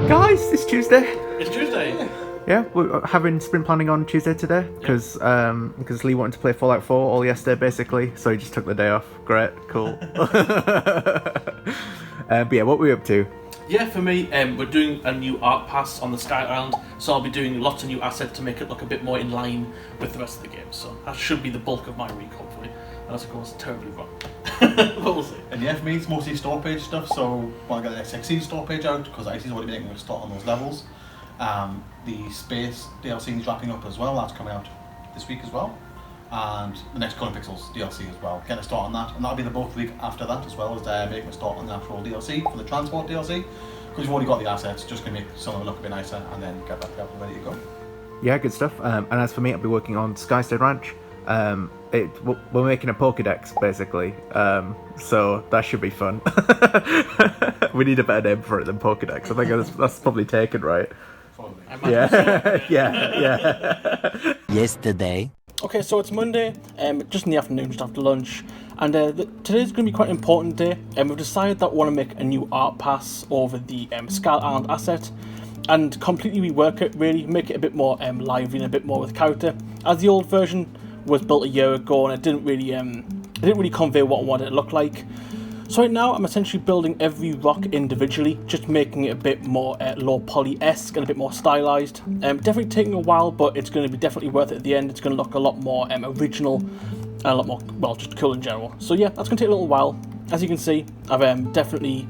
Guys, it's Tuesday. It's Tuesday. Yeah, we're having sprint planning on Tuesday today because Lee wanted to play Fallout 4 all yesterday basically, so he just took the day off. Great, cool. But yeah, what were we up to? Yeah, for me, we're doing a new art pass on the Sky Island, so I'll be doing lots of new assets to make it look a bit more in line with the rest of the game. So that should be the bulk of my week, hopefully. Unless it goes terribly wrong. But we'll see. And yeah, for me, it's mostly store page stuff, so when I get the hexceed store page out, because hexceed's already making a start on those levels. The Space DLC is wrapping up as well, that's coming out this week as well. And the next Colour Pixels DLC as well. Getting a start on that, and that'll be the bulk week after that as well, as they're making a start on the actual DLC for the transport DLC. Because you've already got the assets, just going to make some of them look a bit nicer and then get that level ready to go. Yeah, good stuff. And as for me, I'll be working on Skystead Ranch. We're making a Pokédex basically, so that should be fun. We need a better name for it than Pokédex. I think that's probably taken, right? Probably. Yeah. Yesterday. Okay, so it's Monday, just in the afternoon, just after lunch, and today's going to be quite an important day. We've decided that we want to make a new art pass over the Sky Island asset, and completely rework it, really, make it a bit more lively and a bit more with character. As the old version was built a year ago, and it didn't really convey what I wanted it to look like. So right now, I'm essentially building every rock individually, just making it a bit more low poly-esque and a bit more stylized. Definitely taking a while, but it's going to be definitely worth it at the end. It's going to look a lot more original and a lot more, well, just cool in general. So yeah, that's going to take a little while. As you can see, I've definitely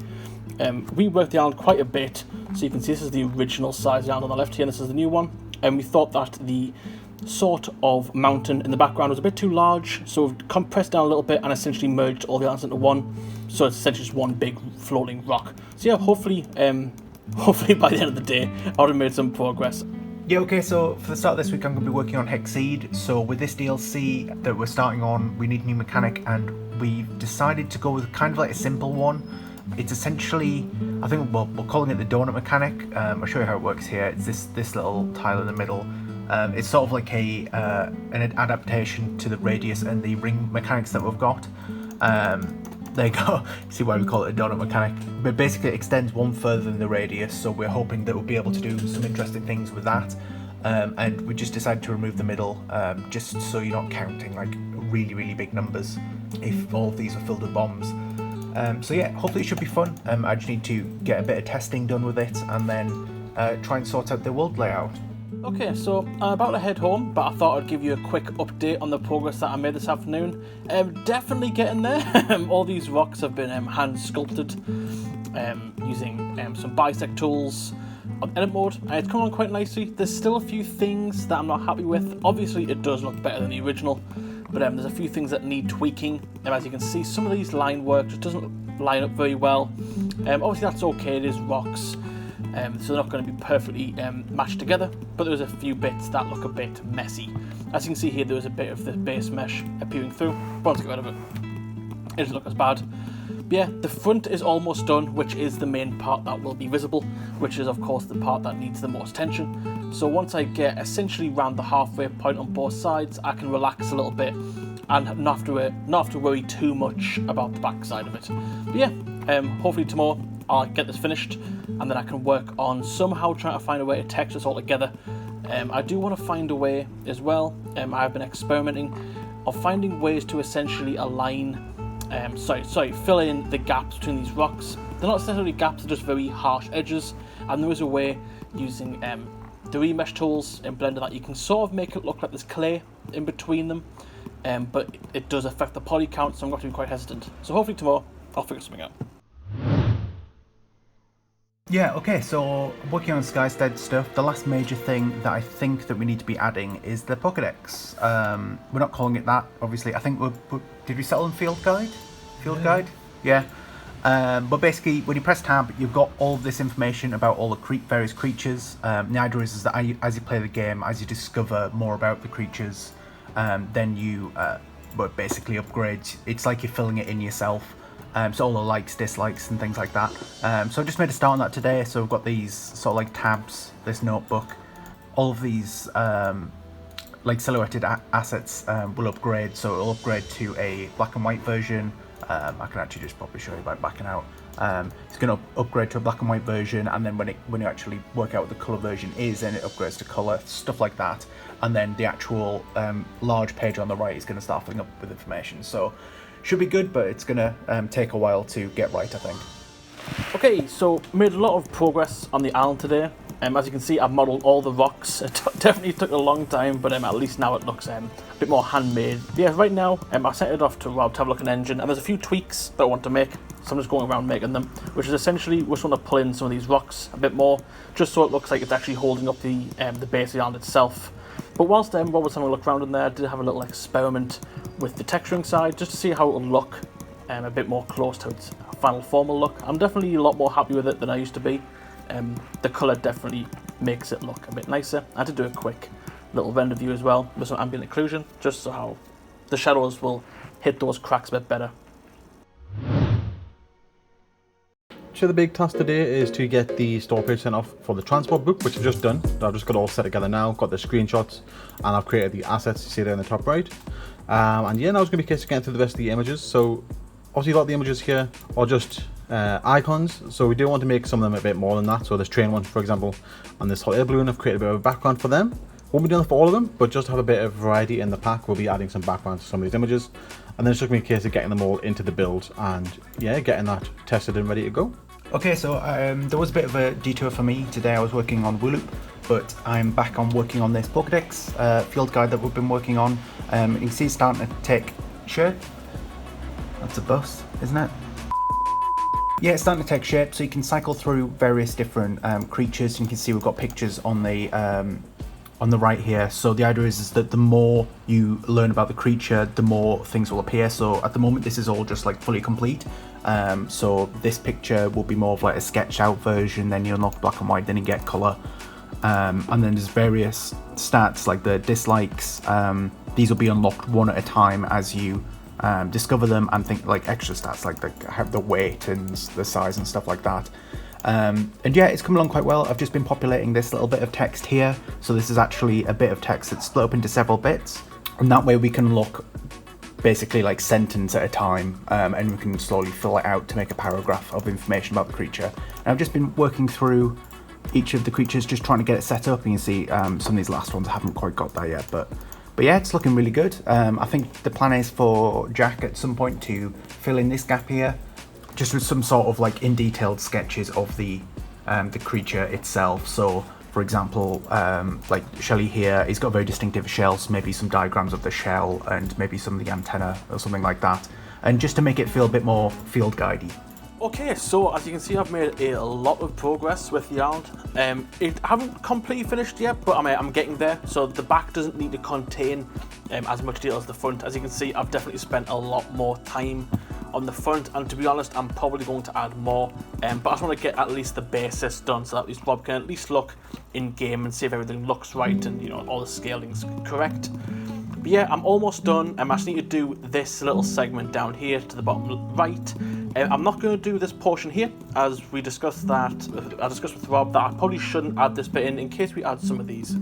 reworked the island quite a bit. So you can see this is the original size of the island on the left here, and this is the new one. And we thought that the sort of mountain in the background was a bit too large, so we've compressed down a little bit and essentially merged all the islands into one. So it's essentially just one big floating rock. So yeah, hopefully by the end of the day, I would have made some progress. Yeah, okay, so for the start of this week, I'm going to be working on Hexceed. So with this DLC that we're starting on, we need a new mechanic, and we've decided to go with kind of like a simple one. It's essentially, I think we're calling it the donut mechanic. I'll show you how it works here. It's this little tile in the middle. It's sort of like an adaptation to the radius and the ring mechanics that we've got. There you go. See why we call it a donut mechanic. But basically it extends one further than the radius, so we're hoping that we'll be able to do some interesting things with that. And we just decided to remove the middle, just so you're not counting like really, really big numbers if all of these are filled with bombs. So yeah, hopefully it should be fun. I just need to get a bit of testing done with it and then try and sort out the world layout. Okay, so I'm about to head home, but I thought I'd give you a quick update on the progress that I made this afternoon. Definitely getting there. All these rocks have been hand sculpted using some bisect tools on edit mode, and it's coming on quite nicely. There's still a few things that I'm not happy with. Obviously it does look better than the original, but there's a few things that need tweaking. As you can see, some of these line work just doesn't line up very well. Obviously that's okay, it is rocks. So they're not going to be perfectly matched together, but there's a few bits that look a bit messy. As you can see here, there was a bit of the base mesh appearing through, but once I get rid of it, it doesn't look as bad. But yeah, the front is almost done, which is the main part that will be visible, which is of course the part that needs the most attention. So once I get essentially around the halfway point on both sides, I can relax a little bit and not have to worry too much about the back side of it. But yeah, hopefully tomorrow I'll get this finished, and then I can work on somehow trying to find a way to text this all together. I do want to find a way as well, I've been experimenting of finding ways to essentially align, fill in the gaps between these rocks. They're not necessarily gaps, they're just very harsh edges, and there is a way using the remesh tools in Blender that you can sort of make it look like there's clay in between them, but it does affect the poly count, so I'm going to be quite hesitant. So hopefully tomorrow I'll figure something out. Yeah, okay, so working on Skystead stuff, the last major thing that I think that we need to be adding is the Pokédex. We're not calling it that, obviously. I think did we settle on Field Guide? Field Guide? Yeah. But basically, when you press tab, you've got all of this information about all the various creatures. The idea is that as you play the game, as you discover more about the creatures, then you basically upgrade. It's like you're filling it in yourself. So all the likes, dislikes, and things like that. So I just made a start on that today. So we've got these sort of like tabs, this notebook, all of these like silhouetted assets will upgrade, so it'll upgrade to a black and white version. I can actually just probably show you by backing out. It's going to upgrade to a black and white version, and then when you actually work out what the color version is, then it upgrades to color, stuff like that. And then the actual large page on the right is going to start filling up with information. So should be good, but it's going to take a while to get right, I think. Okay, so made a lot of progress on the island today. As you can see, I've modelled all the rocks. It definitely took a long time, but at least now it looks a bit more handmade. Yeah, right now I sent it off to Rob to have a look at an engine, and there's a few tweaks that I want to make, so I'm just going around making them, which is essentially we just want to pull in some of these rocks a bit more, just so it looks like it's actually holding up the base of the island itself. But whilst Rob was having a look around in there, I did have a little experiment with the texturing side, just to see how it will look a bit more close to its final formal look. I'm definitely a lot more happy with it than I used to be. The colour definitely makes it look a bit nicer. I had to do a quick little render view as well with some ambient occlusion, just so how the shadows will hit those cracks a bit better. So the big task today is to get the store page sent off for the transport book, which I've just done. I've just got it all set together now, got the screenshots, and I've created the assets you see there in the top right. And yeah, now it's going to be a case of getting through the rest of the images. So obviously a lot of the images here are just icons, so we do want to make some of them a bit more than that. So this train one, for example, and this hot air balloon, I've created a bit of a background for them. Won't be doing that for all of them, but just to have a bit of variety in the pack, we'll be adding some background to some of these images, and then it's just going to be a case of getting them all into the build and yeah, getting that tested and ready to go. Okay, so there was a bit of a detour for me today. I was working on Wooloop, but I'm back on working on this Pokédex field guide that we've been working on. You can see it's starting to take shape. That's a bus, isn't it? Yeah, it's starting to take shape, so you can cycle through various different creatures. You can see we've got pictures on the right here. So the idea is that the more you learn about the creature, the more things will appear. So at the moment, this is all just like fully complete. So this picture will be more of like a sketched out version, then you unlock black and white, then you get color. And then there's various stats like the dislikes. These will be unlocked one at a time as you discover them, and think like extra stats like the weight and the size and stuff like that. And yeah, it's come along quite well. I've just been populating this little bit of text here. So this is actually a bit of text that's split up into several bits, and that way we can look basically like sentence at a time, and we can slowly fill it out to make a paragraph of information about the creature. And I've just been working through each of the creatures, just trying to get it set up. And you can see some of these last ones I haven't quite got there yet, but yeah, it's looking really good. I think the plan is for Jack at some point to fill in this gap here, just with some sort of like in detailed sketches of the creature itself. So for example, like Shelly here, he's got very distinctive shells, maybe some diagrams of the shell and maybe some of the antenna or something like that. And just to make it feel a bit more field guidey. Okay, so as you can see, I've made a lot of progress with the island. I haven't completely finished yet, but I'm getting there. So the back doesn't need to contain as much detail as the front. As you can see, I've definitely spent a lot more time on the front, and to be honest, I'm probably going to add more. But I just want to get at least the basis done, so that at least Rob can at least look in game and see if everything looks right and all the scaling's correct. But yeah, I'm almost done. I just need to do this little segment down here to the bottom right. I'm not going to do this portion here, as we discussed that. I discussed with Rob that I probably shouldn't add this bit in case we add some of these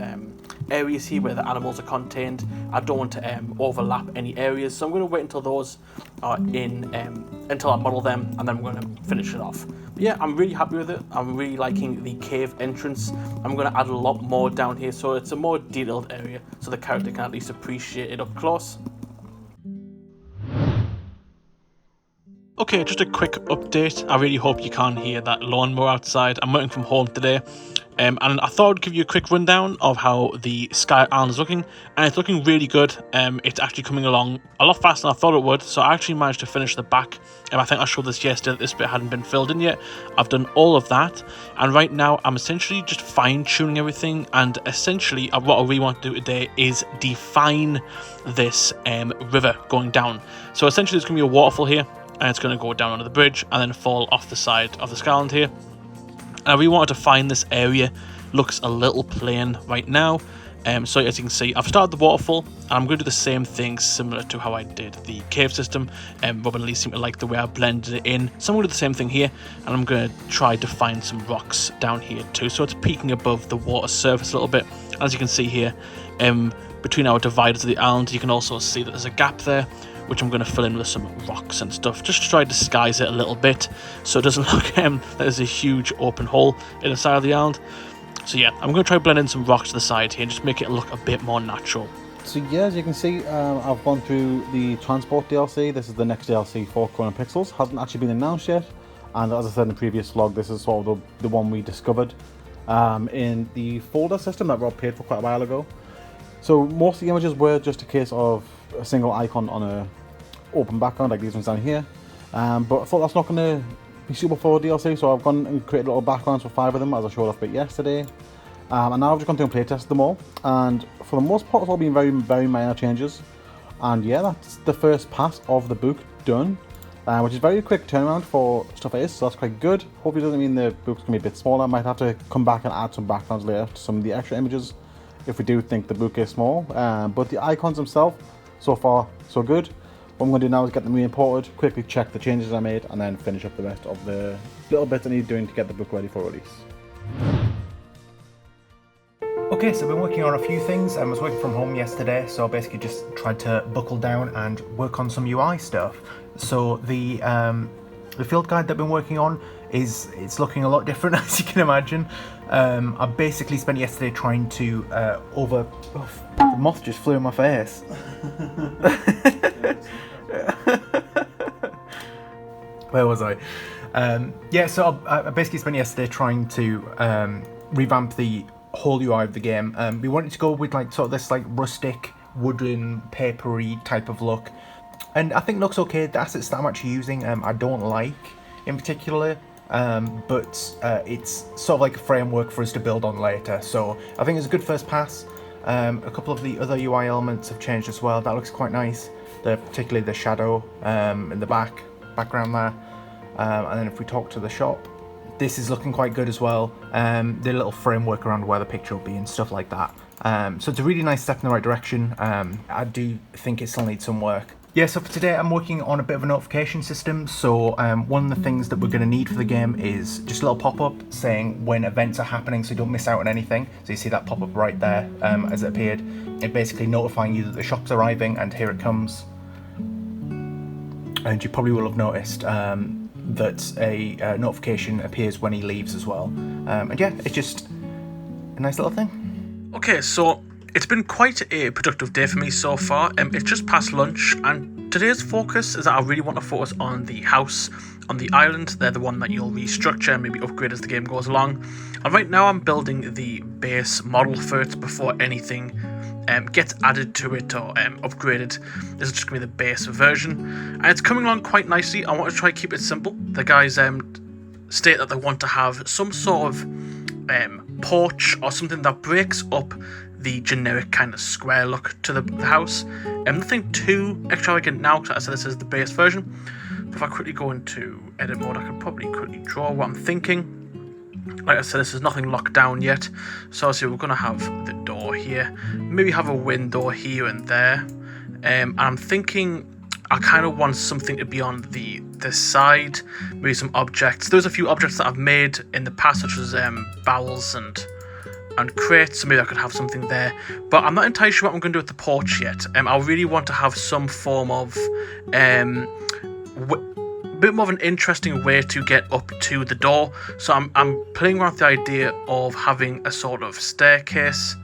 areas here where the animals are contained. I don't want to overlap any areas, so I'm going to wait until those are in, until I model them, and then I'm going to finish it off. But yeah, I'm really happy with it. I'm really liking the cave entrance. I'm going to add a lot more down here, so it's a more detailed area, so the character can at least appreciate it up close. Okay, just a quick update. I really hope you can't hear that lawnmower outside. I'm working from home today, and I thought I'd give you a quick rundown of how the Sky Island is looking, and it's looking really good. It's actually coming along a lot faster than I thought it would, so I actually managed to finish the back. I think I showed this yesterday that this bit hadn't been filled in yet. I've done all of that, and right now I'm essentially just fine-tuning everything, and essentially what I really want to do today is define this river going down. So essentially there's going to be a waterfall here, and it's going to go down under the bridge and then fall off the side of the Sky Island here. And I really wanted to find this area. Looks a little plain right now. So as you can see, I've started the waterfall, and I'm going to do the same thing similar to how I did the cave system. Rob and Lee seem to like the way I blended it in, so I'm going to do the same thing here, and I'm going to try to find some rocks down here too, so it's peeking above the water surface a little bit. As you can see here, between our dividers of the island. You can also see that there's a gap there, which I'm going to fill in with some rocks and stuff, just to try to disguise it a little bit, so it doesn't look like there's a huge open hole in the side of the island. So yeah, I'm going to try to blend in some rocks to the side here and just make it look a bit more natural. So yeah, as you can see, I've gone through the transport DLC. This is the next DLC for Conan Pixels. Hasn't actually been announced yet, and as I said in the previous vlog, this is sort of the one we discovered in the folder system that Rob paid for quite a while ago. So most of the images were just a case of a single icon on a open background like these ones down here, but I thought that's not going to be suitable for DLC, so I've gone and created little backgrounds for 5 of them, as I showed off a bit yesterday. And now I've just gone through and playtested them all, and for the most part it's all been very, very minor changes. And yeah, that's the first pass of the book done, which is very quick turnaround for stuff it is, so that's quite good. Hopefully it doesn't mean the book's going to be a bit smaller. I might have to come back and add some backgrounds later to some of the extra images if we do think the book is small, but the icons themselves, so far so good. What I'm going to do now is get them re-imported, quickly check the changes I made, and then finish up the rest of the little bits I need doing to get the book ready for release. Okay, so I've been working on a few things. I was working from home yesterday, so I basically just tried to buckle down and work on some UI stuff. So the field guide that I've been working on it's looking a lot different, as you can imagine. I basically spent yesterday trying to the moth just flew in my face. Where was I? Yeah, so I basically spent yesterday trying to revamp the whole UI of the game. We wanted to go with like sort of this like rustic, wooden, papery type of look, and I think it looks okay. The assets that I'm actually using, I don't like in particular, but it's sort of like a framework for us to build on later. So I think it's a good first pass. A couple of the other UI elements have changed as well. That looks quite nice. Particularly the shadow in the background there. And then if we talk to the shop, this is looking quite good as well. The little framework around where the picture will be and stuff like that. So it's a really nice step in the right direction. I do think it still needs some work. Yeah, so for today I'm working on a bit of a notification system. So one of the things that we're going to need for the game is just a little pop-up saying when events are happening so you don't miss out on anything. So you see that pop-up right there as it appeared. It basically notifying you that the shop's arriving, and here it comes. And you probably will have noticed that a notification appears when he leaves as well. And yeah, it's just a nice little thing. Okay, so it's been quite a productive day for me so far. It's just past lunch, and today's focus is that I really want to focus on the house on the island. They're the one that you'll restructure and maybe upgrade as the game goes along. And right now I'm building the base model for it before anything gets added to it or upgraded. This is just going to be the base version, and it's coming along quite nicely. I want to try to keep it simple. The guys state that they want to have some sort of porch or something that breaks up the generic kind of square look to the house. Nothing too extravagant now, because I said this is the base version. But if I quickly go into edit mode, I can probably quickly draw what I'm thinking. Like I said, this is nothing locked down yet. So obviously we're going to have the door here, maybe have a window here and there. And I'm thinking I kind of want something to be on the side, maybe some objects. There's a few objects that I've made in the past, such as barrels and crates, so maybe I could have something there. But I'm not entirely sure what I'm going to do with the porch yet. I really want to have some form of bit more of an interesting way to get up to the door. So I'm playing around with the idea of having a sort of staircase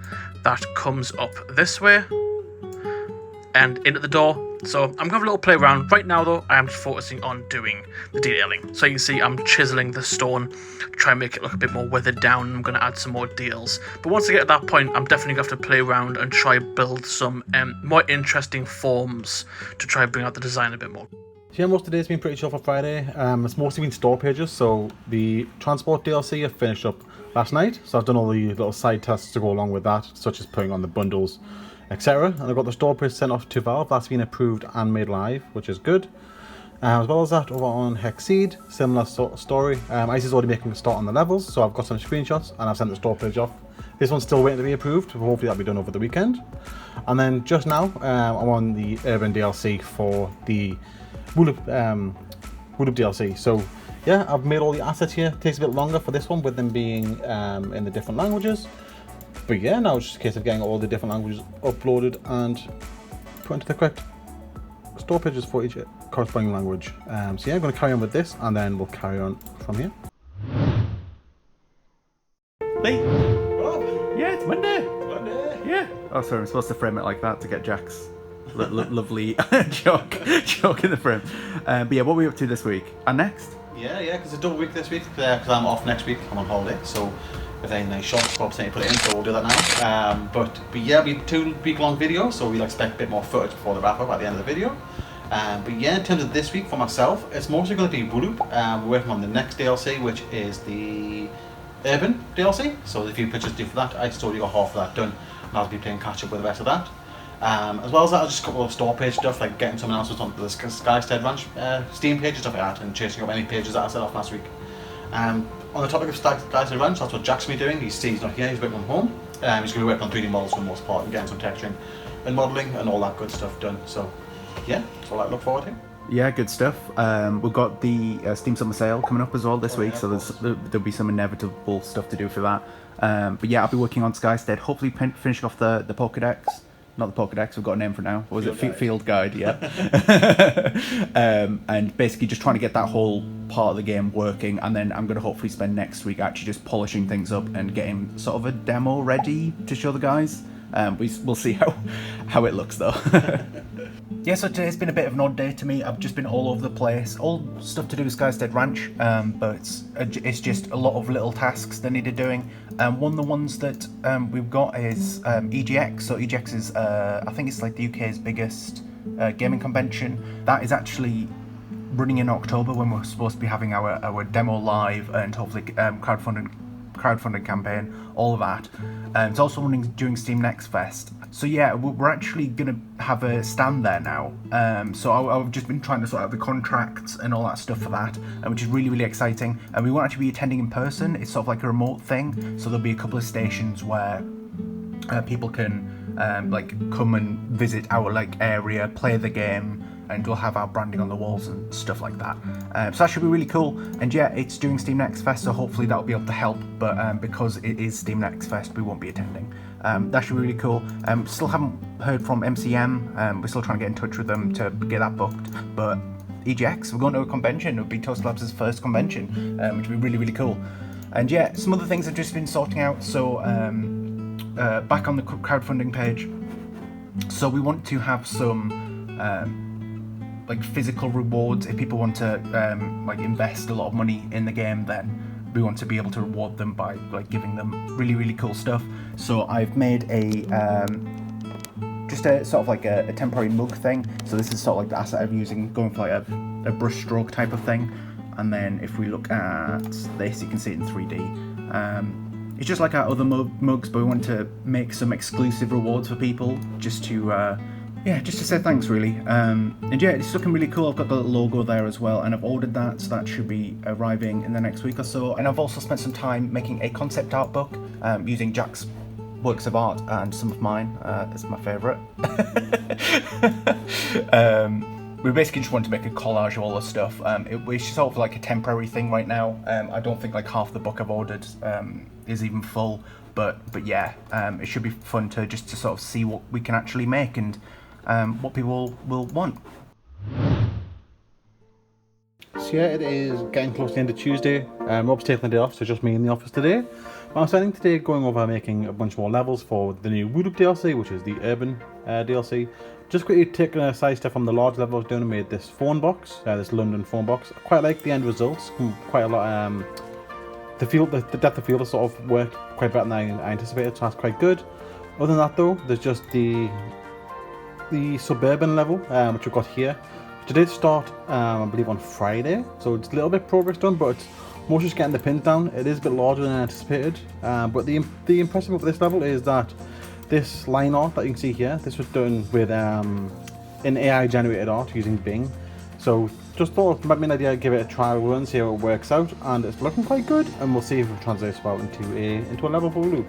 that comes up this way and into the door. So I'm going to have a little play around. Right now though, I am just focusing on doing the detailing. So you can see I'm chiseling the stone to try and make it look a bit more weathered down. I'm going to add some more details. But once I get to that point, I'm definitely going to have to play around and try build some more interesting forms to try and bring out the design a bit more. Yeah, most of the day's been pretty chill for Friday. It's mostly been store pages, so the transport DLC I finished up last night. So I've done all the little side tasks to go along with that, such as putting on the bundles, etc. And I've got the store page sent off to Valve. That's been approved and made live, which is good. As well as that, over on Hexceed, similar sort of story. Icy's already making a start on the levels, so I've got some screenshots and I've sent the store page off. This one's still waiting to be approved, but hopefully that'll be done over the weekend. And then just now, I'm on the Urban DLC for the Wooloop DLC. So yeah, I've made all the assets here. It takes a bit longer for this one with them being in the different languages. But yeah, now it's just a case of getting all the different languages uploaded and put into the correct store pages for each corresponding language. So yeah, I'm going to carry on with this, and then we'll carry on from here. Lee? Oh, Yeah, it's Monday. Monday. Yeah. Oh, sorry, I'm supposed to frame it like that to get Jack's lovely joke in the frame. But yeah, what are we up to this week? And next? Yeah, because it's a double week this week, because I'm off next week, I'm on holiday, so if any nice shots, Bob saying put it in, so we'll do that now. But yeah, it'll be 2 week-long videos, so we'll expect a bit more footage before the wrap-up at the end of the video. But yeah, in terms of this week for myself, it's mostly going to be Wooloop. We're working on the next DLC, which is the Urban DLC, so the few pictures due for that. I still already got half of that done, and I'll be playing catch-up with the rest of that. As well as that, just a couple of store page stuff, like getting some announcements on the Skystead Ranch Steam page and stuff like that, and chasing up any pages that I set off last week. On the topic of Skystead Ranch, that's what Jack's going to be doing. He's not here, he's working from home. He's going to be working on 3D models for the most part, and getting some texturing and modelling and all that good stuff done. So yeah, that's all I look forward to. Yeah, good stuff. We've got the Steam Summer Sale coming up as well this week, yeah, so there'll be some inevitable stuff to do for that. But yeah, I'll be working on Skystead, hopefully finishing off the Pokédex. Not the Pokédex, we've got a name for it now. What was it? Field Guide, yeah. And basically just trying to get that whole part of the game working, and then I'm going to hopefully spend next week actually just polishing things up and getting sort of a demo ready to show the guys. We'll see how it looks though. Yeah, so today's been a bit of an odd day to me. I've just been all over the place, all stuff to do with Skystead Ranch, but it's just a lot of little tasks that needed doing. One of the ones that we've got is EGX. So EGX is, I think it's like the UK's biggest gaming convention. That is actually running in October, when we're supposed to be having our demo live and hopefully crowdfunding campaign, all of that. It's also running during Steam Next Fest. So yeah, we're actually going to have a stand there now. So I've just been trying to sort out the contracts and all that stuff for that, which is really, really exciting. And we won't actually be attending in person. It's sort of like a remote thing. So there'll be a couple of stations where people can like come and visit our like area, play the game, and we'll have our branding on the walls and stuff like that. So that should be really cool. And yeah, it's during Steam Next Fest, so hopefully that'll be able to help. But because it is Steam Next Fest, we won't be attending. That should be really cool. Still haven't heard from MCM. We're still trying to get in touch with them to get that booked. But EGX, we're going to a convention. It'll be ToastieLabs' first convention, which will be really, really cool. And yeah, some other things I've just been sorting out. So back on the crowdfunding page. So we want to have some like physical rewards. If people want to like invest a lot of money in the game, then we want to be able to reward them by like giving them really, really cool stuff. So I've made a just a sort of like a temporary mug thing. So this is sort of like the asset I'm using, going for like a brush stroke type of thing. And then if we look at this, you can see it in 3D. It's just like our other mugs, but we want to make some exclusive rewards for people, just to just to say thanks, really. And yeah, it's looking really cool. I've got the logo there as well, and I've ordered that, so that should be arriving in the next week or so. And I've also spent some time making a concept art book using Jack's works of art and some of mine. It's my favourite. We basically just want to make a collage of all the stuff. It's sort of like a temporary thing right now. I don't think like half the book I've ordered is even full, but yeah, it should be fun to just to sort of see what we can actually make and what people will want. So yeah, it is getting close to the end of Tuesday. Rob's taking the day off, so just me in the office today. But I'm spending today going over making a bunch more levels for the new Wooloop DLC, which is the Urban DLC. Just quickly taking a side step from the large level I was doing and made this phone box, this London phone box. I quite like the end results, quite a lot. The depth of field has sort of worked quite better than I anticipated, so that's quite good. Other than that though, there's just the suburban level, which we've got here. Which I did start, I believe on Friday, so it's a little bit progress done, but it's mostly just getting the pins down. It is a bit larger than I anticipated, but the impressive of this level is that this line art that you can see here, this was done with an AI generated art using Bing. So just thought it might be an idea to give it a trial run, see how it works out, and it's looking quite good, and we'll see if it translates well into a level for Wooloop.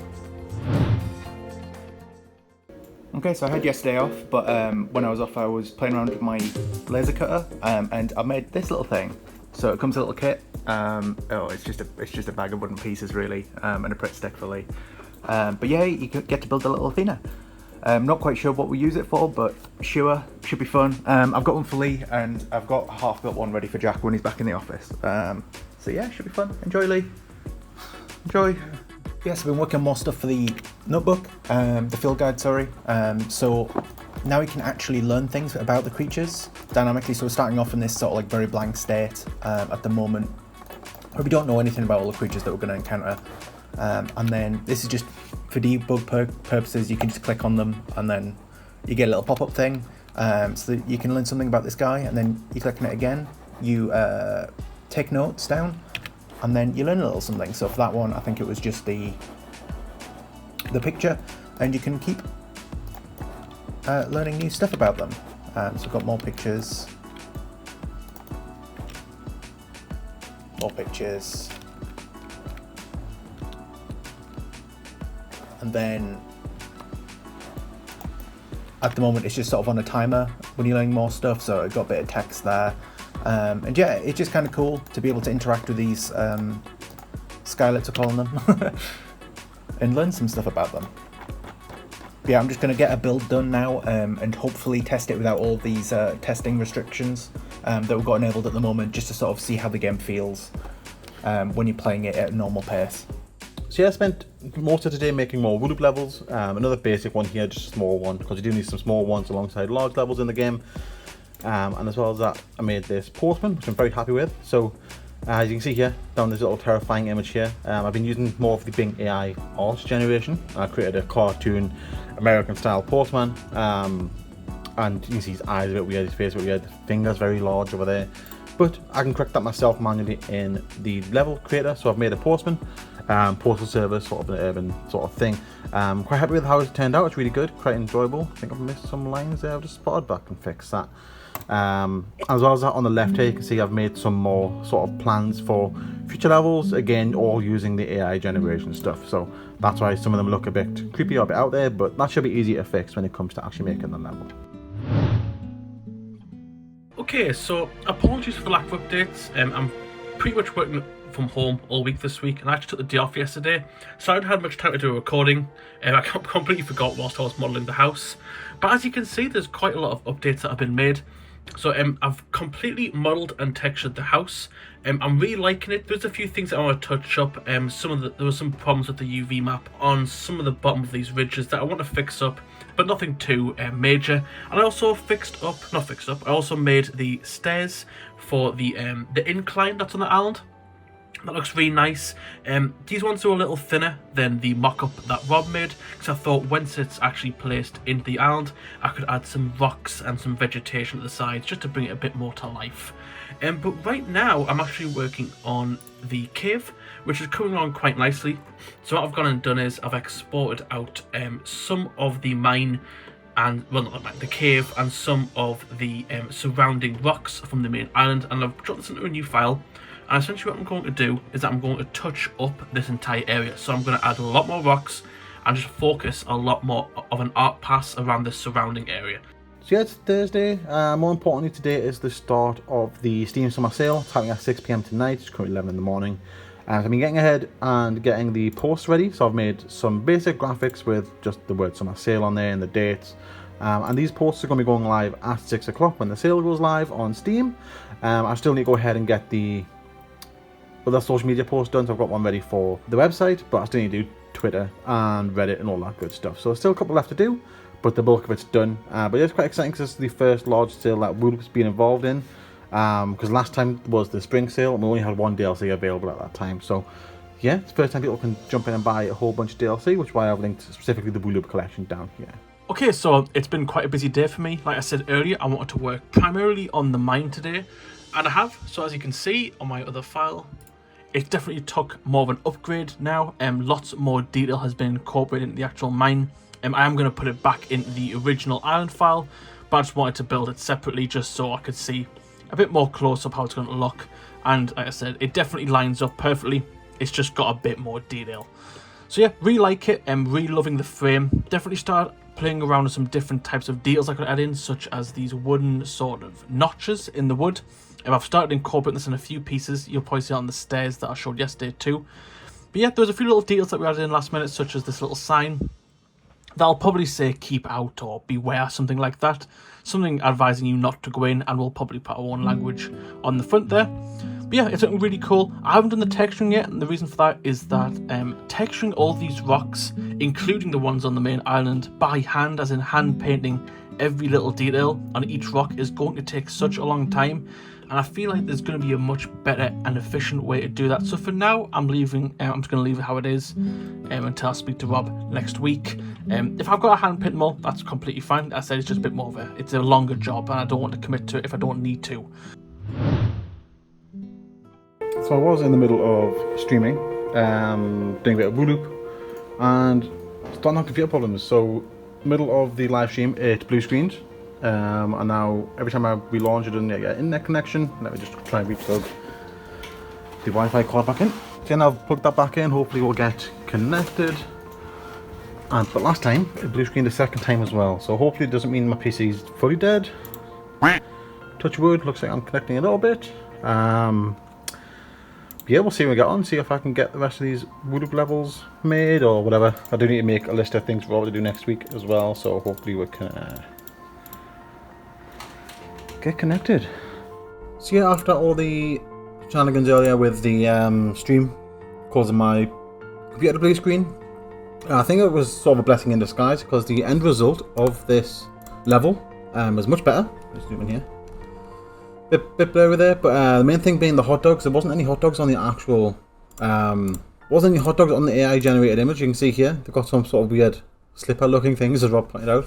Okay, so I had yesterday off, but when I was off I was playing around with my laser cutter, and I made this little thing. So it comes a little kit. It's just a bag of wooden pieces really, and a Pritt stick for Lee. But yeah, you get to build a little Athena. Not quite sure what we use it for, but sure, should be fun. I've got one for Lee, and I've got a half-built one ready for Jack when he's back in the office. So yeah, should be fun. Enjoy, Lee. Enjoy. Yes, I've been working on more stuff for the notebook, the field guide, sorry. So now we can actually learn things about the creatures dynamically. So we're starting off in this sort of like very blank state at the moment, where we don't know anything about all the creatures that we're going to encounter. And then this is just for debug purposes. You can just click on them and then you get a little pop-up thing, so that you can learn something about this guy, and then you click on it again, you take notes down, and then you learn a little something. So for that one, I think it was just the picture, and you can keep learning new stuff about them. So I've got more pictures, and then at the moment it's just sort of on a timer when you're learning more stuff, so I've got a bit of text there. And yeah, it's just kind of cool to be able to interact with these skylets, are calling them, and learn some stuff about them. But yeah, I'm just going to get a build done now, and hopefully test it without all these testing restrictions that we've got enabled at the moment, just to sort of see how the game feels when you're playing it at a normal pace. So yeah, I spent most of today making more loop levels. Another basic one here, just a small one, because you do need some small ones alongside large levels in the game. And as well as that, I made this postman, which I'm very happy with. So as you can see here, down this little terrifying image here, I've been using more of the Bing AI art generation. I created a cartoon American style postman, and you can see his eyes a bit weird, his face a bit weird, the fingers very large over there. But I can correct that myself manually in the level creator. So I've made a postman, postal service, sort of an urban sort of thing. Quite happy with how it turned out. It's really good, quite enjoyable. I think I've missed some lines there, I've just spotted back and fixed that. As well as that, on the left here you can see I've made some more sort of plans for future levels, again all using the AI generation stuff, so that's why some of them look a bit creepy or a bit out there, but that should be easy to fix when it comes to actually making the level. Okay, so apologies for the lack of updates. I'm pretty much working from home all week this week, and I actually took the day off yesterday, so I haven't had much time to do a recording. I completely forgot whilst I was modelling the house, but as you can see, there's quite a lot of updates that have been made. So I've completely modelled and textured the house. I'm really liking it. There's a few things that I want to touch up. There were some problems with the UV map on some of the bottom of these ridges that I want to fix up, but nothing too major. And I also I also made the stairs for the incline that's on the island. That looks really nice. These ones are a little thinner than the mock-up that Rob made, because I thought once it's actually placed into the island, I could add some rocks and some vegetation at the sides just to bring it a bit more to life. But right now I'm actually working on the cave, which is coming along quite nicely. So what I've gone and done is I've exported out some of the mine and, well, not the mine, the cave, and some of the surrounding rocks from the main island, and I've dropped this into a new file. And essentially what I'm going to do is that I'm going to touch up this entire area. So I'm going to add a lot more rocks and just focus a lot more of an art pass around the surrounding area. So yeah, it's Thursday. More importantly, today is the start of the Steam Summer Sale. It's happening at 6 PM tonight. It's currently 11 in the morning. So I've been getting ahead and getting the posts ready. So I've made some basic graphics with just the word Summer Sale on there and the dates. And these posts are going to be going live at 6 o'clock when the sale goes live on Steam. I still need to go ahead and get the other social media posts done, so I've got one ready for the website, but I still need to do Twitter and Reddit and all that good stuff. So still a couple left to do, but the bulk of it's done. But yeah, it's quite exciting because it's the first large sale that Wool's been involved in. Because last time was the spring sale and we only had one DLC available at that time. So yeah, it's the first time people can jump in and buy a whole bunch of DLC, which is why I've linked specifically the Wooloob collection down here. Okay, so it's been quite a busy day for me. Like I said earlier, I wanted to work primarily on the mine today, and I have. So as you can see on my other file, it definitely took more of an upgrade now. Lots more detail has been incorporated into the actual mine. I am going to put it back in the original island file, but I just wanted to build it separately just so I could see a bit more close up how it's going to look. And like I said, it definitely lines up perfectly. It's just got a bit more detail. So yeah, really like it. I'm really loving the frame. Definitely start playing around with some different types of details I could add in, such as these wooden sort of notches in the wood. I've started incorporating this in a few pieces. You'll probably see it on the stairs that I showed yesterday too. But yeah, there was a few little details that we added in last minute, such as this little sign that'll probably say keep out or beware, something like that. Something advising you not to go in, and we'll probably put our own language on the front there. But yeah, it's looking really cool. I haven't done the texturing yet, and the reason for that is that texturing all these rocks, including the ones on the main island, by hand, as in hand painting every little detail on each rock, is going to take such a long time. And I feel like there's going to be a much better and efficient way to do that. So for now, I'm leaving. I'm just going to leave it how it is until I speak to Rob next week. If I've got a hand paint them all, that's completely fine. I said it's just a bit more of it's a longer job, and I don't want to commit to it if I don't need to. So I was in the middle of streaming, doing a bit of woo loop, and starting to have computer problems. So middle of the live stream, it blue screened. And now every time I relaunch it doesn't get internet connection. Let me just try and replug the Wi-Fi cord back in. Then I've plugged that back in, hopefully we'll get connected. But last time it blue screened the second time as well, so hopefully it doesn't mean my PC's fully dead. Touch wood, looks like I'm connecting a little bit. Yeah, we'll see when we get on, see if I can get the rest of these Woodloop levels made or whatever. I do need to make a list of things for Rob to do next week as well, so hopefully we can get connected. So yeah, after all the shenanigans earlier with the stream causing my computer to blue screen, I think it was sort of a blessing in disguise, because the end result of this level was much better. Let's zoom in here. Bit blurry there, but the main thing being the hot dogs. There wasn't any hot dogs on the actual wasn't any hot dogs on the AI generated image. You can see here they've got some sort of weird slipper looking things, as Rob pointed out.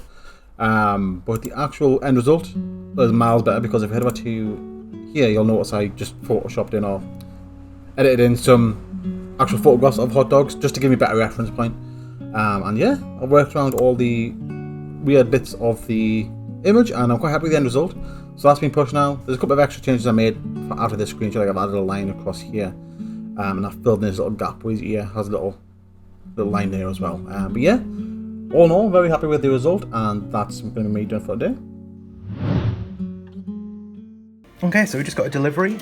But the actual end result is miles better, because if you head over to here, you'll notice I just photoshopped in or edited in some actual photographs of hot dogs just to give me a better reference point. And yeah, I worked around all the weird bits of the image, and I'm quite happy with the end result. So that's been pushed now. There's a couple of extra changes I made after this screenshot. Like I've added a line across here, and I've filled in this little gap where his ear has a little line there as well. But yeah, all in all, very happy with the result, and that's going to be me done for the day. Okay, so we just got a delivery.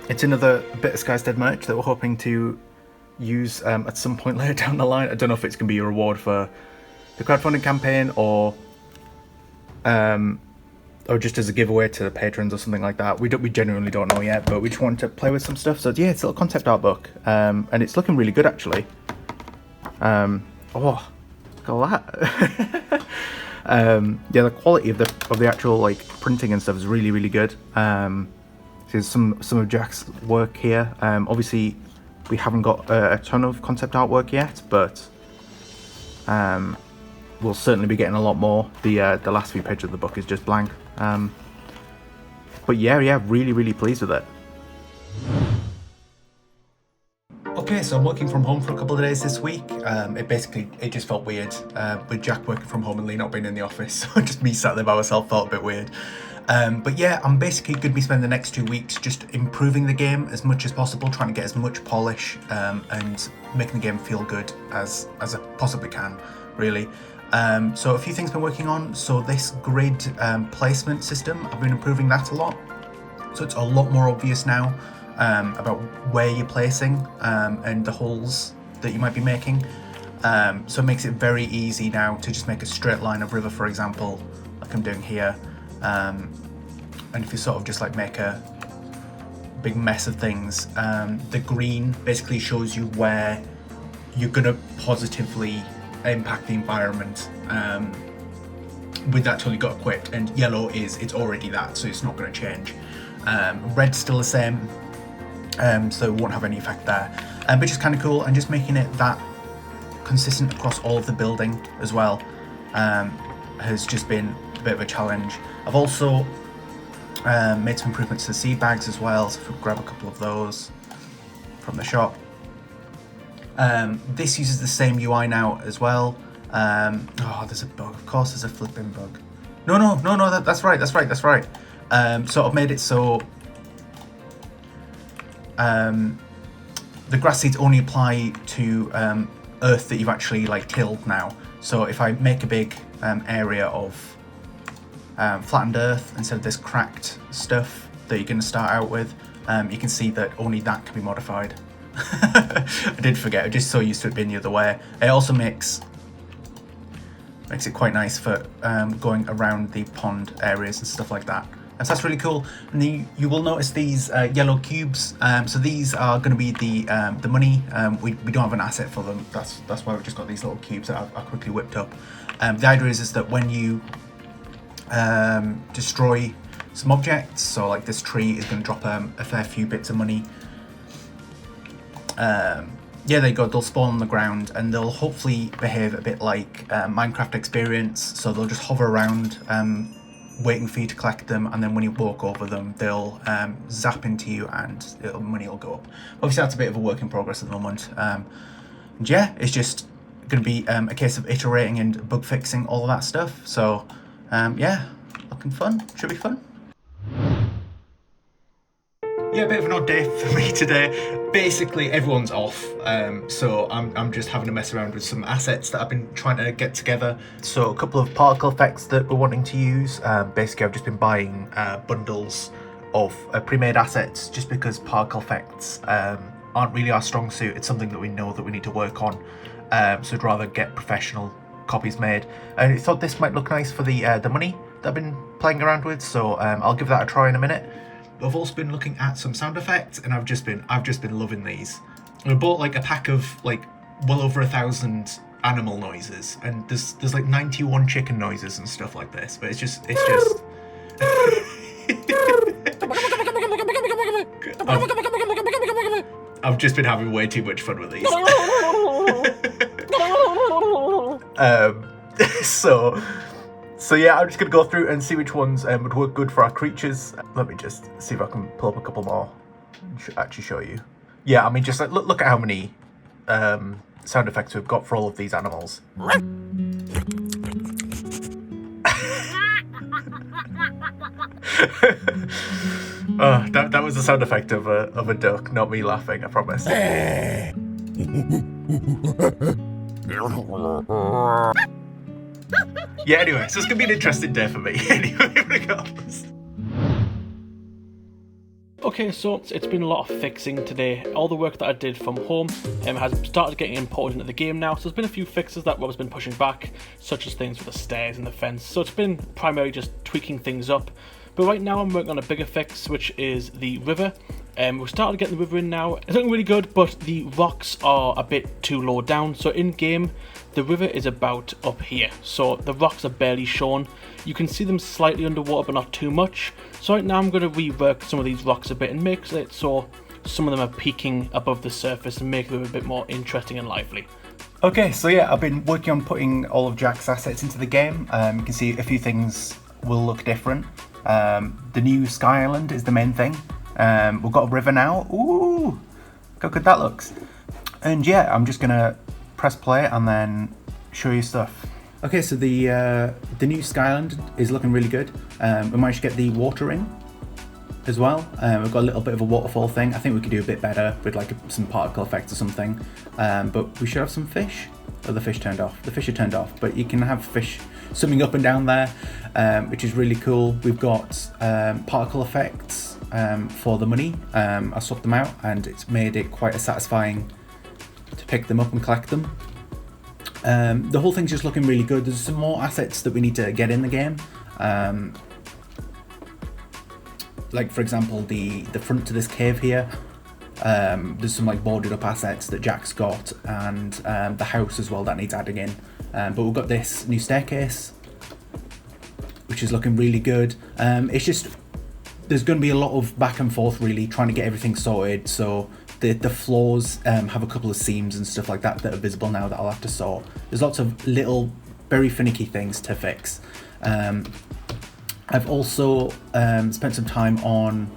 It's another bit of Skystead merch that we're hoping to use at some point later down the line. I don't know if it's going to be a reward for the crowdfunding campaign or just as a giveaway to the patrons or something like that. We genuinely don't know yet, but we just wanted to play with some stuff. So yeah, it's a little concept art book, and it's looking really good actually. Oh, look at all that. Yeah, the quality of the actual like printing and stuff is really, really good. There's some of Jack's work here. Obviously, we haven't got a ton of concept artwork yet, but we'll certainly be getting a lot more. The last few pages of the book is just blank. But yeah, really, really pleased with it. Okay, so I'm working from home for a couple of days this week. It just felt weird with Jack working from home and Lee not being in the office. So just me sat there by myself felt a bit weird. But yeah, I'm basically going to be spending the next 2 weeks just improving the game as much as possible, trying to get as much polish and making the game feel good as I possibly can, really. So a few things I've been working on. So this grid placement system, I've been improving that a lot. So it's a lot more obvious now about where you're placing and the holes that you might be making. So it makes it very easy now to just make a straight line of river, for example, like I'm doing here. And if you sort of just like make a big mess of things, the green basically shows you where you're going to positively impact the environment with that tool you got equipped, and yellow it's already that, so it's not going to change. Red's still the same, so it won't have any effect there, but just kind of cool, and just making it that consistent across all of the building as well has just been a bit of a challenge. I've also made some improvements to the seed bags as well, so if we grab a couple of those from the shop. This uses the same UI now as well. Oh, there's a bug. Of course there's a flipping bug. No, that's right. So I've made it so the grass seeds only apply to earth that you've actually like tilled now. So if I make a big area of flattened earth instead of this cracked stuff that you're going to start out with, you can see that only that can be modified. I did forget. I'm just so used to it being the other way. It also makes it quite nice for going around the pond areas and stuff like that. And so that's really cool. And you will notice these yellow cubes. So these are going to be the money. We don't have an asset for them. That's why we've just got these little cubes that I quickly whipped up. The idea is that when you destroy some objects, so like this tree is going to drop a fair few bits of money. Yeah, there you go. They'll spawn on the ground, and they'll hopefully behave a bit like Minecraft experience. So they'll just hover around, waiting for you to collect them, and then when you walk over them, they'll zap into you, and money will go up. Obviously, that's a bit of a work in progress at the moment. And yeah, it's just going to be a case of iterating and bug fixing all of that stuff. So yeah, looking fun. Should be fun. Yeah, a bit of an odd day for me today. Basically, everyone's off, so I'm just having to mess around with some assets that I've been trying to get together. So a couple of particle effects that we're wanting to use. Basically, I've just been buying bundles of pre-made assets just because particle effects aren't really our strong suit. It's something that we know that we need to work on, so I'd rather get professional copies made. And I thought this might look nice for the money that I've been playing around with, so I'll give that a try in a minute. I've also been looking at some sound effects, and I've just been loving these. I bought like a pack of like well over 1,000 animal noises, and there's like 91 chicken noises and stuff like this. But it's just I've just been having way too much fun with these. So yeah, I'm just going to go through and see which ones would work good for our creatures. Let me just see if I can pull up a couple more and actually show you. Yeah, I mean, just like look at how many sound effects we've got for all of these animals. That was the sound effect of a duck, not me laughing, I promise. Yeah, anyway, so it's going to be an interesting day for me, anyway, regardless. Okay, so it's been a lot of fixing today. All the work that I did from home has started getting imported into the game now, so there's been a few fixes that Rob's been pushing back, such as things with the stairs and the fence, so it's been primarily just tweaking things up. But right now I'm working on a bigger fix, which is the river. We've started getting the river in now. It's looking really good, but the rocks are a bit too low down. So in game, the river is about up here. So the rocks are barely shown. You can see them slightly underwater, but not too much. So right now I'm going to rework some of these rocks a bit and make it so some of them are peeking above the surface and make them a bit more interesting and lively. Okay, so yeah, I've been working on putting all of Jack's assets into the game. You can see a few things will look different. The new Sky Island is the main thing. We've got a river now. Ooh, look how good that looks. And yeah, I'm just gonna press play and then show you stuff. Okay, so the new Sky Island is looking really good. We managed to get the water in as well. We've got a little bit of a waterfall thing. I think we could do a bit better with like some particle effects or something. But we should have some fish. Oh, the fish turned off. The fish are turned off, but you can have fish swimming up and down there, which is really cool. We've got particle effects for the money. I swapped them out, and it's made it quite satisfying to pick them up and collect them. The whole thing's just looking really good. There's some more assets that we need to get in the game. Like for example, the front to this cave here. There's some like boarded up assets that Jack's got, and the house as well that needs adding in. But we've got this new staircase, which is looking really good. It's just there's going to be a lot of back and forth really trying to get everything sorted. So the floors have a couple of seams and stuff like that that are visible now that I'll have to sort. There's lots of little very finicky things to fix. I've also spent some time on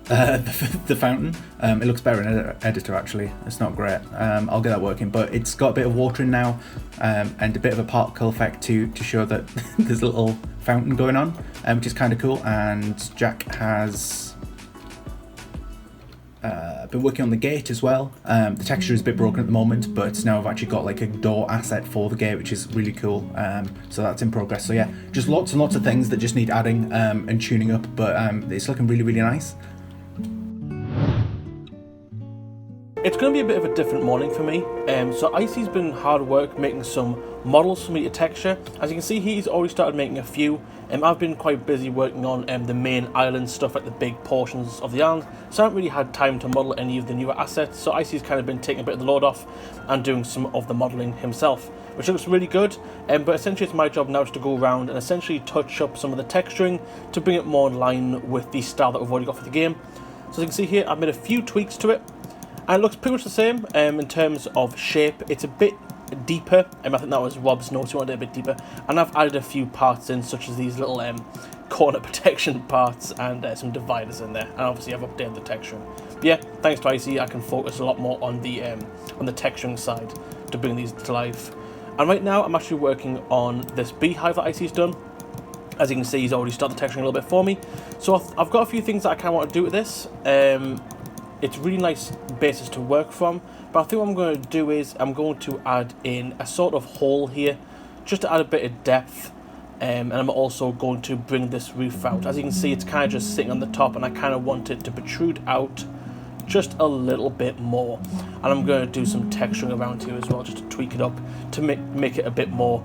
the fountain. It looks better in editor actually. It's not great. I'll get that working, but it's got a bit of water in now, and a bit of a particle effect to show that there's a little fountain going on, which is kind of cool. And Jack has been working on the gate as well. The texture is a bit broken at the moment, but now I've actually got like a door asset for the gate, which is really cool. So that's in progress. So yeah, just lots and lots of things that just need adding and tuning up, but it's looking really, really nice. It's going to be a bit of a different morning for me. So Icy's been hard work making some models for me to texture. As you can see, he's already started making a few. I've been quite busy working on the main island stuff, like the big portions of the island, so I haven't really had time to model any of the newer assets. So Icy's kind of been taking a bit of the load off and doing some of the modelling himself, which looks really good. But essentially it's my job now to go around and essentially touch up some of the texturing to bring it more in line with the style that we've already got for the game. So as you can see here, I've made a few tweaks to it, and it looks pretty much the same in terms of shape. It's a bit deeper, I think that was Rob's note, he wanted it a bit deeper, and I've added a few parts in, such as these little corner protection parts and some dividers in there, and obviously I've updated the texturing. But yeah, thanks to Icy, I can focus a lot more on the texturing side to bring these to life. And right now I'm actually working on this beehive that Icy's done. As you can see, he's already started the texturing a little bit for me, so I've got a few things that I kind of want to do with this. It's a really nice basis to work from, but I think what I'm going to do is I'm going to add in a sort of hole here, just to add a bit of depth, and I'm also going to bring this roof out. As you can see, it's kind of just sitting on the top, and I kind of want it to protrude out just a little bit more. And I'm going to do some texturing around here as well, just to tweak it up, to make it a bit more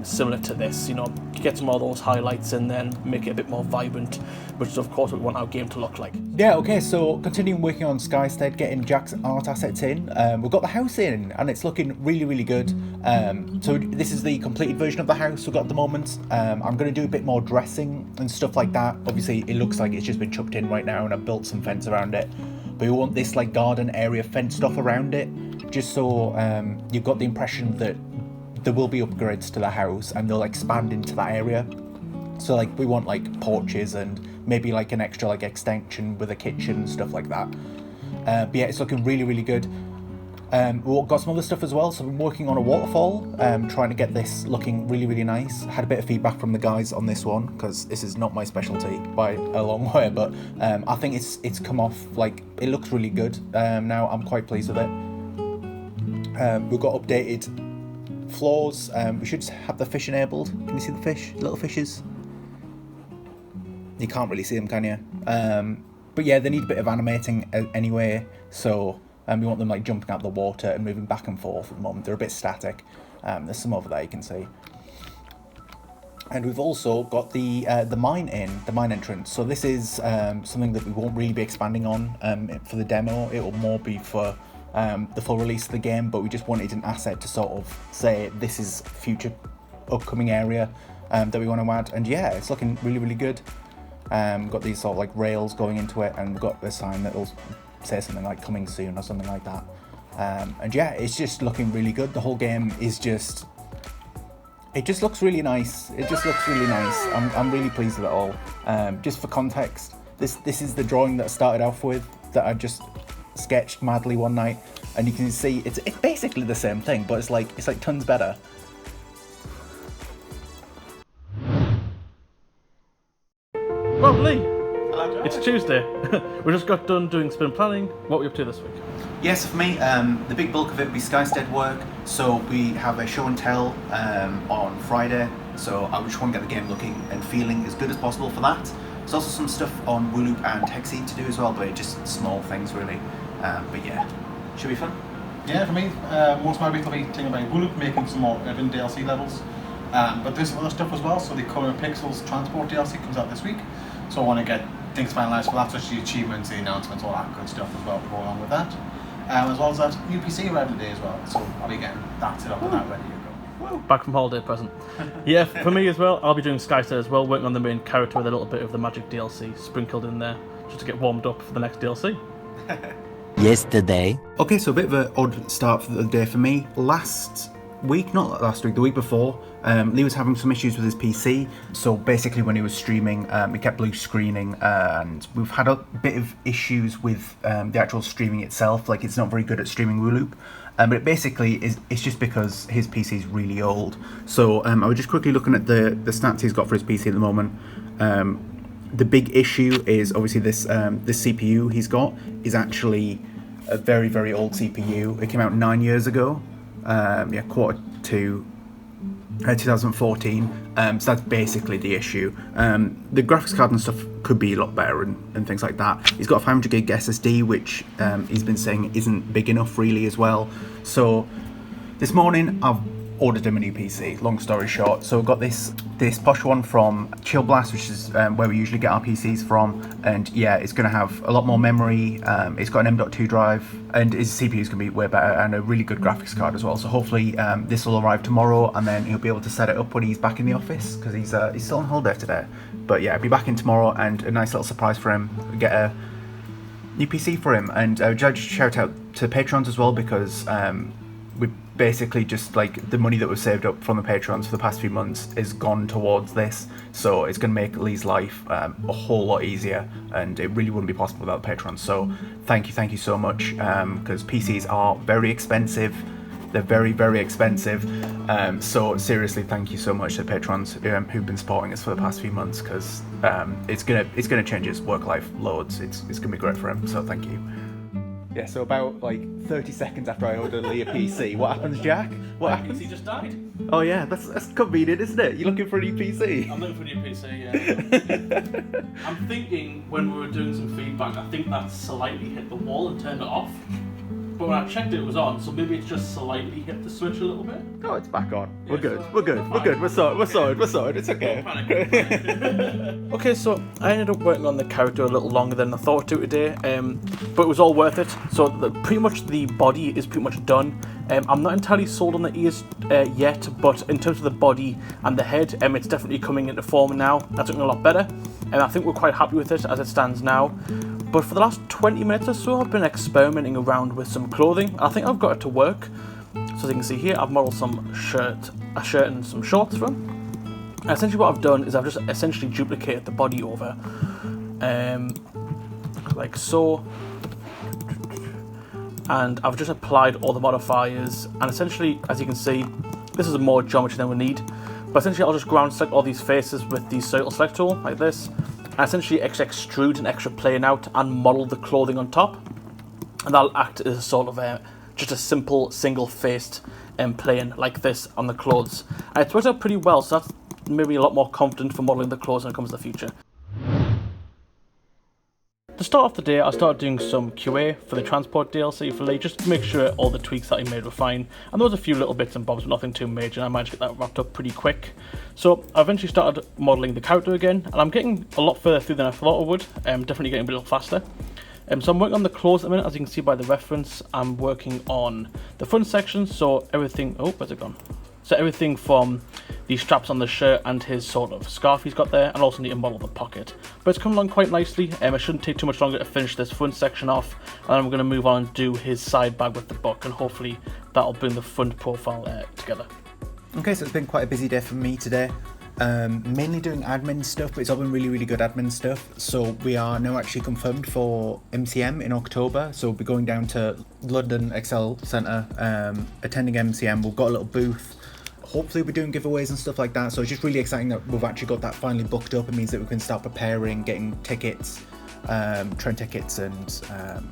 similar to this, you know, get some more of those highlights and then make it a bit more vibrant, which is of course what we want our game to look like. Yeah, okay, so continuing working on Skystead, getting Jack's art assets in. We've got the house in and it's looking really, really good. So this is the completed version of the house we've got at the moment. I'm going to do a bit more dressing and stuff like that. Obviously it looks like it's just been chucked in right now and I've built some fence around it. But we want this like garden area fenced off around it, just so you've got the impression that there will be upgrades to the house and they'll expand into that area. So like we want like porches and maybe like an extra like extension with a kitchen and stuff like that. But yeah, it's looking really, really good. We've got some other stuff as well. So I've been working on a waterfall, trying to get this looking really, really nice. Had a bit of feedback from the guys on this one because this is not my specialty by a long way, but I think it's come off, like it looks really good. Now I'm quite pleased with it. We've got updated floors. We should have the fish enabled. Can you see the fish? Little fishes? You can't really see them, can you? But yeah, they need a bit of animating anyway, so we want them like jumping out the water and moving back and forth at the moment. They're a bit static. There's some over there you can see. And we've also got the mine entrance. So this is something that we won't really be expanding on for the demo. It will more be for the full release of the game, but we just wanted an asset to sort of say this is future upcoming area that we want to add. And yeah, it's looking really, really good. We've got these sort of like rails going into it, and we've got a sign that will say something like coming soon or something like that. And yeah, it's just looking really good. The whole game is just, it just looks really nice. It just looks really nice. I'm really pleased with it all. Just for context, this is the drawing that I started off with, that I just sketched madly one night, and you can see it's basically the same thing, but it's like tons better. Well, Lee, Hello, George. it's Tuesday. We just got done doing sprint planning. What were you up to this week? Yes, for me, the big bulk of it will be Skystead work. So we have a show and tell on Friday. So I just want to get the game looking and feeling as good as possible for that. There's also some stuff on Wooloop and hexceed to do as well, but just small things really. But yeah, should be fun. Yeah, for me, most of my week will be thinking about Wooloop, making some more urban DLC levels. But there's some other stuff as well. So the Color Pixels Transport DLC comes out this week. So I want to get things finalised for that, such as the achievements, the announcements, all that good stuff as well to go along with that. As well as that new PC arrived today as well. So I'll be getting that set up and that ready to go. Back from holiday present. Yeah, for me as well, I'll be doing Skystead as well, working on the main character with a little bit of the Magic DLC sprinkled in there, just to get warmed up for the next DLC. Yesterday. Okay, so a bit of an odd start for the day for me. The week before, Lee was having some issues with his PC. So basically when he was streaming, it kept blue screening, and we've had a bit of issues with the actual streaming itself. Like, it's not very good at streaming Wooloop. But it basically it's just because his PC is really old. So I was just quickly looking at the stats he's got for his PC at the moment. The big issue is obviously this CPU he's got is actually a very, very old CPU. It came out 9 years ago. Quarter to 2014. So that's basically the issue. The graphics card and stuff could be a lot better and things like that. He's got a 500 gig SSD, which he's been saying isn't big enough really as well. So this morning I've ordered him a new PC, long story short. So we've got this posh one from Chill Blast, which is where we usually get our PCs from, and yeah, it's going to have a lot more memory. It's got an M.2 drive, and his CPU is going to be way better, and a really good graphics card as well. So hopefully this will arrive tomorrow, and then he'll be able to set it up when he's back in the office, because he's still on holiday today. But yeah, I'll be back in tomorrow, and a nice little surprise for him, get a new PC for him. And just shout out to patrons as well, because we basically just like the money that was saved up from the patrons for the past few months is gone towards this, so it's going to make Lee's life a whole lot easier, and it really wouldn't be possible without the patrons. So thank you so much, because PCs are very expensive. They're very, very expensive. So seriously, thank you so much to the patrons who've been supporting us for the past few months, because it's gonna change his work life loads. It's gonna be great for him. So thank you. Yeah, so about like 30 seconds after I ordered Lee a PC, what happens, Jack? What happens? PC just died. Oh yeah, that's convenient, isn't it? You're looking for a new PC? I'm looking for a new PC, yeah. I'm thinking when we were doing some feedback, I think that slightly hit the wall and turned it off. But when I checked it was on, so maybe it's just slightly hit the switch a little bit. Oh, it's back on. Yeah, We're good. so We're good. We're sorted. It's okay. Don't panic. Okay, so I ended up working on the character a little longer than I thought to today, but it was all worth it. So pretty much the body is pretty much done. I'm not entirely sold on the ears yet, but in terms of the body and the head, it's definitely coming into form now. That's looking a lot better, and I think we're quite happy with it as it stands now. But for the last 20 minutes or so, I've been experimenting around with some clothing. I think I've got it to work. So as you can see here, I've modeled a shirt and some shorts for him. And essentially what I've done is I've just essentially duplicated the body over, like so. And I've just applied all the modifiers. And essentially, as you can see, this is more geometry than we need. But essentially, I'll just ground select all these faces with the circle select tool, like this. And essentially extrude an extra plane out and model the clothing on top, and that'll act as a sort of just a simple single-faced plane like this on the clothes. And it's worked out pretty well, so that's made me a lot more confident for modeling the clothes when it comes to the future. To start off the day, I started doing some QA for the transport DLC for Lee, just to make sure all the tweaks that he made were fine. And there was a few little bits and bobs, but nothing too major, and I managed to get that wrapped up pretty quick. So I eventually started modelling the character again, and I'm getting a lot further through than I thought I would. Definitely getting a little faster. So I'm working on the clothes at the minute. As you can see by the reference, I'm working on the front section, so everything... Oh, where's it gone? So everything from the straps on the shirt and his sort of scarf he's got there, and also need to model the pocket. But it's come along quite nicely. It shouldn't take too much longer to finish this front section off, and I'm going to move on and do his side bag with the book, and hopefully that'll bring the front profile together. Okay, so it's been quite a busy day for me today. Mainly doing admin stuff, but it's all been really good admin stuff. So we are now actually confirmed for MCM in October. So we'll be going down to London Excel Centre, attending MCM. We've got a little booth. Hopefully we're doing giveaways and stuff like that. So it's just really exciting that we've actually got that finally booked up. It means that we can start preparing, getting tickets, train tickets and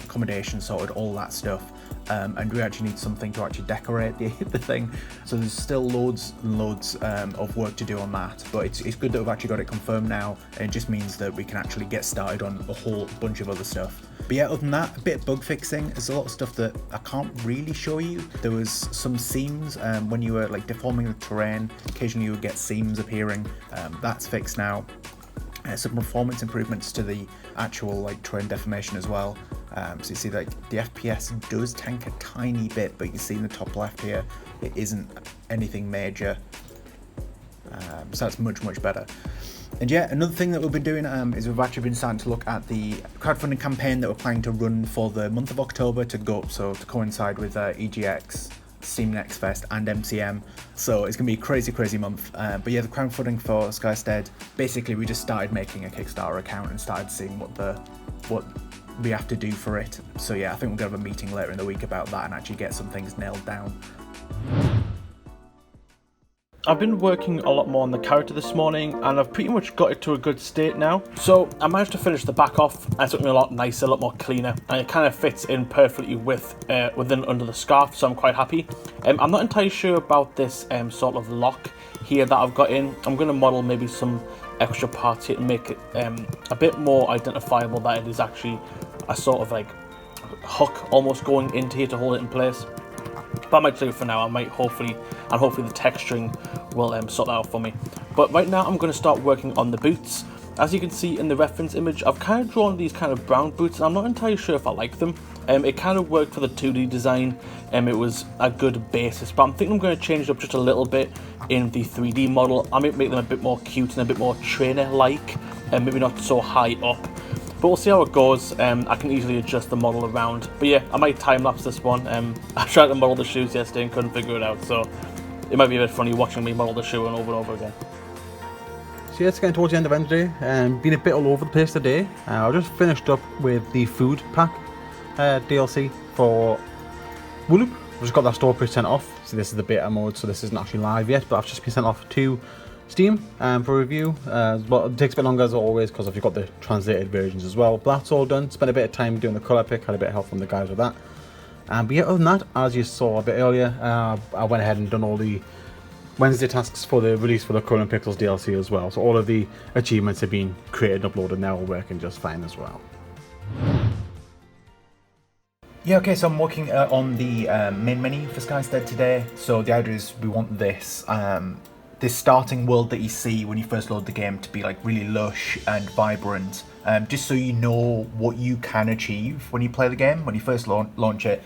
accommodation sorted, all that stuff. And we actually need something to actually decorate the thing. So there's still loads and loads of work to do on that. But it's good that we've actually got it confirmed now. And it just means that we can actually get started on a whole bunch of other stuff. But yeah, other than that, a bit of bug fixing. There's a lot of stuff that I can't really show you. There was some seams when you were like deforming the terrain. Occasionally you would get seams appearing. That's fixed now. Some performance improvements to the actual like terrain deformation as well. So you see like the FPS does tank a tiny bit, but you can see in the top left here, it isn't anything major. So that's much better. And yeah, another thing that we've been doing is we've actually been starting to look at the crowdfunding campaign that we're planning to run for the month of October to coincide with EGX, Steam Next Fest and MCM. So it's gonna be a crazy month. But yeah, the crowdfunding for Skystead, basically we just started making a Kickstarter account and started seeing what we have to do for it. So yeah, I think we're gonna have a meeting later in the week about that and actually get some things nailed down. I've been working a lot more on the character this morning, and I've pretty much got it to a good state now. So I managed to finish the back off, and it's looking a lot nicer, a lot more cleaner, and it kind of fits in perfectly within under the scarf, so I'm quite happy. I'm not entirely sure about this sort of lock here that I've got in. I'm going to model maybe some extra parts here to make it a bit more identifiable that it is actually a sort of like hook almost going into here to hold it in place. But I might do it for now. I might hopefully the texturing will sort that out for me. But right now I'm going to start working on the boots. As you can see in the reference image, I've kind of drawn these kind of brown boots, and I'm not entirely sure if I like them. It kind of worked for the 2D design, it was a good basis, but I'm thinking I'm going to change it up just a little bit in the 3D model. I might make them a bit more cute and a bit more trainer-like, and maybe not so high up. But we'll see how it goes. I can easily adjust the model around. But yeah, I might time-lapse this one. I tried to model the shoes yesterday and couldn't figure it out, so it might be a bit funny watching me model the shoe over and over again. So yeah, it's getting towards the end of Wednesday. Been a bit all over the place today. I just finished up with the food pack DLC for Wooloop. I've just got that store page sent off. So this is the beta mode, so this isn't actually live yet, but I've just been sent off to Steam for review. But it takes a bit longer as always because you've got the translated versions as well. But that's all done. Spent a bit of time doing the colour pick, had a bit of help from the guys with that. But yeah, other than that, as you saw a bit earlier, I went ahead and done all the Wednesday tasks for the release for the Color and Pixels DLC as well. So all of the achievements have been created and uploaded now, are working just fine as well. Yeah, okay, so I'm working on the main menu for Skystead today. So the idea is we want this this starting world that you see when you first load the game to be like really lush and vibrant, just so you know what you can achieve when you play the game. When you first launch it,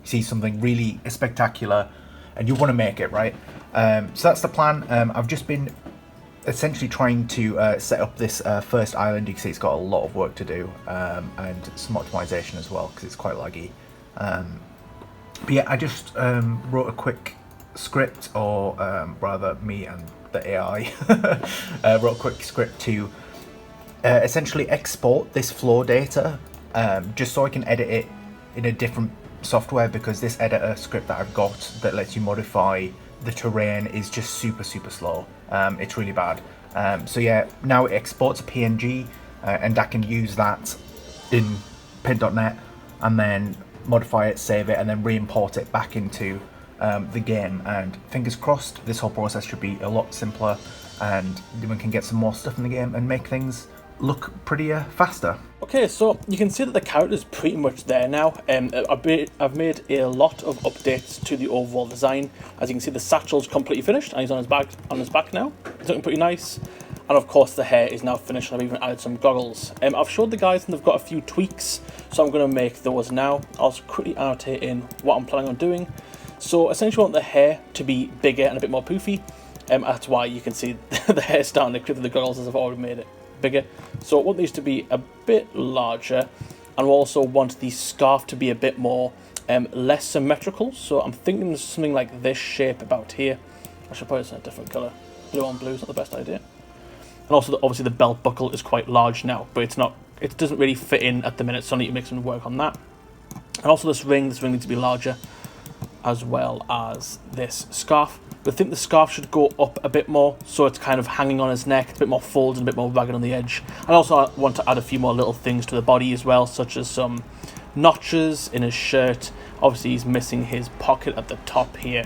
you see something really spectacular and you want to make it, right? So that's the plan. I've just been essentially trying to set up this first island. You can see it's got a lot of work to do, and some optimization as well because it's quite laggy. But yeah, I just wrote a quick script, or rather me and the AI wrote a quick script to essentially export this floor data, just so I can edit it in a different software, because this editor script that I've got that lets you modify the terrain is just super slow. It's really bad. So yeah, now it exports a PNG, and I can use that in paint.net and then modify it, save it, and then re-import it back into the game. And fingers crossed, this whole process should be a lot simpler, and we can get some more stuff in the game and make things look prettier faster. Okay, so you can see that the character's pretty much there now. I've made a lot of updates to the overall design. As you can see, the satchel's completely finished, and he's on his back now. It's looking pretty nice. And of course, the hair is now finished, and I've even added some goggles. I've showed the guys, and they've got a few tweaks, so I'm going to make those now. I'll quickly annotate in what I'm planning on doing. So essentially, I want the hair to be bigger and a bit more poofy. That's why you can see the hair starting to clip the goggles, as I've already made it bigger. So I want these to be a bit larger, and we also want the scarf to be a bit more less symmetrical. So I'm thinking something like this shape about here. I should probably say a different colour. Blue on blue is not the best idea. And also, obviously, the belt buckle is quite large now, but it doesn't really fit in at the minute, so I need to make some work on that. And also this ring needs to be larger, as well as this scarf. But I think the scarf should go up a bit more, so it's kind of hanging on his neck, a bit more folded, and a bit more ragged on the edge. And also I want to add a few more little things to the body as well, such as some notches in his shirt. Obviously, he's missing his pocket at the top here.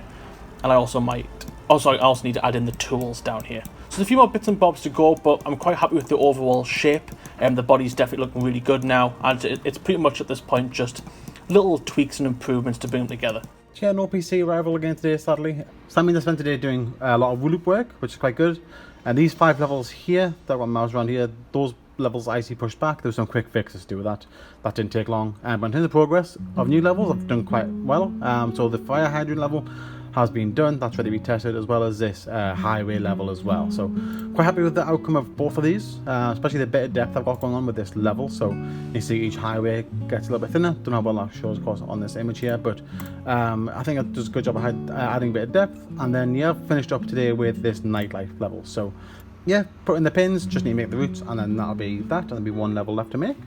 And I also need to add in the tools down here. So there's a few more bits and bobs to go, but I'm quite happy with the overall shape. The body's definitely looking really good now, and it's pretty much at this point just little tweaks and improvements to bring them together. Yeah, no PC arrival again today, sadly. So that means I spent today doing a lot of Wooloop work, which is quite good. And these 5 levels here, that one mouse around here, those levels I see pushed back. There was some quick fixes to do with that. That didn't take long. But in terms of progress of new levels, I've done quite well. So the fire hydrant level has been done. That's ready to be tested, as well as this highway level as well. So quite happy with the outcome of both of these, especially the bit of depth I've got going on with this level. So you see each highway gets a little bit thinner. Don't know how well that shows, of course, on this image here, but I think it does a good job of adding a bit of depth. And then yeah, finished up today with this nightlife level. So yeah, put in the pins, just need to make the routes, and then that'll be that, and there'll be one level left to make.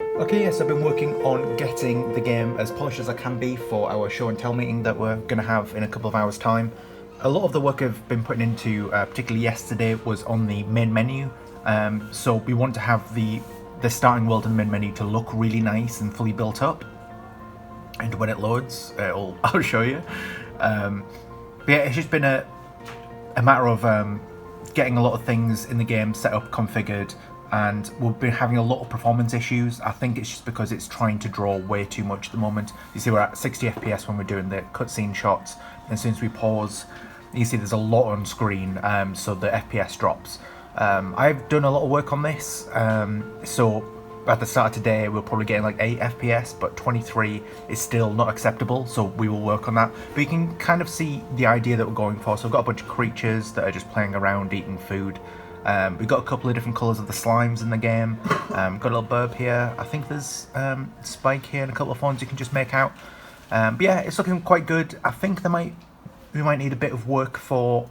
Okay, yes, I've been working on getting the game as polished as I can be for our show and tell meeting that we're going to have in a couple of hours' time. A lot of the work I've been putting into, particularly yesterday, was on the main menu. So we want to have the starting world and main menu to look really nice and fully built up. And when it loads, I'll show you. But yeah, it's just been a matter of getting a lot of things in the game set up, configured, and we've been having a lot of performance issues. I think it's just because it's trying to draw way too much at the moment. You see we're at 60 FPS when we're doing the cutscene shots, and as soon as we pause, you see there's a lot on screen, so the FPS drops. I've done a lot of work on this, so at the start of today we're probably getting like 8 FPS, but 23 is still not acceptable, so we will work on that. But you can kind of see the idea that we're going for. So we've got a bunch of creatures that are just playing around, eating food. We've got a couple of different colours of the slimes in the game. Got a little burb here. I think there's Spike here and a couple of phones you can just make out. But yeah, it's looking quite good. I think we might need a bit of work for,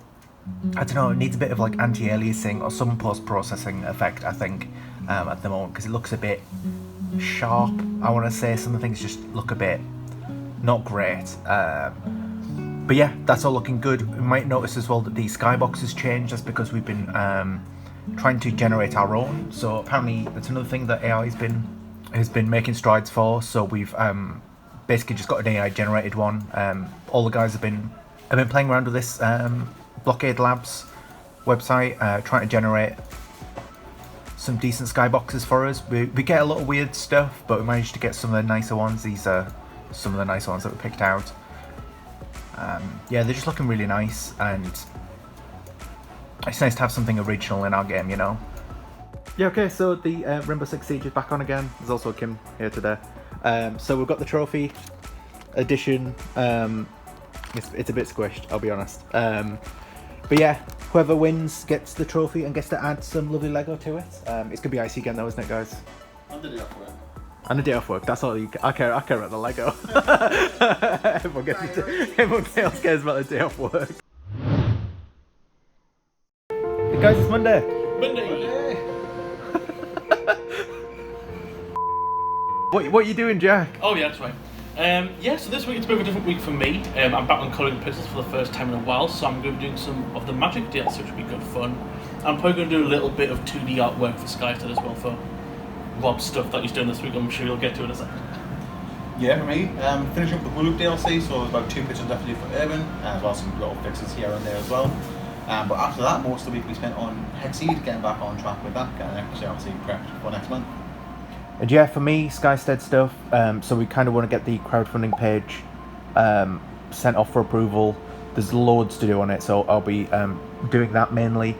I don't know, it needs a bit of like anti-aliasing or some post-processing effect, I think, at the moment, because it looks a bit sharp. I want to say some of the things just look a bit not great. But yeah, that's all looking good. We might notice as well that the skybox has changed. That's because we've been trying to generate our own. So apparently that's another thing that AI has been making strides for. So we've basically just got an AI generated one. All the guys have been playing around with this ToastieLabs website, trying to generate some decent skyboxes for us. We get a lot of weird stuff, but we managed to get some of the nicer ones. These are some of the nicer ones that we picked out. Yeah, they're just looking really nice, and it's nice to have something original in our game, you know? Yeah, okay, so the Rainbow Six Siege is back on again. There's also Kim here today. So we've got the trophy edition. It's a bit squished, I'll be honest. But yeah, whoever wins gets the trophy and gets to add some lovely Lego to it. It's going to be icy again though, isn't it, guys? And the day off work. And a day off work, that's all you I care about the Lego. Everyone else cares about the day off work. Hey guys, it's Monday. Monday. What are you doing, Jack? Oh yeah, that's right. Yeah, so this week it's a bit of a different week for me. I'm back on colouring pixels for the first time in a while, so I'm going to be doing some of the Magic DLC, which will be good fun. I'm probably going to do a little bit of 2D artwork for Skystead as well for Rob's stuff that he's doing this week. I'm sure you'll get to it in a second. Yeah, for me, finishing up the Hulu DLC, so there's about 2 pictures definitely for Urban, as well as some little fixes here and there as well. But after that, most of the week we spent on Hexceed, getting back on track with that, getting actually obviously prepped for next month. And yeah, for me, Skystead stuff, so we kind of want to get the crowdfunding page sent off for approval. There's loads to do on it, so I'll be doing that mainly.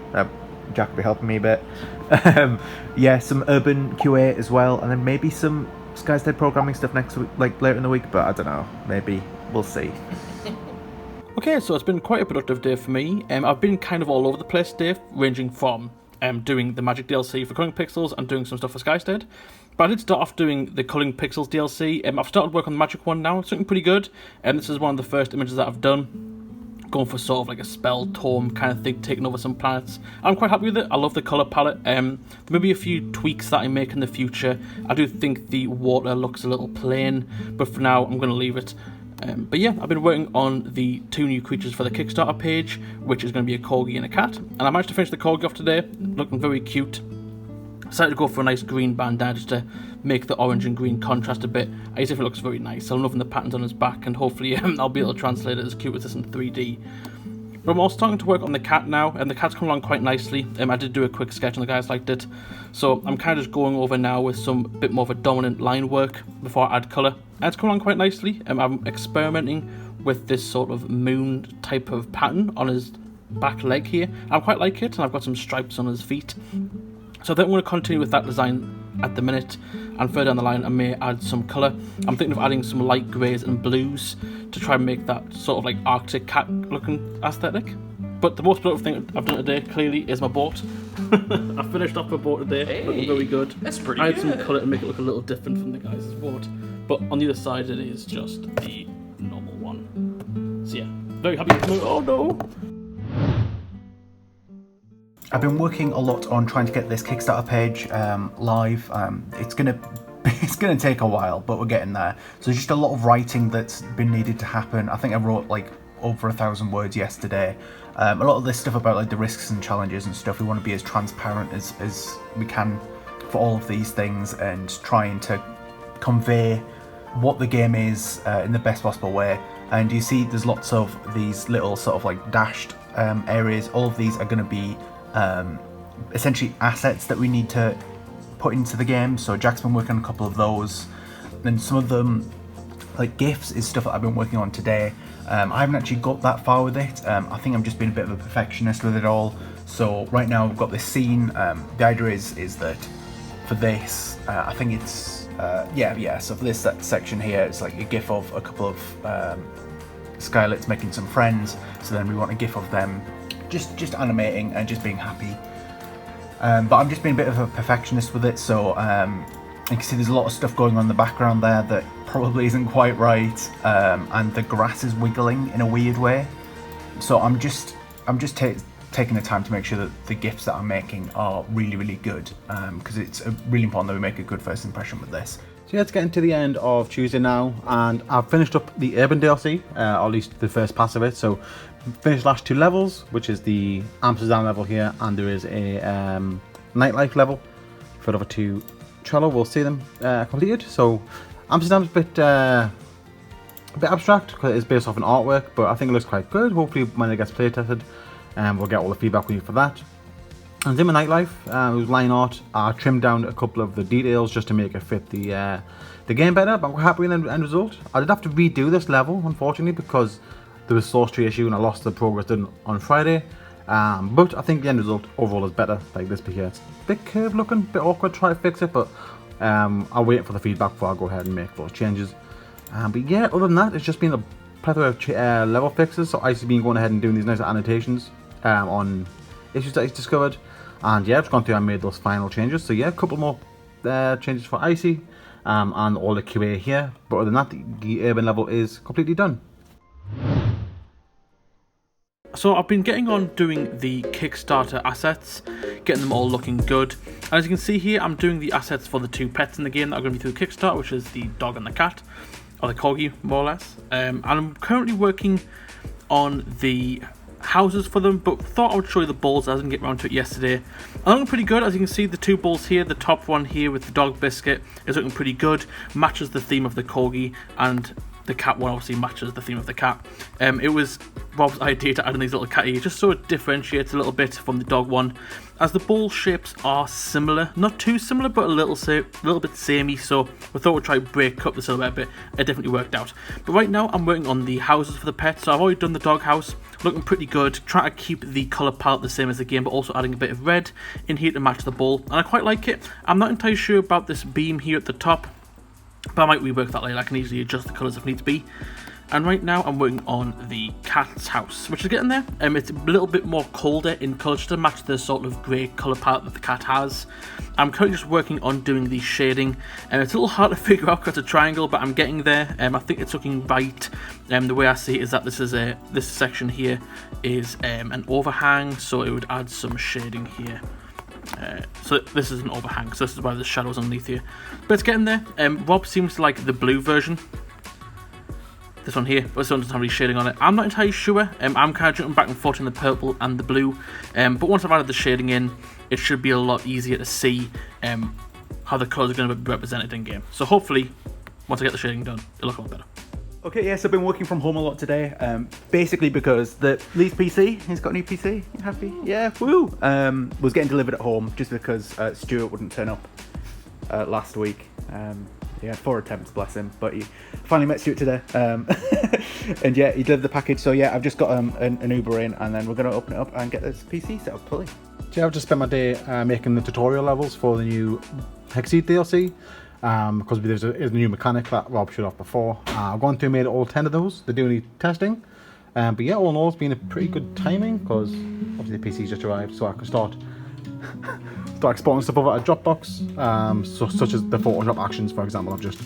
Jack will be helping me a bit. Yeah, some Urban QA as well, and then maybe some Skystead programming stuff next week, like later in the week, but I don't know, maybe, we'll see. Okay, so it's been quite a productive day for me. I've been kind of all over the place today, ranging from doing the Magic DLC for Colouring Pixels and doing some stuff for Skystead. But I did start off doing the Colouring Pixels DLC. I've started work on the Magic one now. It's looking pretty good. This is one of the first images that I've done. Going for sort of like a spell tome kind of thing, taking over some planets. I'm quite happy with it. I love the colour palette. There may be a few tweaks that I make in the future. I do think the water looks a little plain, but for now I'm going to leave it. But yeah, I've been working on the 2 new creatures for the Kickstarter page, which is going to be a corgi and a cat. And I managed to finish the corgi off today, looking very cute. I decided to go for a nice green bandana just to make the orange and green contrast a bit. I just think it looks very nice. I'm loving the patterns on his back, and hopefully I'll be able to translate it as cute as this in 3D. But I'm also starting to work on the cat now, and the cat's come along quite nicely. I did do a quick sketch and the guys liked it. So I'm kind of just going over now with some bit more of a dominant line work before I add colour. And it's come along quite nicely. I'm experimenting with this sort of moon type of pattern on his back leg here. I quite like it, and I've got some stripes on his feet. So I think I'm going to continue with that design at the minute, and further down the line I may add some colour. I'm thinking of adding some light greys and blues to try and make that sort of like Arctic cat looking aesthetic. But the most productive thing I've done today clearly is my boat. I finished off my boat today, looking very good. That's pretty I had good. some colour to make it look a little different from the guys' boat, but on the other side it is just the normal one. So yeah, very happy with it. Oh no! I've been working a lot on trying to get this Kickstarter page live. It's gonna take a while, but we're getting there. So just a lot of writing that's been needed to happen. I think I wrote like over 1,000 words yesterday. A lot of this stuff about like the risks and challenges and stuff. We want to be as transparent as we can for all of these things, and trying to convey what the game is in the best possible way. and you see there's lots of these little sort of like dashed areas. All of these are going to be essentially assets that we need to put into the game. So Jack's been working on a couple of those, and some of them, like GIFs, is stuff that I've been working on today. I haven't actually got that far with it. I think I'm just being a bit of a perfectionist with it all. So right now we've got this scene. The idea is that for this, I think it's so for this section here, it's like a GIF of a couple of Skylets making some friends. So then we want a GIF of them just animating and just being happy. But I'm just being a bit of a perfectionist with it. So you can see there's a lot of stuff going on in the background there that probably isn't quite right, and the grass is wiggling in a weird way. So I'm just taking the time to make sure that the GIFs that I'm making are really, really good, because it's really important that we make a good first impression with this. So yeah, it's getting to the end of Tuesday now, and I've finished up the Urban DLC, or at least the first pass of it. So finished the last 2 levels, which is the Amsterdam level here, and there is a nightlife level for the other 2 Trello. We'll see them completed. So Amsterdam's a bit abstract because it is based off an artwork, but I think it looks quite good. Hopefully when it gets play tested, we'll get all the feedback we need for that. And in my nightlife, it was line art. I trimmed down a couple of the details just to make it fit the game better, but I'm happy with the end result. I did have to redo this level, unfortunately, because there was a source tree issue and I lost the progress done on Friday. But I think the end result overall is better. Like this bit here, it's a bit curved looking, a bit awkward to try to fix it, but I'll wait for the feedback before I go ahead and make those changes. But yeah, other than that, it's just been a plethora of level fixes. So Icy's been going ahead and doing these nice annotations on issues that he's discovered. And yeah, I've just gone through and made those final changes. So yeah, a couple more changes for Icy and all the QA here. But other than that, the urban level is completely done. So I've been getting on doing the Kickstarter assets, getting them all looking good. And as you can see here, I'm doing the assets for the 2 pets in the game that are going to be through Kickstarter, which is the dog and the cat, or the corgi, more or less. And I'm currently working on the houses for them, but thought I would show you the balls. I didn't get around to it yesterday. I'm looking pretty good. As you can see, the 2 balls here, the top one here with the dog biscuit is looking pretty good, matches the theme of the corgi, and the cat one obviously matches the theme of the cat. It was Rob's idea to add in these little cat ears just so it differentiates a little bit from the dog one, as the ball shapes are similar, not too similar, but a little bit samey. So we thought we'd try to break up the silhouette a bit. It definitely worked out. But right now I'm working on the houses for the pets. So I've already done the dog house, looking pretty good. Trying to keep the colour palette the same as the game, but also adding a bit of red in here to match the ball, and I quite like it. I'm not entirely sure about this beam here at the top, but I might rework that later. I can easily adjust the colours if needs be. And right now I'm working on the cat's house, which is getting there. It's a little bit more colder in colour just to match the sort of grey colour palette that the cat has. I'm currently just working on doing the shading, and it's a little hard to figure out because it's a triangle, but I'm getting there. I think it's looking right. The way I see it is that this section here is an overhang, so it would add some shading here. So this is an overhang, so this is why the shadows underneath here, but it's getting there. Rob seems to like the blue version, this one here, but this one doesn't have any shading on it. I'm not entirely sure. I'm kind of jumping back and forth in the purple and the blue, but once I've added the shading in, it should be a lot easier to see how the colours are going to be represented in game. So hopefully once I get the shading done, it'll look a lot better. Okay, yes, I've been working from home a lot today, basically because Lee's PC, he's got a new PC, you happy? Yeah, woo! Was getting delivered at home just because Stuart wouldn't turn up last week. He had 4 attempts, bless him, but he finally met Stuart today. And yeah, he delivered the package, so yeah, I've just got an Uber in, and then we're going to open it up and get this PC set up fully. So yeah, I've just spent my day making the tutorial levels for the new Hexceed DLC. Because there's a new mechanic that Rob showed off before. I've gone through and made all 10 of those. They do need testing. But yeah, all in all, it's been a pretty good timing because obviously the PC's just arrived, so I can start exporting stuff over a Dropbox. Such as the Photoshop actions, for example. I've just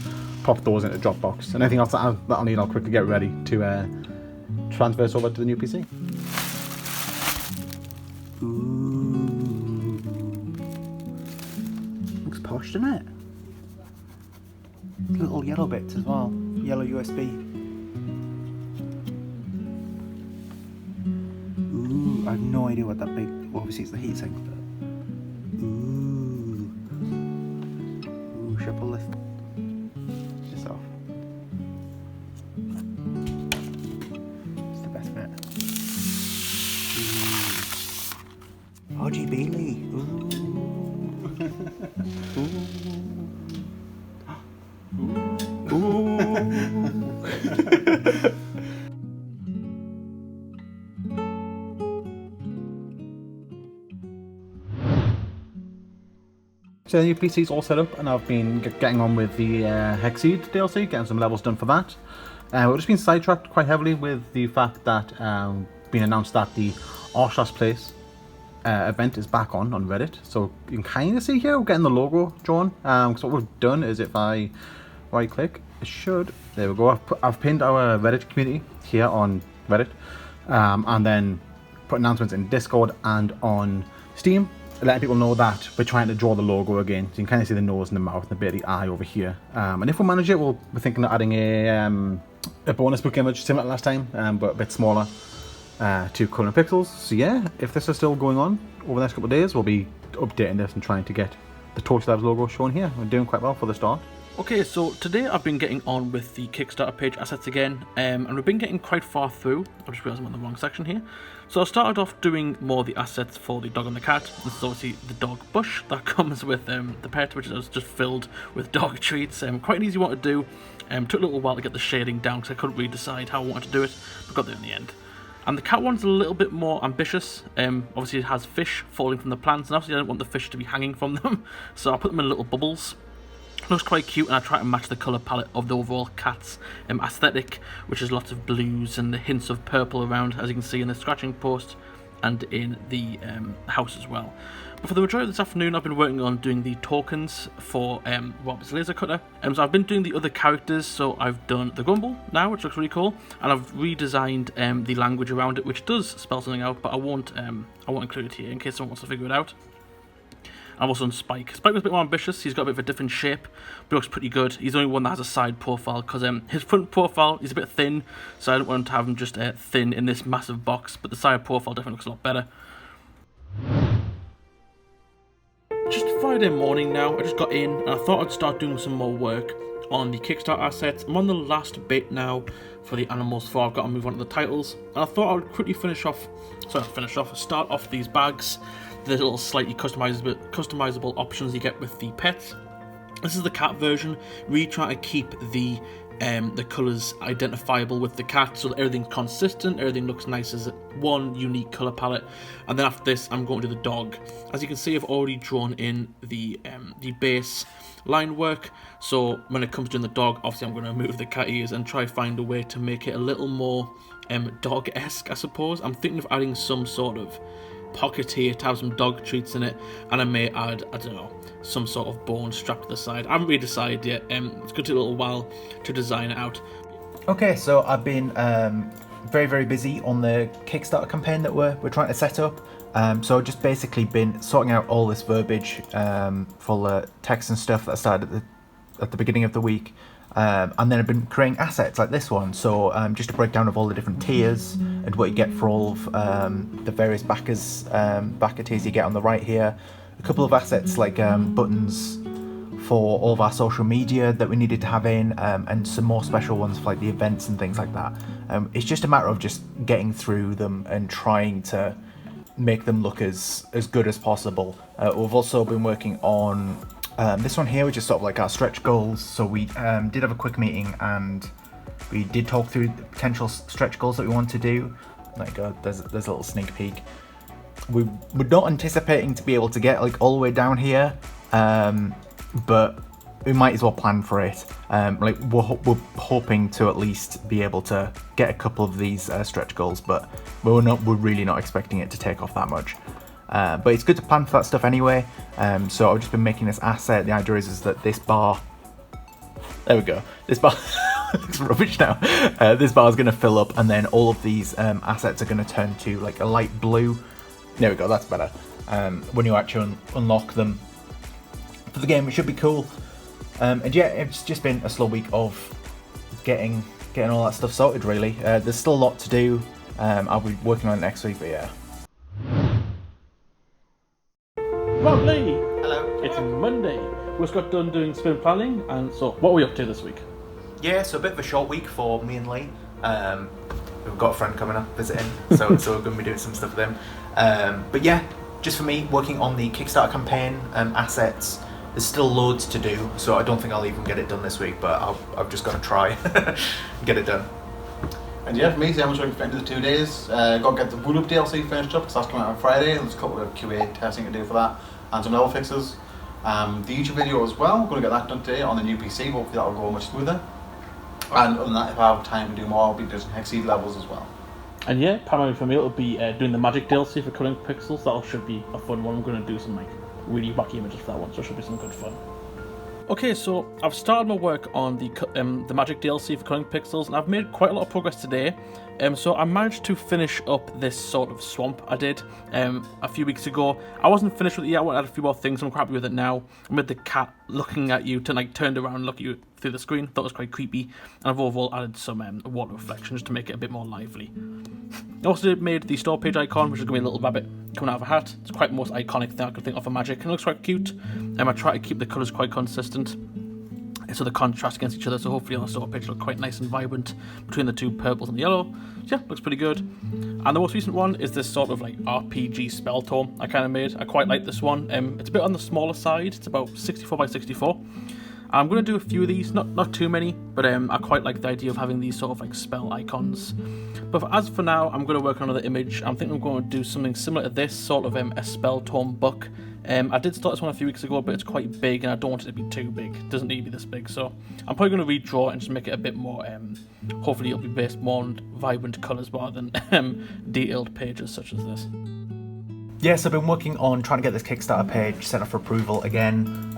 popped those into Dropbox. And anything else that I'll need, I'll quickly get ready to transfer this over to the new PC. Ooh. Looks posh, doesn't it? Little yellow bits as well. Yellow USB. Ooh, I have no idea what that big. Well, obviously it's the heatsink. Ooh, should I pull this off? RGB Lee. So the new PC's all set up, and I've been getting on with the Hexceed DLC, getting some levels done for that. We've just been sidetracked quite heavily with the fact that been announced that the Arshas Place event is back on Reddit. So you can kind of see here we're getting the logo drawn. Because what we've done is if I right click, it should. There we go. I've pinned our Reddit community here on Reddit, and then put announcements in Discord and on Steam, letting people know that we're trying to draw the logo again. So you can kind of see the nose and the mouth and a bit of the eye over here. And if we manage it, we're thinking of adding a bonus book image similar to last time, but a bit smaller, 2 colour pixels. So yeah, if this is still going on over the next couple of days, we'll be updating this and trying to get the ToastieLabs logo shown here. We're doing quite well for the start. Okay, so today I've been getting on with the Kickstarter page assets again, and we've been getting quite far through. I just realised I'm on the wrong section here. So I started off doing more of the assets for the dog and the cat. This is obviously the dog bush that comes with the pet, which is just filled with dog treats. Quite an easy one to do. Took a little while to get the shading down because I couldn't really decide how I wanted to do it, but got there in the end. And the cat one's a little bit more ambitious. Obviously it has fish falling from the plants, and obviously I don't want the fish to be hanging from them, so I put them in little bubbles. Looks quite cute, and I try to match the colour palette of the overall cat's aesthetic, which is lots of blues and hints of purple around, as you can see in the scratching post and in the house as well. But for the majority of this afternoon, I've been working on doing the tokens for Rob's laser cutter. So I've been doing the other characters, so I've done the Grumble now, which looks really cool, and I've redesigned the language around it, which does spell something out, but I won't include it here in case someone wants to figure it out. I've also done Spike. Spike was a bit more ambitious. He's got a bit of a different shape, but looks pretty good. He's the only one that has a side profile, because his front profile is a bit thin, so I don't want to have him just thin in this massive box, but the side profile definitely looks a lot better. Just Friday morning now, I just got in, and I thought I'd start doing some more work on the Kickstarter assets. I'm on the last bit now for the animals before I've got to move on to the titles, and I thought I would quickly start off these bags. The little slightly customizable options you get with the pets. This is the cat version, really trying to keep the colours identifiable with the cat, so that everything's consistent, everything looks nice as one unique colour palette. And then after this, I'm going to do the dog. As you can see, I've already drawn in the base line work, so when it comes to doing the dog, obviously I'm going to move the cat ears and try to find a way to make it a little more dog-esque, I suppose. I'm thinking of adding some sort of pocket here to have some dog treats in it, and I may add, I don't know, some sort of bone strapped to the side. I haven't really decided yet. It's going to take a little while to design it out. Okay, so I've been very, very busy on the Kickstarter campaign that we're trying to set up. So I've just basically been sorting out all this verbiage for the text and stuff that I started at the beginning of the week. And then I've been creating assets like this one, so just a breakdown of all the different tiers and what you get for all of the various backer tiers you get on the right here. A couple of assets like buttons for all of our social media that we needed to have in, and some more special ones for like the events and things like that. It's just a matter of just getting through them and trying to make them look as good as possible. We've also been working on this one here, which is sort of like our stretch goals. So we did have a quick meeting and we did talk through the potential stretch goals that we want to do. Like there's a little sneak peek. We're not anticipating to be able to get like all the way down here, but we might as well plan for it. Like we're hoping to at least be able to get a couple of these stretch goals, but we're really not expecting it to take off that much. But it's good to plan for that stuff anyway. So I've just been making this asset. The idea is that this bar, there we go, this bar looks rubbish now. This bar is going to fill up, and then all of these assets are going to turn to like a light blue. There we go, that's better. When you actually unlock them for the game, it should be cool. And yeah, it's just been a slow week of getting all that stuff sorted really. There's still a lot to do. I'll be working on it next week, but yeah. Rob Lee! Hello. It's Monday. We just got done doing sprint planning, and so what are we up to this week? Yeah, so a bit of a short week for me and Lee. We've got a friend coming up visiting, so we're going to be doing some stuff with him. But yeah, just for me, working on the Kickstarter campaign assets, there's still loads to do, so I don't think I'll even get it done this week, but I've just got to try and get it done. And yeah, for me, so I'm just working for the end of the 2 days. Got to get the Wood Up DLC finished up because that's coming out on Friday. There's a couple of QA testing to do for that and some level fixes. The YouTube video as well, going to get that done today on the new PC. Hopefully that'll go much smoother. And other than that, if I have time to do more, I'll be doing some hexceed levels as well. And yeah, primarily for me, it'll be doing the magic DLC for Cutting Pixels. That should be a fun one. I'm going to do some like really wacky images for that one, so it should be some good fun. Okay, so I've started my work on the magic DLC for Cutting Pixels, and I've made quite a lot of progress today. So I managed to finish up this sort of swamp I did a few weeks ago. I wasn't finished with it yet. I wanted to add a few more things. I'm quite happy with it now. I made the cat looking at you, turned around and look at you through the screen. Thought it was quite creepy. And I've overall added some water reflections to make it a bit more lively. I also made the store page icon, which is going to be a little rabbit coming out of a hat. It's quite the most iconic thing I could think of for magic, and it looks quite cute. I try to keep the colours quite consistent, so the contrast against each other, so hopefully on the store page look quite nice and vibrant between the two purples and the yellow. So yeah, looks pretty good. And the most recent one is this sort of like RPG spell tome I kind of made. I quite like this one. It's a bit on the smaller side. It's about 64 by 64. I'm going to do a few of these, not too many, but I quite like the idea of having these sort of like spell icons. But as for now, I'm going to work on another image. I'm thinking I'm going to do something similar to this, sort of a spell tome book. I did start this one a few weeks ago, but it's quite big and I don't want it to be too big. It doesn't need to be this big, so I'm probably going to redraw it and just make it a bit more, hopefully it'll be based more on vibrant colours rather than detailed pages such as this. Yes, I've been working on trying to get this Kickstarter page sent off for approval again.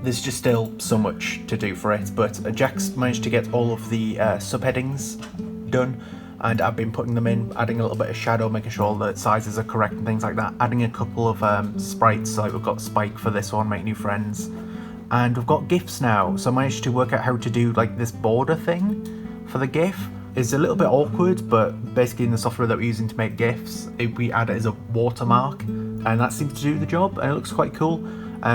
There's just still so much to do for it, but Jack's managed to get all of the subheadings done, and I've been putting them in, adding a little bit of shadow, making sure all the sizes are correct and things like that, adding a couple of sprites, like we've got Spike for this one, Make New Friends, and we've got GIFs now, so I managed to work out how to do like this border thing for the GIF. It's a little bit awkward, but basically in the software that we're using to make GIFs, we add it as a watermark, and that seems to do the job, and it looks quite cool.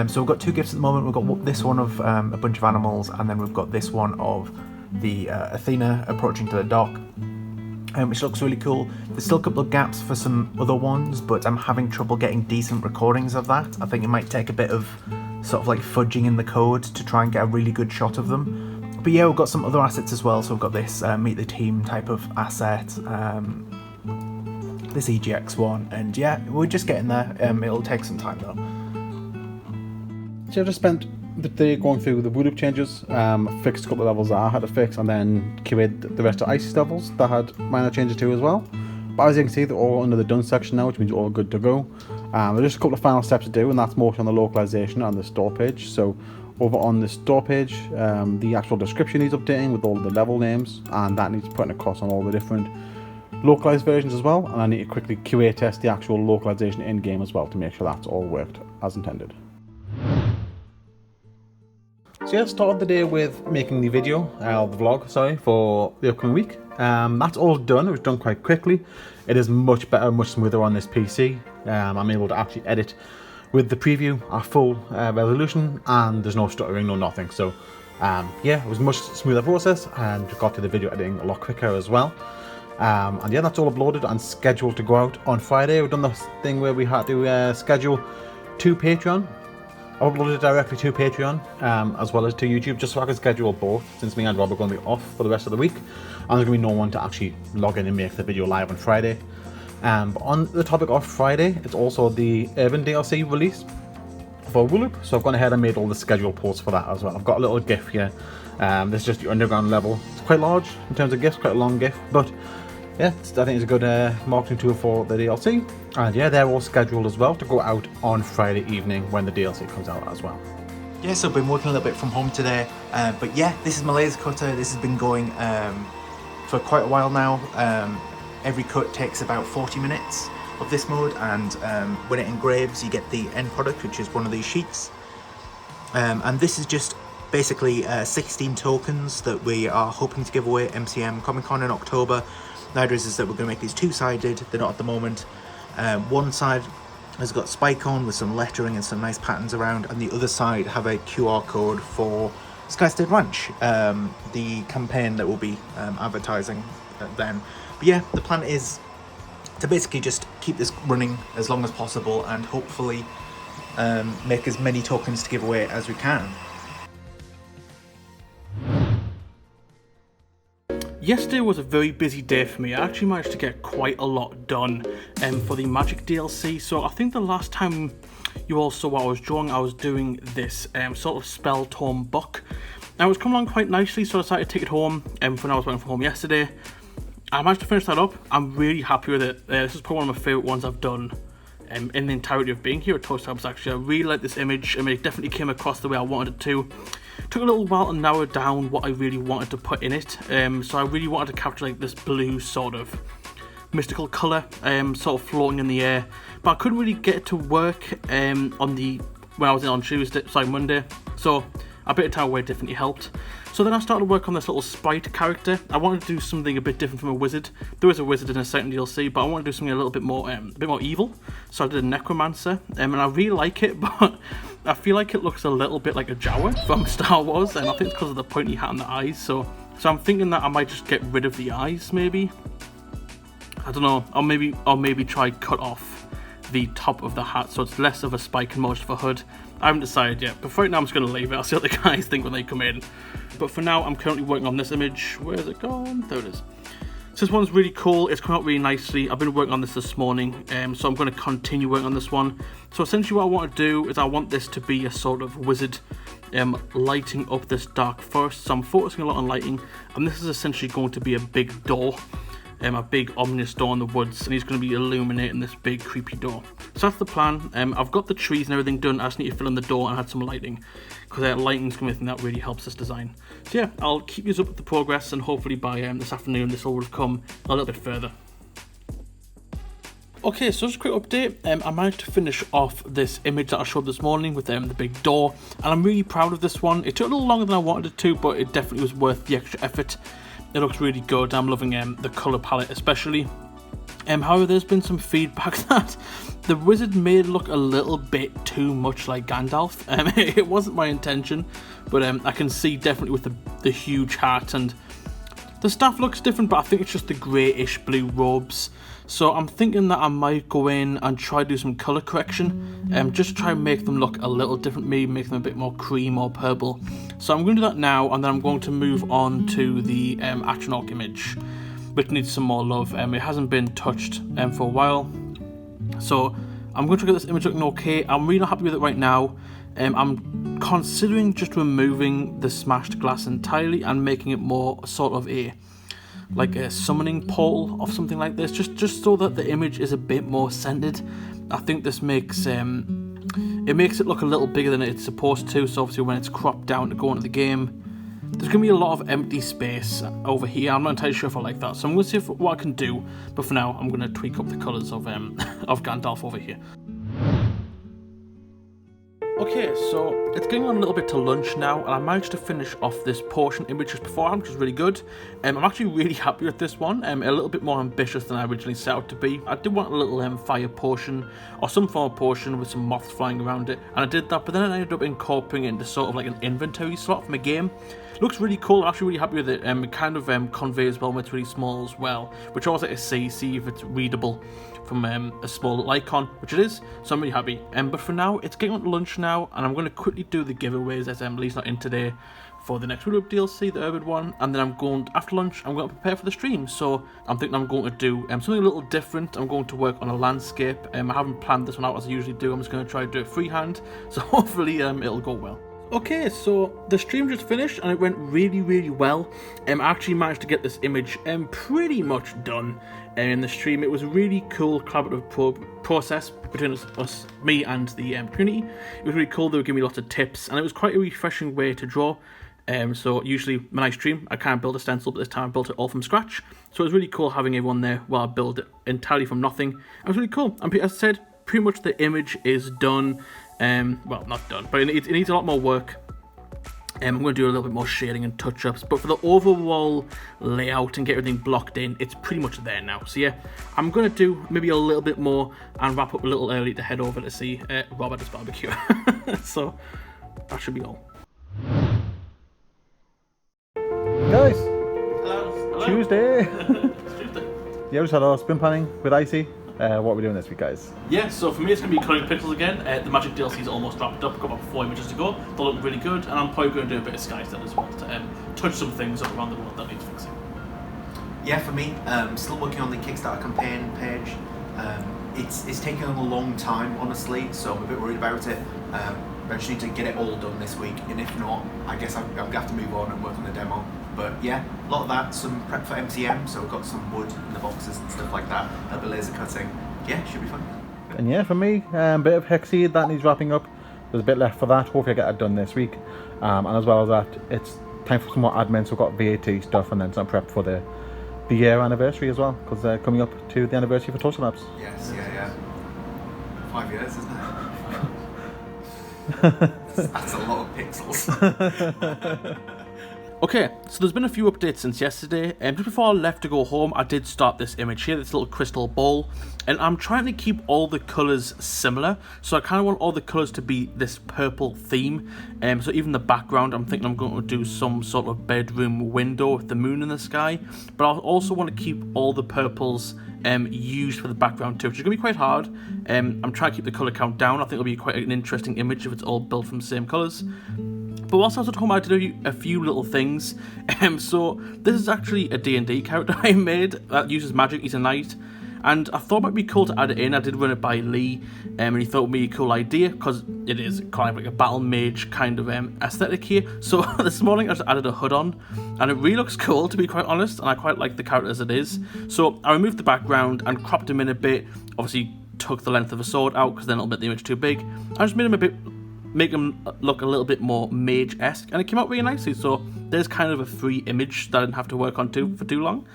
So we've got two GIFs at the moment. We've got this one of a bunch of animals, and then we've got this one of the Athena approaching to the dock, which looks really cool. There's still a couple of gaps for some other ones, but I'm having trouble getting decent recordings of that. I think it might take a bit of sort of like fudging in the code to try and get a really good shot of them. But yeah, we've got some other assets as well. So we've got this meet the team type of asset, this EGX one, and yeah, we're just getting there. It'll take some time though. So I just spent the day going through the Wood Up changes, fixed a couple of levels that I had to fix, and then QA'd the rest of ICE levels that had minor changes too as well. But as you can see, they're all under the done section now, which means all good to go. There's just a couple of final steps to do, and that's mostly on the localization and the store page. So over on the store page, the actual description needs updating with all the level names, and that needs putting across on all the different localized versions as well. And I need to quickly QA test the actual localization in game as well to make sure that's all worked as intended. So yeah, started the day with making the video, the vlog, sorry, for the upcoming week. That's all done. It was done quite quickly. It is much better, much smoother on this PC. I'm able to actually edit with the preview at full resolution, and there's no stuttering, no nothing. So yeah, it was a much smoother process, and got to the video editing a lot quicker as well. And yeah, that's all uploaded and scheduled to go out on Friday. We've done this thing where we had to schedule to Patreon. I uploaded it directly to Patreon as well as to YouTube, just so I can schedule both, since me and Rob are going to be off for the rest of the week, and there's going to be no one to actually log in and make the video live on Friday. But on the topic of Friday, it's also the Urban DLC release for Wood Up, so I've gone ahead and made all the schedule posts for that as well. I've got a little GIF here. This is just the underground level. It's quite large in terms of GIFs, quite a long GIF, but yeah, I think it's a good marketing tool for the DLC. And yeah, they're all scheduled as well to go out on Friday evening when the DLC comes out as well. Yeah, so I've been working a little bit from home today, but yeah, this is my laser cutter. This has been going for quite a while now. Every cut takes about 40 minutes of this mode, and when it engraves you get the end product, which is one of these sheets. And this is just basically 16 tokens that we are hoping to give away at MCM Comic Con in October. The idea is that we're going to make these two-sided. They're not at the moment. One side has got Spike on with some lettering and some nice patterns around, and the other side have a QR code for Skystead Ranch, the campaign that we'll be advertising then. But yeah, the plan is to basically just keep this running as long as possible and hopefully make as many tokens to give away as we can. Yesterday was a very busy day for me. I actually managed to get quite a lot done for the Magic DLC. So I think the last time you all saw what I was drawing, I was doing this sort of spell tome book. Now it was coming along quite nicely, so I decided to take it home when I was working from home yesterday. I managed to finish that up. I'm really happy with it. This is probably one of my favourite ones I've done in the entirety of being here at ToastieLabs. Actually, I really like this image. I mean, it definitely came across the way I wanted it to. Took a little while to narrow down what I really wanted to put in it. So I really wanted to capture like this blue sort of mystical colour, sort of floating in the air. But I couldn't really get it to work when I was in on Monday. So a bit of time away definitely helped. So then I started to work on this little sprite character. I wanted to do something a bit different from a wizard. There is a wizard in a second DLC, but I wanted to do something a little bit more evil. So I did a necromancer, and I really like it, but I feel like it looks a little bit like a Jawa from Star Wars, and I think it's because of the pointy hat and the eyes. So I'm thinking that I might just get rid of the eyes, maybe. I don't know. Or maybe try cut off the top of the hat so it's less of a spike and more just of a hood. I haven't decided yet, but for right now I'm just going to leave it. I'll see what the guys think when they come in. But for now, I'm currently working on this image. Where is it gone? There it is. So this one's really cool. It's come out really nicely. I've been working on this morning, so I'm going to continue working on this one. So essentially what I want to do is I want this to be a sort of wizard lighting up this dark forest. So I'm focusing a lot on lighting, and this is essentially going to be a big door. A big ominous door in the woods, and he's going to be illuminating this big creepy door. So that's the plan. I've got the trees and everything done. I just need to fill in the door and add some lighting, because lighting's going to be the thing that really helps this design. So yeah, I'll keep you up with the progress, and hopefully by this afternoon this all will have come a little bit further. Okay, so just a quick update. I managed to finish off this image that I showed this morning with the big door, and I'm really proud of this one. It took a little longer than I wanted it to, but it definitely was worth the extra effort. It looks really good. I'm loving the colour palette especially. However, there's been some feedback that the wizard made it look a little bit too much like Gandalf. It wasn't my intention, but I can see definitely with the huge hat, and the staff looks different, but I think it's just the greyish blue robes. So I'm thinking that I might go in and try to do some colour correction, just to try and make them look a little different, maybe make them a bit more cream or purple. So I'm going to do that now, and then I'm going to move on to the Atronach image, which needs some more love. It hasn't been touched for a while. So I'm going to get this image looking okay. I'm really not happy with it right now. I'm considering just removing the smashed glass entirely and making it more sort of like a summoning portal or something like this, just so that the image is a bit more centered. I think this makes it look a little bigger than it's supposed to, so obviously when it's cropped down to go into the game, there's going to be a lot of empty space over here. I'm not entirely sure if I like that, so I'm going to see what I can do, but for now I'm going to tweak up the colours of Gandalf over here. Okay, so it's getting on a little bit to lunch now, and I managed to finish off this portion image just beforehand, which is really good. I'm actually really happy with this one, a little bit more ambitious than I originally set out to be. I did want a little fire portion, or some form of portion with some moths flying around it, and I did that, but then I ended up incorporating it into sort of like an inventory slot from a game. Looks really cool. I'm actually really happy with it. It kind of conveys well when it's really small as well, which I always like to see if it's readable from a small little icon, which it is, so I'm really happy. But for now, it's getting on to lunch now, and I'm going to quickly do the giveaways as Emily's not in today for the next Root Up DLC, the Urban one, and then after lunch, I'm going to prepare for the stream. So I'm thinking I'm going to do something a little different. I'm going to work on a landscape. I haven't planned this one out as I usually do. I'm just going to try to do it freehand, so hopefully it'll go well. Okay, so the stream just finished and it went really, really well. I actually managed to get this image pretty much done in the stream. It was a really cool collaborative process between me and the community. It was really cool. They were giving me lots of tips, and it was quite a refreshing way to draw. So usually when I stream, I can't build a stencil, but this time I built it all from scratch. So it was really cool having everyone there while I build it entirely from nothing. It was really cool. And as I said, pretty much the image is done. Well, not done, but it needs a lot more work. I'm going to do a little bit more shading and touch-ups, but for the overall layout and get everything blocked in, it's pretty much there now. So yeah, I'm going to do maybe a little bit more and wrap up a little early to head over to see Rob at his barbecue. So that should be all. Guys, Hello. Tuesday. It's Tuesday. yeah, we just had our spin planning with Icy. What are we doing this week, guys? Yeah, so for me it's going to be colouring pixels again. The Magic DLC is almost wrapped up, got about 4 images to go. They're looking really good, and I'm probably going to do a bit of Skystead as well to touch some things up around the world that needs fixing. Yeah, for me, still working on the Kickstarter campaign page. It's taking a long time, honestly, so I'm a bit worried about it. I just need to get it all done this week, and if not, I guess I'm going to have to move on and work on the demo. But yeah, a lot of that, some prep for MCM, so we've got some wood in the boxes and stuff like that, a bit of laser cutting. Yeah, should be fun. And yeah, for me, a bit of hexceed that needs wrapping up. There's a bit left for that. Hopefully I get it done this week. And as well as that, it's time for some more admin, so we've got VAT stuff and then some prep for the year anniversary as well, because they're coming up to the anniversary for ToastieLabs. Yes, yeah. 5 years, isn't it? That's a lot of pixels. Okay, so there's been a few updates since yesterday, and just before I left to go home, I did start this image here, this little crystal ball, and I'm trying to keep all the colours similar, so I kind of want all the colours to be this purple theme, so even the background, I'm thinking I'm going to do some sort of bedroom window with the moon in the sky, but I also want to keep all the purples used for the background too, which is going to be quite hard. I'm trying to keep the colour count down. I think it'll be quite an interesting image if it's all built from the same colours. But whilst I was at home, I did a few little things. So this is actually a D&D character I made that uses magic. He's a knight, and I thought it might be cool to add it in. I did run it by Lee, and he thought it would be a cool idea because it is kind of like a battle mage kind of aesthetic here. So this morning I just added a hood on, and it really looks cool, to be quite honest, and I quite like the character as it is. So I removed the background and cropped him in a bit. Obviously took the length of a sword out because then it'll make the image too big. I just made him make him look a little bit more mage-esque, and it came out really nicely. So there's kind of a free image that I didn't have to work on for too long.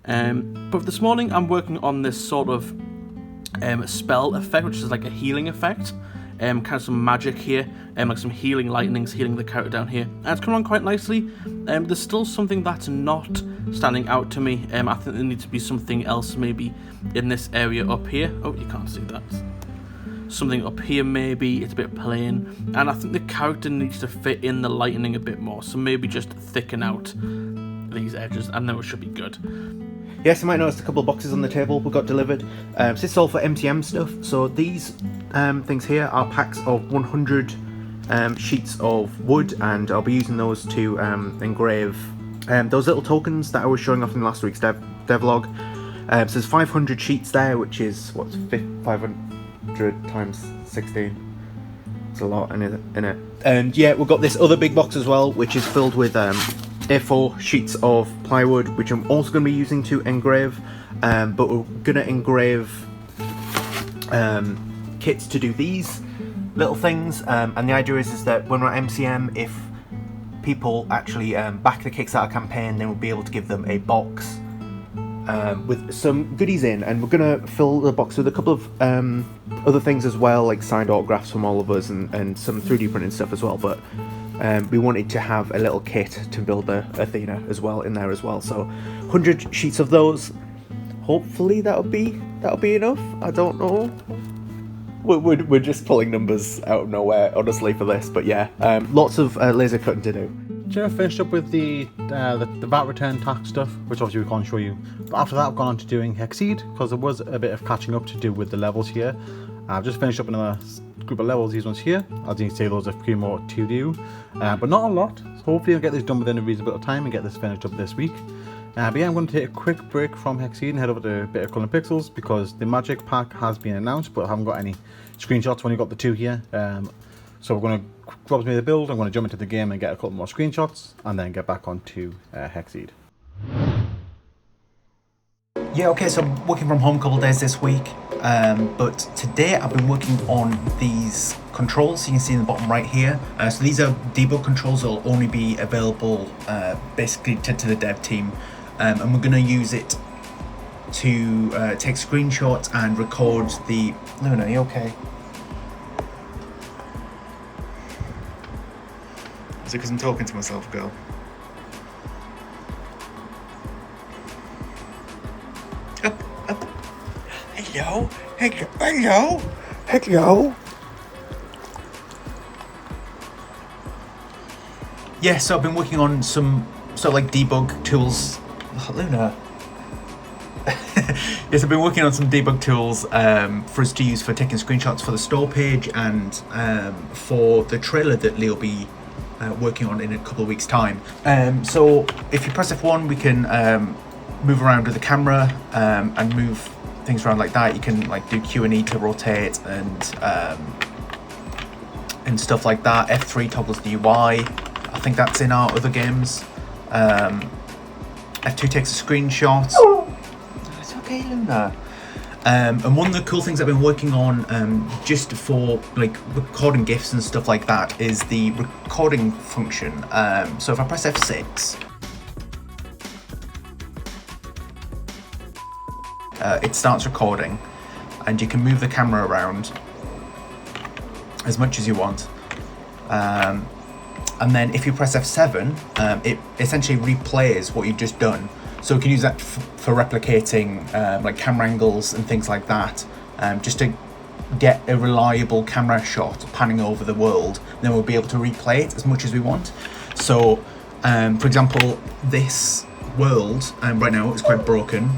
But this morning I'm working on this sort of spell effect, which is like a healing effect. Kind of some magic here, like some healing lightnings healing the character down here, and it's coming on quite nicely. There's still something that's not standing out to me. I think there needs to be something else maybe in this area up here. Oh, you can't see that. Something up here maybe, it's a bit plain, and I think the character needs to fit in the lightning a bit more, so maybe just thicken out these edges and then it should be good. Yes, you might notice a couple of boxes on the table we got delivered. So this is all for MCM stuff. So these things here are packs of 100 sheets of wood, and I'll be using those to engrave those little tokens that I was showing off in last week's devlog. So there's 500 sheets there, which is what's 500 times 16. It's a lot in it. And yeah, we've got this other big box as well, which is filled with A4 sheets of plywood, which I'm also going to be using to engrave. But we're going to engrave kits to do these little things. And the idea is that when we're at MCM, if people actually back the Kickstarter campaign, then we'll be able to give them a box with some goodies in, and we're gonna fill the box with a couple of other things as well, like signed autographs from all of us and some 3D printing stuff as well. But we wanted to have a little kit to build the Athena as well in there as well. So 100 sheets of those. Hopefully that'll be enough. I don't know. We're just pulling numbers out of nowhere, honestly, for this. But yeah, lots of laser cutting to do. Just finished up with the VAT return tax stuff, which obviously we can't show you. But after that, I've gone on to doing hexceed, because there was a bit of catching up to do with the levels here. I've just finished up another group of levels, these ones here. As you can see, there's a few more to do, but not a lot. So hopefully I'll get this done within a reasonable bit of time and get this finished up this week. But yeah, I'm going to take a quick break from hexceed and head over to a bit of Colour Pixels, because the magic pack has been announced, but I haven't got any screenshots. I've only got the two here. So we're going to grab me the build. I'm going to jump into the game and get a couple more screenshots, and then get back onto hexceed. Yeah, okay, so I'm working from home a couple of days this week, but today I've been working on these controls. You can see in the bottom right here. So these are debug controls that will only be available basically to the dev team, and we're going to use it to take screenshots and record the... Luna, are you okay? Is it because I'm talking to myself, girl? Up. Hello. Yeah, so I've been working on some sort of like debug tools. Oh, Luna. Yes, I've been working on some debug tools for us to use for taking screenshots for the store page and for the trailer that Lee will be working on in a couple of weeks' time. So if you press F1, we can move around with the camera and move things around like that. You can like do Q&E to rotate and stuff like that. F3 toggles the UI. I think that's in our other games. F2 takes a screenshot. It's okay, Luna. And one of the cool things I've been working on just for like recording GIFs and stuff like that is the recording function. So if I press F6, it starts recording, and you can move the camera around as much as you want. And then if you press F7, it essentially replays what you've just done. So we can use that for replicating like camera angles and things like that, just to get a reliable camera shot panning over the world. Then we'll be able to replay it as much as we want. So, for example, this world right now is quite broken.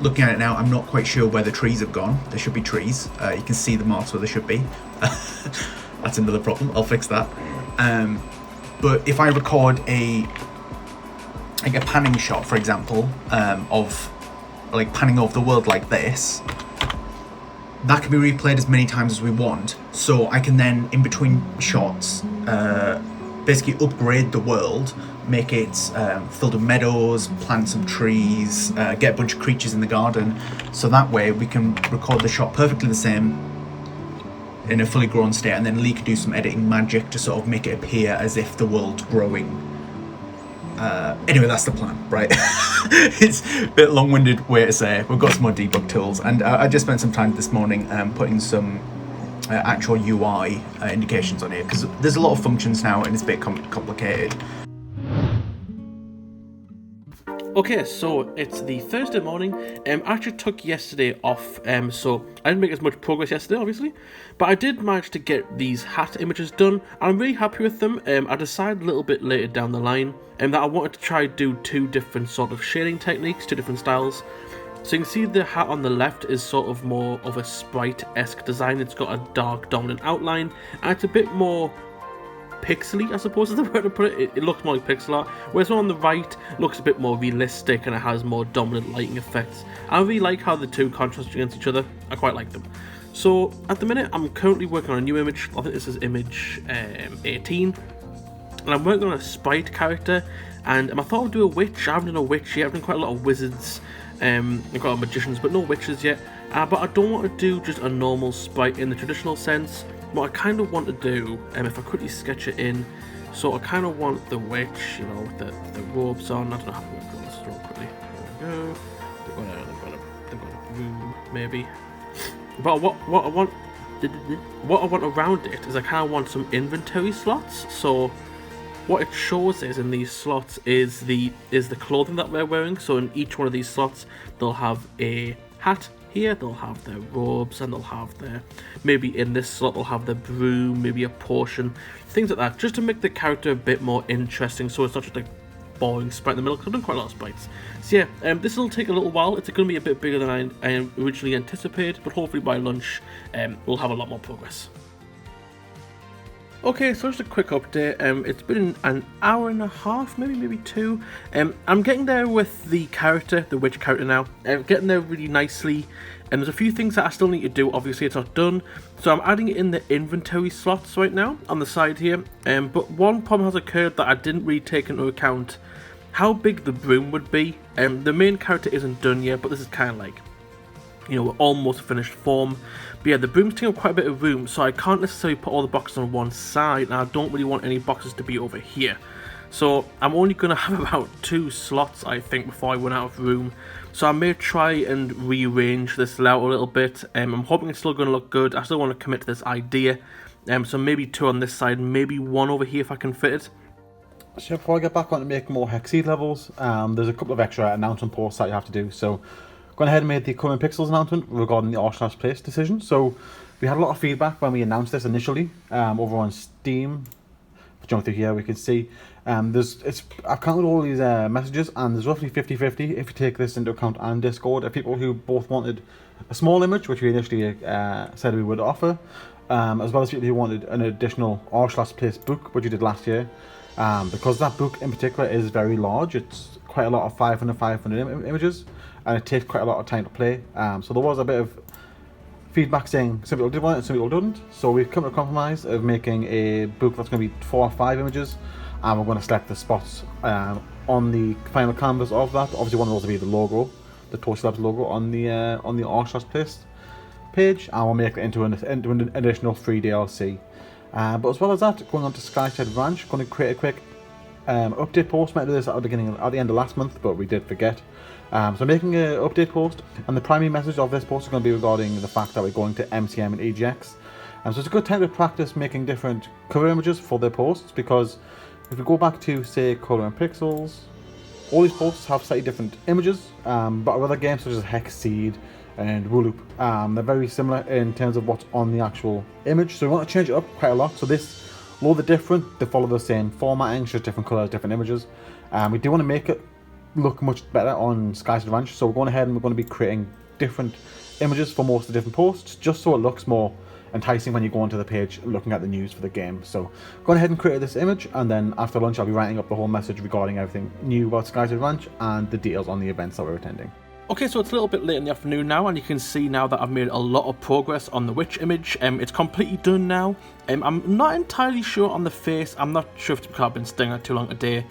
Looking at it now, I'm not quite sure where the trees have gone. There should be trees. You can see the marks where they should be. That's another problem. I'll fix that. But if I record a panning shot, for example, of like panning over the world like this, that can be replayed as many times as we want. So I can then, in between shots, basically upgrade the world, make it filled with meadows, plant some trees, get a bunch of creatures in the garden. So that way we can record the shot perfectly the same in a fully grown state, and then Lee can do some editing magic to sort of make it appear as if the world's growing. Anyway, that's the plan, right? It's a bit long-winded way to say we've got some more debug tools, and I just spent some time this morning putting some actual UI indications on here, because there's a lot of functions now and it's a bit complicated. Okay, so it's the Thursday morning. I actually took yesterday off, so I didn't make as much progress yesterday, obviously, but I did manage to get these hat images done, and I'm really happy with them. I decided a little bit later down the line that I wanted to try do two different sort of shading techniques, two different styles. So you can see the hat on the left is sort of more of a sprite-esque design. It's got a dark dominant outline, and it's a bit more pixely, I suppose is the word to put it. It looks more like pixel art, whereas one on the right looks a bit more realistic and it has more dominant lighting effects. I really like how the two contrast against each other. I quite like them. So at the minute I'm currently working on a new image. I think this is image 18, and I'm working on a sprite character, and I thought I'd do a witch. I haven't done a witch yet. I've done quite a lot of wizards, I've got a lot of magicians, but no witches yet. But I don't want to do just a normal sprite in the traditional sense. What I kind of want to do, if I quickly sketch it in, so I kind of want the witch, you know, with the robes on. I don't know how to work on this real quickly. There we go. They're going to room, maybe. But what I want around it is I kind of want some inventory slots. So what it shows is in these slots is the clothing that we're wearing. So in each one of these slots, they'll have a hat. Here they'll have their robes, and they'll have their, maybe in this slot they'll have their broom, maybe a potion, things like that, just to make the character a bit more interesting, so it's not just like boring sprite in the middle, because I've done quite a lot of sprites. So yeah, this will take a little while. It's going to be a bit bigger than I originally anticipated, but hopefully by lunch we'll have a lot more progress. Okay, so just a quick update. It's been an hour and a half, maybe two. I'm getting there with the character, the witch character now. Getting there really nicely. And there's a few things that I still need to do. Obviously, it's not done. So I'm adding it in the inventory slots right now on the side here. But one problem has occurred that I didn't really take into account how big the broom would be. The main character isn't done yet, but this is kind of like, you know, almost finished form. But yeah, the broom's taking up quite a bit of room, so I can't necessarily put all the boxes on one side, and I don't really want any boxes to be over here. So I'm only going to have about 2 slots, I think, before I run out of room. So I may try and rearrange this layout a little bit. I'm hoping it's still going to look good. I still want to commit to this idea. So maybe 2 on this side, maybe 1 over here if I can fit it. So before I get back on to make more hexceed levels, there's a couple of extra announcement posts that you have to do. So gone ahead and made the Coming Pixels announcement regarding the Arsenal's place decision. So we had a lot of feedback when we announced this initially over on Steam. jump through here, we can see I've counted all these messages, and there's roughly 50-50 if you take this into account and Discord, of people who both wanted a small image, which we initially said we would offer, as well as people who wanted an additional r/place book, which we did last year. Because that book in particular is very large, it's quite a lot of 500 images, and it takes quite a lot of time to play. So there was a bit of feedback saying some people did want it, some people didn't. So we've come to a compromise of making a book that's going to be 4 or 5 images, and we're going to select the spots on the final canvas of that. Obviously, one of those will be the logo, the ToastieLabs logo on the r/place page, and we'll make it into an additional free DLC. But as well as that, going on to Skystead Ranch, going to create a quick update post. Might do this at the end of last month, but we did forget. So making an update post, and the primary message of this post is going to be regarding the fact that we're going to MCM and EGX. So it's a good time to practice making different cover images for their posts, because if we go back to, say, Color and Pixels, all these posts have slightly different images, but other games such as Hexceed and Wooloop, they're very similar in terms of what's on the actual image. So we want to change it up quite a lot. So this, although they're different, they follow the same formatting, just different colors, different images. We do want to make it look much better on Skystead Ranch, so we're going ahead and we're going to be creating different images for most of the different posts, just so it looks more enticing when you go onto the page looking at the news for the game. So going ahead and create this image, and then after lunch I'll be writing up the whole message regarding everything new about Skystead Ranch and the details on the events that we're attending. Okay, so it's a little bit late in the afternoon now, and you can see now that I've made a lot of progress on the witch image. It's completely done now. I'm not entirely sure on the face. I'm not sure if it's because I've been staying out too long today,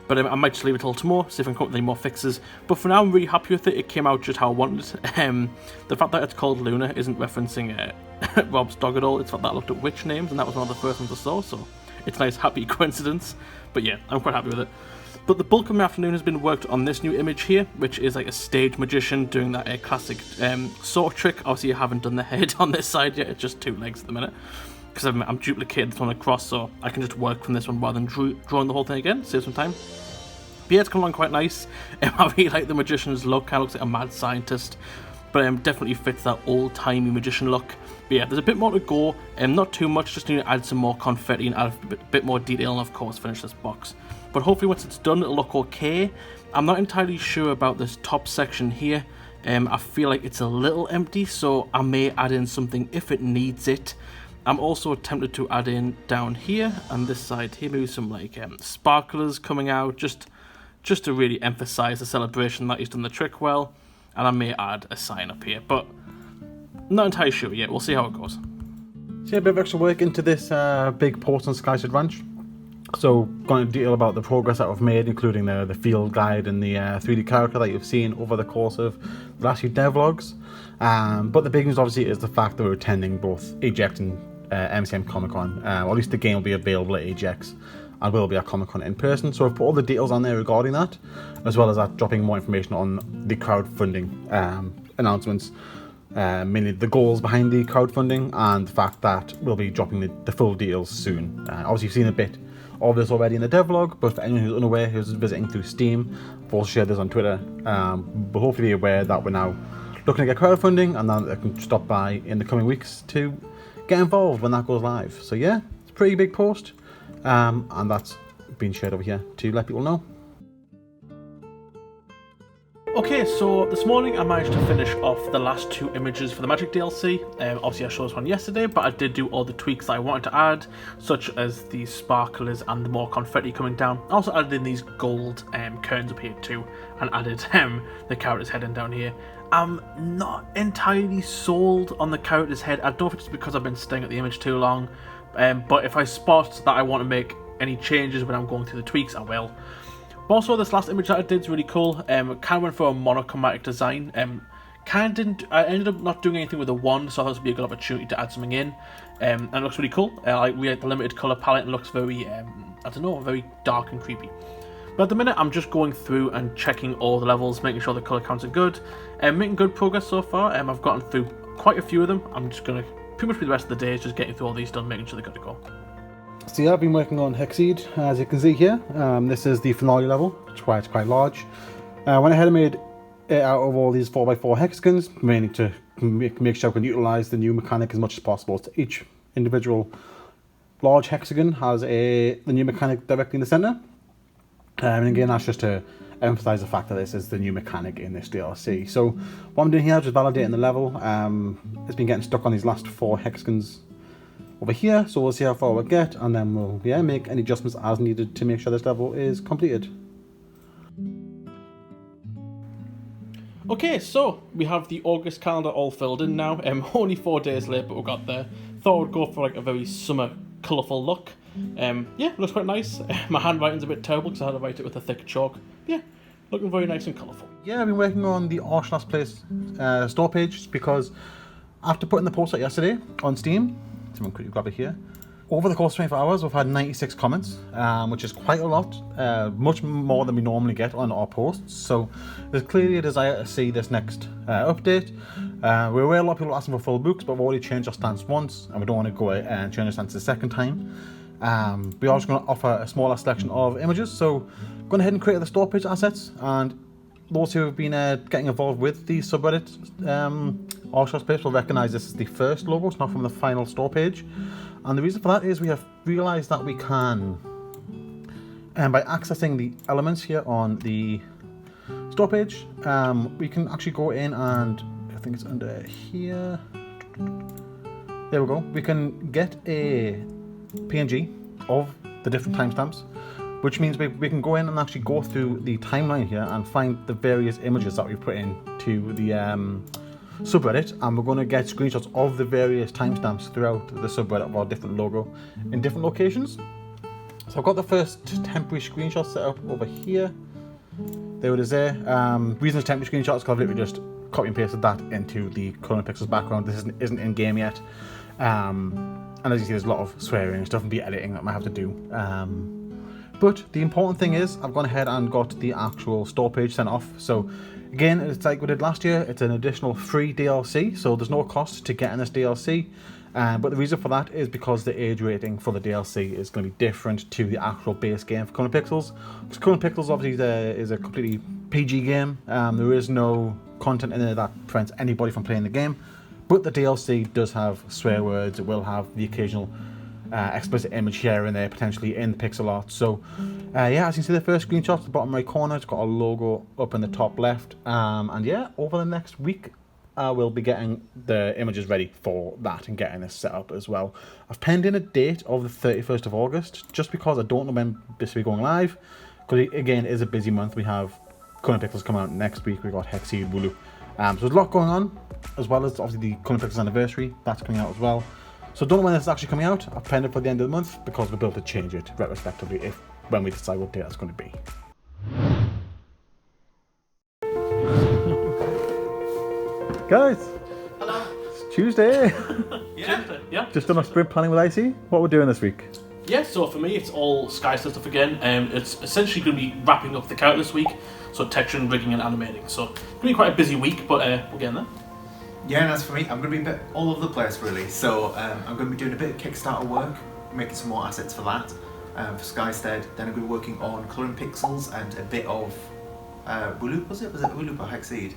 but I might just leave it till tomorrow, see if I can come up with any more fixes. But for now, I'm really happy with it. It came out just how I wanted it. The fact that it's called Luna isn't referencing Rob's dog at all. It's the fact that I looked at witch names, and that was one of the first ones I saw, so it's a nice, happy coincidence. But yeah, I'm quite happy with it. But the bulk of my afternoon has been worked on this new image here, which is like a stage magician doing that classic sword trick. Obviously, I haven't done the head on this side yet. It's just 2 legs at the minute, because I'm duplicating this one across, so I can just work from this one rather than drawing the whole thing again, save some time. But yeah, it's come along quite nice. I really like the magician's look. Kind of looks like a mad scientist, but definitely fits that old-timey magician look. But yeah, there's a bit more to go, not too much, just need to add some more confetti and add a bit more detail, and of course finish this box. But hopefully once it's done, it'll look okay. I'm not entirely sure about this top section here. I feel like it's a little empty, so I may add in something if it needs it. I'm also tempted to add in down here and this side here, maybe some like sparklers coming out, just to really emphasize the celebration that he's done the trick well. And I may add a sign up here, but not entirely sure yet. We'll see how it goes. So yeah, a bit of extra work into this big post on Skystead Ranch. So going to detail about the progress that we've made, including the field guide and the 3D character that you've seen over the course of the last few devlogs. But the big news obviously is the fact that we're attending both EGX and MCM Comic Con. Or at least the game will be available at EGX and will be at Comic Con in person. So I've put all the details on there regarding that, as well as that dropping more information on the crowdfunding announcements. Mainly the goals behind the crowdfunding and the fact that we'll be dropping the full details soon. Obviously you've seen a bit of this already in the devlog, but for anyone who's unaware, who's visiting through Steam, I've also shared this on Twitter, but hopefully be aware that we're now looking at crowdfunding, and then they can stop by in the coming weeks to get involved when that goes live. So yeah, it's a pretty big post, and that's been shared over here to let people know. Okay, so this morning I managed to finish off the last 2 images for the Magic DLC. Obviously I showed this one yesterday, but I did do all the tweaks that I wanted to add, such as the sparklers and the more confetti coming down. I also added in these gold curtains up here too, and added the character's head in down here. I'm not entirely sold on the character's head. I don't know if it's because I've been staring at the image too long, but if I spot that I want to make any changes when I'm going through the tweaks, I will. But also, this last image that I did is really cool. Kind of went for a monochromatic design. I ended up not doing anything with the wand, so I thought this would be a good opportunity to add something in. And it looks really cool. I really like the limited colour palette, and looks very, I don't know, very dark and creepy. But at the minute, I'm just going through and checking all the levels, making sure the colour counts are good, and making good progress so far. I've gotten through quite a few of them. I'm just going to pretty much be the rest of the day just getting through all these done, making sure they're good to go. So yeah, I've been working on Hexceed, as you can see here. This is the finale level, which is why it's quite large. Went ahead and made it out of all these 4x4 hexagons, mainly to make sure we can utilise the new mechanic as much as possible. So each individual large hexagon has the new mechanic directly in the centre. And again, that's just to emphasise the fact that this is the new mechanic in this DLC. So what I'm doing here is just validating the level. It's been getting stuck on these last 4 hexagons over here, so we'll see how far we'll get, and then we'll make any adjustments as needed to make sure this level is completed. Okay, so we have the August calendar all filled in now. Only 4 days late, but we got there. Thought we'd go for like a very summer, colourful look. Yeah, looks quite nice. My handwriting's a bit terrible because I had to write it with a thick chalk. Yeah, looking very nice and colourful. Yeah, I've been working on the Last Place store page because after putting the post out yesterday on Steam, someone quickly grab it here. Over the course of 24 hours, we've had 96 comments, which is quite a lot, much more than we normally get on our posts. So there's clearly a desire to see this next update. We're aware a lot of people are asking for full books, but we've already changed our stance once, and we don't want to go and change our stance the second time. We are just going to offer a smaller selection of images, so going ahead and create the store page assets, and those who have been getting involved with the subreddit Last Place will recognise this as the first logo, it's not from the final store page. And the reason for that is we have realised that we can, by accessing the elements here on the store page, we can actually go in and, I think it's under here, there we go, we can get a PNG of the different timestamps, which means we can go in and actually go through the timeline here and find the various images that we've put into the subreddit, and we're going to get screenshots of the various timestamps throughout the subreddit of our different logo in different locations. So I've got the first temporary screenshot set up over here. There it is there. Reason it's temporary screenshots because I've literally just copy and pasted that into the Clone Pixels background. This isn't in game yet. And as you see, there's a lot of swearing and stuff and editing that I might have to do. But the important thing is I've gone ahead and got the actual store page sent off. So again, it's like we did last year, it's an additional free DLC, so there's no cost to getting this DLC. But the reason for that is because the age rating for the DLC is going to be different to the actual base game for Clone Pixels. Because Clone Pixels obviously is a completely PG game. There is no content in there that prevents anybody from playing the game. But the DLC does have swear words, it will have the occasional explicit image here and there, potentially in the pixel art. So yeah, as you can see, the first screenshot at the bottom right corner, it's got a logo up in the top left. And yeah, over the next week, we'll be getting the images ready for that and getting this set up as well. I've penned in a date of the 31st of August, just because I don't know when this will be going live. Because again, it is a busy month. We have Clone Pixels coming out next week. We've got Hexceed, Wooloo. So there's a lot going on, as well as obviously the Clone Pixels anniversary. That's coming out as well. So don't know when this is actually coming out. I've penned it for the end of the month because we'll be able to change it retrospectively when we decide what date that's going to be. Guys, Hello. it's Tuesday. Yeah. Yeah. Just done our sprint planning with Icy. What we're doing this week? Yeah, so for me, it's all Skystead stuff again. It's essentially going to be wrapping up the character this week, so texturing, rigging, and animating. So it's going to be quite a busy week, but we're getting there. Yeah, and as for me, I'm going to be a bit all over the place really. So I'm going to be doing a bit of Kickstarter work, making some more assets for that, for Skystead. Then I'm going to be working on Clone Pixels and a bit of Wooloo, was it Wooloo or Hexceed?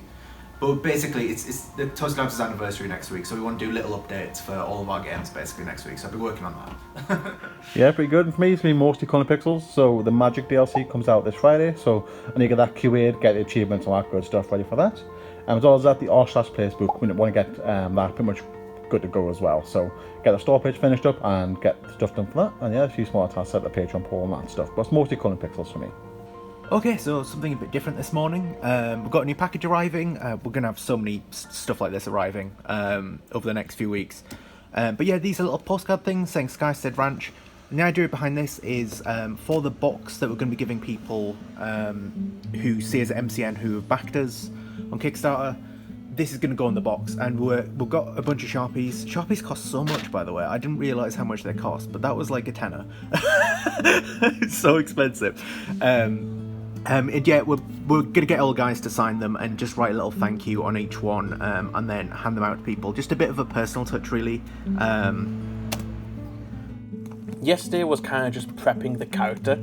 But basically, it's the ToastieLabs' anniversary next week, so we want to do little updates for all of our games basically next week. So I'll be working on that. Yeah, pretty good. And for me, it's been mostly Clone Pixels. So the Magic DLC comes out this Friday, so I need to get that QA'd, get the achievements and all that good stuff ready for that. As well as that, the Last Place book, we want to get that pretty much good to go as well. So get the store page finished up and get stuff done for that. And yeah, a few small tasks, set the Patreon poll and that stuff. But it's mostly Clone Pixels for me. Okay, so something a bit different this morning. We've got a new package arriving. We're going to have so many stuff like this arriving over the next few weeks. But yeah, these are little postcard things saying Skystead Ranch. And the idea behind this is for the box that we're going to be giving people who see us at MCN who have backed us on Kickstarter. This is going to go in the box, and we've got a bunch of Sharpies. Sharpies cost so much, by the way. I didn't realise how much they cost, but that was like a tenner. It's so expensive. And yeah, we're going to get all the guys to sign them and just write a little thank you on each one, and then hand them out to people. Just a bit of a personal touch, really. Yesterday was kind of just prepping the character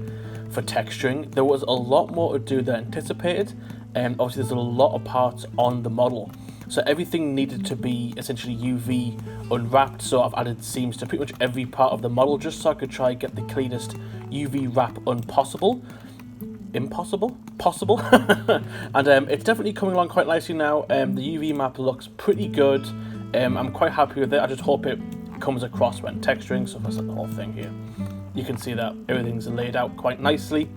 for texturing. There was a lot more to do than anticipated, and obviously there's a lot of parts on the model. So everything needed to be essentially UV unwrapped, so I've added seams to pretty much every part of the model just so I could try and get the cleanest UV wrap possible. And it's definitely coming along quite nicely now. The UV map looks pretty good. I'm quite happy with it. I just hope it comes across when texturing. So if I set the whole thing here, you can see that everything's laid out quite nicely.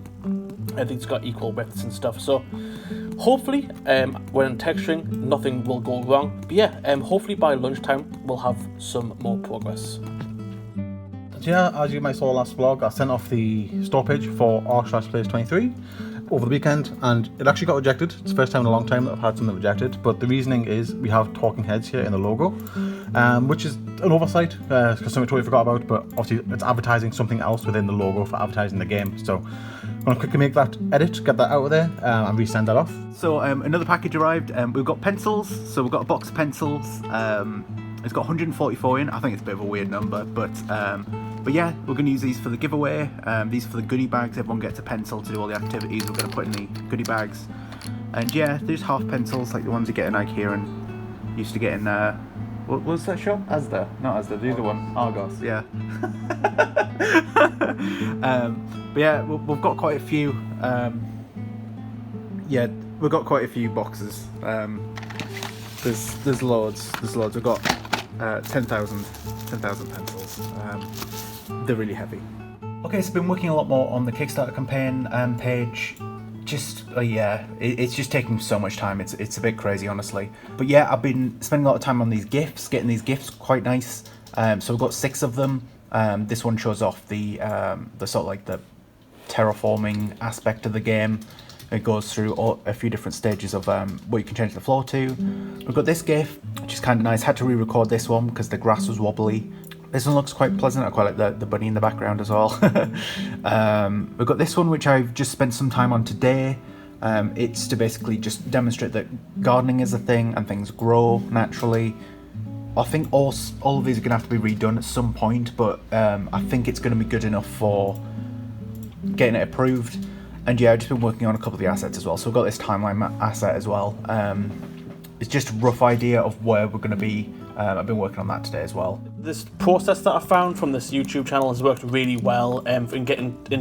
Everything's got equal widths and stuff. So hopefully when texturing, nothing will go wrong. But yeah, hopefully by lunchtime we'll have some more progress. Yeah, as you might saw last vlog, I sent off the store page for r/plays23 over the weekend, and it actually got rejected. It's the first time in a long time that I've had something rejected, but the reasoning is we have talking heads here in the logo, which is an oversight, because something I totally forgot about, but obviously it's advertising something else within the logo for advertising the game. So I'm going to quickly make that edit, get that out of there, and resend that off. So another package arrived. We've got pencils. So we've got a box of pencils. It's got 144 in. I think it's a bit of a weird number, but yeah, we're going to use these for the giveaway. These are for the goodie bags. Everyone gets a pencil to do all the activities we're going to put in the goodie bags. And yeah, there's half pencils like the ones you get in IKEA and used to get in what was that shop? Asda? Not Asda, the other one. Argos, yeah. But yeah, we've got quite a few. Yeah, we've got quite a few boxes. There's loads. We've got 10,000 pencils. They're really heavy. Okay, so I've been working a lot more on the Kickstarter campaign page. Just yeah, it's just taking so much time. It's a bit crazy, honestly. But yeah, I've been spending a lot of time on these gifts, getting these gifts quite nice. So we've got 6 of them. This one shows off the sort of like the terraforming aspect of the game. It goes through a few different stages of what you can change the floor to. We've got this GIF, which is kind of nice. Had to re-record this one because the grass was wobbly. This one looks quite pleasant. I quite like the bunny in the background as well. We've got this one, which I've just spent some time on today. It's to basically just demonstrate that gardening is a thing and things grow naturally. I think all of these are going to have to be redone at some point, but I think it's going to be good enough for getting it approved. And yeah, I've just been working on a couple of the assets as well. So we've got this timeline asset as well. It's just a rough idea of where we're going to be. I've been working on that today as well. This process that I found from this YouTube channel has worked really well in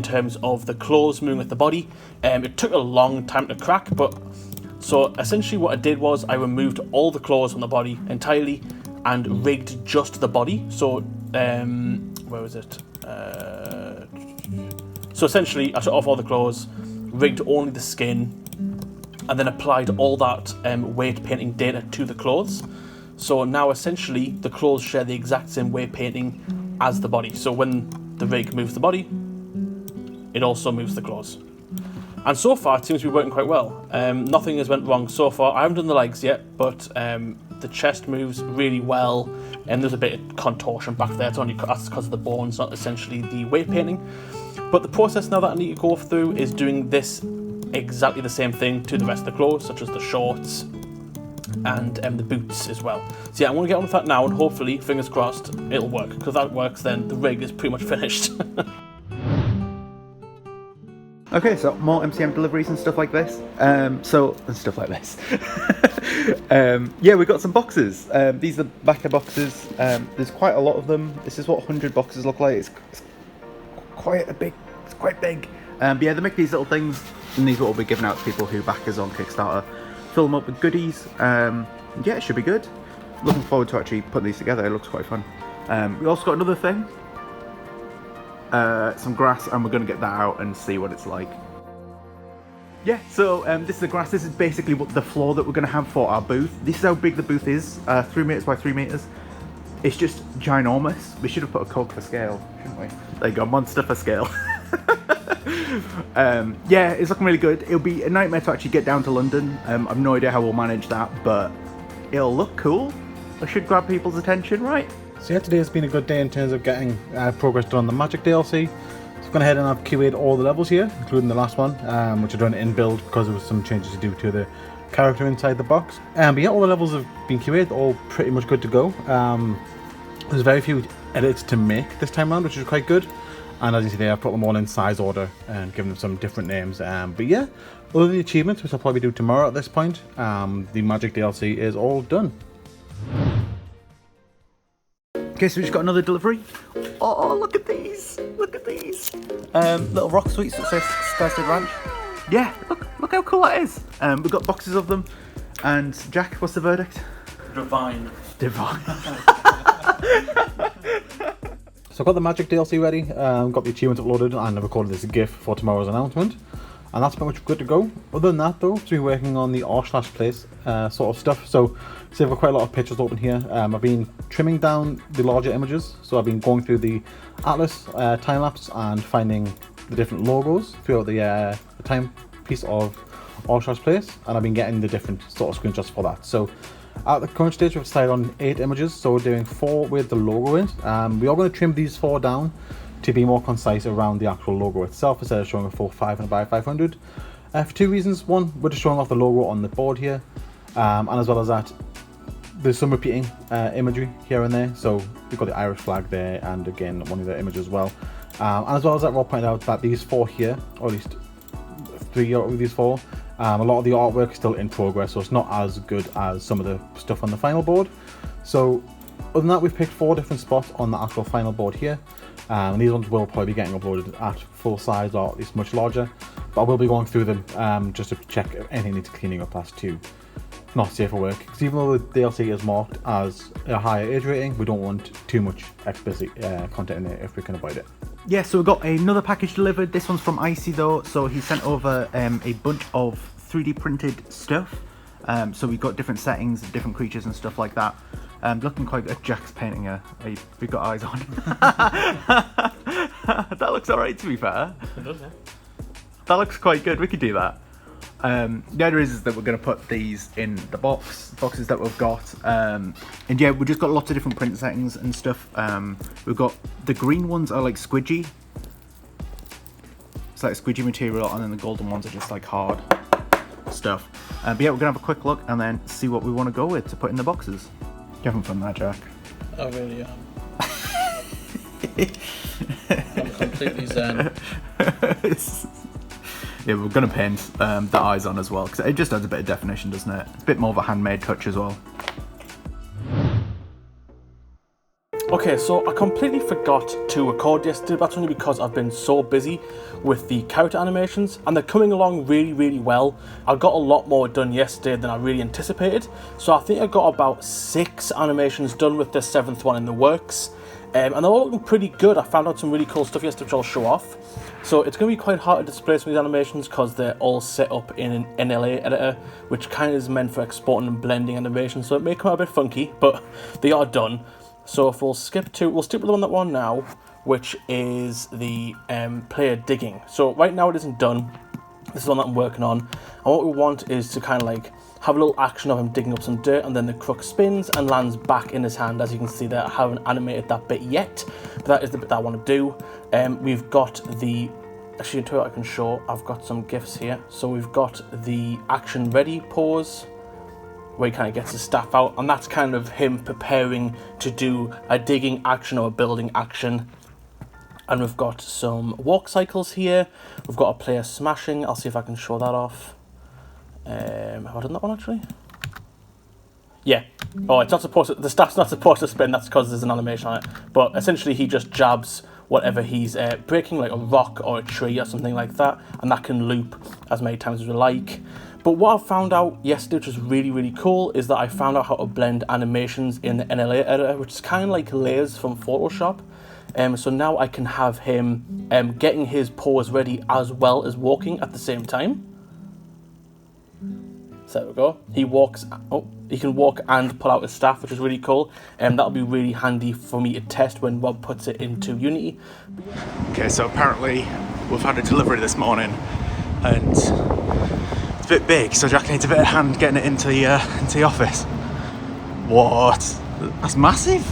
terms of the claws moving with the body. It took a long time to crack, but so essentially what I did was I removed all the claws from the body entirely and rigged just the body. So where was it? So essentially I shut off all the claws, rigged only the skin, and then applied all that weight painting data to the clothes. So now essentially the clothes share the exact same weight painting as the body. So when the rig moves the body, it also moves the clothes. And so far it seems to be working quite well. Nothing has went wrong so far. I haven't done the legs yet, but the chest moves really well. And there's a bit of contortion back there. That's because of the bones, not essentially the weight painting. But the process now that I need to go through is doing this exactly the same thing to the rest of the clothes, such as the shorts and the boots as well. So yeah, I'm going to get on with that now, and hopefully, fingers crossed, it'll work. Because if that works, then the rig is pretty much finished. Okay, so more MCM deliveries and stuff like this. Yeah, we got some boxes. These are the backer boxes. There's quite a lot of them. This is what 100 boxes look like. It's quite big. But yeah, they make these little things, and these will all be given out to people who back us on Kickstarter. Fill them up with goodies. Yeah, it should be good. Looking forward to actually putting these together. It looks quite fun. We also got another thing. Some grass, and we're going to get that out and see what it's like. Yeah, so this is the grass. This is basically what the floor that we're going to have for our booth. This is how big the booth is, 3 meters by 3 meters. It's just ginormous. We should have put a Coke for scale, shouldn't we? There you go, monster for scale. Yeah, it's looking really good. It'll be a nightmare to actually get down to London. I've no idea how we'll manage that, but it'll look cool. It should grab people's attention, right? So yeah, today has been a good day in terms of getting progress done on the Magic DLC. So I've gone ahead and I've QA'd all the levels here, including the last one, which I've done in build because there was some changes to do to the character inside the box. But yeah, all the levels have been QA'd, all pretty much good to go. There's very few edits to make this time around, which is quite good. And as you see there, I've put them all in size order and given them some different names. But yeah, other than the achievements, which I'll probably do tomorrow at this point, the Magic DLC is all done. Okay, so we just got another delivery. Oh, look at these! Look at these! Little rock sweets that says Skystead Ranch. Yeah, look how cool that is. We've got boxes of them. And Jack, what's the verdict? Divine. Divine. So I've got the Magic DLC ready, got the achievements uploaded, and I've recorded this GIF for tomorrow's announcement. And that's pretty much good to go. Other than that though, I've been working on the r/place sort of stuff. So I've got quite a lot of pictures open here. I've been trimming down the larger images. So I've been going through the Atlas time-lapse and finding the different logos throughout the timepiece of r/place. And I've been getting the different sort of screenshots for that. So at the current stage, we've decided on 8 images, so we're doing 4 with the logo in. We are going to trim these 4 down to be more concise around the actual logo itself, instead of showing a full 500 by 500. For 2 reasons. One, we're just showing off the logo on the board here, and as well as that, there's some repeating imagery here and there. So we've got the Irish flag there, and again, one of the images as well. And as well as that, Rob pointed out that these 4 here, or at least 3 of these 4, a lot of the artwork is still in progress, so it's not as good as some of the stuff on the final board. So other than that, we've picked 4 different spots on the actual final board here, and these ones will probably be getting uploaded at full size, or at least much larger, but I will be going through them just to check if anything needs cleaning up as to not safe for work, because even though the DLC is marked as a higher age rating, we don't want too much explicit content in there if we can avoid it. Yeah, so we've got another package delivered. This one's from Icy though, so he sent over a bunch of 3D printed stuff. So we've got different settings, different creatures and stuff like that. Looking quite good. Jack's painting we've got eyes on. That looks alright, to be fair. It does, yeah. That looks quite good, we could do that. The idea is that we're going to put these in the boxes that we've got, and yeah, we've just got lots of different print settings and stuff. We've got the green ones are like squidgy, it's like squidgy material, and then the golden ones are just like hard stuff. But yeah, we're going to have a quick look and then see what we want to go with to put in the boxes. You having fun there, Jack? I really am. I'm completely zen. Yeah, we're going to paint the eyes on as well, because it just adds a bit of definition, doesn't it? It's a bit more of a handmade touch as well. Okay, so I completely forgot to record yesterday, but that's only because I've been so busy with the character animations, and they're coming along really, really well. I got a lot more done yesterday than I really anticipated, so I think I got about 6 animations done with the 7th one in the works. And they're all looking pretty good. I found out some really cool stuff yesterday which I'll show off. So it's going to be quite hard to display some of these animations because they're all set up in an NLA editor, which kind of is meant for exporting and blending animations, so it may come out a bit funky, but they are done. So if we'll stick with the one that we're on now, which is the player digging. So right now it isn't done. This is the one that I'm working on. And what we want is to kind of like have a little action of him digging up some dirt, and then the crook spins and lands back in his hand. As you can see there, I haven't animated that bit yet, but that is the bit that I want to do. We've got the, actually to what I can show, I've got some GIFs here. So we've got the action ready pose, where he kind of gets his staff out, and that's kind of him preparing to do a digging action or a building action. And we've got some walk cycles here. We've got a player smashing. I'll see if I can show that off. Have I done that one actually? Yeah. Oh, it's not supposed to, the staff's not supposed to spin. That's because there's an animation on it. But essentially, he just jabs whatever he's breaking, like a rock or a tree or something like that, and that can loop as many times as we like. But what I found out yesterday, which was really, really cool, is that I found out how to blend animations in the NLA editor, which is kind of like layers from Photoshop. So now I can have him getting his pose ready as well as walking at the same time. So there we go. He walks. Oh, he can walk and pull out his staff, which is really cool. That'll be really handy for me to test when Rob puts it into Unity. Okay, so apparently we've had a delivery this morning, and it's a bit big, so Jack needs a bit of hand getting it into the office. What? That's massive.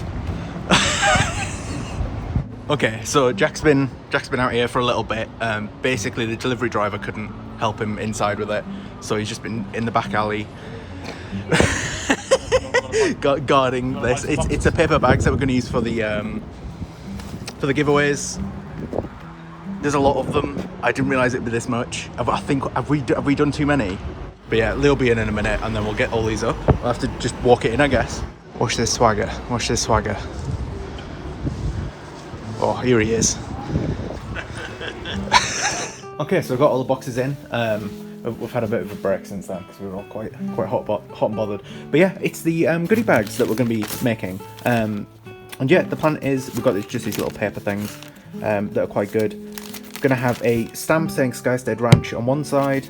Okay, so Jack's been out here for a little bit. Basically, the delivery driver couldn't help him inside with it, so he's just been in the back alley guarding this. It's the paper bags that we're going to use for the giveaways. There's a lot of them. I didn't realise it'd be this much. I think have we done too many? But yeah, Lee'll be in a minute, and then we'll get all these up. We'll have to just walk it in, I guess. Watch this swagger. Watch this swagger. Oh, here he is. Okay, so I've got all the boxes in. We've had a bit of a break since then because we were all quite hot and bothered. But yeah, it's the goodie bags that we're going to be making. And yeah, the plan is we've got just these little paper things that are quite good. We're going to have a stamp saying Skystead Ranch on one side,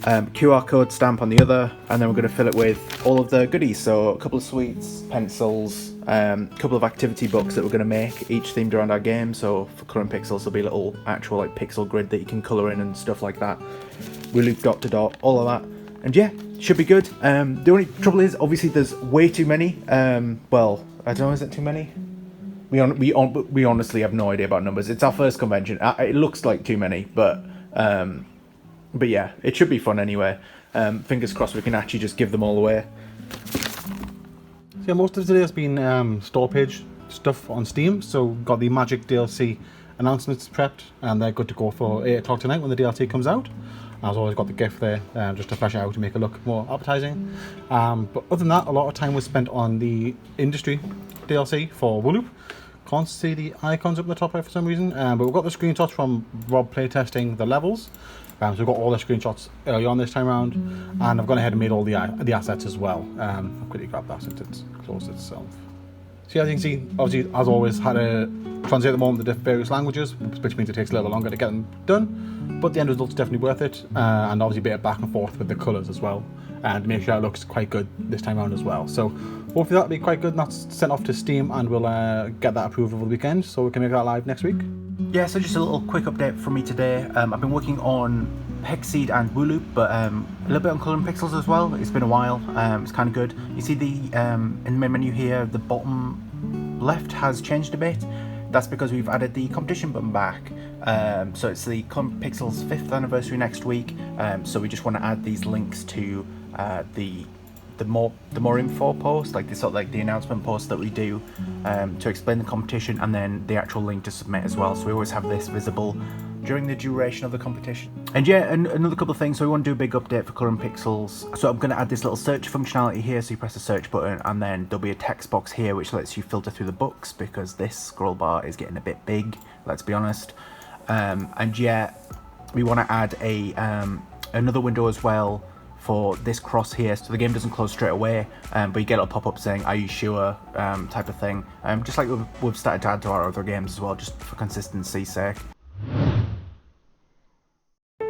QR code stamp on the other, and then we're going to fill it with all of the goodies. So a couple of sweets, pencils, a couple of activity books that we're going to make, each themed around our game. So for colouring pixels, there'll be a little actual like pixel grid that you can colour in and stuff like that. We loop dot to dot, all of that, and yeah, should be good. The only trouble is, obviously, there's way too many. Well, I don't know, is it too many? We honestly have no idea about numbers. It's our first convention. It looks like too many, but yeah, it should be fun anyway. Fingers crossed we can actually just give them all away. So yeah, most of today has been store page stuff on Steam. So got the Magic DLC announcements prepped, and they're good to go for 8 o'clock tonight when the DLC comes out. I've always got the gift there just to flesh it out to make it look more appetizing. But other than that, a lot of time was spent on the industry DLC for Wooloop. Can't see the icons up in the top right for some reason, but we've got the screenshots from Rob playtesting the levels. So we've got all the screenshots early on this time around, and I've gone ahead and made all the assets as well. I'll quickly grab that since it's closed itself. So yeah, as you can see, obviously, as always, had to translate them all into various languages, which means it takes a little longer to get them done, but the end result's definitely worth it, and obviously a bit of back and forth with the colours as well, and make sure it looks quite good this time around as well. So hopefully that'll be quite good, and that's sent off to Steam, and we'll get that approved over the weekend, so we can make that live next week. Yeah, so just a little quick update from me today. I've been working on Hexceed and Wooloop, but a little bit on colouring pixels as well. It's been a while. It's kind of good. You see the in the main menu here, the bottom left has changed a bit. That's because we've added the competition button back. So it's the Pixels 5th anniversary next week. So we just want to add these links to the more info post, like the announcement post that we do to explain the competition, and then the actual link to submit as well. So we always have this visible during the duration of the competition. And yeah, another couple of things. So we want to do a big update for colouring pixels. So I'm going to add this little search functionality here. So you press the search button, and then there'll be a text box here which lets you filter through the books, because this scroll bar is getting a bit big, let's be honest. And yeah, we want to add another window as well for this cross here, so the game doesn't close straight away, but you get a pop-up saying "Are you sure?" type of thing, just like we've started to add to our other games as well, just for consistency's sake.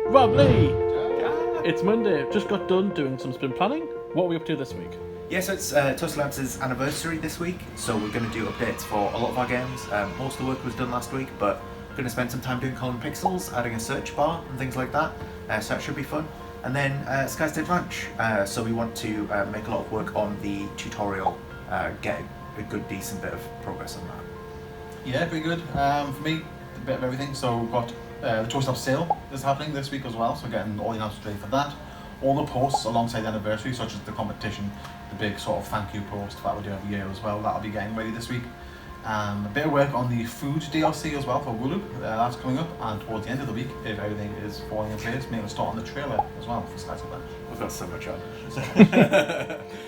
Rob Lee! It's Monday. Just got done doing some sprint planning. What are we up to this week? Yeah, so it's ToastieLabs' anniversary this week, so we're going to do updates for a lot of our games. Most of the work was done last week, but we're going to spend some time doing colouring pixels, adding a search bar and things like that, so that should be fun. And then Skystead Ranch, so we want to make a lot of work on the tutorial, get a good decent bit of progress on that. Yeah, pretty good. For me, a bit of everything. So we've got the ToastieLabs sale is happening this week as well, so getting all the announcements ready for that. All the posts alongside the anniversary, such as the competition, the big sort of thank you post that we do every year as well, that'll be getting ready this week. A bit of work on the food DLC as well for Wooloop, that's coming up, and towards the end of the week, if everything is falling in place, maybe we'll start on the trailer as well for Skystead Ranch. We've got so much on.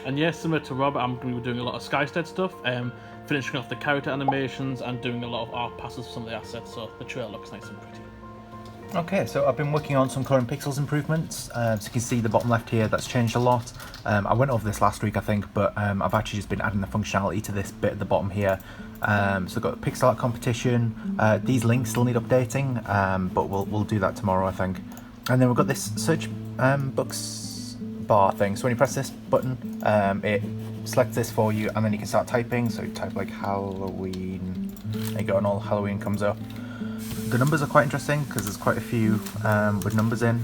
And yes, similar to Rob, I'm going to be doing a lot of Skystead stuff, finishing off the character animations and doing a lot of art passes for some of the assets, so the trailer looks nice and pretty. Okay, so I've been working on some colouring pixels improvements. So you can see the bottom left here, that's changed a lot. I went over this last week, I think, but I've actually just been adding the functionality to this bit at the bottom here. So I've got a pixel art competition. These links still need updating, but we'll do that tomorrow, I think. And then we've got this search books bar thing. So when you press this button, it selects this for you, and then you can start typing. So you type like Halloween, there you go, and all Halloween comes up. The numbers are quite interesting because there's quite a few with numbers in,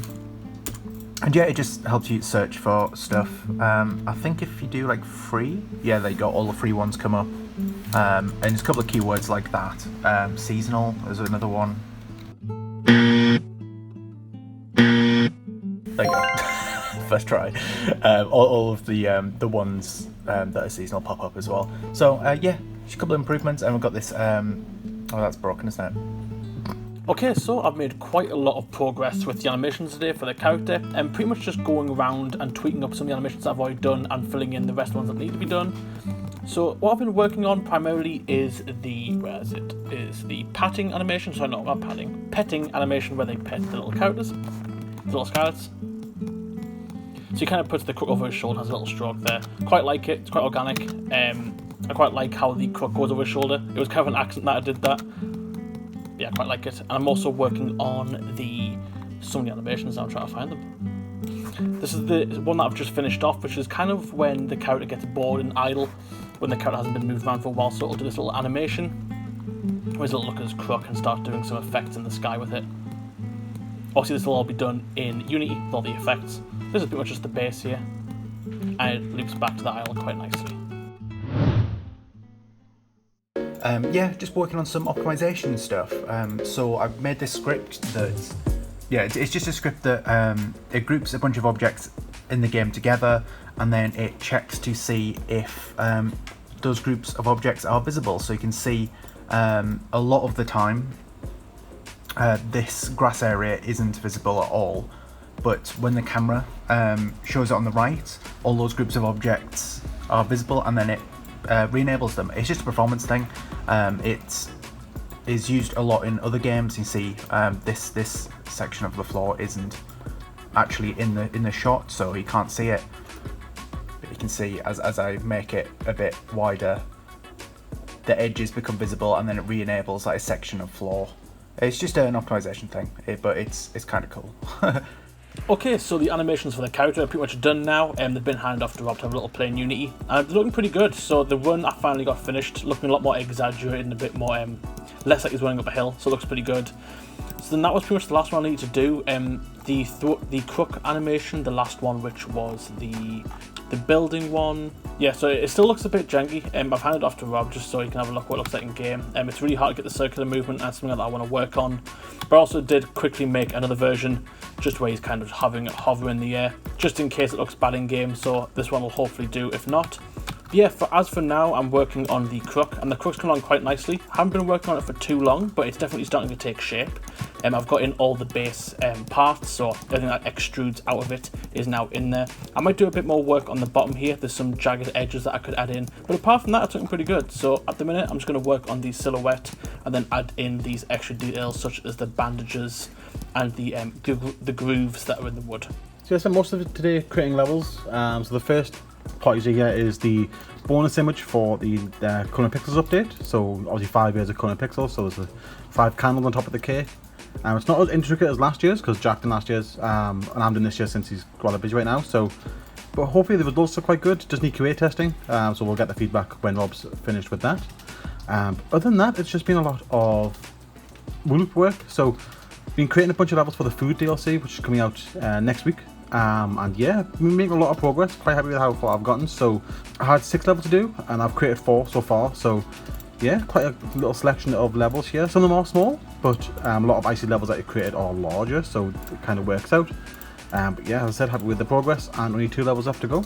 and yeah, it just helps you search for stuff. I think if you do like free, yeah, there you go, all the free ones come up, and there's a couple of keywords like that. Seasonal is another one. There you go. First try. All of the ones that are seasonal pop up as well. So yeah, just a couple of improvements, and we've got this. Oh, that's broken, isn't it? Okay, so I've made quite a lot of progress with the animations today for the character, and pretty much just going around and tweaking up some of the animations that I've already done and filling in the rest of the ones that need to be done. So what I've been working on primarily is the patting animation. Sorry, no, not patting. Petting animation where they pet the little characters, the little scarlets. So he kind of puts the crook over his shoulder, has a little stroke there. Quite like it. It's quite organic. I quite like how the crook goes over his shoulder. It was kind of an accident that I did that. Yeah, I quite like it. And I'm also working on some of the animations now. I'm trying to find them. This is the one that I've just finished off, which is kind of when the character gets bored and idle, when the character hasn't been moved around for a while, so it'll do this little animation, where it'll look at his crook and start doing some effects in the sky with it. Obviously this will all be done in Unity, with all the effects. This is pretty much just the base here, and it loops back to the isle quite nicely. Yeah, just working on some optimization stuff. So I've made this script that's, it's just a script that it groups a bunch of objects in the game together, and then it checks to see if those groups of objects are visible. So you can see a lot of the time this grass area isn't visible at all, but when the camera shows it on the right, all those groups of objects are visible, and then it re-enables them. It's just a performance thing. It is used a lot in other games. You see this section of the floor isn't actually in the shot, so you can't see it. But you can see as I make it a bit wider, the edges become visible, and then it re-enables like a section of floor. It's just an optimization thing, but it's kind of cool. Okay, so the animations for the character are pretty much done now, and they've been handed off to Rob to have a little play in Unity, and they're looking pretty good. So the run I finally got finished, looking a lot more exaggerated and a bit more, less like he's running up a hill, so it looks pretty good. So then that was pretty much the last one I needed to do. The crook animation, the last one, which was the building one. Yeah, so it still looks a bit janky. I've handed it off to Rob just so he can have a look what it looks like in game. It's really hard to get the circular movement, and something that I want to work on. But I also did quickly make another version, just where he's kind of hovering in the air, just in case it looks bad in game. So this one will hopefully do. If not, but yeah, as for now, I'm working on the crook, and the crook's come along quite nicely. I haven't been working on it for too long, but it's definitely starting to take shape. I've got in all the base parts, so everything that extrudes out of it is now in there. I might do a bit more work on the bottom here. There's some jagged edges that I could add in, but apart from that, it's looking pretty good. So at the minute, I'm just going to work on the silhouette and then add in these extra details, such as the bandages and the grooves that are in the wood. So I spent most of it today creating levels. So the first part you see here is the bonus image for the Colour Pixels update. So obviously 5 years of Colour Pixels, so there's the 5 candles on top of the cake. It's not as intricate as last year's, because Jack did last year's, and I'm doing this year since he's rather busy right now. So, but hopefully the results are quite good. Just need QA testing, so we'll get the feedback when Rob's finished with that. Other than that, it's just been a lot of loop work. So, been creating a bunch of levels for the food DLC, which is coming out next week. And yeah, we're making a lot of progress. Quite happy with how far I've gotten. So, I had 6 levels to do, and I've created 4 so far. So, yeah, quite a little selection of levels here. Some of them are small, but a lot of icy levels that you created are larger, so it kind of works out. But yeah, as I said, happy with the progress, and only 2 levels left to go.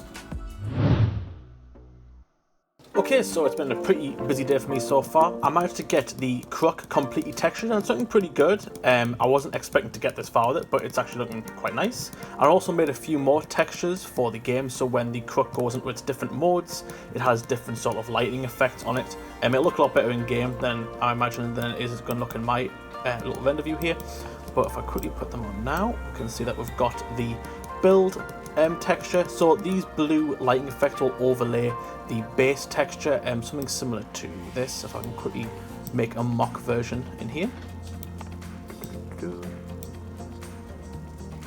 Okay, so it's been a pretty busy day for me so far. I managed to get the crook completely textured, and it's looking pretty good. I wasn't expecting to get this far with it, but it's actually looking quite nice. I also made a few more textures for the game, so when the crook goes into its different modes, it has different sort of lighting effects on it. It'll look a lot better in game than I imagine than it is going to look in my little render view here. But if I quickly put them on now, you can see that we've got the build texture. So these blue lighting effects will overlay the base texture, something similar to this. If I can quickly make a mock version in here.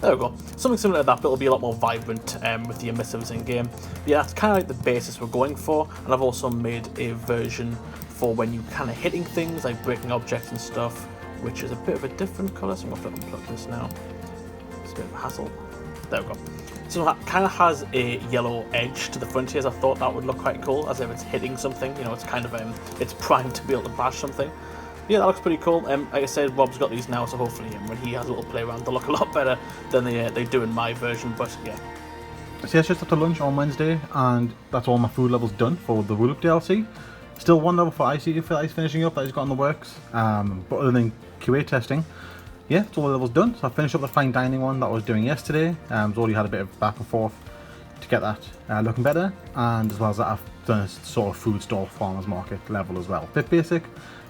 There we go. Something similar to that, but it'll be a lot more vibrant with the emissives in game. But yeah, that's kind of like the basis we're going for. And I've also made a version for when you're kind of hitting things, like breaking objects and stuff, which is a bit of a different colour. So I'm going to have to unplug this now. It's a bit of a hassle. There we go. So it kind of has a yellow edge to the front here, as I thought that would look quite cool, as if it's hitting something. You know, it's kind of it's primed to be able to bash something. Yeah, that looks pretty cool. Like I said, Rob's got these now, so hopefully when he has a little play around, they'll look a lot better than they do in my version. But yeah. So yeah, it's just after lunch on Wednesday, and that's all my food levels done for the Wool Up DLC. Still 1 level for Icy finishing up that he's got in the works. But other than QA testing. Yeah, it's all the levels done. So I finished up the fine dining one that I was doing yesterday. I've already had a bit of back and forth to get that looking better, and as well as that I've done a sort of food store farmers market level as well. Bit basic,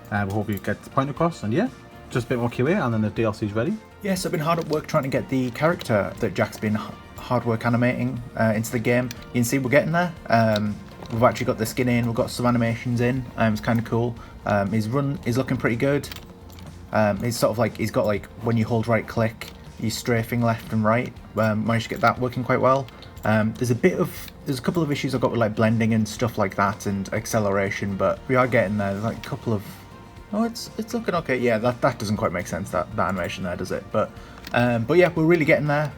but hope you get the point across, and yeah, just a bit more QA and then the DLC is ready. Yes, I've been hard at work trying to get the character that Jack's been hard work animating into the game. You can see we're getting there. We've actually got the skin in, we've got some animations in. It's kind of cool. His run is looking pretty good. It's sort of like, he's got like, when you hold right click, he's strafing left and right. Managed to get that working quite well. There's a couple of issues I've got with like blending and stuff like that and acceleration, but we are getting there. There's like a couple of, oh, it's looking okay. Yeah, that doesn't quite make sense, that animation there, does it? But yeah, we're really getting there.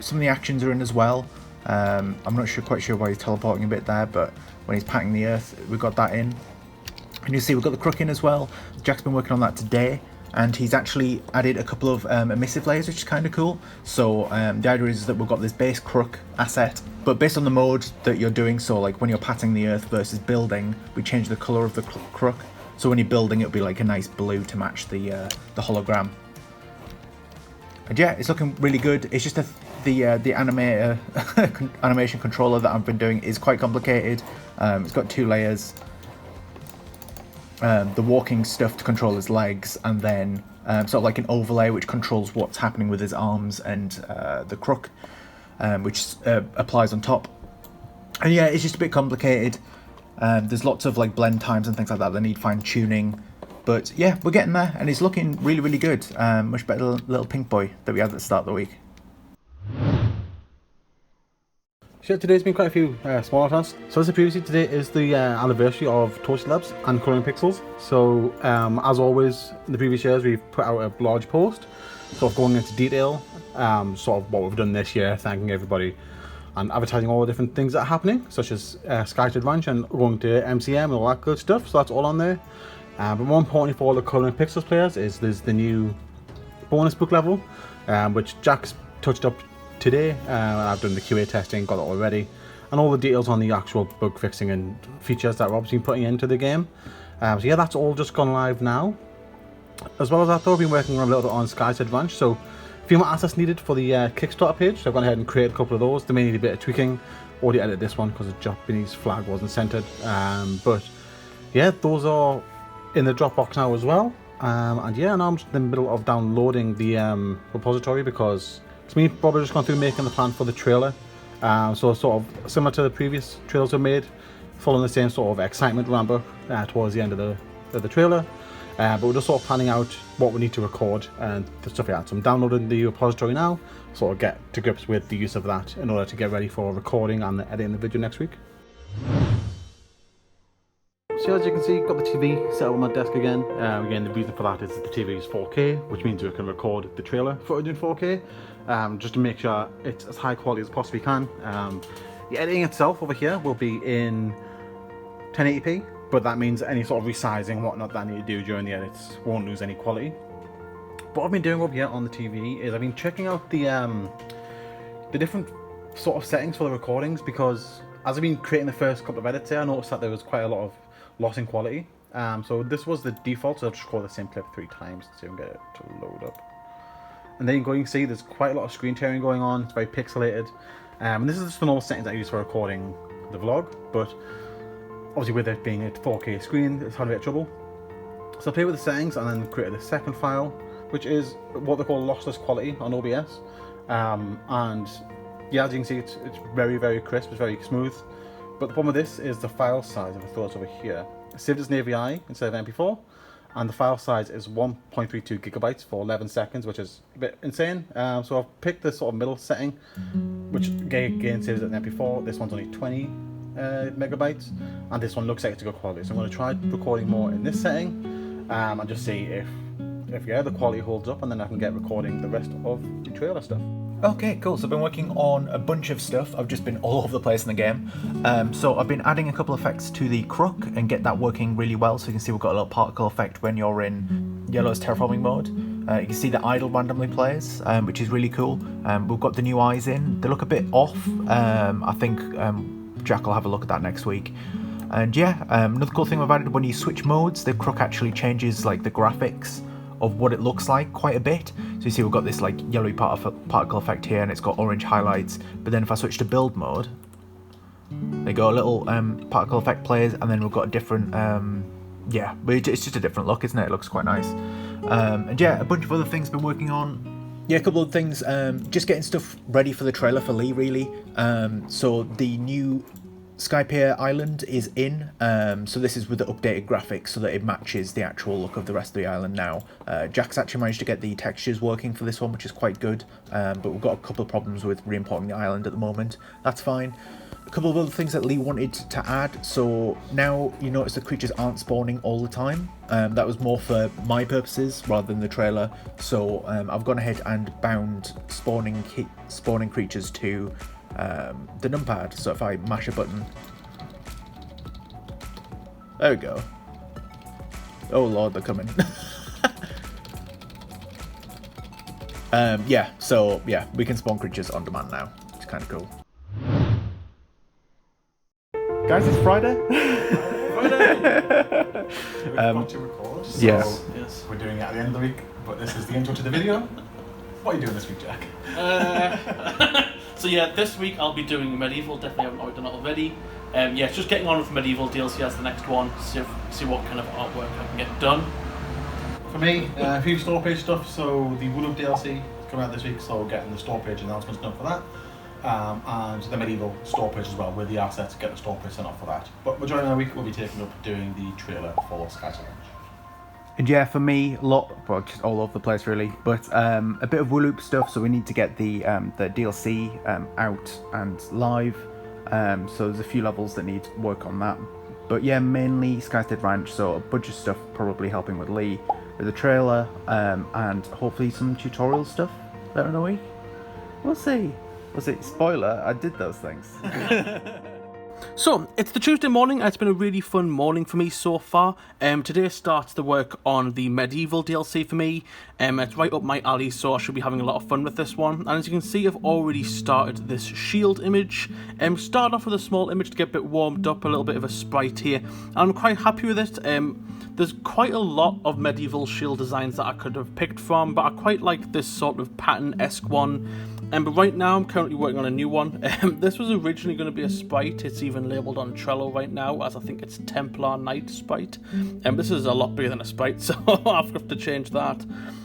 Some of the actions are in as well. I'm not quite sure why he's teleporting a bit there, but when he's patting the earth, we've got that in. And you see we've got the crook in as well. Jack's been working on that today, and he's actually added a couple of emissive layers, which is kind of cool. So the idea is that we've got this base crook asset, but based on the mode that you're doing, so like when you're patting the earth versus building, we change the colour of the crook. So when you're building, it'll be like a nice blue to match the hologram. And yeah, it's looking really good. It's just the animator animation controller that I've been doing is quite complicated. It's got 2 layers. The walking stuff to control his legs, and then sort of like an overlay which controls what's happening with his arms and the crook, which applies on top. And yeah, it's just a bit complicated. There's lots of like blend times and things like that need fine tuning, but yeah, we're getting there, and it's looking really, really good. Much better than little pink boy that we had at the start of the week. So today's been quite a few smaller tasks. So as I previously, today is the anniversary of ToastieLabs and Colouring Pixels. So as always in the previous years, we've put out a large post sort of going into detail, sort of what we've done this year, thanking everybody and advertising all the different things that are happening, such as Skystead Ranch and going to MCM and all that good stuff. So that's all on there. But more importantly for all the Colouring Pixels players is there's the new bonus book level, which Jack's touched up today. I've done the QA testing, got it all ready, and all the details on the actual bug fixing and features that Rob's been putting into the game. So yeah, that's all just gone live now. As well as that though, I've been working on a little bit on Skystead Ranch, so a few more assets needed for the Kickstarter page, so I've gone ahead and created a couple of those. They may need a bit of tweaking. Already edited this one because the Japanese flag wasn't centered, but yeah, those are in the Dropbox now as well. And yeah, now I'm just in the middle of downloading the repository, because it's me and Bob have just gone through making the plan for the trailer. So sort of similar to the previous trailers we made, following the same sort of excitement ramp up towards the end of the trailer. But we're just sort of planning out what we need to record and the stuff like that. So I'm downloading the repository now, sort of get to grips with the use of that in order to get ready for recording and editing the video next week. So as you can see, got the TV set up on my desk again. Again, the reason for that is that the TV is 4K, which means we can record the trailer footage in 4K, just to make sure it's as high quality as possibly can. The editing itself over here will be in 1080p, but that means any sort of resizing and whatnot that I need to do during the edits won't lose any quality. What I've been doing over here on the TV is I've been checking out the different sort of settings for the recordings, because as I've been creating the first couple of edits here, I noticed that there was quite a lot of loss in quality. So this was the default, so I'll just record the same clip 3 times to see if I can get it to load up. And then you can see there's quite a lot of screen tearing going on. It's very pixelated. And this is just the normal settings I use for recording the vlog, but obviously with it being a 4K screen, it's had a bit of trouble. So I played with the settings and then created the second file, which is what they call lossless quality on OBS. And yeah, as you can see, it's very, very crisp, it's very smooth. But the problem with this is the file size. If I throw it over here, it's saved as an AVI instead of MP4, and the file size is 1.32 gigabytes for 11 seconds, which is a bit insane. So I've picked the sort of middle setting, which again saves it as an MP4. This one's only 20 megabytes, and this one looks like it's a good quality. So I'm going to try recording more in this setting, and just see if yeah, the quality holds up, and then I can get recording the rest of the trailer stuff. Okay, cool. So I've been working on a bunch of stuff. I've just been all over the place in the game. So I've been adding a couple of effects to the crook and get that working really well. So you can see we've got a little particle effect when you're in Yellow's terraforming mode. You can see the idle randomly plays, which is really cool. We've got the new eyes in. They look a bit off. I think Jack will have a look at that next week. And yeah, another cool thing we've added, when you switch modes, the crook actually changes like the graphics of what it looks like quite a bit. So you see we've got this like yellowy particle effect here, and it's got orange highlights. But then if I switch to build mode, they got a little particle effect plays, and then we've got a different, yeah, but it's just a different look, isn't it? It looks quite nice. And yeah, a bunch of other things been working on. Yeah, a couple of things, just getting stuff ready for the trailer for Lee, really. So the new Skypier Island is in, so this is with the updated graphics so that it matches the actual look of the rest of the island now. Jack's actually managed to get the textures working for this one, which is quite good, but we've got a couple of problems with re-importing the island at the moment. That's fine. A couple of other things that Lee wanted to add. So now you notice the creatures aren't spawning all the time. That was more for my purposes rather than the trailer. So I've gone ahead and bound spawning creatures to the numpad. So if I mash a button, there we go. Oh lord, they're coming. Yeah, so yeah, we can spawn creatures on demand now. It's kind of cool. Guys, it's Friday. We've got to record, so yes. We're doing it at the end of the week, but this is the intro to the video. What are you doing this week, Jack? So yeah, this week I'll be doing Medieval. Definitely haven't already done it already. Yeah, it's just getting on with Medieval DLC as the next one. See what kind of artwork I can get done. For me, a few store page stuff. So the Wool Up DLC is coming out this week, so getting the store page announcements done for that. And the Medieval store page as well, with the assets, get the store page sent off for that. But majority of the week we'll be taking up doing the trailer for Skystead Ranch. And yeah, for me, well, just all over the place really, but a bit of Wooloop stuff. So we need to get the DLC out and live. So there's a few levels that need work on that. But yeah, mainly Skystead Ranch. So a bunch of stuff probably helping with Lee with the trailer, and hopefully some tutorial stuff later in the week. We'll see. Was it spoiler? I did those things. So, it's the Tuesday morning, and it's been a really fun morning for me so far. Today starts the work on the Medieval DLC for me. It's right up my alley, so I should be having a lot of fun with this one. And as you can see, I've already started this shield image. Started off with a small image to get a bit warmed up, a little bit of a sprite here. And I'm quite happy with it. There's quite a lot of medieval shield designs that I could have picked from, but I quite like this sort of pattern-esque one. But right now I'm currently working on a new one. This was originally going to be a sprite. It's even labelled on Trello right now as I think it's Templar Knight sprite. This is a lot bigger than a sprite, so I've got to change that.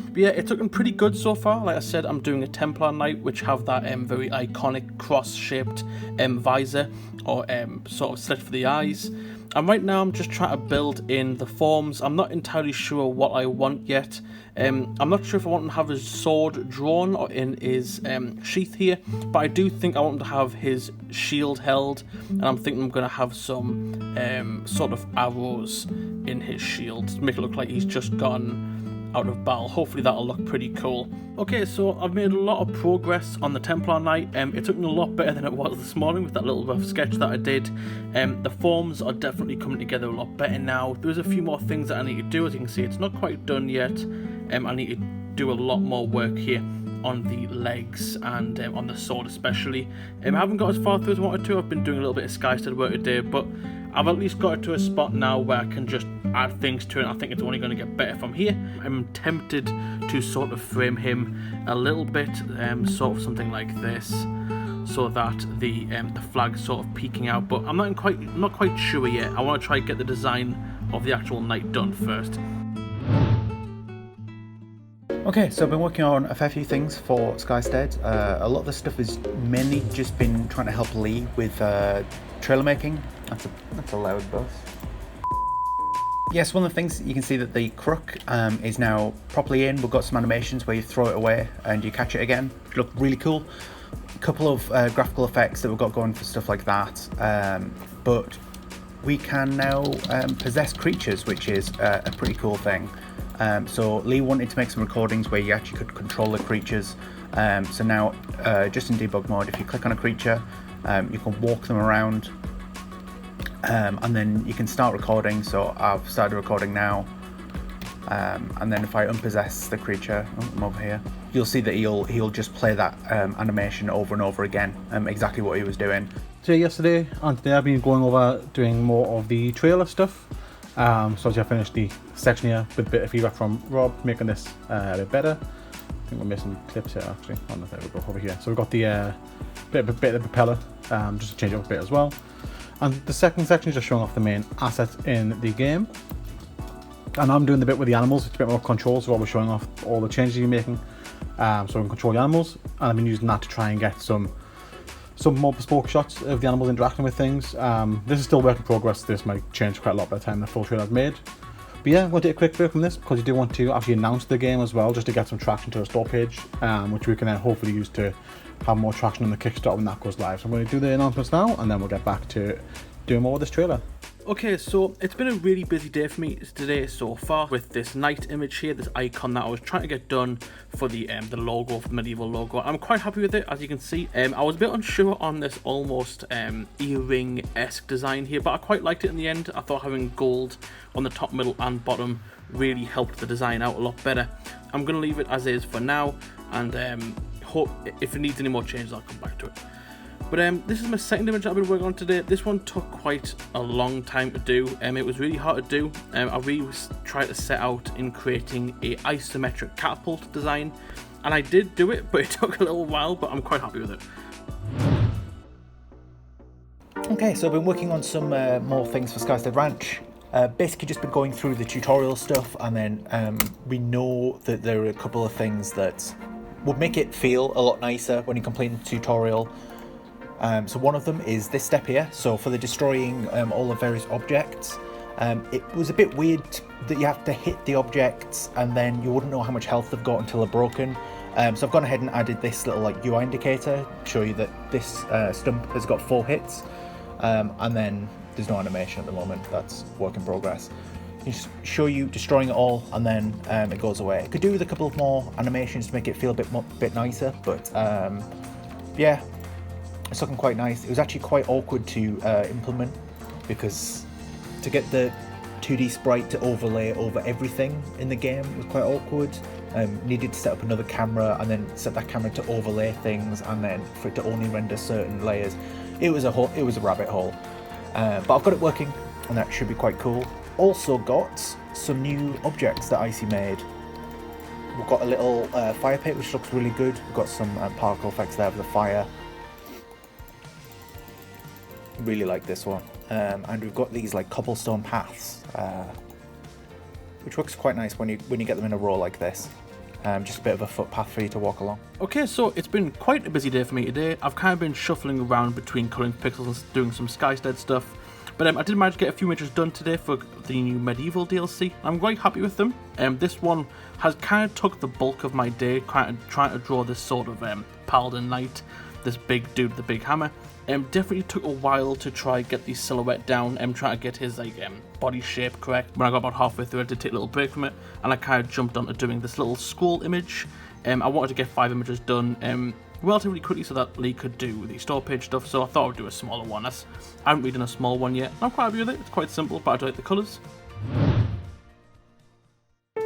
But yeah, it's looking pretty good so far. Like I said, I'm doing a Templar Knight, which have that very iconic cross-shaped visor, or sort of slit for the eyes. And right now I'm just trying to build in the forms. I'm not entirely sure what I want yet. I'm not sure if I want to have his sword drawn or in his sheath here, but I do think I want to have his shield held, and I'm thinking I'm going to have some sort of arrows in his shield to make it look like he's just gone out of battle. Hopefully that'll look pretty cool. Okay, so I've made a lot of progress on the Templar Knight. It's looking a lot better than it was this morning with that little rough sketch that I did. The forms are definitely coming together a lot better now. There's a few more things that I need to do. As you can see, it's not quite done yet. I need to do a lot more work here on the legs and on the sword especially. I haven't got as far through as I wanted to. I've been doing a little bit of Skystead work today, but I've at least got it to a spot now where I can just add things to it. I think it's only going to get better from here. I'm tempted to sort of frame him a little bit, sort of something like this, so that the flag's sort of peeking out. But I'm not quite sure yet. I want to try and get the design of the actual knight done first. Okay, so I've been working on a fair few things for Skystead. A lot of the stuff has mainly just been trying to help Lee with trailer making. That's a loud buzz. Yes, one of the things you can see that the crook is now properly in. We've got some animations where you throw it away and you catch it again, which look really cool. A couple of graphical effects that we've got going for stuff like that. But we can now possess creatures, which is a pretty cool thing. So Lee wanted to make some recordings where you actually could control the creatures. So now, just in debug mode, if you click on a creature, you can walk them around, and then you can start recording. So I've started recording now, and then if I unpossess the creature, I'm over here, you'll see that he'll just play that animation over and over again, exactly what he was doing. So yesterday and today I've been going over doing more of the trailer stuff. So as I finished the section here with a bit of feedback from Rob, making this a bit better. I think we're missing clips here actually. Oh no, there we go, over here. So we've got the bit of the propeller, just to change it up a bit as well. And the second section is just showing off the main assets in the game. And I'm doing the bit with the animals, it's a bit more control, so Rob was showing off all the changes you're making, so we can control the animals. And I've been using that to try and get some more bespoke shots of the animals interacting with things. This is still work in progress. This might change quite a lot by the time the full trailer is made. But yeah, we'll take a quick break from this because you do want to actually announce the game as well, just to get some traction to the store page, which we can then hopefully use to have more traction on the Kickstarter when that goes live. So I'm going to do the announcements now, and then we'll get back to doing more with this trailer. Okay, so it's been a really busy day for me today so far with this knight image here, this icon that I was trying to get done for the logo, for the medieval logo. I'm quite happy with it, as you can see. I was a bit unsure on this almost earring-esque design here, but I quite liked it in the end. I thought having gold on the top, middle and bottom really helped the design out a lot better. I'm going to leave it as is for now, and hope if it needs any more changes I'll come back to it. But this is my second image that I've been working on today. This one took quite a long time to do. It was really hard to do. I really tried to set out in creating a isometric catapult design, and I did do it, but it took a little while, but I'm quite happy with it. Okay, so I've been working on some more things for Skystead Ranch. Basically just been going through the tutorial stuff, and then we know that there are a couple of things that would make it feel a lot nicer when you complete the tutorial. So one of them is this step here. So for the destroying all the various objects, it was a bit weird that you have to hit the objects and then you wouldn't know how much health they've got until they're broken. So I've gone ahead and added this little like UI indicator to show you that this stump has got 4 hits, and then there's no animation at the moment. That's work in progress. You just show you destroying it all, and then it goes away. I could do with a couple of more animations to make it feel a bit nicer, but yeah. It's looking quite nice. It was actually quite awkward to implement, because to get the 2D sprite to overlay over everything in the game was quite awkward. Needed to set up another camera and then set that camera to overlay things, and then for it to only render certain layers. It was a rabbit hole. But I've got it working, and that should be quite cool. Also got some new objects that Icy made. We've got a little fire pit, which looks really good. We've got some particle effects there for the fire. Really like this one, and we've got these like cobblestone paths, which works quite nice when you get them in a row like this. Just a bit of a footpath for you to walk along. Okay, so it's been quite a busy day for me today. I've kind of been shuffling around between colouring pixels and doing some Skystead stuff, but I did manage to get a few images done today for the new medieval DLC. I'm quite happy with them. This one has kind of took the bulk of my day, trying to draw this sort of paladin knight, this big dude with the big hammer. Definitely took a while to try get the silhouette down and try to get his body shape correct. When I got about halfway through, I did take a little break from it, and I kind of jumped onto doing this little scroll image. I wanted to get 5 images done relatively quickly so that Lee could do the store page stuff, so I thought I would do a smaller one. I haven't really done a small one yet. I'm quite happy with it. It's quite simple, but I do like the colours.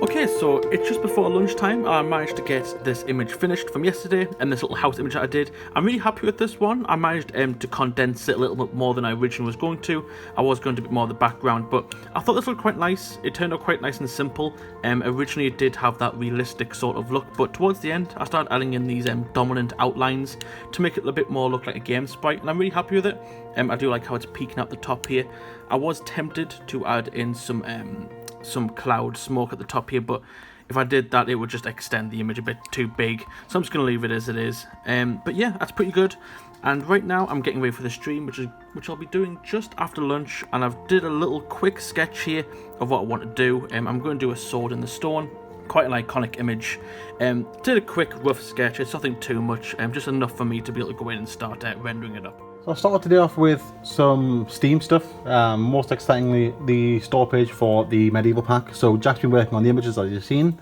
Okay, so it's just before lunchtime. I managed to get this image finished from yesterday, and this little house image that I did. I'm really happy with this one. I managed to condense it a little bit more than I originally was going to. I was going to do a bit more of the background, but I thought this looked quite nice. It turned out quite nice and simple. Originally it did have that realistic sort of look, but towards the end I started adding in these dominant outlines to make it a bit more look like a game sprite, and I'm really happy with it. I do like how it's peeking out the top here. I was tempted to add in some cloud smoke at the top here, but if I did that it would just extend the image a bit too big, so I'm just going to leave it as it is. But yeah, that's pretty good. And right now I'm getting ready for the stream, which I'll be doing just after lunch, and I've did a little quick sketch here of what I want to do. I'm going to do a sword in the stone, quite an iconic image. Did a quick rough sketch. It's nothing too much, just enough for me to be able to go in and start rendering it up. So I started today off with some Steam stuff, most excitingly the store page for the medieval pack. So Jack's been working on the images as you've seen,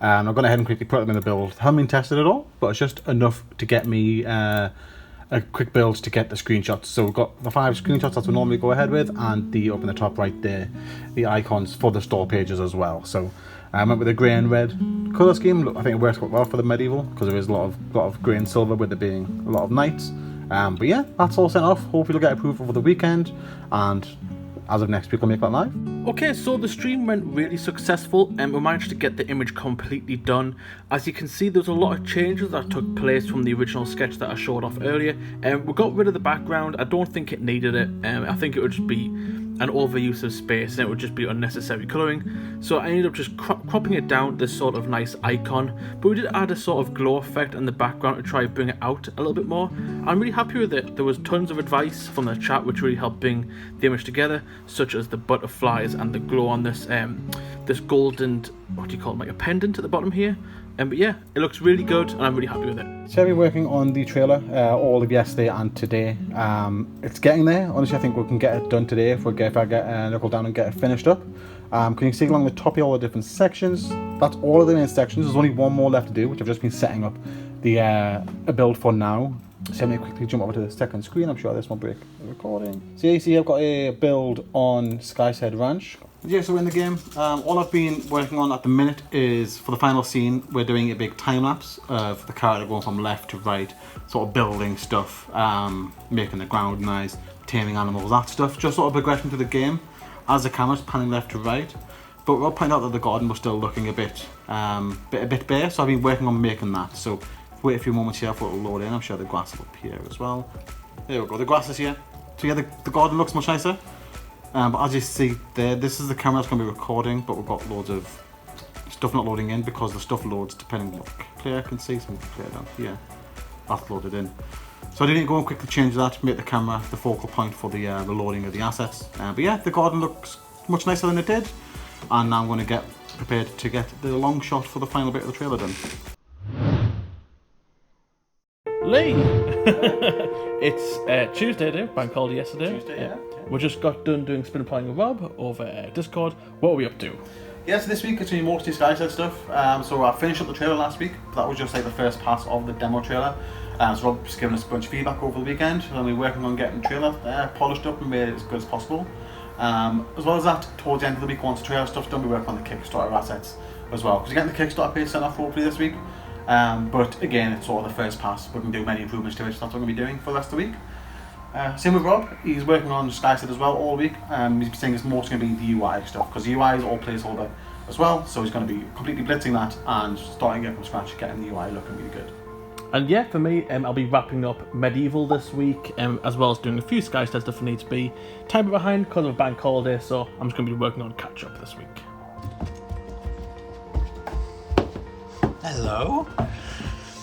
and I've gone ahead and quickly put them in the build. Haven't been tested at all, but it's just enough to get me a quick build to get the screenshots. So we've got the 5 screenshots that we normally go ahead with, and the up in the top right there, the icons for the store pages as well. So I went with a grey and red colour scheme. I think it works quite well for the medieval because there is a lot of grey and silver, with there being a lot of knights. But yeah, that's all sent off. Hopefully it'll get approved over the weekend, and as of next week, we'll make that live. Okay, so the stream went really successful and we managed to get the image completely done. As you can see, there's a lot of changes that took place from the original sketch that I showed off earlier. We got rid of the background. I don't think it needed it. I think it would just be an overuse of space and it would just be unnecessary colouring. So I ended up just cropping it down this sort of nice icon, but we did add a sort of glow effect in the background to try to bring it out a little bit more. I'm really happy with it. There was tons of advice from the chat which really helped bring the image together, such as the butterflies and the glow on this this golden, what do you call it, like a pendant at the bottom here. But yeah, it looks really good and I'm really happy with it. So I've been working on the trailer all of yesterday and today. It's getting there. Honestly, I think we can get it done today if I get knuckle down and get it finished up. Can you see along the top here all the different sections? That's all of the main sections. There's only one more left to do, which I've just been setting up the a build for now. So let me quickly jump over to the second screen. I'm sure this won't break the recording. So you see I've got a build on Skystead Ranch. Yeah, so we're in the game. All I've been working on at the minute is, for the final scene, we're doing a big time lapse of the character going from left to right, sort of building stuff, making the ground nice, taming animals, that stuff. Just sort of progression to the game as the camera's panning left to right. But we'll point out that the garden was still looking a bit bare, so I've been working on making that. So wait a few moments here for it to load in. I'm sure the grass will appear as well. There we go, the grass is here. So yeah, the garden looks much nicer. But as you see there, this is the camera that's going to be recording, but we've got loads of stuff not loading in because the stuff loads depending on what player can see. Some player down here, that's loaded in. So I didn't go and quickly change that, make the camera the focal point for the loading of the assets. But yeah, the garden looks much nicer than it did, and now I'm going to get prepared to get the long shot for the final bit of the trailer done. Lee! It's Tuesday today, bank holiday yesterday. Tuesday, yeah. We just got done doing spin playing with Rob over Discord. What are we up to? Yeah, so this week it's been mostly Skystead stuff. So I finished up the trailer last week. That was just like the first pass of the demo trailer. So Rob's given us a bunch of feedback over the weekend, and we're working on getting the trailer polished up and made it as good as possible. As well as that, towards the end of the week, once the trailer stuff's done, we work on the Kickstarter assets as well. Because you're getting the Kickstarter page sent off hopefully this week. But again, it's sort of the first pass. We can do many improvements to it, so that's what we're going to be doing for the rest of the week. Same with Rob, he's working on Skystead as well all week. He's saying it's mostly going to be the UI stuff, because the UI is all placeholder as well, so he's going to be completely blitzing that and starting it from scratch, getting the UI looking really good. And yeah, for me, I'll be wrapping up Medieval this week, as well as doing a few Skystead stuff if needs be. Time bit behind because of bank holiday, so I'm just going to be working on catch up this week. Hello.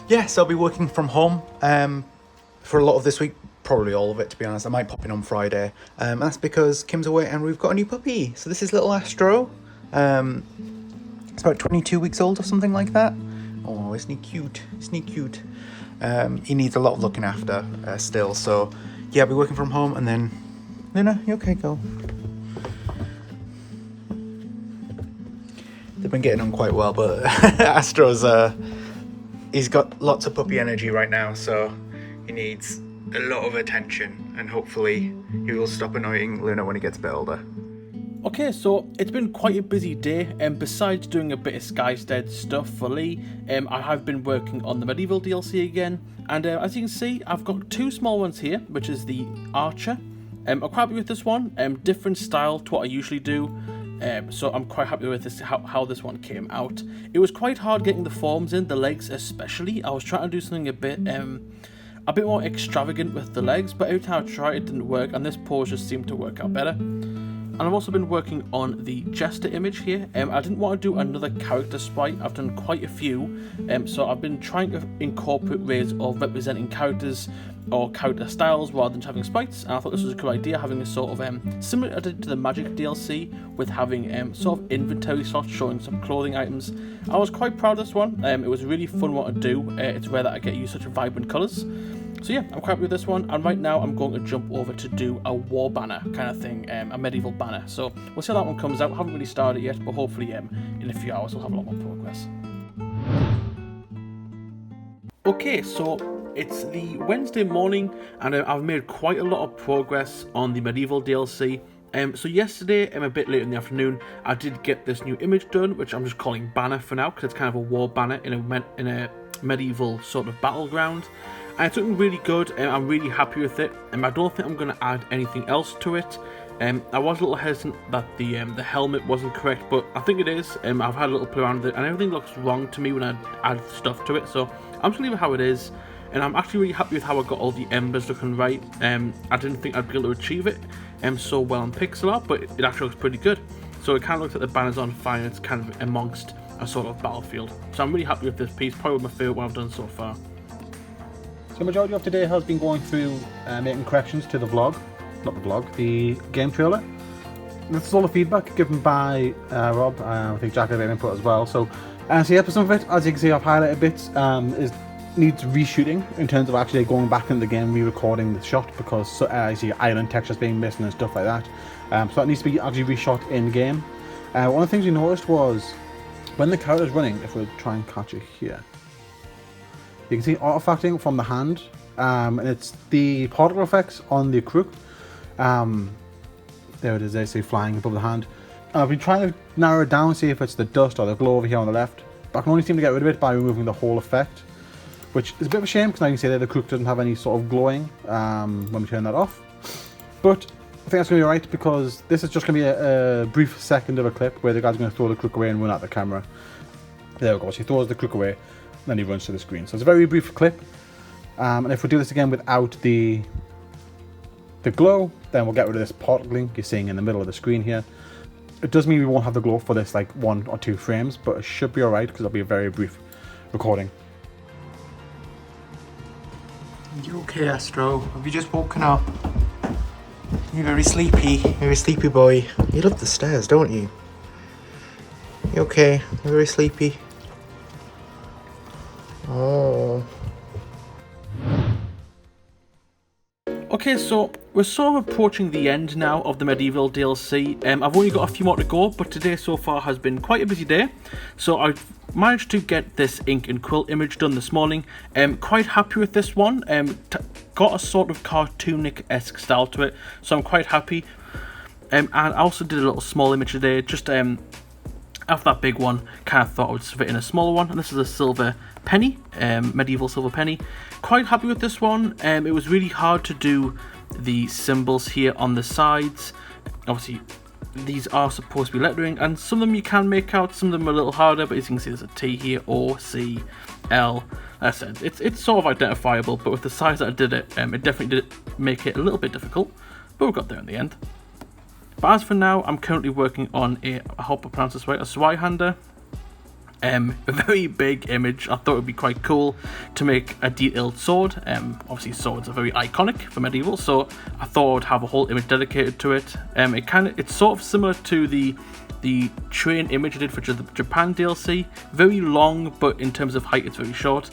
Yes, I'll be working from home for a lot of this week. Probably all of it, to be honest. I might pop in on Friday. And that's because Kim's away and we've got a new puppy. So this is little Astro. It's about 22 weeks old or something like that. Oh, isn't he cute? Isn't he cute? He needs a lot of looking after still. So yeah, I'll be working from home and then... Luna, you okay, girl? They've been getting on quite well, but Astro's... he's got lots of puppy energy right now, so he needs a lot of attention, and hopefully he will stop annoying Luna when he gets a bit older. Okay, so it's been quite a busy day, and besides doing a bit of Skystead stuff for Lee, I have been working on the Medieval DLC again, and as you can see, I've got two small ones here, which is the Archer. I'm quite happy with this one, different style to what I usually do, so I'm quite happy with this, how this one came out. It was quite hard getting the forms in, the legs especially. I was trying to do something a bit more extravagant with the legs, but every time I tried it didn't work, and this pose just seemed to work out better. And I've also been working on the Jester image here. I didn't want to do another character sprite. I've done quite a few, so I've been trying to incorporate ways of representing characters or character styles rather than having sprites, and I thought this was a good idea, having a sort of similar to the Magic DLC, with having sort of inventory slots showing some clothing items. I was quite proud of this one. It was a really fun one to do. It's rare that I get to use such vibrant colours. So yeah, I'm quite happy with this one, and right now I'm going to jump over to do a war banner kind of thing, a medieval banner. So we'll see how that one comes out. I haven't really started yet, but hopefully in a few hours we'll have a lot more progress. Okay, so it's the Wednesday morning, and I've made quite a lot of progress on the Medieval DLC. So yesterday, a bit late in the afternoon, I did get this new image done, which I'm just calling Banner for now, because it's kind of a war banner in a medieval sort of battleground. And it's looking really good, and I'm really happy with it. I don't think I'm going to add anything else to it. I was a little hesitant that the helmet wasn't correct, but I think it is. I've had a little play around with it, and everything looks wrong to me when I add stuff to it, so I'm just going to leave it how it is. And I'm actually really happy with how I got all the embers looking right. I didn't think I'd be able to achieve it so well on pixel art, but it actually looks pretty good. So it kind of looks like the banner's on fire, and it's kind of amongst a sort of battlefield. So I'm really happy with this piece, probably my favourite one I've done so far. So the majority of today has been going through making corrections to the the game trailer. This is all the feedback given by Rob. I think Jack had an input as well. So yeah, for some of it, as you can see, I've highlighted bits. Needs reshooting in terms of actually going back into the game, re-recording the shot, because I see island textures being missing and stuff like that. So that needs to be actually reshot in game. One of the things we noticed was when the character's running, if we try and catch it here, you can see artifacting from the hand, and it's the particle effects on the crook. There it is, they say flying above the hand. I've been trying to narrow it down, see if it's the dust or the glow over here on the left, but I can only seem to get rid of it by removing the whole effect, which is a bit of a shame, because now you can see that the crook doesn't have any sort of glowing when we turn that off. But I think that's going to be alright, because this is just going to be a brief second of a clip where the guy's going to throw the crook away and run at the camera. There we go, so he throws the crook away, then he runs to the screen. So it's a very brief clip, and if we do this again without the glow, then we'll get rid of this particling you're seeing in the middle of the screen here. It does mean we won't have the glow for this like 1 or 2 frames, but it should be alright, because it'll be a very brief recording. You okay, Astro? Have you just woken up? You're very sleepy. You're a sleepy boy. You love the stairs, don't you? You okay? You're very sleepy. Oh. Okay, so we're sort of approaching the end now of the Medieval DLC. I've only got a few more to go, but today so far has been quite a busy day. So I've managed to get this ink and quill image done this morning. Quite happy with this one. Got a sort of cartoonic-esque style to it, so I'm quite happy. And I also did a little small image today, just after that big one, kind of thought I would fit in a smaller one, and this is a silver penny, medieval silver penny. Quite happy with this one. It was really hard to do the symbols here on the sides. Obviously, these are supposed to be lettering, and some of them you can make out, some of them are a little harder, but as you can see, there's a T here, O, C, L. Like I said, it's sort of identifiable, but with the size that I did it, it definitely did make it a little bit difficult, but we got there in the end. But as for now, I'm currently working on I hope I pronounce this right, a Zweihander. A very big image. I thought it would be quite cool to make a detailed sword. Obviously swords are very iconic for medieval, so I thought I would have a whole image dedicated to it. It's sort of similar to the train image I did for the Japan DLC. Very long, but in terms of height it's very short.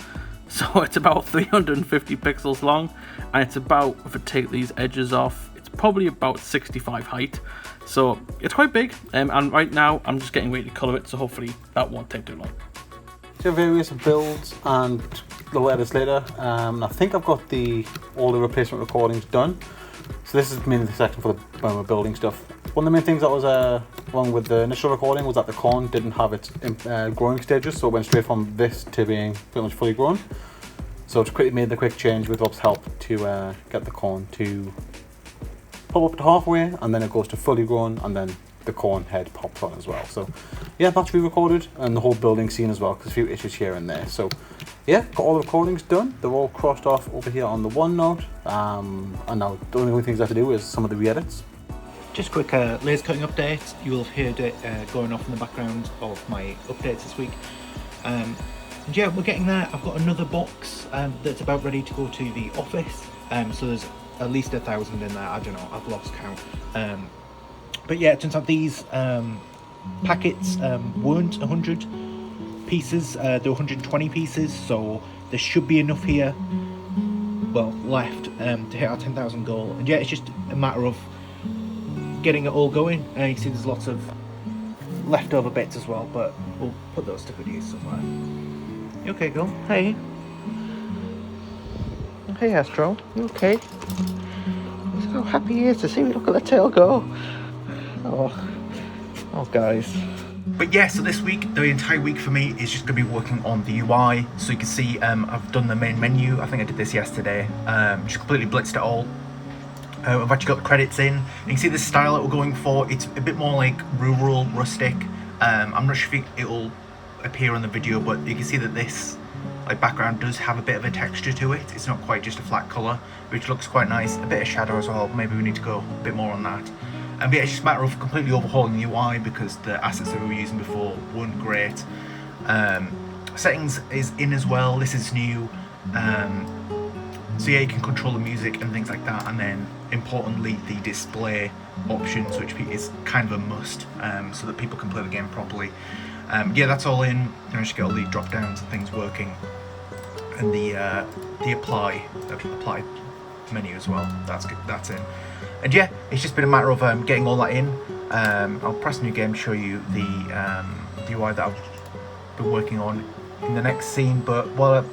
So it's about 350 pixels long, and it's about, if I take these edges off, it's probably about 65 height. So it's quite big, and right now I'm just getting ready to colour it, so hopefully that won't take too long. So various builds and little edits later. I think I've got all the replacement recordings done. So this is mainly the section for when we're building stuff. One of the main things that was wrong with the initial recording was that the corn didn't have its growing stages, so it went straight from this to being pretty much fully grown. So I just quickly made the quick change with Rob's help to get the corn to pop up to halfway, and then it goes to fully grown, and then the corn head pops on as well. So yeah, that's re-recorded, and the whole building scene as well, because a few issues here and there. So yeah, got all the recordings done. They're all crossed off over here on the OneNote, and now the only things I have to do is some of the re-edits. Just a quick laser cutting update. You will have heard it going off in the background of my updates this week. And yeah, we're getting there. I've got another box that's about ready to go to the office. So there's at least 1,000 in there. I don't know, I've lost count. But yeah, it turns out these packets weren't 100 pieces, they're 120 pieces, so there should be enough here, well, left to hit our 10,000 goal. And yeah, it's just a matter of getting it all going. And you can see there's lots of leftover bits as well, but we'll put those to good use somewhere. You okay, girl? Hey. Hey, Astro. You okay? He's so happy he is to see me look at the tail go. Oh, guys. But yeah, so this week, the entire week for me is just going to be working on the UI. So you can see I've done the main menu. I think I did this yesterday. Just completely blitzed it all. I've actually got the credits in. You can see the style that we're going for. It's a bit more like rural, rustic. I'm not sure if it'll appear on the video, but you can see that this like background does have a bit of a texture to it. It's not quite just a flat colour, which looks quite nice. A bit of shadow as well. Maybe we need to go a bit more on that. But yeah, it's just a matter of completely overhauling the UI because the assets that we were using before weren't great. Settings is in as well. This is new. So yeah, you can control the music and things like that, and then importantly the display options, which is kind of a must, so that people can play the game properly. Yeah, that's all in. You just get all the drop downs and things working, and the apply menu as well. That's in. And yeah, it's just been a matter of getting all that in. I'll press new game to show you the UI that I've been working on in the next scene. But while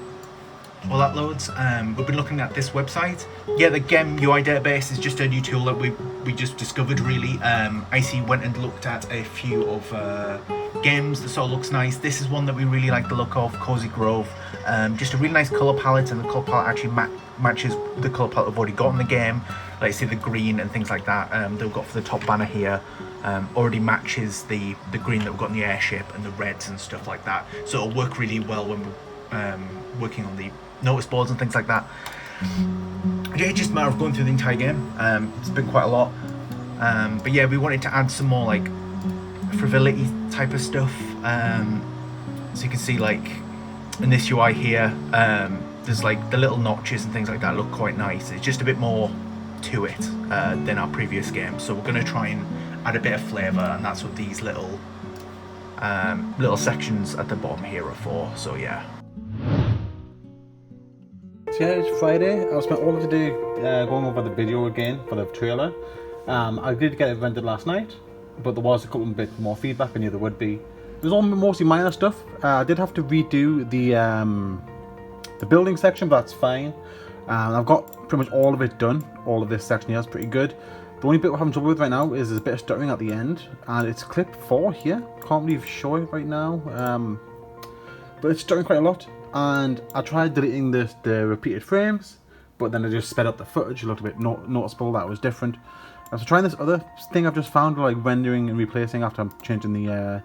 that loads, we've been looking at this website. Yeah, the GEM UI database is just a new tool that we just discovered really. Icy went and looked at a few of games that sort of looks nice. This is one that we really like the look of, Cozy Grove. Just a really nice colour palette, and the colour palette actually matches the colour palette we've already got in the game. Like see the green and things like that that we've got for the top banner here already matches the green that we've got in the airship and the reds and stuff like that. So it'll work really well when we're working on the notice boards and things like that. Yeah, it's just a matter of going through the entire game. It's been quite a lot. But yeah, we wanted to add some more like frivolity type of stuff. So you can see like in this UI here, there's like the little notches and things like that look quite nice. It's just a bit more to it than our previous game. So we're going to try and add a bit of flavour, and that's what these little sections at the bottom here are for. So yeah. So yeah, it's Friday. I spent all of the day going over the video again for the trailer. I did get it rendered last night, but there was a couple of bit more feedback. I knew there would be. It was all mostly minor stuff. I did have to redo the building section, but that's fine. I've got pretty much all of it done. All of this section here is pretty good. The only bit we're having trouble with right now is there's a bit of stuttering at the end, and it's clip 4 here. Can't really show it right now, but it's stuttering quite a lot. And I tried deleting the repeated frames, but then I just sped up the footage. It looked a bit noticeable that it was different. So trying this other thing I've just found, like rendering and replacing after I'm changing the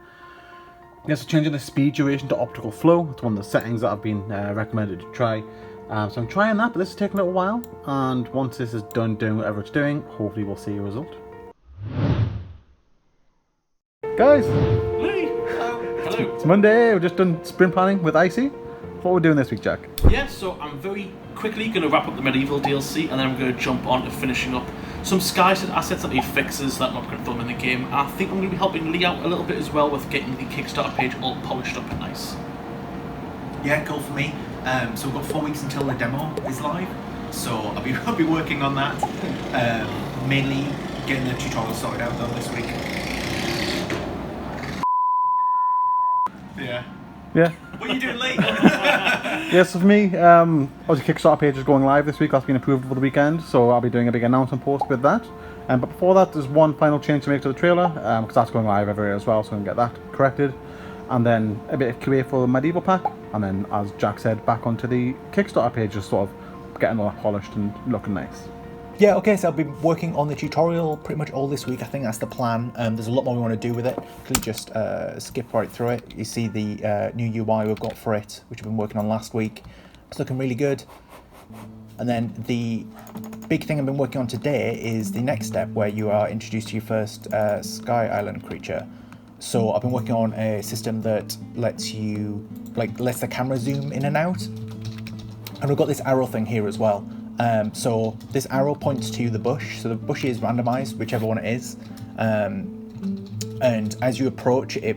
changing the speed duration to optical flow. It's one of the settings that I've been recommended to try. So I'm trying that, but this is taking a little while. And once this is done doing whatever it's doing, hopefully we'll see a result. Guys, Hey! Hello! it's Monday. We've just done sprint planning with Icy. What are we doing this week, Jack? Yeah, so I'm very quickly going to wrap up the medieval DLC, and then I'm going to jump on to finishing up some Skystead assets that need fixes that I'm not going to throw them in the game. I think I'm going to be helping Lee out a little bit as well with getting the Kickstarter page all polished up and nice. Yeah, cool for me. So we've got 4 weeks until the demo is live, so I'll be working on that. Mainly getting the tutorial sorted out though this week. Yeah. What are you doing, Lee? Yeah, so for me, obviously Kickstarter page is going live this week. That's been approved over the weekend, so I'll be doing a big announcement post with that. But before that, there's one final change to make to the trailer, because that's going live everywhere as well, so we can get that corrected. And then a bit of QA for the medieval pack, and then, as Jack said, back onto the Kickstarter page, just sort of getting all that polished and looking nice. Yeah, okay, so I've been working on the tutorial pretty much all this week. I think that's the plan. There's a lot more we want to do with it. Please just skip right through it. You see the new UI we've got for it, which we've been working on last week. It's looking really good. And then the big thing I've been working on today is the next step, where you are introduced to your first Sky Island creature. So I've been working on a system that lets the camera zoom in and out. And we've got this arrow thing here as well. So this arrow points to the bush, so the bush is randomized, whichever one it is, and as you approach it,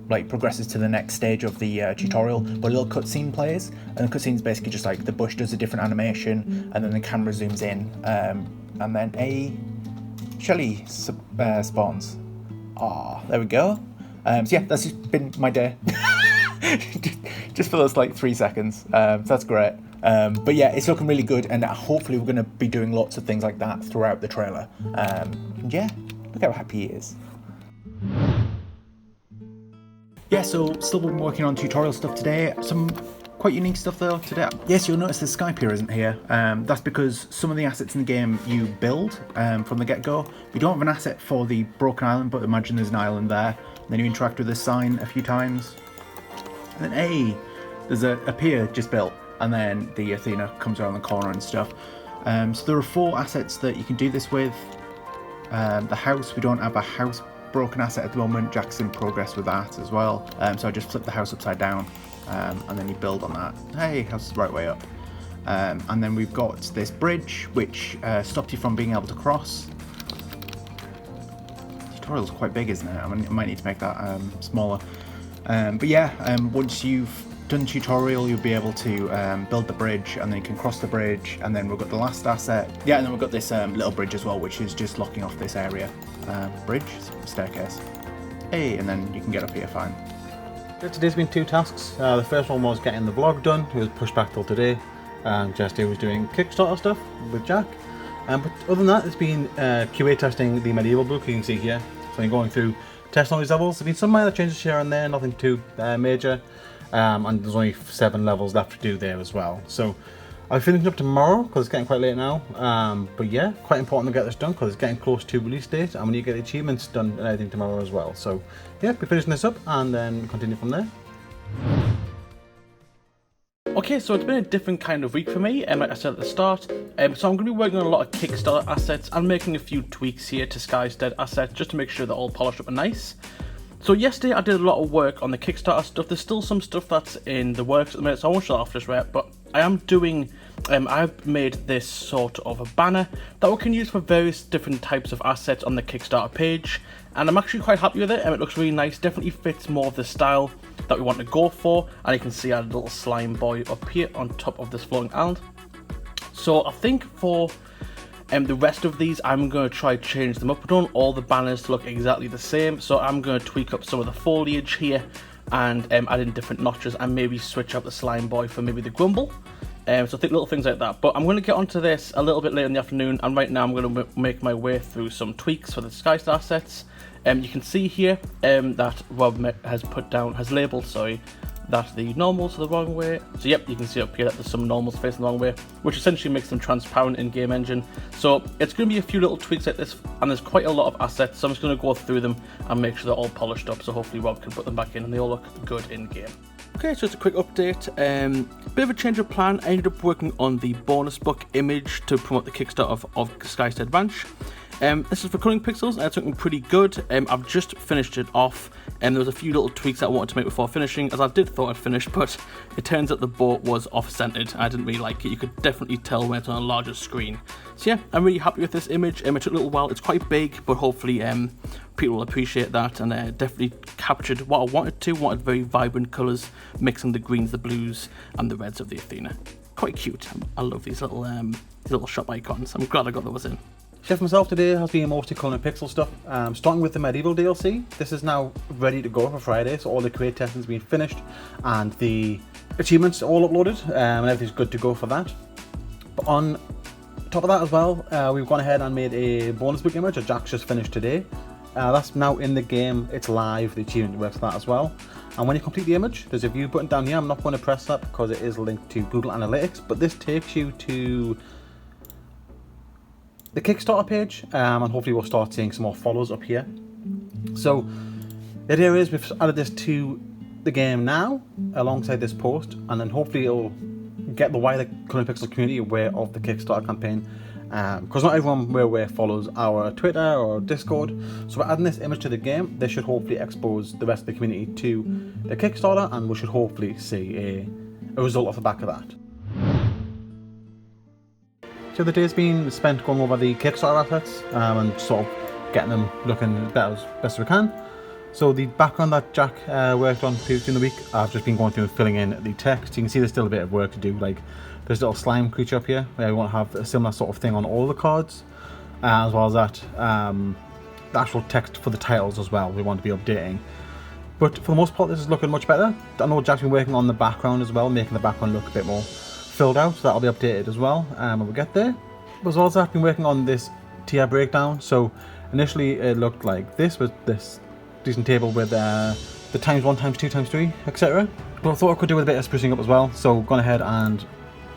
like progresses to the next stage of the tutorial, but a little cutscene plays, and the cutscene is basically just like the bush does a different animation, and then the camera zooms in, and then a Shelly spawns. There we go. So yeah, that's just been my day. Just for those like 3 seconds. So that's great. But yeah, it's looking really good, and hopefully we're going to be doing lots of things like that throughout the trailer. And yeah, look how happy he is. Yeah, so still been working on tutorial stuff today. Some quite unique stuff though today. Yes, you'll notice the sky pier isn't here. That's because some of the assets in the game you build from the get-go. We don't have an asset for the broken island, but imagine there's an island there. Then you interact with this sign a few times. And then, hey, there's a pier just built. And then the Athena comes around the corner and stuff. So there are 4 assets that you can do this with. The house, we don't have a house broken asset at the moment. Jack's in progress with that as well. So I just flip the house upside down and then you build on that. Hey, house is the right way up. And then we've got this bridge which stops you from being able to cross. The tutorial's quite big, isn't it? I might need to make that smaller. But yeah, once you've done the tutorial, you'll be able to build the bridge, and then you can cross the bridge, and then we've got the last asset. Yeah, and then we've got this little bridge as well, which is just locking off this area. Bridge, staircase. Hey, and then you can get up here fine. Today's been 2 tasks. The first one was getting the vlog done. It was pushed back till today. Jesse was doing Kickstarter stuff with Jack. But other than that, it's been QA testing the medieval book, you can see here. So I'm going through testing all these levels. There's been some minor changes here and there, nothing too major. And there's only 7 levels left to do there as well. So I'll be finishing up tomorrow because it's getting quite late now. But yeah, quite important to get this done because it's getting close to release date, and we need to get the achievements done and everything tomorrow as well. So yeah, be finishing this up and then continue from there. Okay, so it's been a different kind of week for me, like I said at the start. So I'm going to be working on a lot of Kickstarter assets and making a few tweaks here to Skystead assets just to make sure they're all polished up and nice. So yesterday I did a lot of work on the Kickstarter stuff. There's still some stuff that's in the works at the minute, so I won't show off just yet, but I am doing, I've made this sort of a banner that we can use for various different types of assets on the Kickstarter page, and I'm actually quite happy with it, and it looks really nice. Definitely fits more of the style that we want to go for, and you can see our little slime boy up here on top of this floating island. So I think for the rest of these, I'm going to try to change them up. I don't want all the banners to look exactly the same, so I'm going to tweak up some of the foliage here and add in different notches and maybe switch out the slime boy for maybe the grumble. So I think little things like that. But I'm going to get onto this a little bit later in the afternoon, and right now I'm going to make my way through some tweaks for the Skystead assets. You can see here that Rob has labelled, that the normals are the wrong way. So yep, you can see up here that there's some normals facing the wrong way, which essentially makes them transparent in game engine. So it's going to be a few little tweaks like this, and there's quite a lot of assets, so I'm just going to go through them and make sure they're all polished up, so hopefully Rob can put them back in and they all look good in game. Okay, so just a quick update. Bit of a change of plan. I ended up working on the bonus book image to promote the Kickstarter of Skystead Ranch. This is for Cunning Pixels, and it's looking pretty good. I've just finished it off, and there was a few little tweaks that I wanted to make before finishing, as I did thought I'd finish, but it turns out the boat was off-centered. I didn't really like it. You could definitely tell when it's on a larger screen. So yeah, I'm really happy with this image. It took a little while. It's quite big, but hopefully people will appreciate that, and definitely captured what I wanted very vibrant colours, mixing the greens, the blues, and the reds of the Athena. Quite cute. I love these little shop icons. I'm glad I got those in. Chef myself today has been mostly Cunning Pixel stuff. Starting with the medieval DLC. This is now ready to go for Friday, so all the create testing's been finished and the achievements are all uploaded, and everything's good to go for that. But on top of that as well, we've gone ahead and made a bonus book image that Jack's just finished today. That's now in the game, it's live, the achievement works for that as well. And when you complete the image, there's a view button down here. I'm not going to press that because it is linked to Google Analytics, but this takes you to the Kickstarter page, and hopefully we'll start seeing some more follows up here. So the idea is we've added this to the game now alongside this post, and then hopefully it'll get the wider Cunning Pixel community aware of the Kickstarter campaign, because not everyone we're aware follows our Twitter or Discord. So by adding this image to the game, this should hopefully expose the rest of the community to the Kickstarter, and we should hopefully see a result off the back of that. So the day's been spent going over the Kickstarter assets and sort of getting them looking better as best we can. So the background that Jack worked on previously in the week, I've just been going through and filling in the text. You can see there's still a bit of work to do, like there's a little slime creature up here where we want to have a similar sort of thing on all the cards, as well as that the actual text for the titles as well we want to be updating. But for the most part this is looking much better. I know Jack's been working on the background as well, making the background look a bit more filled out, so that'll be updated as well when we get there. But as well as that, I've been working on this tier breakdown. So initially it looked like this, with this decent table with the ×1, ×2, ×3, etc. But I thought I could do with a bit of sprucing up as well, so gone ahead and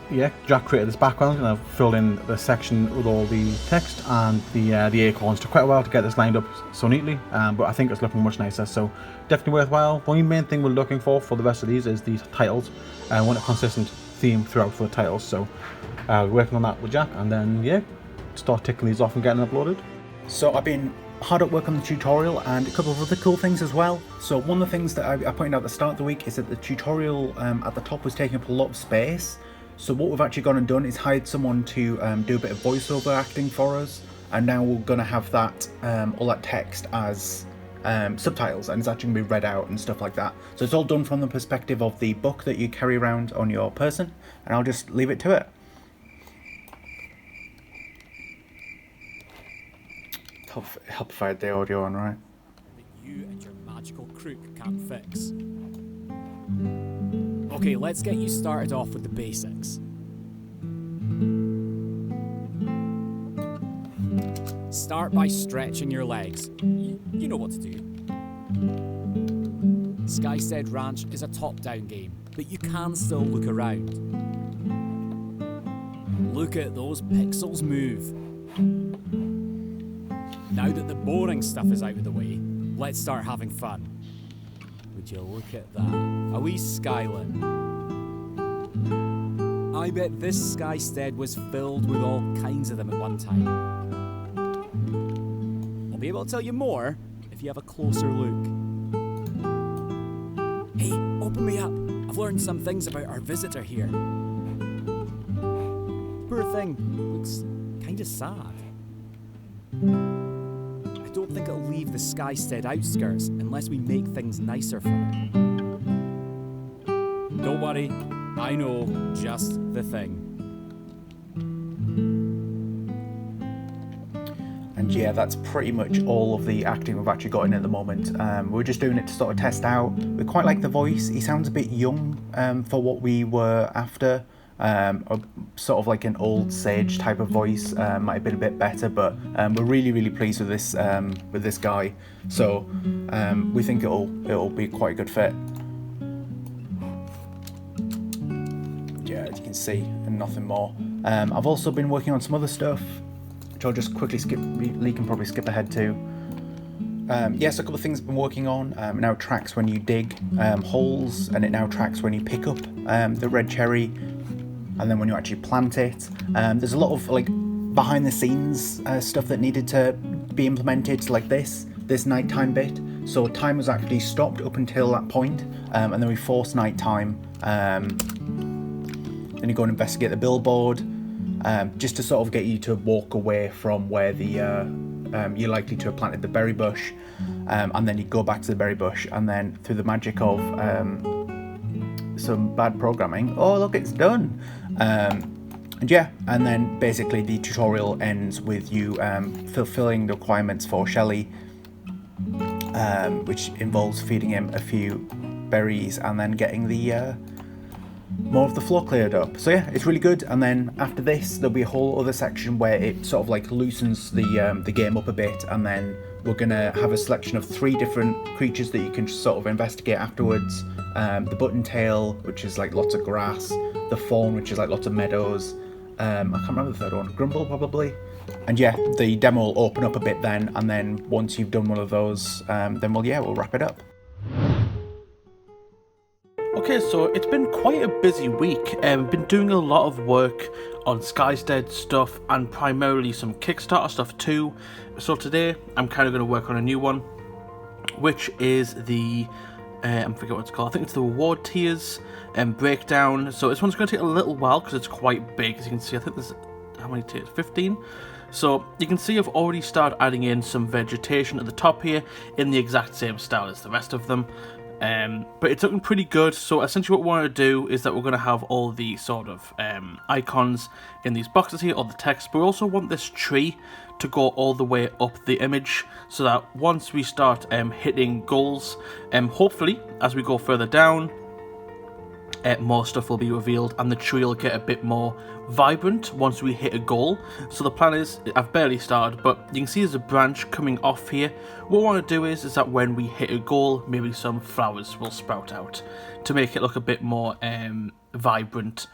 yeah, Jack created this background and I've filled in the section with all the text and the acorns. Took quite a while to get this lined up so neatly, but I think it's looking much nicer, so definitely worthwhile. The only main thing we're looking for the rest of these is the titles. I want a consistent theme throughout for the titles, so working on that with Jack, and then yeah, start ticking these off and getting them uploaded. So I've been hard at work on the tutorial and a couple of other cool things as well. So one of the things that I pointed out at the start of the week is that the tutorial at the top was taking up a lot of space. So what we've actually gone and done is hired someone to do a bit of voiceover acting for us, and now we're going to have that all that text as subtitles, and it's actually going to be read out and stuff like that. So it's all done from the perspective of the book that you carry around on your person, and I'll just leave it to it. Help if I had the audio on, right? That you and your magical crook can't fix. Okay, let's get you started off with the basics. Start by stretching your legs. You know what to do. Skystead Ranch is a top-down game, but you can still look around. Look at those pixels move. Now that the boring stuff is out of the way, let's start having fun. Would you look at that? A wee skyline. I bet this Skystead was filled with all kinds of them at one time. I'll be able to tell you more if you have a closer look. Hey, open me up. I've learned some things about our visitor here. Poor thing. Looks kinda sad. I don't think it'll leave the Skystead outskirts unless we make things nicer for it. Don't worry, I know just the thing. And yeah, that's pretty much all of the acting we've actually got in at the moment. We're just doing it to sort of test out. We quite like the voice. He sounds a bit young for what we were after. Sort of like an old sage type of voice. Might have been a bit better, but we're really pleased with this guy. So we think it'll be quite a good fit. Yeah, as you can see, and nothing more. I've also been working on some other stuff, which I'll just quickly skip. Lee can probably skip ahead to. Yes, a couple of things I've been working on. It now tracks when you dig holes, and it now tracks when you pick up the red cherry, and then when you actually plant it. There's a lot of like behind the scenes stuff that needed to be implemented, like this nighttime bit. So time was actually stopped up until that point, and then we forced nighttime. Then you go and investigate the billboard, just to sort of get you to walk away from where the you're likely to have planted the berry bush, and then you go back to the berry bush, and then through the magic of some bad programming, oh look, it's done. And yeah, and then basically the tutorial ends with you fulfilling the requirements for Shelley, which involves feeding him a few berries and then getting the more of the floor cleared up. So yeah, it's really good. And then after this, there'll be a whole other section where it sort of like loosens the game up a bit, and then we're gonna have a selection of 3 different creatures that you can sort of investigate afterwards. The buttontail, which is like lots of grass, the fawn, which is like lots of meadows. I can't remember the third one, Grumble probably. And yeah, the demo will open up a bit then, and then once you've done one of those, then we'll wrap it up. Okay, so it's been quite a busy week. We've been doing a lot of work on Skystead stuff and primarily some Kickstarter stuff too. So today I'm kind of going to work on a new one, which is the I forget what it's called. I think it's the reward tiers breakdown. So this one's going to take a little while because it's quite big. As you can see, I think there's how many tiers? 15. So you can see I've already started adding in some vegetation at the top here in the exact same style as the rest of them. But it's looking pretty good. So essentially what we want to do is that we're going to have all the sort of icons in these boxes here, all the text, but we also want this tree to go all the way up the image so that once we start hitting goals, hopefully as we go further down, more stuff will be revealed and the tree will get a bit more vibrant once we hit a goal. So the plan is, I've barely started, but you can see there's a branch coming off here. What I want to do is that when we hit a goal, maybe some flowers will sprout out to make it look a bit more vibrant.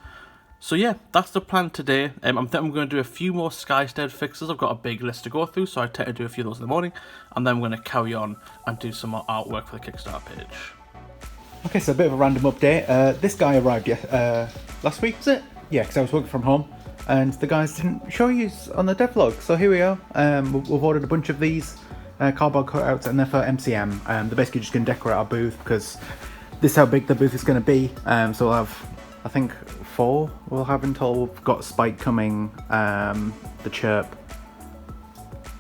So yeah, that's the plan today. I think I'm going to do a few more Skystead fixes. I've got a big list to go through, so I tend to do a few of those in the morning, and then I'm going to carry on and do some more artwork for the Kickstarter page. Okay, so a bit of a random update. This guy arrived last week, was it? Yeah, because I was working from home, and the guys didn't show you on the devlog. So here we are. We've ordered a bunch of these cardboard cutouts, and they're for MCM. They're basically just going to decorate our booth, because this is how big the booth is going to be. So we'll have, I think, 4 we'll have until we've got Spike coming, the Chirp,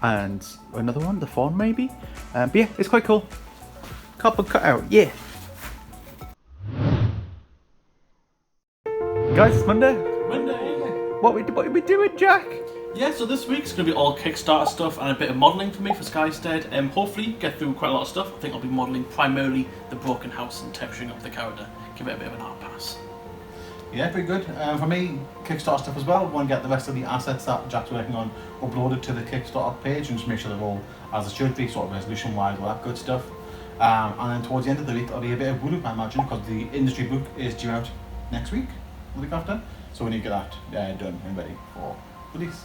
and another one, the Fawn maybe. But yeah, it's quite cool. Cardboard cutout, yeah. Guys, it's Monday. What are we doing, Jack? Yeah, so this week's going to be all Kickstarter stuff and a bit of modelling for me for Skystead. Hopefully get through quite a lot of stuff. I think I'll be modelling primarily the broken house and texturing up the character. Give it a bit of an art pass. Yeah, pretty good. For me, Kickstarter stuff as well. Want to get the rest of the assets that Jack's working on uploaded to the Kickstarter page and just make sure they're all as it should be, sort of resolution-wise, all that good stuff. And then towards the end of the week, there'll be a bit of book, I imagine, because the industry book is due out next week, the week after. So we need to get that done and ready for release.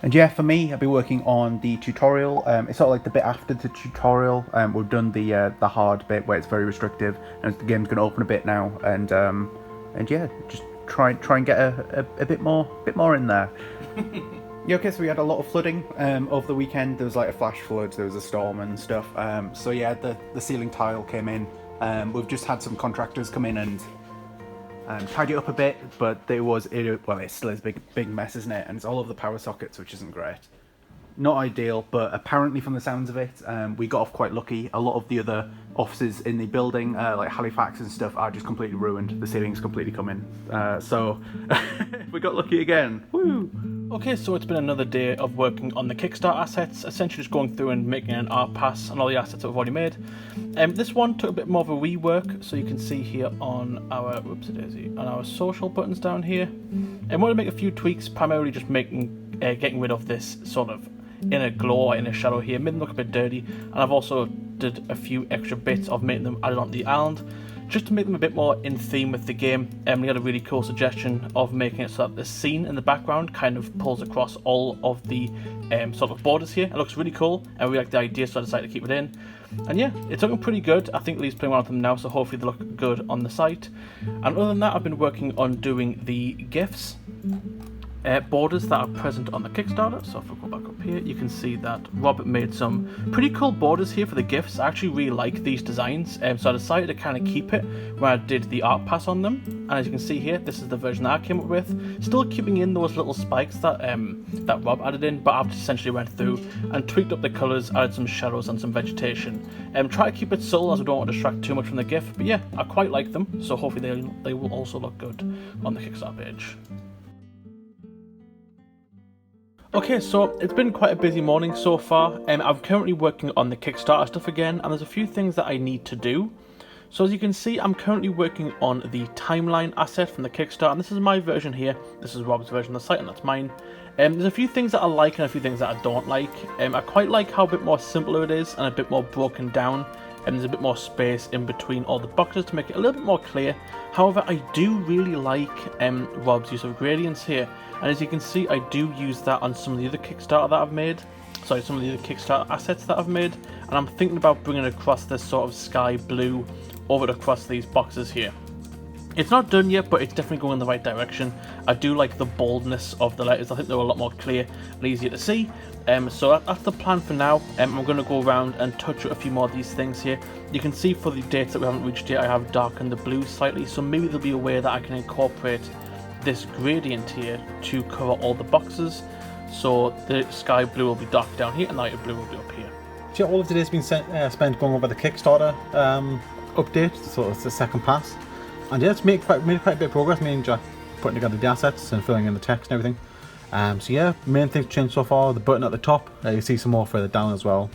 And yeah, for me, I'll be working on the tutorial. It's sort of like the bit after the tutorial. We've done the hard bit where it's very restrictive, and the game's going to open a bit now. And yeah, just try and get a bit more in there. Yeah, okay, so we had a lot of flooding over the weekend. There was like a flash flood, there was a storm and stuff. So yeah, the ceiling tile came in. We've just had some contractors come in and tidy it up a bit, but it still is a big mess, isn't it? And it's all over the power sockets, which isn't great. Not ideal, but apparently from the sounds of it, we got off quite lucky. A lot of the other offices in the building, like Halifax and stuff, are just completely ruined. The ceiling's completely come in. So we got lucky again. Woo! Okay, so it's been another day of working on the Kickstarter assets, essentially just going through and making an art pass on all the assets that we've already made. This one took a bit more of a rework, so you can see here on our on our social buttons down here. And I want to make a few tweaks, primarily just getting rid of this sort of inner glow, inner shadow here, made them look a bit dirty, and I've also did a few extra bits of making them added onto the island, just to make them a bit more in theme with the game. We had a really cool suggestion of making it so that the scene in the background kind of pulls across all of the sort of borders here. It looks really cool, and we like the idea, so I decided to keep it in. And yeah, it's looking pretty good. I think Lee's playing one of them now, so hopefully they look good on the site. And other than that, I've been working on doing the GIFs. Borders that are present on the Kickstarter. So if we go back up here, you can see that Robert made some pretty cool borders here for the GIFs. I actually really like these designs, so I decided to kind of keep it when I did the art pass on them. And as you can see here, this is the version that I came up with, still keeping in those little spikes that that Rob added in, but I've essentially went through and tweaked up the colours, added some shadows and some vegetation. Try to keep it subtle as we don't want to distract too much from the GIF, but yeah, I quite like them, so hopefully they will also look good on the Kickstarter page. Okay, so it's been quite a busy morning so far. I'm currently working on the Kickstarter stuff again, and there's a few things that I need to do. So as you can see, I'm currently working on the timeline asset from the Kickstarter, and this is my version here. This is Rob's version of the site, and that's mine. There's a few things that I like and a few things that I don't like. I quite like how a bit more simpler it is and a bit more broken down, and there's a bit more space in between all the boxes to make it a little bit more clear. However, I do really like Rob's use of gradients here, and as you can see, I do use that on some of the other Kickstarter that I've made. Sorry, some of the other Kickstarter assets that I've made, and I'm thinking about bringing across this sort of sky blue over across these boxes here. It's not done yet, but it's definitely going in the right direction. I do like the boldness of the letters. I think they're a lot more clear and easier to see. So that's the plan for now. I'm going to go around and touch up a few more of these things here. You can see for the dates that we haven't reached yet, I have darkened the blue slightly, so maybe there'll be a way that I can incorporate this gradient here to cover all the boxes. So the sky blue will be dark down here and lighter blue will be up here. So all of today's been spent going over the Kickstarter update, so it's the second pass. And yeah, it's made quite a bit of progress. Me and Jack putting together the assets and filling in the text and everything. So yeah, main things changed so far. The button at the top, you see some more further down as well.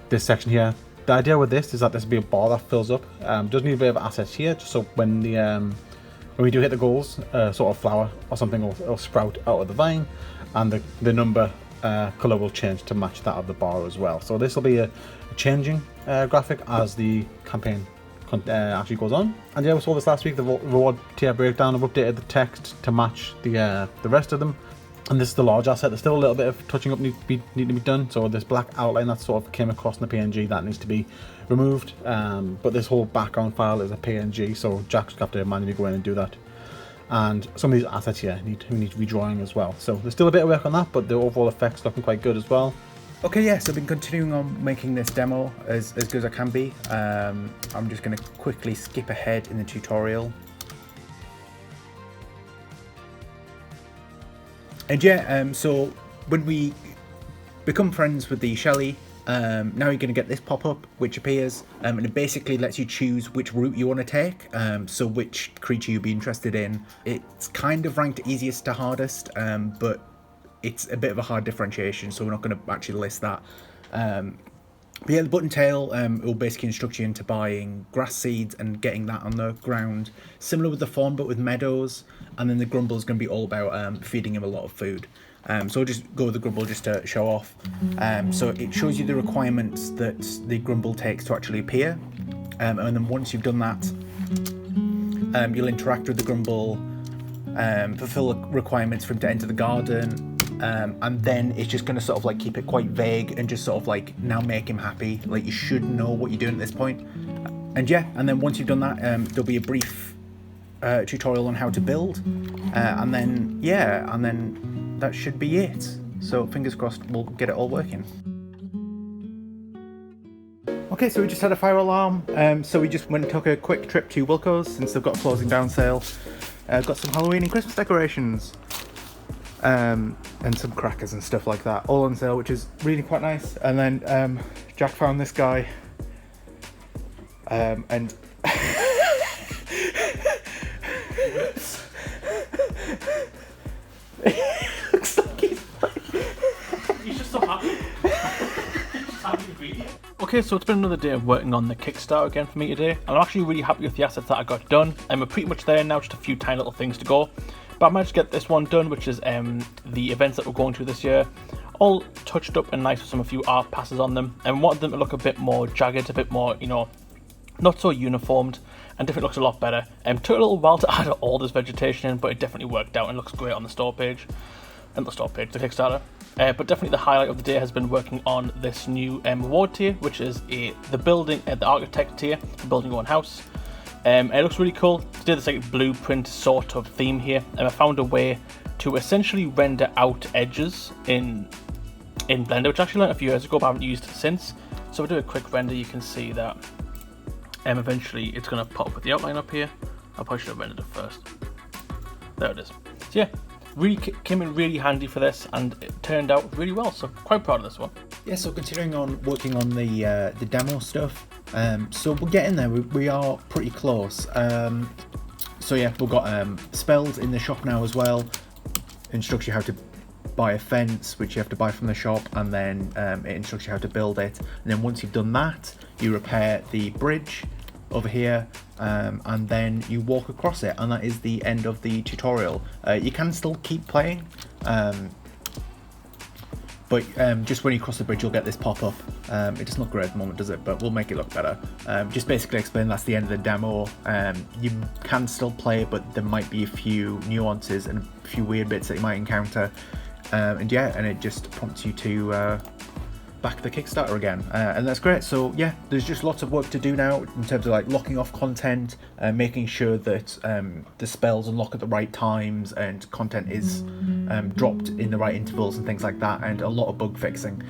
This section here. The idea with this is that this will be a bar that fills up. Does need a bit of assets here, just so when the when we do hit the goals, sort of flower or something will sprout out of the vine, and the number colour will change to match that of the bar as well. So this will be a changing graphic as the campaign actually goes on. And yeah, we saw this last week, the reward tier breakdown. I've updated the text to match the rest of them. And this is the large asset. There's still a little bit of touching up need to be done. So this black outline that sort of came across in the PNG, that needs to be removed. But this whole background file is a PNG, so Jack's going to have to manually go in and do that. And some of these assets here need redrawing as well. So there's still a bit of work on that, but the overall effect's looking quite good as well. Okay, yeah, so I've been continuing on making this demo as good as I can be. I'm just going to quickly skip ahead in the tutorial. And yeah, so when we become friends with the Shelly, now you're going to get this pop-up which appears, and it basically lets you choose which route you want to take, so which creature you'll be interested in. It's kind of ranked easiest to hardest, but it's a bit of a hard differentiation, so we're not going to actually list that. But yeah, the button tail will basically instruct you into buying grass seeds and getting that on the ground, similar with the fawn but with meadows. And then the grumble is going to be all about feeding him a lot of food. So I'll just go with the grumble just to show off. So it shows you the requirements that the grumble takes to actually appear, and then once you've done that, you'll interact with the grumble, fulfill the requirements for him to enter the garden. And then it's just going to sort of like keep it quite vague and just sort of like now make him happy. Like you should know what you're doing at this point. And yeah, and then once you've done that, there'll be a brief tutorial on how to build. And then, yeah, and then that should be it. So fingers crossed we'll get it all working. Okay, so we just had a fire alarm. So we just went and took a quick trip to Wilco's since they've got a closing down sale. Got some Halloween and Christmas decorations. And some crackers and stuff like that, all on sale, which is really quite nice. And then Jack found this guy, and looks like He's just so happy. Okay, so it's been another day of working on the Kickstarter again for me today, and I'm actually really happy with the assets that I got done, and we're pretty much there now, just a few tiny little things to go. But I managed to get this one done, which is the events that we're going to this year, all touched up and nice with a few art passes on them, and wanted them to look a bit more jagged, a bit more, you know, not so uniformed, and definitely looks a lot better. Took a little while to add all this vegetation in, but it definitely worked out and looks great on the store page. And the Kickstarter. But definitely the highlight of the day has been working on this new reward tier, which is the architect tier for building your own house. It looks really cool. It's this like blueprint sort of theme here, and I found a way to essentially render out edges in Blender, which I actually learned a few years ago but I haven't used it since. So if I do a quick render, you can see that eventually it's going to pop up with the outline up here. I probably should have rendered it first. There it is. So yeah, really came in really handy for this, and it turned out really well, so quite proud of this one. Yeah, so continuing on working on the demo stuff, so we're getting there. We are pretty close. So yeah, we've got spells in the shop now as well. Instructs you how to buy a fence, which you have to buy from the shop, and then it instructs you how to build it. And then once you've done that, you repair the bridge over here, and then you walk across it, and that is the end of the tutorial. You can still keep playing, but just when you cross the bridge you'll get this pop-up. It doesn't look great at the moment, does it? But we'll make it look better. Just basically explain that's the end of the demo. You can still play, but there might be a few nuances and a few weird bits that you might encounter. And yeah, and it just prompts you to back the Kickstarter again, and that's great. So yeah, there's just lots of work to do now in terms of like locking off content, making sure that the spells unlock at the right times and content is dropped in the right intervals and things like that, and a lot of bug fixing.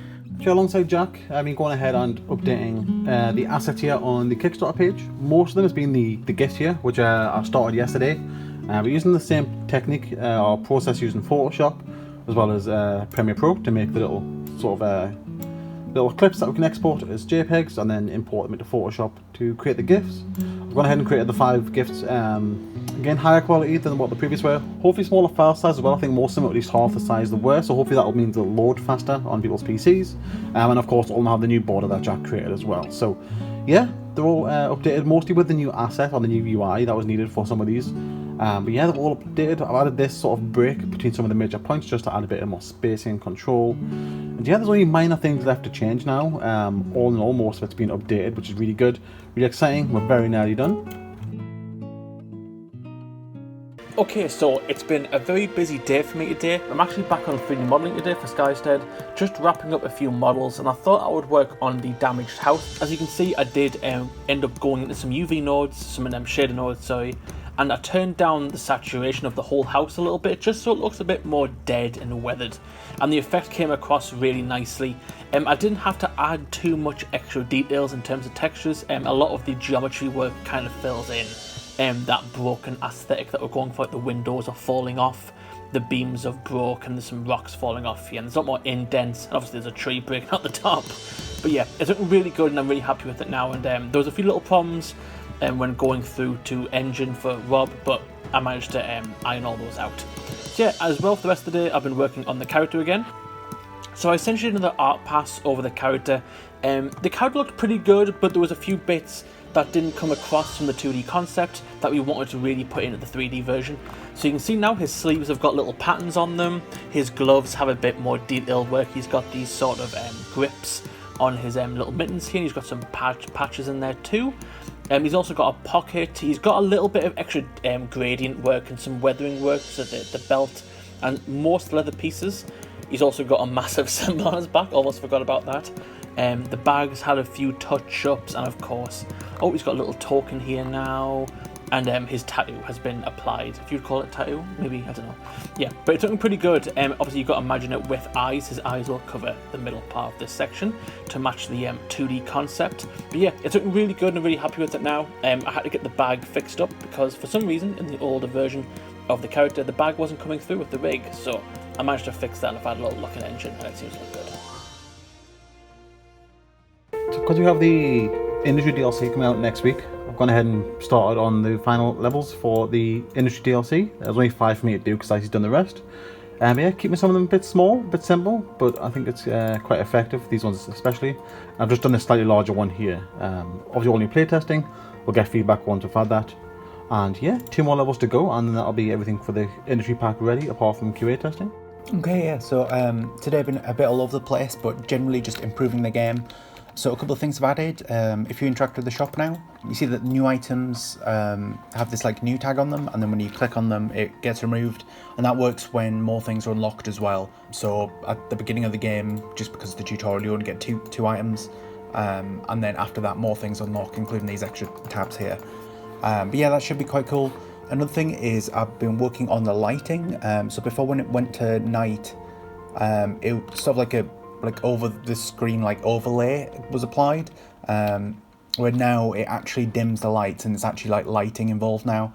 So alongside Jack, I've been going ahead and updating the assets here on the Kickstarter page. Most of them has been the gift here, which I started yesterday. We're using the same technique or process using Photoshop as well as Premiere Pro to make the little sort of little clips that we can export as JPEGs and then import them into Photoshop to create the GIFs. I've gone ahead and created the 5 GIFs, again higher quality than what the previous were, hopefully smaller file size as well. I think most of them are at least half the size they were, so hopefully that will mean they'll load faster on people's PCs, and of course all have the new border that Jack created as well. So yeah, they're all updated, mostly with the new asset or the new UI that was needed for some of these. But yeah, they're all updated. I've added this sort of break between some of the major points just to add a bit more spacing and control. And yeah, there's only minor things left to change now. All in all, most of it's been updated, which is really good, really exciting. We're very nearly done. Okay, so it's been a very busy day for me today. I'm actually back on 3D modelling today for Skystead, just wrapping up a few models, and I thought I would work on the damaged house. As you can see, I did end up going into some UV nodes, some shader nodes, sorry, and I turned down the saturation of the whole house a little bit, just so it looks a bit more dead and weathered, and the effect came across really nicely. I didn't have to add too much extra details in terms of textures. A lot of the geometry work kind of fills in that broken aesthetic that we're going for. Like the windows are falling off, the beams have broke, and there's some rocks falling off here, and there's a lot more indents, and obviously there's a tree breaking out the top. But yeah, it's looking really good, and I'm really happy with it now. And there was a few little problems when going through to engine for Rob, but I managed to iron all those out. So yeah, as well, for the rest of the day I've been working on the character again. So I essentially did another art pass over the character. The character looked pretty good, but there was a few bits that didn't come across from the 2D concept that we wanted to really put into the 3D version. So you can see now his sleeves have got little patterns on them, his gloves have a bit more detailed work, he's got these sort of grips on his little mittens here, and he's got some patches in there too. He's also got a pocket, he's got a little bit of extra gradient work and some weathering work, so the belt and most leather pieces. He's also got a massive symbol on his back, almost forgot about that. The bag's had a few touch-ups, and of course, oh, he's got a little token here now, and his tattoo has been applied, if you'd call it tattoo, maybe, I don't know. Yeah, but it's looking pretty good. Obviously you've got to imagine it with eyes. His eyes will cover the middle part of this section to match the 2D concept. But yeah, it's looking really good, and I'm really happy with it now. I had to get the bag fixed up because for some reason in the older version of the character, the bag wasn't coming through with the rig, so I managed to fix that, and I've had a little look at engine, and it seems to look good. Because we have the Industry DLC coming out next week, I've gone ahead and started on the final levels for the Industry DLC. There's only 5 for me to do because I've done the rest. Yeah, keeping some of them a bit small, a bit simple, but I think it's quite effective, these ones especially. I've just done a slightly larger one here. Obviously only playtesting, we'll get feedback once we've had that. And yeah, 2 more levels to go, and then that'll be everything for the Industry Pack ready, apart from QA testing. Okay, yeah, so today I've been a bit all over the place, but generally just improving the game. So a couple of things I've added. If you interact with the shop now, you see that new items have this like new tag on them, and then when you click on them it gets removed, and that works when more things are unlocked as well. So at the beginning of the game, just because of the tutorial, you only get two items, and then after that more things unlock, including these extra tabs here. But yeah, that should be quite cool. Another thing is I've been working on the lighting. So before, when it went to night, it was sort of like over the screen like overlay was applied, where now it actually dims the lights, and it's actually like lighting involved now.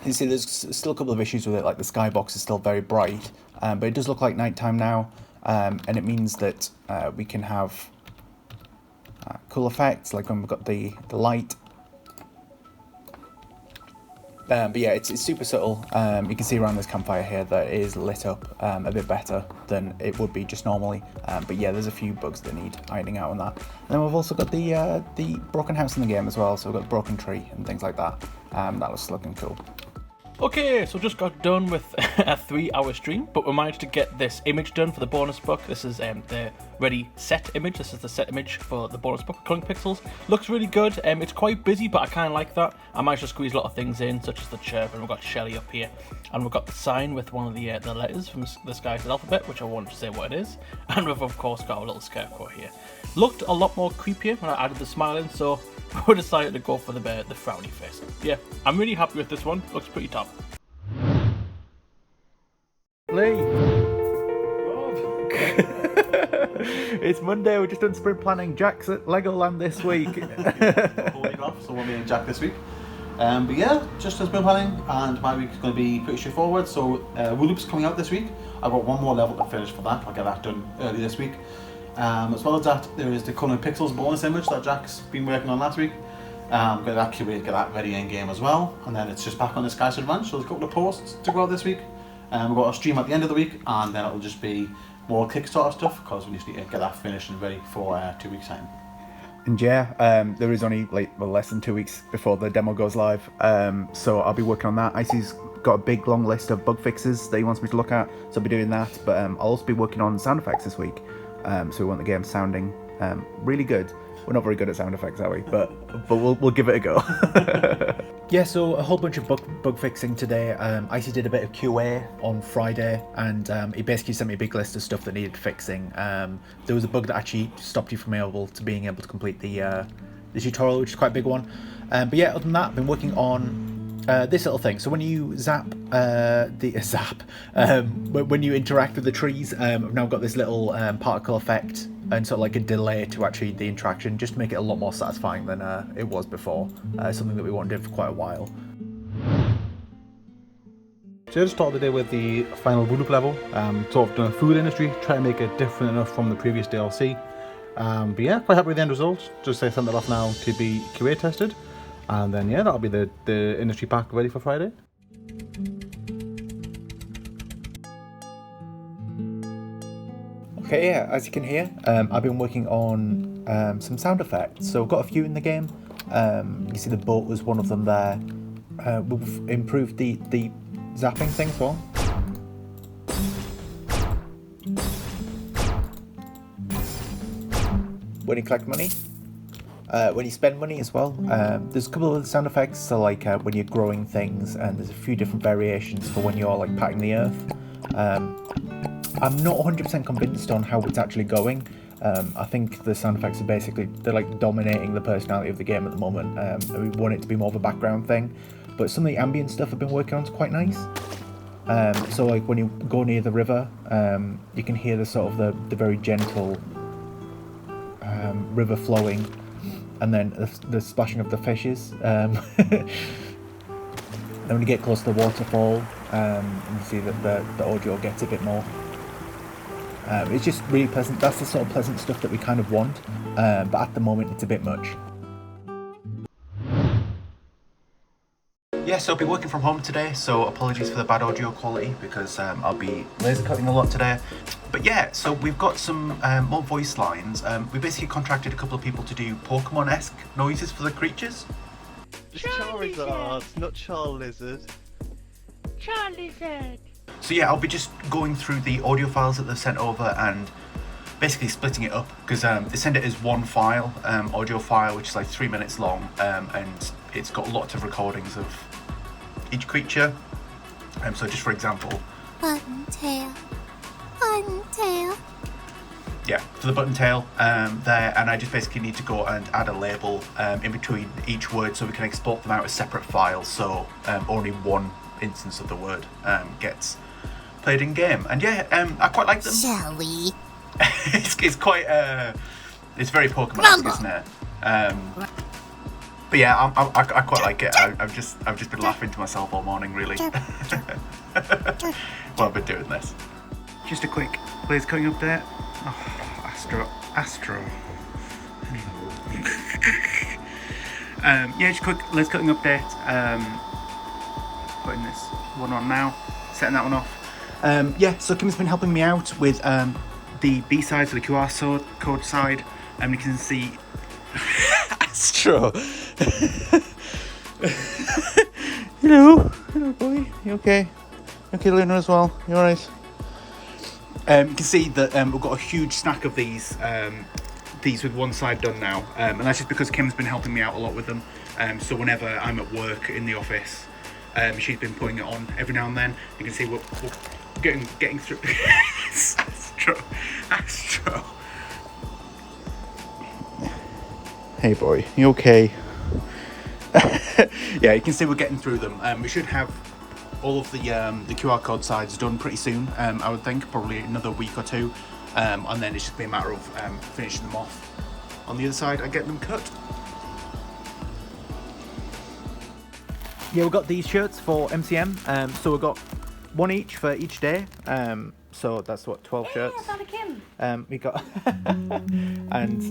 You see there's still a couple of issues with it, like the skybox is still very bright, but it does look like nighttime now, and it means that we can have cool effects like when we've got the light. But yeah, it's super subtle. You can see around this campfire here that it is lit up a bit better than it would be just normally. But yeah, there's a few bugs that need ironing out on that. And then we've also got the broken house in the game as well. So we've got the broken tree and things like that. That was looking cool. Okay, so just got done with a 3-hour stream, but we managed to get this image done for the bonus book. This is the ready set image. This is the set image for the bonus book, Coloring Pixels. Looks really good. It's quite busy, but I kind of like that. I managed to squeeze a lot of things in, such as the chirp, and we've got Shelly up here, and we've got the sign with one of the letters from the Skystead alphabet, which I wanted to say what it is, and we've of course got a little scarecrow here. Looked a lot more creepier when I added the smile in, so we decided to go for the frowny face. Yeah, I'm really happy with this one. Looks pretty top. Lee! It's Monday, we're just done sprint planning. Jack's at Legoland this week. Holding off, so we'll be in Jack this week. But yeah, just as sprint planning, and my week is going to be pretty straightforward. So Wooloop's coming out this week. I've got 1 more level to finish for that. I'll get that done early this week. As well as that, there is the Coloring Pixels bonus image that Jack's been working on last week. Get that QA, get that ready in game as well, and then it's just back on the Skystead Ranch. So there's a couple of posts to go out this week. We've got a stream at the end of the week, and then it'll just be more Kickstarter stuff because we just need to get that finished and ready for 2 weeks time. And yeah, there is only less than 2 weeks before the demo goes live, so I'll be working on that. Icy's got a big long list of bug fixes that he wants me to look at, so I'll be doing that. But I'll also be working on sound effects this week, so we want the game sounding really good. We're not very good at sound effects, are we? But we'll give it a go. Yeah, so a whole bunch of bug fixing today. Icy did a bit of QA on Friday, and he basically sent me a big list of stuff that needed fixing. There was a bug that actually stopped you from being able to complete the tutorial, which is quite a big one. But yeah, other than that, I've been working on this little thing. So when you when you interact with the trees, I've now got this little particle effect and sort of like a delay to actually the interaction, just to make it a lot more satisfying than it was before. Something that we wanted for quite a while. So I just started the day with the final loop level. Sort of done a food industry, try to make it different enough from the previous DLC. But yeah, quite happy with the end results. Just send that off now to be QA tested. And then yeah, that'll be the industry pack ready for Friday. Okay, yeah, as you can hear, I've been working on some sound effects. So I've got a few in the game. You see the boat was one of them there. We've improved the zapping thing as well. When you collect money. When you spend money as well. There's a couple of sound effects, so like when you're growing things, and there's a few different variations for when you're like patting the earth. I'm not 100% convinced on how it's actually going. I think the sound effects are they're like dominating the personality of the game at the moment. We want it to be more of a background thing, but some of the ambient stuff I've been working on is quite nice. So like when you go near the river, you can hear the sort of the very gentle river flowing, and then the splashing of the fishes. Then when you get close to the waterfall, you see that the audio gets a bit more. It's just really pleasant. That's the sort of pleasant stuff that we kind of want, but at the moment it's a bit much. Yeah, so I'll be working from home today, so apologies for the bad audio quality, because I'll be laser cutting a lot today. But yeah, so we've got some more voice lines. We basically contracted a couple of people to do Pokemon-esque noises for the creatures. Charizard, not Charlizard. Charlizard. So yeah, I'll be just going through the audio files that they've sent over and basically splitting it up, because they send it as one file, audio file, which is like 3 minutes long, and it's got lots of recordings of each creature. So just for example, Buttontail. yeah, for the button tail there, and I just basically need to go and add a label in between each word, so we can export them out as separate files, so only one instance of the word gets played in game. And yeah, I quite like them. Shall we? it's quite it's very Pokemon-esque, isn't it? But yeah, I quite like it. I've just been laughing to myself all morning, really, while I've been doing this. Just a quick laser cutting update. Oh, Astro. Yeah, just a quick laser cutting update. Putting this one on now, setting that one off. Yeah, so Kim's been helping me out with the B side, so the QR code side, and you can see Astro. Hello boy, you okay? You okay, Luna, as well? You alright? You can see that we've got a huge stack of these with one side done now, and that's just because Kim's been helping me out a lot with them. So whenever I'm at work in the office, she's been putting it on every now and then. You can see we're getting through. Astro. Hey boy, you okay? Yeah, you can see we're getting through them. We should have all of the QR code sides done pretty soon, I would think, probably another week or two, and then it's just be a matter of finishing them off on the other side and getting them cut. Yeah, we've got these shirts for MCM, so we've got one each for each day, so that's what, 12 shirts. We got and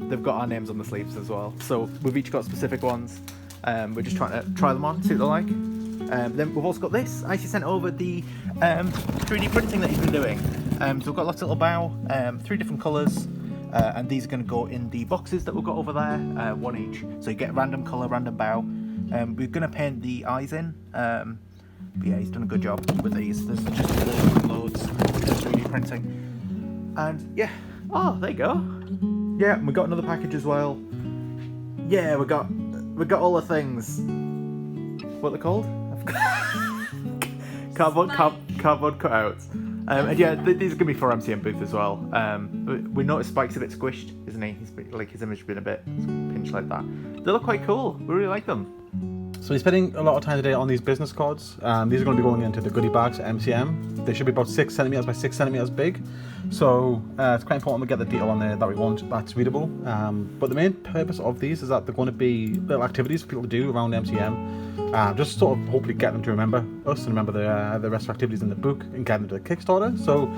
they've got our names on the sleeves as well, so we've each got specific ones. We're just trying to try them on, see what they're like. Then we've also got this. I actually sent over the 3D printing that he's been doing. So we've got lots of little bow, 3 different colours. and these are going to go in the boxes that we've got over there, one each. So you get random colour, random bow. We're going to paint the eyes in, but yeah, he's done a good job with these. There's just loads of 3D printing. And yeah, oh, there you go. Yeah, we got another package as well. Yeah, we got all the things. What are they called? cardboard cutouts. And yeah, these are gonna be for MCM booth as well. We noticed Spike's a bit squished, isn't he? His image has been a bit pinched like that. They look quite cool. We really like them. So we're spending a lot of time today on these business cards. These are going to be going into the goodie bags at MCM. They should be about 6 centimeters by 6 centimeters big. So it's quite important we get the detail on there that we want that's readable. But the main purpose of these is that they're going to be little activities for people to do around MCM. Just sort of hopefully get them to remember us and remember the rest of activities in the book and get them to the Kickstarter. So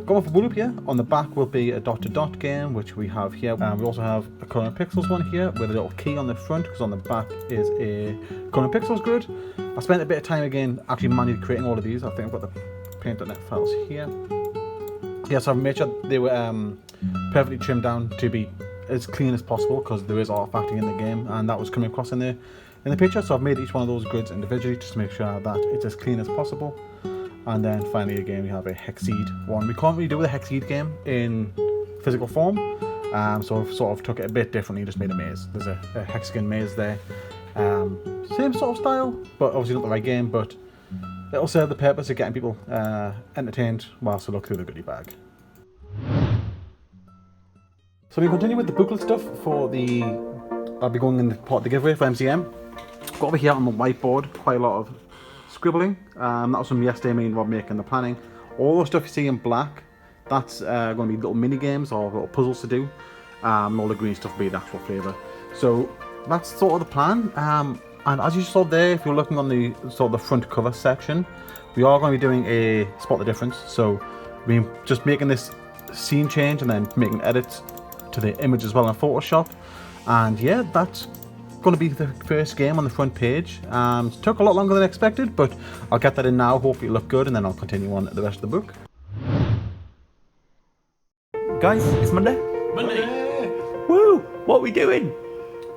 going for Blue here, on the back will be a dot-to-dot game, which we have here. We also have a Colour and Pixels one here with a little key on the front, because on the back is a Colour and Pixels grid. I spent a bit of time again actually manually creating all of these. I think I've got the paint.net files here. Yeah, so I've made sure they were perfectly trimmed down to be as clean as possible, because there is artifacting in the game, and that was coming across in the picture. So I've made each one of those grids individually just to make sure that it's as clean as possible. And then finally again we have a hexceed one. We can't really do the hexceed game in physical form, so I've sort of took it a bit differently and just made a maze. There's a hexagon maze there. Same sort of style, but obviously not the right game, but it'll serve the purpose of getting people entertained whilst they look through the goodie bag. So we continue with the booklet stuff for the... I'll be going in the part of the giveaway for MCM. Got over here on the whiteboard quite a lot of scribbling. That was from yesterday, me and Rob making the planning. All the stuff you see in black, that's going to be little mini games or little puzzles to do. All the green stuff will be the actual flavour. So that's sort of the plan. And as you saw there, if you're looking on the sort of the front cover section, we are going to be doing a spot the difference. So we're just making this scene change and then making edits to the image as well in Photoshop. And yeah, that's going to be the first game on the front page. It took a lot longer than expected, but I'll get that in now. Hopefully it'll look good, and then I'll continue on the rest of the book. Guys, it's Monday. Monday! Woo! What are we doing?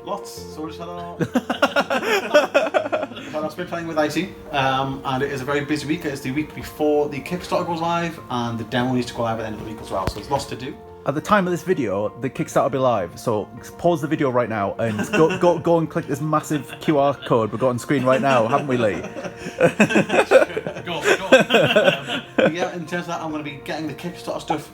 Lots. So we just had our spin playing with Icy, and it is a very busy week. It's the week before the Kickstarter goes live, and the demo needs to go live at the end of the week as well, so there's lots to do. At the time of this video, the Kickstarter will be live, so pause the video right now and go and click this massive QR code we've got on screen right now, haven't we, Lee? Go. Yeah, in terms of that, I'm going to be getting the Kickstarter stuff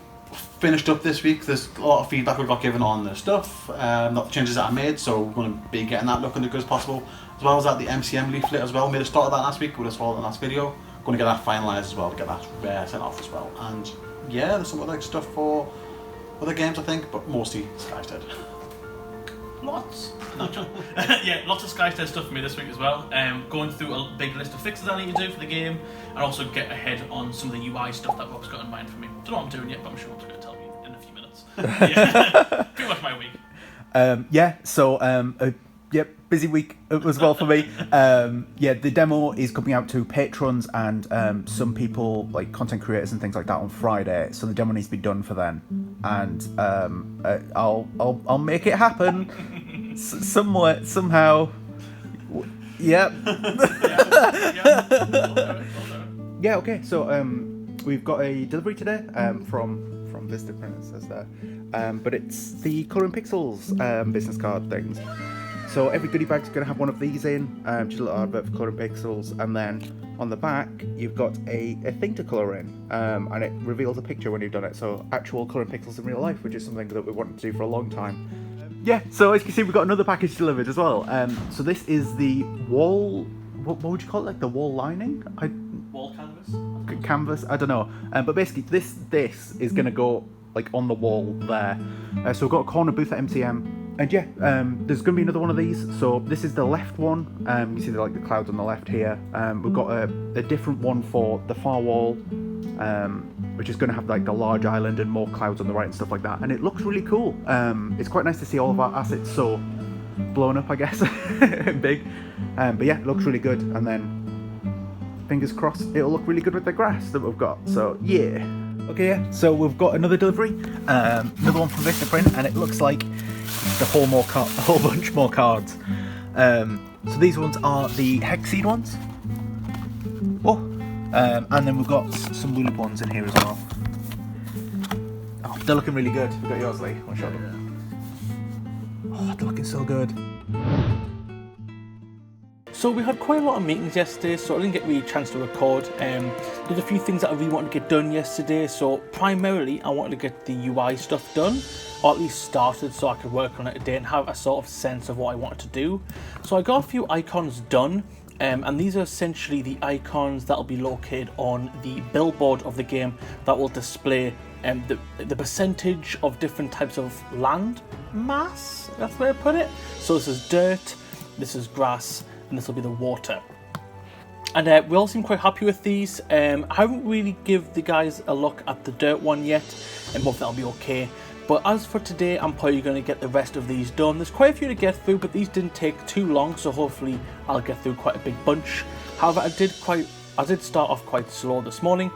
finished up this week. There's a lot of feedback we got given on the stuff, not the changes that I made, so we're going to be getting that looking as good as possible. As well as that, the MCM leaflet as well. Made a start of that last week, we just followed the last video. Going to get that finalised as well, to get that sent off as well. And yeah, there's some other stuff for other games, I think, but mostly Skystead. Lots. Yeah, lots of Skystead stuff for me this week as well. Going through a big list of fixes I need to do for the game, and also get ahead on some of the UI stuff that Rob's got in mind for me. Don't know what I'm doing yet, but I'm sure Rob's going to tell me in a few minutes. Yeah. Pretty much my week. Yeah, busy week as well for me. Yeah, the demo is coming out to patrons and some people, like content creators and things like that, on Friday. So the demo needs to be done for then, and I'll make it happen somewhere, somehow. Yep. Yeah. Okay. So we've got a delivery today from Vista Print, it says there, but it's the Colour and Pixels business card things. So every goodie bag's going to have one of these in, just a little advert for Colour and Pixels, and then on the back you've got a thing to colour in, and it reveals a picture when you've done it, so actual Colour and Pixels in real life, which is something that we wanted to do for a long time. Yeah, so as you can see, we've got another package delivered as well. So this is the wall, what would you call it, like the wall lining? Wall canvas? Canvas, I don't know, but basically this is going to go like on the wall there. So we've got a corner booth at MCM. And yeah, there's going to be another one of these. So this is the left one. You see the clouds on the left here. We've got a different one for the far wall, which is going to have like the large island and more clouds on the right and stuff like that. And it looks really cool. It's quite nice to see all of our assets so blown up, I guess, big. But yeah, it looks really good. And then fingers crossed, it'll look really good with the grass that we've got. So yeah. Okay, yeah, so we've got another delivery, another one from Vistaprint, and it looks like a whole bunch more cards. So these ones are the hexceed ones. Oh, and then we've got some woolly ones in here as well. Oh, they're looking really good. We've got yours, Lee. One shot. Oh, they're looking so good. So we had quite a lot of meetings yesterday, so I didn't get really a chance to record. There's a few things that I really wanted to get done yesterday, so primarily I wanted to get the UI stuff done, or at least started so I could work on it today and have a sort of sense of what I wanted to do. So I got a few icons done, and these are essentially the icons that will be located on the billboard of the game that will display the percentage of different types of land mass, that's the way I put it. So this is dirt, this is grass, and this will be the water. And we all seem quite happy with these. I haven't really give the guys a look at the dirt one yet, and hope that'll be okay. But as for today, I'm probably going to get the rest of these done. There's quite a few to get through, but these didn't take too long, so hopefully I'll get through quite a big bunch. However, I did start off quite slow this morning,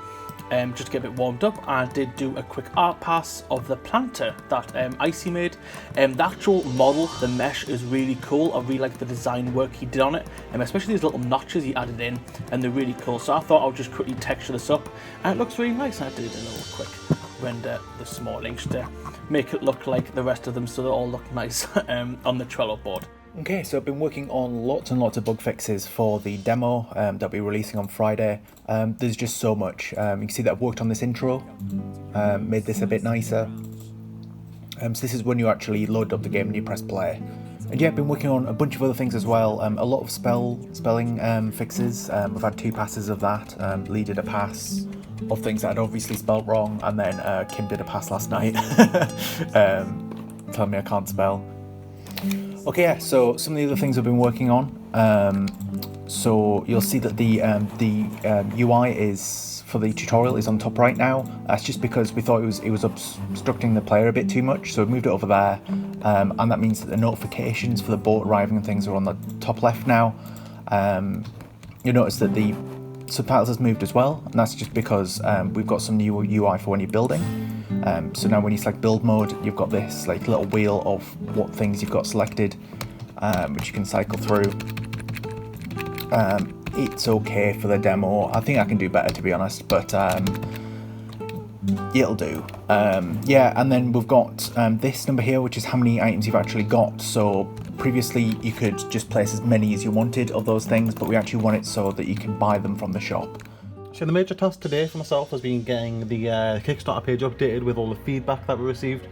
just to get a bit warmed up. I did do a quick art pass of the planter that Icy made. The actual model, the mesh, is really cool. I really like the design work he did on it, especially these little notches he added in, and they're really cool. So I thought I would just quickly texture this up, and it looks really nice. I did a little quick render this morning just to make it look like the rest of them, so they all look nice on the Trello board. Okay, so I've been working on lots and lots of bug fixes for the demo that I'll be releasing on Friday. There's just so much. You can see that I've worked on this intro, made this a bit nicer. So this is when you actually load up the game and you press play. And yeah, I've been working on a bunch of other things as well. A lot of spelling fixes. I've had 2 passes of that. Lee did a pass of things that I'd obviously spelt wrong, and then Kim did a pass last night telling me I can't spell. Okay, yeah, so some of the other things I've been working on. So you'll see that the UI is for the tutorial is on top right now. That's just because we thought it was obstructing the player a bit too much, so we moved it over there, and that means that the notifications for the boat arriving and things are on the top left now. You'll notice that the subtitles has moved as well, and that's just because we've got some new UI for when you're building. So now when you select build mode, you've got this like little wheel of what things you've got selected, which you can cycle through. It's okay for the demo. I think I can do better, to be honest, but it'll do. Yeah, and then we've got this number here, which is how many items you've actually got. So previously you could just place as many as you wanted of those things, but we actually want it so that you can buy them from the shop. So the major task today for myself has been getting the Kickstarter page updated with all the feedback that we received,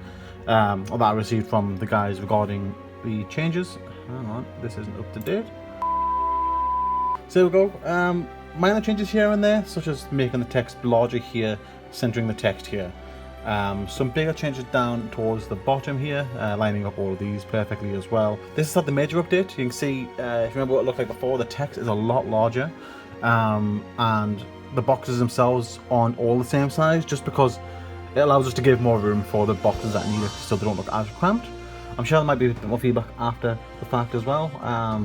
or that I received from the guys regarding the changes. Hang on, this isn't up to date. So there we go. Minor changes here and there, such as making the text larger here, centering the text here. Some bigger changes down towards the bottom here, lining up all of these perfectly as well. This is not the major update. You can see, if you remember what it looked like before, the text is a lot larger, and the boxes themselves aren't all the same size, just because it allows us to give more room for the boxes that need it so they don't look as cramped. I'm sure there might be a bit more feedback after the fact as well,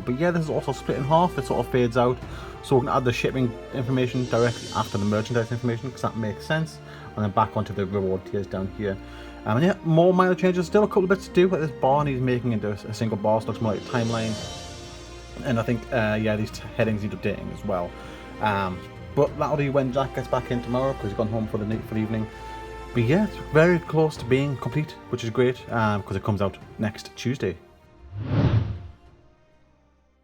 but yeah, this is also split in half. It sort of fades out, so we can add the shipping information directly after the merchandise information, because that makes sense, and then back onto the reward tiers down here. And yeah, more minor changes, still a couple of bits to do, like this bar needs making into a single bar, so it looks more like a timeline. And I think, yeah, these headings need updating as well. But that'll be when Jack gets back in tomorrow, because he's gone home for the evening. But yeah, it's very close to being complete, which is great, because it comes out next Tuesday.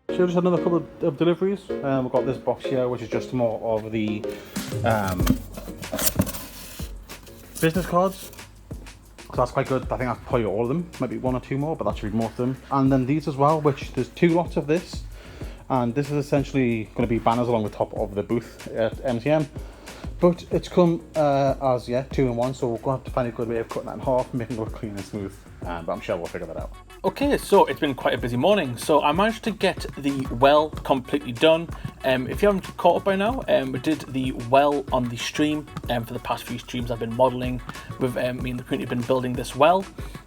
So just another couple of deliveries. We've got this box here, which is just more of the business cards. So that's quite good. I think that's probably all of them. Maybe 1 or 2 more, but that should be most of them. And then these as well, which there's 2 lots of this. And this is essentially going to be banners along the top of the booth at MCM. But it's come as, yeah, 2 in 1, so we're going to have to find a good way of cutting that in half, making it look clean and smooth. But I'm sure we'll figure that out. Okay, so it's been quite a busy morning. So I managed to get the well completely done. If you haven't caught up by now, we did the well on the stream. For the past few streams I've been modelling with me and the community have been building this well.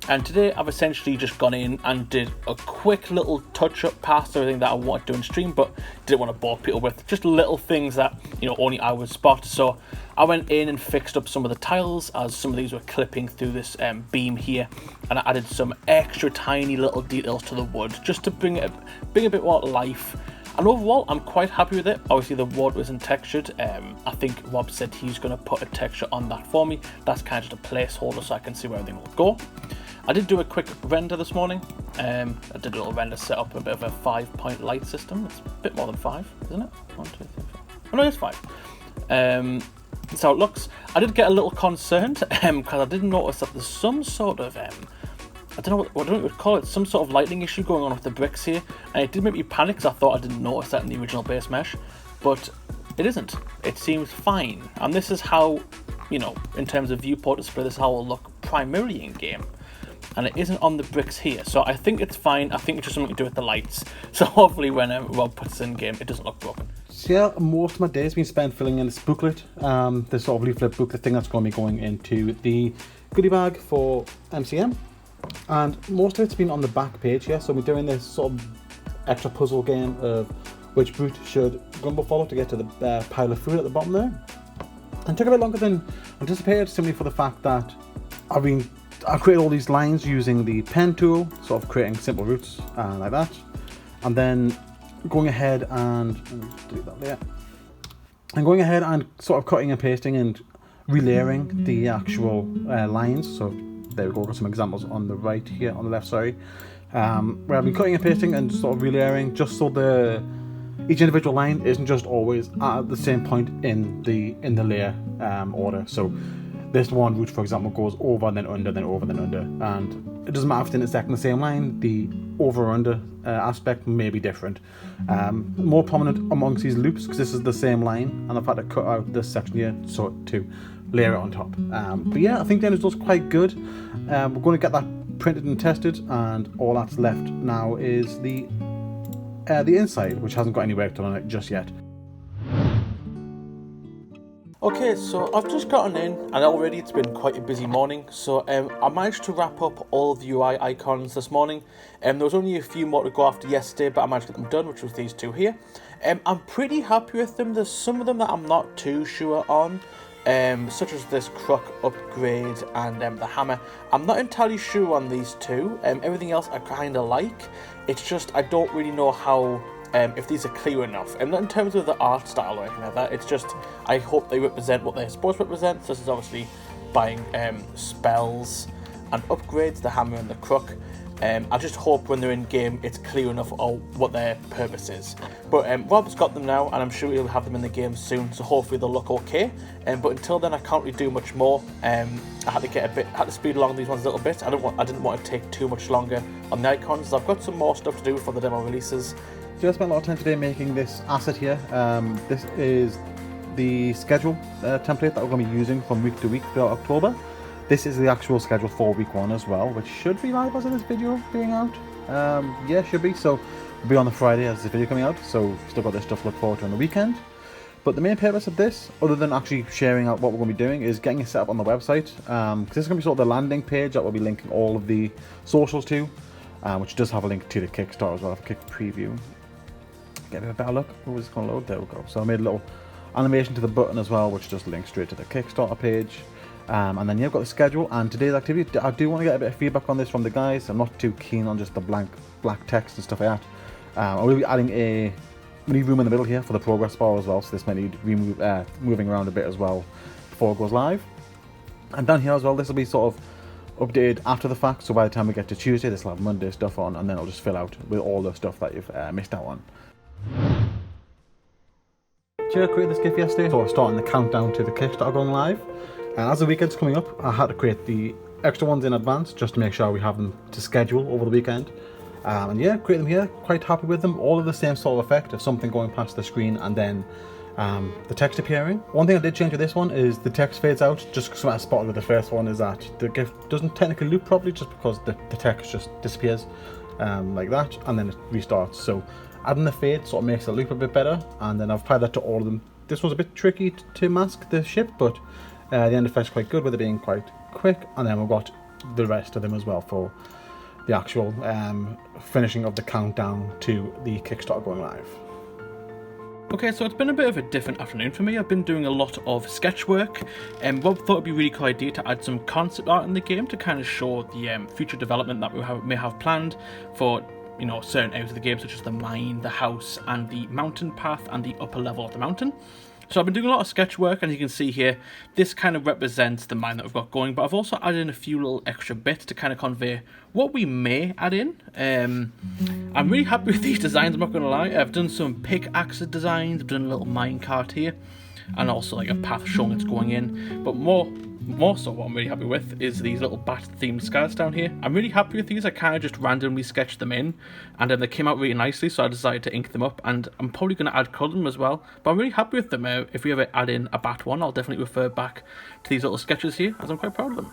And today I've essentially just gone in and did a quick little touch-up past everything that I wanted to do in stream. But didn't want to bore people with just little things that, you know, only I would spot. So I went in and fixed up some of the tiles, as some of these were clipping through this beam here, and I added some extra tiny little details to the wood just to bring a bit more life. And overall, I'm quite happy with it. Obviously, the wood isn't textured. I think Rob said he's going to put a texture on that for me. That's kind of just a placeholder so I can see where everything will go. I did do a quick render this morning. I did a little render set up, a bit of a 5-point light system. It's a bit more than 5, isn't it? 1, 2, 3, 4. Oh no, it's 5. That's how it looks. I did get a little concerned because I did notice that there's some sort of I don't know what you would call it, some sort of lighting issue going on with the bricks here, and it did make me panic because I thought I didn't notice that in the original base mesh, but it isn't. It seems fine, and this is how, you know, in terms of viewport display, this is how it will look primarily in game, and it isn't on the bricks here, so I think it's fine. I think it's just something to do with the lights, so hopefully when Rob puts it in game, it doesn't look broken. So yeah, most of my day has been spent filling in this booklet, this sort of leaflet booklet thing that's going to be going into the goodie bag for MCM. And most of it's been on the back page here, so we're doing this sort of extra puzzle game of which route should Grumble follow to get to the pile of food at the bottom there. And it took a bit longer than anticipated, simply for the fact that I created all these lines using the pen tool, sort of creating simple routes like that, and then going ahead and delete that there, and going ahead and sort of cutting and pasting and relayering the actual lines. So there we go, got some examples on the right here, on the left, sorry, where I've been cutting and pasting and sort of relayering, just so each individual line isn't just always at the same point in the layer order. So this one route, for example, goes over and then under, then over, then under, and it doesn't matter if it's intersecting the same line, the over or under aspect may be different. More prominent amongst these loops, because this is the same line, and I've had to cut out this section here so to layer it on top. But yeah, I think the end result's quite good. We're going to get that printed and tested, and all that's left now is the inside, which hasn't got any work done on it just yet. Okay, so I've just gotten in, and already it's been quite a busy morning, so I managed to wrap up all the UI icons this morning. There was only a few more to go after yesterday, but I managed to get them done, which was these two here. I'm pretty happy with them. There's some of them that I'm not too sure on, such as this crook upgrade and the hammer. I'm not entirely sure on these two. Everything else I kind of like. It's just I don't really know how, if these are clear enough. And not in terms of the art style or anything like that. It's just I hope they represent what they're supposed to represent. So this is obviously buying spells and upgrades, the hammer and the crook. I just hope when they're in game it's clear enough of what their purpose is. But Rob's got them now, and I'm sure he'll have them in the game soon, so hopefully they'll look okay. But until then I can't really do much more. I had to speed along these ones a little bit. I didn't want to take too much longer on the icons. I've got some more stuff to do for the demo releases. So I spent a lot of time today making this asset here. This is the schedule template that we're going to be using from week to week throughout October. This is the actual schedule for week 1 as well, which should be live as of this video being out. Yeah, should be. So it'll be on the Friday as this video coming out. So still got this stuff to look forward to on the weekend. But the main purpose of this, other than actually sharing out what we're going to be doing, is getting it set up on the website. Because this is going to be sort of the landing page that we'll be linking all of the socials to, which does have a link to the Kickstarter as well. If I click preview, get a better look. Oh, it's going to load. There we go. So I made a little animation to the button as well, which just links straight to the Kickstarter page. And then you've got the schedule and today's activity. I do want to get a bit of feedback on this from the guys. I'm not too keen on just the black text and stuff like that. I will be adding a mini room in the middle here for the progress bar as well, so this might need moving around a bit as well before it goes live. And down here as well, this will be sort of updated after the fact, so by the time we get to Tuesday, this will have Monday stuff on, and then it'll just fill out with all the stuff that you've missed out on. I created this GIF yesterday, so we're starting the countdown to the Kickstarter going live. And as the weekend's coming up, I had to create the extra ones in advance just to make sure we have them to schedule over the weekend. And yeah, create them here, quite happy with them. All of the same sort of effect of something going past the screen and then the text appearing. One thing I did change with this one is the text fades out, just because what I spotted with the first one is that the GIF doesn't technically loop properly just because the text just disappears like that, and then it restarts. So adding the fade sort of makes the loop a bit better, and then I've applied that to all of them. This one's a bit tricky to mask the ship, but the end effect's quite good with it being quite quick, and then we've got the rest of them as well for the actual finishing of the countdown to the Kickstarter going live. Okay, so it's been a bit of a different afternoon for me. I've been doing a lot of sketch work, and Rob thought it'd be a really cool idea to add some concept art in the game to kind of show the future development that we may have planned for, you know, certain areas of the game, such as the mine, the house, and the mountain path, and the upper level of the mountain. So I've been doing a lot of sketch work, and you can see here, this kind of represents the mine that we've got going, but I've also added in a few little extra bits to kind of convey what we may add in. I'm really happy with these designs, I'm not going to lie. I've done some pickaxe designs, I've done a little minecart here, and also like a path showing it's going in, but more so what I'm really happy with is these little bat themed skies down here. I'm really happy with these. I kind of just randomly sketched them in, and then they came out really nicely, so I decided to ink them up, and I'm probably going to add colour them as well, but I'm really happy with them. If we ever add in a bat one, I'll definitely refer back to these little sketches here, as I'm quite proud of them.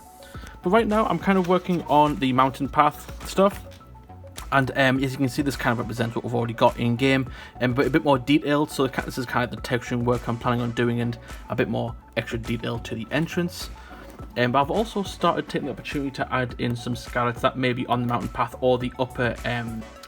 But right now I'm kind of working on the mountain path stuff, and as you can see, this kind of represents what we've already got in game, but a bit more detailed. So this is kind of the texturing work I'm planning on doing, and a bit more extra detail to the entrance. But I've also started taking the opportunity to add in some skylights that may be on the mountain path or the upper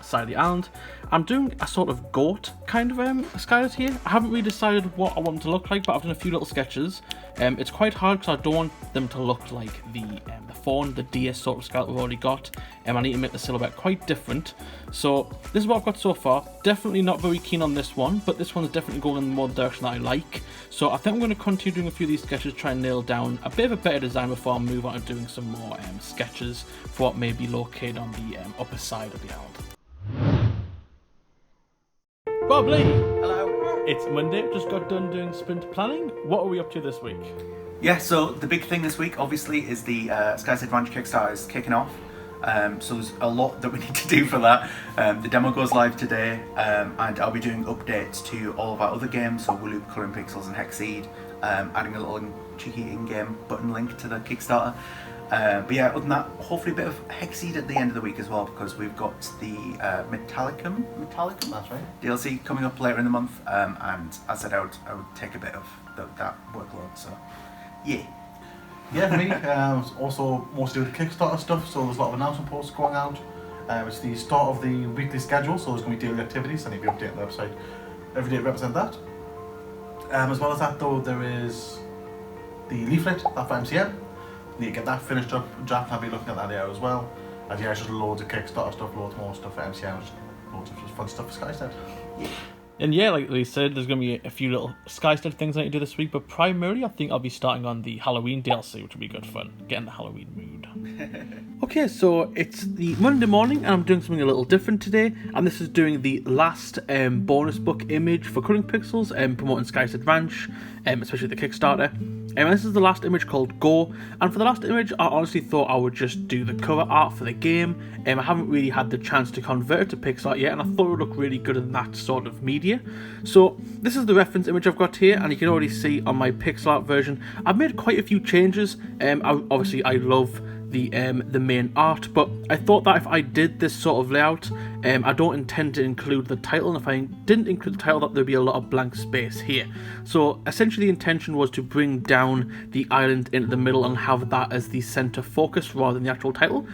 side of the island. I'm doing a sort of goat kind of skylight here. I haven't really decided what I want them to look like, but I've done a few little sketches. It's quite hard because I don't want them to look like the fawn, the deer sort of skylight we've already got. I need to make the silhouette quite different. So this is what I've got so far. Definitely not very keen on this one, but this one's definitely going in the more direction that I like. So I think I'm going to continue doing a few of these sketches, try and nail down a bit of a better design before I move on to doing some more sketches for what may be located on the upper side of the island. Bob Lee! Hello. It's Monday, just got done doing sprint planning. What are we up to this week? Yeah, so the big thing this week, obviously, is the Skystead Ranch Kickstarter is kicking off. So there's a lot that we need to do for that. The demo goes live today, and I'll be doing updates to all of our other games, so Wooloop, Colouring Pixels and Hexceed, adding a little cheeky in-game button link to the Kickstarter. But yeah, other than that, hopefully a bit of Hexceed at the end of the week as well, because we've got the Metallicum That's right. DLC coming up later in the month, and I said I would take a bit of that workload, so yeah. Yeah, for me, also mostly with Kickstarter stuff, so there's a lot of announcement posts going out. It's the start of the weekly schedule, so there's going to be daily activities, and you'll be updating the website every day to represent that. As well as that though, there is the leaflet, that for MCM. Need to get that finished up, draft, I'll be looking at that there as well. And yeah, it's just loads of Kickstarter stuff, loads more stuff for MCM, just loads of just fun stuff for Skystead. And yeah, like we said, there's going to be a few little Skystead things I need to do this week, but primarily I think I'll be starting on the Halloween DLC, which will be good fun, getting the Halloween mood. Okay, so it's the Monday morning, and I'm doing something a little different today, and this is doing the last bonus book image for Colouring Pixels, promoting Skystead Ranch, especially the Kickstarter. And this is the last image called Go, and for the last image I honestly thought I would just do the cover art for the game. I haven't really had the chance to convert it to pixel art yet, and I thought it would look really good in that sort of media. So this is the reference image I've got here, and you can already see on my pixel art version I've made quite a few changes. Obviously I love the main art, but I thought that if I did this sort of layout, I don't intend to include the title, and if I didn't include the title, that there'd be a lot of blank space here. So essentially the intention was to bring down the island into the middle and have that as the center focus rather than the actual title.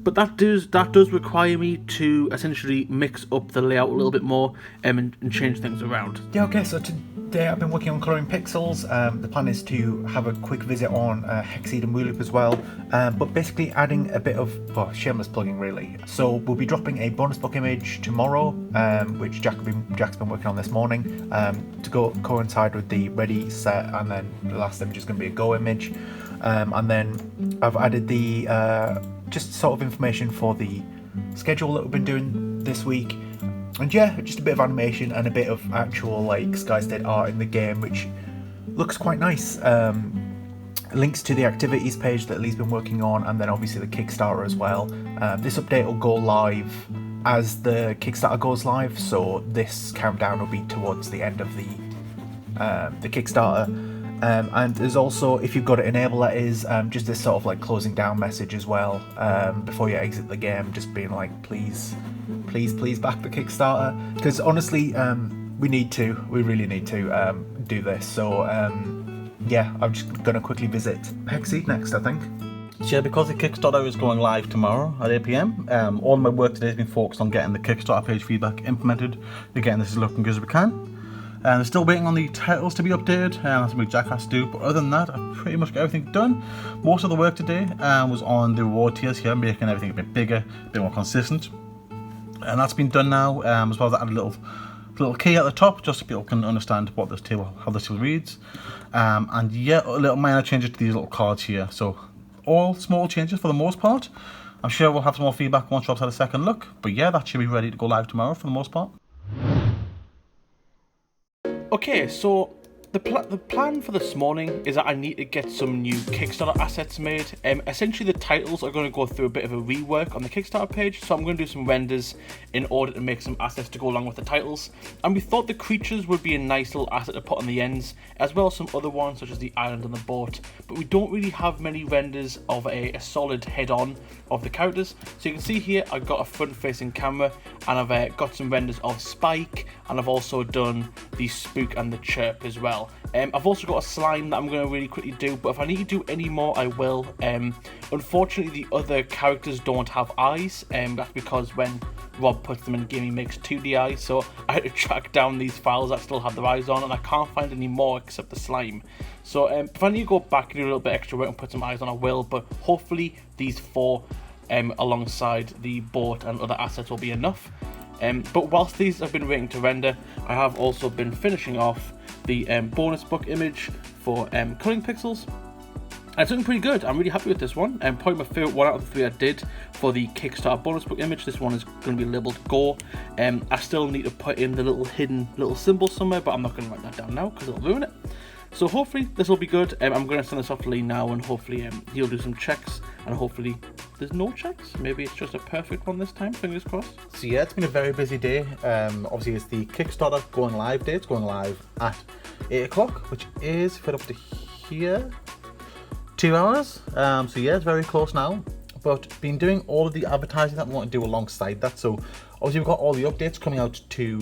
But that does require me to essentially mix up the layout a little bit more and change things around. Yeah, okay, so today I've been working on Colouring Pixels. The plan is to have a quick visit on Hexceed and Wooloop as well, but basically adding a bit of shameless plugging really. So we'll be dropping a bonus book image tomorrow, which Jack's been working on this morning, to coincide with the ready set, and then the last image is going to be a go image. And then I've added the just sort of information for the schedule that we've been doing this week, and yeah, just a bit of animation and a bit of actual like Skystead art in the game, which looks quite nice. Links to the activities page that Lee's been working on, and then obviously the Kickstarter as well. This update will go live as the Kickstarter goes live, so this countdown will be towards the end of the Kickstarter. And there's also, if you've got it enabled, that is just this sort of like closing down message as well, before you exit the game, just being like, please back the Kickstarter, because honestly we really need to do this. So yeah, I'm just going to quickly visit Hexceed next, I think. So yeah, because the Kickstarter is going live tomorrow at 8 PM, all my work today has been focused on getting the Kickstarter page feedback implemented, and getting this as looking good as we can. They're still waiting on the titles to be updated, that's something Jack has to do, but other than that, I've pretty much got everything done. Most of the work today was on the reward tiers here, making everything a bit bigger, a bit more consistent. And that's been done now, as well as I added a little key at the top, just so people can understand what this table, how this table reads. And yeah, little minor changes to these little cards here. So all small changes for the most part. I'm sure we'll have some more feedback once Rob's had a second look. But yeah, that should be ready to go live tomorrow for the most part. Okay, so the plan for this morning is that I need to get some new Kickstarter assets made. Essentially, the titles are going to go through a bit of a rework on the Kickstarter page, so I'm going to do some renders in order to make some assets to go along with the titles. And we thought the creatures would be a nice little asset to put on the ends, as well as some other ones such as the island and the boat. But we don't really have many renders of a solid head-on of the characters. So you can see here I've got a front-facing camera, and I've got some renders of Spike, and I've also done the Spook and the Chirp as well. I've also got a slime that I'm going to really quickly do, but if I need to do any more, I will. Unfortunately, the other characters don't have eyes, that's because when Rob puts them in game, he makes 2D eyes, so I had to track down these files that still have their eyes on, and I can't find any more except the slime. So if I need to go back and do a little bit extra work and put some eyes on, I will, but hopefully these 4 alongside the boat and other assets will be enough. But whilst these have been waiting to render, I have also been finishing off the bonus book image for Cutting Pixels. And it's looking pretty good. I'm really happy with this one. Probably my favourite one out of the 3 I did for the Kickstarter bonus book image. This one is going to be labelled Go. I still need to put in the little hidden little symbol somewhere, but I'm not going to write that down now because it'll ruin it. So hopefully this will be good. I'm going to send this off to Lee now, and hopefully he'll do some checks, and hopefully there's no checks. Maybe it's just a perfect one this time, fingers crossed. So yeah, it's been a very busy day. Obviously it's the Kickstarter going live day. It's going live at 8 o'clock, which is fit up to here, 2 hours. So yeah, it's very close now. But been doing all of the advertising that we want to do alongside that. So obviously we've got all the updates coming out to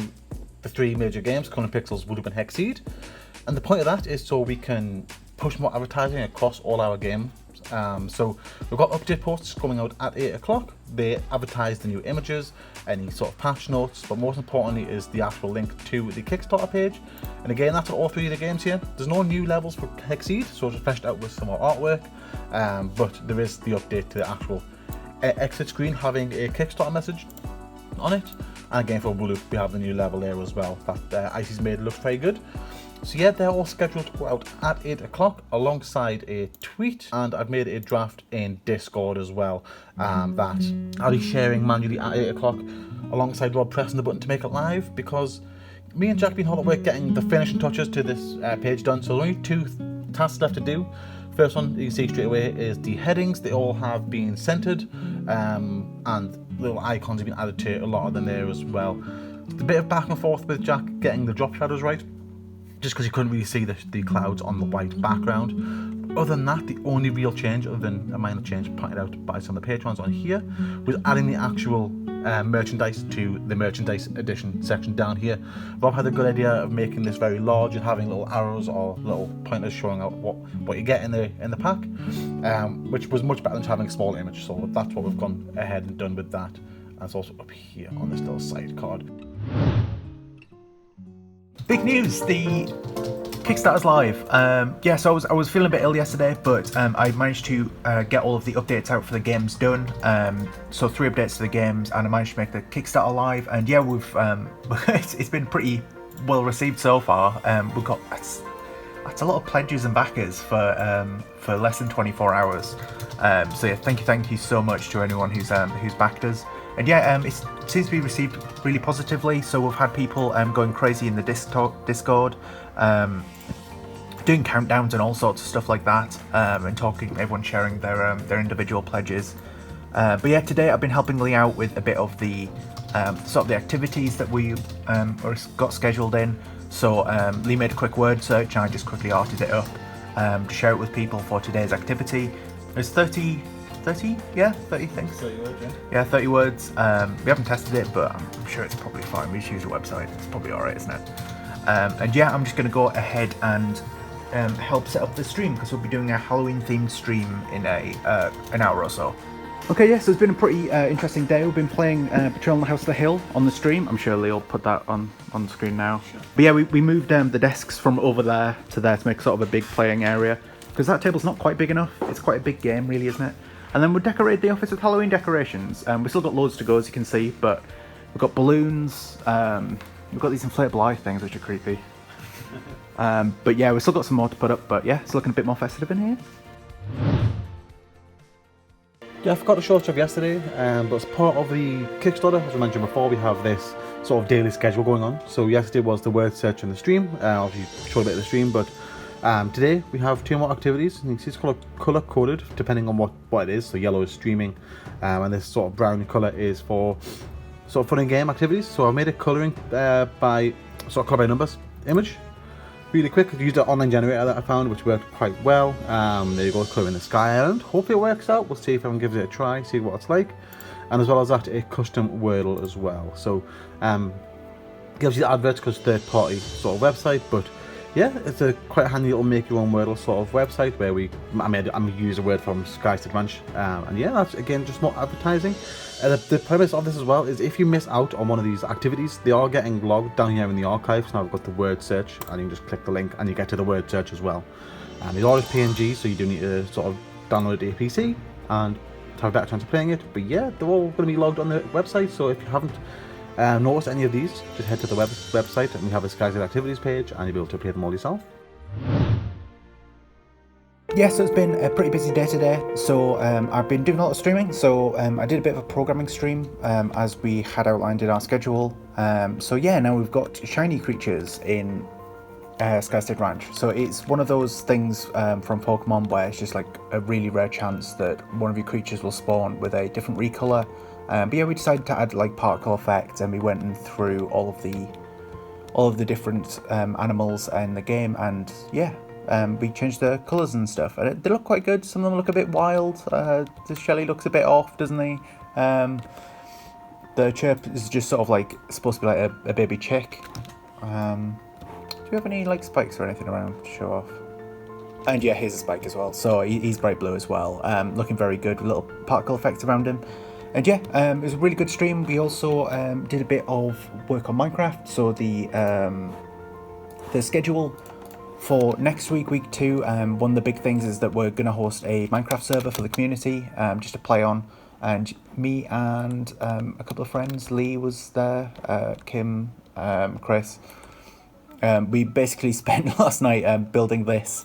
the 3 major games, Cutting Pixels, Voodoo, and Hexceed. And the point of that is so we can push more advertising across all our games. So we've got update posts coming out at 8 o'clock. They advertise the new images, any sort of patch notes, but most importantly is the actual link to the Kickstarter page. And again, that's all 3 of the games here. There's no new levels for Hexceed, so it's fleshed out with some more artwork, but there is the update to the actual exit screen having a Kickstarter message on it. And again, for Voodoo, we have the new level there as well that Icy's made look very good. So yeah, they're all scheduled to go out at 8 o'clock alongside a tweet, and I've made a draft in Discord as well that I'll be sharing manually at 8 o'clock alongside Rob pressing the button to make it live, because me and Jack have been hard at work getting the finishing touches to this page done, so there's only 2 tasks left to do. First one you can see straight away is the headings. They all have been centered, and little icons have been added to a lot of them there as well. A bit of back and forth with Jack getting the drop shadows right, just because you couldn't really see the clouds on the white background. Other than that, the only real change, other than a minor change pointed out by some of the patrons on here, was adding the actual merchandise to the merchandise edition section down here. Rob had a good idea of making this very large and having little arrows or little pointers showing out what you get in the pack, which was much better than having a small image. So that's what we've gone ahead and done with that. And it's also up here on this little side card. Big news! The Kickstarter's live. Yeah, so I was feeling a bit ill yesterday, but I managed to get all of the updates out for the games done. So 3 updates to the games, and I managed to make the Kickstarter live. And yeah, we've it's been pretty well received so far. We've got that's a lot of pledges and backers for less than 24 hours. So yeah, thank you so much to anyone who's backed us. And yeah, it seems to be received really positively. So we've had people going crazy in the Discord, doing countdowns and all sorts of stuff like that, and everyone sharing their individual pledges. But yeah, today I've been helping Lee out with a bit of the sort of the activities that we got scheduled in. So Lee made a quick word search, and I just quickly arted it up to share it with people for today's activity. There's 30 things. 30 words, yeah, 30 words. We haven't tested it, but I'm sure it's probably fine. We just use a website. It's probably alright, isn't it? And yeah, I'm just going to go ahead and help set up the stream, because we'll be doing a Halloween themed stream in an hour or so. Okay, yeah, so it's been a pretty interesting day. We've been playing Patrol on the House of the Hill on the stream. I'm sure Lee will put that on the screen now. Sure. But yeah, we moved the desks from over there to make sort of a big playing area, because that table's not quite big enough. It's quite a big game, really, isn't it? And then we decorated the office with Halloween decorations. We've still got loads to go, as you can see, but we've got balloons. We've got these inflatable eye things, which are creepy. But yeah, we've still got some more to put up, but yeah, it's looking a bit more festive in here. Yeah, I forgot to show stuff yesterday, but as part of the Kickstarter, as I mentioned before, we have this sort of daily schedule going on. So yesterday was the word search in the stream, obviously showed a bit of the stream, but today we have 2 more activities. And you can see it's colour coded depending on what it is. So yellow is streaming, and this sort of brown colour is for sort of fun and game activities. So I made a colouring by sort of colour by numbers image. Really quick, I used an online generator that I found, which worked quite well. There you go, colouring the Sky Island. Hopefully it works out. We'll see if everyone gives it a try, see what it's like. And as well as that, a custom Wordle as well. So, gives you the adverts because third-party sort of website, but yeah, it's a quite handy little make-your-own Wordle sort of website where I'm use a word from Skystead Ranch, and yeah, that's again just more advertising. The premise of this as well is if you miss out on one of these activities, they are getting logged down here in the archives. Now I've got the word search, and you can just click the link and you get to the word search as well. And these are just PNGs, so you do need to sort of download it to your PC and have a better chance of playing it. But yeah, they're all going to be logged on the website, so if you haven't noticed any of these, just head to the website and we have a Skystead activities page and you'll be able to play them all yourself. Yeah, so it's been a pretty busy day today. So I've been doing a lot of streaming. So I did a bit of a programming stream as we had outlined in our schedule. So yeah, now we've got shiny creatures in Skystead Ranch. So it's one of those things from Pokemon where it's just like a really rare chance that one of your creatures will spawn with a different recolor. But yeah, we decided to add like particle effects, and we went through all of the different animals in the game, and yeah. We changed the colours and stuff, and they look quite good. Some of them look a bit wild. The Shelly looks a bit off, doesn't he? The Chirp is just sort of like supposed to be like a baby chick. Do you have any like spikes or anything around to show off? And yeah, here's a spike as well. So he's bright blue as well. Looking very good with little particle effects around him. And yeah, it was a really good stream. We also did a bit of work on Minecraft. So the schedule for next week, week 2, one of the big things is that we're going to host a Minecraft server for the community, just to play on. And me and a couple of friends, Lee was there, Kim, Chris. We basically spent last night building this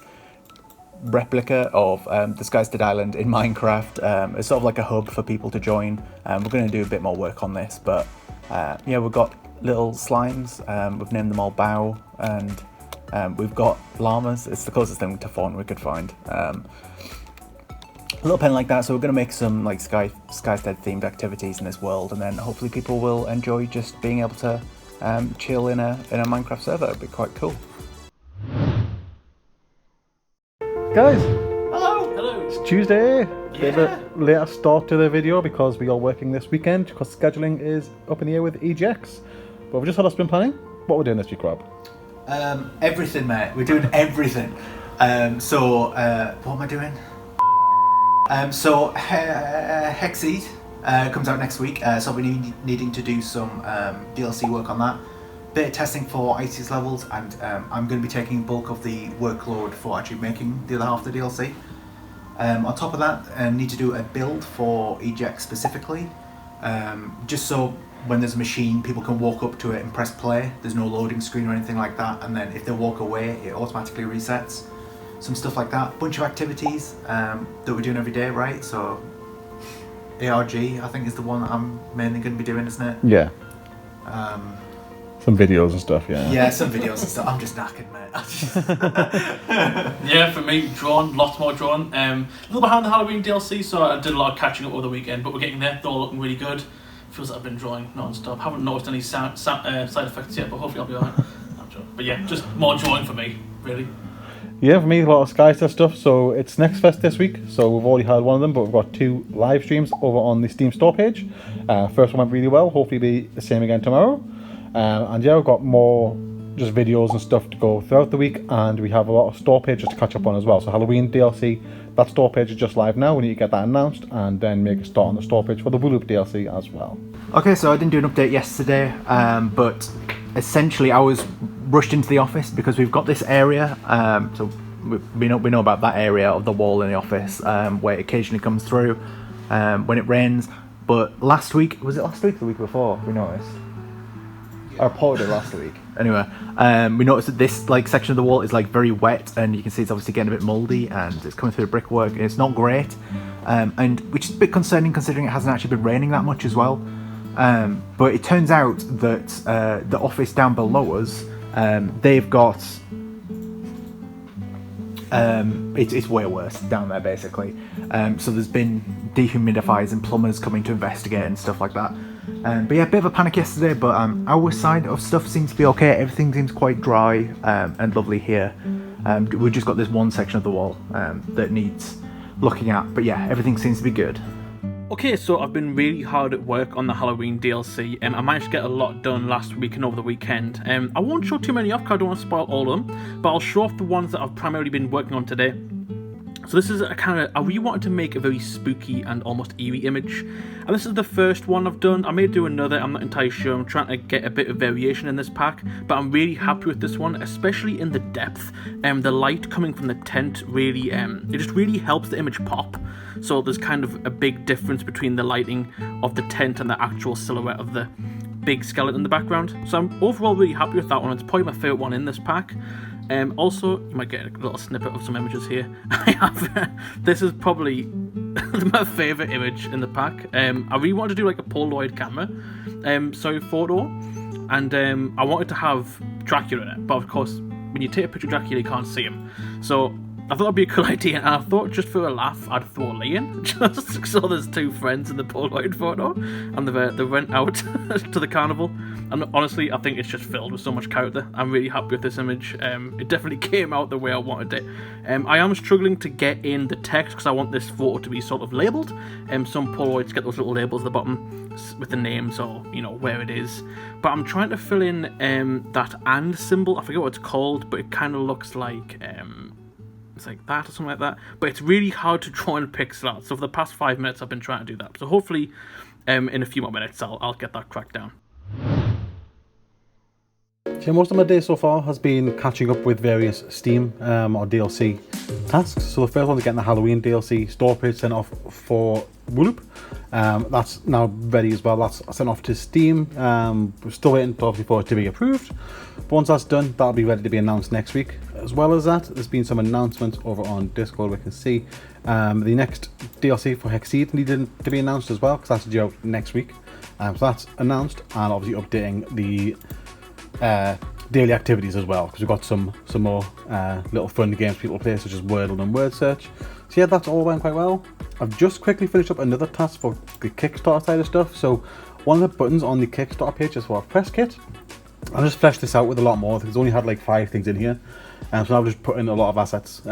replica of the Skystead Island in Minecraft. It's sort of like a hub for people to join. We're going to do a bit more work on this, but yeah, we've got little slimes. We've named them all Bow, and we've got llamas. It's the closest thing to fawn we could find. A little pen like that, so we're going to make some like Skystead themed activities in this world, and then hopefully people will enjoy just being able to chill in a Minecraft server. It'd be quite cool. Guys, Hello. it's Tuesday. Yeah. There's a later start to the video because we are working this weekend because scheduling is up in the air with EGX. But we've just had our sprint planning. What we're doing this week, Rob? Everything, mate. We're doing everything. So what am I doing? So Hexceed comes out next week. So we're needing to do some DLC work on that. Bit of testing for IC's levels, and I'm going to be taking bulk of the workload for actually making the other half of the DLC. On top of that, I need to do a build for EGX specifically, just so when there's a machine, people can walk up to it and press play. There's no loading screen or anything like that, and then if they walk away, it automatically resets. Some stuff like that. Bunch of activities that we're doing every day, right? So ARG, I think, is the one that I'm mainly going to be doing, isn't it? Yeah. Some videos and stuff, yeah. Yeah, some videos and stuff. I'm just knackered, mate. Yeah, for me, drawn, lots more drawn. A little behind the Halloween DLC, so I did a lot of catching up over the weekend, but we're getting there. They're all looking really good. Feels like I've been drawing non-stop. Haven't noticed any side effects yet, but hopefully I'll be alright. But yeah, just more drawing for me, really. Yeah, for me, a lot of Skystead stuff. So it's Next Fest this week. So we've already had one of them, but we've got 2 live streams over on the Steam store page. First one went really well. Hopefully it'll be the same again tomorrow. And yeah, we've got more just videos and stuff to go throughout the week, and we have a lot of store pages to catch up on as well. So Halloween DLC, that store page is just live now. We need to get that announced and then make a start on the store page for the Wooloop DLC as well. Okay, so I didn't do an update yesterday, but essentially I was rushed into the office because we've got this area, so we know about that area of the wall in the office where it occasionally comes through when it rains. But last week, was it last week or the week before, we noticed? I reported it last week. Anyway, we noticed that this section of the wall is very wet, and you can see it's obviously getting a bit mouldy, and it's coming through the brickwork, and it's not great, and which is a bit concerning considering it hasn't actually been raining that much as well. But it turns out that the office down below us, they've got it's way worse down there basically. So there's been dehumidifiers and plumbers coming to investigate and stuff like that. But yeah, a bit of a panic yesterday, but our side of stuff seems to be okay. Everything seems quite dry and lovely here. We've just got this one section of the wall that needs looking at, but yeah, everything seems to be good. Okay, so I've been really hard at work on the Halloween DLC. I managed to get a lot done last week and over the weekend. I won't show too many off because I don't want to spoil all of them, but I'll show off the ones that I've primarily been working on today. So this is I really wanted to make a very spooky and almost eerie image, and this is the first one I've done. I may do another, I'm not entirely sure. I'm trying to get a bit of variation in this pack, but I'm really happy with this one, especially in the depth. The light coming from the tent really, it just really helps the image pop. So there's kind of a big difference between the lighting of the tent and the actual silhouette of the big skeleton in the background. So I'm overall really happy with that one. It's probably my favourite one in this pack. Also, you might get a little snippet of some images here. This is probably my favourite image in the pack. I really wanted to do a Polaroid camera photo, and I wanted to have Dracula in it, but of course when you take a picture of Dracula you can't see him. So I thought it'd be a cool idea, and I thought just for a laugh I'd throw Lee in, just so there's two friends in the Polaroid photo, and they went out to the carnival. And honestly, I think it's just filled with so much character. I'm really happy with this image. It definitely came out the way I wanted it. I am struggling to get in the text because I want this photo to be sort of labelled. Some Polaroids get those little labels at the bottom with the names or where it is. But I'm trying to fill in that and symbol. I forget what it's called, but it kind of looks like it's like that or something like that. But it's really hard to draw in pixel art. So for the past 5 minutes, I've been trying to do that. So hopefully, in a few more minutes, I'll get that cracked down. Yeah, most of my day so far has been catching up with various Steam or DLC tasks. So the first one is getting the Halloween DLC store page sent off for Wooloop. That's now ready as well. That's sent off to Steam. We're still waiting for it to be approved. But once that's done, that'll be ready to be announced next week. As well as that, there's been some announcements over on Discord. We can see the next DLC for Hexceed needed to be announced as well, because that's due out next week. So that's announced, and obviously updating the daily activities as well, because we've got some more little fun games people play, such as Wordle and Word Search. So yeah, that's all went quite well. I've just quickly finished up another task for the Kickstarter side of stuff. So one of the buttons on the Kickstarter page is for a press kit. I just fleshed this out with a lot more, because it's only had 5 things in here. So now I've just put in a lot of assets,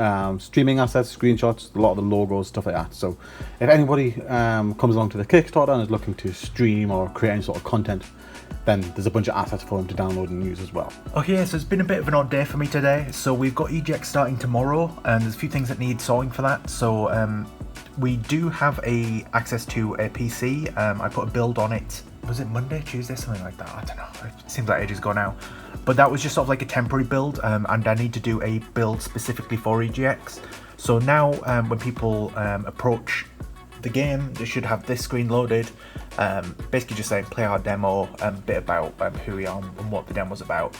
streaming assets, screenshots, a lot of the logos, stuff like that. So if anybody comes along to the Kickstarter and is looking to stream or create any sort of content, then there's a bunch of assets for them to download and use as well. Okay, so it's been a bit of an odd day for me today. So we've got eject starting tomorrow, and there's a few things that need sorting for that. So we do have access to a PC. I put a build on it. Was it Monday, Tuesday, something like that? I don't know. It seems like ages ago now. But that was just sort of a temporary build, and I need to do a build specifically for EGX. So now when people approach the game, they should have this screen loaded, basically just saying play our demo, a bit about who we are and what the demo's about.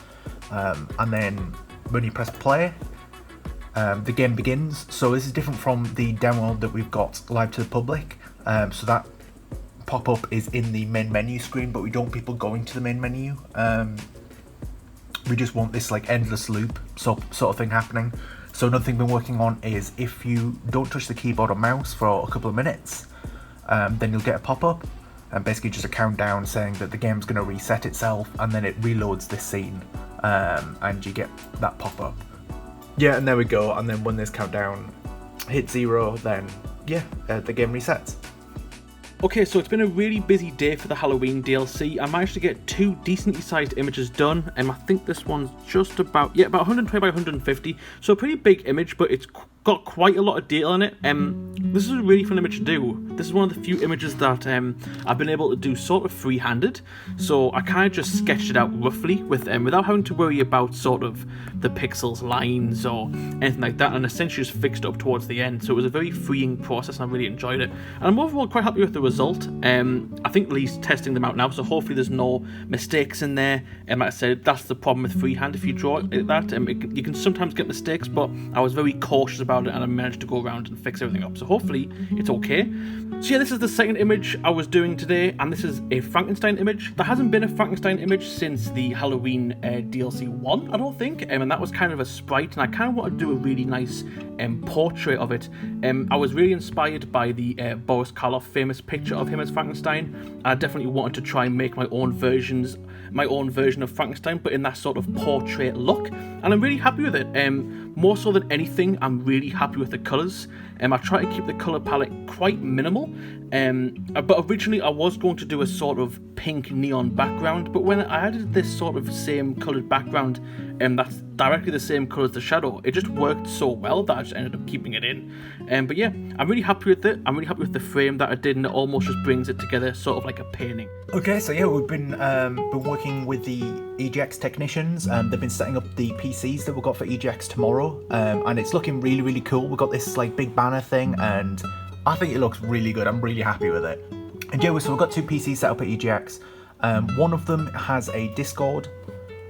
And then when you press play, the game begins. So this is different from the demo that we've got live to the public. So that pop-up is in the main menu screen, but we don't want people going to the main menu. We just want this endless loop sort of thing happening. So another thing we've been working on is if you don't touch the keyboard or mouse for a couple of minutes, then you'll get a pop-up, and basically just a countdown saying that the game's going to reset itself, and then it reloads this scene, and you get that pop-up. Yeah, and there we go. And then when this countdown hits 0, then yeah, the game resets. Okay, so it's been a really busy day for the Halloween DLC. I managed to get 2 decently sized images done, and I think this one's just about 120 by 150, so a pretty big image, but it's got quite a lot of detail in it. This is a really fun image to do. This is one of the few images that I've been able to do sort of free-handed. So I kind of just sketched it out roughly without having to worry about sort of the pixels, lines, or anything like that, and essentially just fixed it up towards the end. So it was a very freeing process, and I really enjoyed it. And I'm overall quite happy with the result. I think Lee's testing them out now, so hopefully there's no mistakes in there. Like I said, that's the problem with freehand. If you draw it like that, you can sometimes get mistakes, but I was very cautious about it, and I managed to go around and fix everything up. So hopefully it's okay. So yeah, this is the second image I was doing today, and this is a Frankenstein image. There hasn't been a Frankenstein image since the Halloween DLC 1, I don't think, and that was kind of a sprite, and I kind of wanted to do a really nice portrait of it. I was really inspired by the Boris Karloff famous picture of him as Frankenstein. I definitely wanted to try and make my own version of Frankenstein, but in that sort of portrait look, and I'm really happy with it. More so than anything, I'm really happy with the colours. I try to keep the colour palette quite minimal, but originally I was going to do a sort of pink neon background, but when I added this sort of same coloured background, that's directly the same colour as the shadow, it just worked so well that I just ended up keeping it in. But yeah, I'm really happy with it. I'm really happy with the frame that I did, and it almost just brings it together sort of like a painting. Okay, so yeah, we've been working with the EGX technicians. They've been setting up the PCs that we've got for EGX tomorrow, and it's looking really, really cool. We've got this like big banner thing, and I think it looks really good. I'm really happy with it. And yeah, so we've got two PCs set up at EGX. One of them has a Discord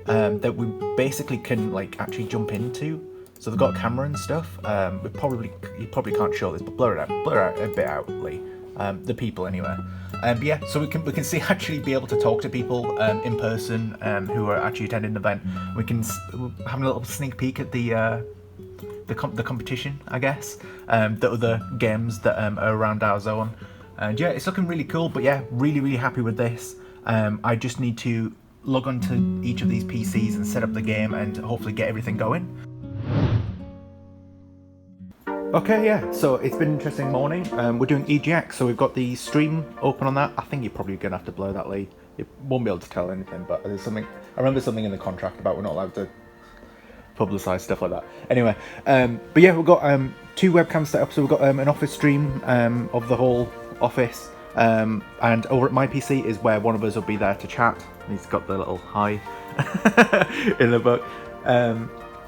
that we basically can like actually jump into. So they've got a camera and stuff. You probably can't show this, but blur it a bit out, Lee. The people anyway. Yeah, so we can see actually be able to talk to people in person who are actually attending the event. We're having a little sneak peek at the competition, I guess. The other games that are around our zone. And yeah, it's looking really cool. But yeah, really, really happy with this. I just need to log onto each of these PCs and set up the game and hopefully get everything going. Okay, yeah, so it's been an interesting morning. We're doing EGX, so we've got the stream open on that. I think you're probably going to have to blur that, Lee. You won't be able to tell anything, but there's something... I remember something in the contract about we're not allowed to publicise stuff like that. Anyway, but yeah, we've got two webcams set up, so we've got an office stream of the whole office, and over at my PC is where one of us will be there to chat. He's got the little hi in the book.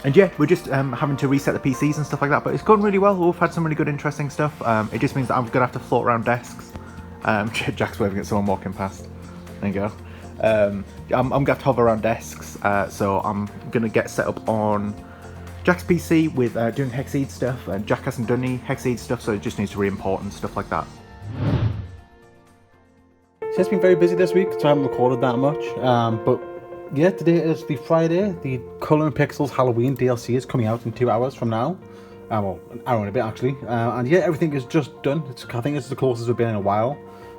And yeah, we're just having to reset the PCs and stuff like that, but it's going really well. We've had some really good, interesting stuff. It just means that I'm going to have to float around desks. Jack's waving at someone walking past. There you go. I'm going to have to hover around desks, so I'm going to get set up on Jack's PC with doing hexceed stuff. Jack hasn't done any hexceed stuff, so it just needs to re-import and stuff like that. So it's been very busy this week, so I haven't recorded that much, but yeah, today is the Friday. The Colour and Pixels Halloween DLC is coming out in 2 hours from now. Well, an hour and a bit actually. And yeah, everything is just done. I think it's the closest we've been in a while.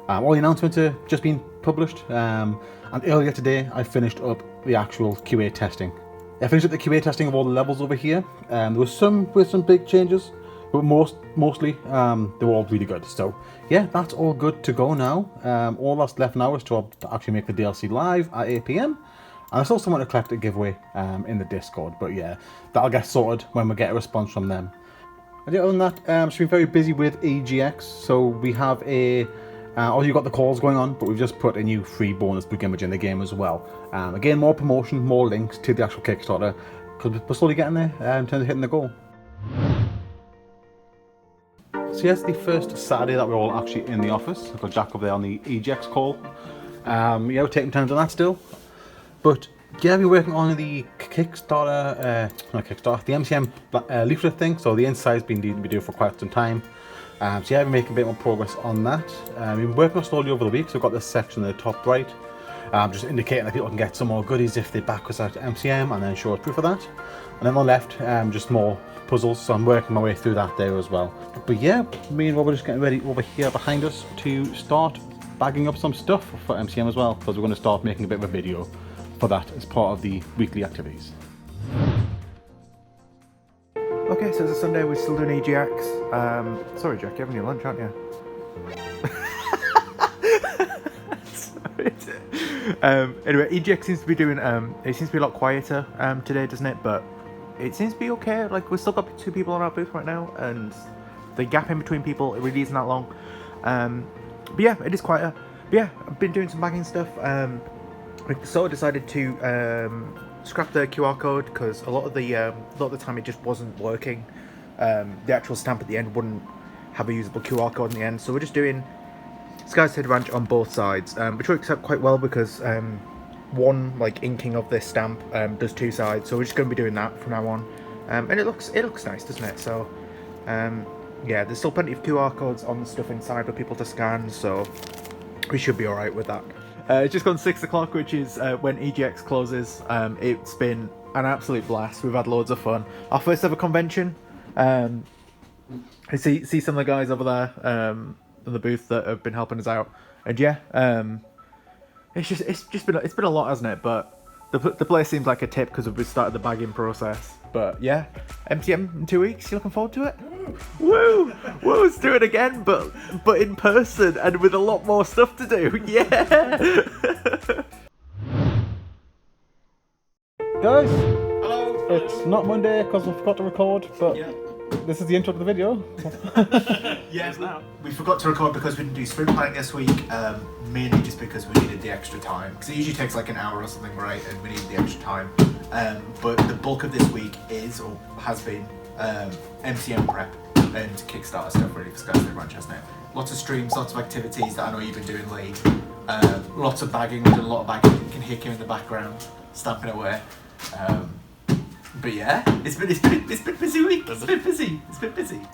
All the announcements have just been published. And earlier today, I finished up the actual QA testing. I finished up the QA testing of all the levels over here. There was some big changes, but mostly they were all really good. So yeah, that's all good to go now. All that's left now is to actually make the DLC live at 8 PM. And I still want to collect a giveaway in the Discord, but yeah, that'll get sorted when we get a response from them. And yeah, other than that, she's been very busy with EGX, so we have you've got the calls going on, but we've just put a new free bonus book image in the game as well. Again, more promotion, more links to the actual Kickstarter, because we're slowly getting there in terms of hitting the goal. So yeah, it's the first Saturday that we're all actually in the office. I've got Jack over there on the EGX call. Yeah, we're taking turns on that still. But yeah, we're working on the Kickstarter, the MCM leaflet thing. So the inside's been due for quite some time. So yeah, we're making a bit more progress on that. We've been working on slowly over the week. So we've got this section in the top right, just indicating that people can get some more goodies if they back us out to MCM, and then show us proof of that. And then on the left, just more puzzles. So I'm working my way through that there as well. But yeah, me and Rob are just getting ready over here behind us to start bagging up some stuff for MCM as well, because we're going to start making a bit of a video for that as part of the weekly activities. Okay, so it's a Sunday, we're still doing EGX. Sorry Jack, you're having your lunch, aren't you? Sorry. Anyway, EGX seems to be doing, it seems to be a lot quieter today, doesn't it? But it seems to be okay. Like, we've still got 2 people on our booth right now, and the gap in between people, it really isn't that long. But yeah, it is quite a... But yeah, I've been doing some bagging stuff. We sort of decided to scrap the QR code because a lot of the time it just wasn't working. The actual stamp at the end wouldn't have a usable QR code in the end, so we're just doing Skystead Ranch on both sides, which works out quite well because one like inking of this stamp does 2 sides, so we're just going to be doing that from now on, and it looks nice, doesn't it? So yeah, there's still plenty of QR codes on the stuff inside for people to scan, so we should be all right with that. It's just gone 6 o'clock, which is when EGX closes. It's been an absolute blast. We've had loads of fun. Our first ever convention. I see some of the guys over there in the booth that have been helping us out, and yeah, it's been a lot, hasn't it? But the place seems like a tip because we've started the bagging process. But yeah, MCM in 2 weeks. You looking forward to it? Woo! Woo! Let's do it again, but in person and with a lot more stuff to do. Yeah. Guys, Hello. it's not Monday because we forgot to record, but this is the intro to the video. Yes, now. We forgot to record because we didn't do sprint planning this week, mainly just because we needed the extra time. Because it usually takes like an hour or something, right? And we needed the extra time. But the bulk of this week is, or has been, MCM prep and Kickstarter stuff really for Skystead Ranch, hasn't it? Lots of streams, lots of activities that I know you've been doing, Lee. Lots of bagging, we've done a lot of bagging. You can hear Kim in the background, stamping away. But yeah, it's been busy week. It's been busy.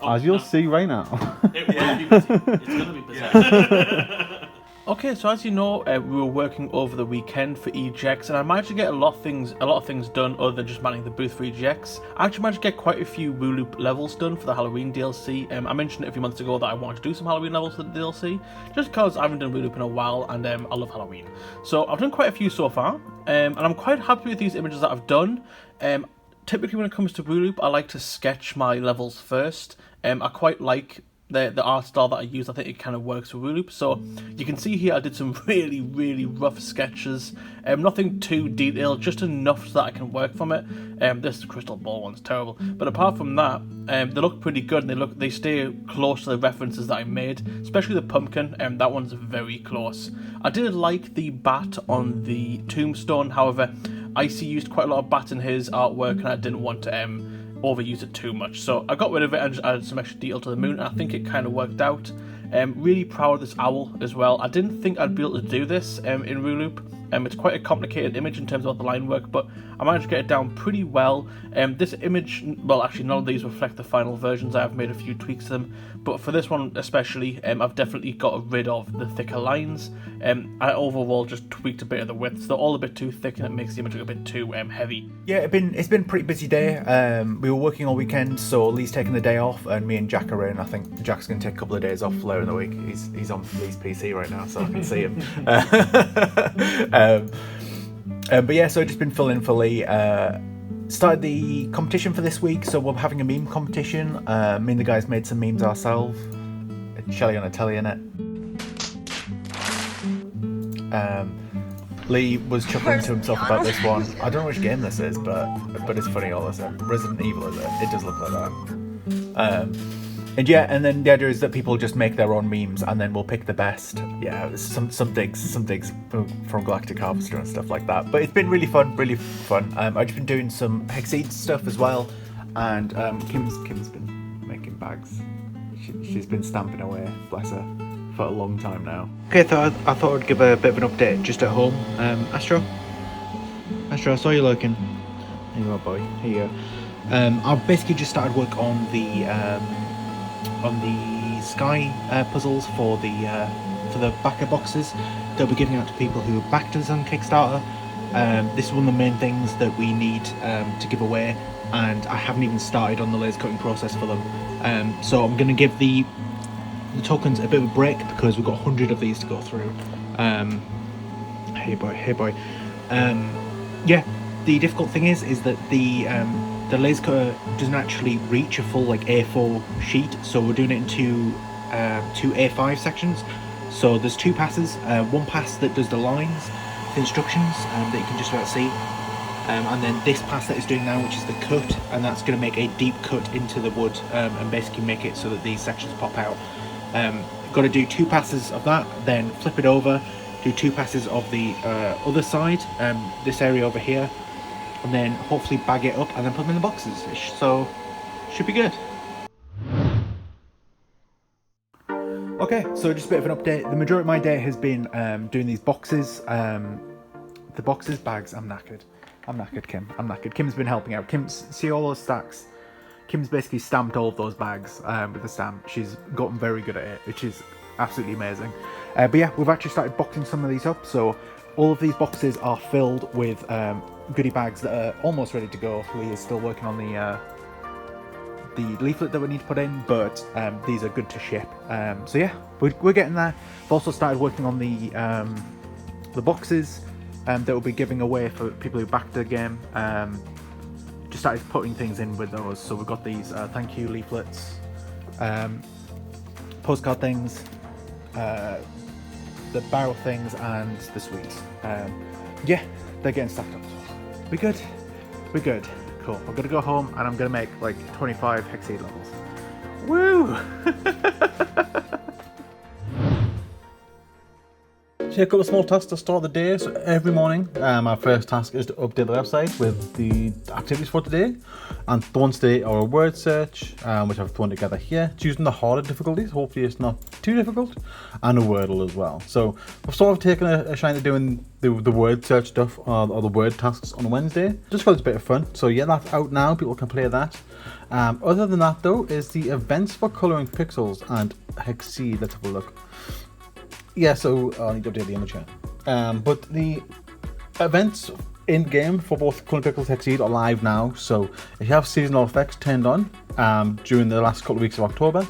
As you'll see right now. It will be busy. It's gonna be busy. Yeah. Okay, so as you know, we were working over the weekend for EGX, and I managed to get a lot of things done other than just manning the booth for EGX. I actually managed to get quite a few Woo Loop levels done for the Halloween DLC. I mentioned it a few months ago that I wanted to do some Halloween levels for the DLC, just because I haven't done Woo Loop in a while, and I love Halloween. So I've done quite a few so far, and I'm quite happy with these images that I've done. Typically when it comes to Woo Loop, I like to sketch my levels first. I quite like the art style that I use. I think it kind of works for Woo Loop. So you can see here I did some really rough sketches. Nothing too detailed, just enough so that I can work from it. This crystal ball one's terrible, but apart from that, they look pretty good, and they stay close to the references that I made, especially the pumpkin. That one's very close. I did like the bat on the tombstone, however, Icy used quite a lot of bat in his artwork, and I didn't want to overuse it too much, so I got rid of it and just added some extra detail to the moon, and I think it kind of worked out. Really proud of this owl as well. I didn't think I'd be able to do this in Woo Loop. It's quite a complicated image in terms of the line work, but I managed to get it down pretty well. This image, well, actually none of these reflect the final versions. I've made a few tweaks to them, but for this one especially, I've definitely got rid of the thicker lines. I overall just tweaked a bit of the width. They're all a bit too thick, and it makes the image look a bit too heavy. Yeah, it's been a pretty busy day. We were working all weekend, so Lee's taking the day off, and me and Jack are in. I think Jack's going to take a couple of days off later in the week. He's on Lee's PC right now, so I can see him. But yeah, so I've just been filling for Lee. Started the competition for this week, so we're having a meme competition. Me and the guys made some memes ourselves. Shelly on a telly in it. Lee was chuckling to himself about this one. I don't know which game this is, but it's funny all this. Resident Evil, is it? It does look like that. And yeah, and then the idea is that people just make their own memes, and then we'll pick the best. Yeah, some digs from Galactic Harvester and stuff like that. But it's been really fun, I've just been doing some hexceed stuff as well, and Kim's been making bags. She's been stamping away, bless her, for a long time now. Okay, I thought I'd give a bit of an update just at home. Astro, I saw you lurking. Here you are, boy. Here you go. I've basically just started work on the sky puzzles for the backer boxes that we'll be giving out to people who backed us on Kickstarter. This is one of the main things that we need to give away, and I haven't even started on the laser cutting process for them. So I'm going to give the tokens a bit of a break because we've got 100 of these to go through. Hey boy. Yeah, the difficult thing is that the laser cutter doesn't actually reach a full like A4 sheet, so we're doing it in two A5 sections. So there's 2 passes, one pass that does the lines, the instructions that you can just about see, and then this pass that it's doing now, which is the cut, and that's going to make a deep cut into the wood and basically make it so that these sections pop out. Got to do 2 passes of that, then flip it over, do 2 passes of the other side, this area over here, and then hopefully bag it up and then put them in the boxes. So should be good. Okay, so just a bit of an update. The majority of my day has been doing these boxes. The boxes, bags. I'm knackered, Kim. I'm knackered. Kim's been helping out. See all those stacks? Kim's basically stamped all of those bags with a stamp. She's gotten very good at it, which is absolutely amazing. But yeah, we've actually started boxing some of these up. So all of these boxes are filled with goodie bags that are almost ready to go. Lee is still working on the leaflet that we need to put in, but these are good to ship. So yeah, we're getting there. I've also started working on the boxes that we'll be giving away for people who backed the game. Just started putting things in with those. So we've got these thank you leaflets, postcard things, the barrel things, and the sweets. Yeah, they're getting stacked up. We're good. We're good. Cool. I'm gonna go home and I'm gonna make like 25 hexceed levels. Woo! So a couple of small tasks to start the day. So every morning, our first task is to update the website with the activities for today. And the ones today are a word search, which I've thrown together here. It's using the harder difficulties, hopefully it's not too difficult, and a Wordle as well. So I've sort of taken a shine to doing the word search stuff or the word tasks on Wednesday, just because it's a bit of fun. So yeah, that's out now, people can play that. Other than that though, is the events for colouring pixels and hexceed. Let's have a look. Yeah, so I need to update the image here. But the events in-game for both Colouring Pixels and Hexceed are live now. So if you have seasonal effects turned on during the last couple of weeks of October,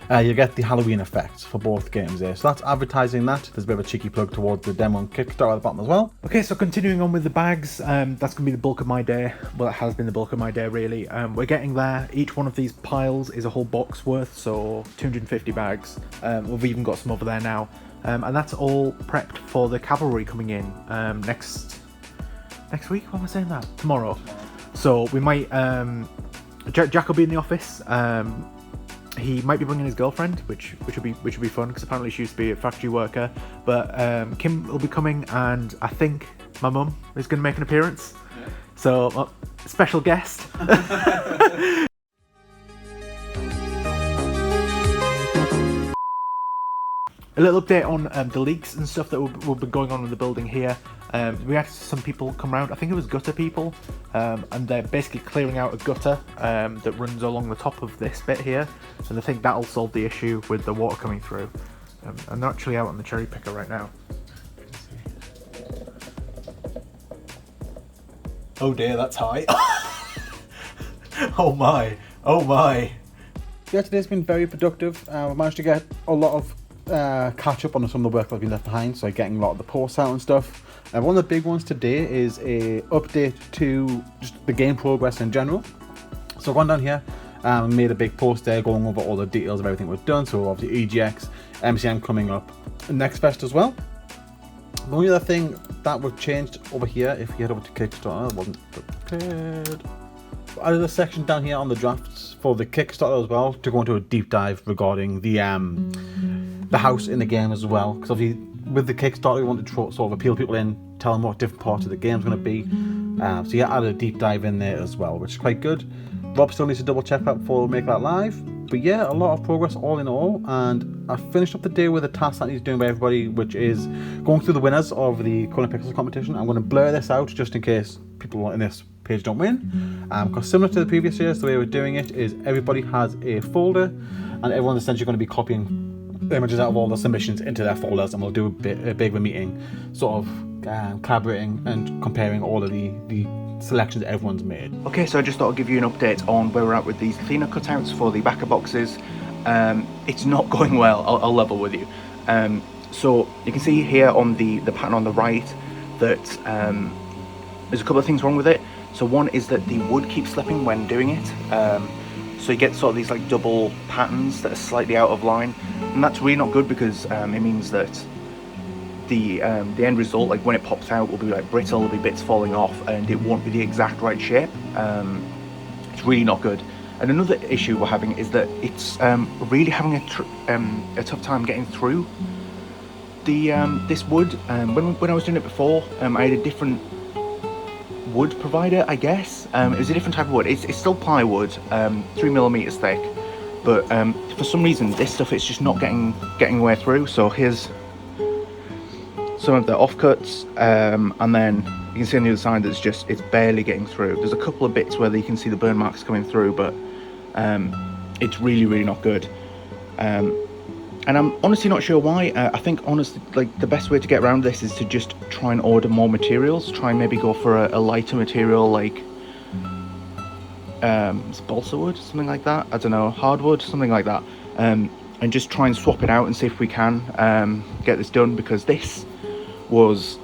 you get the Halloween effects for both games there. So that's advertising that. There's a bit of a cheeky plug towards the demo and Kickstarter at the bottom as well. Okay, so continuing on with the bags, that's going to be the bulk of my day. Well, it has been the bulk of my day, really. We're getting there. Each one of these piles is a whole box worth, so 250 bags. We've even got some over there now. And that's all prepped for the cavalry coming in next week. What am I saying that? Tomorrow. So we might. Jack will be in the office. He might be bringing his girlfriend, which would be fun because apparently she used to be a factory worker. But Kim will be coming, and I think my mum is going to make an appearance. Yeah. So special guest. A little update on the leaks and stuff that will be going on in the building here. We had some people come around, I think it was gutter people, and they're basically clearing out a gutter that runs along the top of this bit here, and I think that'll solve the issue with the water coming through. And they're actually out on the cherry picker right now. Oh dear, that's high. Oh my, oh my. Yeah, today's been very productive. I've managed to get a lot of catch up on some of the work that I've been left behind, so getting a lot of the posts out and stuff. One of the big ones today is a update to just the game progress in general. So I've gone down here and made a big post there going over all the details of everything we've done. So obviously EGX, MCM coming up next fest as well. The only other thing that we've changed over here, if you head over to Kickstarter, I wasn't prepared. I added a section down here on the drafts for the Kickstarter as well to go into a deep dive regarding the house in the game as well, because obviously with the Kickstarter we want to sort of appeal people in, tell them what different parts of the game's going to be. So yeah, added a deep dive in there as well, which is quite good. Rob still needs to double check that before we make that live, but yeah, a lot of progress all in all. And I finished up the day with a task that he's doing by everybody, which is going through the winners of the Colouring Pixels competition. I'm going to blur this out just in case people in this page don't win, because similar to the previous years, the way we're doing it is everybody has a folder and everyone's essentially going to be copying images out of all the submissions into their folders, and we'll do a big of a meeting, sort of collaborating and comparing all of the selections everyone's made. Okay, so I just thought I'd give you an update on where we're at with these cleaner cutouts for the backer boxes. It's not going well, I'll level with you. So you can see here on the pattern on the right that there's a couple of things wrong with it. So one is that the wood keeps slipping when doing it. So you get sort of these like double patterns that are slightly out of line, and that's really not good because it means that the end result, like when it pops out, will be like brittle, there'll be bits falling off, and it won't be the exact right shape. It's really not good. And another issue we're having is that it's really having a tough time getting through the this wood. When I was doing it before, I had a different wood provider, I guess. It was a different type of wood. It's still plywood, 3mm thick, but for some reason this stuff is just not getting way through. So here's some of the offcuts, and then you can see on the other side that it's barely getting through. There's a couple of bits where you can see the burn marks coming through, but it's really not good. And I'm honestly not sure why. I think honestly, like, the best way to get around this is to just try and order more materials. Try and maybe go for a lighter material, like balsa wood, something like that. I don't know, hardwood, something like that. And just try and swap it out and see if we can get this done, because this was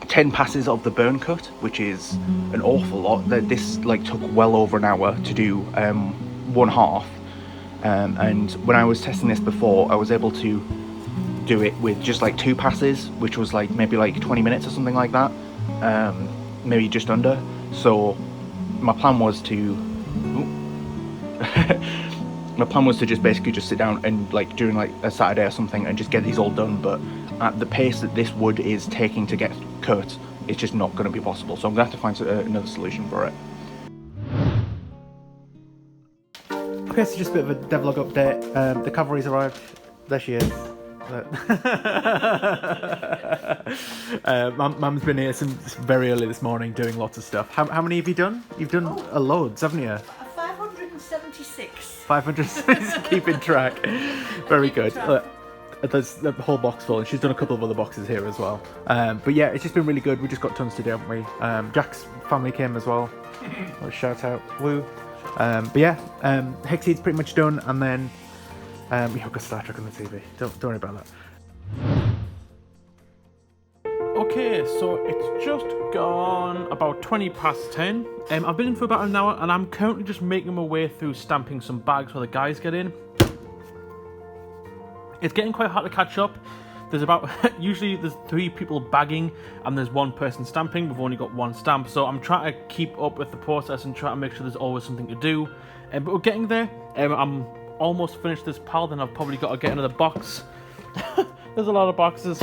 10 passes of the burn cut, which is an awful lot. This like took well over an hour to do one half. And when I was testing this before, I was able to do it with just like 2 passes, which was like maybe like 20 minutes or something like that, maybe just under. So my plan was to just basically just sit down and like during like a Saturday or something and just get these all done, but at the pace that this wood is taking to get cut, it's just not going to be possible. So I'm going to have to find another solution for it. Okay, so just a bit of a devlog update. The cavalry's arrived. There she is. Mum's been here since very early this morning doing lots of stuff. How many have you done? You've done loads, haven't you? 576. 576, keeping track. Very good. There's the whole box full, and she's done a couple of other boxes here as well. But yeah, it's just been really good. We just got tons to do, haven't we? Jack's family came as well. Shout out, woo. But yeah, Hexceed's pretty much done, and then we've got Star Trek on the TV. Don't worry about that. Okay, so it's just gone about 20 past 10. I've been in for about an hour, and I'm currently just making my way through stamping some bags while the guys get in. It's getting quite hard to catch up. There's usually there's 3 people bagging and there's 1 person stamping. We've only got 1 stamp, so I'm trying to keep up with the process and try to make sure there's always something to do. But we're getting there. I'm almost finished this pile, then I've probably got to get another box. There's a lot of boxes.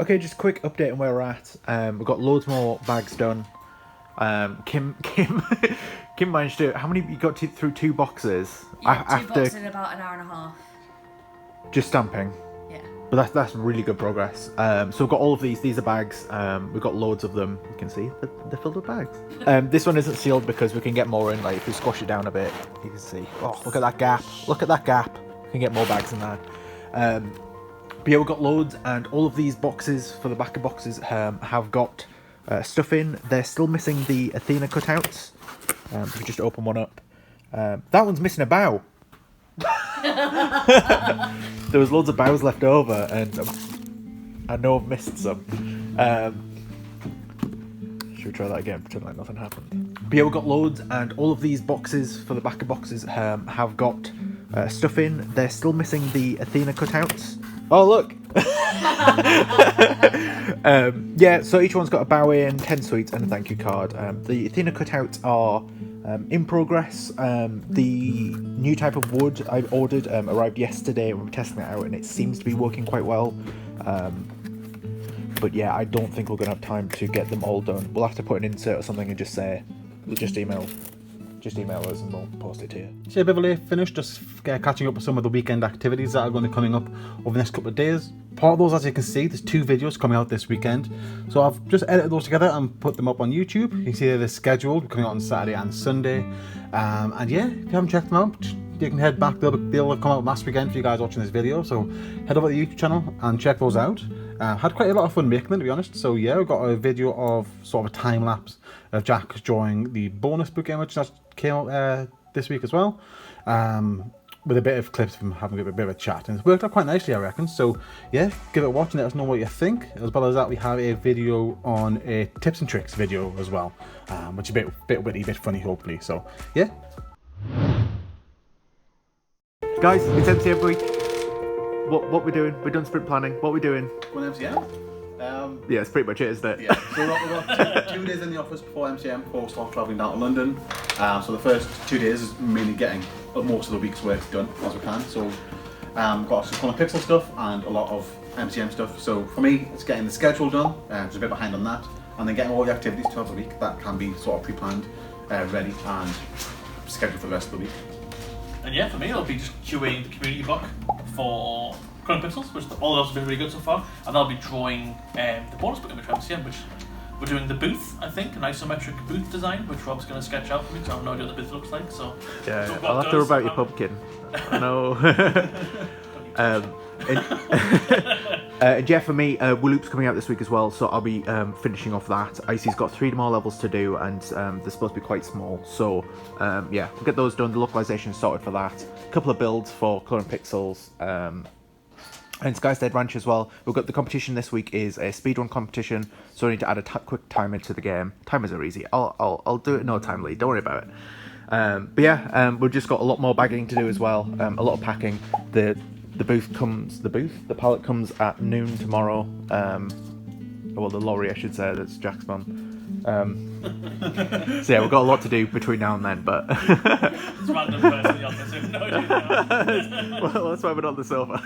Okay, just a quick update on where we're at. We've got loads more bags done. Kim managed to. How many you got through 2 boxes? Yeah, 2 boxes in about an hour and a half. Just stamping. Yeah. But that's really good progress. So we've got all of these. These are bags. We've got loads of them. You can see they're filled with bags. This one isn't sealed because we can get more in. Like if we squash it down a bit, you can see. Oh, look at that gap! Look at that gap! We can get more bags in there. But yeah, we've got loads, and all of these boxes for the back of boxes have got stuff in. They're still missing the Athena cutouts. If we just open one up, that one's missing a bow. There was loads of bows left over, and I know I've missed some. Should we try that again? Pretend like nothing happened. But yeah, we've got loads, and all of these boxes for the back of boxes have got stuff in. They're still missing the Athena cutouts. Oh look! Yeah, so each one's got a bow in, 10 sweets, and a thank you card. The Athena cutouts are in progress. The new type of wood I've ordered arrived yesterday. We were testing it out, and it seems to be working quite well. But yeah, I don't think we're going to have time to get them all done. We'll have to put an insert or something and just say, just email us and we'll post it here. So a bit of a late finish, just catching up with some of the weekend activities that are going to be coming up over the next couple of days. Part of those, as you can see, there's 2 videos coming out this weekend. So I've just edited those together and put them up on YouTube. You can see they're scheduled, coming out on Saturday and Sunday. And yeah, if you haven't checked them out, you can head back. They'll have come out last weekend for you guys watching this video. So head over to the YouTube channel and check those out. Had quite a lot of fun making them, to be honest. So yeah, we've got a video of sort of a time lapse of Jack drawing the bonus book game, which just came out this week as well, with a bit of clips of him having a bit of a chat, and it's worked out quite nicely, I reckon. So yeah, give it a watch and let us know what you think. As well as that, we have a video on a tips and tricks video as well, which is a bit witty, a bit funny, hopefully. So yeah. Guys, it's MCM week. What we're doing? We're done sprint planning. What we're doing? Going MCM? Yeah, it's pretty much it, isn't it? Yeah, so we've got 2 days in the office before MCM before we start travelling down to London. So the first 2 days is mainly getting most of the week's work done as we can. So got some Comic Pixel stuff and a lot of MCM stuff. So for me, it's getting the schedule done, just a bit behind on that, and then getting all the activities throughout the week that can be sort of pre-planned, ready and scheduled for the rest of the week. And yeah, for me, it'll be just QAing the community book for Comic Pixels, which all of those have been really good so far, and I'll be drawing the bonus book image for MCM, which we're doing the booth, I think, an isometric booth design, which Rob's going to sketch out for me, because I have no idea what the booth looks like. So Yeah, so I'll have to about your pumpkin. I know. Yeah, for me, Wooloop's coming out this week as well, so I'll be finishing off that. Icy's got 3 more levels to do, and they're supposed to be quite small, so yeah, we'll get those done. The localization sorted for that. A couple of builds for Color and Pixels, and Skystead Ranch as well. We've got the competition this week is a speedrun competition, so I need to add a quick timer to the game. Timers are easy. I'll do it in no time, Lee. Don't worry about it. But yeah, we've just got a lot more bagging to do as well. A lot of packing. The pallet comes at noon tomorrow. Well, the lorry, I should say. That's Jack's mum. So yeah, we've got a lot to do between now and then, but it's random person on this, no idea. Well, that's why we're not on the sofa.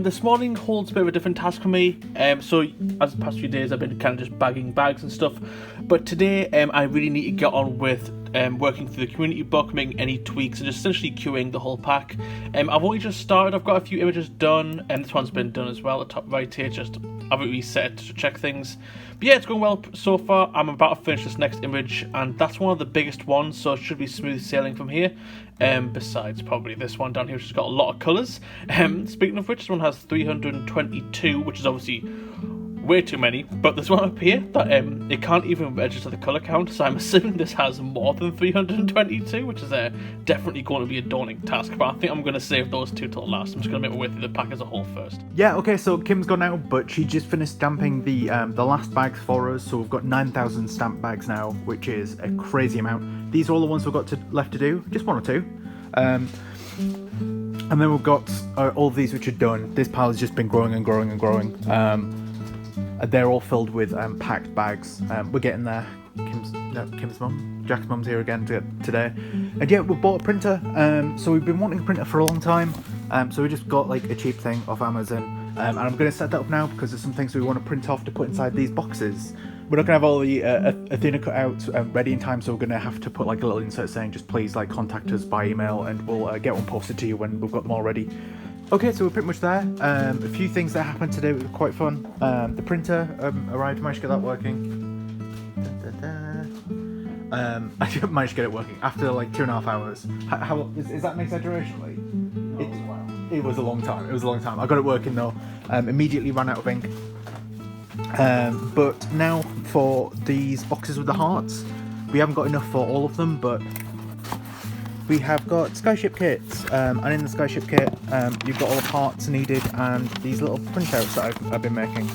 This morning holds a bit of a different task for me. So as the past few days, I've been kind of just bagging bags and stuff. But today, I really need to get on with working through the community book, making any tweaks, and just essentially queuing the whole pack. I've only just started. I've got a few images done, and this one's been done as well. The top right here, just I haven't reset it to check things. But yeah, it's going well so far. I'm about to finish this next image, and that's one of the biggest ones, so it should be smooth sailing from here. Besides probably this one down here, which has got a lot of colours. Speaking of which, this one has 322, which is obviously way too many, but there's one up here that it can't even register the colour count, so I'm assuming this has more than 322, which is definitely going to be a daunting task, but I think I'm going to save those 2 till last. I'm just going to make my way through the pack as a whole first. Yeah, okay, so Kim's gone out, but she just finished stamping the last bags for us, so we've got 9,000 stamp bags now, which is a crazy amount. These are all the ones we've got left to do, just 1 or 2. And then we've got all of these which are done. This pile has just been growing and growing and growing. They're all filled with packed bags. We're getting there. Kim's mum, Jack's mum's here again today. And yeah, we bought a printer. So we've been wanting a printer for a long time. So we just got like a cheap thing off Amazon. And I'm going to set that up now because there's some things we want to print off to put inside these boxes. We're not going to have all the Athena cut out ready in time, so we're going to have to put like a little insert saying just please like contact us by email, and we'll get one posted to you when we've got them all ready. Okay, so we're pretty much there. A few things that happened today were quite fun. The printer arrived, managed to get that working. I managed to get it working after like 2.5 hours. How is that an exaggeration? Like, it was a long time. It was a long time. I got it working though. Immediately ran out of ink. But now for these boxes with the hearts, we haven't got enough for all of them, but we have got Skyship kits, and in the Skyship kit, you've got all the parts needed and these little printouts that I've been making.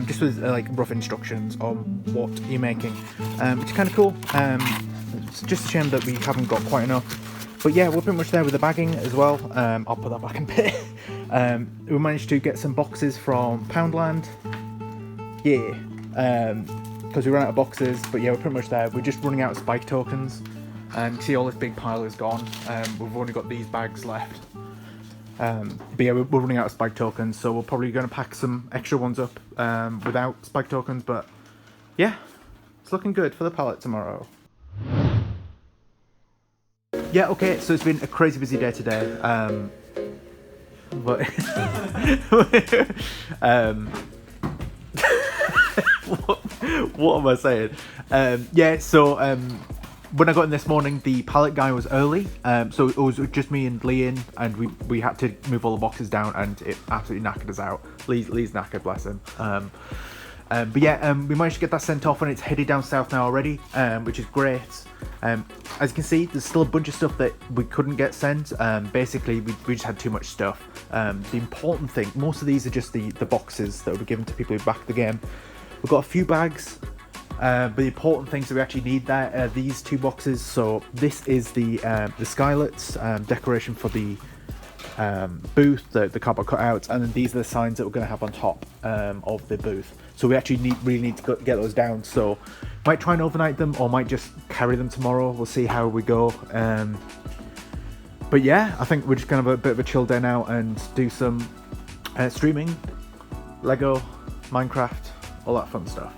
Just with like rough instructions on what you're making, which is kind of cool. It's just a shame that we haven't got quite enough. But yeah, we're pretty much there with the bagging as well. I'll put that back in a bit. We managed to get some boxes from Poundland. Yeah. Because we ran out of boxes, but yeah, we're pretty much there. We're just running out of spike tokens. You see all this big pile is gone. We've only got these bags left. But yeah, we're running out of spike tokens, so we're probably going to pack some extra ones up without spike tokens. But yeah, it's looking good for the palette tomorrow. Yeah, okay, so it's been a crazy busy day today. But what am I saying? When I got in this morning, the pallet guy was early, so it was just me and Lee in, and we had to move all the boxes down, and it absolutely knackered us out. Lee's knackered, bless him. But yeah, we managed to get that sent off, and it's headed down south now already, which is great. As you can see, there's still a bunch of stuff that we couldn't get sent. Basically, we just had too much stuff. The important thing, most of these are just the boxes that will be given to people who back the game. We've got a few bags. But the important things that we actually need there are these 2 boxes. So this is the skylets decoration for the booth, the cardboard cutouts, and then these are the signs that we're going to have on top of the booth. So we actually really need to get those down. So might try and overnight them, or might just carry them tomorrow. We'll see how we go. But yeah, I think we're just going to have a bit of a chill day now and do some streaming, Lego, Minecraft, all that fun stuff.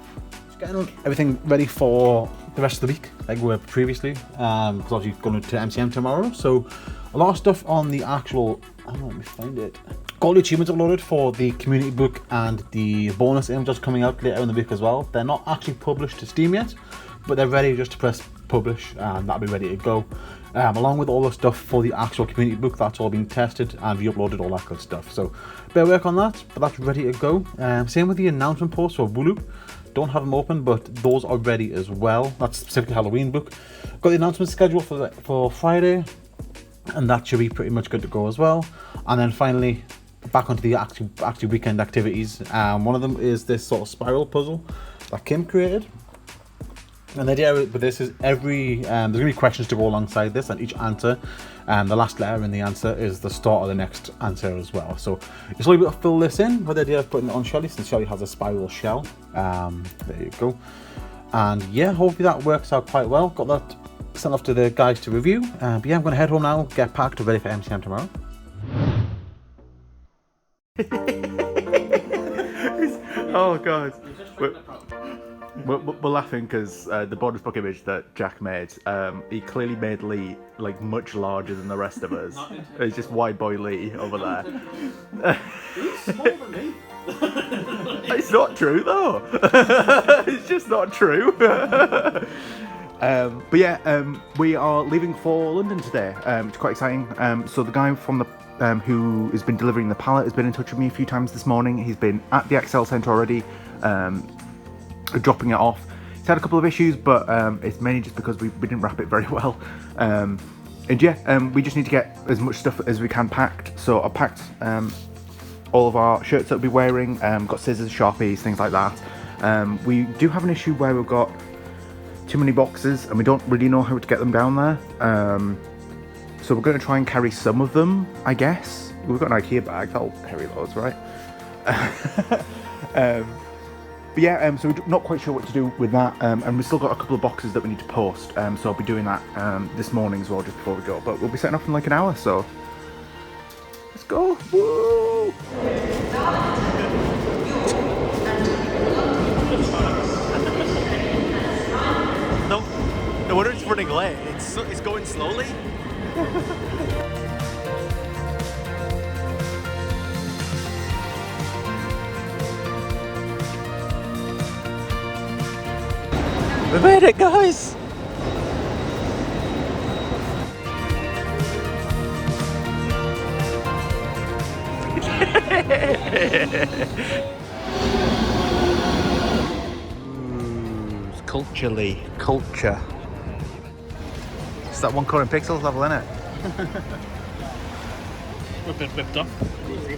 Just getting everything ready for the rest of the week, like we were previously, because obviously going to MCM tomorrow. So a lot of stuff on the actual, let me find it. Got all the achievements uploaded for the community book and the bonus images coming out later in the week as well. They're not actually published to Steam yet, but they're ready just to press publish, and that'll be ready to go. Along with all the stuff for the actual community book, that's all been tested and re-uploaded, all that good stuff. So bit of work on that, but that's ready to go. Same with the announcement posts for Wooloop. Don't have them open, but those are ready as well. That's specifically Halloween book. Got the announcement schedule for Friday, and that should be pretty much good to go as well. And then finally, back onto the actual weekend activities. One of them is this sort of spiral puzzle that Kim created. And the idea with this is there's going to be questions to go alongside this, and each answer, the last letter in the answer is the start of the next answer as well. So it's a little bit to fill this in with the idea of putting it on Shelly, since Shelly has a spiral shell. There you go. And yeah, hopefully that works out quite well. Got that sent off to the guys to review. But yeah, I'm going to head home now, get packed, ready for MCM tomorrow. Oh god. We're laughing because the bonus book image that Jack made, he clearly made Lee like much larger than the rest of us. It's just white boy Lee over there. He's smaller than me. It's not true though. It's just not true. But yeah, we are leaving for London today. It's quite exciting. So the guy from the who has been delivering the pallet has been in touch with me a few times this morning. He's been at the XL Centre already, dropping it off. It's had a couple of issues, but it's mainly just because we didn't wrap it very well. And yeah, we just need to get as much stuff as we can packed. So I packed all of our shirts that we'll be wearing, got scissors, Sharpies, things like that. We do have an issue where we've got too many boxes and we don't really know how to get them down there. So we're going to try and carry some of them, I guess. We've got an IKEA bag, that'll carry loads, right? But yeah, so we're not quite sure what to do with that, and we've still got a couple of boxes that we need to post, so I'll be doing that this morning as well, just before we go. But we'll be setting off in like an hour, so let's go! Woo! No wonder it's running late. It's going slowly. We made it, guys! Ooh, it's culture. It's that one current pixels level, isn't it? We've been whipped up.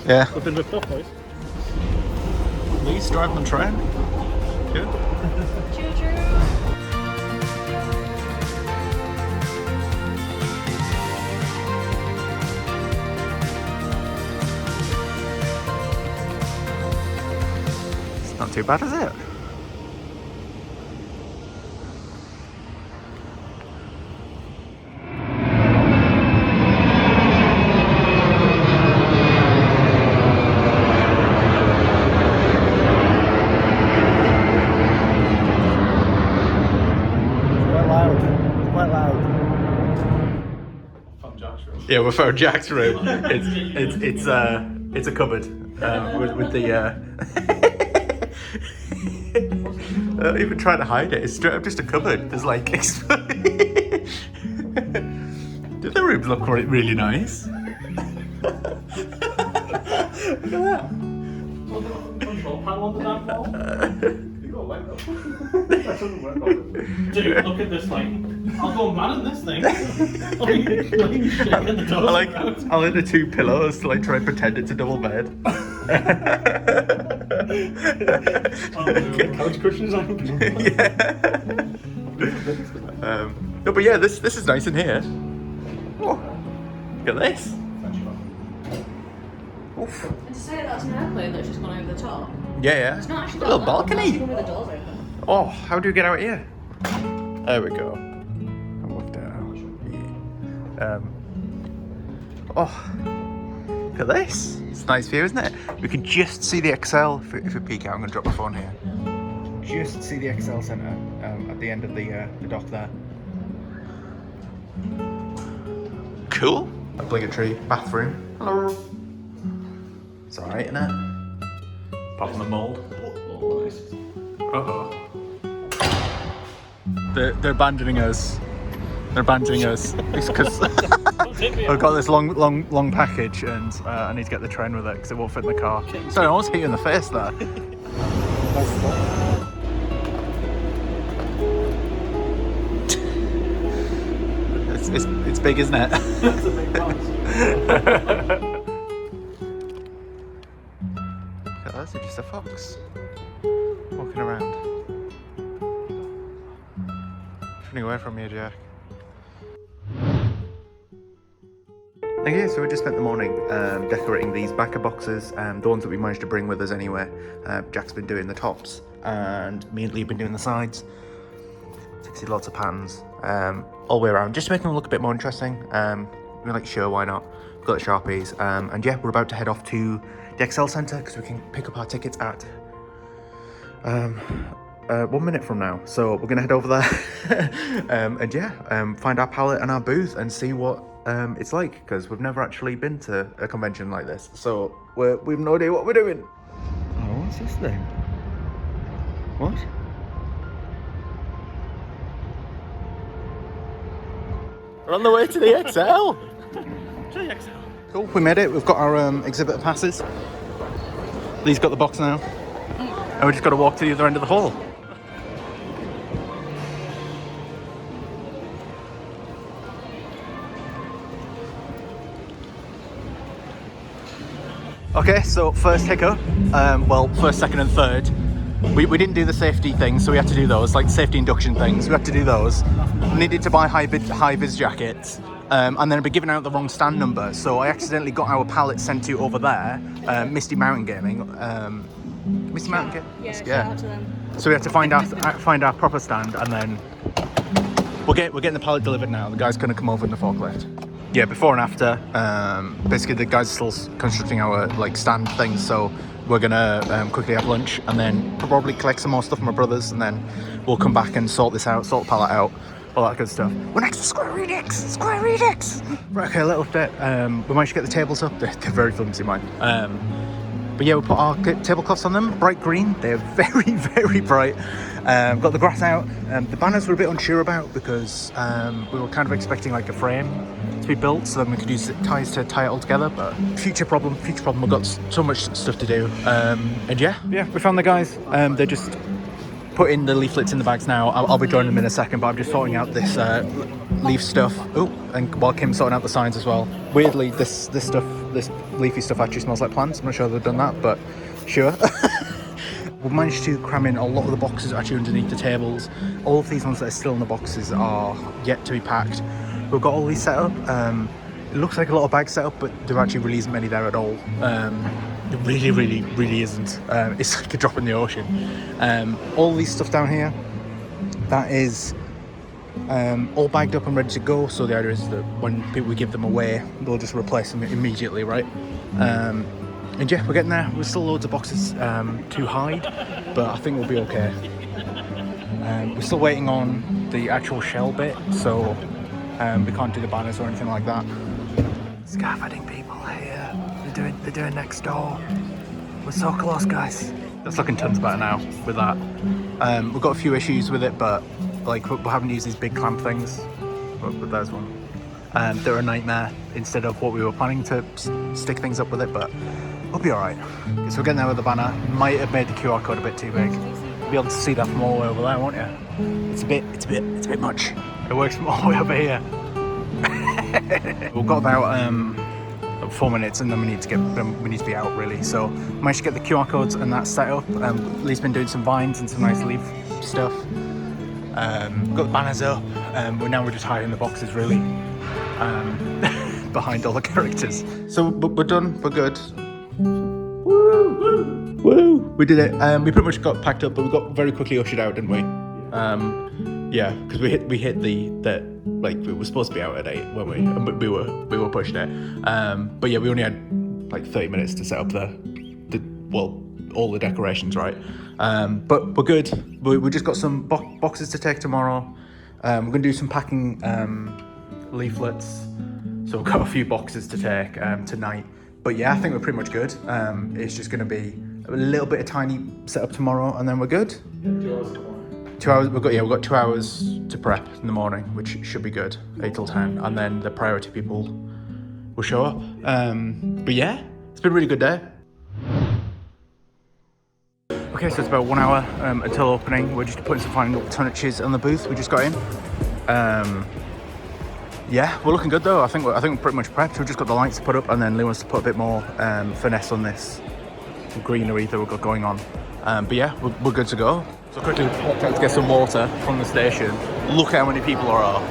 Yeah. We've been whipped up, boys. Lee's driving the train. Good. It's not too bad, is it? Yeah, we found Jack's room. It's a cupboard with the. Not even trying to hide it. It's straight up just a cupboard. There's like. Did the rooms look really nice? Look at that. Control panel on the damn wall. Dude, look at this thing. I'll go mad in this thing. I like the 2 pillows to like try and pretend it's a double bed. Couch cushions on. No, but yeah, this is nice in here. Oh, look at this. Oof. And to say that's an airplane that's just gone over the top. Yeah. It's not actually A little that balcony. With the doors open. Oh, how do we get out here? There we go. I worked it out. Yeah. Oh, look at this. It's a nice view, isn't it? We can just see the Excel. If we peek out, I'm going to drop my phone here. Just see the Excel Centre at the end of the dock there. Cool. Obligatory bathroom. Hello. It's alright, isn't it? Apart from the mould. Uh-oh. They're abandoning us. They're abandoning us because I've got this long package and I need to get the train with it because it won't fit in the car. Sorry, I almost hit you in the face there. It's big, isn't it? That's a big box. Look at that, it's just a fox walking around. Running away from you, Jack. Okay, so we just spent the morning decorating these backer boxes, the ones that we managed to bring with us anyway. Jack's been doing the tops, and me and Lee have been doing the sides. So you can see lots of patterns all the way around, just to make them look a bit more interesting. We're like, sure, why not? We've got the Sharpies, and yeah, we're about to head off to the Excel Centre because we can pick up our tickets at 1 minute from now. So we're gonna head over there and yeah, find our palette and our booth and see what it's like, because we've never actually been to a convention like this, so we've no idea what we're doing. Oh, what's this thing? What? We're on the way to the XL. To the XL. Cool, we made it. We've got our exhibitor passes. Lee's got the box now, and we just got to walk to the other end of the hall. Okay, so first hiccup, well, first, second and third, we didn't do the safety things, so we had to do those, like safety induction things, we had to do those. We needed to buy high-vis jackets, and then I'd be giving out the wrong stand number, so I accidentally got our pallet sent to over there, Misty Mountain Gaming, Misty Mountain Gaming? Yeah, shout out to them. So we had to find our proper stand, and then we're getting the pallet delivered now. The guy's going to come over in the forklift. Yeah, before and after. Basically, the guys are still constructing our like stand things, so we're gonna quickly have lunch and then probably collect some more stuff from my brothers, and then we'll come back and sort this out, sort the pallet out, all that good stuff. We're next to Square Enix. Right, okay, a little bit. We managed to get the tables up. They're very flimsy, mine. But yeah, we put our tablecloths on them, bright green. They're very, very bright. Got the grass out. The banners were a bit unsure about because we were kind of expecting like a frame to be built, so then we could use ties to tie it all together. But future problem. We've got so much stuff to do. And yeah, we found the guys. They're just putting the leaflets in the bags now. I'll be joining them in a second, but I'm just sorting out this leaf stuff. Oh, and while Kim's sorting out the signs as well. Weirdly, this leafy stuff actually smells like plants. I'm not sure they've done that, but sure. We've managed to cram in a lot of the boxes actually underneath the tables. All of these ones that are still in the boxes are yet to be packed. We've got all these set up. It looks like a lot of bags set up, but there actually really isn't many there at all. It really isn't. It's like a drop in the ocean. All these stuff down here, that is all bagged up and ready to go. So the idea is that when people give them away, they'll just replace them immediately, right? And yeah, we're getting there. There's still loads of boxes to hide, but I think we'll be okay. We're still waiting on the actual shell bit, so we can't do the banners or anything like that. Scaffolding people here. They're doing next door. We're so close, guys. That's looking tons better now with that. We've got a few issues with it, but like we're having to use these big clamp things. But there's one. They're a nightmare instead of what we were planning to stick things up with it, but we'll be alright. So we're getting there with the banner. Might have made the QR code a bit too big. You'll be able to see that from all the way over there, won't you? It's a bit much. It works from all the way over here. We've got about 4 minutes, and then we need to be out really. So managed to get the QR codes and that set up. Lee's been doing some vines and some nice leaf stuff. Got the banners up. We're just hiding the boxes really behind all the characters. So we're done. We're good. Woo! We did it. We pretty much got packed up, but we got very quickly ushered out, didn't we? Yeah, because we hit the like we were supposed to be out at 8, weren't we? And we were pushing it. But yeah, we only had like 30 minutes to set up all the decorations, right? But we're good. We just got some boxes to take tomorrow. We're gonna do some packing leaflets. So we've got a few boxes to take tonight. But yeah, I think we're pretty much good. It's just gonna be a little bit of tiny setup tomorrow, and then we're good. 2 hours. We've got 2 hours to prep in the morning, which should be good. 8 till 10, and then the priority people will show up. But yeah, it's been a really good day. Okay, so it's about 1 hour until opening. We're just putting some final touches on the booth. We just got in. Yeah, we're looking good though. I think we're pretty much prepped. We've just got the lights to put up, and then Lee wants to put a bit more finesse on this greenery that we've got going on. But yeah, we're good to go. So quickly popped out to get some water from the station. Look how many people there are.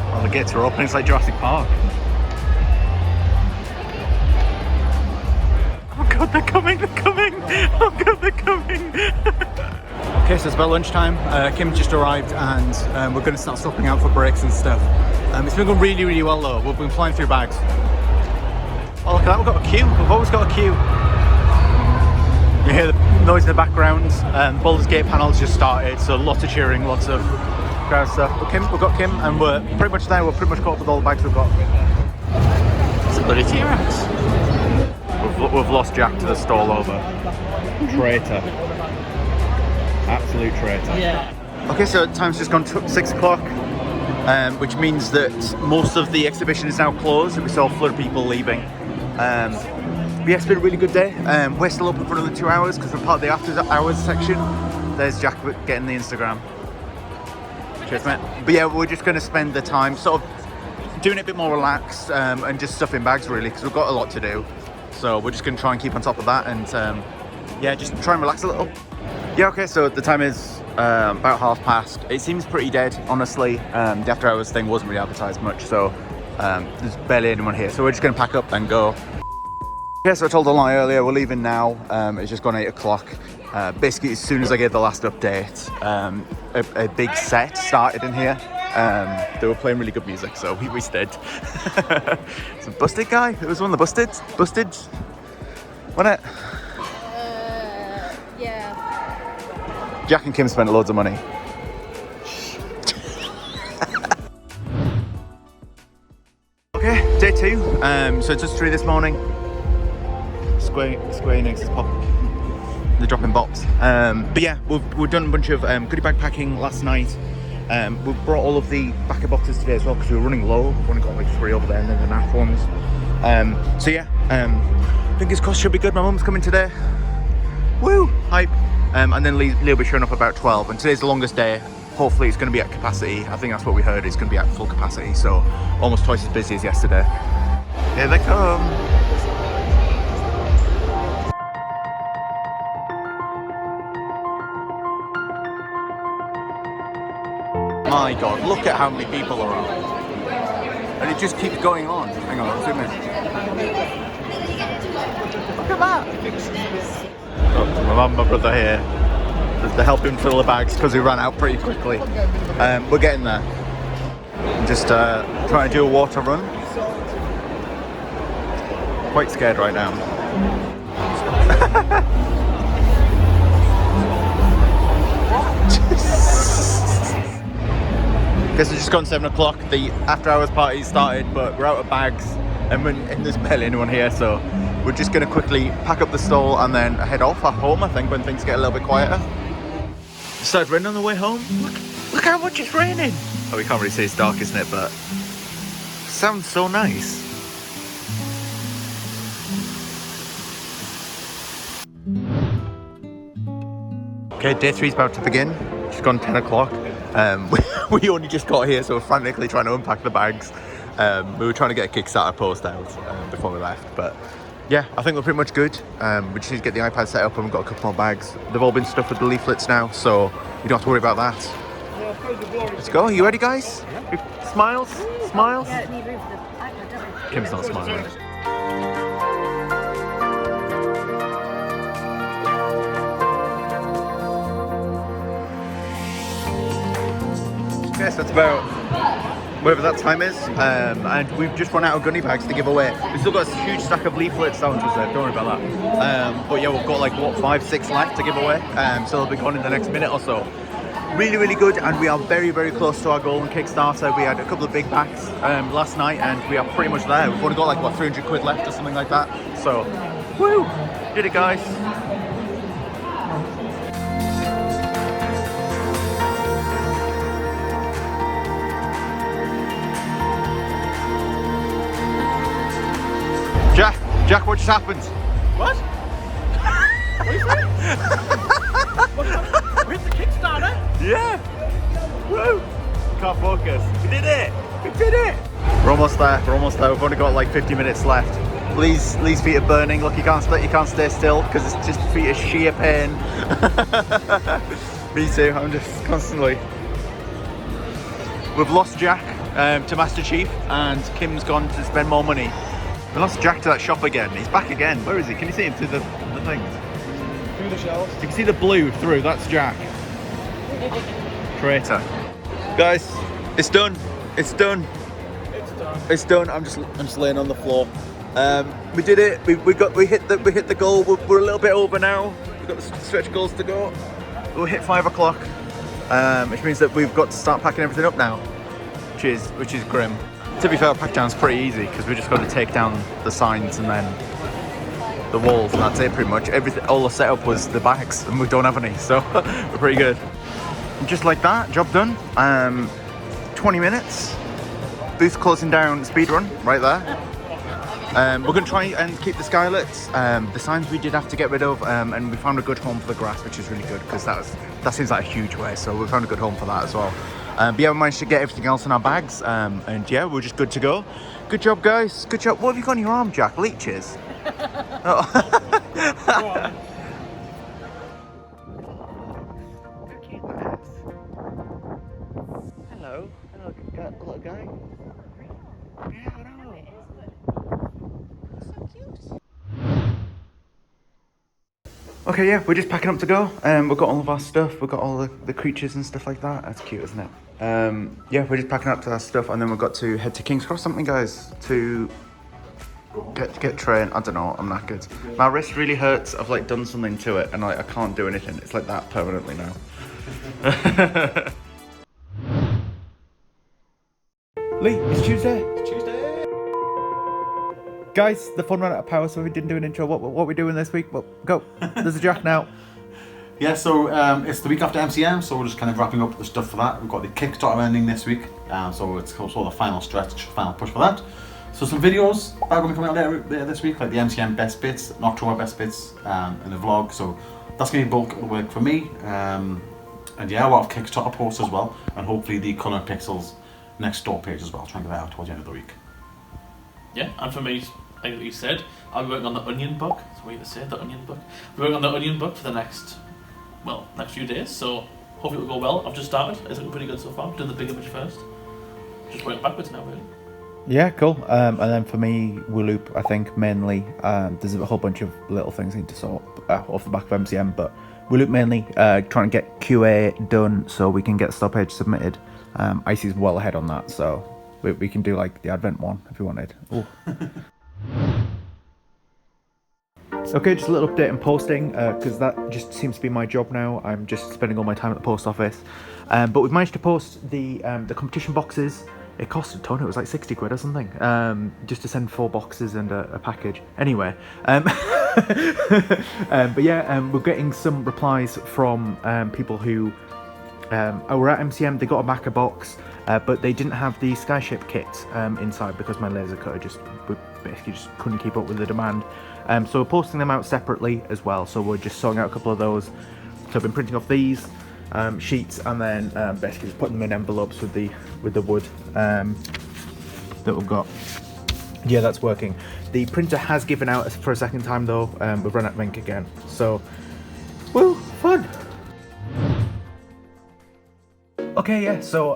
Well, the gates are open. It's like Jurassic Park. Oh god, they're coming! Oh god, they're coming! Okay, so it's about lunchtime. Kim just arrived, and we're going to start stopping out for breaks and stuff. It's been going really, really well though. We've been flying through bags. Oh, look at that, we've got a queue. We've always got a queue. You hear the noise in the background. Baldur's Gate panel's just started, so lots of cheering, lots of crowd stuff. But we've got Kim, and we're pretty much there. We're pretty much caught up with all the bags we've got. It's a bloody T-Rex. We've lost Jack to the stall over. Traitor. Absolute traitor. Yeah. Okay, so time's just gone 6 o'clock, which means that most of the exhibition is now closed. We saw a flood of people leaving. But yeah, it's been a really good day. We're still open for another 2 hours because we're part of the after hours section. There's Jack getting the Instagram. Cheers, mate. But yeah, we're just going to spend the time sort of doing it a bit more relaxed and just stuffing bags really, because we've got a lot to do. So we're just going to try and keep on top of that, and yeah, just try and relax a little. Yeah, okay, so the time is about past. It seems pretty dead, honestly. The after hours thing wasn't really advertised much, so there's barely anyone here. So we're just going to pack up and go. Yeah, so I told a lie earlier, we're leaving now. It's just gone 8 o'clock. Basically, as soon as I gave the last update, a big set started in here. They were playing really good music, so we stayed. It's a busted guy. It was one of the busted, wasn't it? Yeah. Jack and Kim spent loads of money. Okay, day 2. So it's just 3 this morning. Square Enix is popping. They're dropping bops. But yeah, we've done a bunch of goodie bag packing last night. We've brought all of the backer boxes today as well because we were running low. We've only got like 3 over there, and then the NAF ones. So yeah, fingers crossed should be good. My mum's coming today. Woo! Hype. And then Lee will be showing up about 12. And today's the longest day. Hopefully it's going to be at capacity. I think that's what we heard. It's going to be at full capacity. So almost twice as busy as yesterday. Here they come. My god, look at how many people are on. And it just keeps going on. Hang on, zoom in. Look at that! Oh, my mum and my brother here. They're helping fill the bags because we ran out pretty quickly. We're getting there. I'm just trying to do a water run. Quite scared right now. Guess it's just gone 7 o'clock. The after hours party started, but we're out of bags and there's barely anyone here, so we're just going to quickly pack up the stall and then head off home, I think, when things get a little bit quieter. It started raining on the way home. Look how much it's raining. Oh, we can't really see, it's dark, isn't it? But it sounds so nice. Okay, day 3 is about to begin. It's gone 10 o'clock. We only just got here, so we're frantically trying to unpack the bags. We were trying to get a Kickstarter post out before we left, but yeah, I think we're pretty much good. We just need to get the iPad set up and we've got a couple more bags. They've all been stuffed with the leaflets now, so you don't have to worry about that. Let's go. Are you ready, guys? Yeah. Smiles? Smiles? Yeah, need room for the iPad, don't we? Kim's not smiling. Yes, that's about whatever that time is, and we've just run out of gunny bags to give away. We've still got a huge stack of leaflets, that one's reserved, don't worry about that. But yeah, we've got like, what, 5, 6 left to give away, so they'll be gone in the next minute or so. Really, really good, and we are very, very close to our goal on Kickstarter. We had a couple of big backs last night, and we are pretty much there. We've only got like, what, 300 quid left or something like that, so, woo! Did it, guys. Jack, what just happened? What? What is it? We hit the Kickstarter? Yeah! Woo! Can't focus. We did it! We did it! We're almost there. We're almost there. We've only got like 50 minutes left. Lee's feet are burning. Look, you can't stay still because it's just feet are sheer pain. Me too. I'm just constantly. We've lost Jack to Master Chief, and Kim's gone to spend more money. We lost Jack to that shop again. He's back again. Where is he? Can you see him through the things? Through the shelves. You can see the blue through. That's Jack. Traitor. Guys, it's done. It's done. It's done. It's done. I'm just laying on the floor. We did it. We hit the goal. We're a little bit over now. We've got the stretch goals to go. We'll hit 5 o'clock, which means that we've got to start packing everything up now, which is grim. To be fair, pack down's pretty easy because we just got to take down the signs and then the walls, and that's it pretty much. Everything, all the setup was the bags, and we don't have any, so we're pretty good. And just like that, job done. 20 minutes. Booth closing down, speed run right there. We're going to try and keep the skylets. The signs we did have to get rid of, and we found a good home for the grass, which is really good because that seems like a huge way. So we found a good home for that as well. But yeah, we managed to get everything else in our bags, and yeah, we're just good to go. Good job, guys. Good job. What have you got on your arm, Jack? Leeches? Oh. Hello, little guy. Yeah, I know. So cute. Okay, yeah, we're just packing up to go. We've got all of our stuff. We've got all the creatures and stuff like that. That's cute, isn't it? Yeah, we're just packing up to our stuff, and then we've got to head to King's Cross, something, guys, to get trained. I don't know. I'm knackered. My wrist really hurts. I've like done something to it, and I can't do anything. It's like that permanently now. Lee, it's Tuesday. It's Tuesday. Guys, the phone ran out of power, so we didn't do an intro. What are we doing this week? Well, go. There's a Jack now. Yeah, so it's the week after MCM, so we're just kind of wrapping up the stuff for that. We've got the Kickstarter ending this week, so it's also the final stretch, final push for that. So some videos are going to be coming out later this week, like the MCM best bits, an October best bits, and a vlog. So that's going to be bulk of the work for me. And yeah, a lot of Kickstarter posts as well, and hopefully the Colour Pixels next store page as well. I'll try and get that out towards the end of the week. Yeah, and for me, like you said, I'll be working on the Onion book. That's the way to say it, the Onion book. We're working on the Onion book for the next few days, so hopefully it will go well. I've just started. It's looking pretty good so far. Doing the big image first. Just working backwards now, really. Yeah, cool. And then for me, Wooloop, I think mainly. There's a whole bunch of little things I need to sort off the back of MCM, but Wooloop mainly trying to get QA done so we can get the stop page submitted. Icy's well ahead on that, so we can do like the Advent one if you wanted. Okay, just a little update on posting, because that just seems to be my job now. I'm just spending all my time at the post office. But we've managed to post the competition boxes. It cost a ton, it was like 60 quid or something, just to send 4 boxes and a package. Anyway, but yeah, we're getting some replies from people who were at MCM. They got a Maca box, but they didn't have the Skyship kit inside because my laser cutter basically just couldn't keep up with the demand. So we're posting them out separately as well, so we're just sorting out a couple of those. So I've been printing off these sheets and then basically just putting them in envelopes with the wood. that we've got. Yeah, that's working. The printer has given out for a second time though. We've run out of ink again. So, woo, fun. Okay, yeah, so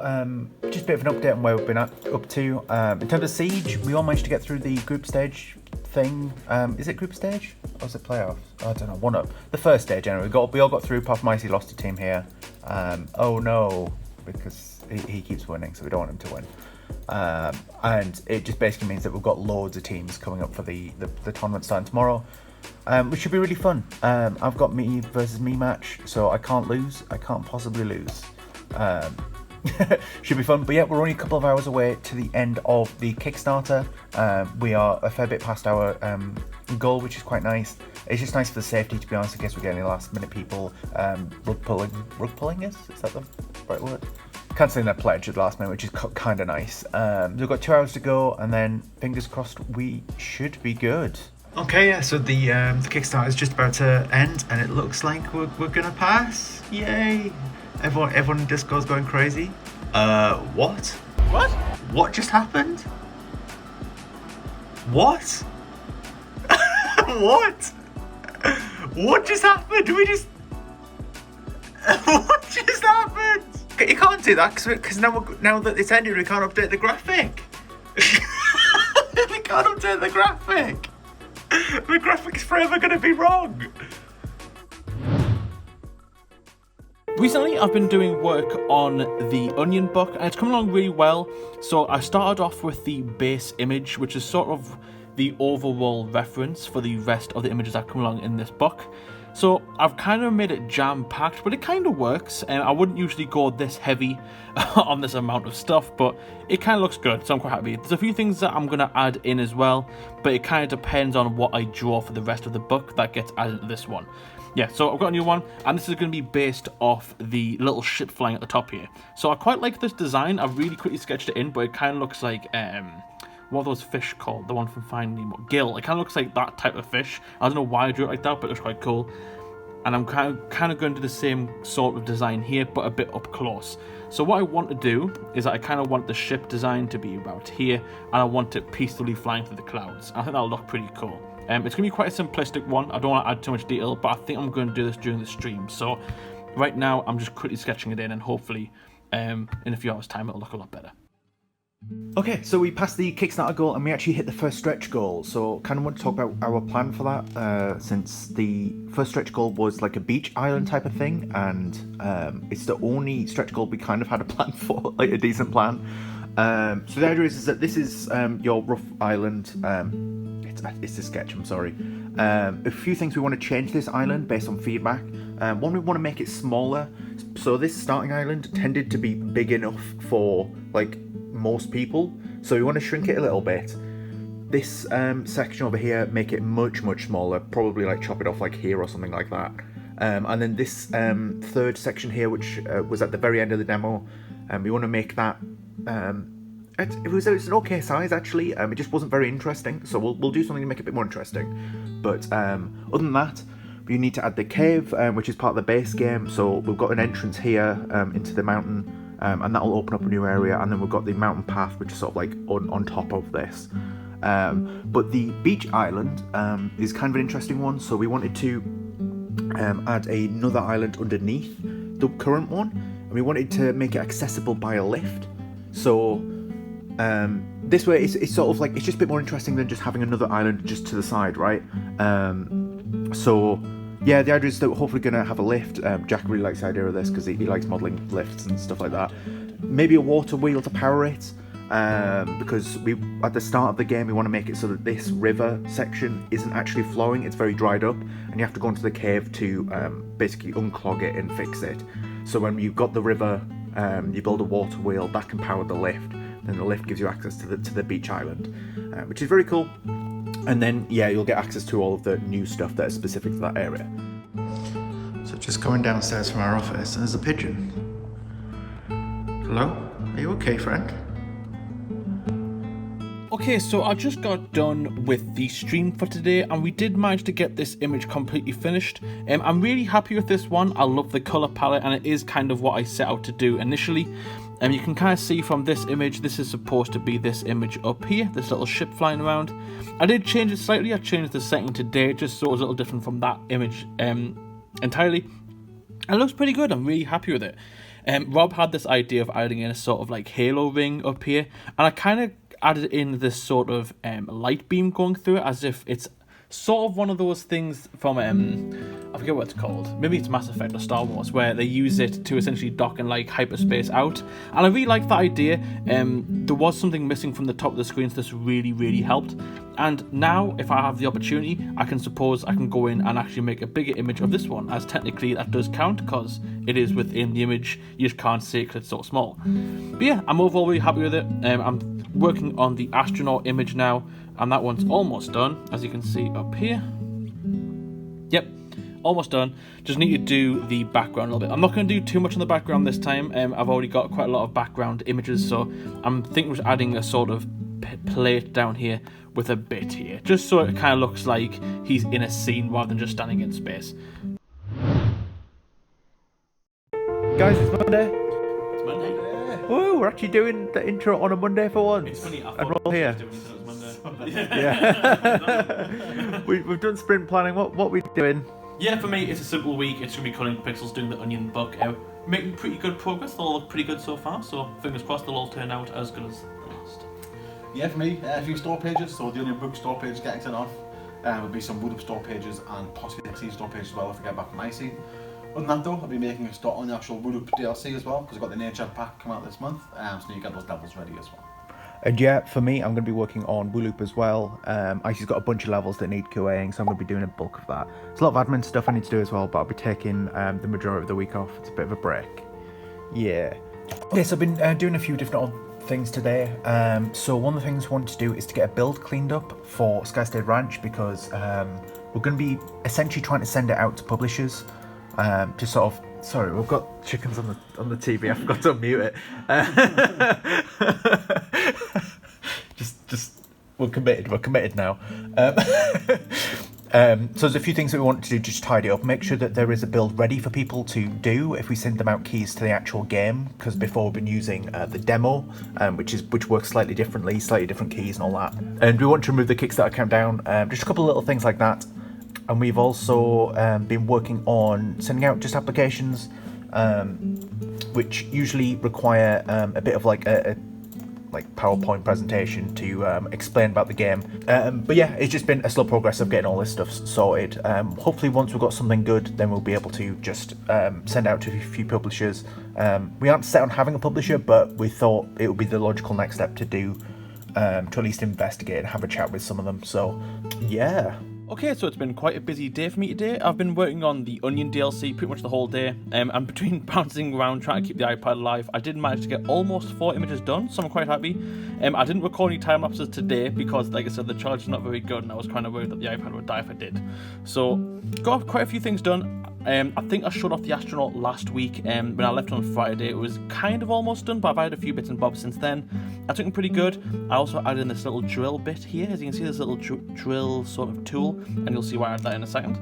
just a bit of an update on where we've been up to. In terms of Siege, we all managed to get through the group stage thing. Is it group stage? Or is it playoffs? I don't know, one up. The first stage, anyway. We all got through, apart from Icy lost a team here. Oh no, because he keeps winning, so we don't want him to win. And it just basically means that we've got loads of teams coming up for the tournament starting tomorrow, which should be really fun. I've got me versus me match, so I can't lose. I can't possibly lose. Should be fun. But yeah, we're only a couple of hours away to the end of the Kickstarter. We are a fair bit past our goal, which is quite nice. It's just nice for the safety, to be honest, in case we get any last minute people rug pulling is that the right word? Cancelling their pledge at the last minute, which is kind of nice. We've got 2 hours to go, and then fingers crossed we should be good. Okay, yeah, so the Kickstarter is just about to end, and it looks like we're gonna pass. Yay! Everyone in Discord's going crazy. What? What? What just happened? What? What? What just happened? What just happened? You can't do that because now that it's ended, we can't update the graphic. We can't update the graphic. The graphic's forever going to be wrong. Recently, I've been doing work on the Onion book, and it's coming along really well. So I started off with the base image, which is sort of the overall reference for the rest of the images that come along in this book. So I've kind of made it jam-packed, but it kind of works, and I wouldn't usually go this heavy on this amount of stuff, but it kind of looks good, so I'm quite happy. There's a few things that I'm going to add in as well, but it kind of depends on what I draw for the rest of the book that gets added into this one. Yeah, so I've got a new one, and this is going to be based off the little ship flying at the top here. So I quite like this design. I've really quickly sketched it in, but it kind of looks like, what are those fish called? The one from Finding Nemo. Gill. It kind of looks like that type of fish. I don't know why I drew it like that, but it was quite cool. And I'm kind of going to do the same sort of design here, but a bit up close. So what I want to do is I kind of want the ship design to be about here, and I want it peacefully flying through the clouds. I think that'll look pretty cool. It's going to be quite a simplistic one. I don't want to add too much detail, but I think I'm going to do this during the stream. So right now, I'm just quickly sketching it in, and hopefully in a few hours' time, it'll look a lot better. Okay, so we passed the Kickstarter goal and we actually hit the first stretch goal. So kind of want to talk about our plan for that, since the first stretch goal was like a beach island type of thing, and it's the only stretch goal we kind of had a plan for, like a decent plan. So the idea is that this is your rough island. It's a sketch, I'm sorry. A few things we want to change this island based on feedback. One, we want to make it smaller. So this starting island tended to be big enough for like most people, so we want to shrink it a little bit. This section over here, make it much smaller, probably like chop it off like here or something like that. And then this third section here, which was at the very end of the demo, we want to make that it's an okay size actually. It just wasn't very interesting, so we'll do something to make it a bit more interesting. But other than that, we need to add the cave, which is part of the base game. So we've got an entrance here into the mountain, and that'll open up a new area. And then we've got the mountain path, which is sort of like on top of this. But the beach island is kind of an interesting one. So we wanted to add another island underneath the current one, and we wanted to make it accessible by a lift. So this way it's sort of like, it's just a bit more interesting than just having another island just to the side, right? So yeah, the idea is that we're hopefully going to have a lift. Jack really likes the idea of this because he likes modelling lifts and stuff like that. Maybe a water wheel to power it, because we at the start of the game we want to make it so that this river section isn't actually flowing, it's very dried up, and you have to go into the cave to basically unclog it and fix it. So when you've got the river, you build a water wheel that can power the lift, then the lift gives you access to the beach island, which is very cool. And then, yeah, you'll get access to all of the new stuff that is specific to that area. So just going downstairs from our office, and there's a pigeon. Hello? Are you okay, friend? Okay, so I just got done with the stream for today, and we did manage to get this image completely finished. I'm really happy with this one. I love the colour palette, and it is kind of what I set out to do initially. And you can kind of see from this image, this is supposed to be this image up here, this little ship flying around. I did change it slightly. I changed the setting today just so it was a little different from that image entirely. It looks pretty good. I'm really happy with it. Rob had this idea of adding in a sort of like halo ring up here, and I kind of added in this sort of light beam going through it, as if it's sort of one of those things from I forget what it's called, maybe it's Mass Effect or Star Wars, where they use it to essentially dock and like hyperspace out, and I really like that idea. There was something missing from the top of the screen, so this really helped. And now if I have the opportunity, I can go in and actually make a bigger image of this one, as technically that does count because it is within the image. You just can't see it because it's so small. But yeah, I'm overall really happy with it. I'm working on the astronaut image now, and that one's almost done, as you can see up here. Yep, almost done. Just need to do the background a little bit. I'm not going to do too much on the background this time. I've already got quite a lot of background images, so I'm thinking of adding a sort of plate down here with a bit here, just so it kind of looks like he's in a scene rather than just standing in space. Guys, it's Monday. It's Monday. Oh, we're actually doing the intro on a Monday for once. It's funny, I and thought we're all here. doing it was Monday. Yeah. We've done sprint planning. What we doing? Yeah, for me, it's a simple week. It's going to be cutting pixels, doing the onion book, making pretty good progress. They all look pretty good so far, so fingers crossed they'll all turn out as good as the last. Yeah, for me, a few store pages. So the onion book store page getting sent off. There'll be some wood up store pages and possibly hexceed store pages as well if I get back from my seat. Other than that though, I'll be making a start on the actual wood up DLC as well, because I've got the nature pack come out this month, so you get those levels ready as well. And yeah, for me, I'm going to be working on Wooloop as well. Icy's got a bunch of levels that need QAing, so I'm going to be doing a bulk of that. There's a lot of admin stuff I need to do as well, but I'll be taking the majority of the week off. It's a bit of a break. Yeah. Okay, so I've been doing a few different things today. So one of the things I want to do is to get a build cleaned up for Skystead Ranch, because we're going to be essentially trying to send it out to publishers to sort of. Sorry, we've got chickens on the TV. I forgot to unmute it. just we're committed now. So there's a few things that we want to do, just tidy up, make sure that there is a build ready for people to do if we send them out keys to the actual game, because before we've been using the demo, which works slightly differently, slightly different keys and all that. And we want to remove the Kickstarter countdown, just a couple of little things like that. And we've also been working on sending out just applications, which usually require a bit of like a PowerPoint presentation to explain about the game. But yeah, it's just been a slow progress of getting all this stuff sorted. Hopefully once we've got something good, then we'll be able to just send out to a few publishers. We aren't set on having a publisher, but we thought it would be the logical next step to do, to at least investigate and have a chat with some of them. So yeah. Okay, so it's been quite a busy day for me today. I've been working on the Onion DLC pretty much the whole day, and between bouncing around trying to keep the iPad alive, I did manage to get almost 4 images done, so I'm quite happy. I didn't record any time lapses today because, like I said, the charge is not very good, and I was kind of worried that the iPad would die if I did. So, got quite a few things done. I think I showed off the astronaut last week. When I left on Friday, it was kind of almost done, but I've added a few bits and bobs since then. I took them pretty good. I also added in this little drill bit here. As you can see, this little drill sort of tool, and you'll see why I added that in a second.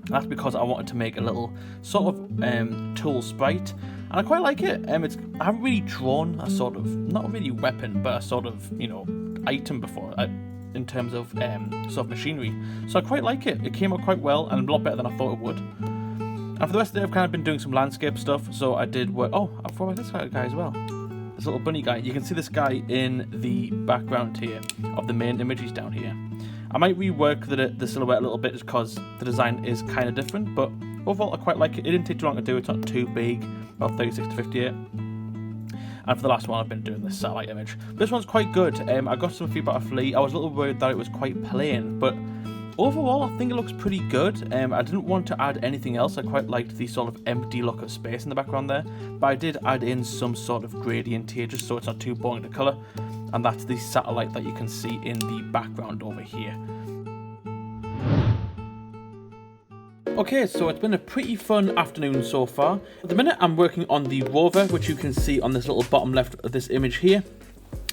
That's because I wanted to make a little sort of tool sprite, and I quite like it. I haven't really drawn a sort of, not really weapon, but a sort of, item before. In terms of sort of machinery, so I quite like it. It came out quite well and a lot better than I thought it would. And for the rest of the day, I've kind of been doing some landscape stuff. So I did work. Oh, I forgot about this guy as well. This little bunny guy. You can see this guy in the background here of the main image. He's down here. I might rework the silhouette a little bit just because the design is kind of different, but overall I quite like it. It didn't take too long to do. It's not too big, about 36 to 58. And for the last one, I've been doing this satellite image. This one's quite good. I got some feedback off Lee. I was a little worried that it was quite plain, but overall, I think it looks pretty good. I didn't want to add anything else. I quite liked the sort of empty look of space in the background there, but I did add in some sort of gradient here, just so it's not too boring to colour. And that's the satellite that you can see in the background over here. Okay, so it's been a pretty fun afternoon so far. At the minute, I'm working on the rover, which you can see on this little bottom left of this image here.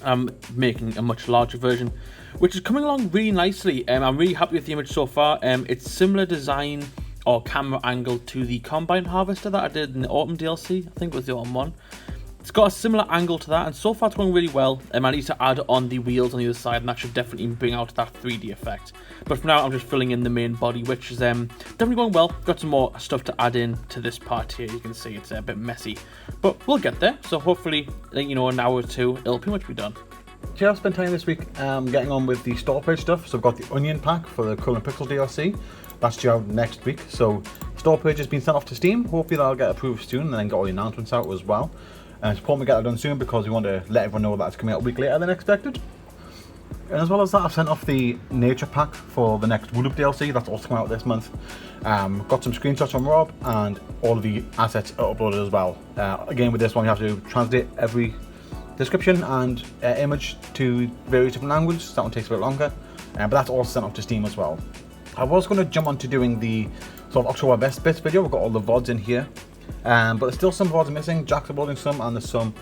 I'm making a much larger version, which is coming along really nicely. I'm really happy with the image so far. It's similar design or camera angle to the Combine Harvester that I did in the Autumn DLC. I think it was the Autumn one. It's got a similar angle to that, and so far it's going really well. I need to add on the wheels on the other side, and that should definitely bring out that 3D effect. But for now, I'm just filling in the main body, which is definitely going well. Got some more stuff to add in to this part here. You can see it's a bit messy, but we'll get there. So hopefully, an hour or two, it'll pretty much be done. Yeah, I've spent time this week getting on with the store page stuff. So I've got the Onion pack for the Colour and Pixels DLC. That's due out next week. So store page has been sent off to Steam. Hopefully that'll get approved soon, and then get all the announcements out as well. And it's important we get that done soon because we want to let everyone know that it's coming out a week later than expected. And as well as that, I've sent off the Nature pack for the next Wooloop DLC. That's also coming out this month. Got some screenshots from Rob, and all of the assets are uploaded as well. Again, with this one, you have to translate every description and image to various different languages. So that one takes a bit longer, but that's all sent off to Steam as well. I was going to jump on to doing the sort of October best bits video. We've got all the VODs in here. But there's still some VODs missing. Jack's uploading some, and there's some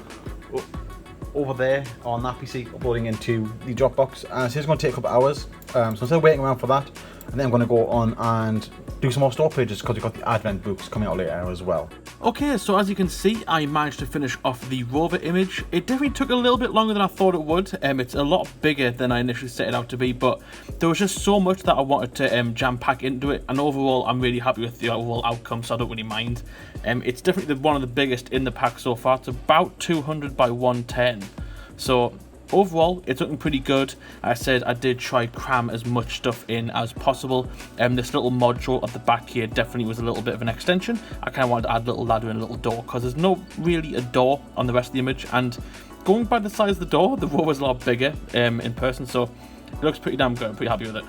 over there on that PC uploading into the Dropbox. So it's going to take a couple of hours. So instead of waiting around for that, and then I'm going to go on and do some more store pages because we've got the Advent books coming out later as well. Okay, so as you can see, I managed to finish off the rover image. It definitely took a little bit longer than I thought it would. It's a lot bigger than I initially set it out to be, but there was just so much that I wanted to jam-pack into it, and overall, I'm really happy with the overall outcome, so I don't really mind. It's definitely one of the biggest in the pack so far. It's about 200 by 110, so overall, it's looking pretty good. I said I did try cram as much stuff in as possible. This little module at the back here definitely was a little bit of an extension. I kind of wanted to add a little ladder and a little door because there's no really a door on the rest of the image. And going by the size of the door, the rover's a lot bigger in person, so it looks pretty damn good. I'm pretty happy with it.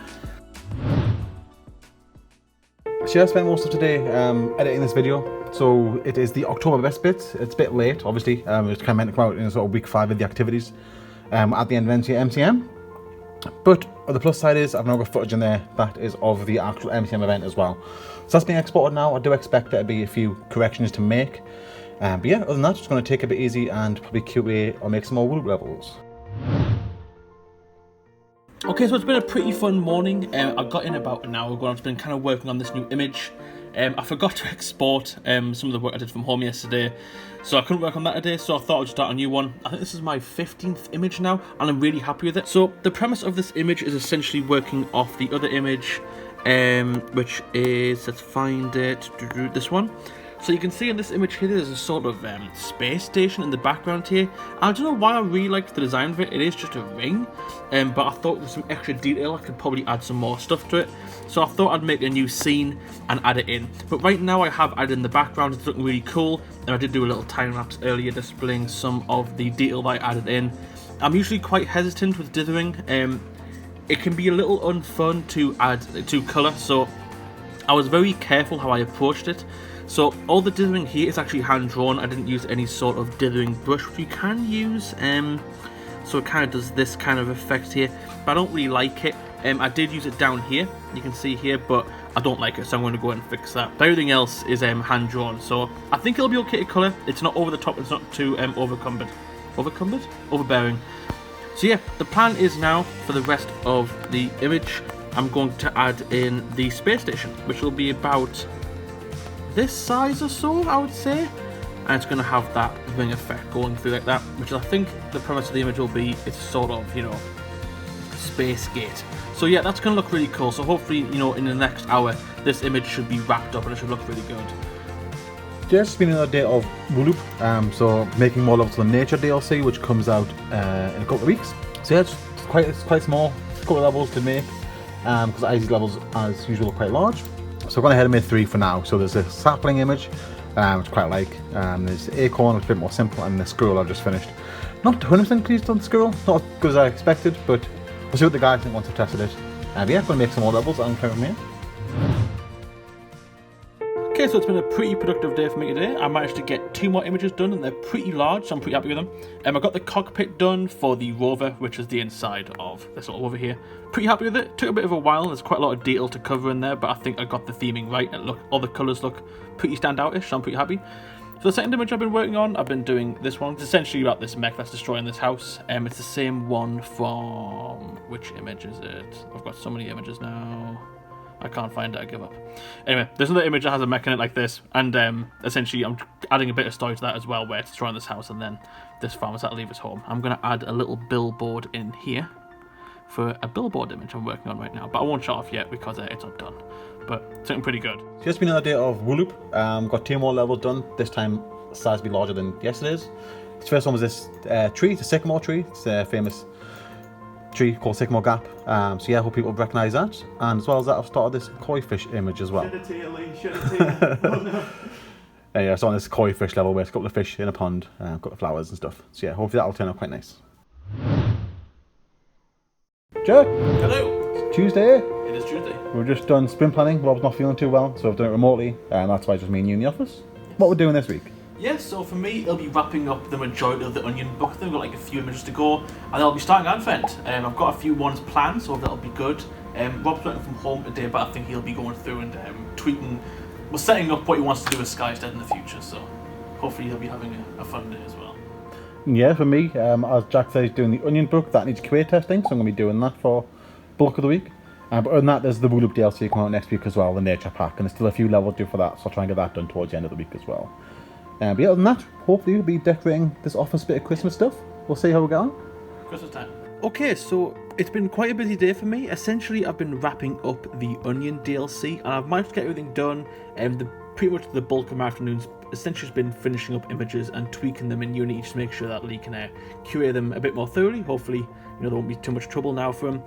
So I spent most of today editing this video. So it is the October best bits. It's a bit late, obviously. It's kind of meant to come out in sort of week 5 of the activities. At the end of MCM, but the plus side is I've now got footage in there that is of the actual MCM event as well. So that's being exported now. I do expect there to be a few corrections to make, but yeah, other than that, just going to take it a bit easy and probably QA or make some more Wooloop levels. Okay, so it's been a pretty fun morning. I got in about an hour ago. I've been kind of working on this new image. I forgot to export some of the work I did from home yesterday, so I couldn't work on that today, so I thought I'd start a new one. I think this is my 15th image now, and I'm really happy with it. So the premise of this image is essentially working off the other image, which is, let's find it, this one. So you can see in this image here, there's a sort of space station in the background here. I don't know why I really liked the design of it. It is just a ring, but I thought with some extra detail, I could probably add some more stuff to it. So I thought I'd make a new scene and add it in. But right now I have added in the background. It's looking really cool. And I did do a little time lapse earlier displaying some of the detail that I added in. I'm usually quite hesitant with dithering. It can be a little unfun to add to colour, so I was very careful how I approached it. So all the dithering here is actually hand drawn. I didn't use any sort of dithering brush, which you can use. So it kind of does this kind of effect here, but I don't really like it. I did use it down here, you can see here, but I don't like it, so I'm going to go ahead and fix that. But everything else is hand drawn, so I think it'll be okay to colour. It's not over the top, it's not too overbearing. So yeah, the plan is now for the rest of the image, I'm going to add in the space station, which will be about this size or so, I would say, and it's going to have that ring effect going through like that, which I think the premise of the image will be, it's sort of, space gate. So yeah, that's going to look really cool. So hopefully, in the next hour, this image should be wrapped up and it should look really good. Yeah, it's been another day of Wooloop, so making more levels to the Nature DLC, which comes out in a couple of weeks. So yeah, it's quite small, a couple of levels to make, because these levels, as usual, are quite large. So I've gone ahead and made 3 for now. So there's a sapling image, which I quite like. There's the acorn, which is a bit more simple, and the squirrel I've just finished. Not 100% pleased on the squirrel, not as good as I expected, but we'll see what the guys think once I've tested it. Yeah, I'm going to make some more levels and play with me. Okay, so it's been a pretty productive day for me today. I managed to get 2 more images done, and they're pretty large, so I'm pretty happy with them. I got the cockpit done for the rover, which is the inside of this little rover here. Pretty happy with it. Took a bit of a while. There's quite a lot of detail to cover in there, but I think I got the theming right, and look, all the colours look pretty standoutish, so I'm pretty happy. For the second image I've been working on, I've been doing this one. It's essentially about this mech that's destroying this house. It's the same one from... which image is it? I've got so many images now. I can't find it, I give up. Anyway, there's another image that has a mech in it like this, and essentially I'm adding a bit of story to that as well, where it's destroying this house and then this farmer's had to leave his home. I'm going to add a little billboard in here for a billboard image I'm working on right now, but I won't show off yet because it's not done. But something pretty good. It's just been another day of Wooloop. Got 2 more levels done. This time, size be larger than yesterday's. The first one was this tree, it's a sycamore tree. It's a famous tree called Sycamore Gap. So yeah, I hope people recognise that. And as well as that, I've started this koi fish image as well. Yeah, so on this koi fish level where it's a couple of fish in a pond, a couple of flowers and stuff. So yeah, hopefully that'll turn out quite nice. Jack! Hello! It's Tuesday. It is Tuesday. We've just done sprint planning. Rob's not feeling too well, so I've done it remotely, and that's why it's just me and you in the office. What we're doing this week? Yeah, so for me, it'll be wrapping up the majority of the Onion book. I think we've got like a few images to go, and then I'll be starting Advent. I've got a few ones planned, so that'll be good. Rob's working from home today, but I think he'll be going through and tweaking, setting up what he wants to do with Skystead in the future, so hopefully he'll be having a fun day as well. Yeah, for me, as Jack said, he's doing the Onion book. That needs QA testing, so I'm going to be doing that for bulk of the week. But other than that, there's the Wooloop DLC coming out next week as well, the Nature Pack, and there's still a few levels due for that, so I'll try and get that done towards the end of the week as well. But yeah, other than that, hopefully we'll be decorating this office bit of Christmas stuff. We'll see how we get on. Christmas time. Okay, so it's been quite a busy day for me. Essentially, I've been wrapping up the Onion DLC, and I've managed to get everything done. Pretty much the bulk of my afternoons essentially has been finishing up images and tweaking them in Unity just to make sure that Lee can curate them a bit more thoroughly. Hopefully, there won't be too much trouble now for him.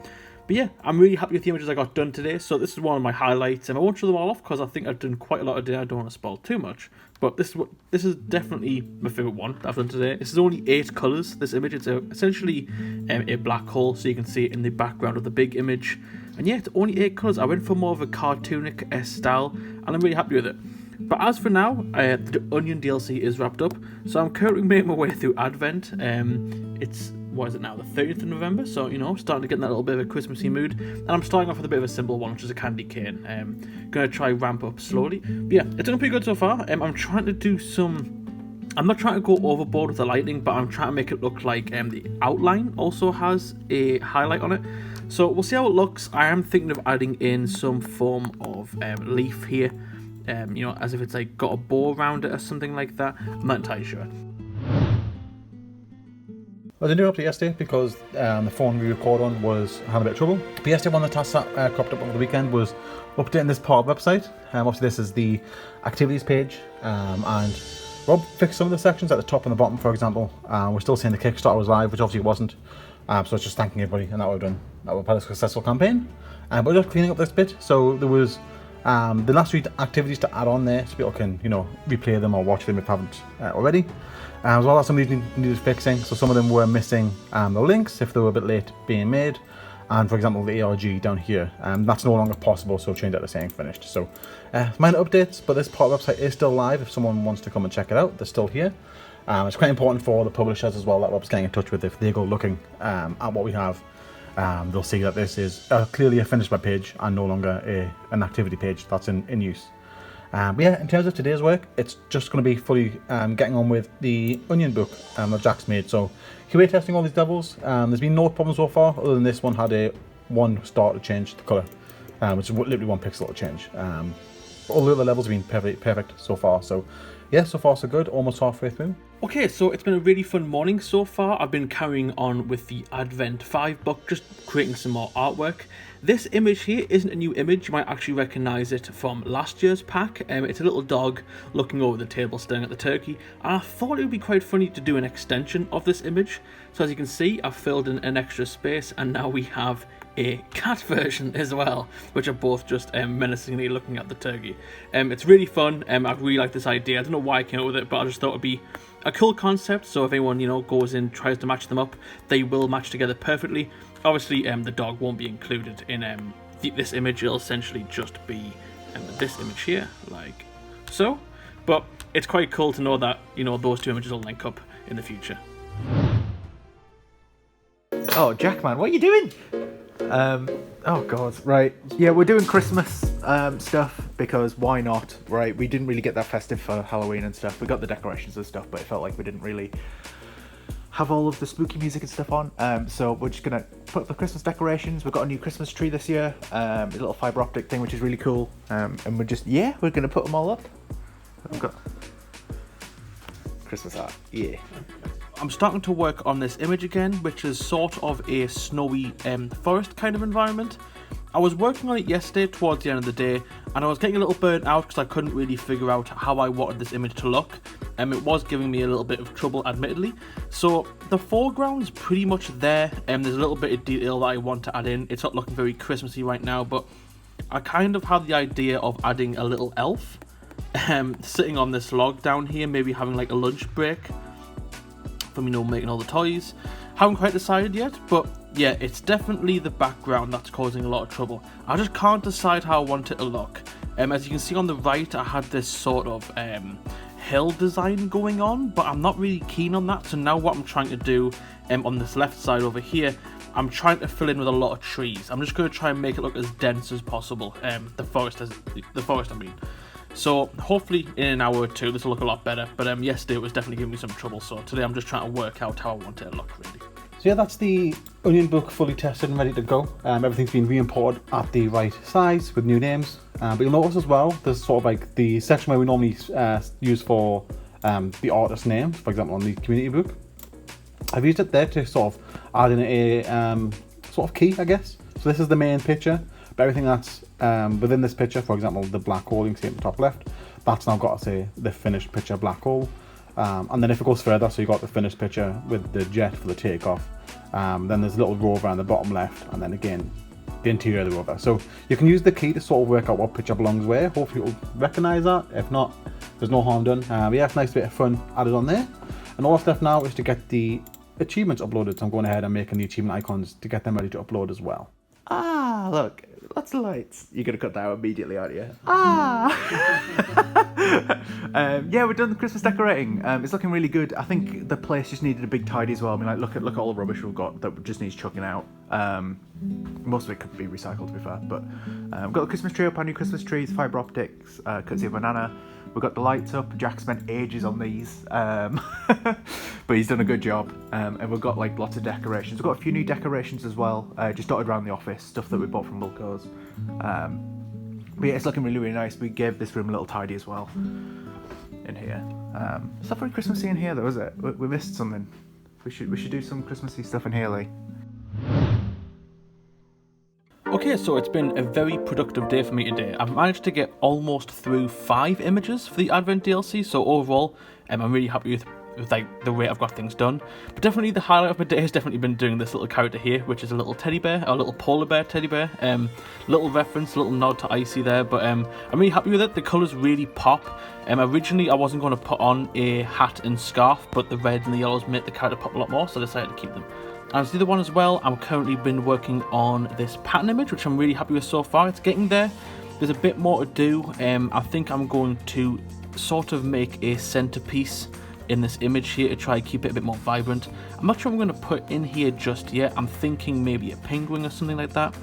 But yeah, I'm really happy with the images I got done today. So this is one of my highlights, and I won't show them all off because I think I've done quite a lot today. I don't want to spoil too much, but this is definitely my favourite one that I've done today. This is only 8 colours. This image, it's essentially a black hole, so you can see it in the background of the big image. And yeah, it's only 8 colours. I went for more of a cartoonic style, and I'm really happy with it. But as for now, the Onion DLC is wrapped up, so I'm currently making my way through Advent. It's, what is it now, the 30th of November, so, starting to get in that little bit of a Christmassy mood, and I'm starting off with a bit of a simple one, which is a candy cane. Going to try ramp up slowly, but yeah, it's doing pretty good so far. I'm trying to do I'm not trying to go overboard with the lighting, but I'm trying to make it look like the outline also has a highlight on it. So we'll see how it looks. I am thinking of adding in some form of leaf here, as if it's like got a bow around it or something like that. I'm not entirely sure. I didn't do it up to yesterday because the phone we record on was having a bit of trouble. But yesterday, one of the tasks that cropped up over the weekend was updating this part of the website. Obviously, this is the activities page, and Rob fixed some of the sections at the top and the bottom, for example. We're still seeing the Kickstarter was live, which obviously it wasn't. So it's just thanking everybody, and that we've done. That we've had a successful campaign. But we're just cleaning up this bit. So there was the last 3 activities to add on there, so people can, replay them or watch them if they haven't already. As well as some of these needed fixing, so some of them were missing the links if they were a bit late being made, and for example the ARG down here, that's no longer possible, so change that to saying finished. So minor updates, but this part of the website is still live if someone wants to come and check it out. They're still here. It's quite important for the publishers as well that Rob's getting in touch with. If they go looking at what we have, they'll see that this is clearly a finished web page and no longer an activity page that's in use. But yeah, in terms of today's work, it's just going to be fully getting on with the Onion book that Jack's made. So QA testing all these levels. There's been no problems so far, other than this one had one star to change the colour, which is literally 1 pixel to change. All the other levels have been perfect so far. So yeah, so far so good, almost halfway through. Okay, so it's been a really fun morning so far. I've been carrying on with the Advent 5 book, just creating some more artwork. This image here isn't a new image. You might actually recognise it from last year's pack. It's a little dog looking over the table staring at the turkey, and I thought it would be quite funny to do an extension of this image. So as you can see, I've filled in an extra space, and now we have a cat version as well, which are both just menacingly looking at the turkey. It's really fun. I really like this idea. I don't know why I came up with it, but I just thought it would be a cool concept. So if anyone goes in, tries to match them up, they will match together perfectly. Obviously, the dog won't be included in this image. It'll essentially just be this image here, like so. But it's quite cool to know that those 2 images will link up in the future. Oh, Jack, man, what are you doing? Oh god, right. Yeah, we're doing Christmas stuff because why not, right? We didn't really get that festive for Halloween and stuff. We got the decorations and stuff, but it felt like we didn't really have all of the spooky music and stuff on. So we're just gonna put up the Christmas decorations. We've got a new Christmas tree this year, a little fibre optic thing, which is really cool. And we're gonna put them all up. We've got Christmas art, yeah. I'm starting to work on this image again, which is sort of a snowy forest kind of environment. I was working on it yesterday towards the end of the day, and I was getting a little burnt out because I couldn't really figure out how I wanted this image to look. It was giving me a little bit of trouble, admittedly. So the foreground's pretty much there, and there's a little bit of detail that I want to add in. It's not looking very Christmassy right now, but I kind of had the idea of adding a little elf sitting on this log down here, maybe having like a lunch break from, making all the toys. Haven't quite decided yet, but yeah, it's definitely the background that's causing a lot of trouble. I just can't decide how I want it to look. As you can see on the right, I had this sort of hill design going on, but I'm not really keen on that. So now what I'm trying to do on this left side over here, I'm trying to fill in with a lot of trees. I'm just going to try and make it look as dense as possible. The forest I mean. So hopefully in an hour or two this will look a lot better, but yesterday it was definitely giving me some trouble, so today I'm just trying to work out how I want it to look really. So yeah, that's the Onion book fully tested and ready to go. Everything's been re-imported at the right size with new names, but you'll notice as well there's sort of like the section where we normally use for the artist names, for example on the community book. I've used it there to sort of add in a sort of key, I guess. So this is the main picture, but everything that's within this picture, for example the black hole you can see at the top left, that's now got to say the finished picture black hole. And then if it goes further, so you got the finished picture with the jet for the takeoff, then there's a little rover on the bottom left, and then again the interior of the rover. So you can use the key to sort of work out what picture belongs where. Hopefully you'll recognise that. If not, there's no harm done. But yeah, it's a nice bit of fun added on there. And all that's left now is to get the achievements uploaded. So I'm going ahead and making the achievement icons to get them ready to upload as well. Ah, look, lots of lights. You're going to cut that out immediately, aren't you? Yeah, we're done the Christmas decorating. It's looking really good. I think the place just needed a big tidy as well. I mean, like, look at all the rubbish we've got that just needs chucking out. Most of it could be recycled, to be fair. But we've got the Christmas tree up, our new Christmas trees, fibre optics, courtesy of Banana. We've got the lights up. Jack spent ages on these, but he's done a good job. And we've got like lots of decorations. We've got a few new decorations as well, just dotted around the office, stuff that we bought from Wilco's. But yeah, it's looking really, really nice. We gave this room a little tidy as well in here. It's not very Christmassy in here though, is it? We missed something. We should do some Christmassy stuff in here, Lee. Okay, so it's been a very productive day for me today. I've managed to get almost through 5 images for the Advent DLC, so overall I'm really happy with like the way I've got things done. But definitely the highlight of my day has definitely been doing this little character here, which is a little teddy bear, a little polar bear teddy bear. Little reference, little nod to Icy there, but I'm really happy with it. The colours really pop. Originally I wasn't going to put on a hat and scarf, but the red and the yellows make the character pop a lot more, so I decided to keep them. And the other one as well, I'm currently been working on this pattern image, which I'm really happy with so far. It's getting there. There's a bit more to do. I think I'm going to sort of make a centerpiece in this image here to try and keep it a bit more vibrant. I'm not sure I'm going to put in here just yet. I'm thinking maybe a penguin or something like that.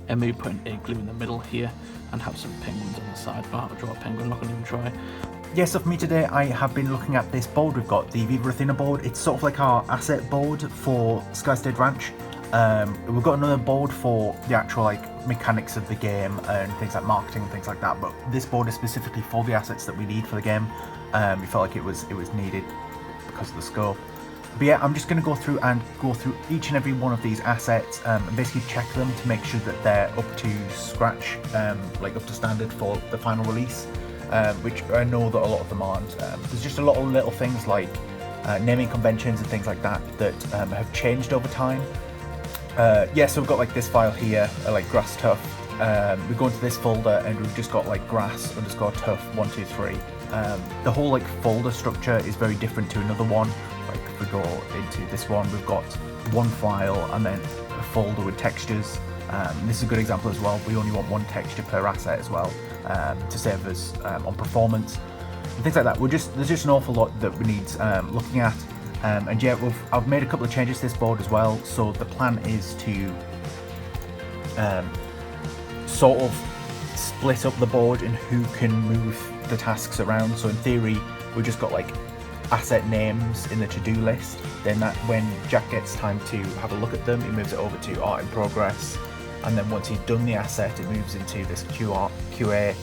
And maybe put an igloo in the middle here and have some penguins on the side. I'll have to draw a penguin, I'm not going to even try. Yeah, so for me today, I have been looking at this board we've got, the Viva Athena board. It's sort of like our asset board for Skystead Ranch. We've got another board for the actual like mechanics of the game and things like marketing and things like that, but this board is specifically for the assets that we need for the game. We felt like it was needed because of the scope. But yeah, I'm just going to go through each and every one of these assets and basically check them to make sure that they're up to scratch, like up to standard for the final release. Which I know that a lot of them aren't. There's just a lot of little things like naming conventions and things like that have changed over time. Yeah, so we've got like this file here, like grass tuff. We go into this folder and we've just got like grass_tuff123. The whole like folder structure is very different to another one. Like if we go into this one, we've got one file and then a folder with textures. This is a good example as well. We only want one texture per asset as well, to save us on performance and things like that. There's just an awful lot that we need looking at, and yeah, I've made a couple of changes to this board as well. So the plan is to sort of split up the board and who can move the tasks around. So in theory, we've just got like asset names in the to-do list. Then that when Jack gets time to have a look at them, he moves it over to art in progress. And then once he's done the asset, it moves into this QA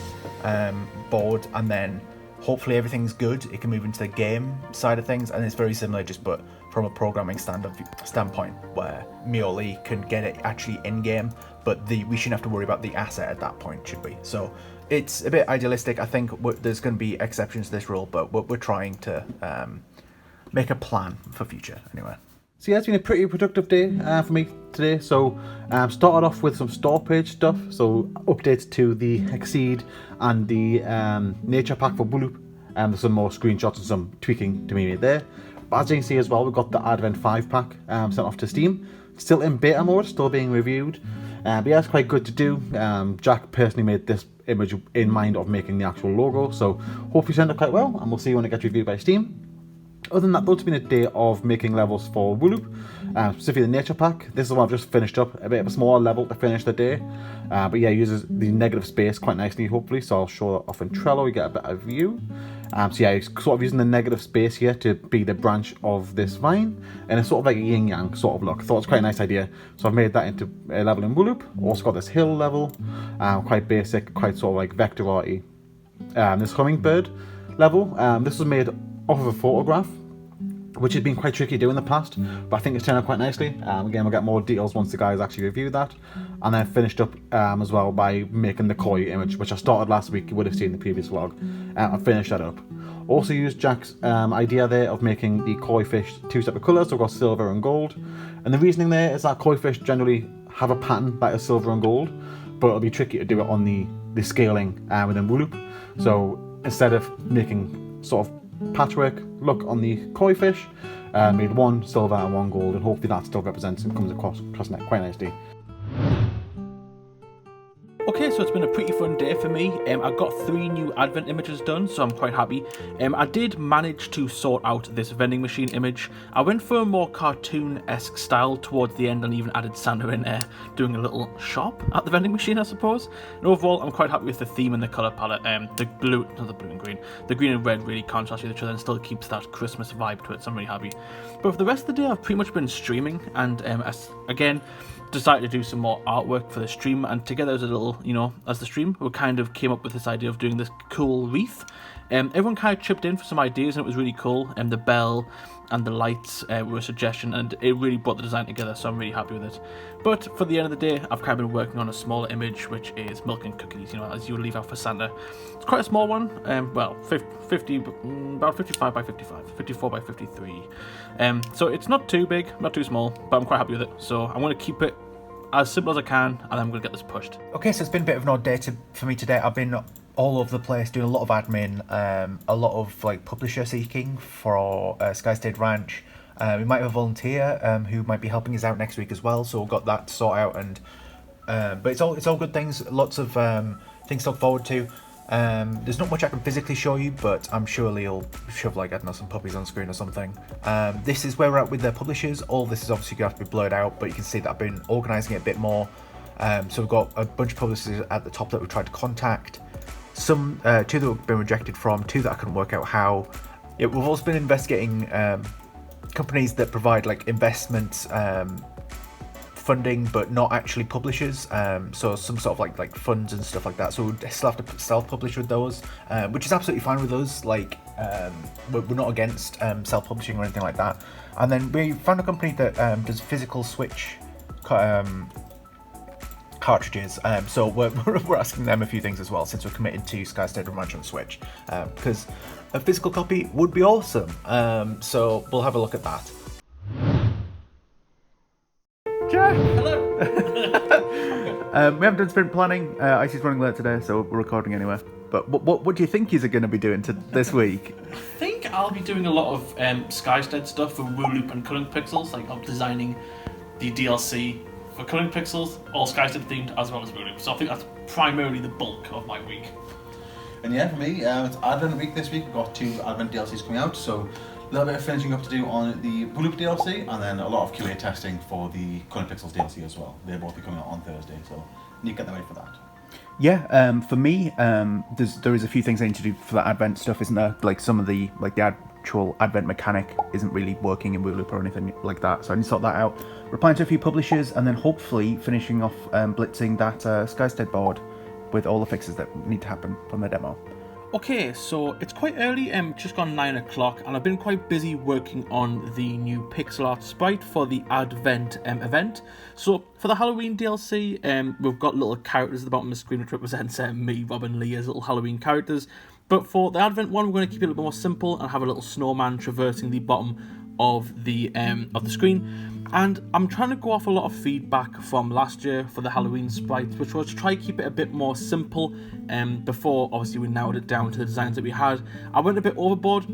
board, and then hopefully everything's good. It can move into the game side of things, and it's very similar, just but from a programming standpoint, where Mioli can get it actually in game, but we shouldn't have to worry about the asset at that point, should we? So it's a bit idealistic. I think there's going to be exceptions to this rule, but we're trying to make a plan for future anyway. So yeah, it's been a pretty productive day for me today. So started off with some store page stuff. So updates to the Hexceed and the nature pack for Bloop. There's some more screenshots and some tweaking to be made there. But as you can see as well, we've got the Advent 5 pack sent off to Steam. Still in beta mode, still being reviewed. But yeah, it's quite good to do. Jack personally made this image in mind of making the actual logo. So hopefully it turned out quite well, and we'll see when it gets reviewed by Steam. Other than that, though, it's been a day of making levels for Wooloop, specifically the nature pack. This is what I've just finished up, a bit of a smaller level to finish the day. But yeah, it uses the negative space quite nicely, hopefully, so I'll show that off in Trello, you get a better view. So yeah, it's sort of using the negative space here to be the branch of this vine, and it's sort of like a yin-yang sort of look. I thought it was quite a nice idea, so I've made that into a level in Wooloop. Also got this hill level, quite basic, quite sort of like vector arty. This hummingbird level, this was made off of a photograph, which has been quite tricky to do in the past, but I think it's turned out quite nicely. Again, we'll get more details once the guys actually review that. And then finished up as well by making the koi image, which I started last week. You would have seen in the previous vlog. I finished that up. Also used Jack's idea there of making the koi fish two separate colours, so we've got silver and gold. And the reasoning there is that koi fish generally have a pattern that is silver and gold, but it'll be tricky to do it on the scaling within Wooloop. So instead of making sort of patchwork look on the koi fish, made one silver and one gold, and hopefully that still represents and comes across quite nicely. Okay, so it's been a pretty fun day for me. I got 3 new Advent images done, so I'm quite happy. I did manage to sort out this vending machine image. I went for a more cartoon-esque style towards the end and even added Santa in there doing a little shop at the vending machine, I suppose. And overall, I'm quite happy with the theme and the colour palette. The blue and green. The green and red really contrast with each other and still keeps that Christmas vibe to it, so I'm really happy. But for the rest of the day, I've pretty much been streaming, and again, decided to do some more artwork for the stream, and together as a little, as the stream, we kind of came up with this idea of doing this cool wreath. Everyone kind of chipped in for some ideas, and it was really cool. The bell and the lights were a suggestion, and it really brought the design together, so I'm really happy with it. But for the end of the day, I've kind of been working on a smaller image, which is milk and cookies, as you would leave out for Santa. It's quite a small one, about 55 by 55, 54 by 53. So it's not too big, not too small, but I'm quite happy with it. So I'm going to keep it as simple as I can, and I'm going to get this pushed. Okay, so it's been a bit of an odd day for me today. I've been all over the place doing a lot of admin, a lot of publisher seeking for Skystead Ranch. We might have a volunteer who might be helping us out next week as well, so we've got that sorted out. And but it's all good things, lots of things to look forward to. There's not much I can physically show you, but I'm sure he'll shove I don't know, some puppies on screen or something. This is where we're at with the publishers. All this is obviously going to have to be blurred out, but you can see that I've been organising it a bit more. So we've got a bunch of publishers at the top that we've tried to contact. Some 2 that have been rejected from, 2 that I couldn't work out how. Yeah, we've also been investigating companies that provide investment funding, but not actually publishers. So some sort of like funds and stuff like that. So we still have to self-publish with those, which is absolutely fine with us. We're not against self-publishing or anything like that. And then we found a company that does physical Switch cartridges. So we're asking them a few things as well, since we're committed to Skystead Ranch on Switch, because a physical copy would be awesome. So we'll have a look at that. Jack! Hello! We haven't done sprint planning. Icy's running late today, so we're recording anyway. But what do you think he's going to be doing this week? I think I'll be doing a lot of Skystead stuff for Wooloop and Culling Pixels. I'm designing the DLC for Culling Pixels, all Skystead themed, as well as Wooloop. So I think that's primarily the bulk of my week. And yeah, for me, it's Advent week this week. We've got 2 Advent DLCs coming out, so a little bit of finishing up to do on the Wooloop DLC, and then a lot of QA testing for the Culling Pixels DLC as well. They'll both be coming out on Thursday, so you need to get them ready for that. Yeah, for me, there is a few things I need to do for that Advent stuff, isn't there? Some of the actual advent mechanic isn't really working in Wooloop or anything like that, so I need to sort that out. Replying to a few publishers, and then hopefully finishing off blitzing that Skystead board with all the fixes that need to happen from the demo. Okay, so it's quite early, just gone 9 o'clock, and I've been quite busy working on the new pixel art sprite for the Advent event. So for the Halloween DLC, we've got little characters at the bottom of the screen which represents me, Rob and Lee as little Halloween characters. But for the Advent one, we're going to keep it a little more simple and have a little snowman traversing the bottom of the screen. And I'm trying to go off a lot of feedback from last year for the Halloween sprites, which was to try to keep it a bit more simple. Before, obviously, we narrowed it down to the designs that we had. I went a bit overboard,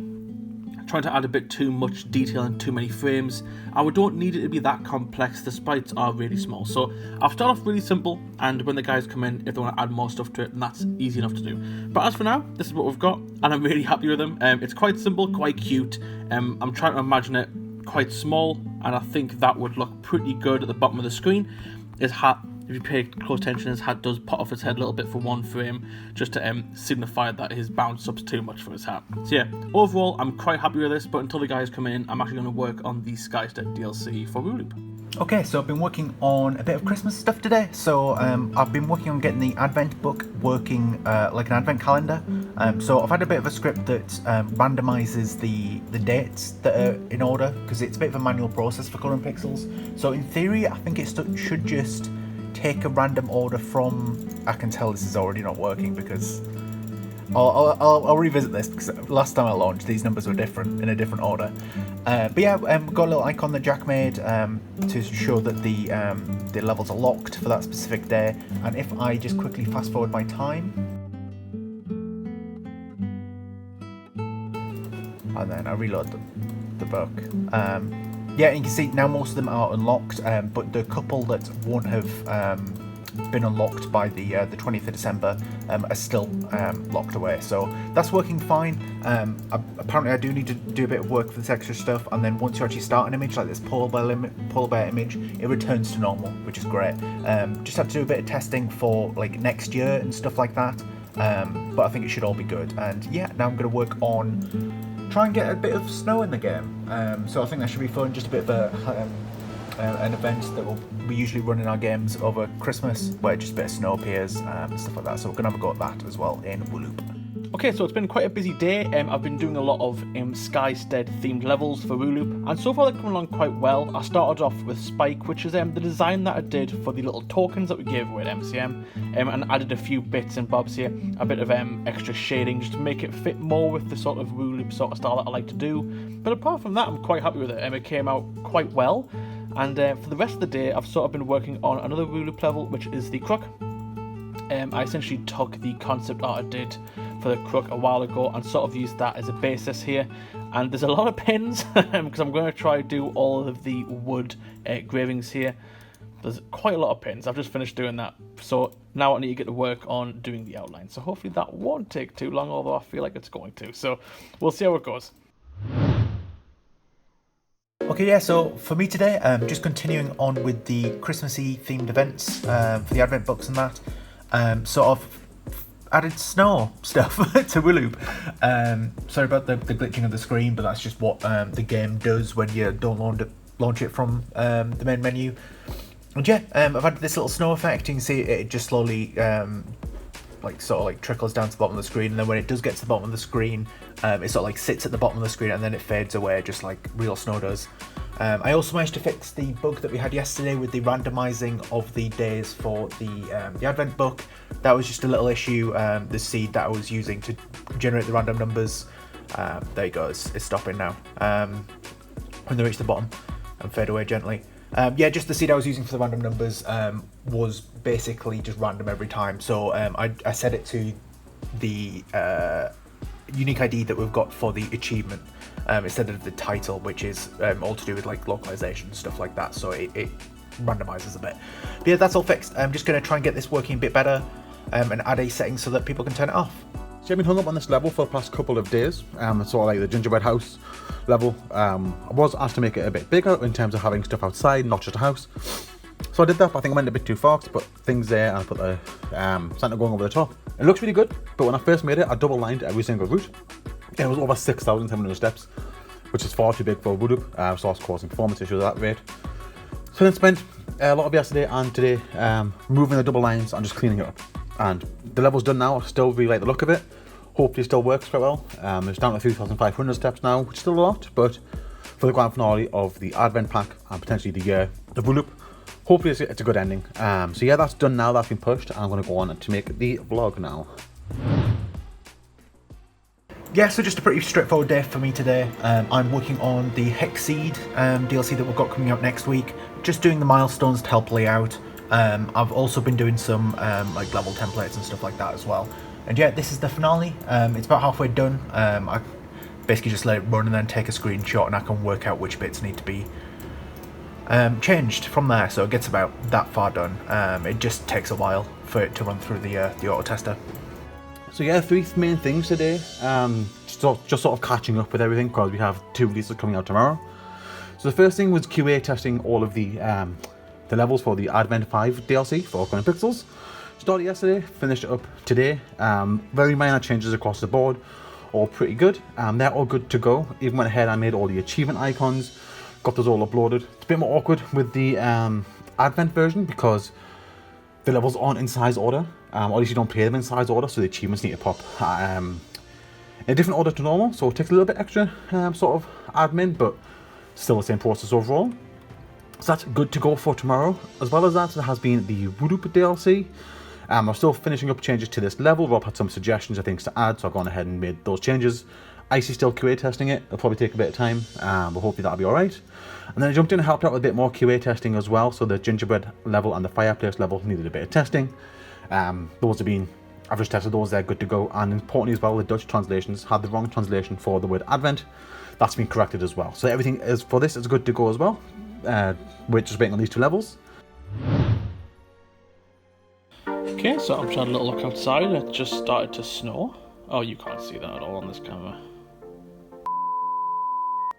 trying to add a bit too much detail and too many frames. And we don't need it to be that complex. The sprites are really small. So I'll start off really simple, and when the guys come in, if they want to add more stuff to it, then that's easy enough to do. But as for now, this is what we've got, and I'm really happy with them. It's quite simple, quite cute. I'm trying to imagine it quite small, and I think that would look pretty good at the bottom of the screen. His hat, if you pay close attention, his hat does pop off his head a little bit for one frame, just to signify that his bounce up's too much for his hat. So yeah, overall I'm quite happy with this, but until the guys come in, I'm actually going to work on the Skystead DLC for Wooloop. Okay, so I've been working on a bit of Christmas stuff today. So I've been working on getting the Advent book working like an Advent calendar. So I've had a bit of a script that randomizes the dates that are in order, because it's a bit of a manual process for colouring pixels. So in theory, I think it should just take a random order from... I can tell this is already not working because... I'll revisit this, because last time I launched, these numbers were different, in a different order. But yeah, got a little icon that Jack made to show that the levels are locked for that specific day. And if I just quickly fast forward my time, and then I reload the book. Yeah, you can see now most of them are unlocked, but the couple that won't have been unlocked by the 20th of December are still locked away, so that's working fine. Apparently I do need to do a bit of work for this extra stuff, and then once you actually start an image like this polar bear image, it returns to normal, which is great. Just have to do a bit of testing for like next year and stuff like that, but I think it should all be good. And yeah, now I'm going to work on try and get a bit of snow in the game, so I think that should be fun. Just a bit of an event that we usually run in our games over Christmas, where just a bit of snow appears and stuff like that. So we're gonna have a go at that as well in Wooloop. Okay, so it's been quite a busy day. I've been doing a lot of Skystead themed levels for Wooloop, and so far they're coming along quite well. I started off with Spike, which is the design that I did for the little tokens that we gave away at MCM, and added a few bits and bobs here, a bit of extra shading just to make it fit more with the sort of Wooloop sort of style that I like to do. But apart from that, I'm quite happy with it. It came out quite well. And for the rest of the day, I've sort of been working on another Wooloop level, which is the Crook. I essentially took the concept art I did for the Crook a while ago and sort of used that as a basis here. And there's a lot of pins, because I'm going to try to do all of the wood engravings here. There's quite a lot of pins. I've just finished doing that. So now I need to get to work on doing the outline. So hopefully that won't take too long, although I feel like it's going to. So we'll see how it goes. Okay, yeah, so for me today, just continuing on with the Christmassy themed events for the Advent books and that. Sort of added snow stuff to Wooloop. Sorry about the glitching of the screen, but that's just what the game does when you don't launch it from the main menu. And yeah, I've had this little snow effect. You can see it just slowly trickles down to the bottom of the screen, and then when it does get to the bottom of the screen, it sort of like sits at the bottom of the screen, and then it fades away just like real snow does. I also managed to fix the bug that we had yesterday with the randomizing of the days for the Advent book. That was just a little issue. The seed that I was using to generate the random numbers, there you go, it's stopping now. When they reach the bottom and fade away gently. Yeah, just the seed I was using for the random numbers was basically just random every time. So I set it to the unique ID that we've got for the achievement instead of the title, which is all to do with like localization and stuff like that. So it randomizes a bit. But yeah, that's all fixed. I'm just going to try and get this working a bit better and add a setting so that people can turn it off. So I've been hung up on this level for the past couple of days. It's sort of like the gingerbread house level. I was asked to make it a bit bigger in terms of having stuff outside, not just a house. So I did that, but I think I went a bit too far to put things there and I put the Santa going over the top. It looks really good, but when I first made it, I double lined every single route, It was over 6,700 steps, which is far too big for a wood loop, so that's causing performance issues at that rate. So then spent a lot of yesterday and today moving the double lines and just cleaning it up. And the level's done now. I still really like the look of it. Hopefully it still works quite well. It's down to 3,500 steps now, which is still a lot, but for the grand finale of the Advent pack and potentially the wood loop, hopefully it's a good ending. So yeah, that's done now, that's been pushed, and I'm going to go on to make the vlog now. Yeah, so just a pretty straightforward day for me today. I'm working on the Hexceed DLC that we've got coming out next week. Just doing the milestones to help lay out. I've also been doing some like level templates and stuff like that as well. And yeah, this is the finale. It's about halfway done. I basically just let it run and then take a screenshot, and I can work out which bits need to be changed from there. So it gets about that far done. It just takes a while for it to run through the auto tester. So yeah, 3 main things today. Just sort of catching up with everything because we have 2 releases coming out tomorrow. So the first thing was QA testing all of the levels for the Advent 5 DLC for Colouring Pixels. Started yesterday, finished it up today. Very minor changes across the board, all pretty good. They're all good to go. Even went ahead and made all the achievement icons, got those all uploaded. It's a bit more awkward with the Advent version because the levels aren't in size order, or at least you don't play them in size order, so the achievements need to pop in a different order to normal, so it takes a little bit extra sort of admin, but still the same process overall. So that's good to go for tomorrow. As well as that, there has been the wood loop DLC. I'm still finishing up changes to this level. Rob had some suggestions of things to add, so I've gone ahead and made those changes. Icy's still QA testing it. It'll probably take a bit of time, but hopefully that'll be alright. And then I jumped in and helped out with a bit more QA testing as well. So the gingerbread level and the fireplace level needed a bit of testing. Those have been, I've just tested those, they're good to go. And importantly as well, the Dutch translations had the wrong translation for the word Advent. That's been corrected as well. So everything is for this is good to go as well. We're just waiting on these 2 levels. Okay, so I'm trying to look outside. It just started to snow. Oh, you can't see that at all on this camera.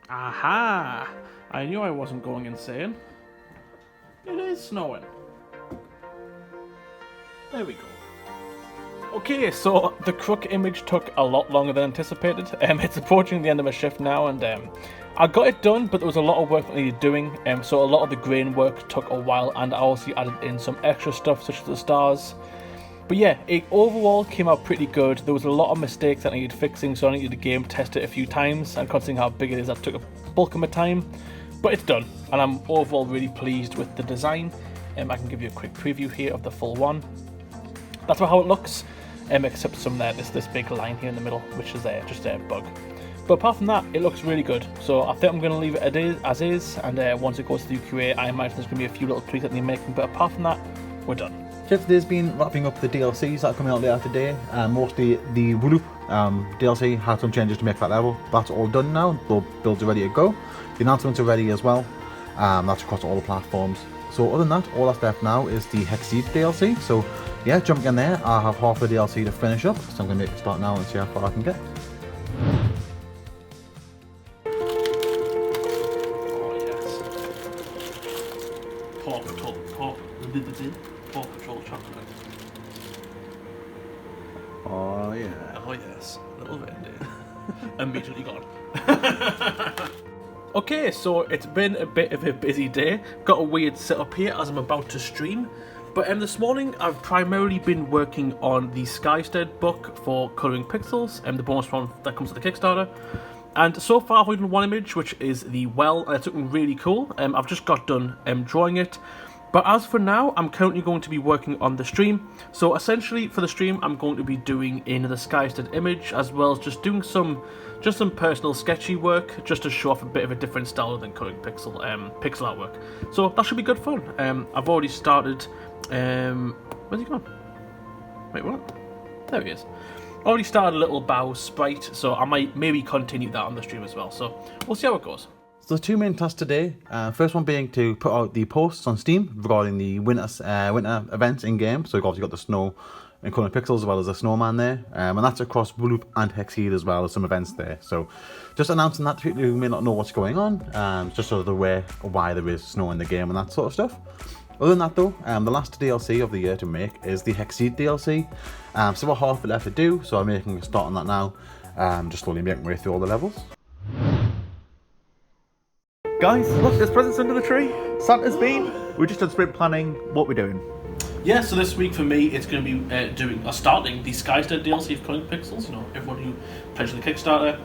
Aha! I knew I wasn't going insane. It is snowing. There we go. Okay, so the crook image took a lot longer than anticipated. It's approaching the end of my shift now, and I got it done, but there was a lot of work that needed doing. So a lot of the grain work took a while, and I also added in some extra stuff such as the stars. But yeah, it overall came out pretty good. There was a lot of mistakes that needed fixing, so I needed the game test it a few times, and considering how big it is, that took a bulk of my time. But it's done, and I'm overall really pleased with the design. I can give you a quick preview here of the full one. That's how it looks, except some this big line here in the middle, which is just a bug. But apart from that, it looks really good. So I think I'm going to leave it as is, and once it goes through QA, I imagine there's going to be a few little tweaks that they're making. But apart from that, we're done. Today's been wrapping up the DLCs that are coming out later today. Mostly the wood loop DLC had some changes to make that level. That's all done now. The builds are ready to go. The announcements are ready as well. That's across all the platforms. So other than that, all that's left now is the Hexceed DLC. So yeah, jumping in there, I have half the DLC to finish up. So I'm going to make a start now and see how far I can get. Oh yes. Paw Patrol chocolate. Oh yeah. Oh yes, little reindeer. Immediately gone. Okay, so it's been a bit of a busy day. Got a weird setup here as I'm about to stream. But this morning I've primarily been working on the Skystead book for Colouring Pixels, and the bonus one that comes with the Kickstarter. And so far I've only done one image, which is the well, and it's looking really cool. I've just got done drawing it. But as for now, I'm currently going to be working on the stream. So essentially for the stream, I'm going to be doing in the Skystead image, as well as just doing some personal sketchy work, just to show off a bit of a different style than Colouring pixel artwork. So that should be good fun. I've already started. Where's he gone? Wait, what? There he is. Already started a little bow sprite, so I might maybe continue that on the stream as well. So we'll see how it goes. So the 2 main tasks today, first one being to put out the posts on Steam regarding the winter events in game. So we've obviously got the snow and Colouring Pixels as well as a snowman there, and that's across wood loop and Hexceed as well as some events there. So just announcing that to people who may not know what's going on, just so they're aware of why there is snow in the game and that sort of stuff. Other than that though, the last DLC of the year to make is the Hexceed DLC. Still got half it left to do, so I'm making a start on that now. just slowly making my way through all the levels. Guys, look, there's presents under the tree. Santa's been. We're just on sprint planning what we're doing. Yeah, so this week for me, it's going to be starting the Skystead DLC for Comic Pixels. You know, everyone who pledged the Kickstarter.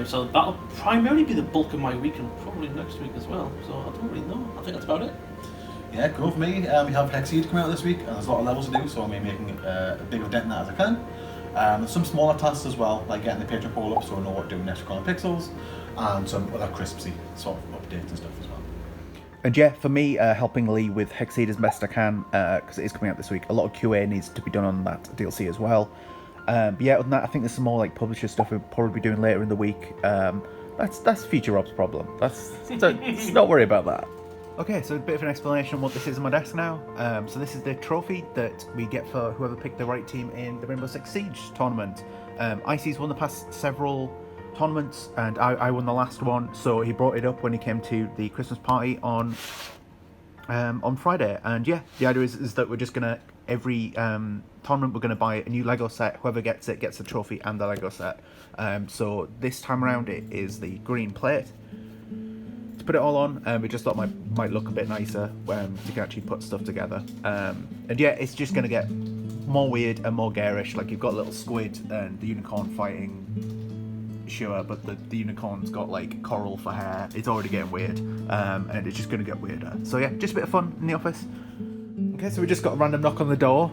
So that'll primarily be the bulk of my week, and probably next week as well. So I don't really know. I think that's about it. Yeah, cool for me. We have Hexceed coming out this week, and there's a lot of levels to do, so I'm making a big dent in that as I can. There's some smaller tasks as well, like getting the Patreon poll up so I know what to do next for Comic Pixels, and some other crispy sort of updates and stuff as well. And yeah, for me, helping Lee with Hexceed as best I can, because it is coming out this week. A lot of QA needs to be done on that DLC as well. But yeah, other than that, I think there's some more like publisher stuff we'll probably be doing later in the week. That's Future Rob's problem. Let's not worry about that. Okay, so a bit of an explanation on what this is on my desk now. So this is the trophy that we get for whoever picked the right team in the Rainbow Six Siege tournament. Icy's won the past several tournaments, and I won the last one, so he brought it up when he came to the Christmas party on Friday. And yeah, the idea is that we're just gonna, every tournament we're gonna buy a new Lego set. Whoever gets it gets the trophy and the Lego set. So this time around it is the green plate. To put it all on, we just thought might look a bit nicer to actually put stuff together. And yeah, it's just gonna get more weird and more garish. Like you've got a little squid and the unicorn fighting. Sure, but the unicorn's got like coral for hair. It's already getting weird, and it's just going to get weirder. So yeah, just a bit of fun in the office. Okay, so we just got a random knock on the door.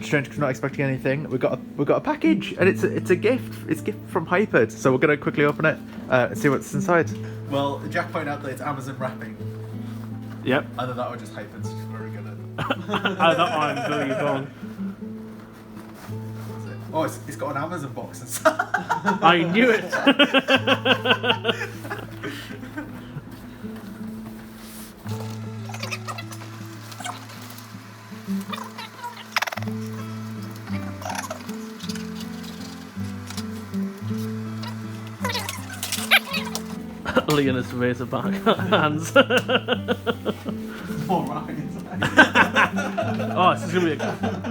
Strange, not expecting anything. We got a package, and it's a gift. It's a gift from Hypered. So we're going to quickly open it and see what's inside. Well, Jack pointed out that it's Amazon wrapping. Yep. Either that or just Hypered's just very good at it. That one, really wrong. Oh, it's got an Amazon box inside. I knew it. Lee and his razorback hands. More wrapping inside. Oh,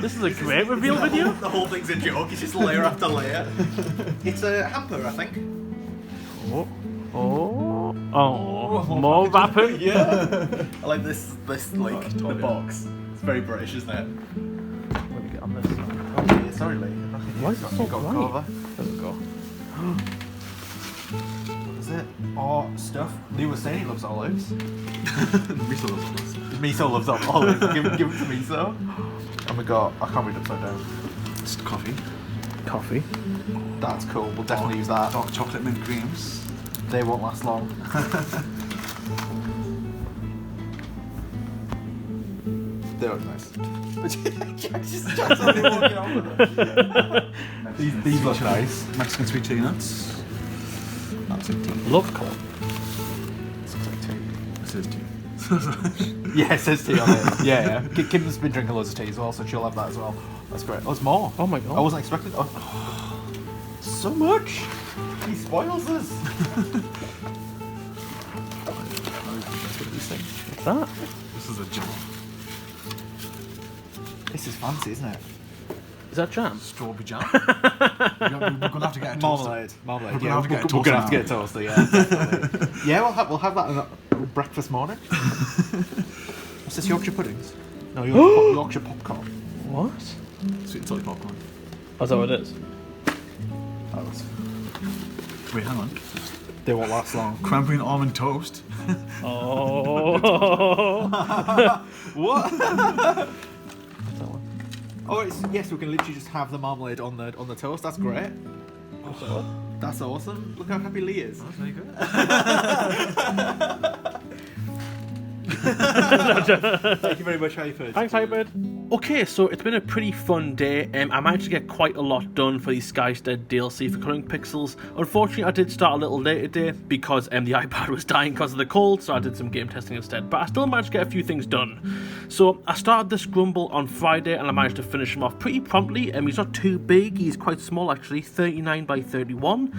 this is a great reveal video. The whole thing's a joke. It's just layer after layer. It's a hamper, I think. More wrapping. Yeah. I like this like the box. It's very British, isn't it? Let me get on this. Oh, yeah, sorry, Lee. Why is it so got bright? cover. There we go. What is it? Oh, stuff. Lee was saying he loves olives. Miso loves olives. Miso loves olives. give it to Miso. And we got, I can't read upside down. It's coffee. Coffee. That's cool. We'll definitely use that. Dark chocolate mint creams. They won't last long. They look nice. Jack's only walking on with them. These look nice. Mexican sweet tea nuts. That's it. Tea. Love corn. It's like tea. This is tea. Yeah, it says tea on it. Yeah. Kim's been drinking loads of tea as well, so she'll have that as well. That's great. Oh, there's more. Oh my god. I wasn't expecting. Oh, so much. He spoils us. What's that? This is a jam. This is fancy, isn't it? Is that jam? Strawberry jam. We're going to have to get a toaster. Marmalade. We're Yeah, gonna have to get a we're gonna have to toaster get a toaster. Yeah, definitely. Yeah, we'll have that in breakfast morning. What's this, Yorkshire puddings? No, Yorkshire popcorn. What? Sweet and salty popcorn. Oh, is that what it is? That was. Wait, hang on. They won't last long. Cranberry and almond toast. Oh. What? Oh, yes, we can literally just have the marmalade on the toast. That's great. That's awesome. Look how happy Lee is. That's very good. Thank you very much, Hyper. Thanks, Hyper. Okay, so it's been a pretty fun day. I managed to get quite a lot done for the Skystead DLC for Comic Pixels. Unfortunately, I did start a little late today because the iPad was dying because of the cold, so I did some game testing instead. But I still managed to get a few things done. So I started this Grumble on Friday and I managed to finish him off pretty promptly. He's not too big, he's quite small actually, 39 by 31.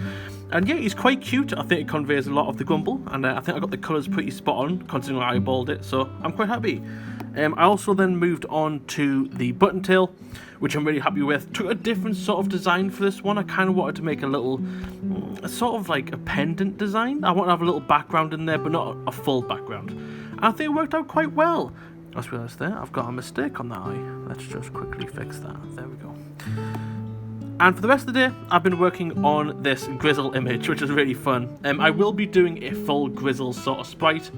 And yeah, he's quite cute. I think it conveys a lot of the Grumble, and I think I got the colours pretty spot on considering I eyeballed it, so I'm quite happy. I also then moved on to the button tail, which I'm really happy with. Took a different sort of design for this one. I kind of wanted to make a little, sort of like a pendant design. I want to have a little background in there, but not a full background. And I think it worked out quite well. I just realised there, I've got a mistake on that eye. Let's just quickly fix that. There we go. And for the rest of the day, I've been working on this Grizzle image, which is really fun. I will be doing a full Grizzle sort of sprite,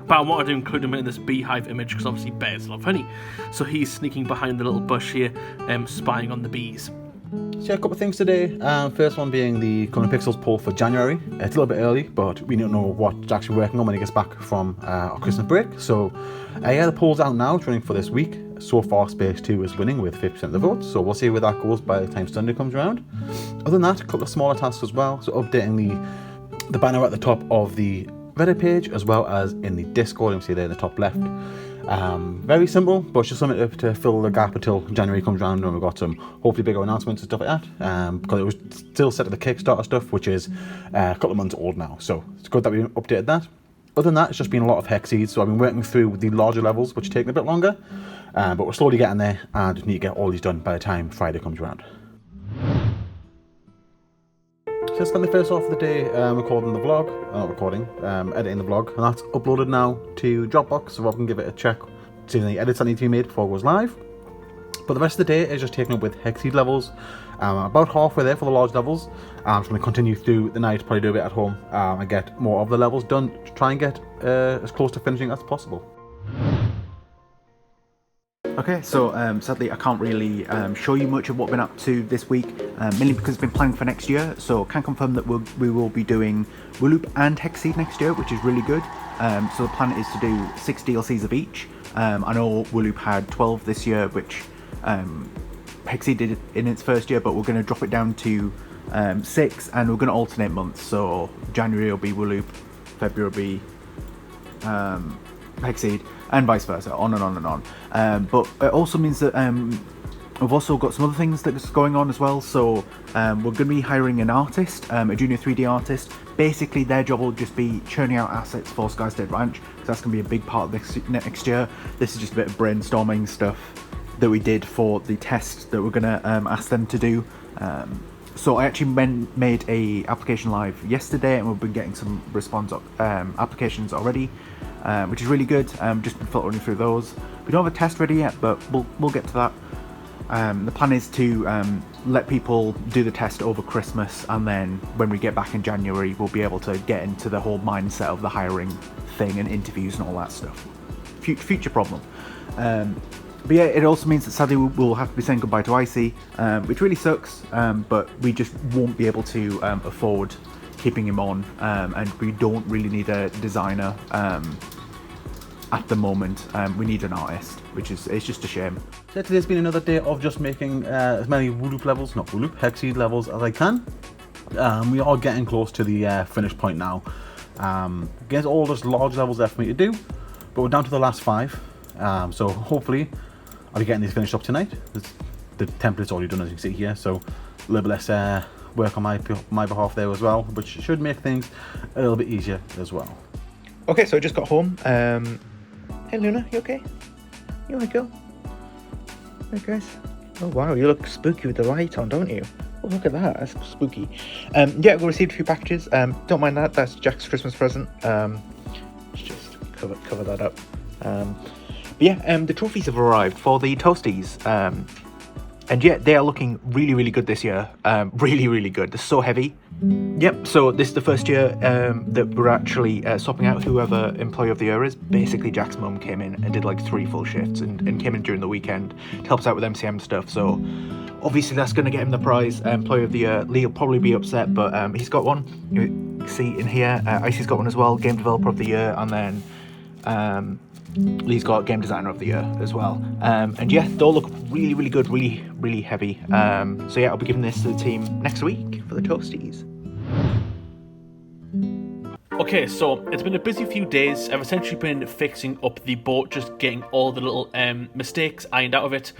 but I wanted to include him in this beehive image because obviously bears love honey. So he's sneaking behind the little bush here, spying on the bees. So yeah, a couple of things today. First one being the Coming Pixels poll for January. It's a little bit early, but we don't know what he's actually working on when he gets back from our Christmas break. So yeah, the poll's out now. It's running for this week. So far, Space 2 is winning with 50% of the votes. So we'll see where that goes by the time Sunday comes around. Other than that, a couple of smaller tasks as well. So updating the banner at the top of the Reddit page as well as in the Discord. You can see there in the top left. Very simple, but it's just something to fill the gap until January comes around when we've got some hopefully bigger announcements and stuff like that. Because it was still set to the Kickstarter stuff, which is a couple of months old now. So it's good that we updated that. Other than that, it's just been a lot of hexceeds. So I've been working through the larger levels, which are taking a bit longer. But we're slowly getting there and just need to get all these done by the time Friday comes around. So I spent the first half of the day recording the vlog, editing the vlog, and that's uploaded now to Dropbox, so Rob can give it a check, see any edits that need to be made before it goes live. But the rest of the day is just taken up with hexceed levels. About halfway there for the large levels. I'm just going to continue through the night, probably do a bit at home, and get more of the levels done to try and get as close to finishing as possible. Okay, so sadly I can't really show you much of what we've been up to this week, mainly because it's been planning for next year, so can confirm that we will be doing Wooloop and Hexceed next year, which is really good. So the plan is to do 6 DLCs of each. I know Wooloop had 12 this year, which Hexceed did in its first year, but we're going to drop it down to 6, and we're going to alternate months, so January will be Wooloop, February will be Hexceed, and vice versa, on and on and on. But it also means that we've also got some other things that's going on as well. So we're going to be hiring an artist, a junior 3D artist. Basically, their job will just be churning out assets for Skystead Ranch, because that's going to be a big part of this next year. This is just a bit of brainstorming stuff that we did for the test that we're going to ask them to do. So I actually made a application live yesterday, and we've been getting some response applications already, which is really good. Just been filtering through those. We don't have a test ready yet, but we'll get to that. The plan is to let people do the test over Christmas, and then when we get back in January, we'll be able to get into the whole mindset of the hiring thing and interviews and all that stuff. Future problem. But yeah, it also means that sadly we'll have to be saying goodbye to Icy, which really sucks, but we just won't be able to afford keeping him on, and we don't really need a designer at the moment. We need an artist, it's just a shame. So today's been another day of just making as many Hexceed levels as I can. We are getting close to the finish point now. Again, all just large levels left for me to do, but we're down to the last 5. So hopefully I'll be getting these finished up tonight. The template's already done, as you can see here, so a little bit less work on my behalf there as well, which should make things a little bit easier as well. Okay, so I just got home. Hey Luna, you okay? You alright, girl? Hey guys. Oh wow, you look spooky with the light on, don't you? Oh, look at that, that's spooky. Yeah, we received a few packages. Don't mind that, that's Jack's Christmas present. Let's just cover that up. But yeah, the trophies have arrived for the Toasties. And yeah, they are looking really, really good this year. Really, really good. They're so heavy. Yep, so this is the first year that we're actually swapping out whoever Employee of the Year is. Basically, Jack's mum came in and did like 3 full shifts and came in during the weekend to help us out with MCM stuff. So obviously that's going to get him the prize, Employee of the Year. Lee will probably be upset, but he's got one. You see in here, Icy's got one as well, Game Developer of the Year, and then Lee's got Game Designer of the Year as well. And yeah, they all look really, really good, really, really heavy. So yeah, I'll be giving this to the team next week for the Toasties. Okay, so it's been a busy few days. I've essentially been fixing up the boat, just getting all the little mistakes ironed out of it.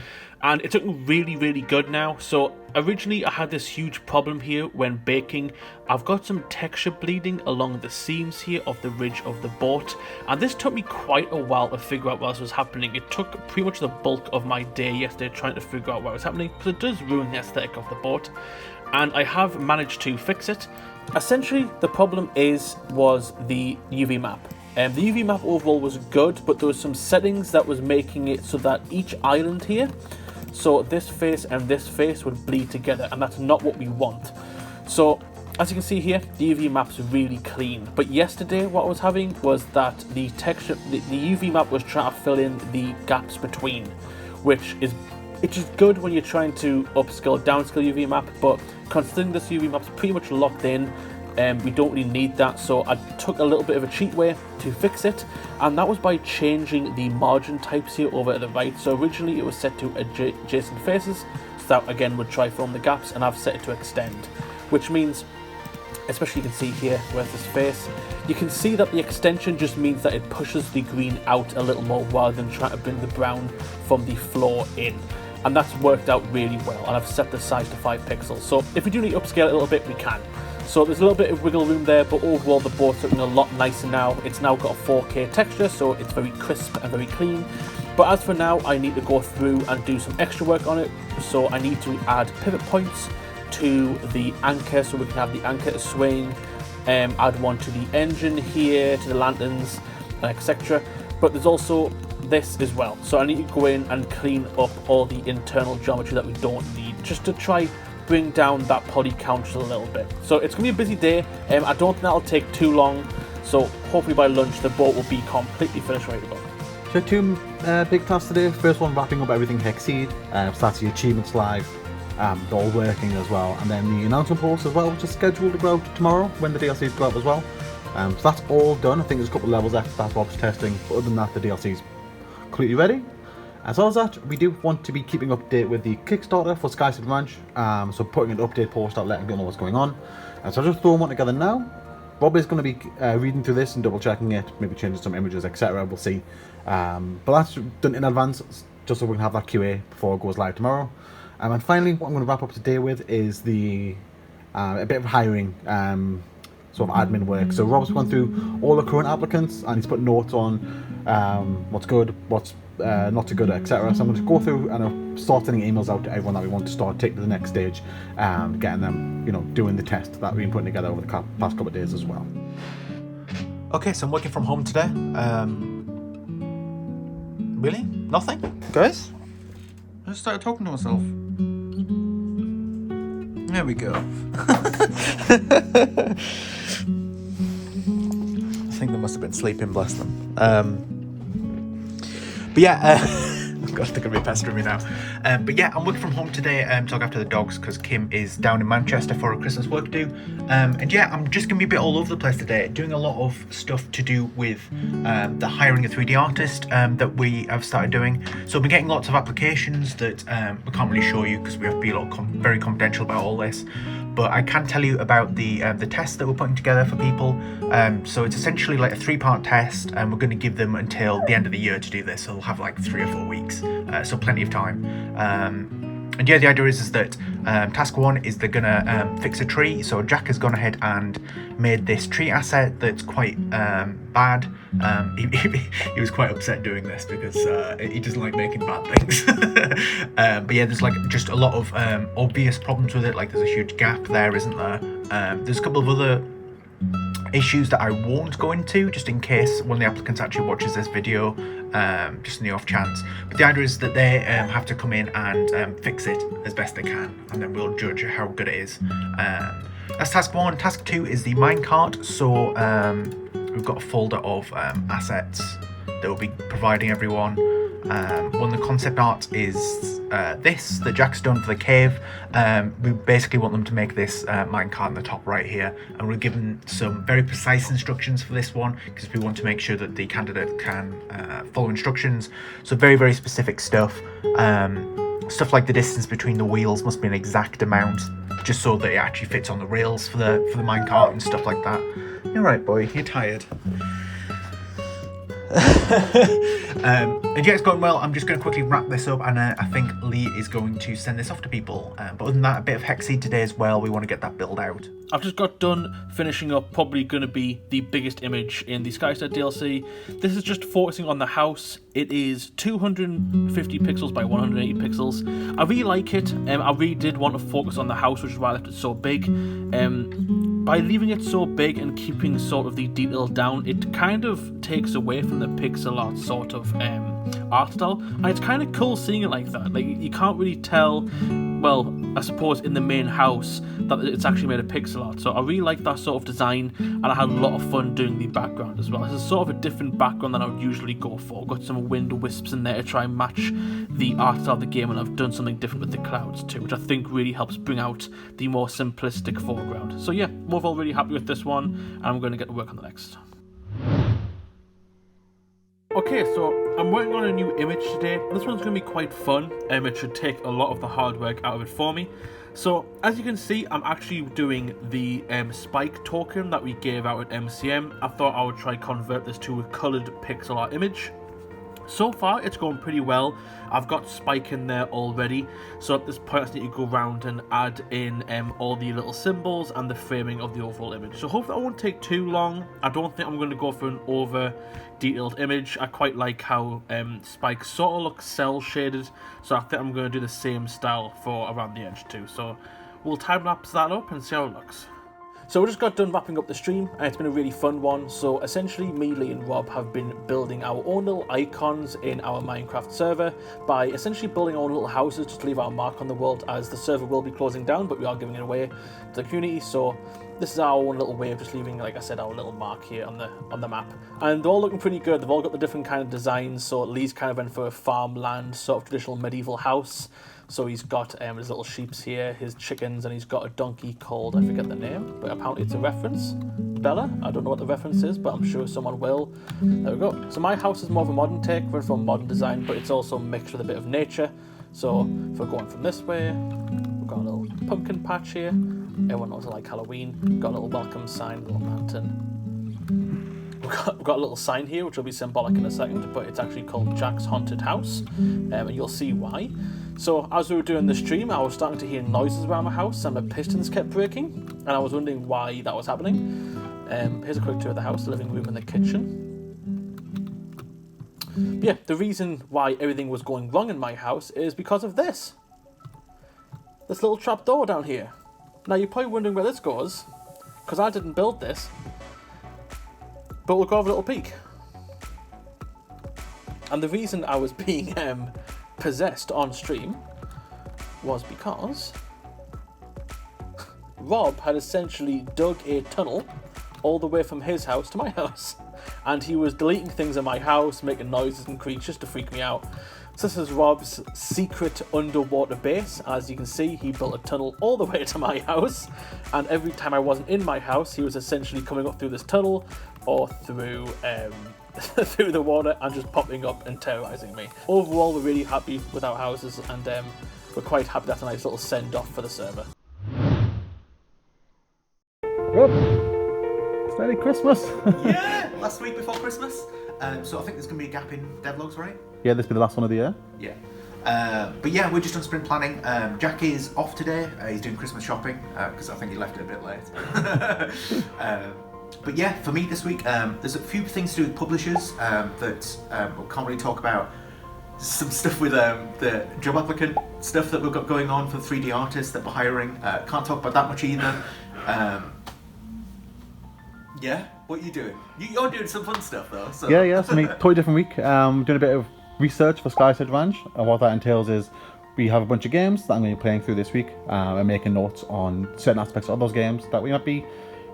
and it's looking really, really good now. So originally I had this huge problem here when baking. I've got some texture bleeding along the seams here of the ridge of the boat, and this took me quite a while to figure out what else was happening. It took pretty much the bulk of my day yesterday trying to figure out what was happening, because it does ruin the aesthetic of the boat, and I have managed to fix it. Essentially, the problem was the UV map. The UV map overall was good, but there was some settings that was making it so that each island here, so this face and this face, would bleed together, and that's not what we want. So as you can see here, the UV map's really clean, but yesterday what I was having was that the UV map was trying to fill in the gaps between, which is good when you're trying to upscale, downscale UV map, but considering this UV map's pretty much locked in, we don't really need that. So I took a little bit of a cheat way to fix it, and that was by changing the margin types here over to the right. So originally it was set to adjacent faces, so that again would try fill in the gaps, and I've set it to extend, which means, especially you can see here where's this face, you can see that the extension just means that it pushes the green out a little more rather than trying to bring the brown from the floor in. And that's worked out really well, and I've set the size to 5 pixels. So if we do need to upscale it a little bit, we can. So there's a little bit of wiggle room there, but overall the boat's looking a lot nicer now. It's now got a 4K texture, so it's very crisp and very clean. But as for now, I need to go through and do some extra work on it. So I need to add pivot points to the anchor, so we can have the anchor swing, add one to the engine here, to the lanterns, etc. But there's also this as well, so I need to go in and clean up all the internal geometry that we don't need, just to try bring down that poly count just a little bit. So it's gonna be a busy day. I don't think that'll take too long, so hopefully by lunch the boat will be completely finished, ready to go. So 2 big tasks today. First one, wrapping up everything hexceed, starting the achievements live, they're all working as well, and then the announcement post as well, which is scheduled to go out tomorrow when the DLCs go out as well. So that's all done. I think there's a couple of levels left that Bob's testing, but other than that the DLC's completely ready. As well as that, we do want to be keeping up to date with the Kickstarter for Skystead Ranch, so putting an update post out, letting people know what's going on. So I'll just throw one together now. Bob is going to be reading through this and double checking it, maybe changing some images, etc. We'll see. But that's done in advance, just so we can have that QA before it goes live tomorrow. And finally, what I'm going to wrap up today with is the a bit of hiring, sort of admin work. So Rob's gone through all the current applicants and he's put notes on what's good, what's not so good, etc. So I'm going to go through and I'll start sending emails out to everyone that we want to start take to the next stage, getting them, doing the test that we've been putting together over the past couple of days as well. Okay, so I'm working from home today. Really? Nothing? Guys? I just started talking to myself. There we go. I think they must have been sleeping, bless them. But yeah, God, they're gonna be pestering me now. But yeah, I'm working from home today to look after the dogs because Kim is down in Manchester for a Christmas work do. And yeah, I'm just gonna be a bit all over the place today, doing a lot of stuff to do with the hiring a 3D artist that we have started doing. So we're getting lots of applications that we can't really show you because we have to be very confidential about all this. But I can tell you about the test that we're putting together for people. So it's essentially like a 3-part test, and we're going to give them until the end of the year to do this. So they'll have like 3 or 4 weeks, so plenty of time. And yeah, the idea is that task 1 is they're going to fix a tree. So Jack has gone ahead and made this tree asset that's quite bad. He was quite upset doing this because he doesn't like making bad things. But yeah, there's like just a lot of obvious problems with it. Like there's a huge gap there, isn't there? There's a couple of other issues that I won't go into, just in case one of the applicants actually watches this video, just in the off chance. But the idea is that they have to come in and fix it as best they can, and then we'll judge how good it is. That's task 1. Task 2 is the minecart. So we've got a folder of assets that we'll be providing everyone. One of the concept art is this that Jack's done for the cave. We basically want them to make this minecart in the top right here, and we're given some very precise instructions for this one because we want to make sure that the candidate can follow instructions. So very, very specific stuff. Stuff like the distance between the wheels must be an exact amount, just so that it actually fits on the rails for the minecart and stuff like that. You're right, boy. You're tired. And yeah, it's going well. I'm just going to quickly wrap this up, and I think Lee is going to send this off to people. But other than that, a bit of hexceed today as well. We want to get that build out. I've just got done finishing up probably going to be the biggest image in the Skystead DLC. This is just focusing on the house. It is 250 pixels by 180 pixels. I really like it. I really did want to focus on the house, which is why I left it so big. By leaving it so big and keeping sort of the detail down, it kind of takes away from the pixel art sort of art style, and it's kind of cool seeing it like that. Like, you can't really tell, well, I suppose in the main house, that it's actually made of pixel art. So I really like that sort of design, and I had a lot of fun doing the background as well. This is sort of a different background than I would usually go for. Got some wind wisps in there to try and match the art style of the game, and I've done something different with the clouds too, which I think really helps bring out the more simplistic foreground. So yeah, overall really happy with this one, and I'm going to get to work on the next. Okay, so I'm working on a new image today. This one's going to be quite fun, and it should take a lot of the hard work out of it for me. So, as you can see, I'm actually doing the spike token that we gave out at MCM. I thought I would try convert this to a coloured pixel art image. So far, it's going pretty well. I've got Spike in there already, so at this point I just need to go around and add in all the little symbols and the framing of the overall image. So hopefully that won't take too long. I don't think I'm going to go for an over detailed image. I quite like how Spike sort of looks cell shaded, so I think I'm going to do the same style for around the edge too. So we'll time lapse that up and see how it looks. So we just got done wrapping up the stream, and it's been a really fun one. So essentially, me, Lee and Rob have been building our own little icons in our Minecraft server by essentially building our own little houses just to leave our mark on the world, as the server will be closing down, but we are giving it away to the community. So this is our own little way of just leaving, like I said, our little mark here on the map. And they're all looking pretty good. They've all got the different kind of designs. So Lee's kind of went for a farmland, sort of traditional medieval house. So he's got his little sheeps here, his chickens, and he's got a donkey called, I forget the name, but apparently it's a reference. Bella? I don't know what the reference is, but I'm sure someone will. There we go. So my house is more of a modern take, we're from modern design, but it's also mixed with a bit of nature. So if we're going from this way, we've got a little pumpkin patch here. Everyone knows I like Halloween. We've got a little welcome sign, a little mountain. We've got a little sign here, which will be symbolic in a second, but it's actually called Jack's Haunted House, and you'll see why. So as we were doing the stream, I was starting to hear noises around my house, and my pistons kept breaking, and I was wondering why that was happening. Here's a quick tour of the house, the living room and the kitchen. But yeah, the reason why everything was going wrong in my house is because of this little trap door down here. Now you're probably wondering where this goes, because I didn't build this, but we'll go have a little peek. And the reason I was being possessed on stream was because Rob had essentially dug a tunnel all the way from his house to my house, and he was deleting things in my house, making noises and creatures to freak me out. So this is Rob's secret underwater base. As you can see, he built a tunnel all the way to my house, and every time I wasn't in my house, he was essentially coming up through this tunnel or through through the water and just popping up and terrorizing me. Overall, we're really happy with our houses, and we're quite happy that's a nice little send-off for the server. Rob, it's nearly Christmas. Yeah, last week before Christmas. So I think there's going to be a gap in devlogs, right? Yeah, this will be the last one of the year. Yeah. But yeah, we're just on sprint planning. Jack is off today. He's doing Christmas shopping because I think he left it a bit late. But yeah, for me this week, there's a few things to do with publishers that we can't really talk about. Some stuff with the job applicant stuff that we've got going on for 3D artists that we're hiring. Can't talk about that much either. Yeah, what are you doing? You're doing some fun stuff though. So. Yeah, it's a totally different week. Doing a bit of research for Skystead Ranch, and what that entails is we have a bunch of games that I'm going to be playing through this week, and making notes on certain aspects of those games that we might be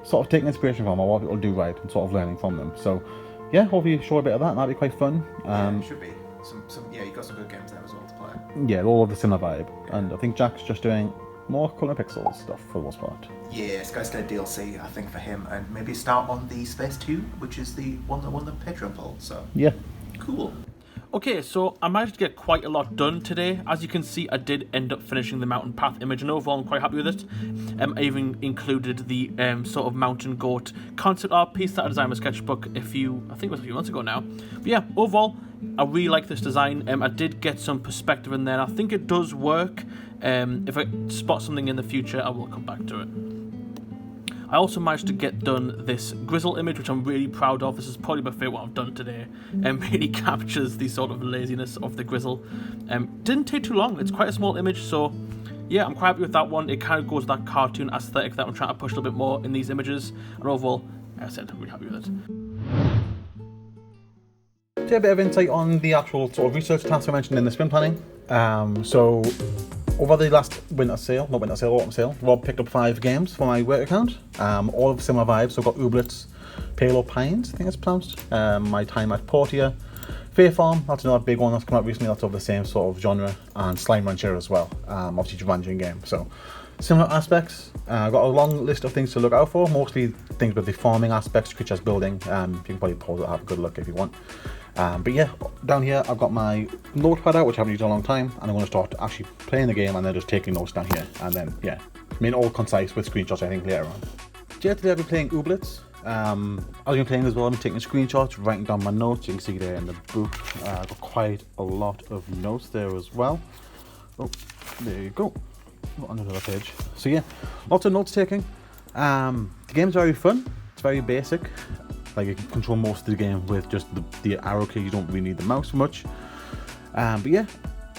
sort of taking inspiration from, or what people do right, and sort of learning from them. So yeah, hopefully show a bit of that, and that'll be quite fun. It should be. Yeah, you've got some good games there as well to play. Yeah, all of the similar vibe. Yeah. And I think Jack's just doing more colour pixels stuff for the most part. Yeah, Skystead DLC, I think, for him, and maybe start on the Space 2, which is the one that won the Patreon poll, so... Yeah. Cool. Okay, so I managed to get quite a lot done today. As you can see, I did end up finishing the mountain path image, and overall I'm quite happy with it. I even included the sort of mountain goat concept art piece that I designed in my sketchbook I think it was a few months ago now. But yeah, overall, I really like this design. I did get some perspective in there, and I think it does work. If I spot something in the future, I will come back to it. I also managed to get done this grizzle image, which I'm really proud of. This is probably my favourite what I've done today, and really captures the sort of laziness of the grizzle. Didn't take too long. It's quite a small image, so yeah, I'm quite happy with that one. It kind of goes with that cartoon aesthetic that I'm trying to push a little bit more in these images, and overall, as I said, I'm really happy with it. A bit of insight on the actual sort of research tasks I mentioned in the sprint planning. So over the last autumn sale, Rob picked up 5 games for my work account, all of similar vibes. So I've got Ooblets, Palo Pines, I think it's pronounced, My Time at Portia, Fair Farm, that's another big one that's come out recently, that's of the same sort of genre, and Slime Rancher as well, obviously Jumanji game. So similar aspects. I've got a long list of things to look out for, mostly things with the farming aspects, such as building. You can probably pause it, have a good look if you want. But yeah, down here I've got my notepad out, which I haven't used in a long time, and I'm going to start actually playing the game and then just taking notes down here, and then yeah, I mean all concise with screenshots I think later on. Yeah, today I've been playing Ooblets. I've been playing as well. I've been taking screenshots, writing down my notes. You can see there in the book, I've got quite a lot of notes there as well. Oh, there you go. On another page. So yeah, lots of notes taking. The game's very fun. It's very basic. Like you can control most of the game with just the arrow key. You don't really need the mouse much. But yeah,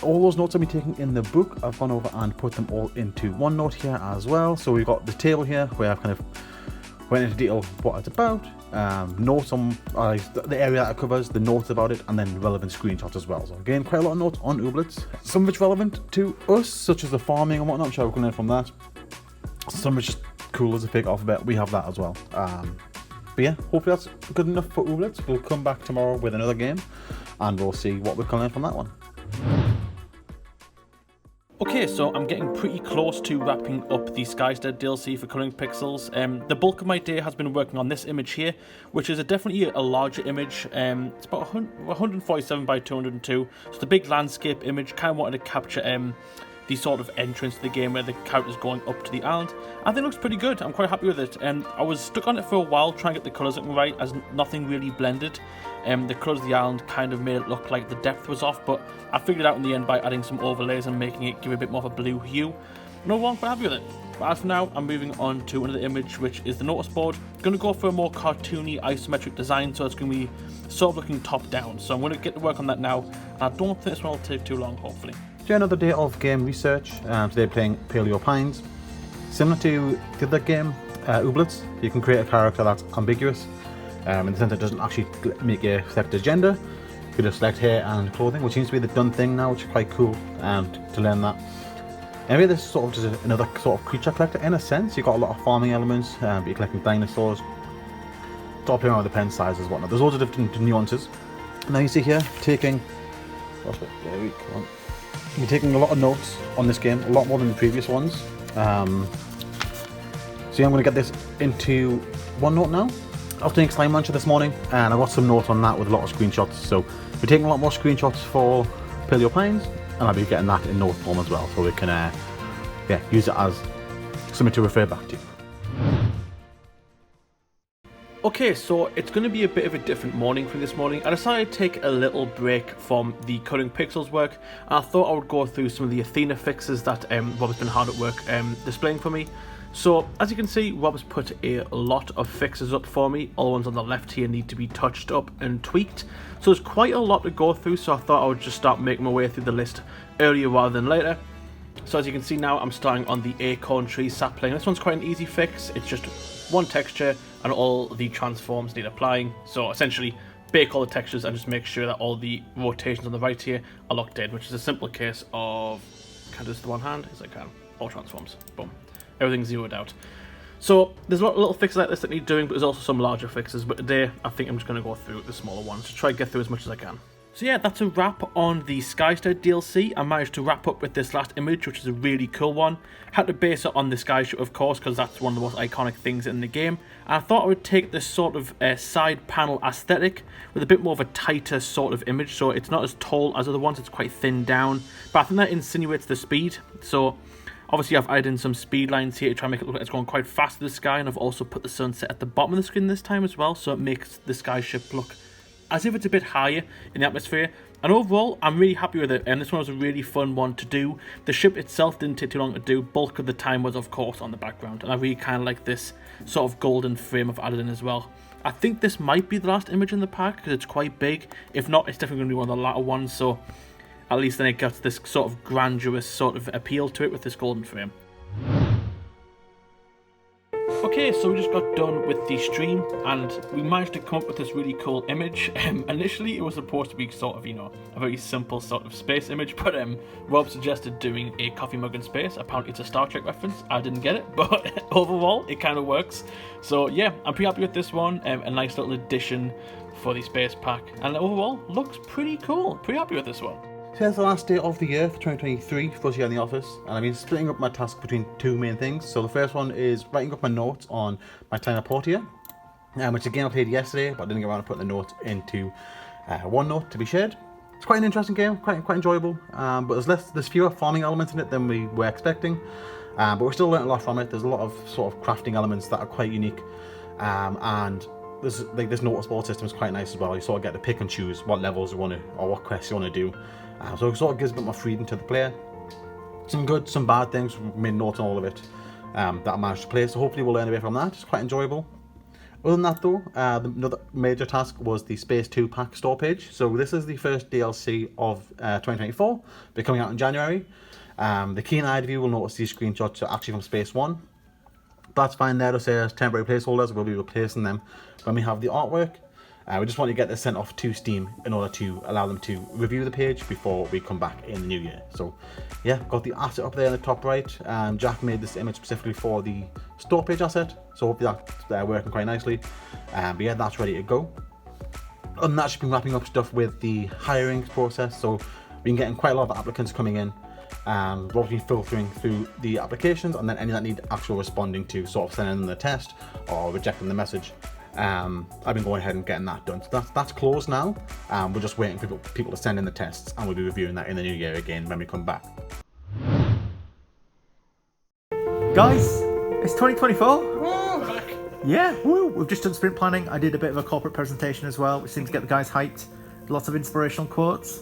all those notes I've been taking in the book, I've gone over and put them all into OneNote here as well. So we've got the table here where I've kind of went into detail what it's about, notes on the area that it covers, the notes about it, and then relevant screenshots as well. So again, quite a lot of notes on Ooblets. Some of it's relevant to us, such as the farming and whatnot, which I can learn from that. Some of it's just cool as a big alphabet. We have that as well. But yeah, hopefully that's good enough for Ooblets. We'll come back tomorrow with another game, and we'll see what we can learn from that one. Okay, so I'm getting pretty close to wrapping up the Skystead DLC for Coloring Pixels. The bulk of my day has been working on this image here, which is definitely a larger image. It's about 147 by 202. It's the big landscape image. Kind of wanted to capture the sort of entrance to the game where the character's going up to the island. I think it looks pretty good. I'm quite happy with it. I was stuck on it for a while trying to get the colours looking right, as nothing really blended. The colours of the island kind of made it look like the depth was off, but I figured it out in the end by adding some overlays and making it give a bit more of a blue hue. No one, I'm quite happy with it. But as for now, I'm moving on to another image, which is the notice board. Going to go for a more cartoony isometric design, so it's going to be sort of looking top down. So I'm going to get to work on that now, and I don't think this one will take too long, hopefully. So another day of game research. Today playing Paleo Pines. Similar to the other game, Ooblets, you can create a character that's ambiguous, in the sense that it doesn't actually make you select a gender. You can just select hair and clothing, which seems to be the done thing now, which is quite cool to learn that. Anyway, this is sort of just another sort of creature collector in a sense. You've got a lot of farming elements, but you're collecting dinosaurs. Start playing around with the pen sizes and whatnot. There's loads of different nuances. Now you see here, taking you're taking a lot of notes on this game, a lot more than the previous ones. So yeah, I'm going to get this into OneNote now. I was doing Slime Rancher this morning, and I got some notes on that with a lot of screenshots. So we're taking a lot more screenshots for Paleo Pines, and I'll be getting that in note form as well, so we can use it as something to refer back to. Okay, so it's going to be a bit of a different morning for this morning. I decided to take a little break from the Coloring Pixels work, and I thought I would go through some of the Athena fixes that Rob has been hard at work displaying for me. So, as you can see, Rob's put a lot of fixes up for me. All the ones on the left here need to be touched up and tweaked. So there's quite a lot to go through, so I thought I would just start making my way through the list earlier rather than later. So as you can see now, I'm starting on the acorn tree sapling. This one's quite an easy fix. It's just one texture and all the transforms need applying. So essentially, bake all the textures and just make sure that all the rotations on the right here are locked in, which is a simple case of, can I do this with one hand? Yes, I can. All transforms. Boom. Everything's zeroed out. So there's a lot of little fixes like this that need doing, but there's also some larger fixes. But today, I think I'm just going to go through the smaller ones to try and get through as much as I can. So yeah, that's a wrap on the Skystead DLC. I managed to wrap up with this last image, which is a really cool one. Had to base it on the sky ship, of course, because that's one of the most iconic things in the game. And I thought I would take this sort of side panel aesthetic with a bit more of a tighter sort of image. So it's not as tall as other ones, it's quite thinned down. But I think that insinuates the speed. So obviously I've added in some speed lines here to try and make it look like it's going quite fast to the sky. And I've also put the sunset at the bottom of the screen this time as well. So it makes the sky ship look as if it's a bit higher in the atmosphere. And overall, I'm really happy with it, and this one was a really fun one to do. The ship itself didn't take too long to do. Bulk of the time was, of course, on the background, and I really kind of like this sort of golden frame I've added in as well. I think this might be the last image in the pack, because it's quite big. If not, it's definitely going to be one of the latter ones, so at least then it gets this sort of grandiose sort of appeal to it with this golden frame. Okay, so we just got done with the stream and we managed to come up with this really cool image. Initially it was supposed to be sort of, you know, a very simple sort of space image, but Rob suggested doing a coffee mug in space. Apparently it's a Star Trek reference. I didn't get it, but overall it kind of works. So yeah, I'm pretty happy with this one. A nice little addition for the space pack, and overall looks pretty cool. Pretty happy with this one. So it's the last day of the year for 2023 for us here in the office, and I've been splitting up my task between two main things. So the first one is writing up my notes on my time at Portia, which is a game I played yesterday, but I didn't get around to putting the notes into OneNote to be shared. It's quite an interesting game, quite enjoyable, but there's fewer farming elements in it than we were expecting, but we're still learning a lot from it. There's a lot of sort of crafting elements that are quite unique, and this notice board system is quite nice as well. You sort of get to pick and choose what levels you want to, or what quests you want to do. So it sort of gives a bit more freedom to the player. Some good, some bad things. We made notes on all of it that I managed to play. So hopefully we'll learn a bit from that. It's quite enjoyable. Other than that though, another major task was the Space 2 pack store page. So this is the first DLC of 2024. They're coming out in January. The keen-eyed view will notice these screenshots are actually from Space 1. That's fine there to say as temporary placeholders. We'll be replacing them when we have the artwork. We just want to get this sent off to Steam in order to allow them to review the page before we come back in the new year. So yeah, got the asset up there in the top right. Jack made this image specifically for the store page asset, so hopefully that's working quite nicely. But yeah, that's ready to go. Other than that, she's been wrapping up stuff with the hiring process, so we've been getting quite a lot of applicants coming in. We've been filtering through the applications, and then any that need actual responding to, sort of sending them the test or rejecting the message. I've been going ahead and getting that done. So that's closed now. We're just waiting for people to send in the tests, and we'll be reviewing that in the new year again when we come back. Guys, it's 2024. Yeah, woo. We've just done sprint planning. I did a bit of a corporate presentation as well, which seemed to get the guys hyped. Lots of inspirational quotes.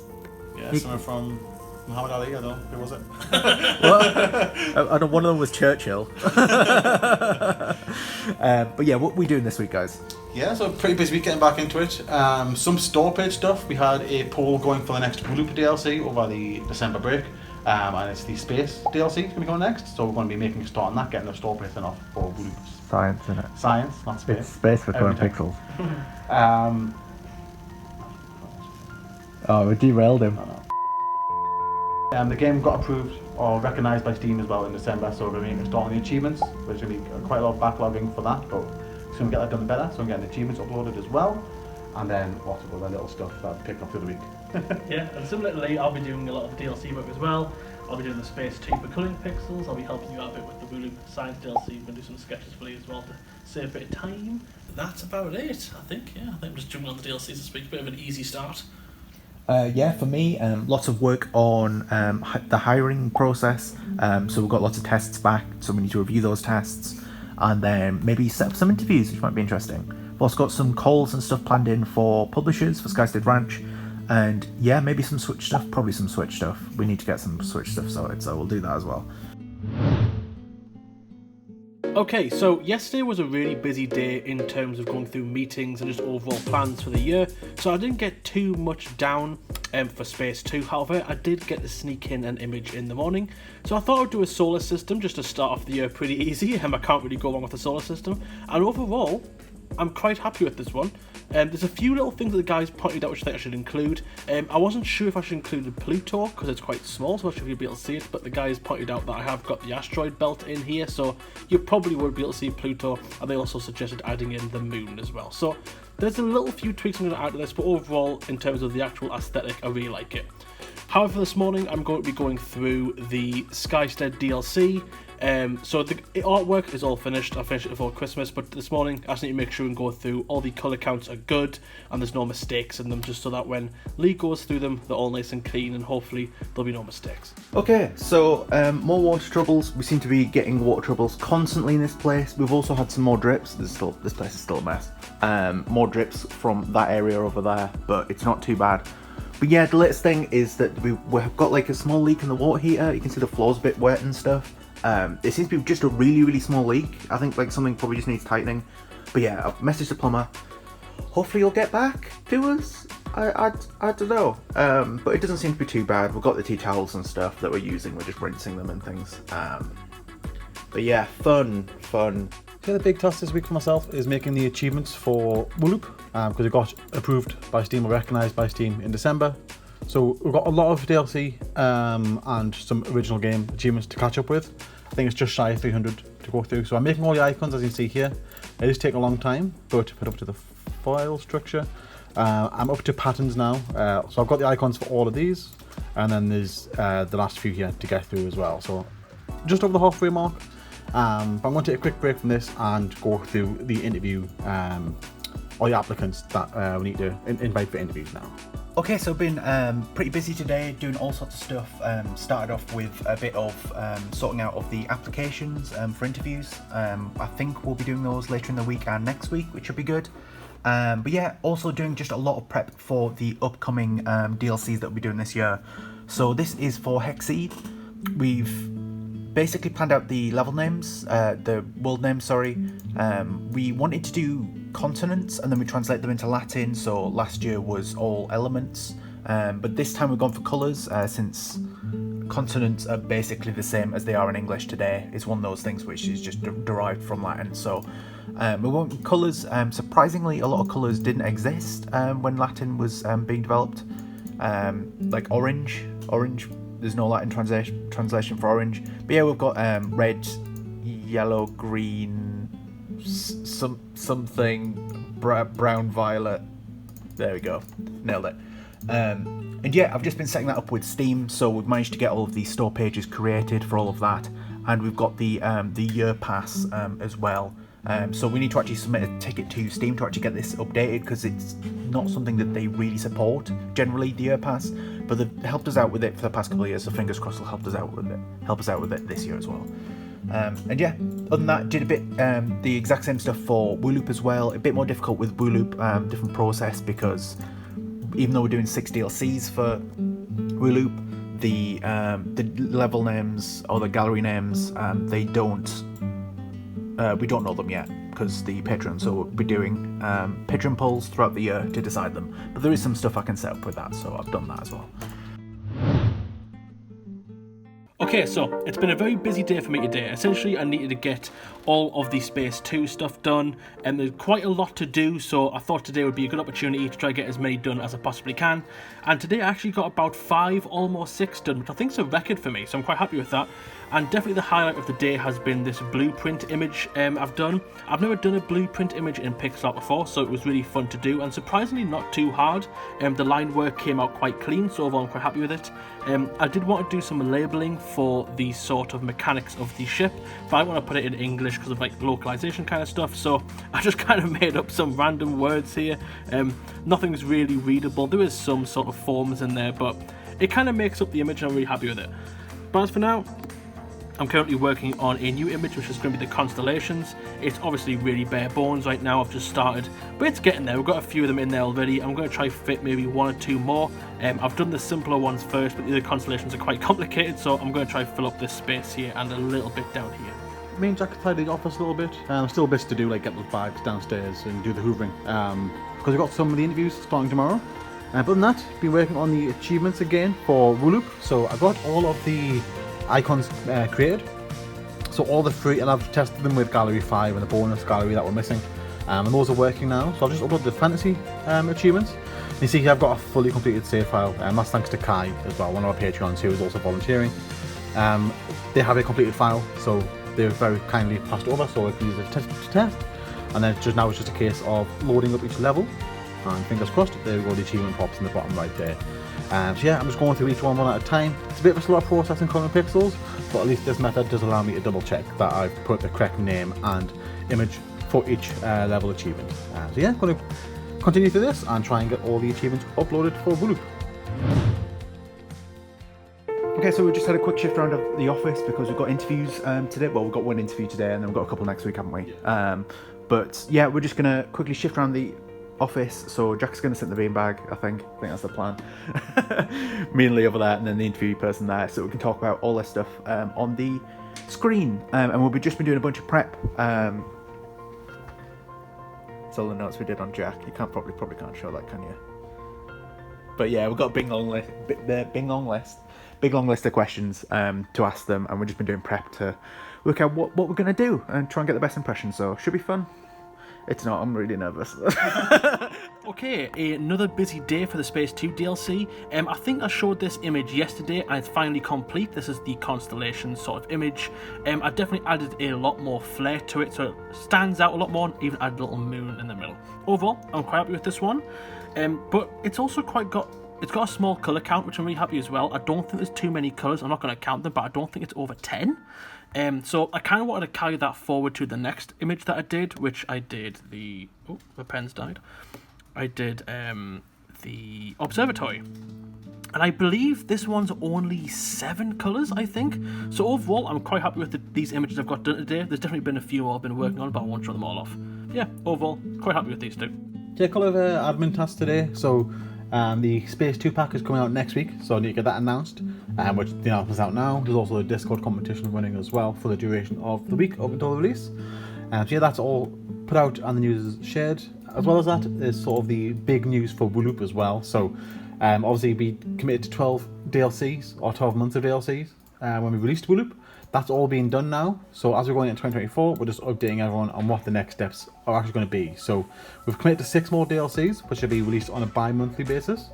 Yeah, some are from Muhammad Ali, I don't know, who was it? Well, I know one of them was Churchill. But yeah, what are we doing this week, guys? Yeah, so pretty busy week getting back into it. Some store page stuff. We had a poll going for the next Loop DLC over the December break. And it's the Space DLC that's going to be going next. So we're going to be making a start on that, getting a store page off for Loop. Science, isn't it? Science, not space. It's space for current pixels. Oh, we derailed him. The game got approved or recognised by Steam as well in December, so we're going to be installing the achievements. There's going to be quite a lot of backlogging for that, but it's going to get that done better, so I'm getting achievements uploaded as well, and then lots of other little stuff that I've picked up through the week. Yeah, and similarly, I'll be doing a lot of DLC work as well. I'll be doing the Space 2 for coloring pixels. I'll be helping you out a bit with the Wooloo Science DLC. I'm going to do some sketches for you as well to save a bit of time. That's about it, I think. Yeah, I think I'm just jumping on the DLCs this week. A bit of an easy start. Yeah, for me, lots of work on the hiring process. So we've got lots of tests back, so we need to review those tests, and then maybe set up some interviews, which might be interesting. We've also got some calls and stuff planned in for publishers for Skystead Ranch, and yeah, maybe some Switch stuff, probably some Switch stuff. We need to get some Switch stuff sorted, so we'll do that as well. Okay, so yesterday was a really busy day in terms of going through meetings and just overall plans for the year, so I didn't get too much down for Space 2. However, I did get to sneak in an image in the morning, so I thought I'd do a solar system just to start off the year pretty easy. I can't really go wrong with the solar system, and overall, I'm quite happy with this one. There's a few little things that the guys pointed out which I think I should include. I wasn't sure if I should include Pluto because it's quite small, so I'm not sure if you'll be able to see it, but the guys pointed out that I have got the asteroid belt in here, so you probably would be able to see Pluto, and they also suggested adding in the moon as well. So there's a little few tweaks I'm going to add to this, but overall, in terms of the actual aesthetic, I really like it. However, this morning I'm going to be going through the Skystead DLC. So the artwork is all finished. I finished it before Christmas, but this morning I just need to make sure and go through all the colour counts are good and there's no mistakes in them, just so that when Lee goes through them, they're all nice and clean and hopefully there'll be no mistakes. Okay, so more water troubles. We seem to be getting water troubles constantly in this place. We've also had some more drips. This place is still a mess. More drips from that area over there, but it's not too bad. But yeah, the latest thing is that we've got like a small leak in the water heater. You can see the floor's a bit wet and stuff. It seems to be just a really small leak. I think like something probably just needs tightening. But yeah, I've messaged the plumber. Hopefully he'll get back to us. I don't know. But it doesn't seem to be too bad. We've got the tea towels and stuff that we're using. We're just rinsing them and things. But yeah, fun. So the big task this week for myself is making the achievements for Wooloop, because it got approved by Steam or recognised by Steam in December. So we've got a lot of DLC and some original game achievements to catch up with. I think it's just shy of 300 to go through. So I'm making all the icons, as you can see here. It does take a long time, but to put up to the file structure, I'm up to patterns now. So I've got the icons for all of these, and then there's the last few here to get through as well. So just over the halfway mark. But I'm going to take a quick break from this and go through the interview, all the applicants that we need to invite for interviews now. Okay, so I've been pretty busy today doing all sorts of stuff. Started off with a bit of sorting out of the applications for interviews. I think we'll be doing those later in the week and next week, which should be good. But yeah, also doing just a lot of prep for the upcoming DLCs that we'll be doing this year. So this is for Hexceed. We've basically planned out the level names, the world names, sorry. We wanted to do continents and then we translate them into Latin, so last year was all elements, but this time we've gone for colours, since consonants are basically the same as they are in English today. It's one of those things which is just derived from Latin, so we went with colours. Surprisingly, a lot of colours didn't exist when Latin was being developed, like orange, there's no Latin translation for orange. But yeah, we've got red, yellow, green, something, brown, violet. There we go, nailed it. And yeah, I've just been setting that up with Steam, so we've managed to get all of the store pages created for all of that, and we've got the year pass as well. So we need to actually submit a ticket to Steam to actually get this updated, because it's not something that they really support generally, the year pass, but they've helped us out with it for the past couple of years, so fingers crossed they'll help us out with it this year as well. And yeah, other than that, did a bit the exact same stuff for Wooloop as well. A bit more difficult with Wooloop, different process, because even though we're doing 6 DLCs for Wooloop, the level names or the gallery names, we don't know them yet because the Patreon, so we'll be doing Patreon polls throughout the year to decide them. But there is some stuff I can set up with that, so I've done that as well. Okay, so it's been a very busy day for me today. Essentially, I needed to get all of the Space 2 stuff done, and there's quite a lot to do, so I thought today would be a good opportunity to try to get as many done as I possibly can. And today I actually got about 5, almost 6 done, which I think is a record for me, so I'm quite happy with that. And definitely the highlight of the day has been this blueprint image I've done. I've never done a blueprint image in Pixar before, so it was really fun to do, and surprisingly not too hard. The line work came out quite clean, so overall I'm quite happy with it. I did want to do some labelling for the sort of mechanics of the ship, but I want to put it in English because of like localization kind of stuff, so I just kind of made up some random words here. Nothing's really readable. There is some sort of forms in there, but it kind of makes up the image and I'm really happy with it. But as for now, I'm currently working on a new image, which is going to be the constellations. It's obviously really bare bones right now, I've just started, but it's getting there. We've got a few of them in there already. I'm going to try fit maybe 1 or 2 more. I've done the simpler ones first, but the other constellations are quite complicated, so I'm going to try fill up this space here and a little bit down here. Me and Jack have tidied the office a little bit. Still bits to do, like get those bags downstairs and do the hoovering, because we've got some of the interviews starting tomorrow. But other than that, been working on the achievements again for Wooloop. So I got all of the icons created, so all the free, and I've tested them with Gallery 5 and the bonus gallery that we're missing. And those are working now, so I'll just upload the fantasy achievements. You see here I've got a fully completed save file, and that's thanks to Kai as well, one of our Patreons who is also volunteering. They have a completed file, so they've very kindly passed over, so I can use it to test. And then now it's just a case of loading up each level, and fingers crossed, there we go, the achievement pops in the bottom right there. So yeah, I'm just going through each one at a time. It's a bit of a slower process in Comic Pixels, but at least this method does allow me to double check that I've put the correct name and image for each level achievement. So yeah, I'm going to continue through this and try and get all the achievements uploaded for Wooloop. Okay, so we just had a quick shift around of the office because we've got interviews today. Well, we've got one interview today and then we've got a couple next week, haven't we? Yeah. But yeah, we're just going to quickly shift around the office. So Jack's going to sit in the beanbag, I think that's the plan. Me and Lee over there, and then the interview person there, so we can talk about all this stuff on the screen. And we'll be just been doing a bunch of prep. It's all the notes we did on Jack. You can't probably can't show that, can you? But yeah, we've got a big long list of questions to ask them, and we've just been doing prep to work out what we're going to do and try and get the best impression. So should be fun. It's not, I'm really nervous. Okay, another busy day for the Space 2 DLC. I think I showed this image yesterday and it's finally complete. This is the constellation sort of image. I definitely added a lot more flair to it, so it stands out a lot more, and even added a little moon in the middle. Overall, I'm quite happy with this one. But it's also it's got a small colour count, which I'm really happy as well. I don't think there's too many colours. I'm not going to count them, but I don't think it's over 10. So I kind of wanted to carry that forward to the next image that I did, which I did the... Oh, the pen's died. I did the observatory. And I believe this one's only 7 colours, I think. So overall, I'm quite happy with these images I've got done today. There's definitely been a few more I've been working on, but I won't show them all off. Yeah, overall, quite happy with these two. Yeah, a couple of admin tasks today. So the Space 2 pack is coming out next week, so I need to get that announced, which the announcement is out now. There's also a Discord competition running as well for the duration of the week up until the release. So yeah, that's all put out and the news is shared. As well as that is sort of the big news for Wooloop as well. So obviously we committed to 12 DLCs, or 12 months of DLCs when we released Wooloop. That's all being done now. So as we're going into 2024, we're just updating everyone on what the next steps are actually going to be. So we've committed to 6 more DLCs, which will be released on a bi-monthly basis.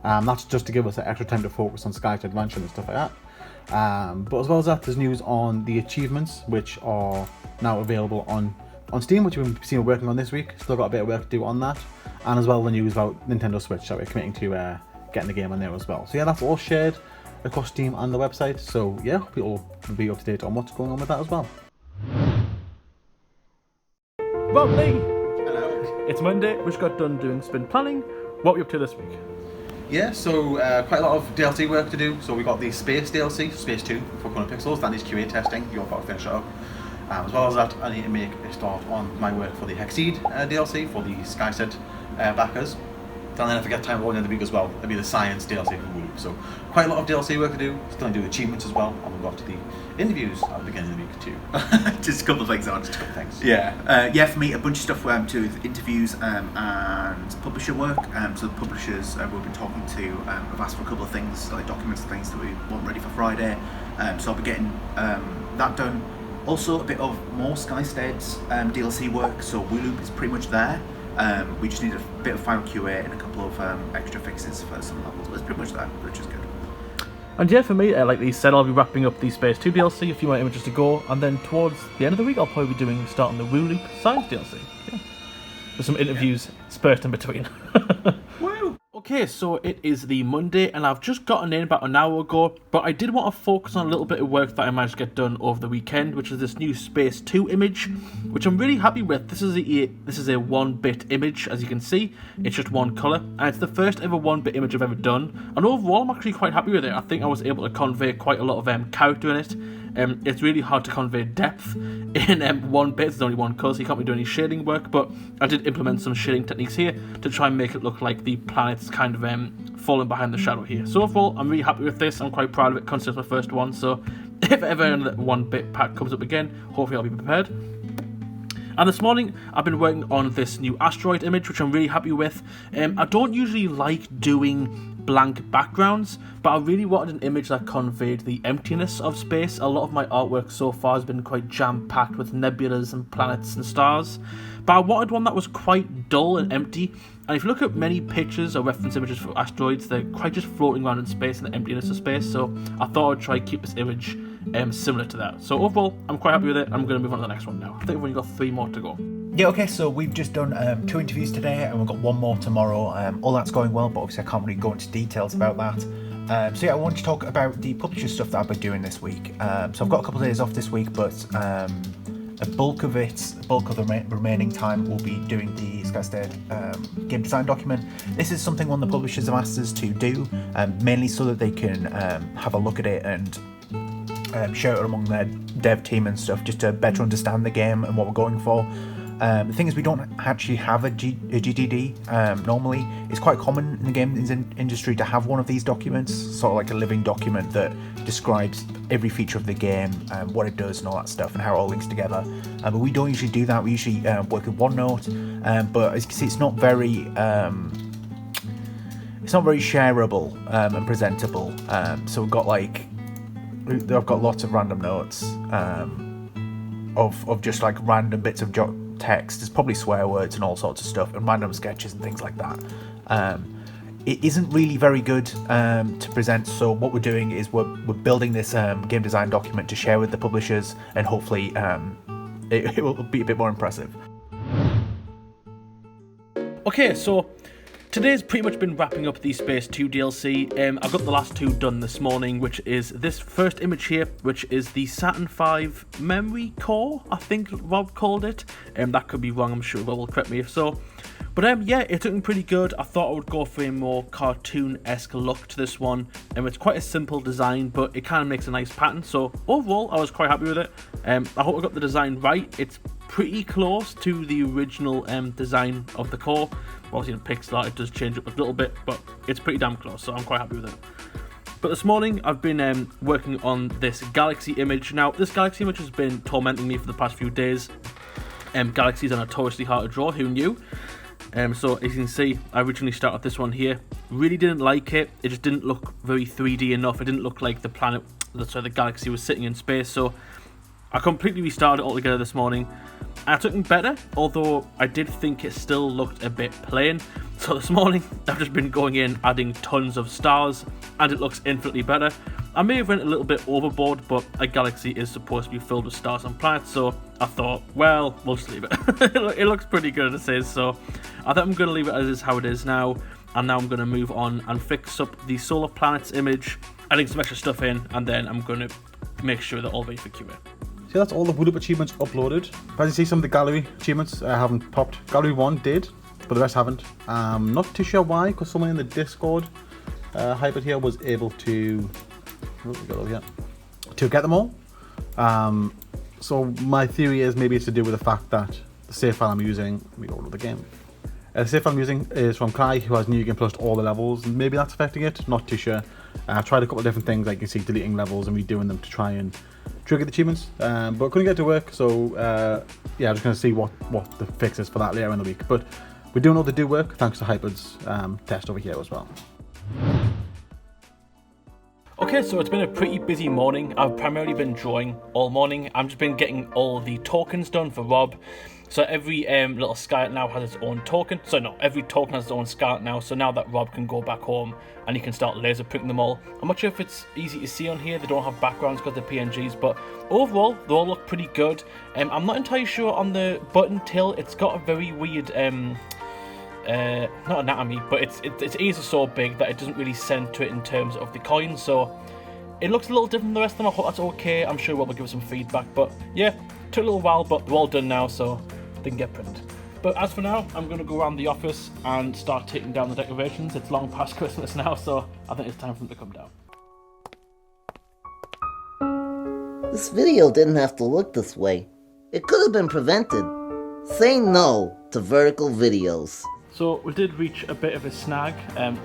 That's just to give us extra time to focus on Skystead Ranch and stuff like that. But as well as that, there's news on the achievements, which are now available on Steam, which we've been working on this week. Still got a bit of work to do on that. And as well the news about Nintendo Switch that we're committing to getting the game on there as well. So yeah, that's all shared across Steam and the website. So yeah, people will be up to date on what's going on with that as well. Well, Lee! Hello. It's Monday, we just got done doing sprint planning. What are we up to this week? Yeah, so quite a lot of DLC work to do. So we got the Space DLC, Space 2 for Comic Pixels. That needs QA testing. You've got to finish it up. As well as that, I need to make a start on my work for the Hexceed DLC for the Skystead backers. And then if I get time at the end of the week as well, it'll be the Science DLC for Wooloop. So quite a lot of DLC work to do. Still do achievements as well, and we've got to the interviews at the beginning of the week too. Just a couple of things on. Just a couple of things. Yeah, for me, a bunch of stuff to do with interviews and publisher work. So the publishers we've been talking to have asked for a couple of things, like documents and things that we want ready for Friday. So I'll be getting that done. Also, a bit of more Skystead's DLC work. So Wooloop is pretty much there. We just need a bit of final QA and a couple of extra fixes for some levels, but it's pretty much there, which is good. And yeah, for me, like Lee said, I'll be wrapping up the Space 2 DLC, a few more images to go, and then towards the end of the week, I'll probably be starting the Wooloop Science DLC. Yeah. With some interviews spurred in between. Woo! Okay, so it is the Monday, and I've just gotten in about an hour ago, but I did want to focus on a little bit of work that I managed to get done over the weekend, which is this new Space 2 image, which I'm really happy with. This is a 1-bit image, as you can see. It's just one colour, and it's the first ever 1-bit image I've ever done, and overall I'm actually quite happy with it. I think I was able to convey quite a lot of character in it. It's really hard to convey depth in 1 bit. There's only one colour, so you can't really do any shading work, but I did implement some shading techniques here to try and make it look like the planet's kind of falling behind the shadow here. So overall, I'm really happy with this. I'm quite proud of it, considering it's my first one, so if ever another 1-bit pack comes up again, hopefully I'll be prepared. And this morning, I've been working on this new asteroid image, which I'm really happy with. I don't usually like doing blank backgrounds, but I really wanted an image that conveyed the emptiness of space. A lot of my artwork so far has been quite jam-packed with nebulas and planets and stars, but I wanted one that was quite dull and empty. And if you look at many pictures or reference images for asteroids, they're quite just floating around in space and the emptiness of space, so I thought I'd try to keep this image similar to that. So overall, I'm quite happy with it. I'm going to move on to the next one now. I think we've only got 3 more to go. Yeah, okay, so we've just done 2 interviews today and we've got 1 more tomorrow. All that's going well, but obviously I can't really go into details about that. So yeah, I want to talk about the publisher stuff that I've been doing this week. So I've got a couple of days off this week, but a bulk of the remaining time will be doing the Skystead game design document. This is something one of the publishers have asked us to do, mainly so that they can have a look at it and share it among their dev team and stuff, just to better understand the game and what we're going for. The thing is, we don't actually have a GDD normally. It's quite common in the games industry to have one of these documents, sort of like a living document that describes every feature of the game, what it does and all that stuff, and how it all links together. But we don't usually do that. We usually work with OneNote, but as you can see, it's not very shareable and presentable. So I've got lots of random notes of just like random bits of text. There's probably swear words and all sorts of stuff, and random sketches and things like that. It isn't really very good to present, so what we're doing is we're building this game design document to share with the publishers, and hopefully it will be a bit more impressive. Okay, so today's pretty much been wrapping up the Space 2 DLC. I've got the last 2 done this morning, which is this first image here, which is the Saturn V memory core, I think Rob called it. That could be wrong, I'm sure Rob will correct me if so. But yeah, it's looking pretty good. I thought I would go for a more cartoon-esque look to this one. It's quite a simple design, but it kind of makes a nice pattern. So overall, I was quite happy with it. I hope I got the design right. It's pretty close to the original design of the core. Obviously in pixel art it does change up a little bit, but it's pretty damn close, so I'm quite happy with it. But this morning I've been working on this galaxy image. Now this galaxy image has been tormenting me for the past few days. Galaxies are notoriously hard to draw, who knew? So as you can see, I originally started this one here. Really didn't like it. It just didn't look very 3D enough. It didn't look like the galaxy was sitting in space, so I completely restarted it altogether this morning. And it's looking better, although I did think it still looked a bit plain. So this morning, I've just been going in, adding tons of stars, and it looks infinitely better. I may have went a little bit overboard, but a galaxy is supposed to be filled with stars and planets, so I thought, well, we'll just leave it. It looks pretty good as it is, so I think I'm going to leave it as is how it is now. And now I'm going to move on and fix up the solar planets image, adding some extra stuff in, and then I'm going to make sure they're all ready for QA. So that's all the Wood Up achievements uploaded. As you see, some of the gallery achievements haven't popped. Gallery 1 did, but the rest haven't. Not too sure why, because someone in the Discord, Hyper here, was able to get them all. So my theory is maybe it's to do with the fact that the save file I'm using, let me go to the game. The save file I'm using is from Kai, who has New Game Plus all the levels, and maybe that's affecting it, not too sure. I've tried a couple of different things, like you can see, deleting levels and redoing them to try and trigger the achievements, but couldn't get it to work, so yeah, I'm just going to see what the fix is for that later in the week. But we do know they do work, thanks to Hyper's test over here as well. Okay, so it's been a pretty busy morning. I've primarily been drawing all morning. I've just been getting all the tokens done for Rob. So every little skylet now has its own token. So no, every token has its own skylet now. So now that Rob can go back home and he can start laser printing them all. I'm not sure if it's easy to see on here. They don't have backgrounds because they're PNGs, but overall they all look pretty good. I'm not entirely sure on the button tail. It's got a very weird not anatomy, but its ears are so big that it doesn't really center it in terms of the coins. So it looks a little different than the rest of them. I hope that's okay. I'm sure Rob will give us some feedback. But yeah, took a little while, but they're all done now, so they can get printed. But as for now, I'm going to go around the office and start taking down the decorations. It's long past Christmas now, so I think it's time for them to come down. This video didn't have to look this way. It could have been prevented. Say no to vertical videos. So we did reach a bit of a snag.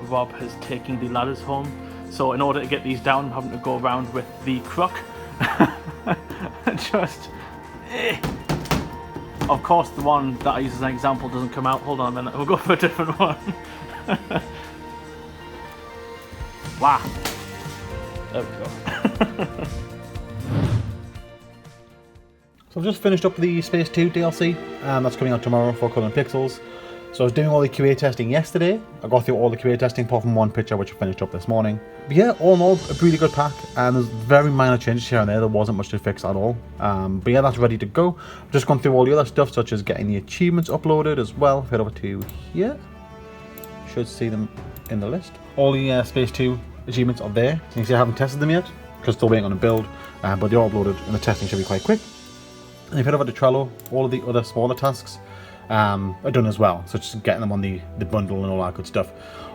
Rob has taken the ladders home. So in order to get these down, I'm having to go around with the crook. Just... Of course, the one that I use as an example doesn't come out. Hold on a minute, we'll go for a different one. Wow. There we go. So I've just finished up the Space 2 DLC, that's coming out tomorrow for Colour and Pixels. So I was doing all the QA testing yesterday. I got through all the QA testing apart from one picture which I finished up this morning. But yeah, all in all, a really good pack, and there's very minor changes here and there wasn't much to fix at all. But yeah, that's ready to go. I've just gone through all the other stuff, such as getting the achievements uploaded as well. Head over to here. Should see them in the list. All the Space 2 achievements are there. So you can see I haven't tested them yet, because still waiting on a build, but they're all uploaded and the testing should be quite quick. And if you head over to Trello, all of the other smaller tasks are done as well, such as getting them on the bundle and all that good stuff.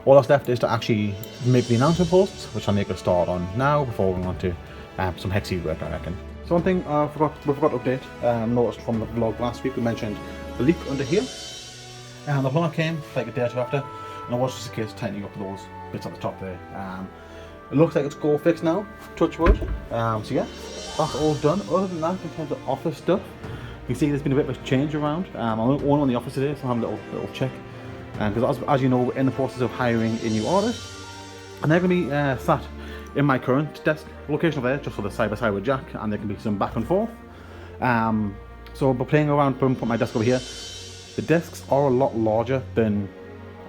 All that's left is to actually make the announcement posts, which I'll make a start on now before we go on to some hexceed work, I reckon. So one thing we forgot to update, noticed from the vlog last week, we mentioned the leak under here, and the plumber came like a day or two after, and it was just a case of tightening up those bits at the top there. It looks like it's go fixed now, touch wood. So yeah, that's all done. Other than that, in terms of office stuff, you can see there's been a bit of a change around. I'm only on the office today, so I'm having a little check. Because as you know, we're in the process of hiring a new artist, and they're going to be sat in my current desk location over there, just for the side by side with Jack, and there can be some back and forth. So by playing around, put my desk over here, the desks are a lot larger than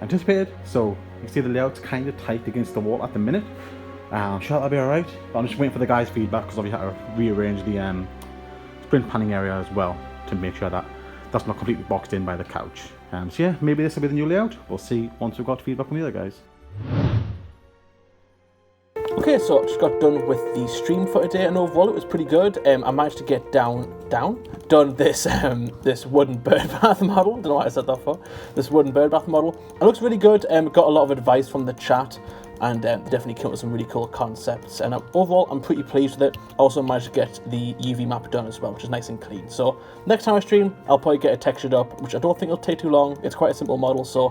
anticipated. So you can see the layout's kind of tight against the wall at the minute. I'm sure that'll be alright, but I'm just waiting for the guys' feedback, because obviously I had to rearrange the sprint panning area as well to make sure that that's not completely boxed in by the couch. So yeah, maybe this will be the new layout. We'll see once we've got feedback from the other guys. Okay, so just got done with the stream for today, and overall it was pretty good. I managed to get done this this wooden bird bath model. Don't know why I said that for. This wooden bird bath model. It looks really good. Got a lot of advice from the chat, and definitely came up with some really cool concepts. And overall, I'm pretty pleased with it. I also managed to get the UV map done as well, which is nice and clean. So next time I stream, I'll probably get it textured up, which I don't think it'll take too long. It's quite a simple model, so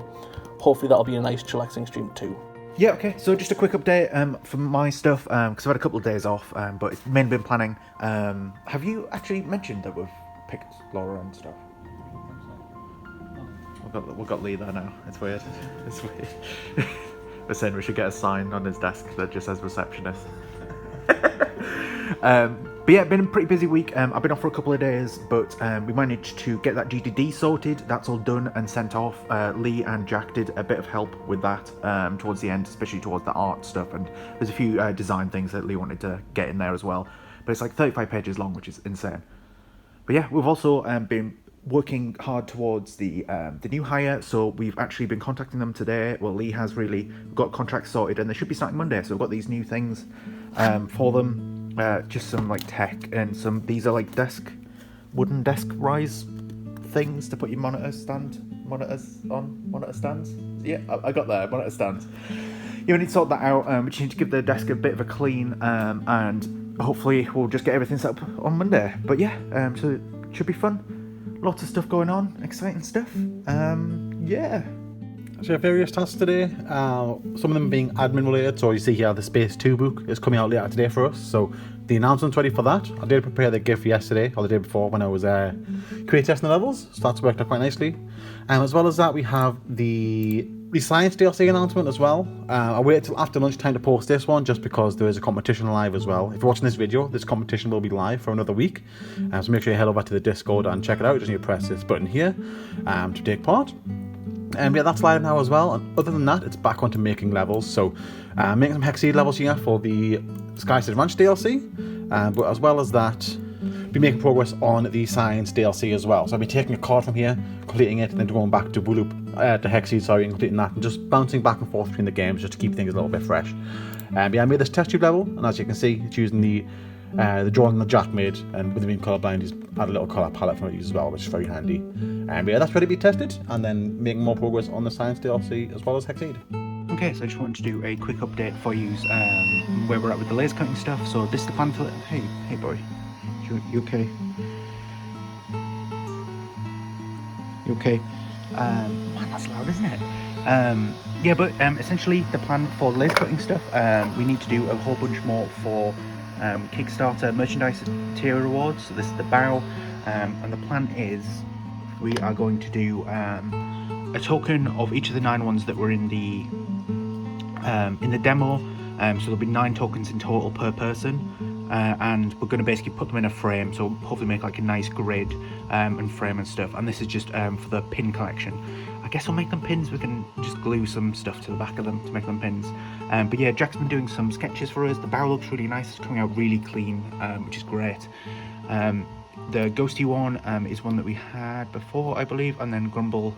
hopefully that'll be a nice chillaxing stream too. Yeah, okay, so just a quick update for my stuff, because I've had a couple of days off, but it's mainly been planning. Have you actually mentioned that we've picked Laura and stuff? We've got Lee there now. It's weird. It's weird. We're saying we should get a sign on his desk that just says receptionist. But yeah, been a pretty busy week. I've been off for a couple of days, but we managed to get that GTD sorted. That's all done and sent off. Lee and Jack did a bit of help with that towards the end, especially towards the art stuff. And there's a few design things that Lee wanted to get in there as well. But it's like 35 pages long, which is insane. But yeah, we've also been working hard towards the new hire, so we've actually been contacting them today. Well, Lee has really got contracts sorted, and they should be starting Monday. So we've got these new things for them. Just some like tech and some. These are like wooden desk rise things to put your monitor stands. Yeah, I got there. Monitor stands. You need to sort that out. We just need to give the desk a bit of a clean, and hopefully we'll just get everything set up on Monday. But yeah, so it should be fun. Lots of stuff going on, exciting stuff. Yeah. So various tasks today, some of them being admin related. So you see here the Space 2 book is coming out later today for us. So the announcement's ready for that. I did prepare the GIF yesterday or the day before when I was creating testing the levels. So that's worked out quite nicely. As well as that, we have the Science DLC announcement as well. I waited till after lunchtime to post this one just because there is a competition live as well. If you're watching this video, this competition will be live for another week. So make sure you head over to the Discord and check it out. You just need to press this button here to take part. Yeah, that's live now as well. And other than that, it's back onto making levels. So making some hexceed levels here for the Skystead Ranch DLC. But as well as that, be making progress on the Science DLC as well. So I'll be taking a card from here, completing it, and then going back to to hexceed, and completing that, and just bouncing back and forth between the games just to keep things a little bit fresh. Yeah, I made this test tube level, and as you can see, it's using the drawing that Jack made, and with him being colourblind, he's had a little colour palette from it as well, which is very handy. But yeah, that's ready to be tested, and then making more progress on the Science DLC as well as hexceed. Okay, so I just wanted to do a quick update for you where we're at with the laser cutting stuff. So this is the plan for the... Hey boy, you okay? You okay? Man, that's loud, isn't it? Yeah, but essentially the plan for the laser cutting stuff, we need to do a whole bunch more for Kickstarter merchandise tier rewards. So this is the barrel, and the plan is we are going to do a token of each of the 9 ones that were in the demo. So there'll be 9 tokens in total per person, and we're going to basically put them in a frame, so hopefully make like a nice grid and frame and stuff. And this is just for the pin collection. I guess we'll make them pins. We can just glue some stuff to the back of them to make them pins. But yeah, Jack's been doing some sketches for us. The barrel looks really nice. It's coming out really clean, which is great. The ghosty one is one that we had before, I believe, and then Grumble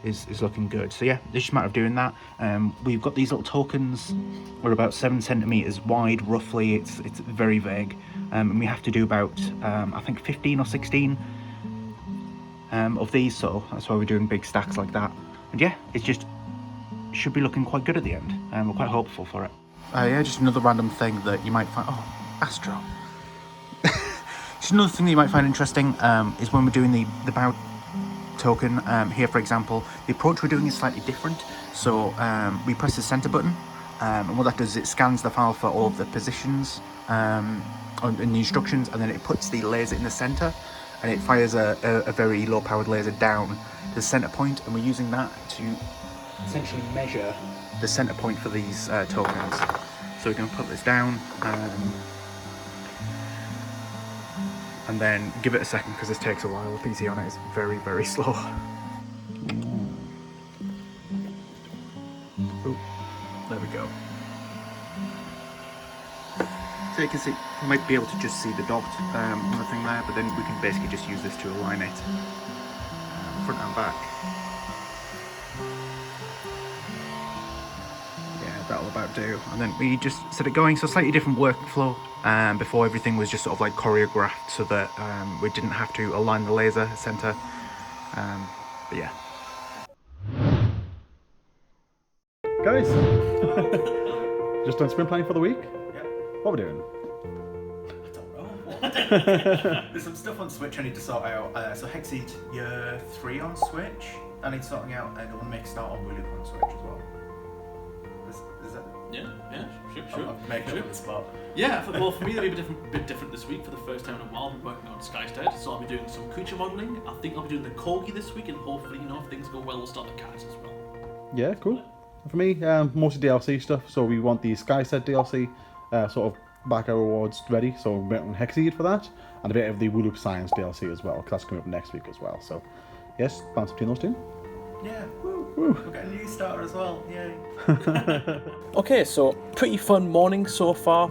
is looking good. So yeah, it's just a matter of doing that. We've got these little tokens. We're about 7 centimeters wide, roughly. It's very vague, and we have to do about I think 15 or 16 of these. So that's why we're doing big stacks like that. And yeah, it's just should be looking quite good at the end. We're quite hopeful for it. Yeah, just another random thing that you might find. Oh, Astro. Just another thing that you might find interesting is when we're doing the bow token. Here, for example, the approach we're doing is slightly different. So we press the center button, and what that does is it scans the file for all of the positions in the instructions, and then it puts the laser in the center, and it fires a very low-powered laser down to the center point, and we're using that to essentially measure the center point for these tokens. So we're going to put this down. And then give it a second because this takes a while. The PC on it is very, very slow. Ooh, there we go. So you can see, you might be able to just see the dot on the thing there, but then we can basically just use this to align it front and back. Yeah, that'll about do. And then we just set it going, so slightly different workflow. Before everything was just sort of like choreographed so that we didn't have to align the laser center. But yeah. Guys, just done sprint planning for the week? Yeah. What are we doing? I don't know. There's some stuff on Switch I need to sort out. So Hexceed Year 3 on Switch. I need sorting out, and I want to make Start on Willow on Switch as well. Is that? Yeah, sure. Make it on the spot. Yeah, well, for me, it'll be a bit different this week. For the first time in a while, I'm working on Skystead, so I'll be doing some creature modelling. I think I'll be doing the corgi this week, and hopefully, if things go well, we'll start the cats as well. Yeah, cool. For me, mostly DLC stuff. So we want the Skystead DLC sort of back our rewards ready. So we're on Hexceed for that, and a bit of the Wooloop Science DLC as well, because that's coming up next week as well. So yes, balance between those two. Yeah, woo. We've got a new starter as well, yay. Okay, so pretty fun morning so far.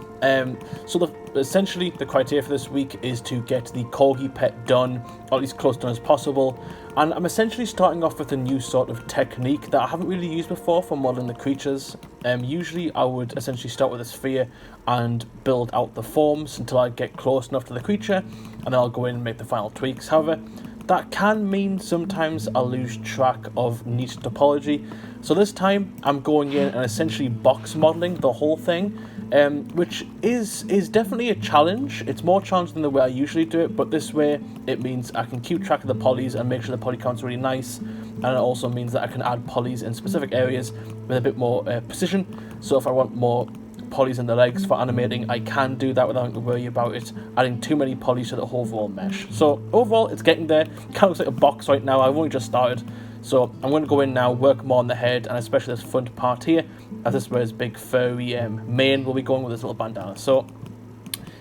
So essentially the criteria for this week is to get the corgi pet done, or at least close done as possible. And I'm essentially starting off with a new sort of technique that I haven't really used before for modelling the creatures. Usually I would essentially start with a sphere and build out the forms until I get close enough to the creature, and then I'll go in and make the final tweaks. However, that can mean sometimes I lose track of neat topology. So this time I'm going in and essentially box modelling the whole thing, which is definitely a challenge. It's more challenging than the way I usually do it, but this way it means I can keep track of the polys and make sure the poly count's really nice, and it also means that I can add polys in specific areas with a bit more precision. So if I want more polys in the legs for animating, I can do that without having to worry about it adding too many polys to the overall mesh. So overall, it's getting there. It kind of looks like a box right now. I've only just started, so I'm going to go in now, work more on the head, and especially this front part here, as this is where his big furry mane will be going with his little bandana. So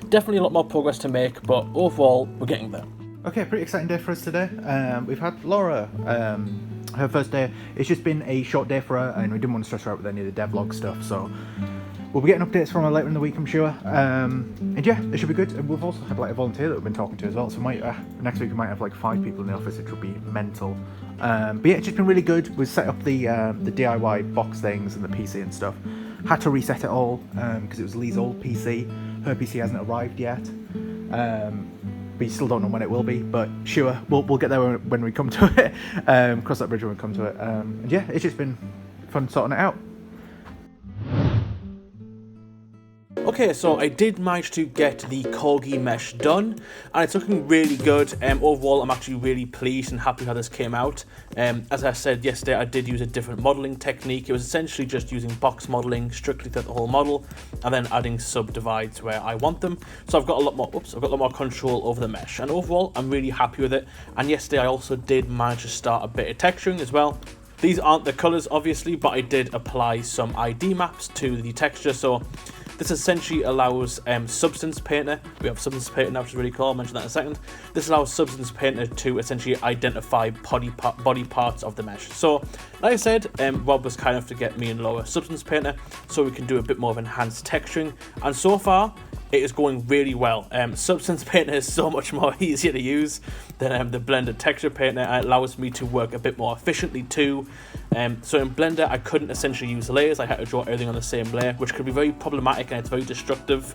definitely a lot more progress to make, but overall, we're getting there. Okay, pretty exciting day for us today. We've had Laura, her first day. It's just been a short day for her, and we didn't want to stress her out with any of the devlog stuff, so we'll be getting updates from her later in the week, I'm sure. And yeah, it should be good. And we've also had like a volunteer that we've been talking to as well, so next week we might have like 5 people in the office, which will be mental. But yeah, it's just been really good. We've set up the DIY box things and the PC and stuff. Had to reset it all because it was Lee's old PC. Her PC hasn't arrived yet. But you still don't know when it will be, but sure, we'll get there when we come to it. Cross that bridge when we come to it. And yeah, it's just been fun sorting it out. Okay, so I did manage to get the corgi mesh done, and it's looking really good. Overall, I'm actually really pleased and happy how this came out. As I said yesterday, I did use a different modelling technique. It was essentially just using box modelling strictly throughout the whole model, and then adding subdivides where I want them. So I've got a lot more control over the mesh, and overall, I'm really happy with it. And yesterday, I also did manage to start a bit of texturing as well. These aren't the colours, obviously, but I did apply some ID maps to the texture. So this essentially allows Substance Painter, we have Substance Painter now, which is really cool, I'll mention that in a second. This allows Substance Painter to essentially identify body parts of the mesh. So, like I said, Rob was kind enough to get me in lower Substance Painter, so we can do a bit more of enhanced texturing. And so far, it is going really well. Substance Painter is so much more easier to use than the Blender Texture Painter, and it allows me to work a bit more efficiently too. So in Blender, I couldn't essentially use layers. I had to draw everything on the same layer, which could be very problematic and it's very destructive.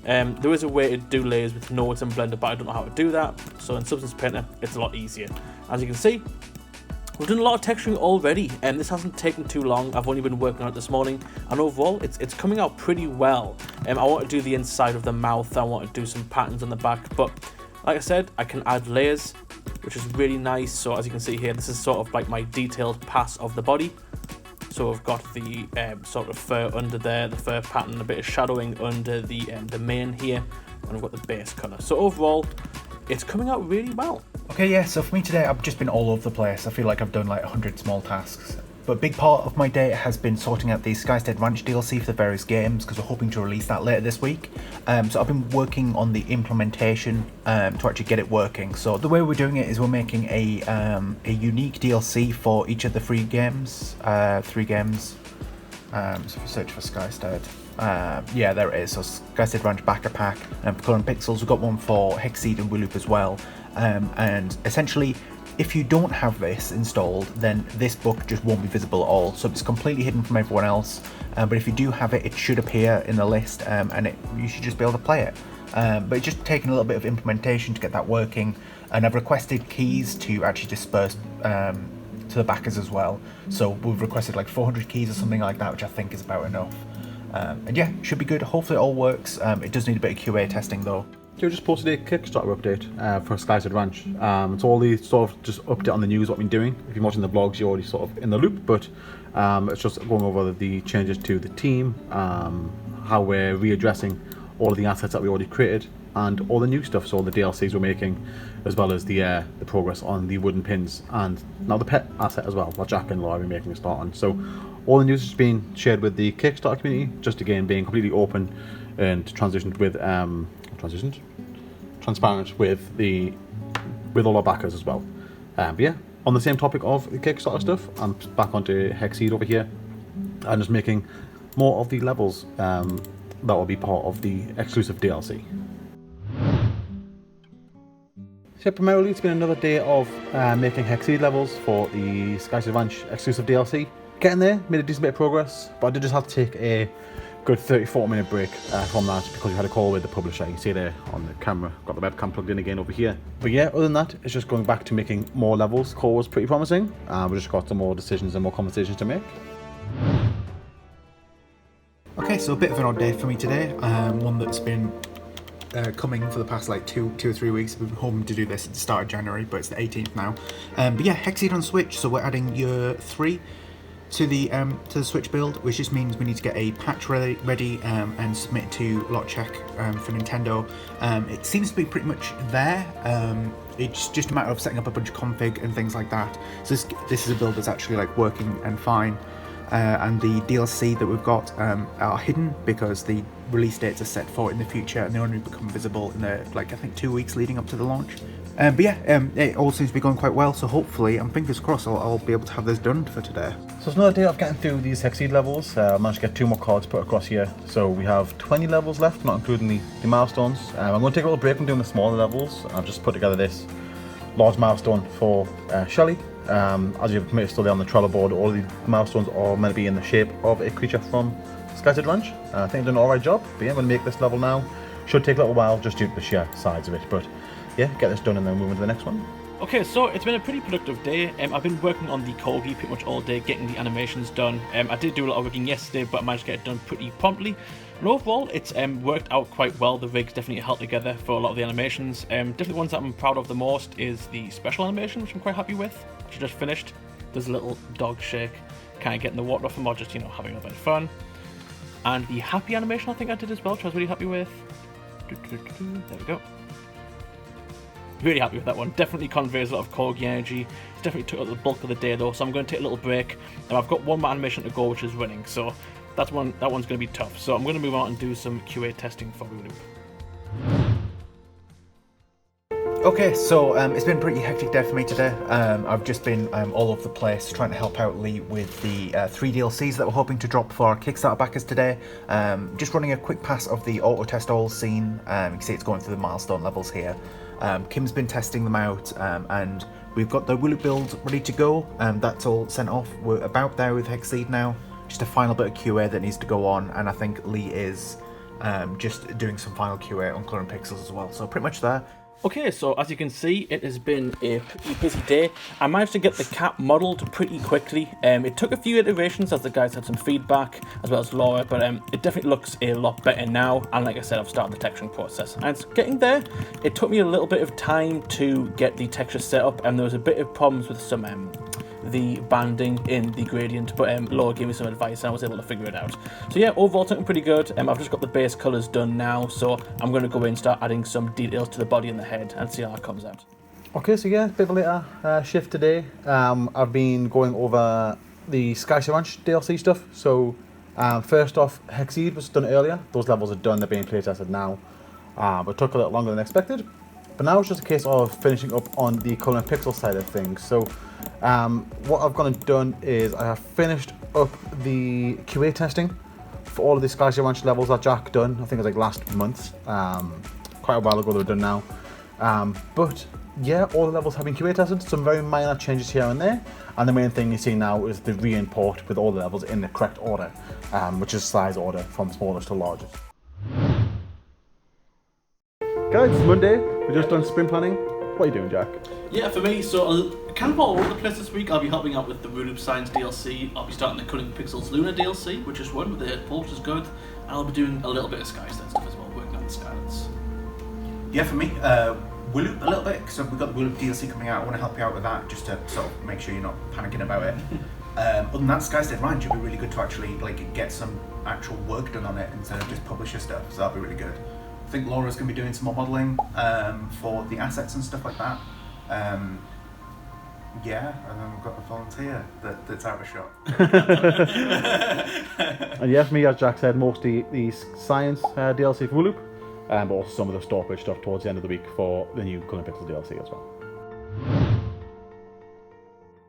There is a way to do layers with nodes in Blender, but I don't know how to do that. So in Substance Painter, it's a lot easier. As you can see, we've done a lot of texturing already, and this hasn't taken too long. I've only been working on it this morning, and overall, it's coming out pretty well. I want to do the inside of the mouth, I want to do some patterns on the back, but like I said, I can add layers, which is really nice. So as you can see here, this is sort of like my detailed pass of the body. So I've got the sort of fur under there, the fur pattern, a bit of shadowing under the mane here, and I've got the base colour. So overall, it's coming out really well. Okay, yeah, so for me today, I've just been all over the place. I feel like I've done like 100 small tasks. But a big part of my day has been sorting out the Skystead Ranch DLC for the various games, because we're hoping to release that later this week. So I've been working on the implementation to actually get it working. So the way we're doing it is we're making a unique DLC for each of the free games. 3 games. So if we search for Skystead. Yeah, there it is. So Skystead Ranch Backer Pack. And for Colour and Pixels, we've got one for Hexceed and Willoop as well. And essentially, if you don't have this installed, then this book just won't be visible at all. So it's completely hidden from everyone else. But if you do have it, it should appear in the list, and you should just be able to play it. But it's just taking a little bit of implementation to get that working. And I've requested keys to actually disperse to the backers as well. So we've requested like 400 keys or something like that, which I think is about enough. And yeah, should be good. Hopefully it all works. It does need a bit of QA testing though. We just posted a Kickstarter update for Skystead Ranch. It's all the sort of just update on the news, what we've been doing. If you're watching the vlogs, you're already sort of in the loop, but it's just going over the changes to the team, how we're readdressing all of the assets that we already created, and all the new stuff, so all the DLCs we're making, as well as the progress on the wooden pins, and now the pet asset as well, what Jack and Laura are making a start on. So all the news has been shared with the Kickstarter community, just again being completely open and transparent with all our backers as well. But yeah, on the same topic of the Kickstarter stuff, I'm back onto Hexceed over here and just making more of the levels that will be part of the exclusive DLC. So primarily it's been another day of making Hexceed levels for the Skystead Ranch exclusive DLC. Getting there, made a decent bit of progress, but I did just have to take a good 30-40 minute break from that because we had a call with the publisher. You see there on the camera, got the webcam plugged in again over here. But yeah, other than that, it's just going back to making more levels. Core was pretty promising. We just got some more decisions and more conversations to make. Okay, so a bit of an odd day for me today. One that's been coming for the past like two or 3 weeks. We've been hoping to do this at the start of January, but it's the 18th now. But yeah, Hexceed on Switch, so we're adding year 3 to the Switch build, which just means we need to get a patch ready and submit it to lot check for Nintendo. It seems to be pretty much there. It's just a matter of setting up a bunch of config and things like that. So this is a build that's actually like working and fine. And the DLC that we've got are hidden because the release dates are set for it in the future, and they only become visible in the I think 2 weeks leading up to the launch. But yeah, it all seems to be going quite well, so hopefully, I'm fingers crossed, I'll be able to have this done for today. So it's another day of getting through these Hexceed levels. I managed to get 2 more cards put across here. So we have 20 levels left, not including the milestones. I'm going to take a little break from doing the smaller levels. I've just put together this large milestone for Shelly. As you may still there on the Trello board, all the milestones are meant to be in the shape of a creature from Skystead Ranch. I think I've done an alright job, but yeah, I'm going to make this level now. Should take a little while just due to the sheer size of it, but yeah, get this done and then move on to the next one. Okay, so it's been a pretty productive day. I've been working on the corgi pretty much all day, getting the animations done. I did do a lot of rigging yesterday, but I managed to get it done pretty promptly. And overall, it's worked out quite well. The rigs definitely held together for a lot of the animations. Definitely the ones that I'm proud of the most is the special animation, which I'm quite happy with. She just finished. There's a little dog shake, kind of getting the water off him, or just, having a bit of fun. And the happy animation I think I did as well, which I was really happy with. There we go. Really happy with that one. Definitely conveys a lot of corgi energy. Definitely took up the bulk of the day though, so I'm going to take a little break. And I've got one more animation to go, which is running, so that one's going to be tough. So I'm going to move on and do some QA testing for Loop. Okay, so it's been a pretty hectic day for me today. I've just been all over the place trying to help out Lee with the 3 DLCs that we're hoping to drop for our Kickstarter backers today. Just running a quick pass of the auto test oil scene. You can see it's going through the milestone levels here. Kim's been testing them out, and we've got the Wooloop build ready to go. That's all sent off. We're about there with hexceed now. Just a final bit of QA that needs to go on, and I think Lee is just doing some final QA on Colour and Pixels as well. So pretty much there. Okay, so as you can see, it has been a pretty busy day. I managed to get the cat modelled pretty quickly. It took a few iterations as the guys had some feedback, as well as Laura, but it definitely looks a lot better now. And like I said, I've started the texturing process. And it's getting there. It took me a little bit of time to get the texture set up, and there was a bit of problems with some the banding in the gradient, but Laura gave me some advice and I was able to figure it out. So yeah, overall it's looking pretty good. I've just got the base colours done now, so I'm going to go in and start adding some details to the body and the head and see how that comes out. Okay, so yeah, bit of a later shift today. I've been going over the Skystead Ranch DLC stuff. So first off, hexceed was done earlier. Those levels are done, they're being playtested now, but took a little longer than expected. But now it's just a case of finishing up on the Colour and Pixel side of things. So what I've gone and done is I have finished up the QA testing for all of the Skystead Ranch levels that Jack done. I think it was like last month, quite a while ago they were done now. But yeah, all the levels have been QA tested, some very minor changes here and there. And the main thing you see now is the re-import with all the levels in the correct order, which is size order from smallest to largest. Guys, it's Monday. We're just done sprint planning. What are you doing, Jack? Yeah, for me, so kind of all over the place this week. I'll be helping out with the Wooloop Science DLC. I'll be starting the Cutting Pixels Lunar DLC, which is one with the head pull, which is good. And I'll be doing a little bit of Skystead stuff as well, working on the Skylets. Yeah, for me, Wooloop a little bit, because we've got the Wooloop DLC coming out. I want to help you out with that, just to sort of make sure you're not panicking about it. Other than that, Skystead Ranch would be really good to actually get some actual work done on it instead of just publish your stuff, so that'll be really good. I think Laura's going to be doing some more modelling for the assets and stuff like that. Yeah, and then we've got a volunteer that's out of shop. And yeah, for me, as Jack said, mostly the science DLC for Wooloop, but also some of the storage stuff towards the end of the week for the new Colour and Pixels DLC as well.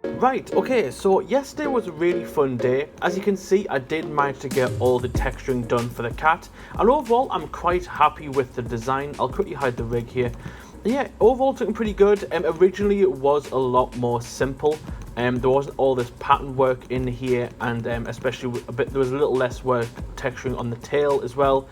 Right, okay, so yesterday was a really fun day. As you can see, I did manage to get all the texturing done for the cat, and overall I'm quite happy with the design. I'll quickly hide the rig here. Yeah, overall it's looking pretty good. Originally it was a lot more simple. There wasn't all this pattern work in here, and especially there was a little less work texturing on the tail as well.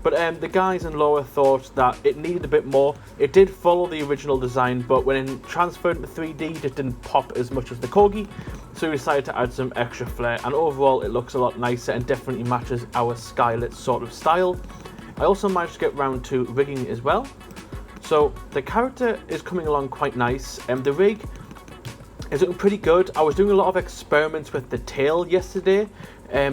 But the guys and Laura thought that it needed a bit more. It did follow the original design, but when transferred into 3D, it didn't pop as much as the corgi. So we decided to add some extra flair, and overall it looks a lot nicer and definitely matches our Skylet sort of style. I also managed to get round to rigging as well. So the character is coming along quite nice, and the rig is looking pretty good. I was doing a lot of experiments with the tail yesterday.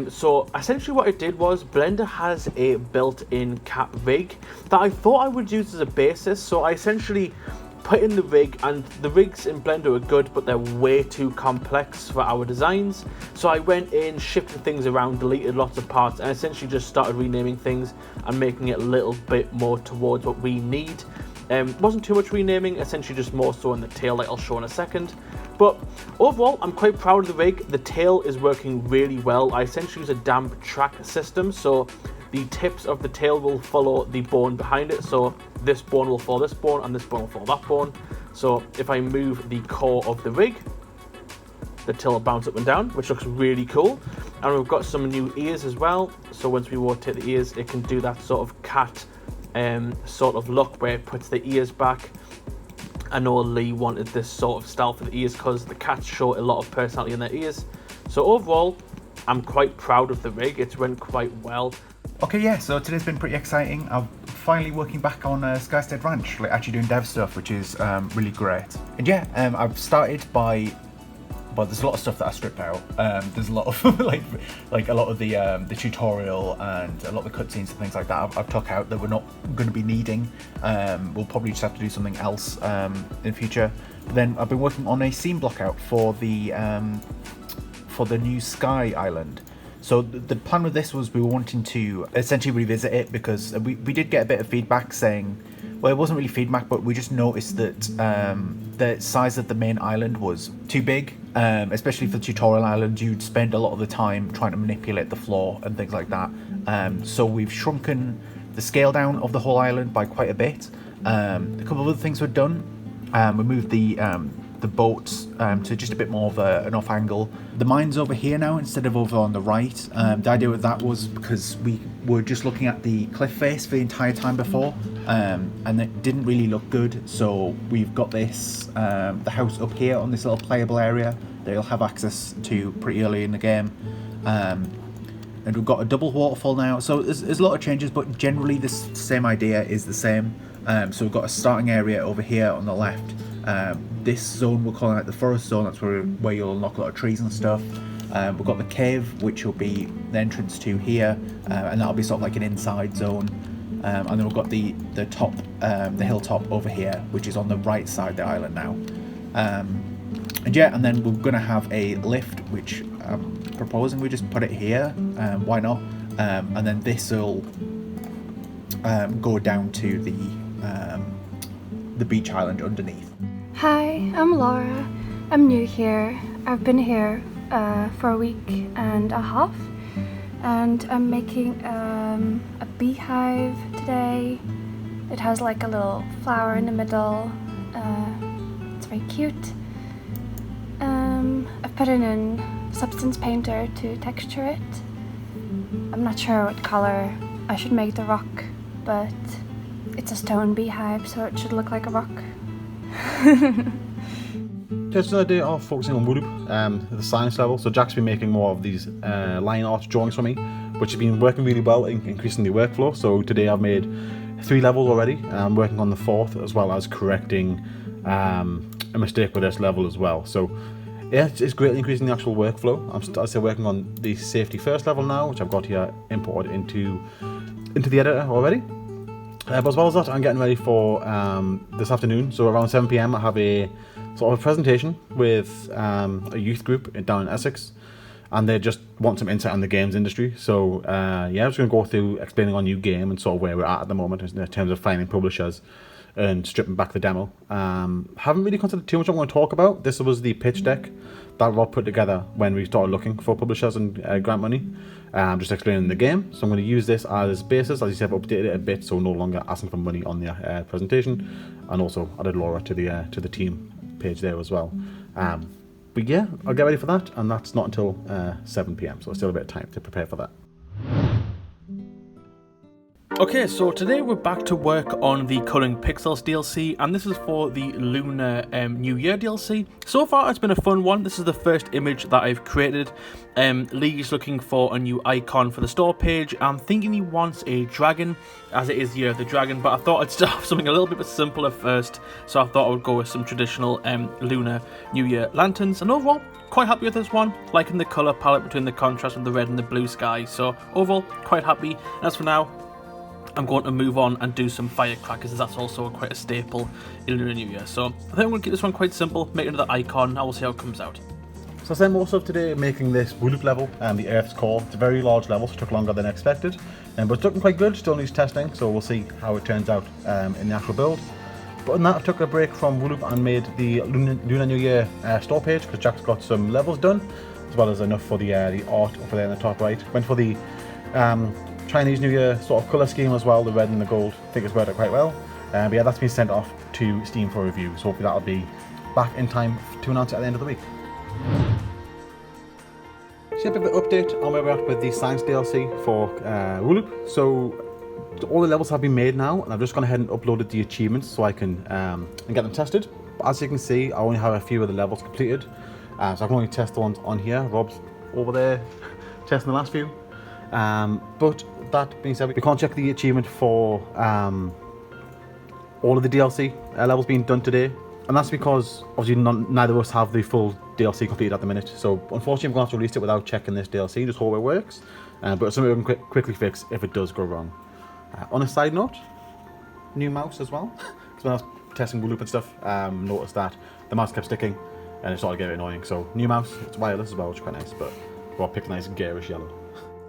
So essentially what I did was Blender has a built-in cat rig that I thought I would use as a basis. So I essentially put in the rig, and the rigs in Blender are good, but they're way too complex for our designs. So I went in, shifted things around, deleted lots of parts, and essentially just started renaming things and making it a little bit more towards what we need. Wasn't too much renaming, essentially just more so in the tail, like I'll show in a second. But overall, I'm quite proud of the rig. The tail is working really well. I essentially use a damp track system, so the tips of the tail will follow the bone behind it. So this bone will follow this bone, and this bone will follow that bone. So if I move the core of the rig, the tail will bounce up and down, which looks really cool. And we've got some new ears as well. So once we rotate the ears, it can do that sort of cat sort of look where it puts the ears back. I know Lee wanted this sort of style for the ears because the cats show a lot of personality in their ears. So overall, I'm quite proud of the rig. It's run quite well. Okay, yeah, so today's been pretty exciting. I'm finally working back on Skystead Ranch, like actually doing dev stuff, which is really great. And yeah, I've started by, well, there's a lot of stuff that I stripped out. There's a lot of like a lot of the tutorial and a lot of the cutscenes and things like that I've took out that we're not going to be needing. We'll probably just have to do something else in future. But then I've been working on a scene block out for the new Sky Island. So the plan with this was we were wanting to essentially revisit it because we did get a bit of feedback saying, well, it wasn't really feedback, but we just noticed that the size of the main island was too big, especially for the tutorial island. You'd spend a lot of the time trying to manipulate the floor and things like that. So we've shrunken the scale down of the whole island by quite a bit. A couple of other things were done. We moved the boats to just a bit more of an off angle. The mine's over here now instead of over on the right. The idea with that was because we were just looking at the cliff face for the entire time before, and it didn't really look good. So we've got this the house up here on this little playable area that you'll have access to pretty early in the game. And we've got a double waterfall now. So there's a lot of changes, but generally this same idea is the same. So we've got a starting area over here on the left. This zone we're calling it the forest zone. That's where you'll unlock a lot of trees and stuff. We've got the cave, which will be the entrance to here, and that'll be sort of like an inside zone. And then we've got the top, the hilltop over here, which is on the right side of the island now. And yeah, and then we're going to have a lift, which I'm proposing we just put it here. Why not? And then this will go down to the beach island underneath. Hi, I'm Laura. I'm new here. I've been here for a week and a half, and I'm making a beehive today. It has like a little flower in the middle. It's very cute. I've put in Substance Painter to texture it. I'm not sure what color I should make the rock, but it's a stone beehive, so it should look like a rock. Just another day of focusing on Wooloop, the science level. So Jack's been making more of these line art drawings for me, which has been working really well in increasing the workflow. So today I've made 3 levels already, and I'm working on the 4th, as well as correcting a mistake with this level as well. So yeah, it's greatly increasing the actual workflow. I'm still working on the safety first level now, which I've got here imported into the editor already. But as well as that, I'm getting ready for this afternoon. So around 7 PM, I have a sort of a presentation with a youth group down in Essex, and they just want some insight on the games industry. So yeah, I'm just going to go through explaining our new game and sort of where we're at the moment in terms of finding publishers and stripping back the demo. Haven't really considered too much I'm going to talk about. This was the pitch deck that Rob put together when we started looking for publishers and grant money. Just explaining the game. So I'm going to use this as basis. As you said, I've updated it a bit, so no longer asking for money on the presentation, and also added Laura to the team page there as well. But yeah, I'll get ready for that, and that's not until 7 PM, so still a bit of time to prepare for that. Okay, so today we're back to work on the Culling Pixels DLC, and this is for the Lunar New Year DLC. So far it's been a fun one. This is the first image that I've created. Lee's looking for a new icon for the store page. I'm thinking he wants a dragon, as it is Year of the Dragon, but I thought I'd start off something a little bit simpler first, so I thought I would go with some traditional Lunar New Year lanterns, and overall, quite happy with this one, liking the colour palette between the contrast of the red and the blue sky, so overall, quite happy. And as for now, I'm going to move on and do some firecrackers, as that's also quite a staple in Lunar New Year. So I think I'm going to keep this one quite simple, make it another icon, and we'll see how it comes out. So I spent most of today making this Wooloop level, the Earth's core. It's a very large level, so it took longer than expected, but it's looking quite good. Still needs testing, so we'll see how it turns out in the actual build. But on that, I took a break from Wooloop and made the Lunar New Year store page, because Jack's got some levels done, as well as enough for the art over there in the top right. Went for the Chinese New Year sort of colour scheme as well, the red and the gold. I think it's worked out quite well. But yeah, that's been sent off to Steam for review, so hopefully that'll be back in time to announce it at the end of the week. So a bit of an update on where we're at with the Science DLC for Wooloop. So all the levels have been made now, and I've just gone ahead and uploaded the achievements so I can and get them tested. But as you can see, I only have a few of the levels completed, so I can only test the ones on here. Rob's over there testing the last few. But that being said, we can't check the achievement for all of the DLC levels being done today, and that's because obviously neither of us have the full DLC completed at the minute. So unfortunately, I'm going to have to release it without checking this DLC. Just hope it works. But it's something we can quickly fix if it does go wrong. On a side note, new mouse as well. Because when I was testing Loop and stuff, noticed that the mouse kept sticking and it started getting annoying. So new mouse, it's wireless as well, which is quite nice. But Rob picked a nice garish yellow.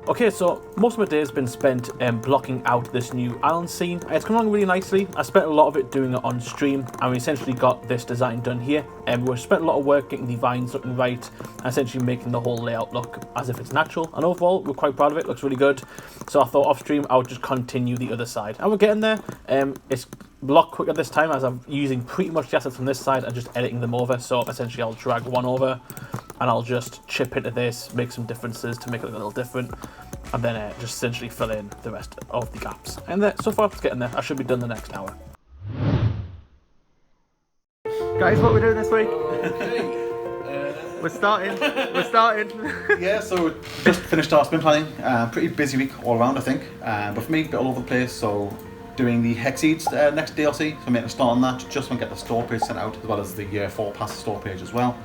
Okay, so most of my day has been spent blocking out this new island scene. It's come along really nicely. I spent a lot of it doing it on stream, and we essentially got this design done here. We spent a lot of work getting the vines looking right, and essentially making the whole layout look as if it's natural. And overall, we're quite proud of it. It looks really good. So I thought off stream I would just continue the other side, and we're getting there. It's a lot quicker this time, as I'm using pretty much the assets from this side and just editing them over. So essentially, I'll drag one over, and I'll just chip into this, make some differences to make it look a little different, and then just essentially fill in the rest of the gaps. And so far, it's getting there. I should be done the next hour. Guys, what we're doing this week? Okay. We're starting. We're starting. Yeah, so just finished our sprint planning. Pretty busy week all around, I think. But for me, a bit all over the place. So doing the hexceeds next DLC. So making a start on that. Just want to get the store page sent out, as well as the year 4 pass store page as well.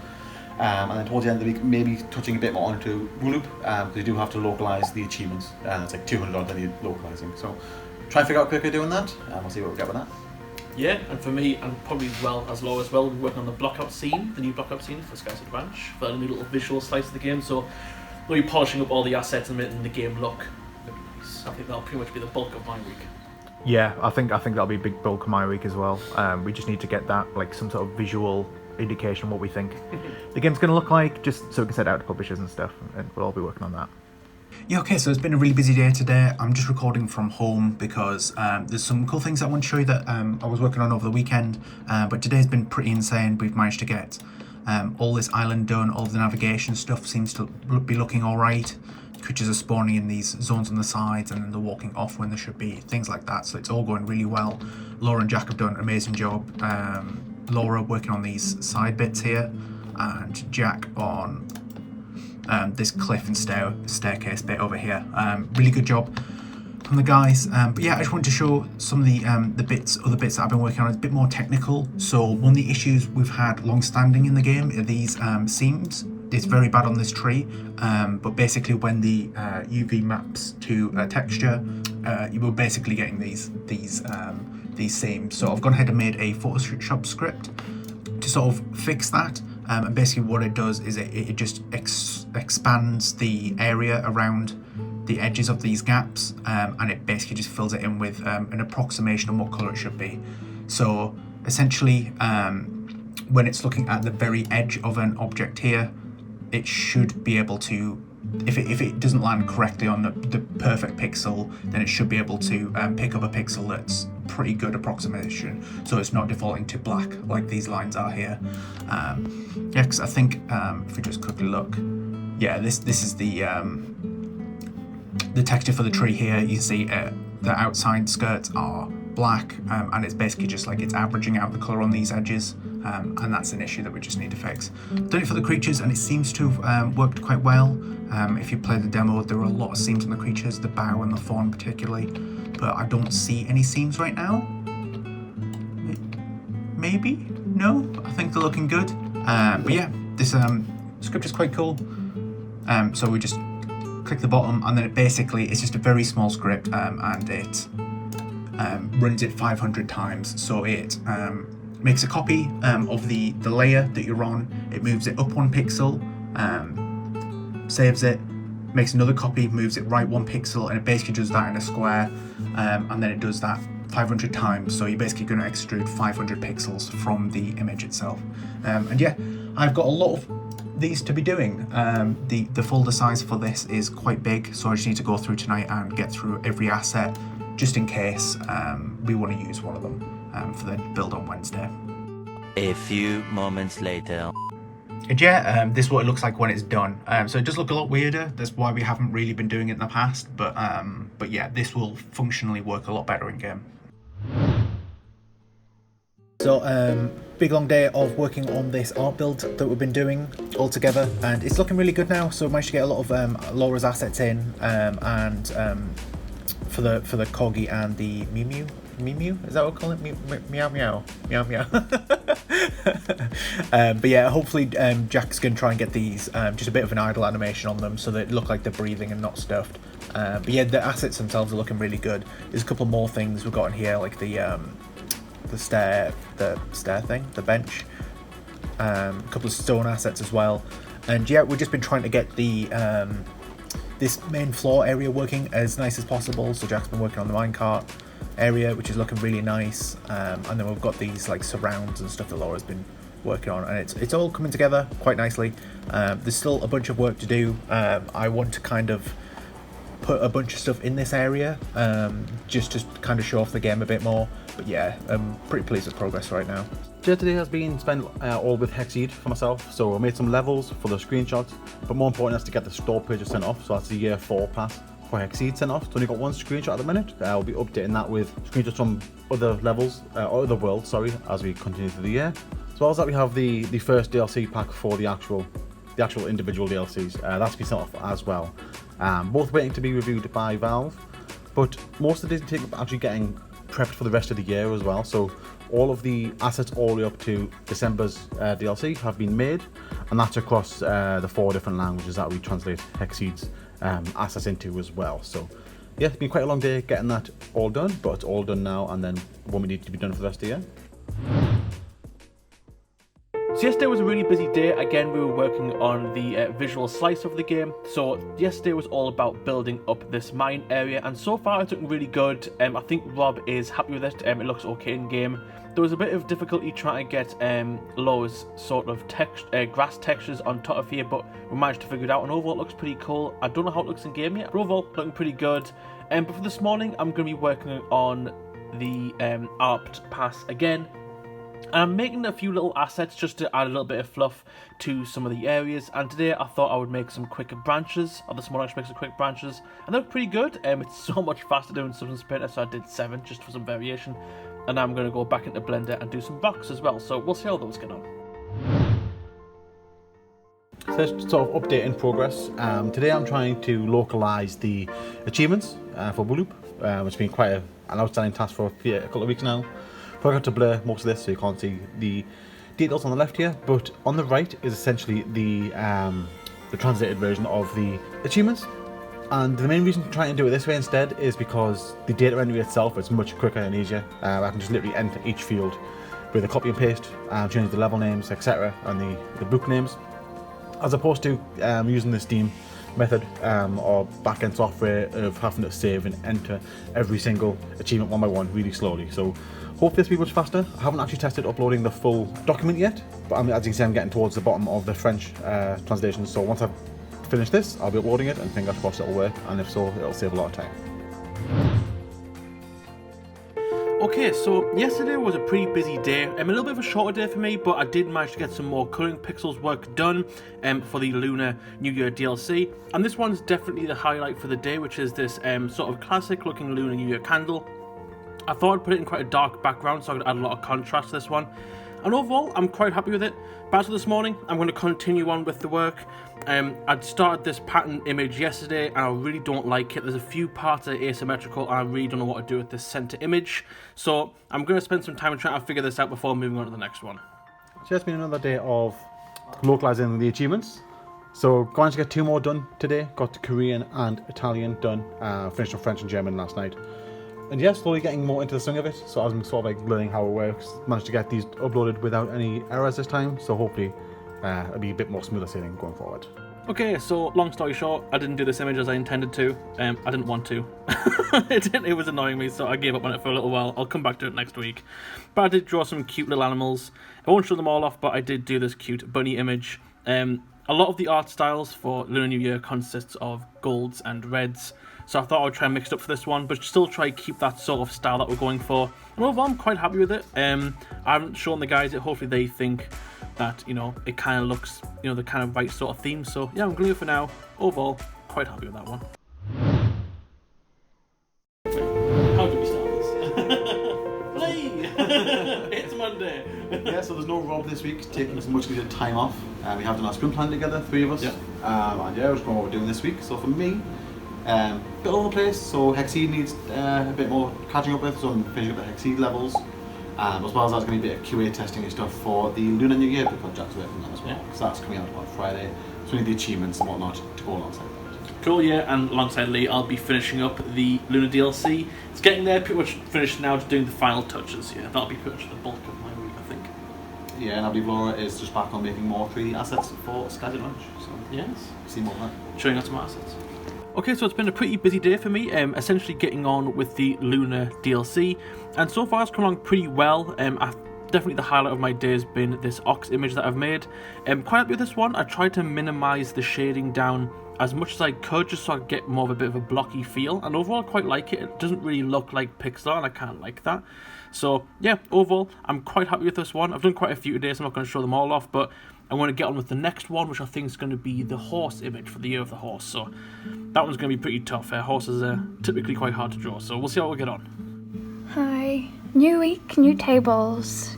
And then towards the end of the week, maybe touching a bit more onto Loop, because you do have to localise the achievements, and it's like 200 odd that need localising. So try and figure out quicker doing that, and we'll see what we get with that. Yeah, and for me, and probably as well as Laura as well, we're working on the blockout scene, the new blockout scene for Skystead Ranch, for a new little visual slice of the game. So we'll be polishing up all the assets and making the game look nice. I think that'll pretty much be the bulk of my week. Yeah, I think that'll be a big bulk of my week as well. We just need to get that, like, some sort of visual indication what we think the game's going to look like, just so we can send it out to publishers and stuff, and we'll all be working on that. Yeah, okay, so it's been a really busy day today. I'm just recording from home because there's some cool things I want to show you that I was working on over the weekend, but today's been pretty insane. We've managed to get all this island done, all the navigation stuff seems to be looking alright. Creatures are spawning in these zones on the sides, and then they're walking off when there should be, things like that, so it's all going really well. Laura and Jack have done an amazing job. Laura working on these side bits here, and Jack on this cliff and staircase bit over here. Really good job from the guys. But yeah, I just wanted to show some of the other bits that I've been working on. It's a bit more technical. So one of the issues we've had long-standing in the game are these seams. It's very bad on this tree, but basically when the UV maps to a texture, you were basically getting these seams. So I've gone ahead and made a Photoshop script to sort of fix that. And basically what it does is it just expands the area around the edges of these gaps, and it basically just fills it in with an approximation of what colour it should be. So essentially, when it's looking at the very edge of an object here, it should be able to, if it doesn't land correctly on the perfect pixel, then it should be able to pick up a pixel that's pretty good approximation, so it's not defaulting to black like these lines are here. Yeah, because I think if we just quickly look, yeah, this is the texture for the tree here. You can see the outside skirts are black, and it's basically just like it's averaging out the colour on these edges, and that's an issue that we just need to fix. Done it for the creatures, and it seems to have worked quite well. If you play the demo, there are a lot of seams on the creatures, the bow and the fawn particularly, but I don't see any seams right now. Maybe? No? I think they're looking good. But yeah, this script is quite cool. So we just click the bottom, and then it's just a very small script, and it runs it 500 times. So it makes a copy of the layer that you're on, it moves it up 1 pixel, saves it, makes another copy, moves it right 1 pixel, and it basically does that in a square, and then it does that 500 times. So you're basically going to extrude 500 pixels from the image itself. And yeah, I've got a lot of these to be doing. The folder size for this is quite big, so I just need to go through tonight and get through every asset, just in case we want to use one of them for the build on Wednesday. A few moments later. And yeah, this is what it looks like when it's done. So it does look a lot weirder. That's why we haven't really been doing it in the past. But yeah, this will functionally work a lot better in game. So big long day of working on this art build that we've been doing all together, and it's looking really good now. So I managed to get a lot of Laura's assets in, and for the corgi and the Mew, is that what we call it? Meow. But yeah, hopefully Jack's gonna try and get these just a bit of an idle animation on them so they look like they're breathing and not stuffed. But yeah, the assets themselves are looking really good. There's a couple more things we've got in here, like the stair thing, the bench, a couple of stone assets as well. And yeah, we've just been trying to get the this main floor area working as nice as possible. So Jack's been working on the minecart area, which is looking really nice, and then we've got these like surrounds and stuff that Laura's been working on, and it's all coming together quite nicely. There's still a bunch of work to do. I want to kind of put a bunch of stuff in this area just to kind of show off the game a bit more, but yeah, I'm pretty pleased with progress right now. Today has been spent all with hexceed for myself, so I made some levels for the screenshots, but more important is to get the store pages sent off, so that's the year 4 pass for hexceed sent off. So only got one screenshot at the minute. I'll be updating that with screenshots from other levels, or other worlds, sorry, as we continue through the year. As well as that, we have the first DLC pack for the actual individual DLCs. That's been sent off as well. Both waiting to be reviewed by Valve, but most of the days take up actually getting prepped for the rest of the year as well. So all of the assets all the way up to December's DLC have been made, and that's across the 4 different languages that we translate hexceed's assets into as well. So yeah, it's been quite a long day getting that all done, but it's all done now, and then what we need to be done for the rest of the year. So yesterday was a really busy day. Again, we were working on the visual slice of the game. So yesterday was all about building up this mine area, and so far it's looking really good. I think Rob is happy with it. It looks okay in game. There was a bit of difficulty trying to get Lowe's sort of grass textures on top of here, but we managed to figure it out, and overall it looks pretty cool. I don't know how it looks in game yet, but overall looking pretty good. But for this morning, I'm going to be working on the art pass again. I'm making a few little assets just to add a little bit of fluff to some of the areas, and today I thought I would make some quick branches, or this morning I should make some quick branches, and they look pretty good. It's so much faster doing Substance Painter, so I did 7 just for some variation, and now I'm going to go back into Blender and do some blocks as well, so we'll see how those get on. So that's sort of update in progress. Today I'm trying to localize the achievements for Bloop, which has been quite an outstanding task for a couple of weeks now. I forgot to blur most of this so you can't see the details on the left here, but on the right is essentially the translated version of the achievements. And the main reason for trying to do it this way instead is because the data entry itself is much quicker and easier. I can just literally enter each field with a copy and paste, change the level names, etc., and the book names, as opposed to using the Steam method or back-end software of having to save and enter every single achievement one by one really slowly. So hopefully this will be much faster. I haven't actually tested uploading the full document yet, but as you can see, I'm getting towards the bottom of the French translation. So once I've finished this, I'll be uploading it, and fingers crossed it'll work, and if so, it'll save a lot of time. Okay, so yesterday was a pretty busy day. A little bit of a shorter day for me, but I did manage to get some more colouring pixels work done for the Lunar New Year DLC. And this one's definitely the highlight for the day, which is this sort of classic looking Lunar New Year candle. I thought I'd put it in quite a dark background so I could add a lot of contrast to this one. And overall, I'm quite happy with it. But as for this morning, I'm going to continue on with the work. I'd started this pattern image yesterday, and I really don't like it. There's a few parts that are asymmetrical, and I really don't know what to do with this center image. So I'm going to spend some time trying to figure this out before moving on to the next one. So it's been another day of localizing the achievements. So managed to get 2 more done today. Got Korean and Italian done. Finished up French and German last night. And yeah, slowly getting more into the swing of it. So I'm sort of like learning how it works. Managed to get these uploaded without any errors this time. So hopefully it'll be a bit more smoother sailing going forward. Okay, so long story short, I didn't do this image as I intended to. I didn't want to. It was annoying me, so I gave up on it for a little while. I'll come back to it next week. But I did draw some cute little animals. I won't show them all off, but I did do this cute bunny image. A lot of the art styles for Lunar New Year consists of golds and reds. So I thought I would try and mix it up for this one, but still try to keep that sort of style that we're going for. And overall, I'm quite happy with it. I haven't shown the guys it. Hopefully they think that, you know, it kind of looks, you know, the kind of right sort of theme. So yeah, I'm going to go for now. Overall, quite happy with that one. How do we start this? Play! It's Monday. Yeah, so there's no Rob this week, taking some much needed time off. We have done our sprint plan together, 3 of us. Yeah. And yeah, we're just going what we're doing this week. So for me, bit all over the place. So hexceed needs a bit more catching up with, so I'm finishing up the hexceed levels. As well as that's going to be a bit of QA testing and stuff for the Lunar New Year, because Jack's working on that as well. Yeah. So that's coming out on Friday. So we need the achievements and whatnot to go alongside that. Cool, yeah, and alongside Lee, I'll be finishing up the Lunar DLC. It's getting there, pretty much finished now, just doing the final touches. Yeah, that'll be pretty much the bulk of my week, I think. Yeah, and I believe Laura is just back on making more 3D assets for Skystead Ranch. So yes, see more of that. Showing out some assets. Okay, so it's been a pretty busy day for me, essentially getting on with the Lunar DLC, and so far it's come along pretty well. Definitely the highlight of my day has been this ox image that I've made. Quite happy with this one. I tried to minimise the shading down as much as I could, just so I get more of a bit of a blocky feel, and overall I quite like it. It doesn't really look like Pixar, and I kind of like that. So yeah, overall I'm quite happy with this one. I've done quite a few today, so I'm not going to show them all off, but I'm going to get on with the next one, which I think is going to be the horse image for the Year of the Horse. So that one's going to be pretty tough. Horses are typically quite hard to draw, so we'll see how we get on. Hi. New week, new tables.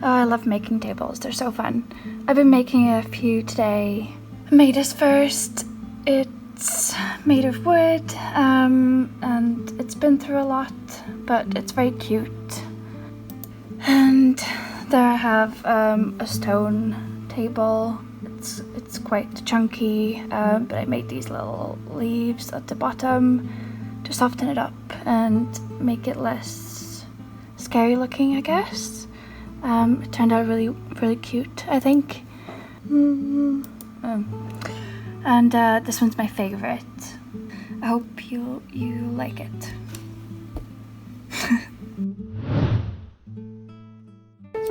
Oh, I love making tables. They're so fun. I've been making a few today. I made this first. It's made of wood, and it's been through a lot, but it's very cute. And there I have a stone table. It's quite chunky, but I made these little leaves at the bottom to soften it up and make it less scary looking, I guess. It turned out really, really cute, I think. And this one's my favorite. I hope you like it.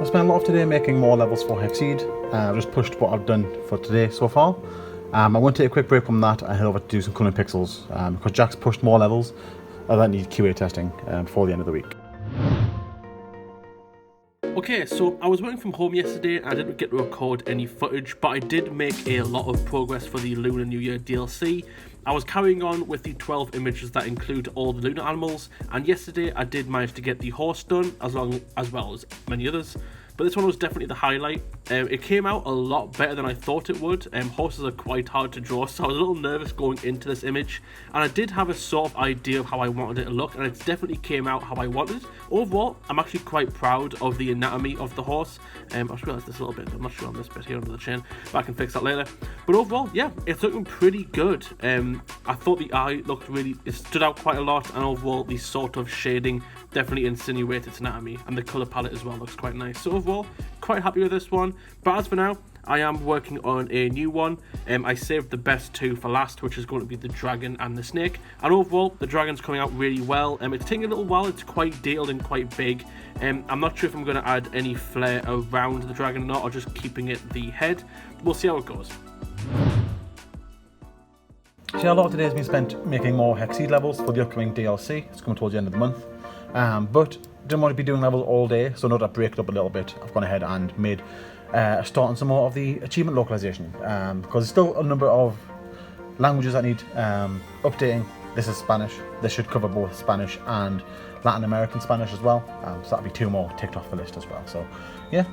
I spent a lot of today making more levels for hexceed. I've just pushed what I've done for today so far. I want to take a quick break from that and head over to do some coloring pixels, because Jack's pushed more levels that need QA testing before the end of the week. Okay, so I was working from home yesterday and I didn't get to record any footage, but I did make a lot of progress for the Lunar New Year DLC. I was carrying on with the 12 images that include all the lunar animals, and yesterday I did manage to get the horse done, as well as many others. But this one was definitely the highlight. It came out a lot better than I thought it would. Horses are quite hard to draw, so I was a little nervous going into this image. And I did have a sort of idea of how I wanted it to look, and it definitely came out how I wanted. Overall, I'm actually quite proud of the anatomy of the horse. I just realised this a little bit. I'm not sure on this bit here under the chin, but I can fix that later. But overall, yeah, it's looking pretty good. I thought the eye looked it stood out quite a lot, and overall, the sort of shading definitely insinuates its anatomy, and the colour palette as well looks quite nice. So overall, quite happy with this one. But as for now, I am working on a new one. I saved the best two for last, which is going to be the dragon and the snake. And overall, the dragon's coming out really well. It's taking a little while. It's quite detailed and quite big. I'm not sure if I'm going to add any flair around the dragon or not, or just keeping it the head. We'll see how it goes. So a lot of today has been spent making more hexceed levels for the upcoming DLC. It's coming towards the end of the month. But didn't want to be doing levels all day, so in order to break it up a little bit, I've gone ahead and made a start on some more of the achievement localization, because there's still a number of languages that need updating. This is Spanish. This should cover both Spanish and Latin American Spanish as well, so that'll be 2 more ticked off the list as well. So yeah,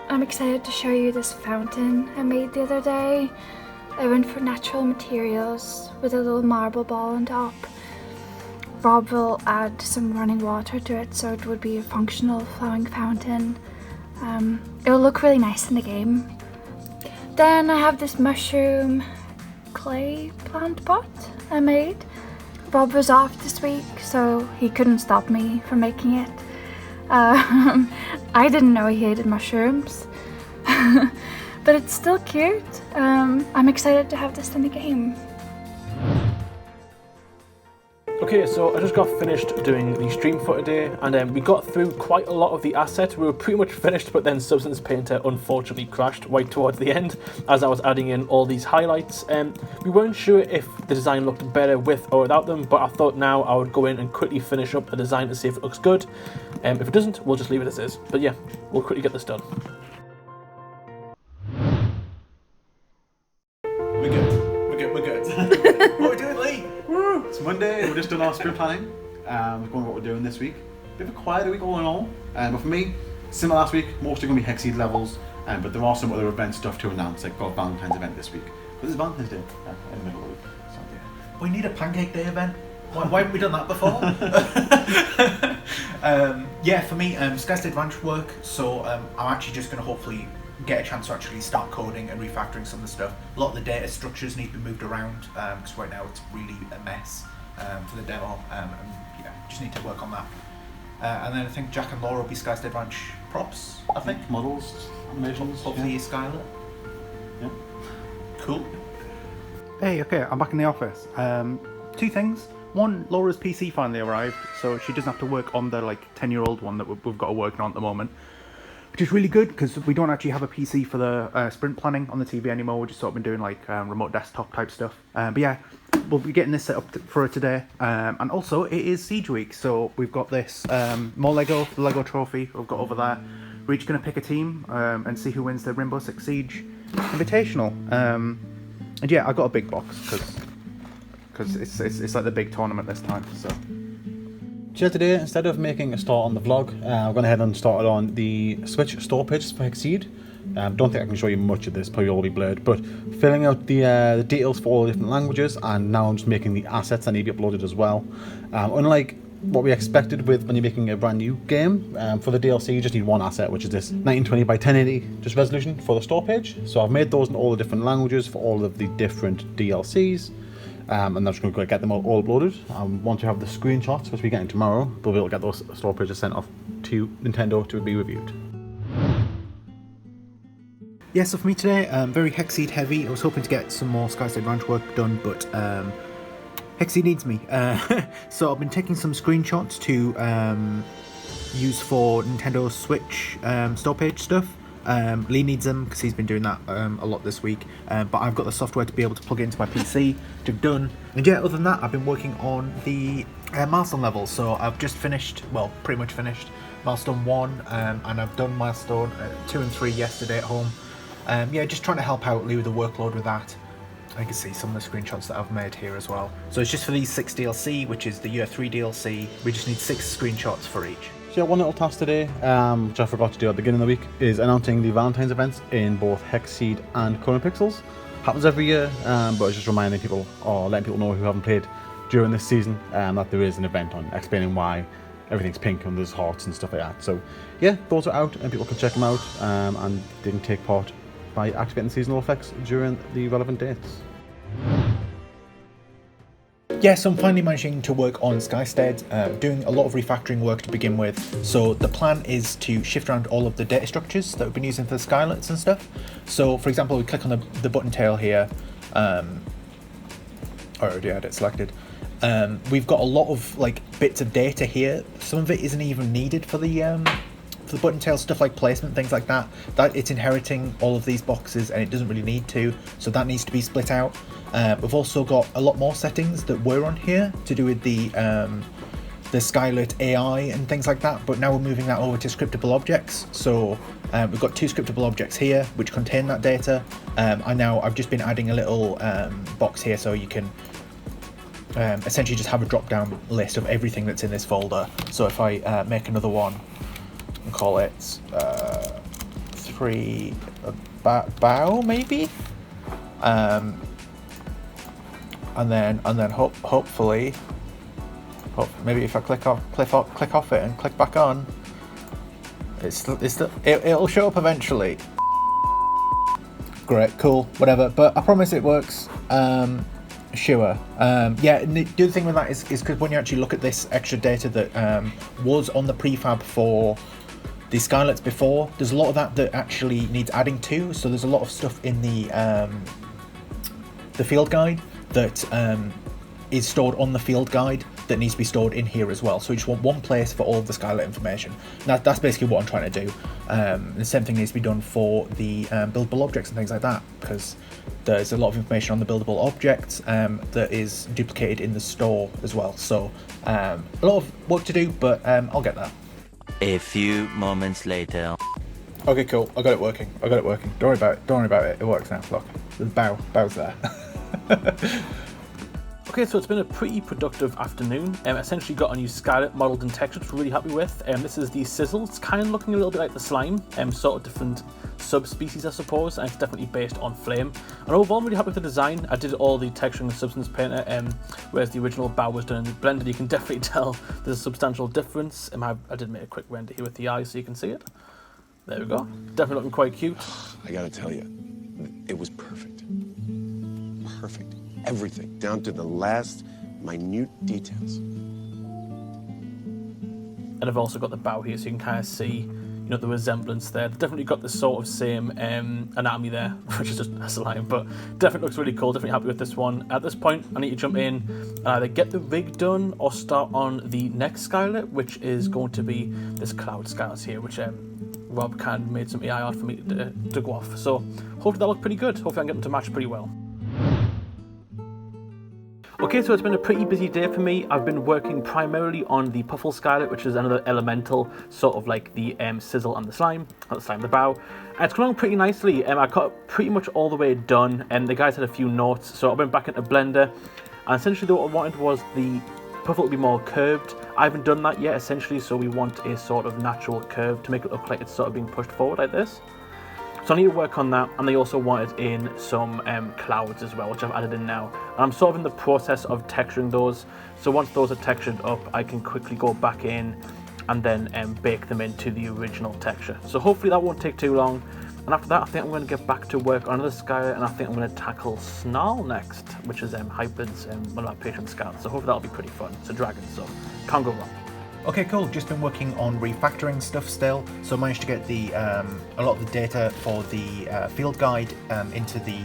I'm excited to show you this fountain I made the other day. I went for natural materials with a little marble ball on top. Rob will add some running water to it, so it would be a functional flowing fountain. It will look really nice in the game. Then I have this mushroom clay plant pot I made. Rob was off this week, so he couldn't stop me from making it. I didn't know he hated mushrooms, but it's still cute. I'm excited to have this in the game. Okay, so I just got finished doing the stream for today, and we got through quite a lot of the assets. We were pretty much finished, but then Substance Painter unfortunately crashed right towards the end as I was adding in all these highlights. We weren't sure if the design looked better with or without them, but I thought now I would go in and quickly finish up the design to see if it looks good. If it doesn't, we'll just leave it as is. But yeah, we'll quickly get this done. We're good. What are we doing, Lee? Woo! It's Monday. We're just doing our sprint planning. We're going what we're doing this week. Bit of a quieter week all in all. But for me, similar last week, mostly going to be hexceed levels. But there are some other event stuff to announce, like got Valentine's event this week. But this is Valentine's Day in the middle of the week. So, yeah. We need a pancake day event. Why haven't we done that before? Yeah, for me, Skystead Ranch work. So I'm actually just going to hopefully get a chance to actually start coding and refactoring some of the stuff. A lot of the data structures need to be moved around because right now it's really a mess for the demo. And yeah, just need to work on that. And then I think Jack and Laura will be Skystead Ranch props. I think models, animations. Hopefully, yeah. Skylar. Yeah. Cool. Hey, okay, I'm back in the office. Two things. One, Laura's PC finally arrived, so she doesn't have to work on the 10-year-old one that we've got her working on at the moment, which is really good because we don't actually have a PC for the sprint planning on the TV anymore. We've just sort of been doing remote desktop type stuff. But yeah, we'll be getting this set up for her today. And also, it is Siege Week, so we've got this more Lego, the Lego trophy we've got over there. We're each going to pick a team and see who wins the Rainbow Six Siege Invitational. And yeah, I got a big box because it's like the big tournament this time. So today, instead of making a start on the vlog, I've gone ahead and started on the Switch store pages for Hexceed. Don't think I can show you much of this, probably all be blurred, but filling out the details for all the different languages, and now I'm just making the assets that need to be uploaded as well. Unlike what we expected with when you're making a brand new game, for the DLC you just need one asset, which is this 1920 by 1080 just resolution for the store page. So I've made those in all the different languages for all of the different DLCs. And I'm just going to get them all uploaded. Once we have the screenshots, which we're getting tomorrow, we'll be able to get those store pages sent off to Nintendo to be reviewed. Yeah, so for me today, very Hexceed heavy. I was hoping to get some more Skystead Ranch work done, but Hexceed needs me. So I've been taking some screenshots to use for Nintendo Switch store page stuff. Lee needs them because he's been doing that a lot this week, but I've got the software to be able to plug it into my PC to be done. And yeah, other than that, I've been working on the milestone levels. So I've just finished, well, pretty much finished milestone 1, and I've done milestone 2 and 3 yesterday at home. Yeah, just trying to help out Lee with the workload with that. I can see some of the screenshots that I've made here as well. So it's just for these 6 DLC, which is the Year 3 DLC. We just need 6 screenshots for each. So yeah, one little task today, which I forgot to do at the beginning of the week, is announcing the Valentine's events in both Hexceed and Conan Pixels. Happens every year, but it's just reminding people, or letting people know who haven't played during this season, that there is an event on, explaining why everything's pink and there's hearts and stuff like that. So yeah, those are out and people can check them out, and they can take part by activating seasonal effects during the relevant dates. Yeah, so I'm finally managing to work on Skystead, doing a lot of refactoring work to begin with. So the plan is to shift around all of the data structures that we've been using for the skylets and stuff. So for example, we click on the button tail here. I already had it selected. We've got a lot of bits of data here. Some of it isn't even needed for the button tail stuff, like placement, things like that. That it's inheriting all of these boxes and it doesn't really need to, so that needs to be split out. We've also got a lot more settings that were on here to do with the Skylet AI and things like that, but now we're moving that over to scriptable objects. So we've got 2 scriptable objects here which contain that data, and now I've just been adding a little box here so you can essentially just have a drop down list of everything that's in this folder. So if I make another one and call it 3 bow maybe, and then hopefully maybe if I click off it and click back on, it'll show up eventually. Great, cool, whatever. But I promise it works. Sure. Yeah, the other thing with that is because when you actually look at this extra data that was on the prefab for the skylets before, there's a lot of that actually needs adding to. So there's a lot of stuff in the field guide that is stored on the field guide that needs to be stored in here as well. So we just want one place for all of the skylet information. That's basically what I'm trying to do. The same thing needs to be done for the buildable objects and things like that, because there's a lot of information on the buildable objects that is duplicated in the store as well. So a lot of work to do, but I'll get that. A few moments later. Okay, cool. I got it working. Don't worry about it. It works now. Look. The bow's there. Okay, so it's been a pretty productive afternoon. Essentially got a new Skylet modelled and textured, which we're really happy with. This is the Sizzle. It's kind of looking a little bit like the slime, sort of different subspecies, I suppose, and it's definitely based on flame. And overall, I'm really happy with the design. I did all the texturing and substance painter, whereas the original bow was done in Blender. You can definitely tell there's a substantial difference. I did make a quick render here with the eyes so you can see it. There we go. Definitely looking quite cute. I gotta tell you, it was perfect. Perfect. Everything, down to the last minute details. And I've also got the bow here so you can kind of see, the resemblance there. They've definitely got the sort of same anatomy there, which is just a slime, but definitely looks really cool. Definitely happy with this one. At this point, I need to jump in and either get the rig done or start on the next Skylet, which is going to be this Cloud Skylet here, which Rob kind of made some AI art for me to go off. So hopefully that'll look pretty good. Hopefully I can get them to match pretty well. Okay, so it's been a pretty busy day for me. I've been working primarily on the Puffle Skylet, which is another elemental, sort of like the Sizzle and the slime, not the slime, the bow. And it's going along pretty nicely. I got it pretty much all the way done, and the guys had a few notes, so I went back into Blender, and essentially what I wanted was the Puffle to be more curved. I haven't done that yet, essentially, so we want a sort of natural curve to make it look like it's sort of being pushed forward like this. So I need to work on that, and they also wanted in some clouds as well, which I've added in now. And I'm sort of in the process of texturing those, so once those are textured up, I can quickly go back in and then bake them into the original texture. So hopefully that won't take too long. And after that, I think I'm going to get back to work on another Skylet, and I think I'm going to tackle Snarl next, which is Hybrid's one of our patient scouts. So hopefully that'll be pretty fun. It's a dragon, so can't go wrong. Okay, cool. Just been working on refactoring stuff still, so I managed to get the a lot of the data for the field guide into the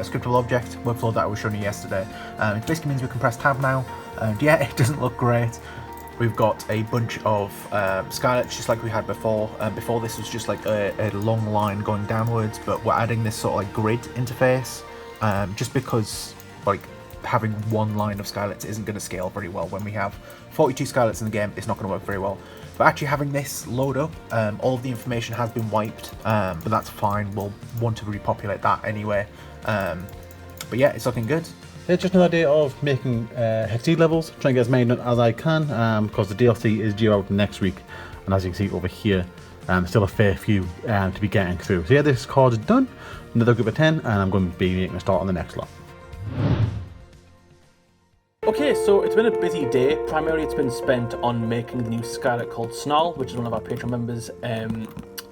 scriptable object workflow that I was showing you yesterday. It basically means we can press tab now, and yeah, it doesn't look great. We've got a bunch of skylets just like we had before. Before this was just like a long line going downwards, but we're adding this sort of like grid interface, just because like having one line of skylets isn't going to scale very well. When we have 42 skylets in the game, it's not going to work very well. But actually having this load up, all of the information has been wiped, but that's fine. We'll want to repopulate that anyway. But yeah, it's looking good. It's just another day of making hexceed levels, trying to get as many done as I can, because the DLC is due out next week, and as you can see over here, still a fair few to be getting through. So yeah, this card is done, another group of 10, and I'm going to be making a start on the next lot. Okay, so it's been a busy day. Primarily it's been spent on making the new Skylet called Snarl, which is one of our Patreon members'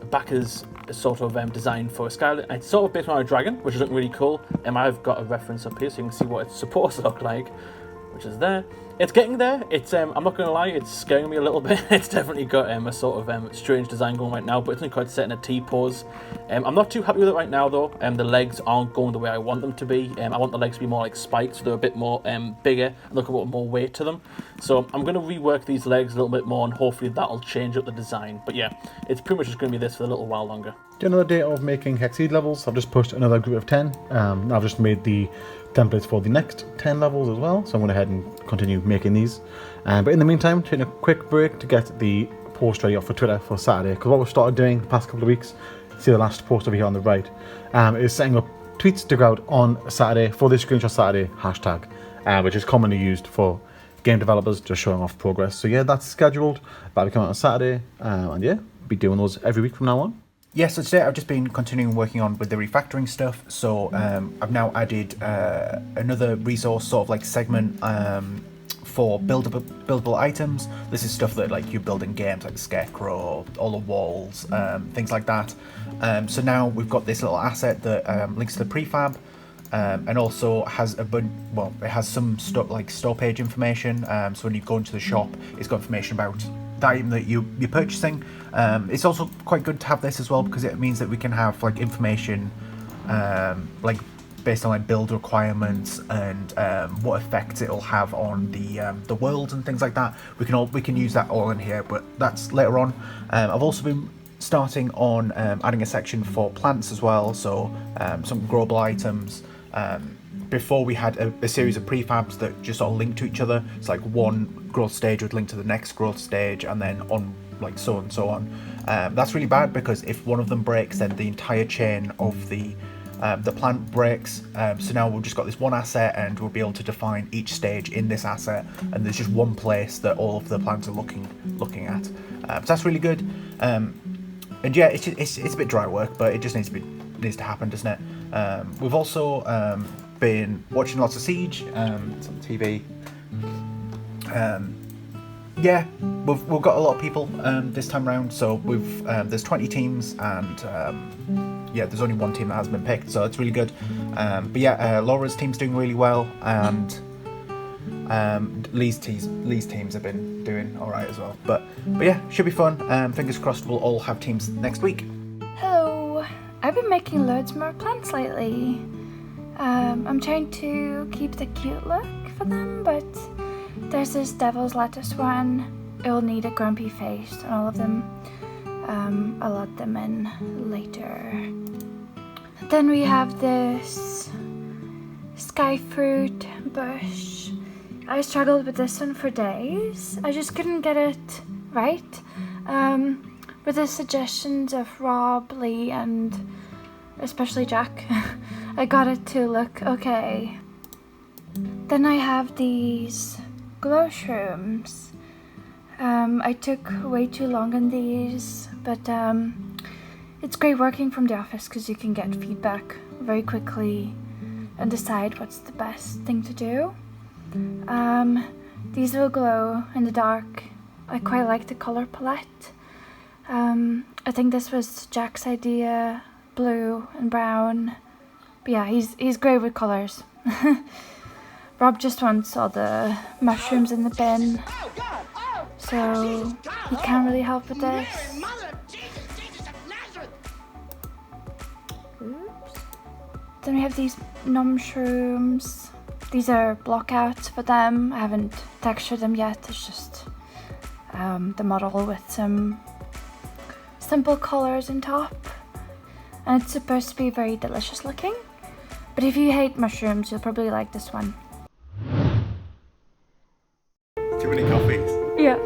backers sort of design for a Skylet. And it's sort of based on a dragon, which is looking really cool. I've got a reference up here so you can see what it's supposed to look like, which is there. It's getting there. It's I'm not going to lie, it's scaring me a little bit. It's definitely got a sort of strange design going right now, but it's only quite set in a T-pose. I'm not too happy with it right now though. The legs aren't going the way I want them to be. I want the legs to be more like spikes, so they're a bit more bigger and look a bit more weight to them. So I'm going to rework these legs a little bit more, and hopefully that'll change up the design. But yeah, it's pretty much just going to be this for a little while longer. Another day of making hexceed levels. I've just pushed another group of 10. I've just made the templates for the next 10 levels as well, so I'm going to head and continue making these. But in the meantime, taking a quick break to get the post ready up for Twitter for Saturday, because what we've started doing the past couple of weeks, see the last post over here on the right, is setting up tweets to go out on Saturday for the Screenshot Saturday hashtag, which is commonly used for game developers just showing off progress. So yeah, that's scheduled. That'll be coming out on Saturday, and yeah, be doing those every week from now on. Yeah, so today I've just been continuing working on with the refactoring stuff. So I've now added another resource sort of like segment for buildable items. This is stuff that like you build in games like the Scarecrow, all the walls, things like that. So now we've got this little asset that links to the prefab, and also has it has some store page information. So when you go into the shop, it's got information about the item that you're purchasing. It's also quite good to have this as well, because it means that we can have like information like based on like build requirements and what effects it'll have on the world and things like that. We can use that all in here, but that's later on. I've also been starting on adding a section for plants as well, so some growable items. Before we had a series of prefabs that just all linked to each other. It's like one growth stage would link to the next growth stage, and then on like so and so on. That's really bad, because if one of them breaks, then the entire chain of the the plant breaks, so now we've just got this one asset and we'll be able to define each stage in this asset, and there's just one place that all of the plants are looking at. So that's really good. And yeah, it's a bit dry work, but it just needs to happen, doesn't it? We've also been watching lots of Siege. It's on TV. Yeah, we've got a lot of people this time round. So there's 20 teams, and yeah, there's only one team that has been picked, so it's really good. But yeah, Laura's team's doing really well, and Lee's teams have been doing all right as well. But yeah, should be fun. Fingers crossed we'll all have teams next week. Hello. I've been making loads more plants lately. I'm trying to keep the cute look for them, but there's this devil's lettuce one. It'll need a grumpy face on all of them. I'll let them in later. Then we have this sky fruit bush. I struggled with this one for days. I just couldn't get it right. With the suggestions of Rob, Lee, and especially Jack, I got it to look okay. Then I have these glow shrooms. I took way too long on these, but it's great working from the office because you can get feedback very quickly and decide what's the best thing to do. These will glow in the dark. I quite like the color palette. I think this was Jack's idea, blue and brown. But yeah, he's great with colors. Rob just wants all the mushrooms in the bin, so he can't really help with this. Oops. Then we have these numb shrooms. These are blockouts for them. I haven't textured them yet. It's just the model with some simple colors on top. And it's supposed to be very delicious looking. But if you hate mushrooms, you'll probably like this one. Too many coffees. Yeah.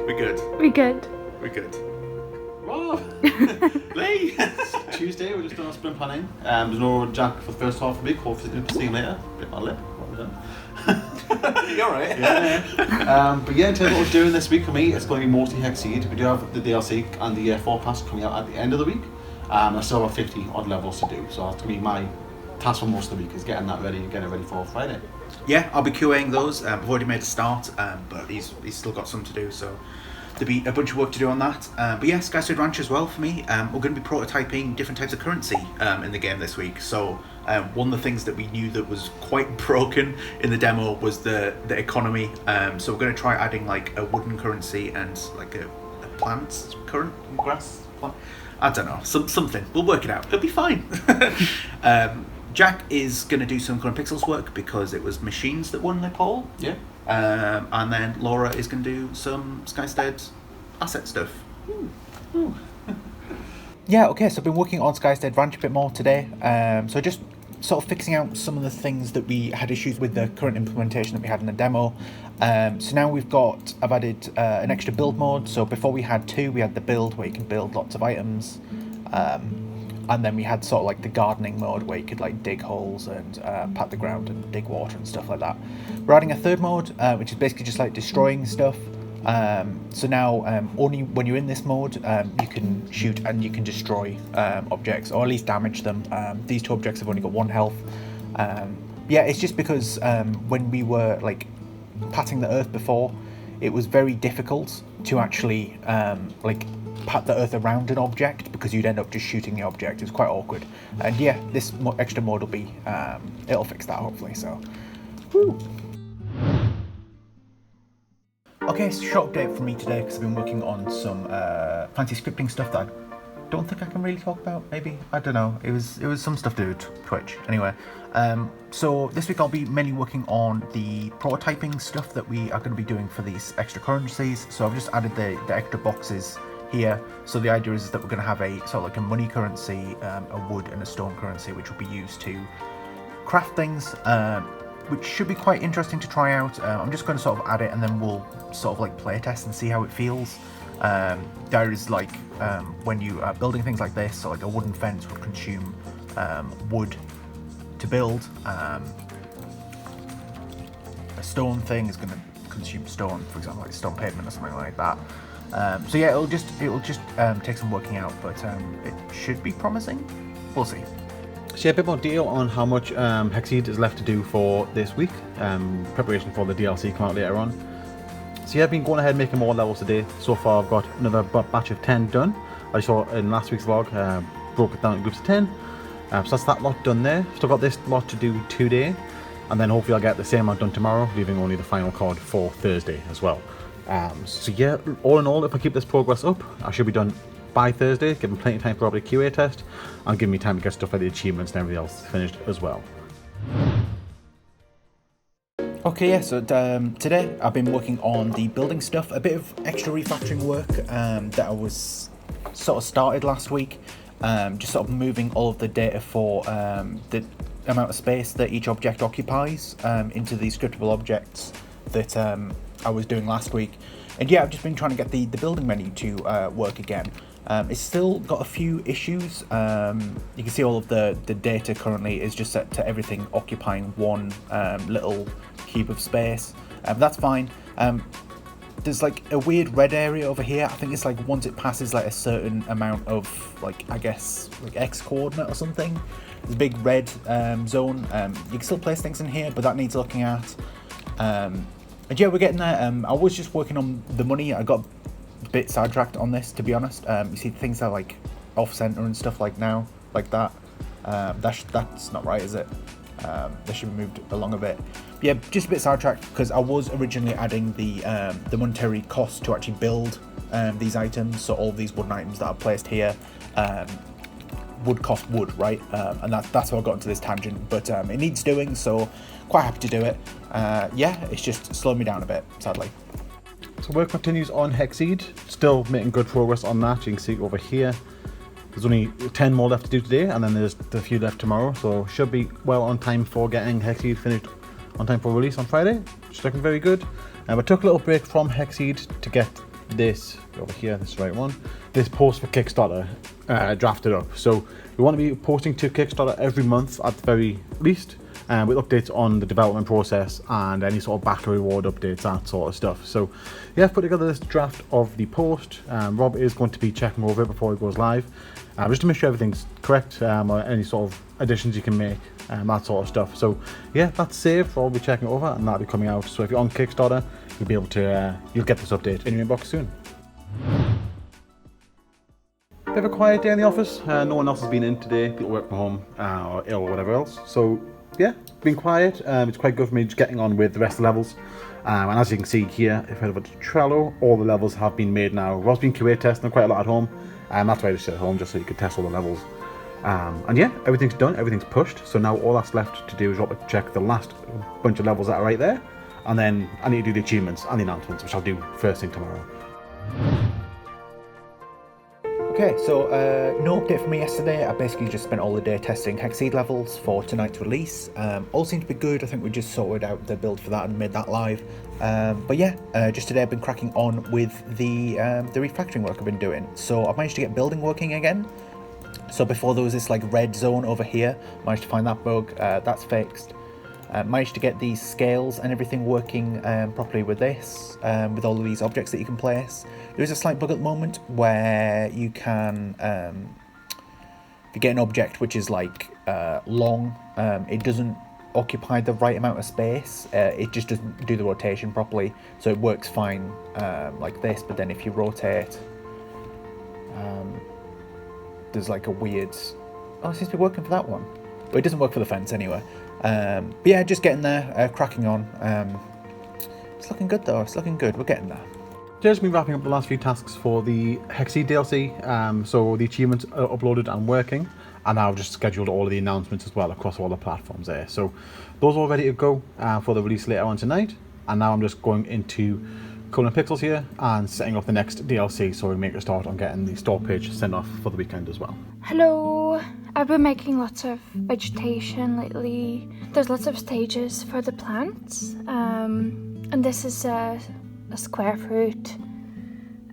We're good. We good. We're good. Rob! Lee! Tuesday, we're just doing our sprint planning. There's no Jack for the first half of the week. Hopefully, see you later. Bit my lip. What we done? You're right. Yeah. But yeah, in terms of what we're doing this week for me, it's going to be mostly hexceed. We do have the DLC and the 4 pass coming out at the end of the week. I still have 50 odd levels to do, so that's going to be my task for most of the week, is getting that ready and getting it ready for Friday. Yeah, I'll be QAing those. I've already made a start, but he's still got some to do, so there'll be a bunch of work to do on that. But yeah, Skystead Ranch as well for me. We're going to be prototyping different types of currency in the game this week. So one of the things that we knew that was quite broken in the demo was the economy. So we're going to try adding like a wooden currency and like a plant grass plant. I don't know, something. We'll work it out. It'll be fine. Jack is going to do some current pixels work because it was machines that won the poll. Yeah. And then Laura is going to do some Skystead asset stuff. Ooh. Yeah, okay, so I've been working on Skystead Ranch a bit more today. So just sort of fixing out some of the things that we had issues with the current implementation that we had in the demo. So now I've added an extra build mode. So before we had 2, we had the build where you can build lots of items. And then we had sort of like the gardening mode where you could like dig holes and pat the ground and dig water and stuff like that. We're adding a 3rd mode, which is basically just like destroying stuff. So now only when you're in this mode, you can shoot and you can destroy objects, or at least damage them. These 2 objects have only got 1 health. Yeah, it's just because when we were like patting the earth before, it was very difficult to actually like pat the earth around an object because you'd end up just shooting the object. It was quite awkward. And yeah, this extra mode will be it'll fix that hopefully. So, woo. Okay, so short update from me today because I've been working on some fancy scripting stuff that I don't think I can really talk about. Maybe, I don't know. It was some stuff to do with Twitch. Anyway, so this week I'll be mainly working on the prototyping stuff that we are going to be doing for these extra currencies. So I've just added the extra boxes here. So the idea is that we're going to have a sort of like a money currency, a wood and a stone currency, which will be used to craft things, which should be quite interesting to try out. I'm just going to sort of add it and then we'll sort of like play test and see how it feels. There is like when you are building things like this, so like a wooden fence would consume wood to build. A stone thing is going to consume stone, for example, like stone pavement or something like that. So yeah, it'll just take some working out, but it should be promising. We'll see. So yeah, a bit more detail on how much hexceed is left to do for this week. Preparation for the DLC come out later on. So yeah, I've been going ahead and making more levels today. So far I've got another batch of 10 done. I saw in last week's vlog, broke it down in groups of 10. So that's that lot done there. Still got this lot to do today. And then hopefully I'll get the same amount done tomorrow, leaving only the final card for Thursday as well. So yeah, all in all, if I keep this progress up, I should be done by Thursday, giving plenty of time for the QA test, and giving me time to get stuff like the achievements and everything else finished as well. Okay, yeah, so today I've been working on the building stuff, a bit of extra refactoring work that I was sort of started last week, just sort of moving all of the data for the amount of space that each object occupies into these scriptable objects that I was doing last week. And yeah, I've just been trying to get the building menu to work again. It's still got a few issues. You can see all of the data currently is just set to everything occupying one little cube of space. But that's fine. There's like a weird red area over here. I think it's like once it passes like a certain amount of like, I guess like X coordinate or something. There's a big red zone. You can still place things in here, but that needs looking at. And yeah, we're getting there. I was just working on the money. I got a bit sidetracked on this, to be honest. You see things are like off center and stuff like now, like that. That's not right, is it? They should be moved along a bit. But yeah, just a bit sidetracked because I was originally adding the monetary cost to actually build these items. So all these wooden items that I've placed here would cost wood, right? And that's how I got into this tangent. But it needs doing, so quite happy to do it. Yeah, it's just slowed me down a bit, sadly. So work continues on hexceed, still making good progress on that. You can see over here, there's only 10 more left to do today, and then there's a few left tomorrow, so should be well on time for getting hexceed finished on time for release on Friday, which is looking very good. And we took a little break from hexceed to get this over here, this is the right one, this post for Kickstarter drafted up. So we want to be posting to Kickstarter every month at the very least, with updates on the development process and any sort of backer reward updates, that sort of stuff. So yeah, I've put together this draft of the post. Rob is going to be checking over it before it goes live, just to make sure everything's correct, or any sort of additions you can make, that sort of stuff. So yeah, that's saved. Rob will be checking it over, and that'll be coming out. So if you're on Kickstarter, you'll be able to you'll get this update in your inbox soon. Bit of a quiet day in the office. No one else has been in today. People work from home or ill or whatever else. So yeah, been quiet. It's quite good for me just getting on with the rest of the levels. And as you can see here, if I head over to Trello, all the levels have been made now. Rob's been QA testing quite a lot at home, and that's why I just sit at home, just so you could test all the levels. And yeah, everything's done, everything's pushed. So now all that's left to do is Rob to check the last bunch of levels that are right there, and then I need to do the achievements and the announcements, which I'll do first thing tomorrow. Okay, so no update from me yesterday. I basically just spent all the day testing hexceed levels for tonight's release. All seemed to be good. I think we just sorted out the build for that and made that live. But yeah, just today I've been cracking on with the refactoring work I've been doing. So I've managed to get building working again. So before there was this like red zone over here, managed to find that bug. That's fixed. Managed to get these scales and everything working properly with this, with all of these objects that you can place. There is a slight bug at the moment where you can, if you get an object which is like long, it doesn't occupy the right amount of space. It just doesn't do the rotation properly, so it works fine like this, but then if you rotate, there's like a weird, oh, it seems to be working for that one, but it doesn't work for the fence anyway. But yeah, just getting there, cracking on. It's looking good though, it's looking good, we're getting there. Just been wrapping up the last few tasks for the hexceed DLC, so the achievements are uploaded and working, and now I've just scheduled all of the announcements as well across all the platforms there. So those are all ready to go for the release later on tonight, and now I'm just going into Colin Pixels here and setting up the next DLC so we make a start on getting the store page sent off for the weekend as well. Hello, I've been making lots of vegetation lately. There's lots of stages for the plants, and this is a square fruit.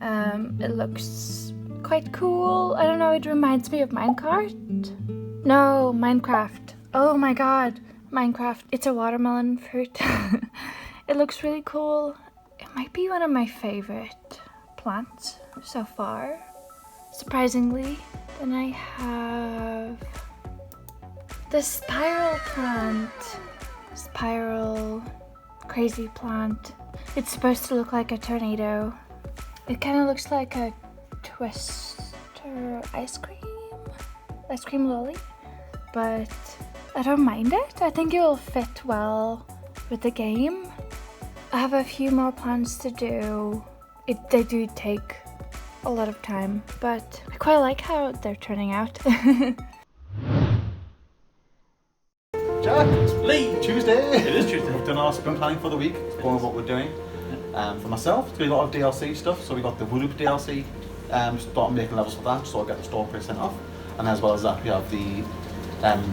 It looks quite cool. I don't know, it reminds me of Minecraft. No, Minecraft. Oh my god, Minecraft. It's a watermelon fruit. It looks really cool. It might be one of my favorite plants so far, surprisingly. Then I have the spiral plant. Spiral crazy plant. It's supposed to look like a tornado. It kind of looks like a Twister ice cream lolly, but I don't mind it. I think it will fit well with the game. I have a few more plans to do. They do take a lot of time, but I quite like how they're turning out. Jack, it's Lee. Tuesday. It is Tuesday. We've done our sprint planning for the week, going over what we're doing. For myself, it's been a lot of DLC stuff. So we got the Wooloop DLC. Starting making levels for that, so I'll get the store page sent off. And as well as that, we have the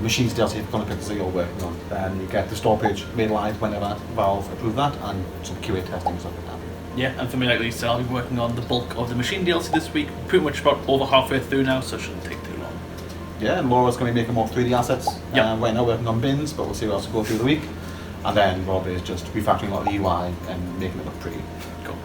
machines DLC for Comic Pictures that you're working on. Then you get the store page made live whenever Valve approve that, and some QA testing and stuff like that. Yeah, and for me, like Lisa, I'll be working on the bulk of the machine DLC this week. Pretty much about over halfway through now, so it shouldn't take too long. Yeah, and Laura's going to be making more 3D assets. Right now working on bins, but we'll see what else we go through the week. And then Rob is just refactoring a lot of the UI and making it look pretty. Cool.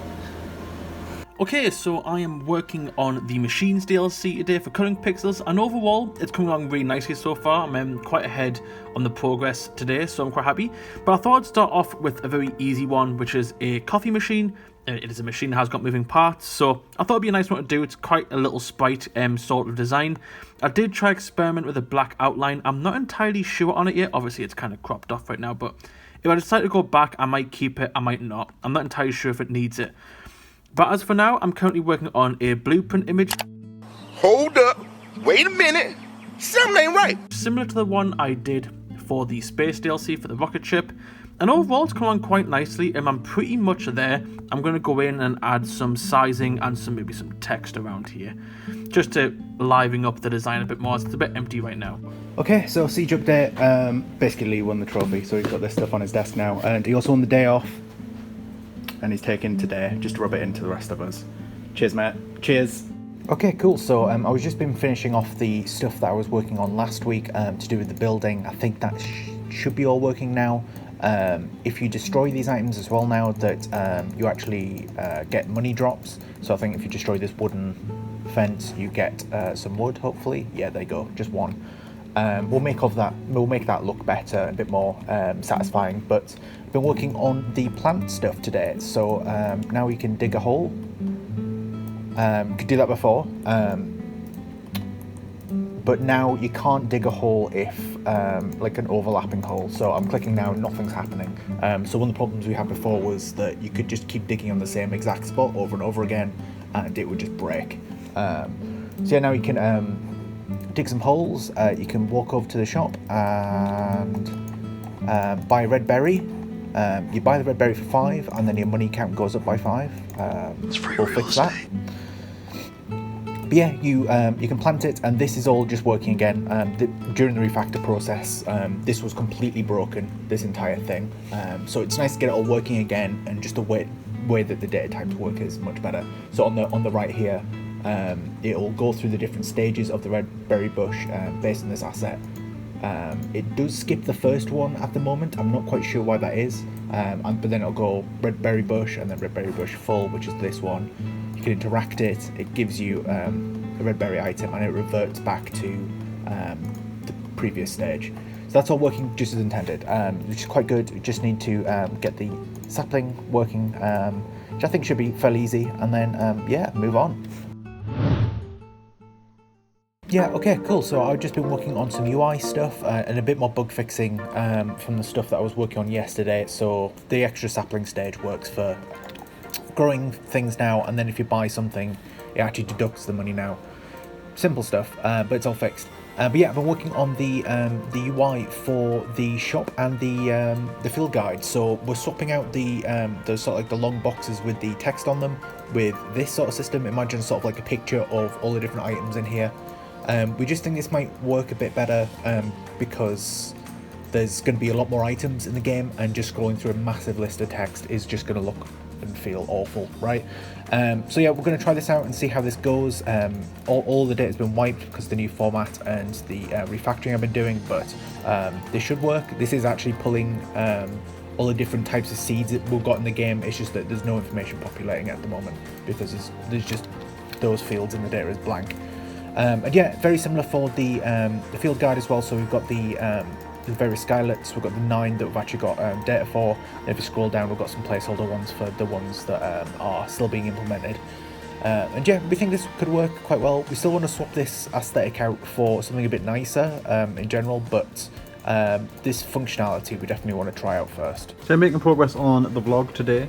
Okay, so I am working on the Machines DLC today for Cutting Pixels, and overall it's coming along really nicely so far. I'm quite ahead on the progress today, so I'm quite happy. But I thought I'd start off with a very easy one, which is a coffee machine. It is a machine that has got moving parts, so I thought it'd be a nice one to do. It's quite a little sprite sort of design. I did try experiment with a black outline. I'm not entirely sure on it yet. Obviously it's kind of cropped off right now, but if I decide to go back, I might keep it, I might not. I'm not entirely sure if it needs it. But as for now, I'm currently working on a blueprint image. Hold up, wait a minute, something ain't right. Similar to the one I did for the space DLC for the rocket ship. And overall, it's come on quite nicely, and I'm pretty much there. I'm going to go in and add some sizing and maybe some text around here, just to liven up the design a bit more. It's a bit empty right now. Okay, so siege update. Basically, Lee won the trophy, so he's got this stuff on his desk now, and he also won the day off. And he's taken today just to rub it into the rest of us. Cheers, mate. Cheers. Okay, cool. So I was just been finishing off the stuff that I was working on last week to do with the building. I think that should be all working now. If you destroy these items as well now, that you actually get money drops. So I think if you destroy this wooden fence, you get some wood. Hopefully, yeah, there you go, just one. We'll make that look better, a bit more satisfying. But I've been working on the plant stuff today. So now we can dig a hole. Could do that before. But now you can't dig a hole if like an overlapping hole. So I'm clicking now, nothing's happening. So one of the problems we had before was that you could just keep digging on the same exact spot over and over again, and it would just break. So yeah, now you can dig some holes. You can walk over to the shop and buy a red berry. You buy the red berry for 5, and then your money count goes up by 5. We'll fix that. But yeah, you can plant it, and this is all just working again. During the refactor process, this was completely broken, this entire thing. So it's nice to get it all working again, and just the way that the data types work is much better. So on the right here, it'll go through the different stages of the red berry bush based on this asset. It does skip the first one at the moment. I'm not quite sure why that is. But then it'll go red berry bush and then red berry bush full, which is this one. You can interact it. It gives you a red berry item, and it reverts back to the previous stage. So that's all working just as intended, which is quite good. You just need to get the sapling working, which I think should be fairly easy, and then yeah, move on. Yeah, okay, cool. So I've just been working on some UI stuff and a bit more bug fixing from the stuff that I was working on yesterday. So the extra sapling stage works for growing things now, and then if you buy something, it actually deducts the money now. Simple stuff, but it's all fixed. But yeah, I've been working on the UI for the shop and the field guide. So we're swapping out the sort of like the long boxes with the text on them with this sort of system. Imagine sort of like a picture of all the different items in here. We just think this might work a bit better because there's going to be a lot more items in the game, and just scrolling through a massive list of text is just going to look and feel awful, right? So yeah, we're going to try this out and see how this goes. All the data has been wiped because of the new format and the refactoring I've been doing, but this should work. This is actually pulling all the different types of seeds that we've got in the game. It's just that there's no information populating at the moment because there's just those fields and the data is blank. And yeah, very similar for the field guide as well. So we've got the various skylets. We've got the 9 that we've actually got data for. And if you scroll down, we've got some placeholder ones for the ones that are still being implemented. And yeah, we think this could work quite well. We still want to swap this aesthetic out for something a bit nicer in general, but this functionality we definitely want to try out first. So I'm making progress on the vlog today,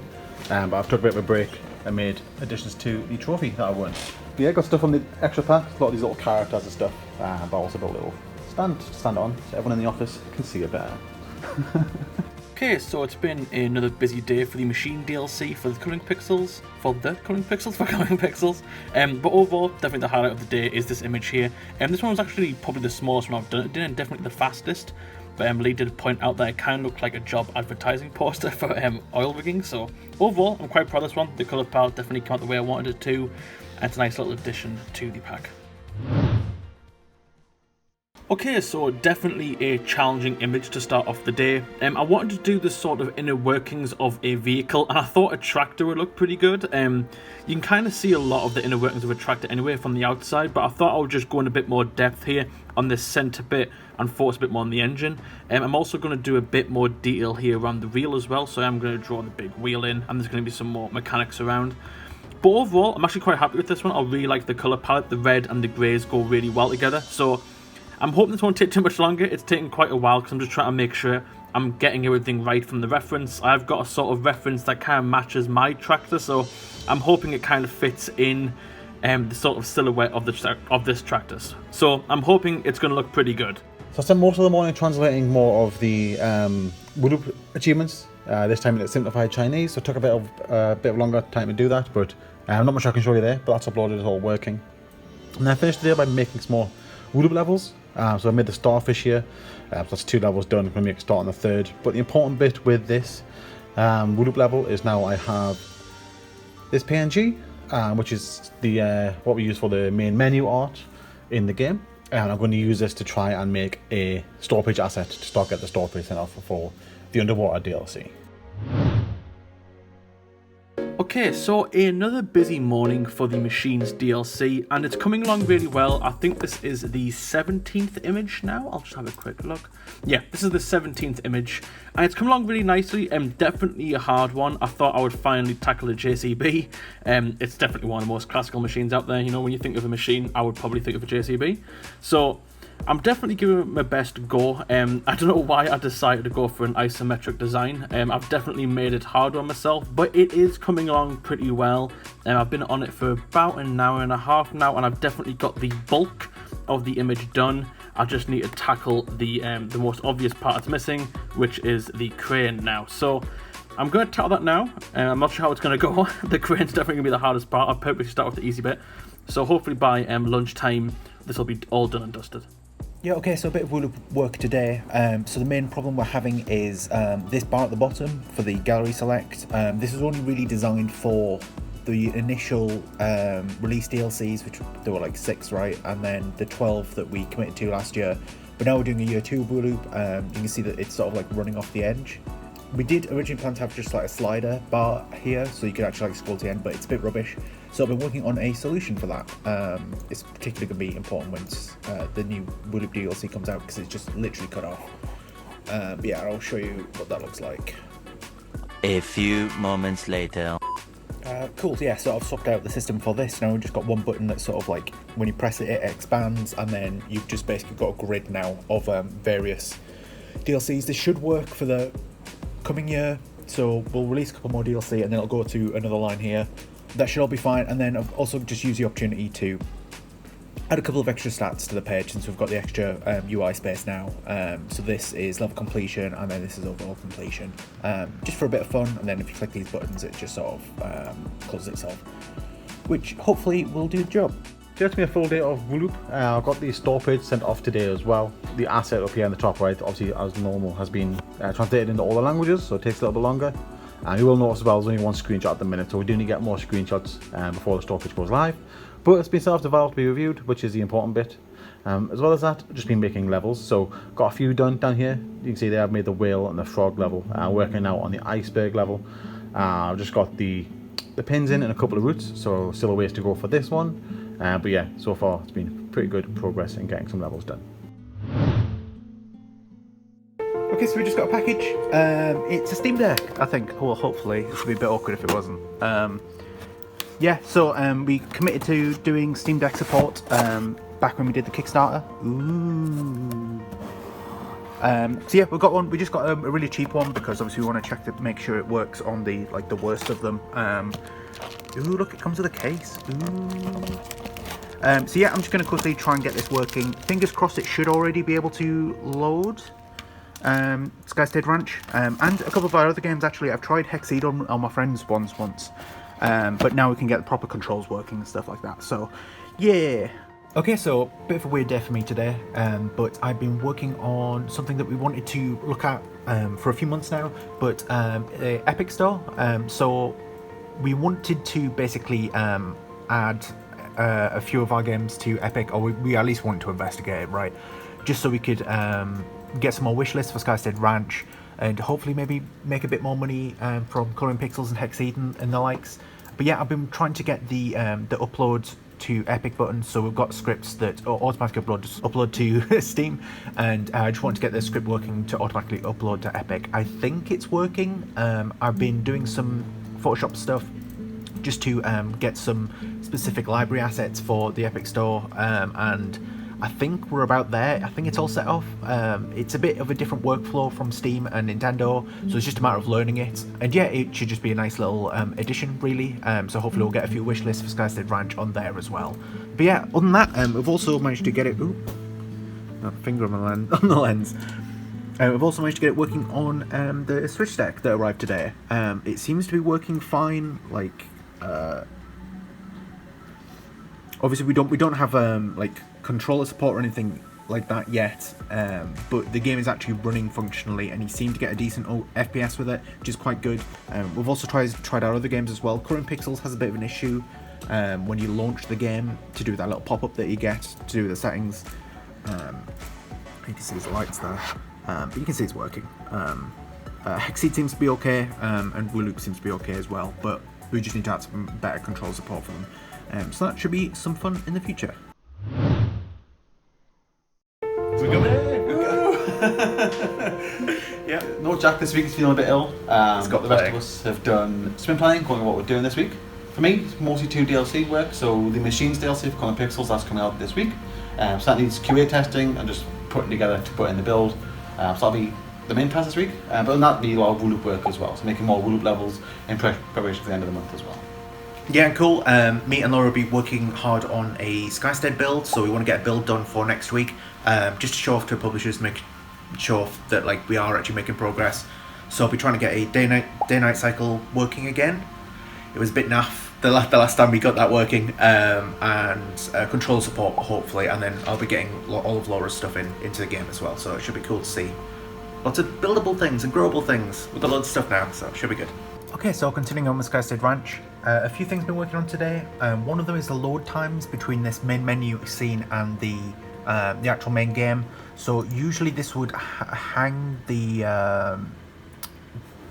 but I've took a bit of a break and made additions to the trophy that I won. Yeah, got stuff on the extra packs, a lot of these little characters and stuff, but also got a little stand to stand on so everyone in the office can see it better. Okay, so it's been another busy day for the machine DLC for the Coloring Pixels, but overall, definitely the highlight of the day is this image here. This one was actually probably the smallest one I've done. It didn't definitely the fastest, but Lee did point out that it kind of looked like a job advertising poster for oil rigging. So overall, I'm quite proud of this one. The colour palette definitely came out the way I wanted it to, and it's a nice little addition to the pack. Okay, so definitely a challenging image to start off the day. I wanted to do the sort of inner workings of a vehicle, and I thought a tractor would look pretty good. You can kind of see a lot of the inner workings of a tractor anyway from the outside, but I thought I would just go in a bit more depth here on this centre bit and focus a bit more on the engine. I'm also going to do a bit more detail here around the wheel as well, so I'm going to draw the big wheel in, and there's going to be some more mechanics around. But overall, I'm actually quite happy with this one. I really like the colour palette. The red and the greys go really well together, so I'm hoping this won't take too much longer. It's taking quite a while because I'm just trying to make sure I'm getting everything right from the reference. I've got a sort of reference that kind of matches my tractor, so I'm hoping it kind of fits in the sort of silhouette of this tractor. So I'm hoping it's going to look pretty good. So I spent most of the morning translating more of the Woodloop achievements. This time it's simplified Chinese, so it took a bit of longer time to do that, but not much I can show you there, but that's uploaded, it's all working. And I finished the day by making some more Woodloop levels. So I made the starfish here, so that's 2 levels done. I'm going to make a start on the 3rd. But the important bit with this Woodloop level is now I have this PNG, which is the what we use for the main menu art in the game. And I'm going to use this to try and make a store page asset to start get the store page sent off for the underwater DLC. Okay, so another busy morning for the Machines DLC, and it's coming along really well. I think this is the 17th image now. I'll just have a quick look. Yeah, this is the 17th image, and it's come along really nicely. Definitely a hard one. I thought I would finally tackle a JCB. It's definitely one of the most classical machines out there. You know, when you think of a machine, I would probably think of a JCB. So I'm definitely giving it my best go. I don't know why I decided to go for an isometric design. I've definitely made it hard on myself, but it is coming along pretty well. I've been on it for about an hour and a half now, and I've definitely got the bulk of the image done. I just need to tackle the most obvious part that's missing, which is the crane now. So I'm going to tackle that now. I'm not sure how it's going to go. The crane's definitely going to be the hardest part. I'll purposely start with the easy bit. So hopefully by lunchtime, this will be all done and dusted. Yeah, okay, so a bit of Woodloop work today. So the main problem we're having is this bar at the bottom for the gallery select. This is only really designed for the initial release DLCs, which there were like 6, right? And then the 12 that we committed to last year. But now we're doing a year 2 Woodloop. You can see that it's sort of like running off the edge. We did originally plan to have just like a slider bar here, so you could actually like scroll to the end, but it's a bit rubbish. So I've been working on a solution for that. It's particularly going to be important once the new Woodloop DLC comes out, because it's just literally cut off. But yeah, I'll show you what that looks like. A few moments later. Cool, yeah, so I've swapped out the system for this. Now we've just got one button that's sort of like, when you press it, it expands, and then you've just basically got a grid now of various DLCs. This should work for the coming year, so we'll release a couple more DLC and then it'll go to another line here. That should all be fine, and then I've also just used the opportunity to add a couple of extra stats to the page since we've got the extra UI space now. So this is level completion, and then this is overall completion, just for a bit of fun. And then if you click these buttons, it just sort of closes itself, which hopefully will do the job. So that's me a full day of Woodloop. I've got the store page sent off today as well. The asset up here in the top right, obviously as normal, has been translated into all the languages, so it takes a little bit longer. And you will notice as well, there's only one screenshot at the minute, so we do need to get more screenshots before the store page goes live. But it's been self-developed to be reviewed, which is the important bit. As well as that, just been making levels, so got a few done down here. You can see there I've made the whale and the frog level, working now on the iceberg level. I've just got the pins in and a couple of routes, so still a ways to go for this one. But yeah, so far it's been pretty good progress in getting some levels done. Okay, so we just got a package. It's a Steam Deck, I think. Well, hopefully. It would be a bit awkward if it wasn't. Yeah, so we committed to doing Steam Deck support back when we did the Kickstarter. Ooh. So yeah, we got one. We just got a really cheap one because obviously we want to check to make sure it works on the the worst of them. Ooh, look, it comes with a case. Ooh. So yeah, I'm just going to quickly try and get this working. Fingers crossed it should already be able to load Skystead Ranch and a couple of our other games. Actually, I've tried Hexceed on my friend's ones once, but now we can get the proper controls working and stuff like that. So yeah. Okay, so a bit of a weird day for me today, but I've been working on something that we wanted to look at for a few months now, but the Epic Store. So we wanted to basically add a few of our games to Epic, or we at least wanted to investigate it, right? Just so we could get some more wish lists for Skystead Ranch, and hopefully maybe make a bit more money from Colouring Pixels and Hexceed and the likes. But yeah, I've been trying to get the upload to Epic button, so we've got scripts that automatically upload to Steam, and I just want to get the script working to automatically upload to Epic. I think it's working. I've been doing some Photoshop stuff just to get some specific library assets for the Epic Store, and I think we're about there. I think it's all set off. It's a bit of a different workflow from Steam and Nintendo, so it's just a matter of learning it. And yeah, it should just be a nice little addition, really. So hopefully we'll get a few wish lists for Skystead Ranch on there as well. But yeah, other than that, we've also managed to get it. Ooh, finger on the lens. We've also managed to get it working on the Switch deck that arrived today. It seems to be working fine. Like, obviously we don't have like controller support or anything like that yet, but the game is actually running functionally, and you seem to get a decent FPS with it, which is quite good. We've also tried out other games as well. Colouring Pixels has a bit of an issue when you launch the game to do that little pop-up that you get to do the settings. You can see the lights there, but you can see it's working. Hexceed seems to be okay, and Wooloop seems to be okay as well, but we just need to add some better control support for them. So that should be some fun in the future. We go. Yeah, no Jack this week is feeling a bit ill. The rest of us have done sprint planning, going on what we're doing this week. For me, it's mostly 2 DLC work. So the Machines DLC for Colouring Pixels, that's coming out this week. So that needs QA testing and just putting together to put in the build. So that'll be the main task this week. But then that'll be a lot of Wooloop work as well. So making more Wooloop levels in preparation for the end of the month as well. Yeah, cool. Me and Laura will be working hard on a Skystead build, so we want to get a build done for next week, just to show off to publishers, make sure that like we are actually making progress. So I'll be trying to get a day-night cycle working again. It was a bit naff the last time we got that working, and control support hopefully, and then I'll be getting all of Laura's stuff into the game as well. So it should be cool to see lots of buildable things and growable things. We've got loads of stuff now, so it should be good. Okay, so continuing on with Skystead Ranch, a few things I've been working on today. One of them is the load times between this main menu scene and the actual main game. So usually this would hang the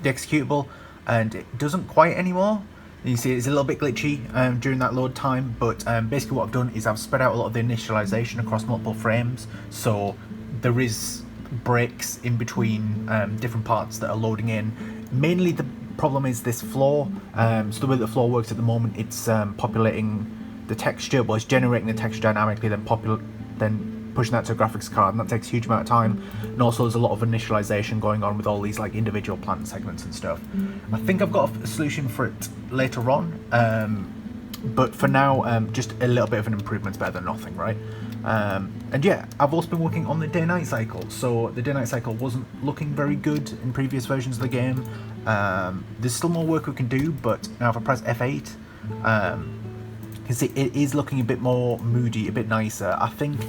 executable, and it doesn't quite anymore. You see it's a little bit glitchy during that load time, but basically what I've done is I've spread out a lot of the initialization across multiple frames, so there is breaks in between different parts that are loading in. Mainly the problem is this floor. So the way the floor works at the moment, it's populating the texture, well, it's generating the texture dynamically, then pushing that to a graphics card, and that takes a huge amount of time. And also there's a lot of initialization going on with all these like individual plant segments and stuff. I think I've got a solution for it later on, but for now, just a little bit of an improvement's better than nothing, right? And yeah, I've also been working on the day-night cycle. So the day-night cycle wasn't looking very good in previous versions of the game. There's still more work we can do, but now if I press F8, you can see it is looking a bit more moody, a bit nicer. I think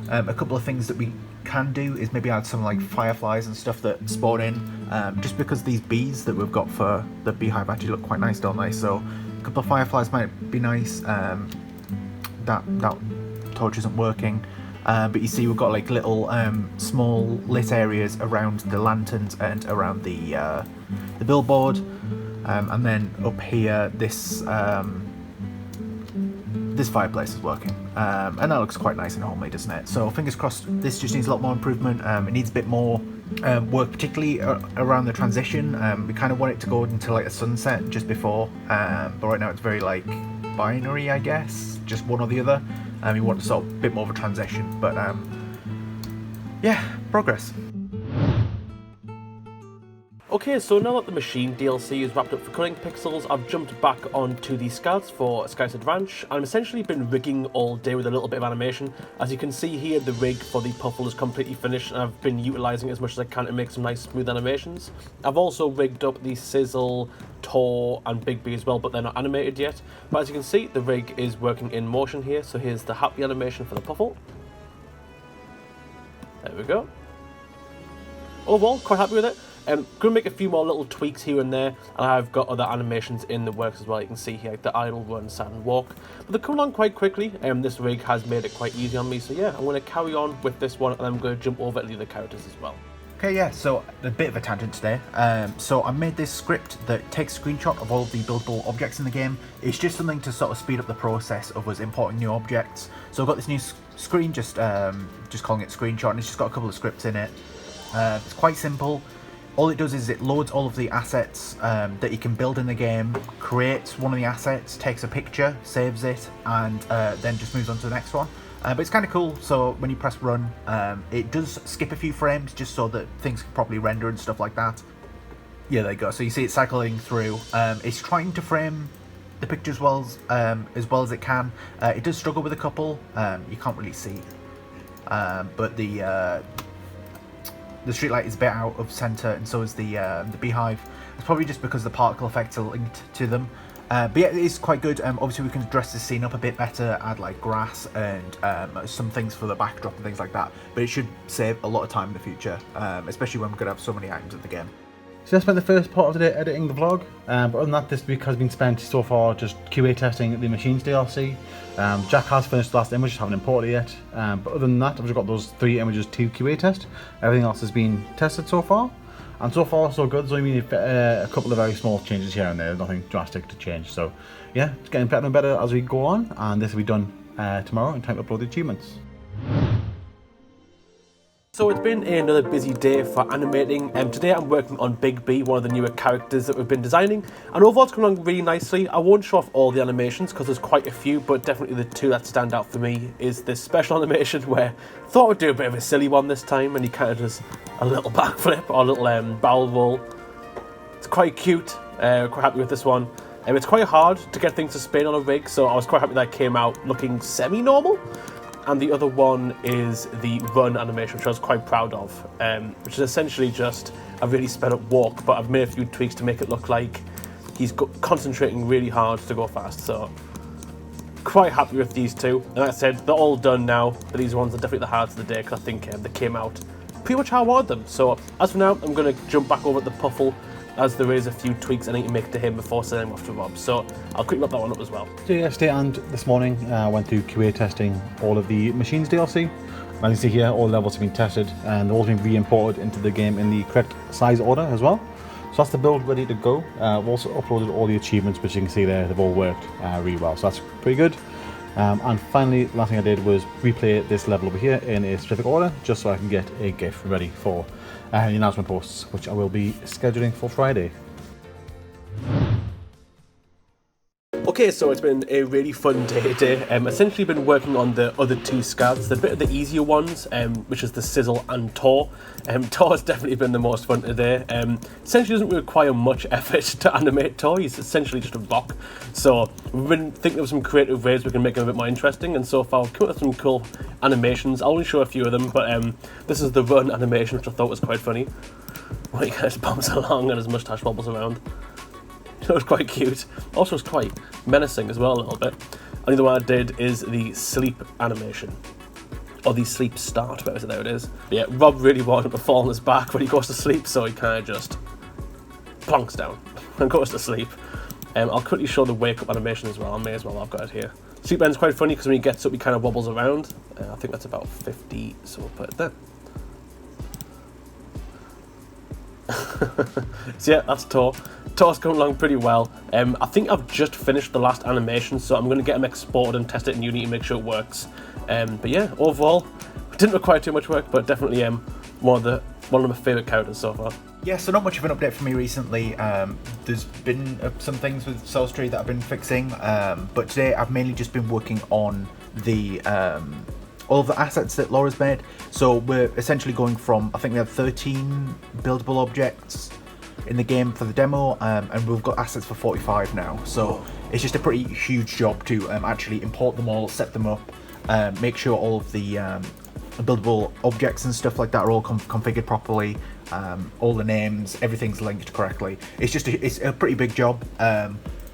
a couple of things that we can do is maybe add some like fireflies and stuff that spawn in, just because these bees that we've got for the beehive actually look quite nice, don't they? So a couple of fireflies might be nice. That torch isn't working, but you see we've got like little small lit areas around the lanterns and around the billboard, and then up here this fireplace is working, and that looks quite nice and homemade, doesn't it? So fingers crossed this just needs a lot more improvement. It needs a bit more work, particularly around the transition. We kind of want it to go into like a sunset just before, but right now it's very like binary, I guess, just one or the other. We want sort of a bit more of a transition, but yeah, progress. Okay, so now that the machine DLC is wrapped up for Cunning Pixels, I've jumped back onto the scouts for Skystead Ranch. I've essentially been rigging all day with a little bit of animation. As you can see here, the rig for the puffle is completely finished, and I've been utilising it as much as I can to make some nice smooth animations. I've also rigged up the Sizzle, Tor and Big B as well, but they're not animated yet. But as you can see, the rig is working in motion here, so here's the happy animation for the puffle. There we go. Overall, quite happy with it. Going to make a few more little tweaks here and there, and I've got other animations in the works as well. You can see here, like the idle, run, stand and walk. But they're coming along quite quickly. This rig has made it quite easy on me, so yeah, I'm going to carry on with this one, and I'm going to jump over to the other characters as well. Okay, yeah, so a bit of a tangent today. So I made this script that takes a screenshot of all of the buildable objects in the game. It's just something to sort of speed up the process of us importing new objects. So I've got this new screen, just calling it screenshot, and it's just got a couple of scripts in it. It's quite simple. All it does is it loads all of the assets that you can build in the game, creates one of the assets, takes a picture, saves it, and then just moves on to the next one. But it's kind of cool, so when you press run, it does skip a few frames just so that things can properly render and stuff like that. Yeah, there you go. So you see it cycling through. It's trying to frame the picture as well as it can. It does struggle with a couple. You can't really see, but the streetlight is a bit out of center, and so is the beehive. It's probably just because the particle effects are linked to them. But yeah, it is quite good. Obviously we can dress this scene up a bit better, add like grass and some things for the backdrop and things like that. But it should save a lot of time in the future, especially when we're going to have so many items in the game. So I spent the first part of the day editing the vlog, but other than that, this week has been spent so far just QA testing the Machines DLC. Jack has finished the last image, haven't imported it yet, but other than that, I've just got those 3 images to QA test. Everything else has been tested so far, and so far so good. There's only been a couple of very small changes here and there, nothing drastic to change. So yeah, it's getting better and better as we go on, and this will be done tomorrow in time to upload the achievements. So it's been another busy day for animating. Today I'm working on Big B, one of the newer characters that we've been designing, and overall it's coming along really nicely. I won't show off all the animations because there's quite a few, but definitely the 2 that stand out for me is this special animation where I thought I'd do a bit of a silly one this time, and he kind of does a little backflip or a little barrel roll. It's quite cute, quite happy with this one. It's quite hard to get things to spin on a rig, so I was quite happy that it came out looking semi-normal. And the other one is the run animation, which I was quite proud of, which is essentially just a really sped up walk, but I've made a few tweaks to make it look like he's concentrating really hard to go fast, so quite happy with these 2. And like I said, they're all done now, but these ones are definitely the hardest of the day because I think they came out pretty much how I wanted them. So as for now, I'm going to jump back over at the puffle, as there is a few tweaks I need to make to him before sending him off to Rob, so I'll quickly wrap that one up as well. So yeah, stay tuned. This morning I went through QA testing all of the Machines DLC. As you can see here, all levels have been tested and they're all been re-imported into the game in the correct size order as well. So that's the build ready to go. I've also uploaded all the achievements, which you can see there, they've all worked really well, so that's pretty good. And finally, the last thing I did was replay this level over here in a specific order, just so I can get a GIF ready for the announcement posts, which I will be scheduling for Friday. Okay, so it's been a really fun day today. Essentially been working on the other 2 scads, the bit of the easier ones, which is the Sizzle and Tor. Tor has definitely been the most fun today. Essentially doesn't require much effort to animate Tor, he's essentially just a rock. So we've been thinking of some creative ways we can make him a bit more interesting, and so far we've come up with some cool animations. I'll only show a few of them, but this is the run animation, which I thought was quite funny. Where he kind of bumps along and his moustache wobbles around. It was quite cute. Also, it's quite menacing as well a little bit. And the other one I did is the sleep animation. or these sleeps start, whatever there it is. But yeah, Rob really wanted him to fall on his back when he goes to sleep, so he kind of just plonks down and goes to sleep. I'll quickly show the wake up animation as well. I may as well, I've got it here. Sleep End's quite funny because when he gets up he kind of wobbles around. I think that's about 50, so we'll put it there. So yeah, that's Tor. Tor's going along pretty well. I think I've just finished the last animation, so I'm going to get him exported and test it in Unity to make sure it works. But yeah, overall, it didn't require too much work, but definitely one of my favourite characters so far. Yeah, so not much of an update for me recently. There's been some things with Soulstry that I've been fixing, but today I've mainly just been working on the all of the assets that Laura's made. So we're essentially going from, I think we have 13 buildable objects in the game for the demo, and we've got assets for 45 now. So it's just a pretty huge job to actually import them all, set them up, make sure all of the buildable objects and stuff like that are all configured properly, all the names, everything's linked correctly. It's a pretty big job,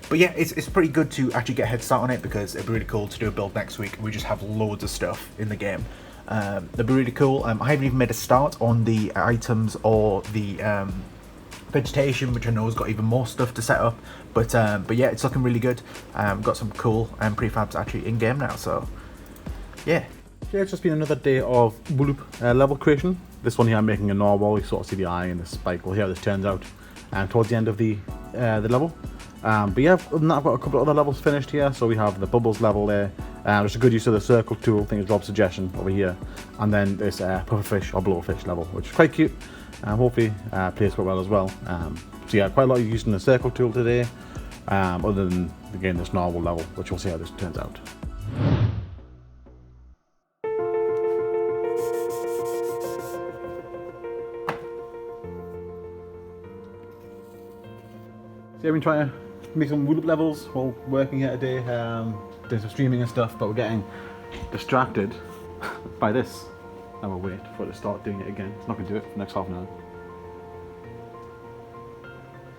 but yeah, it's pretty good to actually get a head start on it, because it'd be really cool to do a build next week and we just have loads of stuff in the game. That'd be really cool. I haven't even made a start on the items or the vegetation, which I know has got even more stuff to set up, but yeah, it's looking really good. Got some cool prefabs actually in game now, so yeah. Yeah, it's just been another day of Wooloop level creation. This one here I'm making a narwhal. You sort of see the eye and the spike. We'll see how this turns out towards the end of the level. But yeah, other than that, I've got a couple of other levels finished here. So we have the bubbles level there. Just a good use of the circle tool. I think it's Rob's suggestion over here. And then this pufferfish or blowfish level, which is quite cute. Hopefully plays quite well as well. So yeah, quite a lot of using the circle tool today. Other than, again, this narwhal level, which we'll see how this turns out. So I've been trying to make some Wooloop levels while working here today, doing some streaming and stuff, but we're getting distracted by this. And we'll wait for it to start doing it again. It's not going to do it for the next half an hour.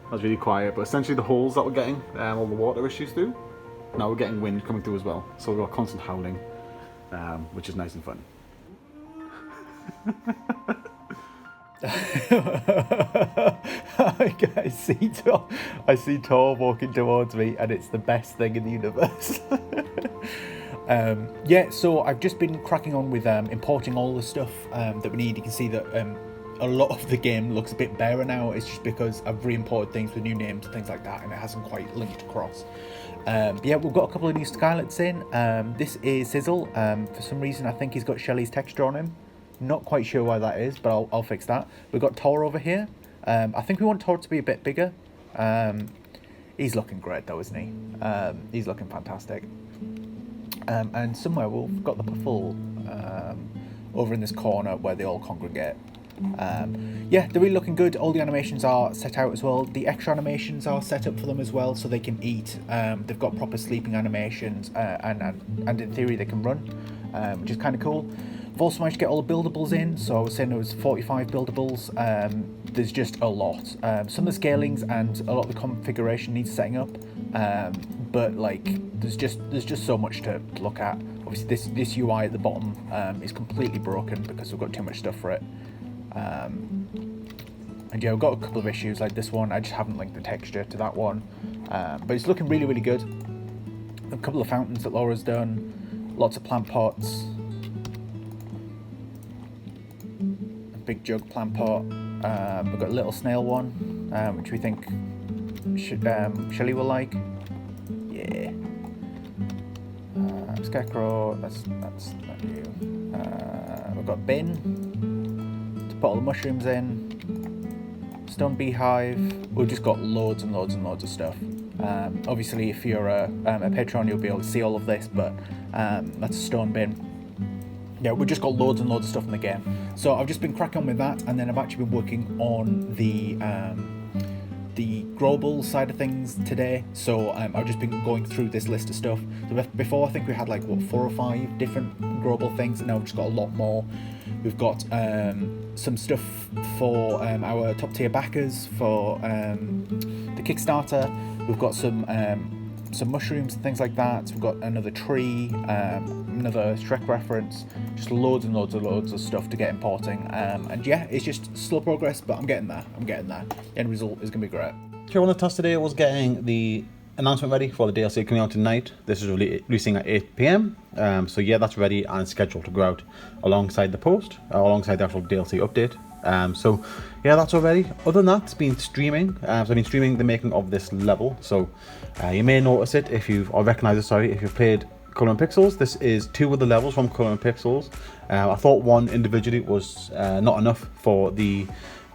That was really quiet, but essentially the holes that we're getting all the water issues through, now we're getting wind coming through as well. So we've got constant howling, which is nice and fun. I see Tor walking towards me, and it's the best thing in the universe. Yeah, so I've just been cracking on with importing all the stuff that we need. You can see that a lot of the game looks a bit barer now. It's just because I've re-imported things with new names and things like that, and it hasn't quite linked across. Yeah, we've got a couple of new skylets in. This is Sizzle. For some reason, I think he's got Shelley's texture on him. Not quite sure why that is, but I'll fix that. We've got Tor over here. I think we want Tor to be a bit bigger. He's looking great though, isn't he? He's looking fantastic. And somewhere we've got the Puffle over in this corner where they all congregate. Yeah, they're really looking good. All the animations are set out as well. The extra animations are set up for them as well, so they can eat. They've got proper sleeping animations, and in theory they can run, which is kind of cool. I've also managed to get all the buildables in, so I was saying there was 45 buildables. There's just a lot. Some of the scalings and a lot of the configuration needs setting up, but like there's just so much to look at. Obviously this UI at the bottom is completely broken because we've got too much stuff for it. And yeah, we've got a couple of issues like this one. I just haven't linked the texture to that one, but it's looking really, really good. A couple of fountains that Laura's done, lots of plant pots. Big jug plant pot. We've got a little snail one, which we think Shelley will like. Yeah. Scarecrow. That's not you. We've got a bin to put all the mushrooms in. Stone beehive. We've just got loads and loads and loads of stuff. Obviously, if you're a patron, you'll be able to see all of this, but that's a stone bin. Yeah, we've just got loads and loads of stuff in the game. So I've just been cracking on with that, and then I've actually been working on the growable side of things today. So I've just been going through this list of stuff. So before I think we had like, what, 4 or 5 different growable things, and now we've just got a lot more. We've got some stuff for our top tier backers for the Kickstarter. We've got some some mushrooms and things like that. We've got another tree, another Shrek reference, just loads and loads of stuff to get importing. And yeah, it's just slow progress, but I'm getting there. The end result is going to be great. So one of the tasks today was getting the announcement ready for the DLC coming out tonight. This is releasing at 8 PM. So yeah, that's ready and scheduled to go out alongside the post, alongside the actual DLC update. So yeah, that's already. Other than that, it's been streaming. So I've been streaming the making of this level. So you may notice it if you've, or recognize it, sorry, if you've played Color and Pixels. This is 2 of the levels from Color and Pixels. I thought one individually was not enough for the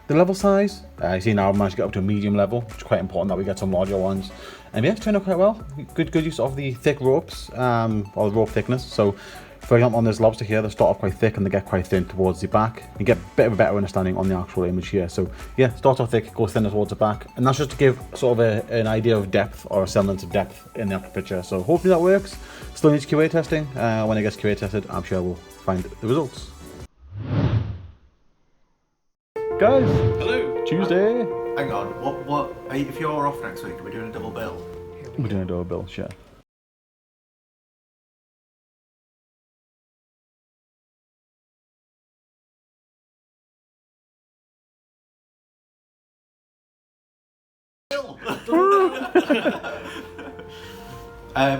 level size. You see now I've managed to get up to a medium level, which is quite important that we get some larger ones. And yeah, it's turned out quite well. Good use of the thick ropes, or the rope thickness. So for example, on this lobster here, they start off quite thick and they get quite thin towards the back. You get a bit of a better understanding on the actual image here. So yeah, starts off thick, goes thinner towards the back. And that's just to give sort of an idea of depth, or a semblance of depth in the actual picture. So hopefully that works. Still needs QA testing. When it gets QA tested, I'm sure we'll find the results. Guys! Hello! Tuesday! Hang on, what, if you're off next week, are we doing a double bill? We're doing a double bill, sure.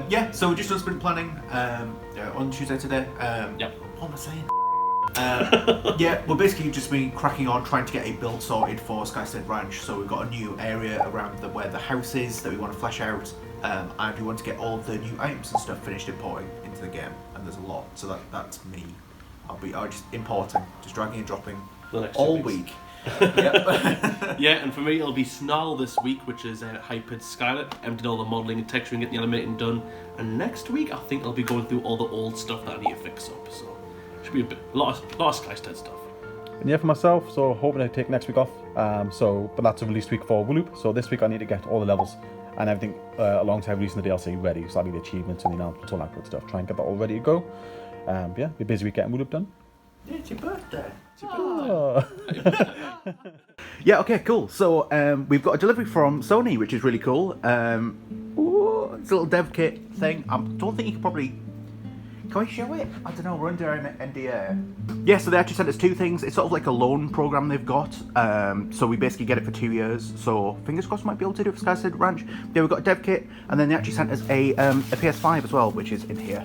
Yeah, so we just done sprint planning on Tuesday today. Yep. What am I saying? Yeah, we're basically just been cracking on trying to get a build sorted for Skystead Ranch. So we've got a new area around where the house is that we want to flesh out, and we want to get all of the new items and stuff finished importing into the game. And there's a lot, so that's me. I'll just importing, just dragging and dropping all week. Yep. Yeah, and for me it'll be Snarl this week, which is Hypered Skylet, emptied all the modelling and texturing, getting the animating done. And next week I think I'll be going through all the old stuff that I need to fix up. So should be a lot of Skystead stuff. And yeah, for myself, so hoping to take next week off. But that's a release week for Wooloop. So this week I need to get all the levels and everything alongside releasing the DLC ready. So that'll be the achievements and the announcements, all that good stuff. Try and get that all ready to go. Yeah, be a busy week getting Wooloop done. Yeah, it's your birthday. Yeah, okay, cool. So we've got a delivery from Sony, which is really cool. It's a little dev kit thing. I don't think you can probably... Can we show it? I don't know, we're under an NDA. Yeah, so they actually sent us 2 things. It's sort of like a loan program they've got. So we basically get it for 2 years. So fingers crossed we might be able to do it for Skystead Ranch. Yeah, we've got a dev kit, and then they actually sent us a PS5 as well, which is in here.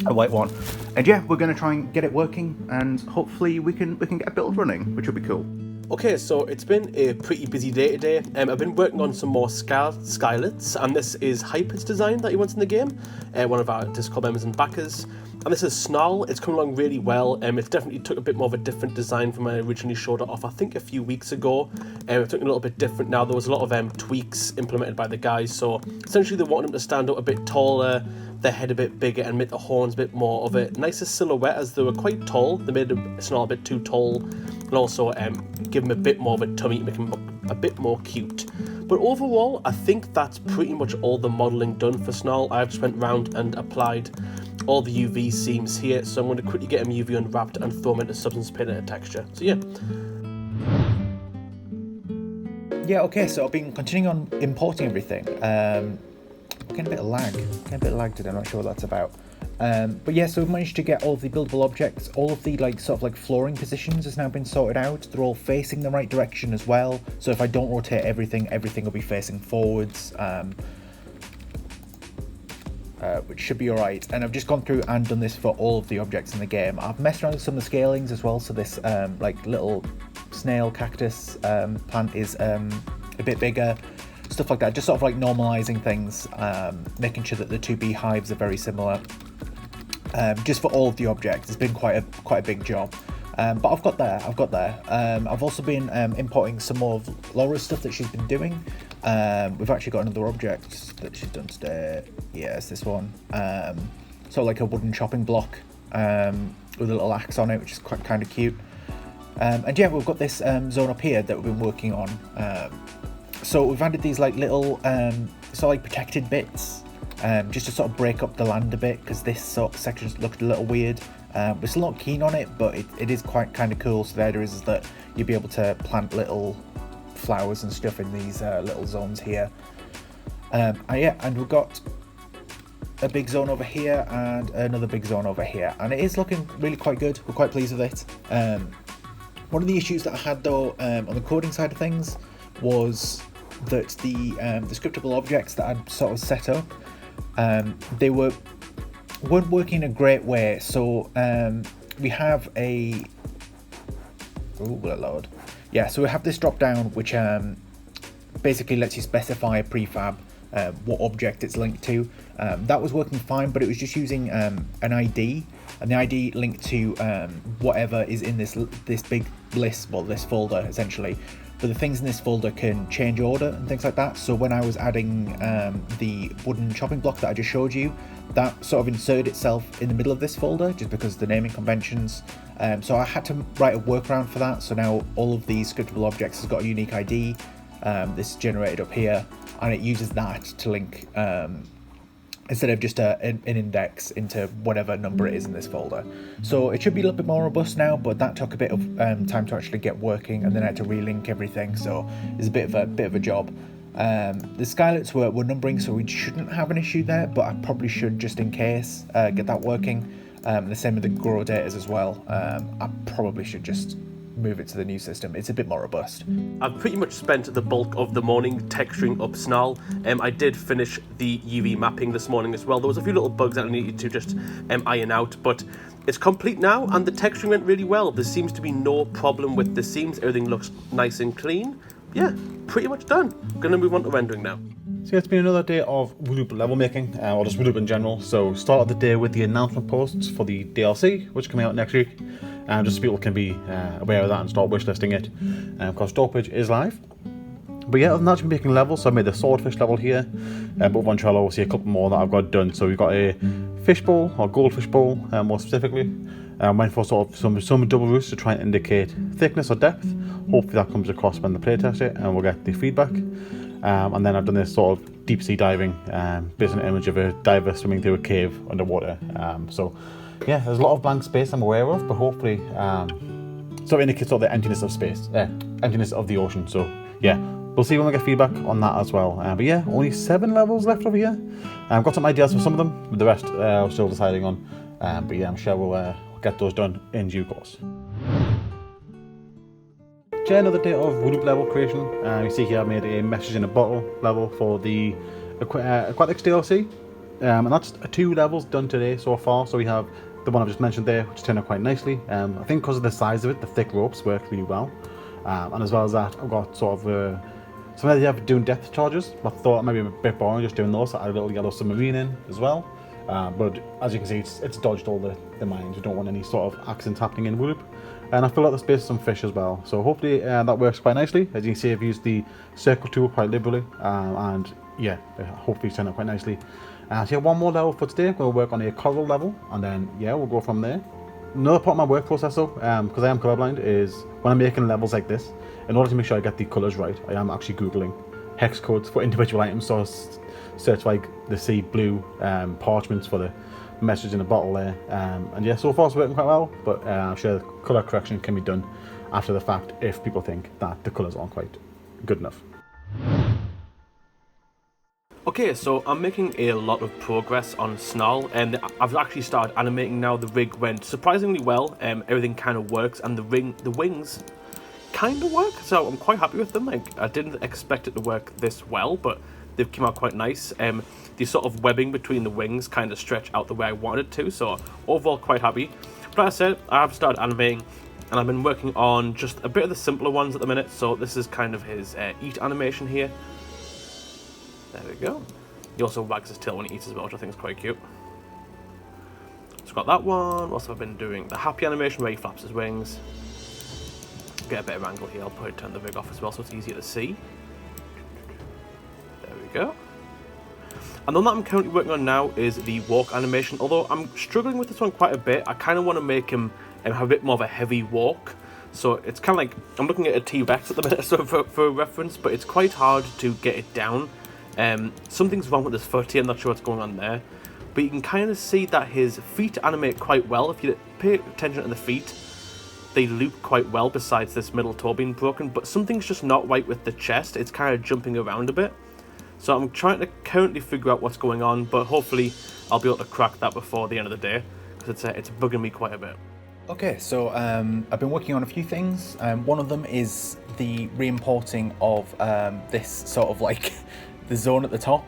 A white one. And yeah, we're going to try and get it working, and hopefully we can get a build running, which will be cool. Okay, so it's been a pretty busy day today. I've been working on some more Skylets, and this is Hyper's design that he wants in the game, one of our Discord members and backers. And this is Snarl. It's come along really well. It's definitely took a bit more of a different design from when I originally showed it off, I think a few weeks ago. It's looking a little bit different now. There was a lot of tweaks implemented by the guys, so essentially they wanted him to stand up a bit taller, their head a bit bigger, and make the horns a bit more of a nicer silhouette, as they were quite tall. They made Snarl a bit too tall, and also give him a bit more of a tummy to make him look a bit more cute. But overall, I think that's pretty much all the modelling done for Snarl. I've just went round and applied all the UV seams here, so I'm going to quickly get him UV unwrapped and throw him into Substance Paint and texture. So yeah. Yeah, okay, so I've been continuing on importing everything. Getting a bit of lag today, I'm not sure what that's about. But yeah, so we've managed to get all of the buildable objects, all of the flooring positions has now been sorted out. They're all facing the right direction as well. So if I don't rotate everything will be facing forwards, which should be alright. And I've just gone through and done this for all of the objects in the game. I've messed around with some of the scalings as well. So this little snail cactus plant is a bit bigger. Stuff like that, just sort of normalizing things, making sure that the 2 beehives are very similar. Just for all of the objects, it's been quite a big job. But I've got there. I've also been importing some more of Laura's stuff that she's been doing. We've actually got another object that she's done today. Yeah, it's this one. So like a wooden chopping block with a little axe on it, which is quite kind of cute. And yeah, we've got this zone up here that we've been working on. So we've added these little protected bits, just to sort of break up the land a bit, because this sort of section looked a little weird. We're still not keen on it, but it is quite kind of cool. So the idea is that you'll be able to plant little flowers and stuff in these little zones here. And we've got a big zone over here and another big zone over here, and it is looking really quite good. We're quite pleased with it. One of the issues that I had though on the coding side of things was that the scriptable objects that I'd sort of set up, they weren't working in a great way. So we have a so we have this drop down which basically lets you specify a prefab what object it's linked to. That was working fine, but it was just using an ID, and the ID linked to whatever is in this big list, well, this folder essentially. But the things in this folder can change order and things like that. So when I was adding the wooden chopping block that I just showed you, that sort of inserted itself in the middle of this folder just because of the naming conventions. So I had to write a workaround for that. So now all of these scriptable objects has got a unique ID. This is generated up here, and it uses that to link instead of just an index into whatever number it is in this folder. So it should be a little bit more robust now, but that took a bit of time to actually get working, and then I had to relink everything, so it's a bit of a job. The skylets were numbering, so we shouldn't have an issue there, but I probably should, just in case, get that working. The same with the grow datas as well. I probably should just move it to the new system. It's a bit more robust. I've pretty much spent the bulk of the morning texturing up Snarl. I did finish the UV mapping this morning as well. There was a few little bugs that I needed to just iron out, but it's complete now, and the texturing went really well. There seems to be no problem with the seams. Everything looks nice and clean. Yeah, pretty much done. Gonna move on to rendering now. So it's been another day of Wooloop level making, or just Wooloop in general. So started the day with the announcement posts for the DLC, which is coming out next week. Just so people can be aware of that and start wishlisting it, because Storage is live. But yeah, other than that, I've been making levels. So I made the swordfish level here, but on Trello, we'll see a couple more that I've got done. So we've got a fishbowl, or goldfish bowl more specifically. Went for sort of some double roofs to try and indicate thickness or depth. Hopefully that comes across when they playtest it, and we'll get the feedback. And then I've done this sort of deep sea diving, based on an image of a diver swimming through a cave underwater. So yeah, there's a lot of blank space I'm aware of, but hopefully sort of indicates sort of the emptiness of space, emptiness of the ocean. So yeah, we'll see when we get feedback on that as well. But yeah, only 7 levels left over here. I've got some ideas for some of them, but the rest I'm still deciding on. But yeah, I'm sure we'll get those done in due course. Yeah, another day of Wooloop level creation. You see here I made a message in a bottle level for the Aquatics DLC. And that's 2 levels done today so far. So we have the one I've just mentioned there, which turned out quite nicely. I think because of the size of it, the thick ropes work really well. And as well as that, I've got sort of some idea of doing depth charges. I thought it might be a bit boring just doing those, so I added a little yellow submarine in as well. But as you can see, it's dodged all the mines. You don't want any sort of accidents happening in Wooloop. And I filled out the space with some fish as well. So hopefully that works quite nicely. As you can see, I've used the circle tool quite liberally. And yeah, hopefully it's turned out quite nicely. So yeah, one more level for today. We'll work on a coral level, and then yeah, we'll go from there. Another part of my work process though, because I am colorblind, is when I'm making levels like this, in order to make sure I get the colors right, I am actually Googling hex codes for individual items. So search like the sea blue parchments for the message in a bottle there. And yeah, so far it's working quite well, but I'm sure the color correction can be done after the fact if people think that the colors aren't quite good enough. Okay, so I'm making a lot of progress on Snarl, and I've actually started animating now. The rig went surprisingly well, everything kind of works, and the wings kind of work, so I'm quite happy with them. Like, I didn't expect it to work this well, but they've come out quite nice. The sort of webbing between the wings kind of stretch out the way I wanted to, so overall quite happy. But as I said, I have started animating, and I've been working on just a bit of the simpler ones at the minute. So this is kind of his eat animation here. There we go. He also wags his tail when he eats as well, which I think is quite cute. So got that one. What else have I been doing? The happy animation where he flaps his wings. Get a better angle here. I'll probably turn the rig off as well so it's easier to see. There we go. And the one that I'm currently working on now is the walk animation. Although I'm struggling with this one quite a bit. I kind of want to make him have a bit more of a heavy walk. So it's kind of like, I'm looking at a T-Rex at the minute, so for reference, but it's quite hard to get it down. Something's wrong with his foot here, I'm not sure what's going on there. But you can kind of see that his feet animate quite well. If you pay attention to the feet, they loop quite well besides this middle toe being broken. But something's just not right with the chest. It's kind of jumping around a bit. So I'm trying to currently figure out what's going on, but hopefully I'll be able to crack that before the end of the day, because it's bugging me quite a bit. Okay, so I've been working on a few things. One of them is the re-importing of this sort of like the zone at the top.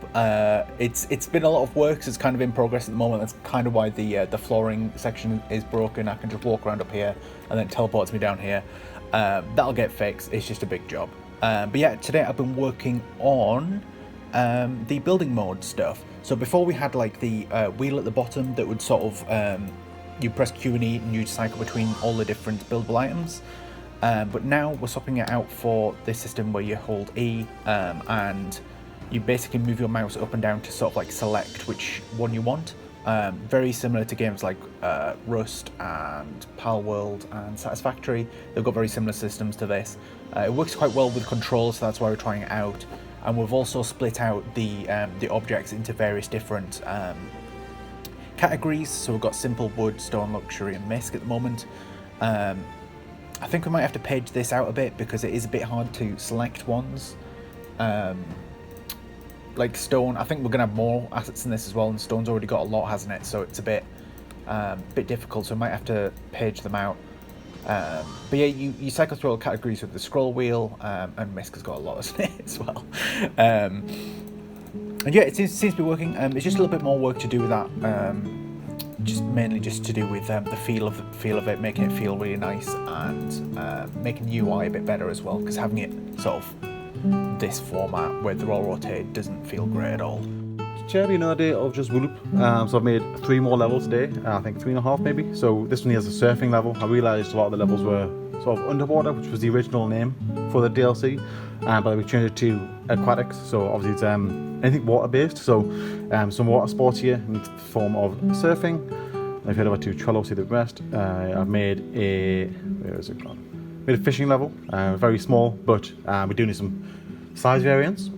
It's been a lot of work, so it's kind of in progress at the moment. That's kind of why the flooring section is broken. I can just walk around up here and then it teleports me down here. That'll get fixed. It's just a big job. But yeah, today I've been working on the building mode stuff. So before we had like the wheel at the bottom that would sort of you press Q and E and you cycle between all the different buildable items. But now we're swapping it out for this system where you hold E and you basically move your mouse up and down to sort of like select which one you want. Very similar to games like Rust and Palworld and Satisfactory. They've got very similar systems to this. It works quite well with controls, so that's why we're trying it out. And we've also split out the objects into various different categories. So we've got simple, wood, stone, luxury, and misc at the moment. I think we might have to page this out a bit because it is a bit hard to select ones. Like stone, I think we're gonna have more assets in this as well, and stone's already got a lot, hasn't it? So it's a bit difficult. So we might have to page them out. But yeah, you cycle through all categories with the scroll wheel, and misc has got a lot, hasn't it, as well. And yeah, it seems to be working. It's just a little bit more work to do with that. Just mainly just to do with the feel of it, making it feel really nice, and making the UI a bit better as well. Because having it sort of this format where they're all rotated doesn't feel great at all. Today another day of just Whoop. So I've made 3 more levels today. I think 3.5 maybe. So this one here is a surfing level. I realised a lot of the levels were sort of underwater, which was the original name for the DLC. But we changed it to aquatics. So obviously it's anything water based. So some water sports here in the form of surfing. I've head over to Trello, see the rest. I've made where is it gone? Made a fishing level, very small, but we do need some size variants.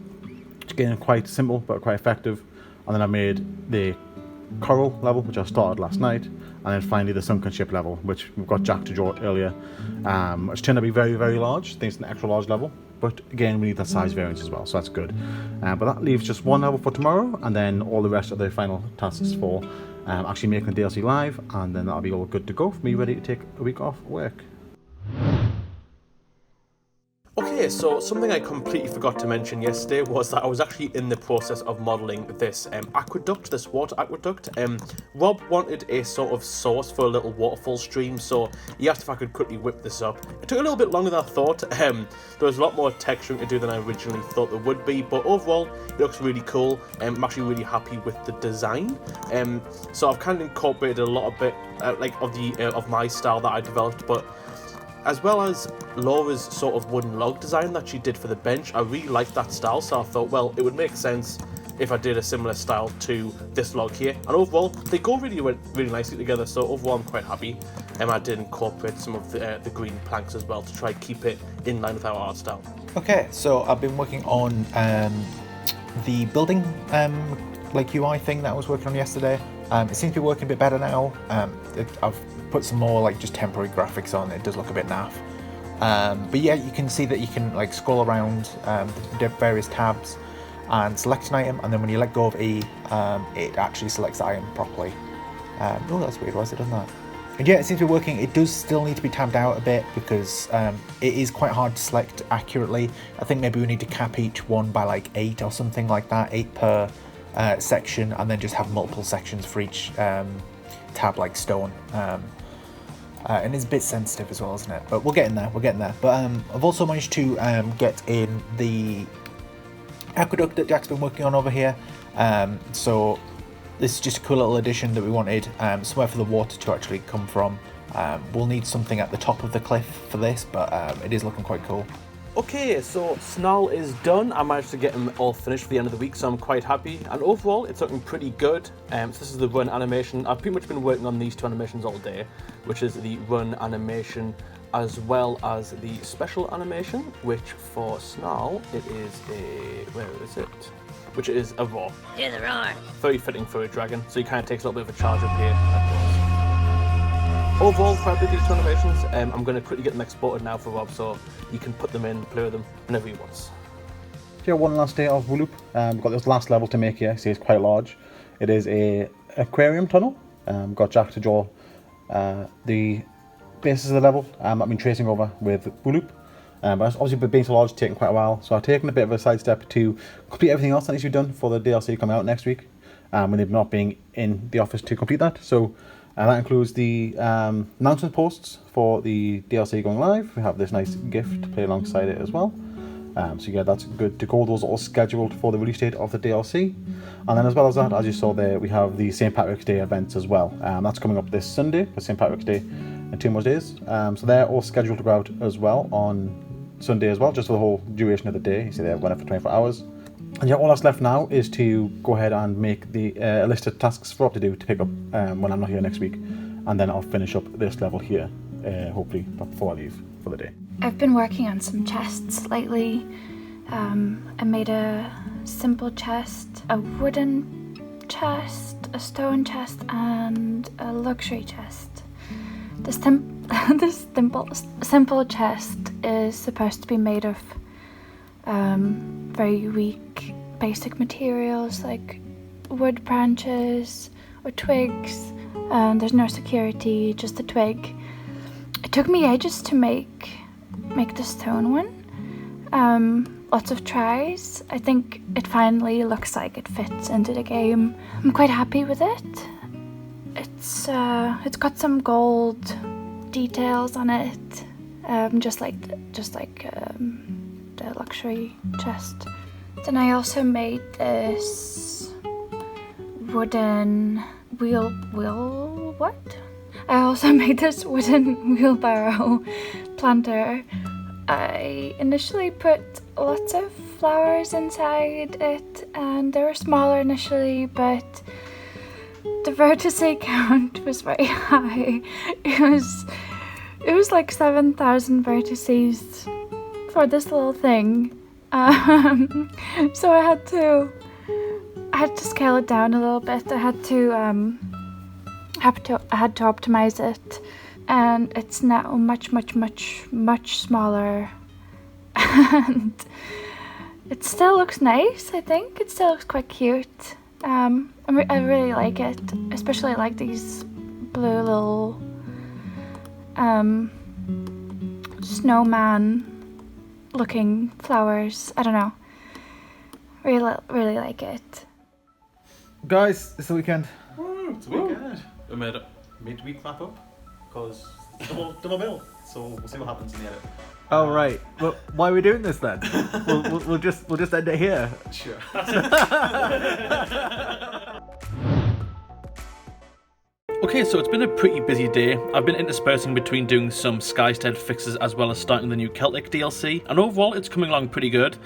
Again, quite simple but quite effective. And then I made the coral level, which I started last night, and then finally the sunken ship level, which we've got Jack to draw earlier, which turned out to be very, very large. I think it's an extra large level, but again, we need that size variance as well, so that's good. But that leaves just 1 level for tomorrow, and then all the rest of the final tasks for actually making the DLC live, and then that'll be all good to go for me, ready to take a week off work. Okay, so something I completely forgot to mention yesterday was that I was actually in the process of modelling this aqueduct, this water aqueduct. Rob wanted a sort of source for a little waterfall stream, so he asked if I could quickly whip this up. It took a little bit longer than I thought. There was a lot more texturing to do than I originally thought there would be, but overall it looks really cool. I'm actually really happy with the design. So I've kind of incorporated a lot of of my style that I developed, but as well as Laura's sort of wooden log design that she did for the bench, I really liked that style, so I thought, well, it would make sense if I did a similar style to this log here. And overall, they go really nicely together, so overall I'm quite happy. I did incorporate some of the green planks as well to try to keep it in line with our art style. Okay, so I've been working on the building like UI thing that I was working on yesterday. It seems to be working a bit better now. I've put some more like just temporary graphics on. It does look a bit naff. But yeah, you can see that you can like scroll around the various tabs and select an item, and then when you let go of E, it actually selects the item properly. Oh, that's weird. Why has it done that? And yeah, it seems to be working. It does still need to be tabbed out a bit because it is quite hard to select accurately. I think maybe we need to cap each one by like 8 or something like that, 8 per section, and then just have multiple sections for each tab like stone. And it's a bit sensitive as well, isn't it? But we're getting there, But I've also managed to get in the aqueduct that Jack's been working on over here. So this is just a cool little addition that we wanted, somewhere for the water to actually come from. We'll need something at the top of the cliff for this, but it is looking quite cool. Okay, so Snarl is done. I managed to get him all finished for the end of the week, so I'm quite happy. And overall, it's looking pretty good. So this is the run animation. I've pretty much been working on these 2 animations all day, which is the run animation as well as the special animation, which for Snarl, it is a... where is it? Which is a roar. Hear the roar. Very fitting for a dragon, so he kind of takes a little bit of a charge up here. Overall, quite big these 2 animations. I'm going to quickly get them exported now for Rob, so he can put them in, play with them whenever he wants. here one last day of Wooloop. We've got this last level to make here. See, it's quite large. It is a aquarium tunnel. Got Jack to draw the basis of the level. I've been tracing over with Wooloop. But obviously, being so large, it's taken quite a while. So I've taken a bit of a sidestep to complete everything else that needs to be done for the DLC coming out next week. When they've not been in the office to complete that. So that includes the announcement posts for the DLC going live. We have this nice gift to play alongside it as well. So yeah, that's good to go. Those are all scheduled for the release date of the DLC. And then as well as that, as you saw there, we have the St. Patrick's Day events as well. That's coming up this Sunday for St. Patrick's Day in 2 more days. So they're all scheduled to go out as well on Sunday as well, just for the whole duration of the day. You see they're running for 24 hours. And yeah, all that's left now is to go ahead and make the a list of tasks for Rob to do to pick up when I'm not here next week. And then I'll finish up this level here, hopefully before I leave for the day. I've been working on some chests lately. I made a simple chest, a wooden chest, a stone chest, and a luxury chest. This simple chest is supposed to be made of very weak basic materials like wood branches or twigs. There's no security, just a twig. It took me ages to make the stone one. Lots of tries. I think it finally looks like it fits into the game. I'm quite happy with it. It's got some gold details on it, just like the luxury chest. Then I also made this wooden I also made this wooden wheelbarrow planter. I initially put lots of flowers inside it, and they were smaller initially, but the vertice count was very high. It was like 7,000 vertices for this little thing. So I had to scale it down a little bit. I had to optimize it, and it's now much smaller. And it still looks nice. I think it still looks quite cute. I really like it. Especially like these blue little snowman looking flowers. I don't know. Really like it. Guys, it's the weekend. Woo, it's a weekend. We made a midweek wrap up because double bill. So we'll see what happens in the edit. Oh right. Well, why are we doing this then? we'll just end it here. Sure. Okay, so it's been a pretty busy day. I've been interspersing between doing some Skystead fixes as well as starting the new Celtic DLC, and overall it's coming along pretty good.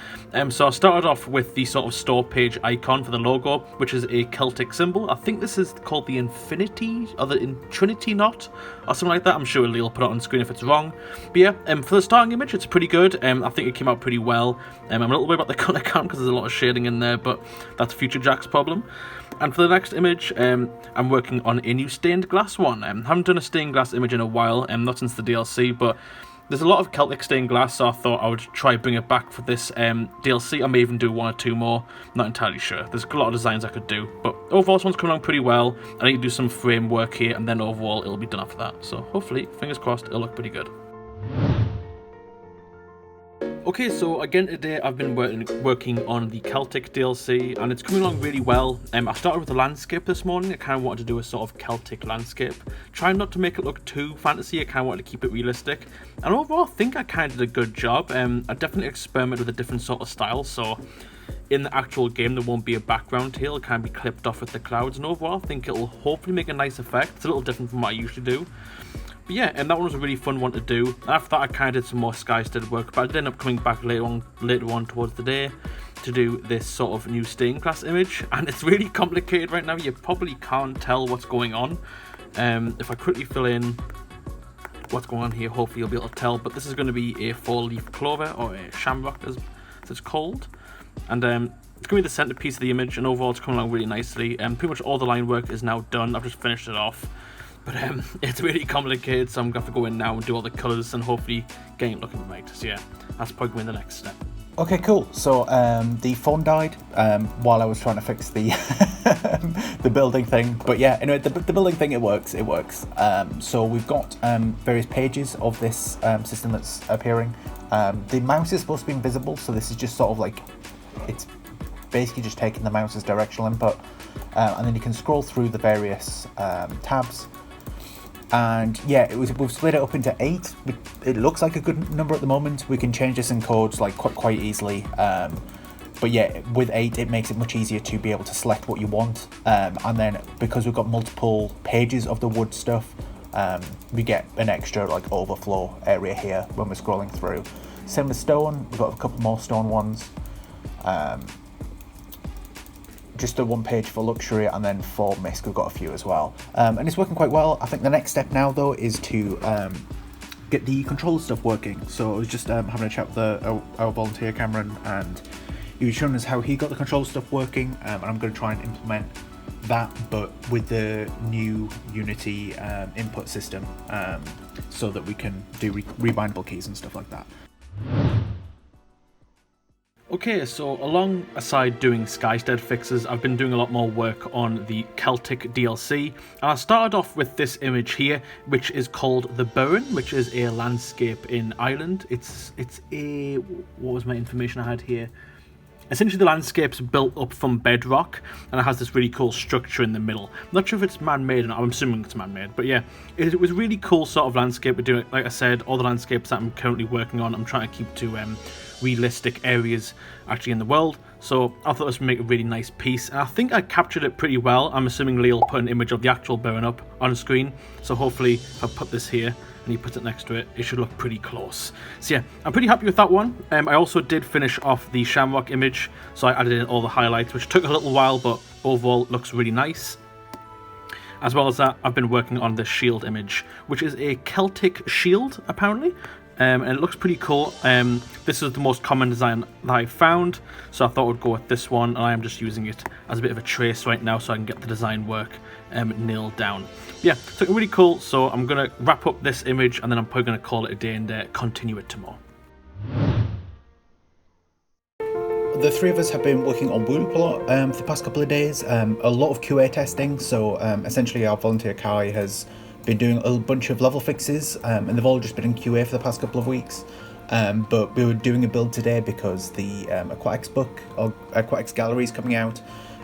So I started off with the sort of store page icon for the logo, which is a Celtic symbol. I think this is called the Infinity, or the Trinity knot, or something like that. I'm sure Lee will put it on screen if it's wrong. But yeah, for the starting image, it's pretty good. I think it came out pretty well. I'm a little worried about the colour count because there's a lot of shading in there, but that's future Jack's problem. And for the next image, I'm working on a new stained glass one. Haven't done a stained glass image in a while, not since the DLC, but there's a lot of Celtic stained glass, so I thought I would try bring it back for this DLC. I may even do 1 or 2 more, not entirely sure. There's a lot of designs I could do, but overall this one's coming along pretty well. I need to do some frame work here, and then overall it'll be done after that. So hopefully, fingers crossed, it'll look pretty good. Okay, so again today I've been working on the Celtic DLC, and it's coming along really well. I started with the landscape this morning. I kind of wanted to do a sort of Celtic landscape. Trying not to make it look too fantasy, I kind of wanted to keep it realistic. And overall I think I kind of did a good job. I definitely experimented with a different sort of style, so in the actual game there won't be a background here. It'll kind of be clipped off with the clouds, and overall I think it'll hopefully make a nice effect. It's a little different from what I usually do. But yeah, and that one was a really fun one to do. And after that I kind of did some more Skystead work, but I did end up coming back later on towards the day to do this sort of new stained glass image, and it's really complicated right now. You probably can't tell what's going on. If I quickly fill in what's going on here, hopefully you'll be able to tell, but this is going to be a 4-leaf clover, or a shamrock as it's called, and it's going to be the centerpiece of the image, and overall it's coming along really nicely. Pretty much all the line work is now done. I've just finished it off. But it's really complicated, so I'm going to have to go in now and do all the colours and hopefully get it looking right. So yeah, that's probably going to be the next step. Okay, cool. So the phone died while I was trying to fix the the building thing. But yeah, anyway, the building thing, it works. It works. So we've got various pages of this system that's appearing. The mouse is supposed to be invisible, so this is just sort of like, it's basically just taking the mouse's directional input, and then you can scroll through the various tabs. And yeah, we've split it up into 8. It looks like a good number at the moment. We can change this in codes like quite easily. But yeah, with 8, it makes it much easier to be able to select what you want. And then because we've got multiple pages of the wood stuff, we get an extra like overflow area here when we're scrolling through. Same with stone. We've got a couple more stone ones. Just the 1 page for luxury, and then for misc we've got a few as well, and it's working quite well. I think the next step now though is to get the controller stuff working. So I was just having a chat with our volunteer Cameron, and he was showing us how he got the controller stuff working, and I'm going to try and implement that but with the new Unity input system, so that we can do rebindable keys and stuff like that. Okay, so alongside doing Skystead fixes, I've been doing a lot more work on the Celtic DLC. And I started off with this image here, which is called The Burren, which is a landscape in Ireland. It's a... what was my information I had here? Essentially the landscape's built up from bedrock, and it has this really cool structure in the middle. I'm not sure if it's man-made or not, I'm assuming it's man-made, but yeah, it was a really cool sort of landscape we're doing. Like I said, all the landscapes that I'm currently working on, I'm trying to keep to realistic areas actually in the world, so I thought this would make a really nice piece, and I think I captured it pretty well. I'm assuming Lee will put an image of the actual burn up on screen, so hopefully if I put this here and he puts it next to it, it should look pretty close. So yeah, I'm pretty happy with that one. I also did finish off the Shamrock image, so I added in all the highlights, which took a little while, but overall it looks really nice. As well as that, I've been working on the shield image, which is a Celtic shield apparently. And it looks pretty cool. This is the most common design that I found, so I thought I would go with this one, and I am just using it as a bit of a trace right now so I can get the design work nailed down. Yeah, so really cool. So I'm going to wrap up this image, and then I'm probably going to call it a day and continue it tomorrow. The 3 of us have been working on Woolip a lot for the past couple of days. A lot of QA testing, so essentially our volunteer Kai has been doing a bunch of level fixes, and they've all just been in QA for the past couple of weeks. But we were doing a build today because the Aquatics book, or Aquatics Gallery, is coming out,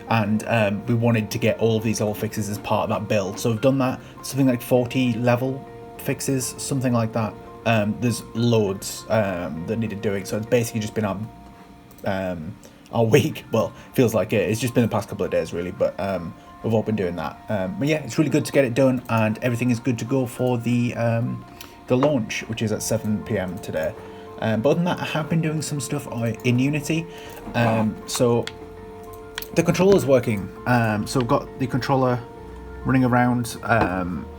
and we wanted to get all of these level fixes as part of that build. So we've done that, something like 40 level fixes, something like that. There's loads that needed doing, so it's basically just been our week. Well, feels like it. It's just been the past couple of days really, but we've all been doing that. But yeah, it's really good to get it done, and everything is good to go for the launch, which is at 7 PM today. But other than that, I have been doing some stuff in Unity. So the controller's working. So we've got the controller running around.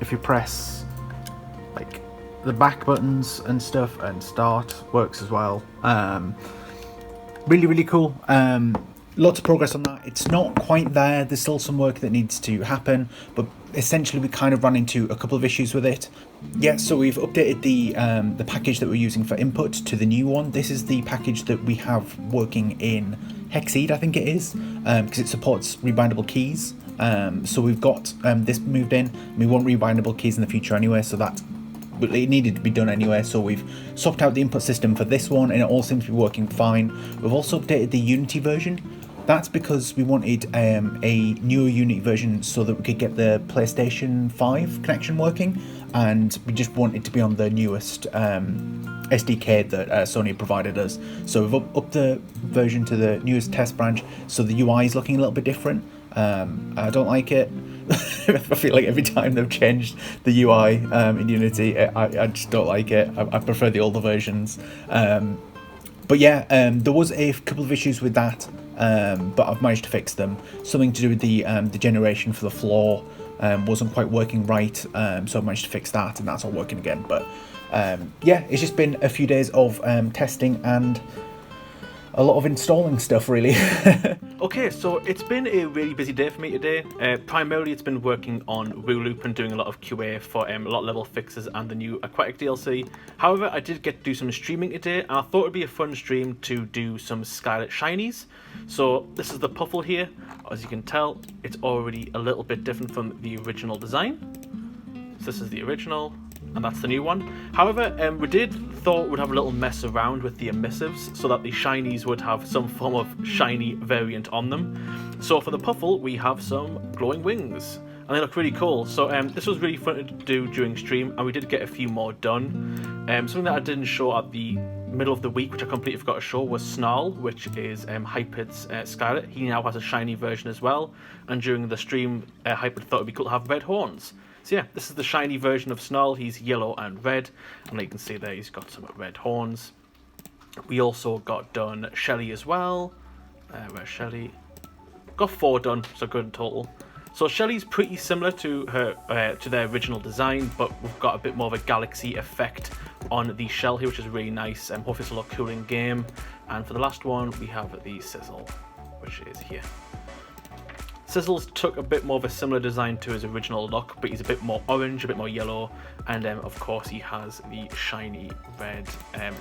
If you press like the back buttons and stuff, and start works as well. Really cool. Lots of progress on that. It's not quite there. There's still some work that needs to happen, but essentially we kind of ran into a couple of issues with it. Yeah, so we've updated the package that we're using for input to the new one. This is the package that we have working in Hexceed, I think it is, because it supports rebindable keys. So we've got this moved in. We want rebindable keys in the future anyway, so that it needed to be done anyway, so we've swapped out the input system for this one, and it all seems to be working fine. We've also updated the Unity version. That's because we wanted a newer Unity version so that we could get the PlayStation 5 connection working, and we just wanted to be on the newest SDK that Sony provided us. So we've upped the version to the newest test branch, so the UI is looking a little bit different. I don't like it. I feel like every time they've changed the UI in Unity, I just don't like it. I prefer the older versions. But yeah, there was a couple of issues with that, but I've managed to fix them. Something to do with the generation for the floor wasn't quite working right, so I managed to fix that, and that's all working again. But yeah, it's just been a few days of testing, and a lot of installing stuff, really. Okay, so it's been a really busy day for me today. Primarily, it's been working on Wooloop and doing a lot of QA for a lot of level fixes and the new Aquatic DLC. However, I did get to do some streaming today, and I thought it'd be a fun stream to do some Scarlet Shinies. So this is the Puffle here. As you can tell, it's already a little bit different from the original design. So this is the original, and that's the new one. However, we thought we'd have a little mess around with the emissives so that the shinies would have some form of shiny variant on them. So for the Puffle, we have some glowing wings, and they look really cool. So this was really fun to do during stream, and we did get a few more done. Something that I didn't show at the middle of the week, which I completely forgot to show, was Snarl, which is Hypid's Scarlet. He now has a shiny version as well, and during the stream, Hypid thought it'd be cool to have red horns. So yeah, this is the shiny version of Snarl. He's yellow and red, and like you can see there, he's got some red horns. We also got done Shelly as well. Where's Shelly? Got 4 done, so good in total. So Shelly's pretty similar to her to their original design, but we've got a bit more of a galaxy effect on the shell here, which is really nice. Hopefully it's a lot cool in game. And for the last one, we have the Sizzle, which is here. Sizzle's took a bit more of a similar design to his original look, but he's a bit more orange, a bit more yellow, and of course he has the shiny red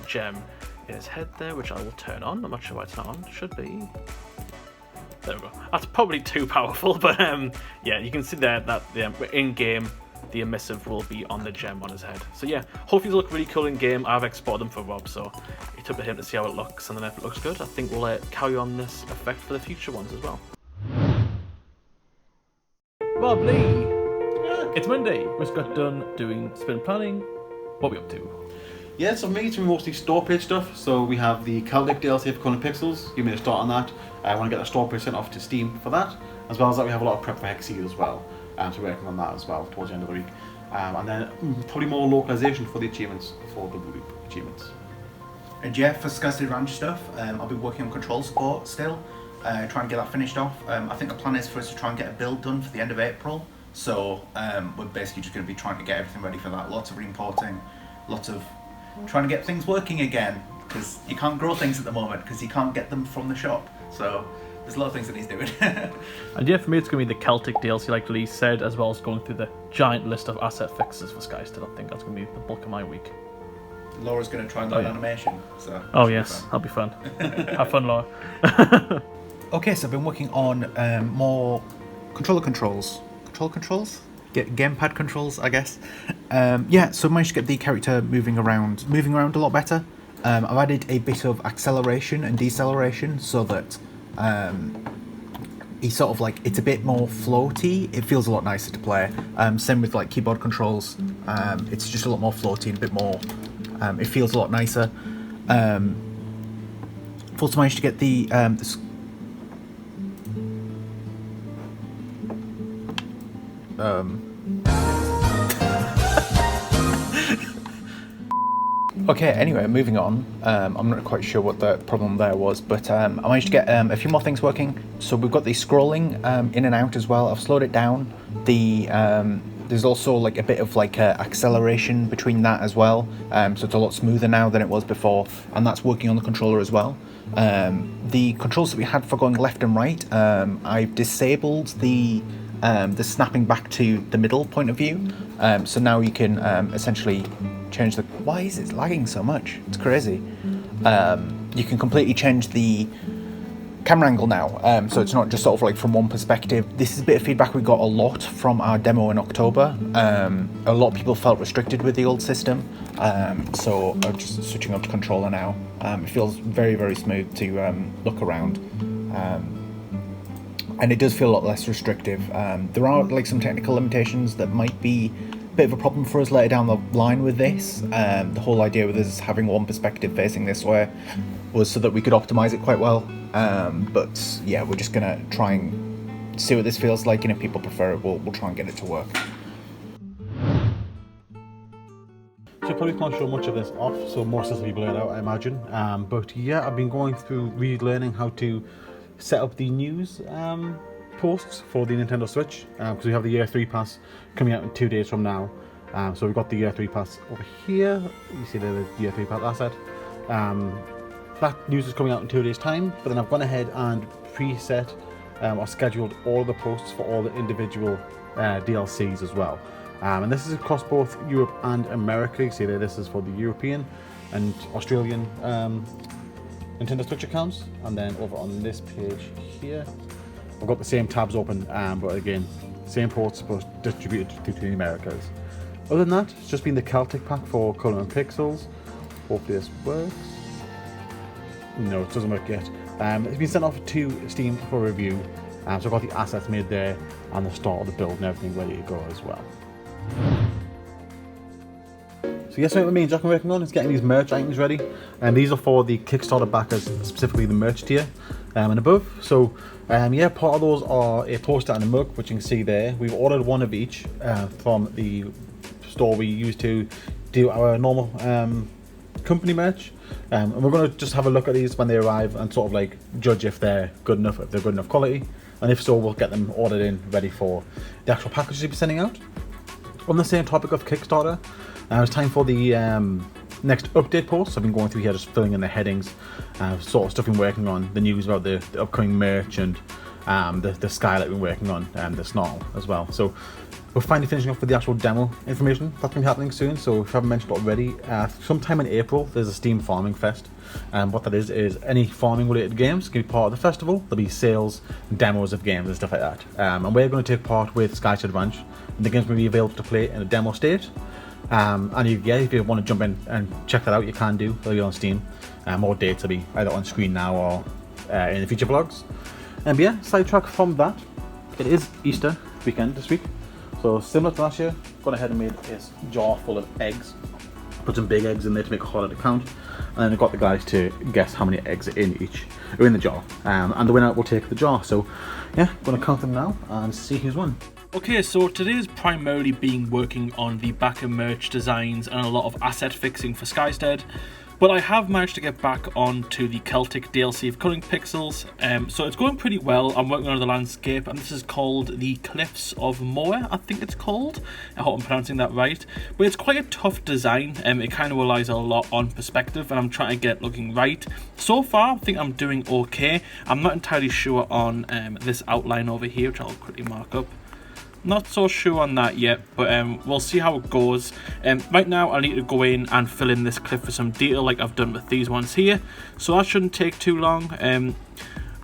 gem in his head there, which I will turn on. I'm not sure why it's not on. It should be. There we go. That's probably too powerful, but yeah, you can see there that in game the emissive will be on the gem on his head. So yeah, hopefully these look really cool in game. I've exported them for Rob, so it's up to him to see how it looks, and then if it looks good, I think we'll carry on this effect for the future ones as well. Rob Lee! It's Monday. We just got done doing sprint planning. What are we up to? Yeah, so for me it's been mostly store page stuff. So we have the Celtic DLC for Conan Pixels. Give me a start on that. I want to get the store page sent off to Steam for that. As well as that, we have a lot of prep for hexceed as well. So we're working on that as well towards the end of the week. And then probably more localization for the achievements, for the Wooloop achievements. And yeah, for Skystead Ranch stuff, I'll be working on control support still, trying to get that finished off. I think the plan is for us to try and get a build done for the end of April. So we're basically just going to be trying to get everything ready for that. Lots of re-importing, lots of trying to get things working again, because you can't grow things at the moment because you can't get them from the shop. So there's a lot of things that he's doing. And yeah, for me it's going to be the Celtic DLC like Lee said, as well as going through the giant list of asset fixes for Skystead. I think that's going to be the bulk of my week. Laura's going to try and learn animation. So oh yes, that'll be fun. Have fun, Laura. Okay, so I've been working on more controller controls. Gamepad controls, I guess. Yeah, so I managed to get the character moving around a lot better. I've added a bit of acceleration and deceleration so that he's sort of like, it's a bit more floaty. It feels a lot nicer to play. Same with like keyboard controls. It's just a lot more floaty and a bit more. It feels a lot nicer. I've also managed to get the Okay, anyway, moving on. I'm not quite sure what the problem there was, but I managed to get a few more things working. So we've got the scrolling in and out as well. I've slowed it down. There's also like a bit of like acceleration between that as well. So it's a lot smoother now than it was before, and that's working on the controller as well. The controls that we had for going left and right, I've disabled the snapping back to the middle point of view. So now you can essentially change the... Why is it lagging so much? It's crazy. You can completely change the camera angle now, so it's not just sort of like from one perspective. This is a bit of feedback we got a lot from our demo in October. A lot of people felt restricted with the old system, so I'm just switching up to controller now. It feels very, very smooth to look around. And it does feel a lot less restrictive. There are like some technical limitations that might be a bit of a problem for us later down the line with this. The whole idea with us having one perspective facing this way was so that we could optimize it quite well. But yeah, we're just gonna try and see what this feels like, and if people prefer it, we'll try and get it to work. So I probably can't show much of this off, so more stuff will be blurred out, I imagine. But yeah, I've been going through relearning how to set up the news posts for the Nintendo Switch, because we have the Year 3 Pass coming out in 2 days from now. So we've got the Year 3 Pass over here. You see the Year 3 Pass asset. that news is coming out in 2 days' time, but then I've gone ahead and preset or scheduled all the posts for all the individual DLCs as well. And this is across both Europe and America. You see there, this is for the European and Australian Nintendo Switch accounts. And then over on this page here, I've got the same tabs open, but again, same ports but distributed to the Americas. Other than that, it's just been the Celtic pack for Colour and Pixels. Hopefully this works. No, it doesn't work yet. It's been sent off to Steam for review. So I've got the assets made there and the start of the build and everything ready to go as well. So yes, what it means I've been working on is getting these merch items ready, and these are for the Kickstarter backers, specifically the merch tier and above. So yeah, part of those are a toaster and a mug, which you can see there. We've ordered one of each from the store we use to do our normal company merch, and we're going to just have a look at these when they arrive and sort of like judge if they're good enough, if they're good enough quality, and if so, we'll get them ordered in ready for the actual packages we'll be sending out. On the same topic of Kickstarter, it's time for the next update post. I've been going through here just filling in the headings, sort of stuff I've been working on, the news about the upcoming merch, and the Skylight I've been working on, and the Snarl as well. So we're finally finishing off with the actual demo information that's going to be happening soon. So if you haven't mentioned it already, sometime in April there's a Steam Farming Fest, and what that is any farming related games can be part of the festival. There'll be sales and demos of games and stuff like that, and we're going to take part with Skystead Ranch, and the game's going to be available to play in a demo state. And if you want to jump in and check that out, you can do. It'll be on Steam. More dates will be either on screen now or in the future vlogs. But yeah, sidetrack from that, it is Easter weekend this week. So similar to last year, gone ahead and made this jar full of eggs. Put some big eggs in there to make it harder to count. And then I got the guys to guess how many eggs are in the jar. And the winner will take the jar. So yeah, I'm going to count them now and see who's won. Okay, so today's primarily been working on the backer merch designs and a lot of asset fixing for Skystead, but I have managed to get back onto the Celtic DLC of Colour Pixels, so it's going pretty well. I'm working on the landscape, and this is called the Cliffs of Moher, I think it's called. I hope I'm pronouncing that right, but it's quite a tough design. It kind of relies a lot on perspective, and I'm trying to get it looking right. So far, I think I'm doing okay. I'm not entirely sure on this outline over here, which I'll quickly mark up. Not so sure on that yet, but we'll see how it goes. Right now I need to go in and fill in this cliff for some detail like I've done with these ones here, so that shouldn't take too long.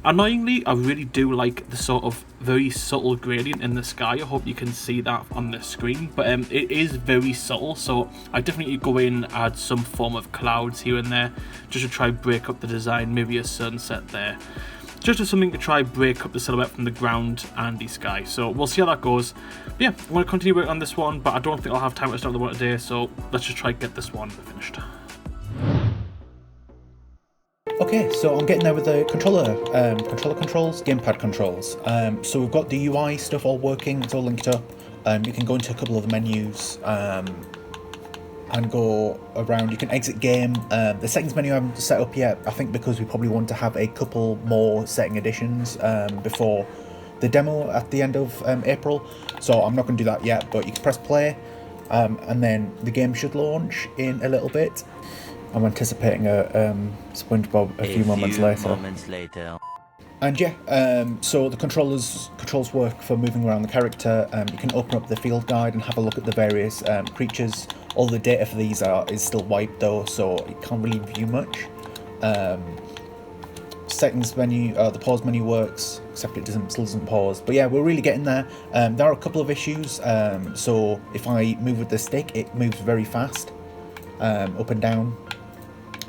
Annoyingly, I really do like the sort of very subtle gradient in the sky. I hope you can see that on the screen, but it is very subtle, so I definitely need to go in and add some form of clouds here and there just to try break up the design, maybe a sunset there. Just as something to try break up the silhouette from the ground and the sky. So we'll see how that goes. But yeah, I'm going to continue working on this one, but I don't think I'll have time to start the one today, so let's just try to get this one finished. Okay, so I'm getting there with the controller controls, gamepad controls. So we've got the UI stuff all working, it's all linked up. You can go into a couple of the menus and go around. You can exit game. The settings menu I haven't set up yet, I think because we probably want to have a couple more setting additions before the demo at the end of April, so I'm not going to do that yet, but you can press play and then the game should launch in a little bit. I'm anticipating a SpongeBob a few moments later. And yeah, so the controls work for moving around the character. You can open up the field guide and have a look at the various creatures. All the data for these is still wiped though, so you can't really view much. Settings menu, the pause menu works, except it still doesn't pause. But yeah, we're really getting there. There are a couple of issues. So if I move with the stick, it moves very fast, up and down.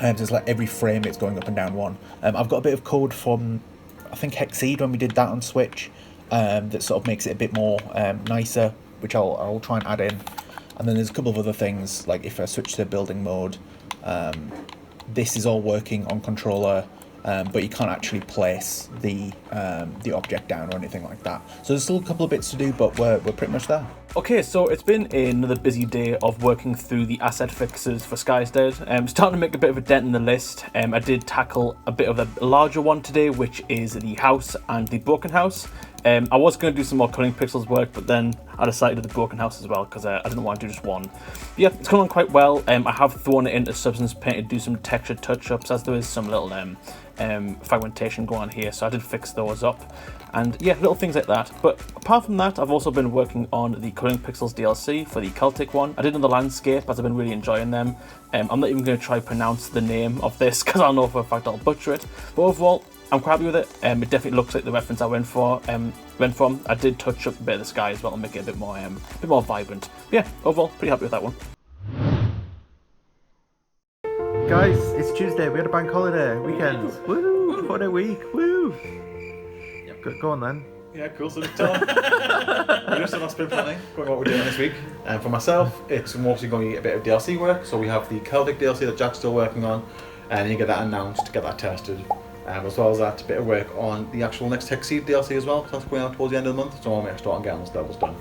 So it's like every frame it's going up and down one. I've got a bit of code from, I think, Hexceed when we did that on Switch, that sort of makes it a bit more nicer, which I'll try and add in. And then there's a couple of other things, like if I switch to building mode, this is all working on controller, but you can't actually place the object down or anything like that. So there's still a couple of bits to do, but we're pretty much there. Okay, so it's been another busy day of working through the asset fixes for Skystead. Starting to make a bit of a dent in the list. I did tackle a bit of a larger one today, which is the house and the broken house. I was going to do some more Cunning Pixels work, but then I decided to do the Broken House as well because I didn't want to do just one. But yeah, it's coming on quite well. I have thrown it into Substance Paint to do some texture touch-ups, as there is some little fragmentation going on here, so I did fix those up. And yeah, little things like that. But apart from that, I've also been working on the Cunning Pixels DLC for the Celtic one. I did on the landscape, as I've been really enjoying them. I'm not even going to try to pronounce the name of this because I know for a fact I'll butcher it. But overall, I'm quite happy with it. It definitely looks like the reference I went from. I did touch up a bit of the sky as well and make it a bit more vibrant. But yeah, overall, pretty happy with that one. Guys, it's Tuesday. We had a bank holiday weekend. Woo! What a week! Woo! Yep. Go on then. Yeah, cool. So, Tom, we just have sprint planning, going what we're doing this week. And for myself, it's mostly going to be a bit of DLC work. So we have the Celtic DLC that Jack's still working on, and you get that announced, get that tested. As well as that, a bit of work on the actual next hexceed DLC as well, because that's going out towards the end of the month, so I'll make a start on getting those levels done.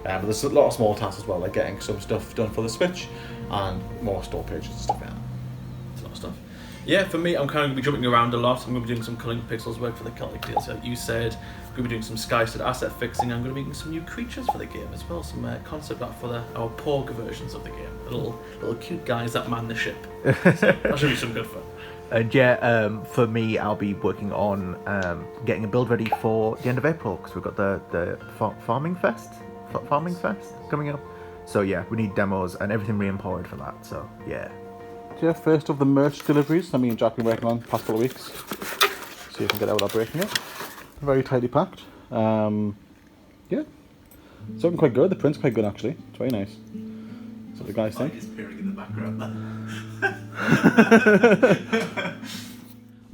But there's a lot of small tasks as well, like getting some stuff done for the Switch, and more store pages and stuff like that. That's a lot of stuff. Yeah, for me, I'm kind of going to be jumping around a lot. I'm going to be doing some Cunning Pixels work for the Celtic DLC, like you said. I'm going to be doing some Skystead asset fixing. I'm going to be making some new creatures for the game as well, some concept art for our Porg versions of the game. The little cute guys that man the ship. So that should be some good fun. And yeah, for me, I'll be working on getting a build ready for the end of April because we've got the farming fest coming up. So yeah, we need demos and everything re-empowered for that. So yeah. Yeah, first of the merch deliveries that me and Jack have been working on the past couple of weeks. See if we can get out without breaking it. Very tightly packed. Yeah, it's looking quite good. The print's quite good actually. It's very nice. So the guys think. Disappearing in the background there.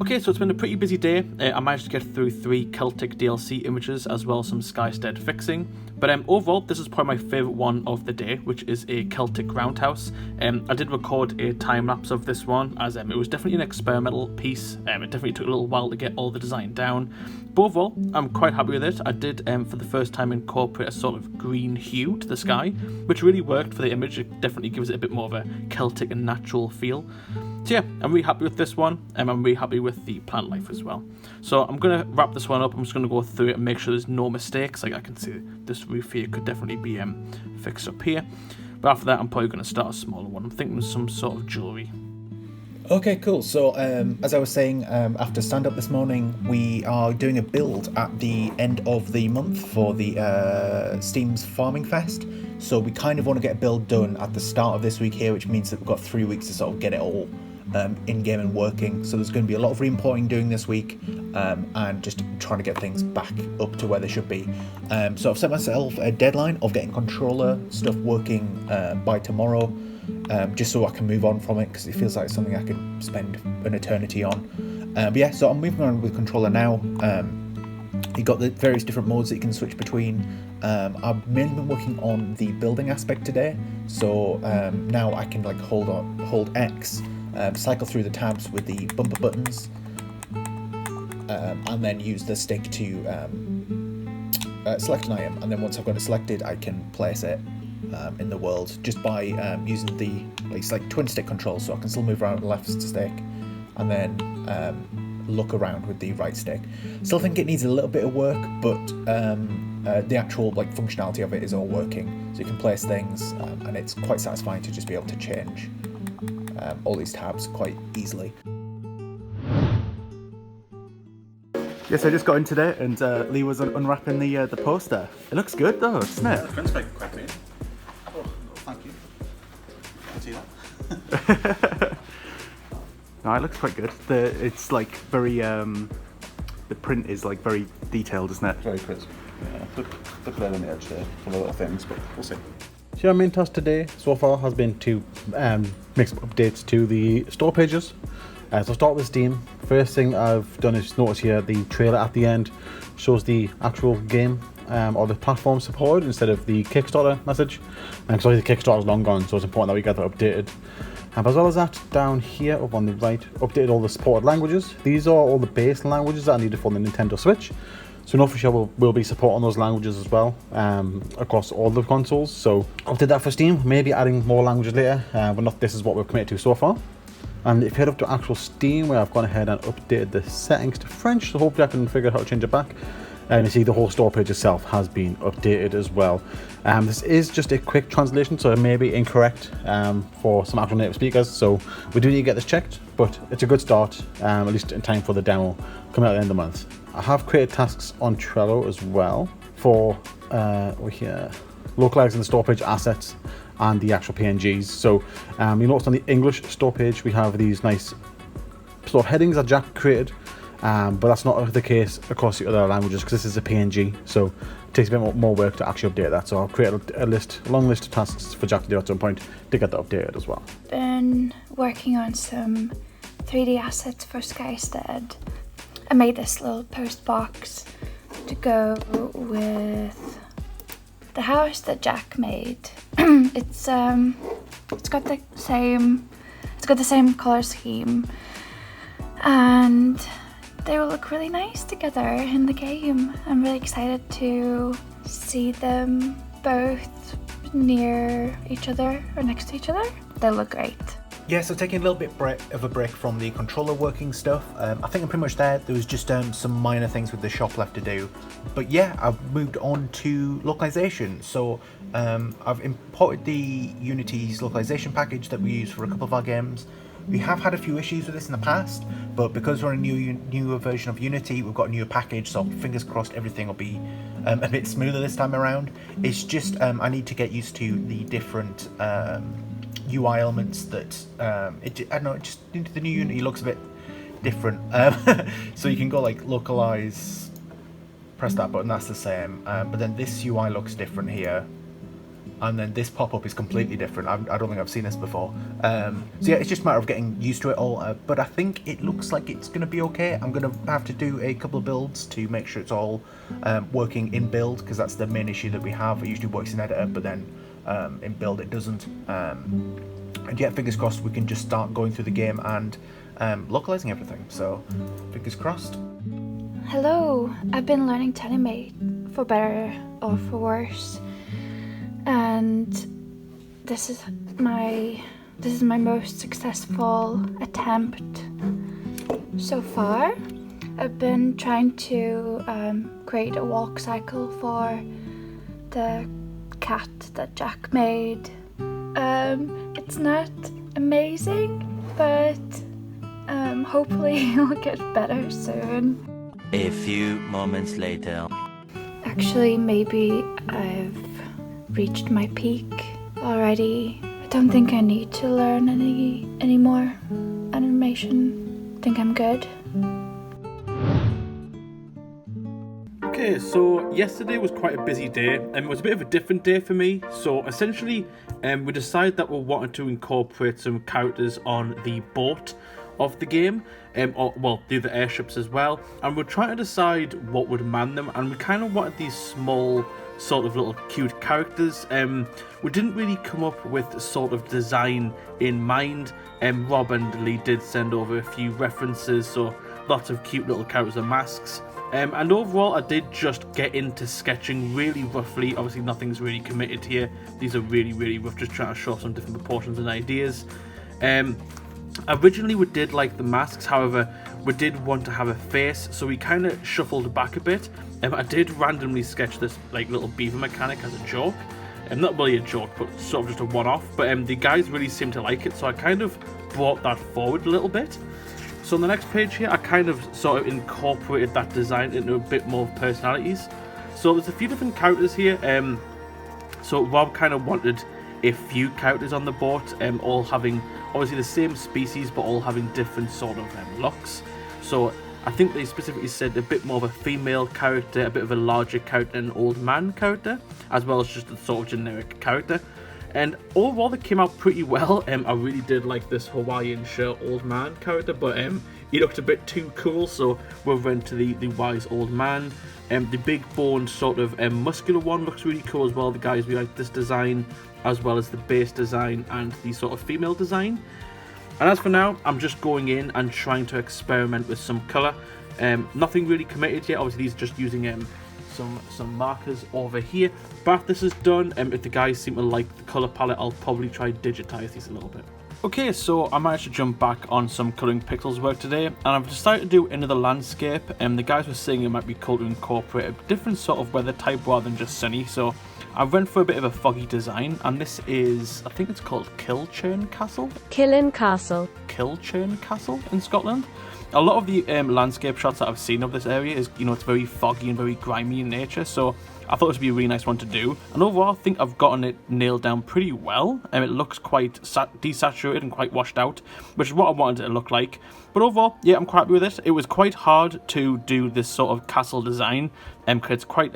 Okay, so it's been a pretty busy day. I managed to get through 3 Celtic DLC images as well as some Skystead fixing. But overall, this is probably my favourite one of the day, which is a Celtic roundhouse. I did record a time-lapse of this one, as it was definitely an experimental piece. It definitely took a little while to get all the design down. But overall, I'm quite happy with it. I did, for the first time, incorporate a sort of green hue to the sky, which really worked for the image. It definitely gives it a bit more of a Celtic and natural feel. So yeah, I'm really happy with this one, and I'm really happy with the plant life as well. So I'm going to wrap this one up. I'm just going to go through it and make sure there's no mistakes. Like I can see this roof here could definitely be fixed up here. But after that, I'm probably going to start a smaller one. I'm thinking some sort of jewellery. Okay, cool. So as I was saying, after stand-up this morning, we are doing a build at the end of the month for the Steam's Farming Fest. So we kind of want to get a build done at the start of this week here, which means that we've got 3 weeks to sort of get it all in-game and working. So there's going to be a lot of re-importing doing this week and just trying to get things back up to where they should be. So I've set myself a deadline of getting controller stuff working by tomorrow, just so I can move on from it, because it feels like something I could spend an eternity on. But yeah, so I'm moving on with controller now. You've got the various different modes that you can switch between. I've mainly been working on the building aspect today, so now I can like hold X, cycle through the tabs with the bumper buttons, and then use the stick to select an item, and then once I've got it selected, I can place it in the world just by using the it's like twin stick control, so I can still move around with the left stick and then look around with the right stick. Still think it needs a little bit of work, but the actual like functionality of it is all working, so you can place things, and it's quite satisfying to just be able to change all these tabs quite easily. Yes, I just got in today, and Lee was unwrapping the poster. It looks good though, doesn't it? The print's quite clean. Oh, thank you. I can see that. No, it looks quite good. It's like very the print is like very detailed, isn't it? Very crisp. Yeah, look right on the edge there for the little things, but we'll see. So our main task today so far has been to make some updates to the store pages. So I'll start with Steam. First thing I've done is notice here the trailer at the end shows the actual game or the platform supported instead of the Kickstarter message. And because the Kickstarter is long gone, so it's important that we get that updated. As well as that, down here up on the right, updated all the supported languages. These are all the base languages that are needed for the Nintendo Switch. So know for sure we'll be supporting those languages as well across all the consoles. So update that for Steam, maybe adding more languages later, but not this is what we've committed to so far. And if you head up to actual Steam, where I've gone ahead and updated the settings to French, so hopefully I can figure out how to change it back. And you see the whole store page itself has been updated as well. This is just a quick translation, so it may be incorrect for some actual native speakers, so we do need to get this checked, but it's a good start, at least in time for the demo coming out at the end of the month. I have created tasks on Trello as well for localizing the store page assets and the actual PNGs. So you notice on the English store page we have these nice sort of headings that Jack created, but that's not the case across the other languages because this is a PNG, so it takes a bit more work to actually update that. So I'll create a long list of tasks for Jack to do at some point to get that updated as well. Been working on some 3D assets for Skystead. I made this little post box to go with the house that Jack made. It's got the same color scheme, and they will look really nice together in the game. I'm really excited to see them both near each other or next to each other. They look great. Yeah, so taking a little bit of a break from the controller working stuff. I think I'm pretty much there. There was just some minor things with the shop left to do. But yeah, I've moved on to localization. So I've imported the Unity's localization package that we use for a couple of our games. We have had a few issues with this in the past, but because we're a newer version of Unity, we've got a newer package, so fingers crossed everyththing will be a bit smoother this time around. It's just, I need to get used to the different UI elements that I don't know, just into the new Unity looks a bit different. So you can go like localize, press that button, that's the same, but then this UI looks different here, and then this pop-up is completely different. I don't think I've seen this before. So yeah, it's just a matter of getting used to it all, but I think it looks like it's going to be okay. I'm going to have to do a couple of builds to make sure it's all working in build, because that's the main issue that we have. It usually works in editor, but then in build it doesn't. And yeah, fingers crossed we can just start going through the game and localizing everything, so fingers crossed. Hello, I've been learning to animate, for better or for worse, and this is my most successful attempt so far. I've been trying to create a walk cycle for the cat that Jack made. It's not amazing, but hopefully it'll get better soon. A few moments later. Actually, maybe I've reached my peak already. I don't think I need to learn any more animation. I think I'm good. Okay, so yesterday was quite a busy day, and it was a bit of a different day for me. So essentially, we decided that we wanted to incorporate some characters on the boat of the game, or well, the other airships as well. And we're trying to decide what would man them, and we kind of wanted these small, sort of little cute characters. We didn't really come up with a sort of design in mind. Rob and Lee did send over a few references, so lots of cute little characters and masks. And overall, I did just get into sketching really roughly. Obviously, nothing's really committed here. These are really, really rough, just trying to show some different proportions and ideas. Originally, we did like the masks, however, we did want to have a face, so we kind of shuffled back a bit. I did randomly sketch this like little beaver mechanic as a joke. Not really a joke, but sort of just a one-off. But the guys really seemed to like it, so I kind of brought that forward a little bit. So on the next page here, I kind of sort of incorporated that design into a bit more personalities. So there's a few different characters here. So Rob kind of wanted a few characters on the boat, all having obviously the same species, but all having different sort of looks. So I think they specifically said a bit more of a female character, a bit of a larger character, an old man character, as well as just a sort of generic character. And overall, it came out pretty well. I really did like this Hawaiian shirt old man character, but he looked a bit too cool, so we went to the wise old man. The big boned sort of muscular one looks really cool as well. The guys really like this design, as well as the base design and the sort of female design. And as for now, I'm just going in and trying to experiment with some colour. Nothing really committed yet. Obviously, these are just using some markers over here. But after this is done, if the guys seem to like the colour palette, I'll probably try digitize these a little bit. Okay, so I managed to jump back on some colouring pixels work today, and I've decided to do another landscape. The guys were saying it might be cool to incorporate a different sort of weather type rather than just sunny, so I went for a bit of a foggy design, and this is, I think it's called Kilchurn Castle? Killen Castle. Kilchurn Castle in Scotland. A lot of the landscape shots that I've seen of this area is, you know, it's very foggy and very grimy in nature, so I thought it would be a really nice one to do. And overall, I think I've gotten it nailed down pretty well. It looks quite desaturated and quite washed out, which is what I wanted it to look like. But overall, yeah, I'm quite happy with it. It was quite hard to do this sort of castle design, because it's quite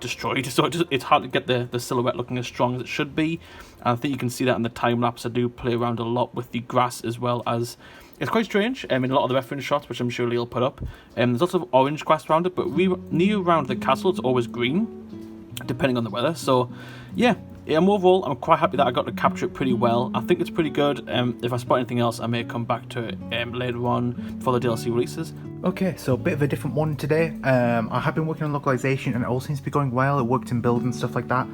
destroyed, so it's hard to get the silhouette looking as strong as it should be. And I think you can see that in the time lapse. I do play around a lot with the grass as well as. It's quite strange in a lot of the reference shots, which I'm sure Lee'll put up. There's lots of orange grass around it, but near around the castle, it's always green, depending on the weather. So, yeah, overall, I'm quite happy that I got to capture it pretty well. I think it's pretty good. If I spot anything else, I may come back to it later on before the DLC releases. Okay, so a bit of a different one today. I have been working on localization, and it all seems to be going well. It worked in build and stuff like that.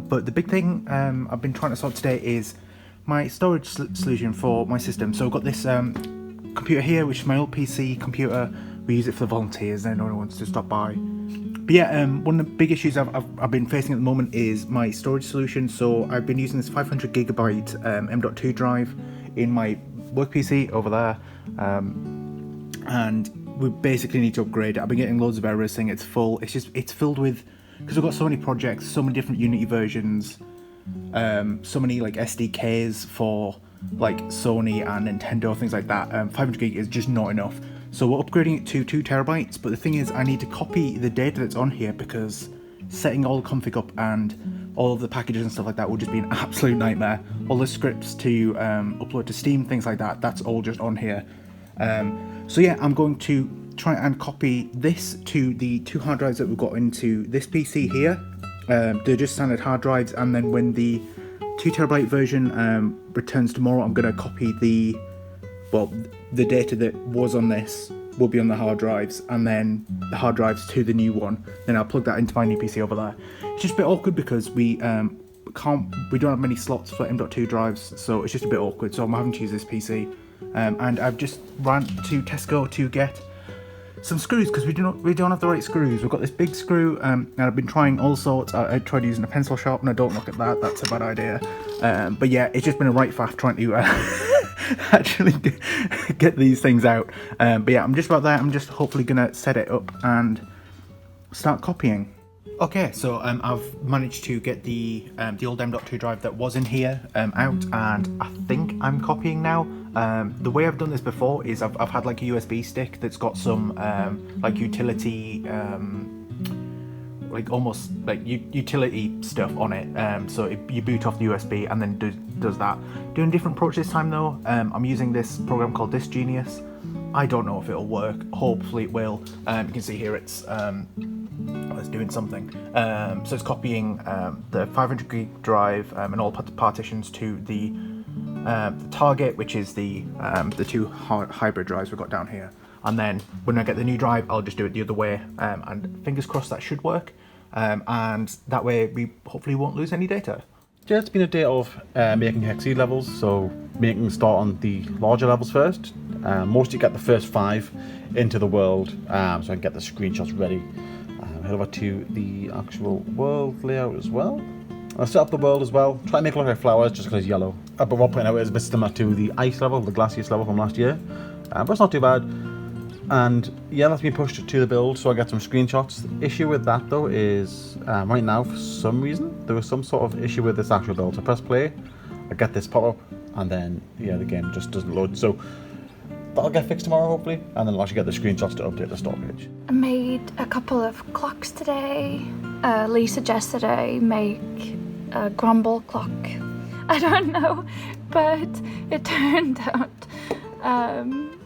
But the big thing I've been trying to sort today is my storage solution for my system. So I've got this computer here, which is my old PC computer. We use it for the volunteers, and no one wants to stop by. But yeah, one of the big issues I've been facing at the moment is my storage solution. So I've been using this 500 gigabyte M.2 drive in my work PC over there, and we basically need to upgrade it. I've been getting loads of errors saying it's full. It's filled with, because I've got so many projects, so many different Unity versions, so many like SDKs for like Sony and Nintendo, things like that. 500 gig is just not enough, so we're upgrading it to 2 terabytes. But the thing is, I need to copy the data that's on here, because setting all the config up and all of the packages and stuff like that will just be an absolute nightmare. All the scripts to upload to Steam, things like that, that's all just on here. So yeah, I'm going to try and copy this to the 2 hard drives that we've got into this PC here. They're just standard hard drives, and then when the 2 terabyte version returns tomorrow, I'm going to copy the data that was on this will be on the hard drives, and then the hard drives to the new one. Then I'll plug that into my new PC over there. It's just a bit awkward because we don't have many slots for M.2 drives, so it's just a bit awkward. So I'm having to use this PC, and I've just ran to Tesco to get some screws, because we don't have the right screws. We've got this big screw, and I've been trying all sorts. I tried using a pencil sharpener. Don't look at that, that's a bad idea. But yeah, it's just been a right faff trying to actually get these things out. But yeah, I'm just about there. I'm just hopefully gonna set it up and start copying. Okay, so I've managed to get the old M.2 drive that was in here out, and I think I'm copying now. The way I've done this before is I've had like a USB stick that's got some like utility, like almost like utility stuff on it. So you boot off the USB and then does that. Doing a different approach this time though. I'm using this program called Disk Genius. I don't know if it'll work. Hopefully it will. You can see here it's doing something. So it's copying the 500 gig drive and all partitions to the target, which is the 2 hybrid drives we've got down here. And then when I get the new drive, I'll just do it the other way, and fingers crossed that should work. And that way we hopefully won't lose any data. Yeah, it's been a day of making hexceed levels, so making start on the larger levels first. Mostly get the first 5 into the world, so I can get the screenshots ready. Head over to the actual world layout as well. I'll set up the world as well. Try and make it look like flowers just because it's yellow. But what point out is a bit similar to the ice level, the glaciest level from last year. But it's not too bad. And yeah, that's been pushed to the build, so I get some screenshots. The issue with that though is right now, for some reason, there was some sort of issue with this actual build. So I press play, I get this pop up, and then yeah, the game just doesn't load. So that'll get fixed tomorrow hopefully, and then I'll actually get the screenshots to update the store page. I made a couple of clocks today. Lee suggested I make a grumble clock. I don't know, but it turned out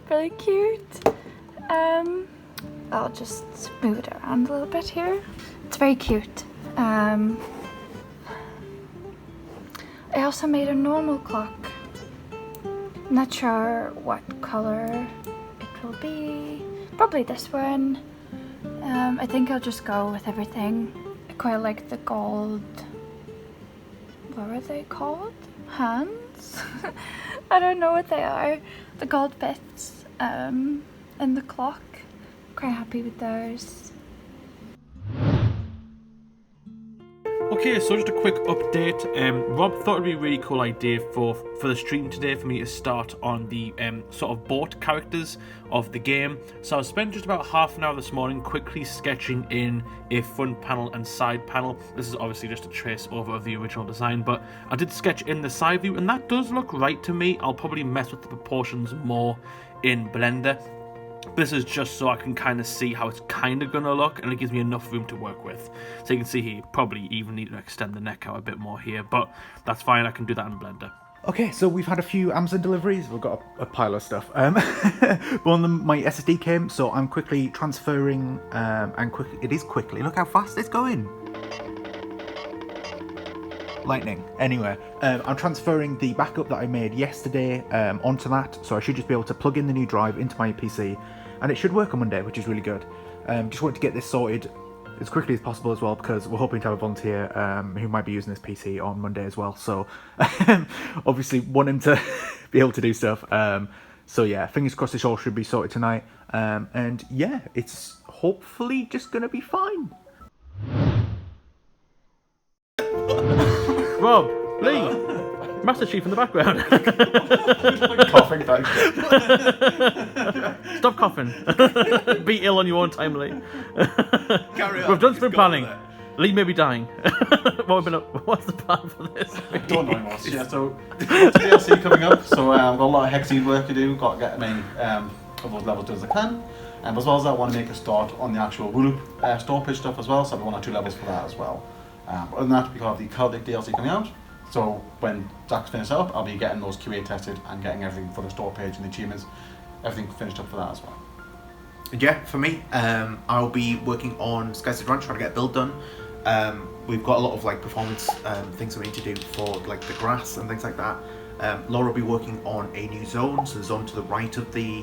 really cute. I'll just move it around a little bit here. It's very cute. I also made a normal clock. Not sure what color it will be. Probably this one. I think I'll just go with everything. I quite like the gold. What were they called? Hands? bits. I don't know what they are. The gold bits and the clock. Quite happy with those. Okay, so just a quick update. Rob thought it'd be a really cool idea for the stream today for me to start on the sort of boat characters of the game. So I spent just about half an hour this morning quickly sketching in a front panel and side panel. This is obviously just a trace over of the original design, but I did sketch in the side view and that does look right to me. I'll probably mess with the proportions more in Blender. This is just so I can kind of see how it's kind of going to look, and it gives me enough room to work with. So you can see here, probably even need to extend the neck out a bit more here, but that's fine, I can do that in Blender. Okay, so we've had a few Amazon deliveries. We've got a pile of stuff. But one of them, my SSD came, so I'm quickly transferring, it is quickly, look how fast it's going. Lightning. Anyway, I'm transferring the backup that I made yesterday onto that, so I should just be able to plug in the new drive into my PC, and it should work on Monday, which is really good. Just wanted to get this sorted as quickly as possible as well, because we're hoping to have a volunteer who might be using this PC on Monday as well, so obviously want him to be able to do stuff. So yeah, fingers crossed this all should be sorted tonight, and yeah, it's hopefully just gonna be fine. Rob, Lee, Master Chief in the background. Coughing, thanks. Stop coughing. Be ill on your own time, Lee. Carry on. We've done sprint planning. Lee may be dying. What's the plan for this? Don't know anymore. Yeah, so lots of DLC coming up. So I've got a lot of hexceed work to do. Got to get as many of those levels done as I can. As well as that, I want to make a start on the actual Wooloop store page stuff as well. So I have 1 or 2 levels for that as well. Other than that, we have the Celtic DLC coming out. So when Zach's finished up, I'll be getting those QA tested and getting everything for the store page and the achievements, everything finished up for that as well. Yeah, for me, I'll be working on Skystead Ranch, trying to get a build done. We've got a lot of like performance things that we need to do for like the grass and things like that. Laura will be working on a new zone, so the zone to the right of the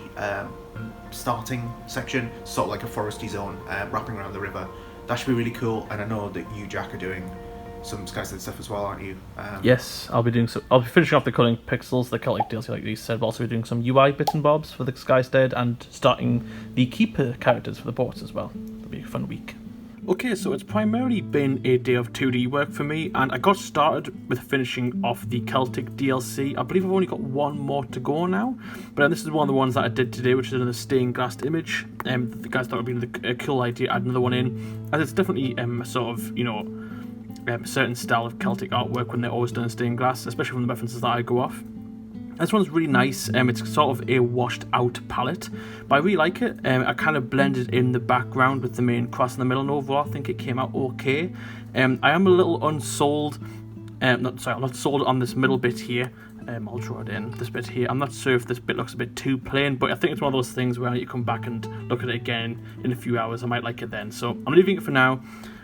starting section, sort of like a foresty zone wrapping around the river. That should be really cool, and I know that you, Jack, are doing some Skystead stuff as well, aren't you? Yes, I'll be doing some. I'll be finishing off the Culling Pixels, the Celtic DLC, like you said, but also be doing some UI bits and bobs for the Skystead and starting the Keeper characters for the boats as well. It'll be a fun week. Okay, so it's primarily been a day of 2D work for me, and I got started with finishing off the Celtic DLC. I believe I've only got 1 more to go now, but this is one of the ones that I did today, which is in a stained glass image. The guys thought it would be a cool idea to add another one in, as it's definitely a sort of, you know, a certain style of Celtic artwork when they're always done in stained glass, especially from the references that I go off. This one's really nice. It's sort of a washed out palette, but I really like it. I kind of blended in the background with the main cross in the middle, and overall I think it came out okay. I am a little unsold. I'm not sold on this middle bit here. I'll draw it in, this bit here. I'm not sure if this bit looks a bit too plain, but I think it's one of those things where I need to come back and look at it again in a few hours. I might like it then. So I'm leaving it for now.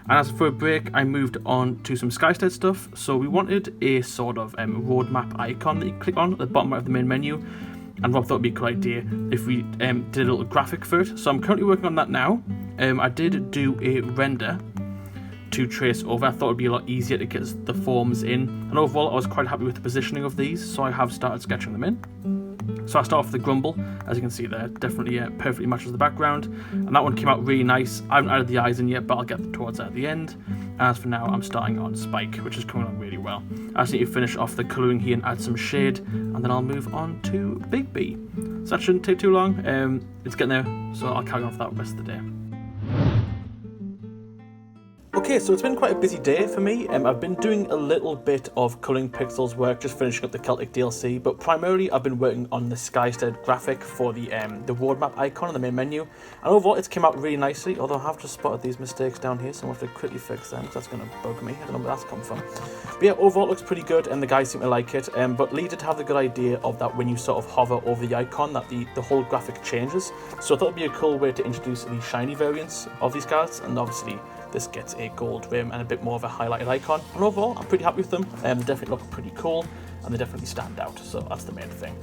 And as for a break, I moved on to some Skystead stuff. So we wanted a sort of roadmap icon that you click on at the bottom right of the main menu. And Rob thought it would be a cool idea if we did a little graphic for it. So I'm currently working on that now. I did do a render to trace over. I thought it would be a lot easier to get the forms in. And overall, I was quite happy with the positioning of these. So I have started sketching them in. So I start off with the grumble, as you can see there, definitely perfectly matches the background, and that one came out really nice. I haven't added the eyes in yet, but I'll get towards that at the end. And as for now, I'm starting on Spike, which is coming along really well. I just need to finish off the colouring here and add some shade, and then I'll move on to Big B. So that shouldn't take too long. It's getting there, so I'll carry on for that rest of the day. Okay, so it's been quite a busy day for me. I've been doing a little bit of Culling Pixels work, just finishing up the Celtic DLC, but primarily I've been working on the Skystead graphic for the roadmap icon in the main menu, and overall it's come out really nicely, although I have just spotted these mistakes down here, so I'll have to quickly fix them, because that's going to bug me. I don't know where that's come from. But yeah, overall it looks pretty good, and the guys seem to like it, but Lee did have the good idea of that when you sort of hover over the icon, that the whole graphic changes, so I thought it would be a cool way to introduce the shiny variants of these cards, and obviously this gets a gold rim and a bit more of a highlighted icon. And overall, I'm pretty happy with them. They definitely look pretty cool, and they definitely stand out, so that's the main thing.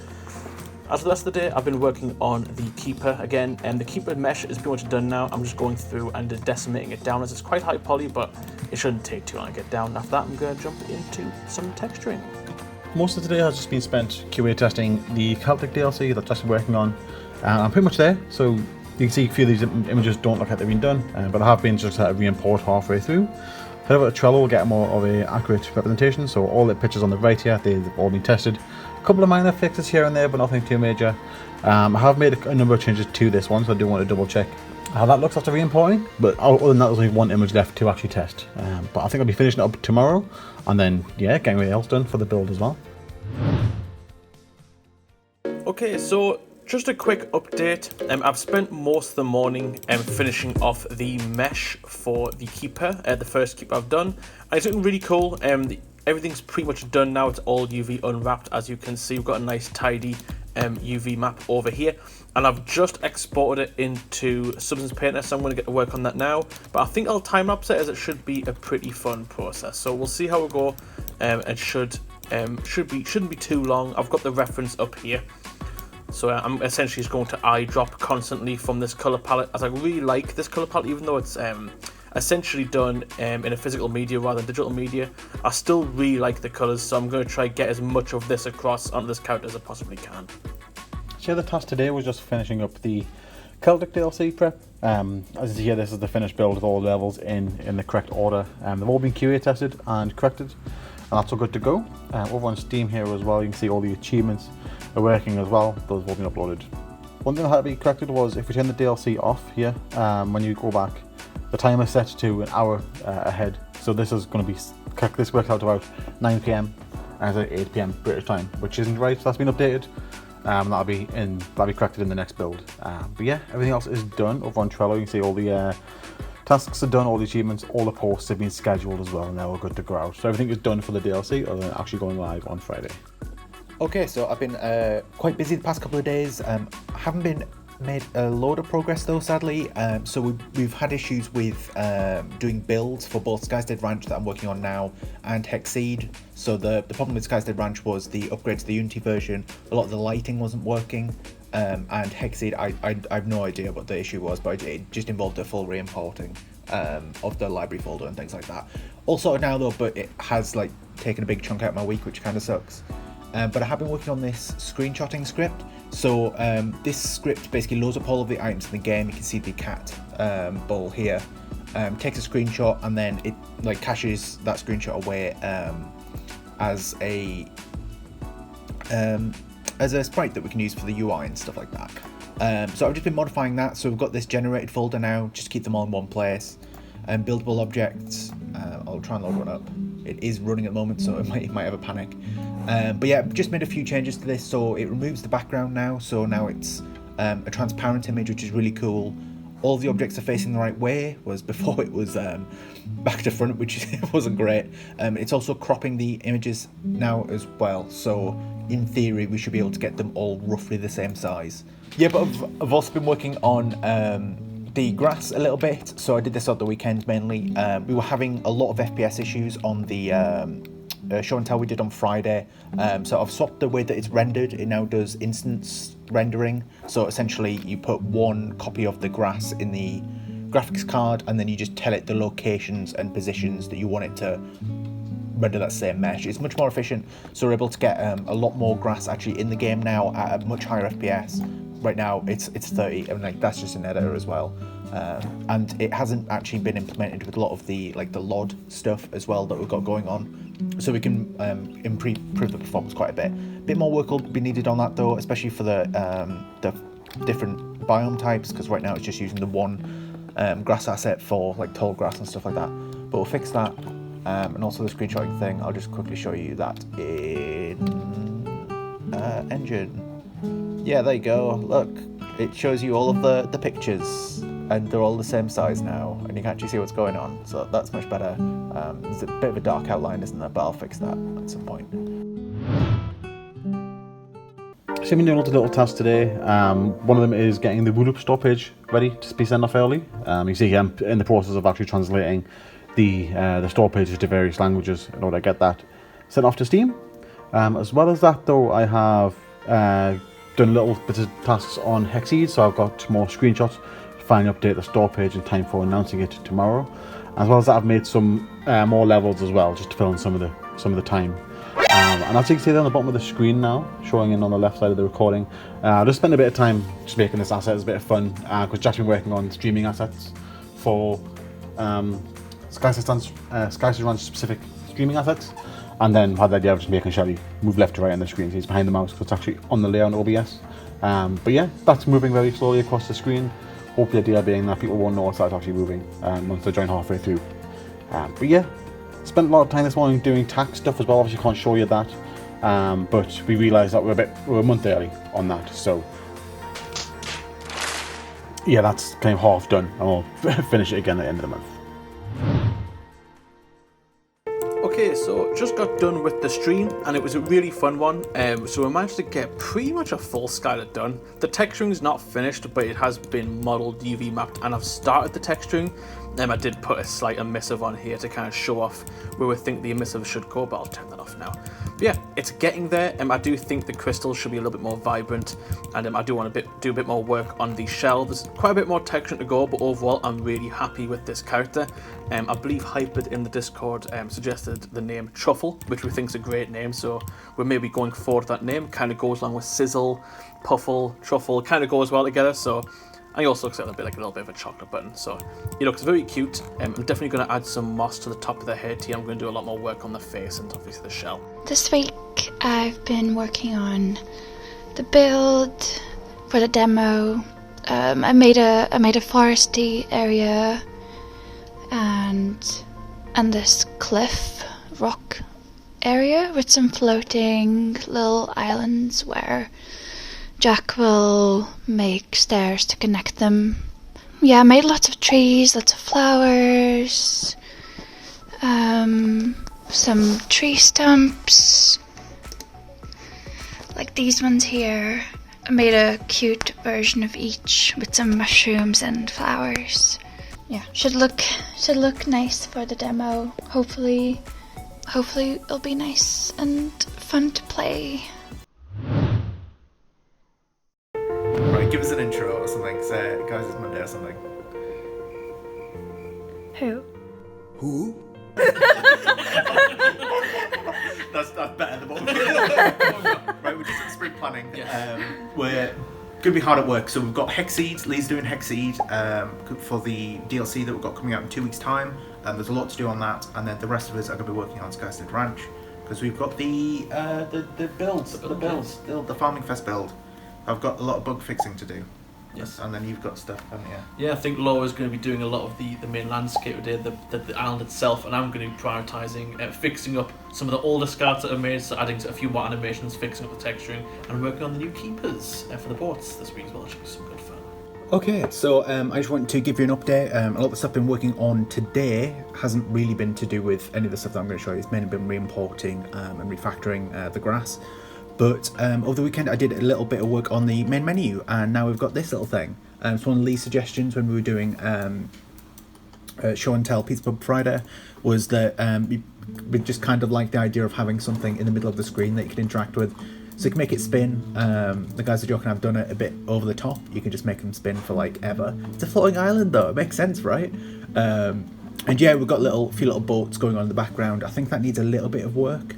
As for the rest of the day, I've been working on the Keeper again, and the Keeper mesh is pretty much done now. I'm just going through and decimating it down, as it's quite high poly, but it shouldn't take too long to get down. After that, I'm going to jump into some texturing. most of today has just been spent QA testing the Celtic DLC that Jess is working on. I'm pretty much there, so you can see a few of these images don't look like they've been done, but I have been just at a re-import halfway through. Head over to Trello, we'll get more of a accurate representation, so all the pictures on the right here, they've all been tested. A couple of minor fixes here and there, but nothing too major. I have made a number of changes to this one, so I do want to double check how that looks after re-importing, but other than that there's only one image left to actually test. But I think I'll be finishing it up tomorrow, and then yeah, getting everything else done for the build as well. Okay, so just a quick update. I've spent most of the morning finishing off the mesh for the keeper, the first keeper I've done. And it's looking really cool. Everything's pretty much done now. It's all UV unwrapped, as you can see. We've got a nice tidy UV map over here. And I've just exported it into Substance Painter, so I'm going to get to work on that now. But I think I'll time-lapse it, as it should be a pretty fun process. So we'll see how we go. It shouldn't be too long. I've got the reference up here. So I'm essentially just going to eyedrop constantly from this colour palette, as I really like this colour palette, even though it's essentially done in a physical media rather than digital media. I still really like the colours, so I'm going to try to get as much of this across onto this character as I possibly can. So the task today was just finishing up the Celtic DLC prep. As you see here, this is the finished build with all levels in the correct order. They've all been QA tested and corrected, and that's all good to go. Over on Steam here as well, you can see all the achievements are working as well. Those have all been uploaded. One thing that had to be corrected was if we turn the DLC off here, when you go back, the timer is set to an hour ahead. So this is going to be correct. This works out to about 9 PM and it's at 8 PM British time, which isn't right. So that's been updated. That'll be corrected in the next build. But yeah, everything else is done over on Trello. You can see all the tasks are done, all the achievements, all the posts have been scheduled as well, and they're all good to go out. So everything is done for the DLC, other than actually going live on Friday. Okay, so I've been quite busy the past couple of days. I haven't been made a load of progress though, sadly. So we've had issues with doing builds for both Skystead Ranch that I'm working on now and Hexceed. So the problem with Skystead Ranch was the upgrade to the Unity version. A lot of the lighting wasn't working. And Hexceed, I have no idea what the issue was, but it just involved a full re-importing of the library folder and things like that. All sorted now though, but it has like taken a big chunk out of my week, which kind of sucks. But I have been working on this screenshotting script. So this script basically loads up all of the items in the game. You can see the cat bowl here. Takes a screenshot and then it like caches that screenshot away as a sprite that we can use for the UI and stuff like that. So I've just been modifying that. So we've got this generated folder now. Just keep them all in one place. Buildable objects. I'll try and load one up. It is running at the moment, so it might have a panic. But yeah, just made a few changes to this. So it removes the background now. So now it's a transparent image, which is really cool. All the objects are facing the right way, whereas before it was back to front, which wasn't great. It's also cropping the images now as well. So in theory, we should be able to get them all roughly the same size. Yeah, but I've also been working on the grass a little bit. So I did this on the weekend mainly. We were having a lot of FPS issues on the show and tell we did on Friday. So I've swapped the way that it's rendered. It now does instance rendering. So essentially you put one copy of the grass in the graphics card and then you just tell it the locations and positions that you want it to render that same mesh. It's much more efficient, so we're able to get a lot more grass actually in the game now at a much higher FPS. Right now it's 30, and like that's just an editor as well. And it hasn't actually been implemented with a lot of the LOD stuff as well that we've got going on. So we can improve the performance quite a bit. A bit more work will be needed on that though, especially for the different biome types, because right now it's just using the one grass asset for like tall grass and stuff like that. But we'll fix that. And also the screenshotting thing, I'll just quickly show you that in Engine. Yeah, there you go. Look, it shows you all of the pictures, and they're all the same size now, and you can actually see what's going on. So that's much better. There's a bit of a dark outline, isn't there? But I'll fix that at some point. So I've been doing lots of little tasks today. One of them is getting the Wood Up store page ready to be sent off early. You see here I'm in the process of actually translating the store pages to various languages in order to get that sent off to Steam. As well as that though, I have done little bits of tasks on Hexceed, so I've got more screenshots to finally update the store page in time for announcing it tomorrow. As well as that, I've made some more levels as well, just to fill in some of the time. And as you can see there on the bottom of the screen now, showing in on the left side of the recording, I just spent a bit of time just making this asset as a bit of fun, because Jack's been working on streaming assets for Skystead Ranch specific streaming assets, and then had the idea of just making Shelly move left to right on the screen, so he's behind the mouse, so it's actually on the layer on OBS. But yeah, that's moving very slowly across the screen. Hope the idea being that people won't know it's actually moving once they join halfway through. But yeah, spent a lot of time this morning doing tax stuff as well. Obviously can't show you that, but we realised that we're a month early on that, so yeah, that's kind of half done, and we'll finish it again at the end of the month. Okay, so just got done with the stream and it was a really fun one. So we managed to get pretty much a full Skylet done. The texturing is not finished, but it has been modeled, UV mapped, and I've started the texturing. I did put a slight emissive on here to kind of show off where we think the emissive should go, but I'll turn that off now. But yeah, it's getting there. I do think the crystals should be a little bit more vibrant, and I do want to do a bit more work on the shell. There's quite a bit more texture to go, but overall I'm really happy with this character. I believe Hyped in the Discord suggested the name Truffle, which we think is a great name, so we're maybe going forward with that name. Kind of goes along with Sizzle, Puffle, Truffle, kind of goes well together, so. And he also looks a little bit of a chocolate button, so he looks very cute. I'm definitely going to add some moss to the top of the head here. I'm going to do a lot more work on the face and obviously the shell. This week I've been working on the build for the demo. I made a foresty area and this cliff rock area with some floating little islands where Jack will make stairs to connect them. Yeah, I made lots of trees, lots of flowers, some tree stumps, like these ones here. I made a cute version of each with some mushrooms and flowers. Yeah, should look nice for the demo. Hopefully it'll be nice and fun to play. Right, give us an intro or something. Say, guys, it's Monday or something. Who? Who? that's better than what we're Right, we're just in spring planning. We're going to be hard at work. So we've got hexceed. Lee's doing hexceed for the DLC that we've got coming out in 2 weeks' time. There's a lot to do on that, and then the rest of us are going to be working on Skystead Ranch because we've got the Farming Fest build. I've got a lot of bug fixing to do. Yes. And then you've got stuff, haven't you? Yeah, I think Laura's going to be doing a lot of the main landscape today, the island itself, and I'm going to be prioritising fixing up some of the older scouts that are made, so adding a few more animations, fixing up the texturing, and working on the new keepers for the boats this week as well, which should be some good fun. Okay, so I just wanted to give you an update. A lot of the stuff I've been working on today hasn't really been to do with any of the stuff that I'm going to show you. It's mainly been re-importing and refactoring the grass. But over the weekend I did a little bit of work on the main menu, and now we've got this little thing. It's one of Lee's suggestions when we were doing Show and Tell Pizza Pub Friday, was that we just kind of like the idea of having something in the middle of the screen that you can interact with. So you can make it spin. The guys are joking, I've done it a bit over the top. You can just make them spin for like ever. It's a floating island though, it makes sense, right? And yeah, we've got a few little boats going on in the background. I think that needs a little bit of work.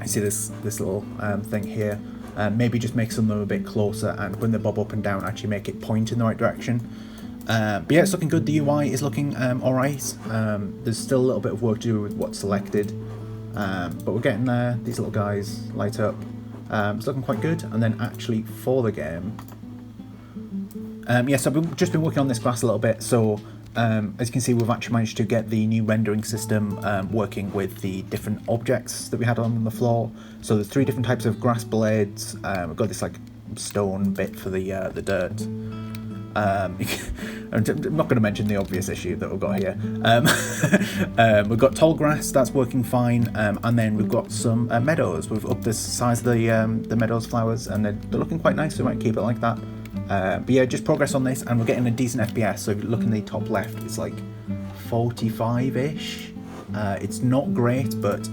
I see this little thing here. Maybe just make some of them a bit closer, and when they bob up and down, actually make it point in the right direction. But yeah, it's looking good. The UI is looking alright. There's still a little bit of work to do with what's selected, but we're getting there. These little guys light up. It's looking quite good. And then actually for the game, yes, I've just been working on this grass a little bit. So as you can see, we've actually managed to get the new rendering system working with the different objects that we had on the floor. So there's 3 different types of grass blades. We've got this like stone bit for the dirt. I'm not going to mention the obvious issue that we've got here. We've got tall grass, that's working fine, and then we've got some meadows. We've upped the size of the meadows flowers, and they're looking quite nice, so we might keep it like that. But yeah, just progress on this, and we're getting a decent FPS. So if you look in the top left, it's like 45-ish. It's not great, but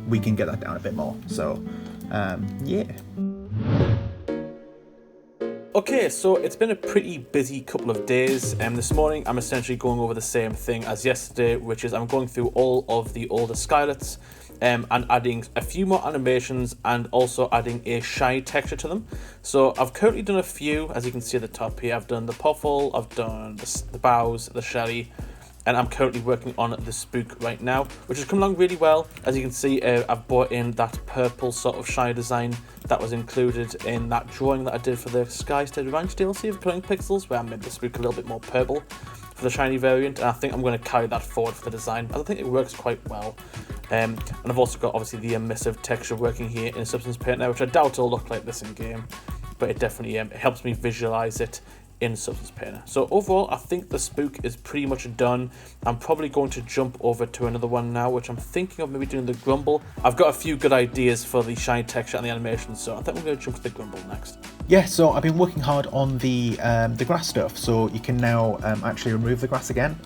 we can get that down a bit more. So yeah. Okay, so it's been a pretty busy couple of days. This morning I'm essentially going over the same thing as yesterday, which is I'm going through all of the older Skylets and adding a few more animations and also adding a shiny texture to them. So I've currently done a few, as you can see at the top here. I've done the Puffle, I've done the Bows, the Shelly, and I'm currently working on the Spook right now, which has come along really well. As you can see, I've brought in that purple sort of shiny design that was included in that drawing that I did for the Skystead Ranch DLC of Glowing Pixels, where I made the Spook a little bit more purple for the shiny variant, and I think I'm going to carry that forward for the design, as I think it works quite well. And I've also got obviously the emissive texture working here in Substance Painter, which I doubt will look like this in game, but it definitely helps me visualize it in Substance Painter. So overall, I think the Spook is pretty much done. I'm probably going to jump over to another one now, which I'm thinking of maybe doing the Grumble. I've got a few good ideas for the shiny texture and the animation, so I think we're going to jump to the Grumble next. Yeah, so I've been working hard on the grass stuff, so you can now actually remove the grass again.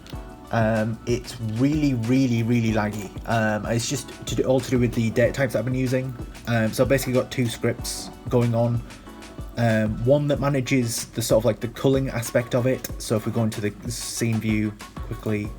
It's really laggy. It's just all to do with the data types that I've been using. So I've basically got two scripts going on. One that manages the sort of like the culling aspect of it. So if we go into the scene view quickly,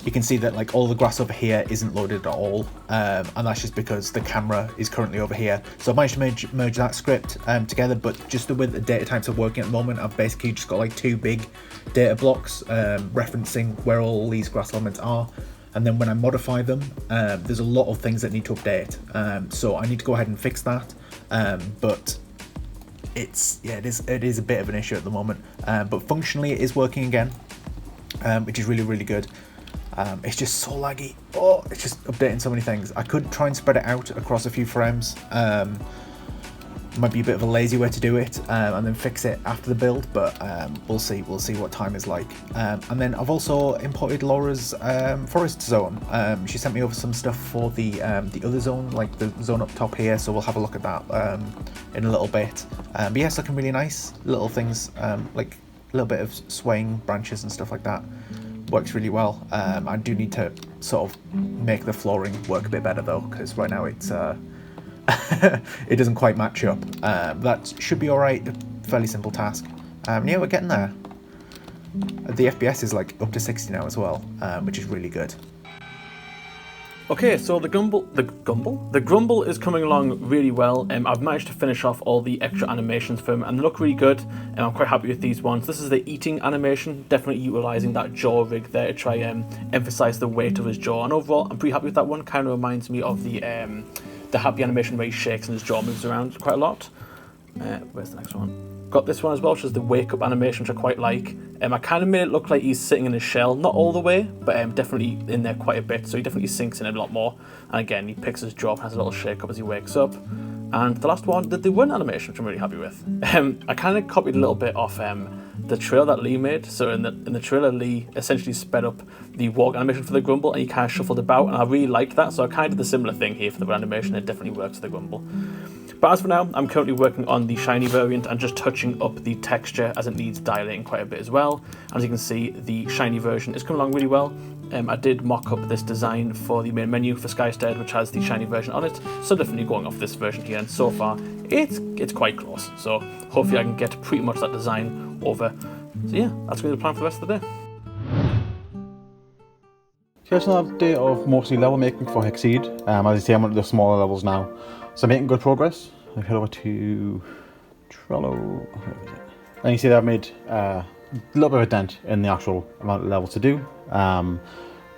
you can see that like all the grass over here isn't loaded at all, and that's just because the camera is currently over here. So I've managed to merge that script together, but just the way the data types are working at the moment, I've basically just got like two big data blocks referencing where all these grass elements are. And then when I modify them, there's a lot of things that need to update. So I need to go ahead and fix that. But it is a bit of an issue at the moment. But functionally it is working again, which is really good. It's just so laggy. Oh, it's just updating so many things. I could try and spread it out across a few frames. Might be a bit of a lazy way to do it, and then fix it after the build, but we'll see what time is like. And then I've also imported Laura's forest zone. She sent me over some stuff for the other zone, like the zone up top here, so we'll have a look at that in a little bit. But yeah, it's looking really nice. Little things, like a little bit of swaying branches and stuff like that. Works really well. I do need to sort of make the flooring work a bit better though, because right now it's it doesn't quite match up. That should be alright, fairly simple task. Yeah, we're getting there. The FPS is like up to 60 now as well, which is really good. Okay, so the Grumble is coming along really well. I've managed to finish off all the extra animations for him, and they look really good, and I'm quite happy with these ones. This is the eating animation, definitely utilising that jaw rig there to try and emphasise the weight of his jaw, and overall I'm pretty happy with that one. Kind of reminds me of the happy animation where he shakes and his jaw moves around quite a lot. Where's the next one? Got this one as well, which is the wake up animation, which I quite like. I kind of made it look like he's sitting in his shell, not all the way, but definitely in there quite a bit, so he definitely sinks in a lot more. And again, he picks his jaw up and has a little shake up as he wakes up. And the last one, the wind animation, which I'm really happy with. I kind of copied a little bit off the trailer that Lee made. So in the trailer, Lee essentially sped up the walk animation for the Grumble, and he kind of shuffled about, and I really liked that, so I kind of did the similar thing here for the wind animation. It definitely works for the Grumble. But as for now, I'm currently working on the shiny variant and just touching up the texture as it needs dilating quite a bit as well. As you can see, the shiny version is coming along really well. I did mock up this design for the main menu for Skystead, which has the shiny version on it, so definitely going off this version here, and so far it's quite close. So hopefully I can get pretty much that design over. So yeah, that's going to be the plan for the rest of the day. Here's an update of mostly level making for Hexceed. As you see, I'm on the smaller levels now, so I'm making good progress. I've head over to Trello, and you see that I've made a little bit of a dent in the actual amount of levels to do,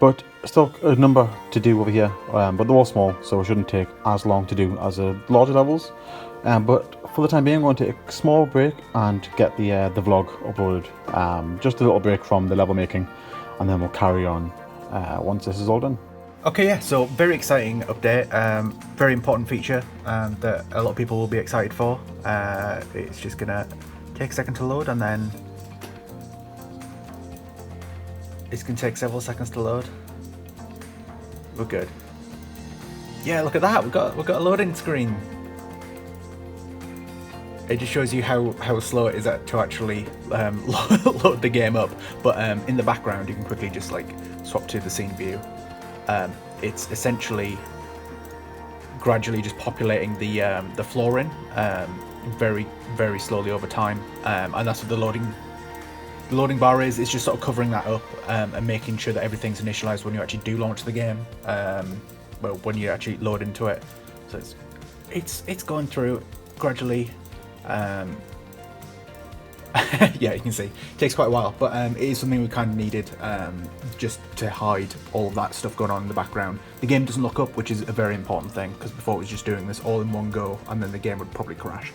but still a number to do over here, but they're all small, so it shouldn't take as long to do as the larger levels. But for the time being, I'm going to take a small break and get the vlog uploaded. Just a little break from the level making, and then we'll carry on once this is all done. Okay, yeah, so very exciting update, very important feature that a lot of people will be excited for. It's just gonna take a second to load, and then it's gonna take several seconds to load. We're good. Yeah, look at that, we've got a loading screen. It just shows you how slow it is to actually load the game up, but in the background you can quickly just like swap to the scene view. It's essentially gradually just populating the flooring very slowly over time, and that's what the loading the loading bar is. It's just sort of covering that up and making sure that everything's initialized when you actually do launch the game. Well, when you actually load into it. So it's going through gradually. Yeah, you can see it takes quite a while, but it is something we kind of needed just to hide all of that stuff going on in the background. The game doesn't look up, which is a very important thing, because before it was just doing this all in one go and then the game would probably crash.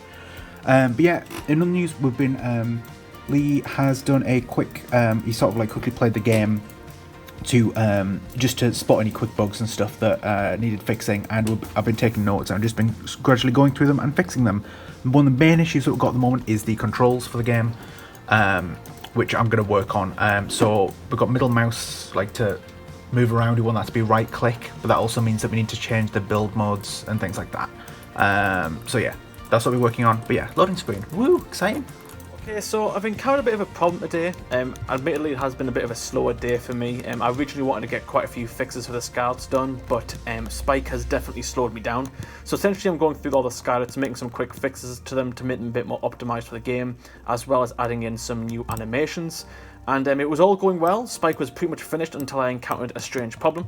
But yeah, in other news, we've been Lee has done a quick he sort of like quickly played the game to just to spot any quick bugs and stuff that needed fixing, and I've been taking notes and I've just been gradually going through them and fixing them. One of the main issues that we've got at the moment is the controls for the game, which I'm going to work on. So we've got middle mouse, like to move around, we want that to be right click, but that also means that we need to change the build modes and things like that. So yeah, that's what we're working on. But yeah, loading screen, woo, exciting. Okay, so I've encountered a bit of a problem today. Admittedly, it has been a bit of a slower day for me. I originally wanted to get quite a few fixes for the Scarlets done, but Spike has definitely slowed me down. So essentially I'm going through all the Scarlets, making some quick fixes to them to make them a bit more optimized for the game, as well as adding in some new animations. And it was all going well. Spike was pretty much finished until I encountered a strange problem.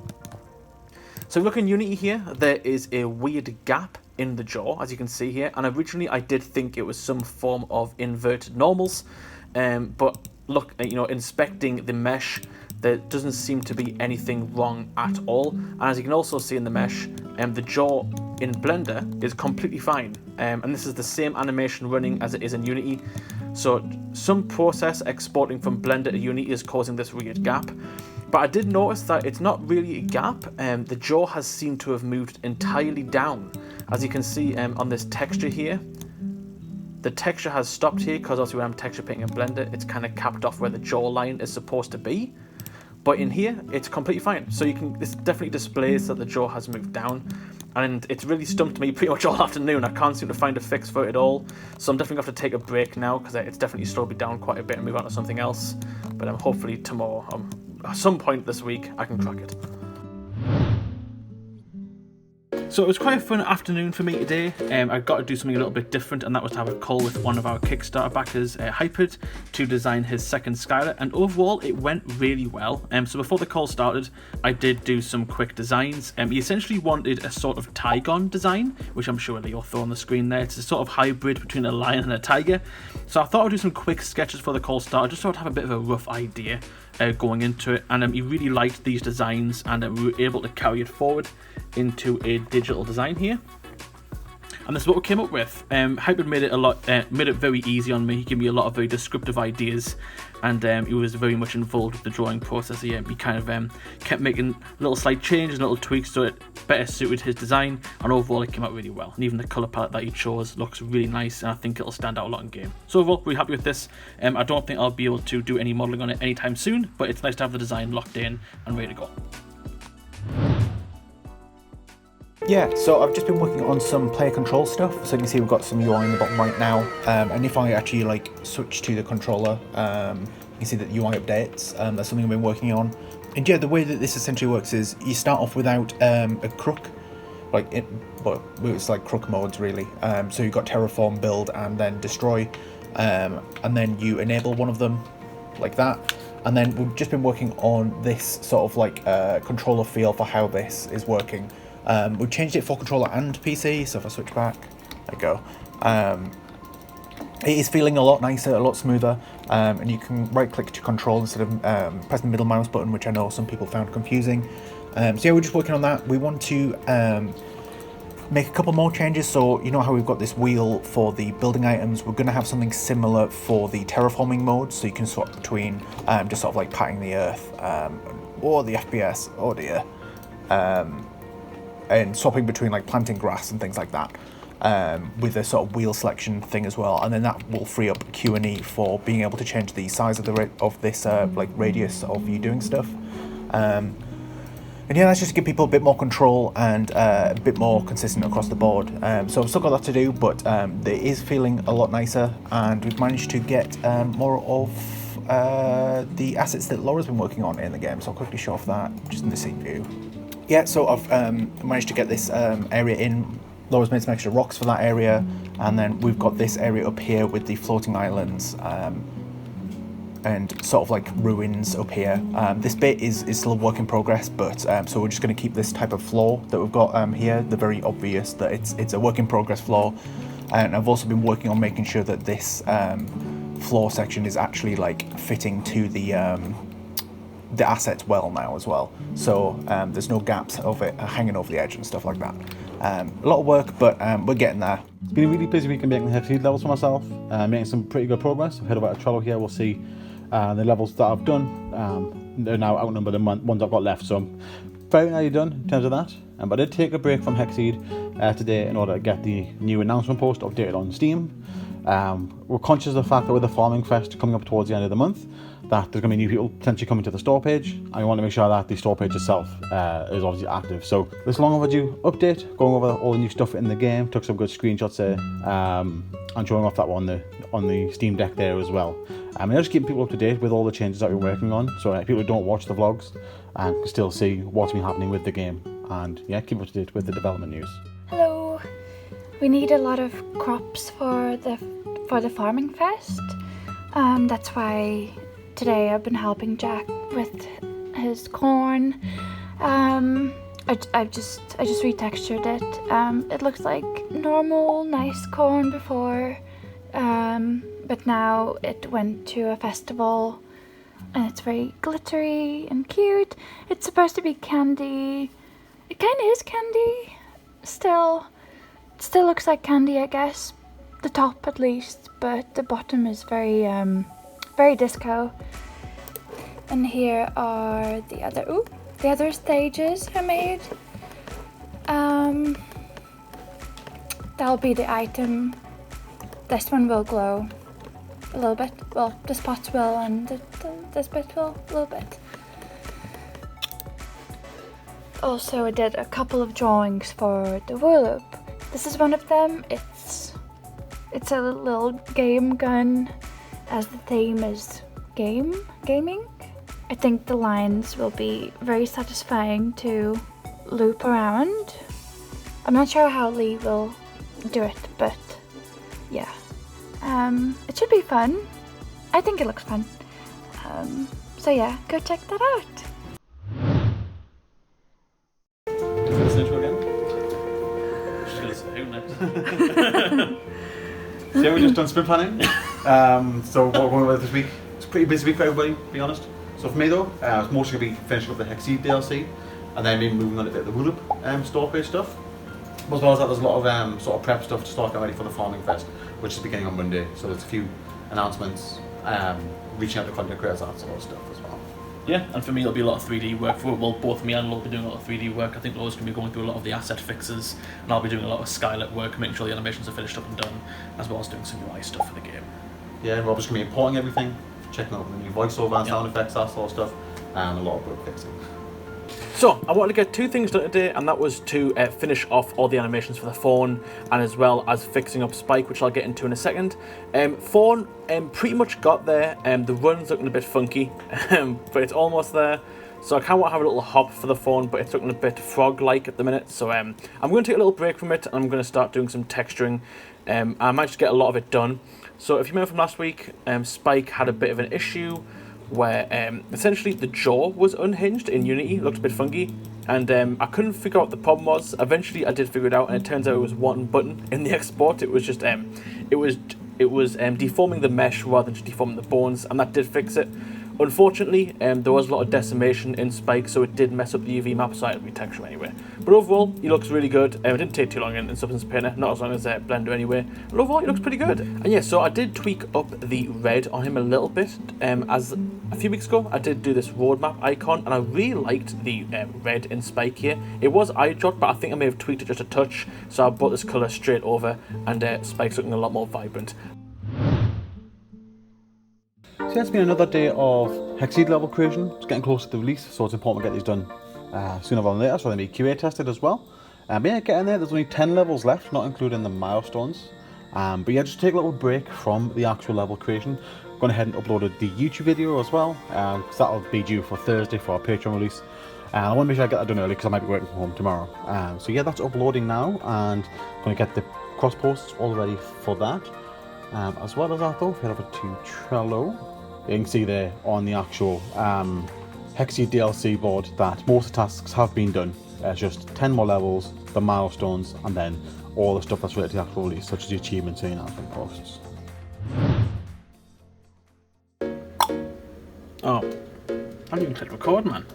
So if you look in Unity here, there is a weird gap in the jaw, as you can see here, and originally I did think it was some form of inverted normals, but look, you know, inspecting the mesh, there doesn't seem to be anything wrong at all. And as you can also see in the mesh, the jaw in Blender is completely fine, and this is the same animation running as it is in Unity. So some process exporting from Blender to Unity is causing this weird gap. But I did notice that it's not really a gap. The jaw has seemed to have moved entirely down. As you can see on this texture here, the texture has stopped here because obviously when I'm texture painting in Blender, it's kind of capped off where the jawline is supposed to be. But in here, it's completely fine. So you can, this definitely displays that the jaw has moved down. And it's really stumped me pretty much all afternoon. I can't seem to find a fix for it at all. So I'm definitely going to have to take a break now because it's definitely slowed me down quite a bit and move on to something else. But hopefully tomorrow, at some point this week, I can crack it. So it was quite a fun afternoon for me today. I got to do something a little bit different, and that was to have a call with one of our Kickstarter backers, Hyperd, to design his second Skylar, and overall it went really well. So before the call started, I did do some quick designs. He essentially wanted a sort of Tygon design, which I'm sure you'll throw on the screen there. It's a sort of hybrid between a lion and a tiger. So I thought I'd do some quick sketches for the call starter, just so I'd have a bit of a rough idea going into it, and he really liked these designs, and we were able to carry it forward into a digital design here. And this is what we came up with. Hyperd made it very easy on me. He gave me a lot of very descriptive ideas, and he was very much involved with the drawing process here. He kind of kept making little slight changes, little tweaks, so it better suited his design, and overall it came out really well. And even the colour palette that he chose looks really nice, and I think it'll stand out a lot in game. So overall, really happy with this. I don't think I'll be able to do any modelling on it anytime soon, but it's nice to have the design locked in and ready to go. Yeah, so I've just been working on some player control stuff. So you can see we've got some UI in the bottom right now, and if I actually like switch to the controller, you can see that UI updates. That's something I've been working on. And yeah, the way that this essentially works is you start off without a crook, it's like crook modes really. So you've got terraform, build, and then destroy, and then you enable one of them like that. And then we've just been working on this sort of like controller feel for how this is working. We've changed it for controller and PC, so if I switch back, there we go. It is feeling a lot nicer, a lot smoother, and you can right click to control instead of pressing the middle mouse button, which I know some people found confusing. So yeah, we're just working on that. We want to make a couple more changes. So you know how we've got this wheel for the building items, we're going to have something similar for the terraforming mode, so you can swap between just sort of like patting the earth, or the FPS, oh dear, and swapping between like planting grass and things like that, with a sort of wheel selection thing as well. And then that will free up Q&E for being able to change the size of this like radius of you doing stuff. And yeah, that's just to give people a bit more control and a bit more consistent across the board. So I've still got that to do, but it is feeling a lot nicer, and we've managed to get more of the assets that Laura's been working on in the game. So I'll quickly show off that just in the scene view. Yeah, so I've managed to get this area in. Laura's made some extra rocks for that area, and then we've got this area up here with the floating islands. and sort of like ruins up here. This bit is still a work in progress, but so we're just going to keep this type of floor that we've got here, the very obvious that it's a work in progress floor. And I've also been working on making sure that this floor section is actually like fitting to the assets well now as well. So there's no gaps of it hanging over the edge and stuff like that. A lot of work, but we're getting there. It's been a really busy week in making the hexceed levels for myself, making some pretty good progress. I've head over to Trello here, we'll see the levels that I've done. They're now outnumbered the ones I've got left, so I'm very nearly done in terms of that. But I did take a break from Hexceed today in order to get the new announcement post updated on Steam. We're conscious of the fact that with the Farming Fest coming up towards the end of the month, that there's going to be new people potentially coming to the store page, and we want to make sure that the store page itself is obviously active. So this long overdue update, going over all the new stuff in the game, took some good screenshots there, and showing off that one on the Steam Deck there as well. And just keeping people up to date with all the changes that we're working on, so people who don't watch the vlogs can still see what's been happening with the game, and yeah, keep up to date with the development news. Hello. We need a lot of crops for the Farming Fest. That's why today I've been helping Jack with his corn. I just retextured it. It looks like normal, nice corn before, but now it went to a festival, and it's very glittery and cute. It's supposed to be candy. It kind of is candy. Still looks like candy, I guess. The top at least, but the bottom is very disco. And here are the other stages I made. That'll be the item. This one will glow a little bit. Well, the spots will, and this bit will a little bit. Also, I did a couple of drawings for the Wooloop. This is one of them. It's a little game gun, as the theme is gaming. I think the lines will be very satisfying to loop around. I'm not sure how Lee will do it, but yeah. It should be fun. I think it looks fun. So yeah, go check that out. So yeah, we just done sprint planning. So what we're going with this week, it's a pretty busy week for everybody, to be honest. So for me though, it's mostly going to be finishing up the Hexceed DLC, and then maybe moving on a bit of the Wooloop store page stuff. As well as that, there's a lot of sort of prep stuff to start getting ready for the Farming Fest, which is beginning on Monday. So there's a few announcements, reaching out to content creators, that sort of stuff as well. Yeah, and for me it'll be a lot of 3D work. Well, both me and Lo will be doing a lot of 3D work. I think Lo's going to be going through a lot of the asset fixes, and I'll be doing a lot of skylit work, making sure the animations are finished up and done, as well as doing some UI stuff for the game. Yeah, Rob's going to be importing everything, checking out the new voiceover and sound effects, that sort of stuff, and a lot of bug fixing. So, I wanted to get two things done today, and that was to finish off all the animations for the fawn, and as well as fixing up Spike, which I'll get into in a second. Fawn pretty much got there. The run's looking a bit funky, but it's almost there. So I kind of want to have a little hop for the fawn, but it's looking a bit frog-like at the minute. So I'm going to take a little break from it, and I'm going to start doing some texturing. I might just get a lot of it done. So if you remember from last week, Spike had a bit of an issue where essentially the jaw was unhinged in Unity. It looked a bit funky, and I couldn't figure out what the problem was. Eventually I did figure it out, and it turns out it was one button in the export. It was just it was deforming the mesh rather than just deforming the bones, and that did fix it. Unfortunately, there was a lot of decimation in Spike, so it did mess up the UV map, so I had to retexture anyway. But overall, he looks really good. It didn't take too long in Substance Painter, not as long as Blender anyway. But overall, he looks pretty good. And yeah, so I did tweak up the red on him a little bit. As a few weeks ago, I did do this roadmap icon, and I really liked the red in Spike here. It was eye dropped, but I think I may have tweaked it just a touch, so I brought this colour straight over, and Spike's looking a lot more vibrant. So yeah, it's been another day of Hexceed level creation. It's getting close to the release, so it's important to get these done sooner rather than later, so they may be QA tested as well. But yeah, getting there, there's only 10 levels left, not including the milestones. But yeah, just take a little break from the actual level creation. Gone ahead and uploaded the YouTube video as well, because that'll be due for Thursday for our Patreon release. I want to make sure I get that done early because I might be working from home tomorrow. So yeah, that's uploading now, and going to get the cross posts all ready for that. As well as that though, head over to Trello. you can see there on the actual hexceed DLC board that most of the tasks have been done. It's just 10 more levels, the milestones, and then all the stuff that's related to the actual release, such as the achievements and announcement posts. Oh, I didn't even click record, man.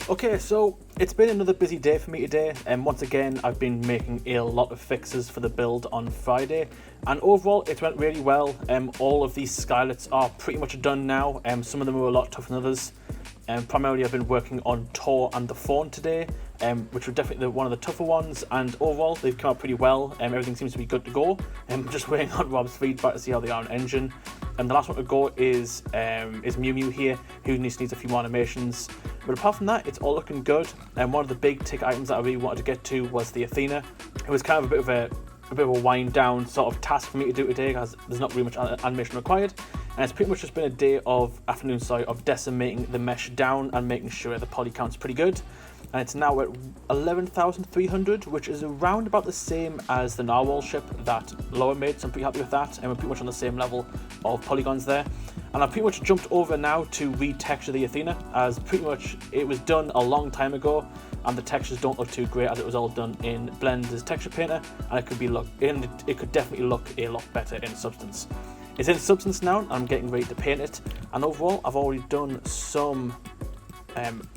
Okay, so it's been another busy day for me today, and once again I've been making a lot of fixes for the build on Friday, and overall it went really well. All of these skylets are pretty much done now. Some of them were a lot tougher than others. Primarily I've been working on Tor and the Fawn today, which were definitely one of the tougher ones, and overall they've come out pretty well. Everything seems to be good to go. I'm just waiting on Rob's feedback to see how they are on engine. And the last one to go is Mew Mew here, who needs a few more animations. But apart from that, it's all looking good. And one of the big tick items that I really wanted to get to was the Athena. It was kind of a bit of a wind down sort of task for me to do today, because there's not really much animation required. And it's pretty much just been a day of of decimating the mesh down and making sure the poly count's pretty good. And it's now at 11,300, which is around about the same as the narwhal ship that Laura made, so I'm pretty happy with that, and we're pretty much on the same level of polygons there. And I've pretty much jumped over now to retexture the Athena, as pretty much it was done a long time ago, and the textures don't look too great, as it was all done in Blender's texture painter, and it could definitely look a lot better in Substance. It's in Substance now, and I'm getting ready to paint it, and overall I've already done some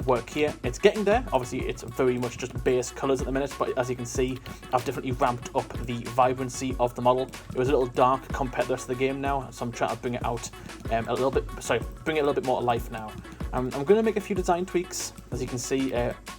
work here. It's getting there. Obviously it's very much just base colours at the minute, but as you can see I've definitely ramped up the vibrancy of the model. It was a little dark compared to the rest of the game now, so I'm trying to bring it out bring it a little bit more to life now. I'm going to make a few design tweaks. As you can see,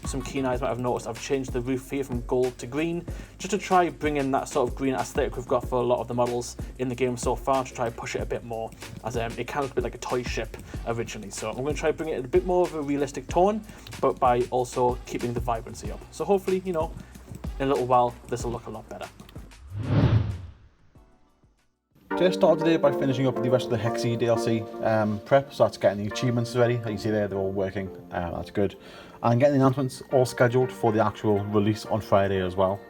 some keen eyes might have noticed I've changed the roof here from gold to green, just to try bring in that sort of green aesthetic we've got for a lot of the models in the game so far, to try to push it a bit more, as it kind of looks a bit like a toy ship originally. So I'm going to try to bring it a bit more of a realistic tone, but by also keeping the vibrancy up. So hopefully, in a little while this will look a lot better. Just started today by finishing up the rest of the hexceed DLC prep, so that's getting the achievements ready. Like you see there, they're all working, that's good. And getting the announcements all scheduled for the actual release on Friday as well.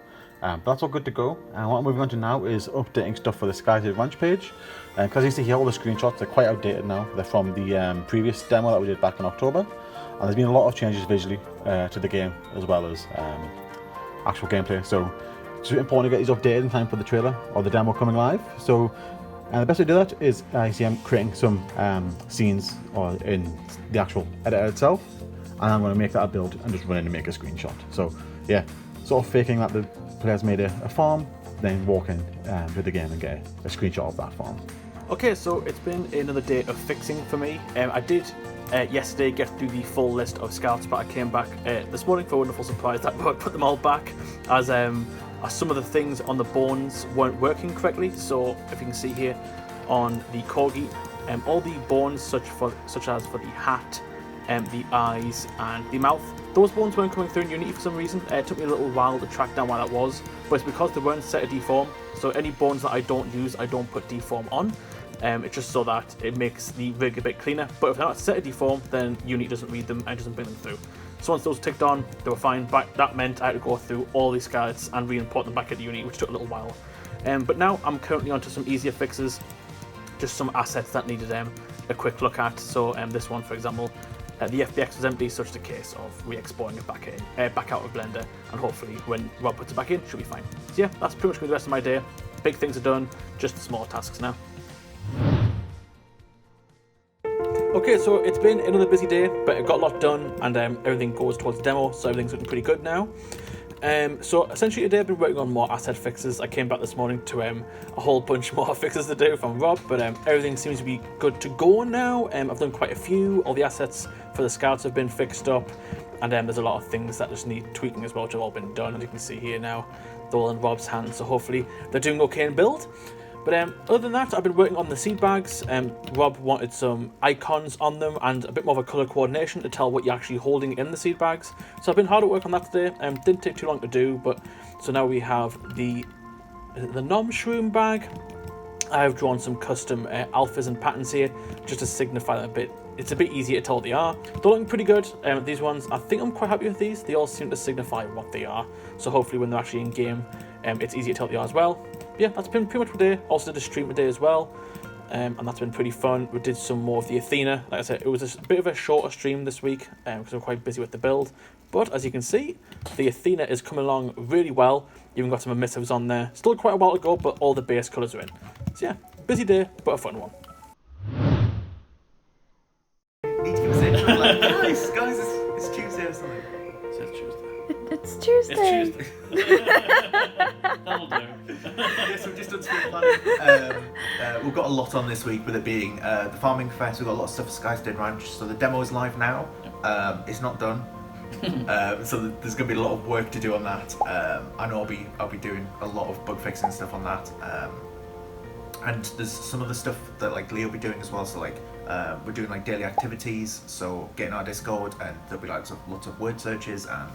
But that's all good to go. And what I'm moving on to now is updating stuff for the Skystead Ranch page. Because you see here, all the screenshots are quite outdated now. They're from the previous demo that we did back in October. And there's been a lot of changes visually to the game, as well as actual gameplay. So it's important to get these updated in time for the trailer or the demo coming live. So the best way to do that is you see I'm creating some scenes in the actual editor itself, and I'm going to make that a build and just run in and make a screenshot. So yeah, sort of faking that the players made a farm, then walk in with the game and get a screenshot of that farm. Okay, so it's been another day of fixing for me. I did yesterday get through the full list of scouts, but I came back this morning for a wonderful surprise that I put them all back, as some of the things on the bones weren't working correctly. So if you can see here on the corgi, all the bones such as for the hat, the eyes and the mouth, those bones weren't coming through in Unity for some reason. It took me a little while to track down why that was, but it's because they weren't set to deform. So any bones that I don't use, I don't put deform on. It's just so that it makes the rig a bit cleaner, but if they're not set to deform, then Unity doesn't read them and doesn't bring them through. So once those ticked on, they were fine, but that meant I had to go through all these skeleton and re-import them back into Unity, which took a little while. But now I'm currently onto some easier fixes, just some assets that needed a quick look at. So this one, for example, the FBX was empty, so it's a case of re-exporting it back out of Blender, and hopefully when Rob puts it back in, it should be fine. So yeah, that's pretty much going to be the rest of my day. Big things are done, just the smaller tasks now. Okay, so it's been another busy day, but it got a lot done, and everything goes towards the demo, so everything's looking pretty good now. So essentially today I've been working on more asset fixes. I came back this morning to a whole bunch more fixes to do from Rob, but everything seems to be good to go now. I've done quite a few. All the assets for the scouts have been fixed up, and there's a lot of things that just need tweaking as well, which have all been done, as you can see here now. They're all in Rob's hands, so hopefully they're doing okay in build. But other than that, I've been working on the seed bags. Rob wanted some icons on them and a bit more of a colour coordination to tell what you're actually holding in the seed bags. So I've been hard at work on that today. Didn't take too long to do, but so now we have the Nom Shroom bag. I've drawn some custom alphas and patterns here just to signify that it's a bit easier to tell what they are. They're looking pretty good. These ones, I think I'm quite happy with these. They all seem to signify what they are. So hopefully when they're actually in game, it's easier to tell what they are as well. Yeah, that's been pretty much today. Also did a stream today as well. and that's been pretty fun. We did some more of the Athena. Like I said, it was a bit of a shorter stream this week because we're quite busy with the build. But as you can see, the Athena is coming along really well. Even got some emissives on there. Still quite a while to go, but all the base colours are in. So yeah, busy day, but a fun one. Need to give us a like, guys, it's Tuesday or something. It's Tuesday. It's Tuesday. That'll do. Yes, we've just done sprint planning. We've got a lot on this week with it being the farming fest. We've got a lot of stuff for Skystead Ranch. So the demo is live now. It's not done. So there's going to be a lot of work to do on that. I know I'll be doing a lot of bug fixing stuff on that. And there's some other stuff that like Leo will be doing as well. So like we're doing like daily activities. So getting our Discord, and there'll be like lots of word searches and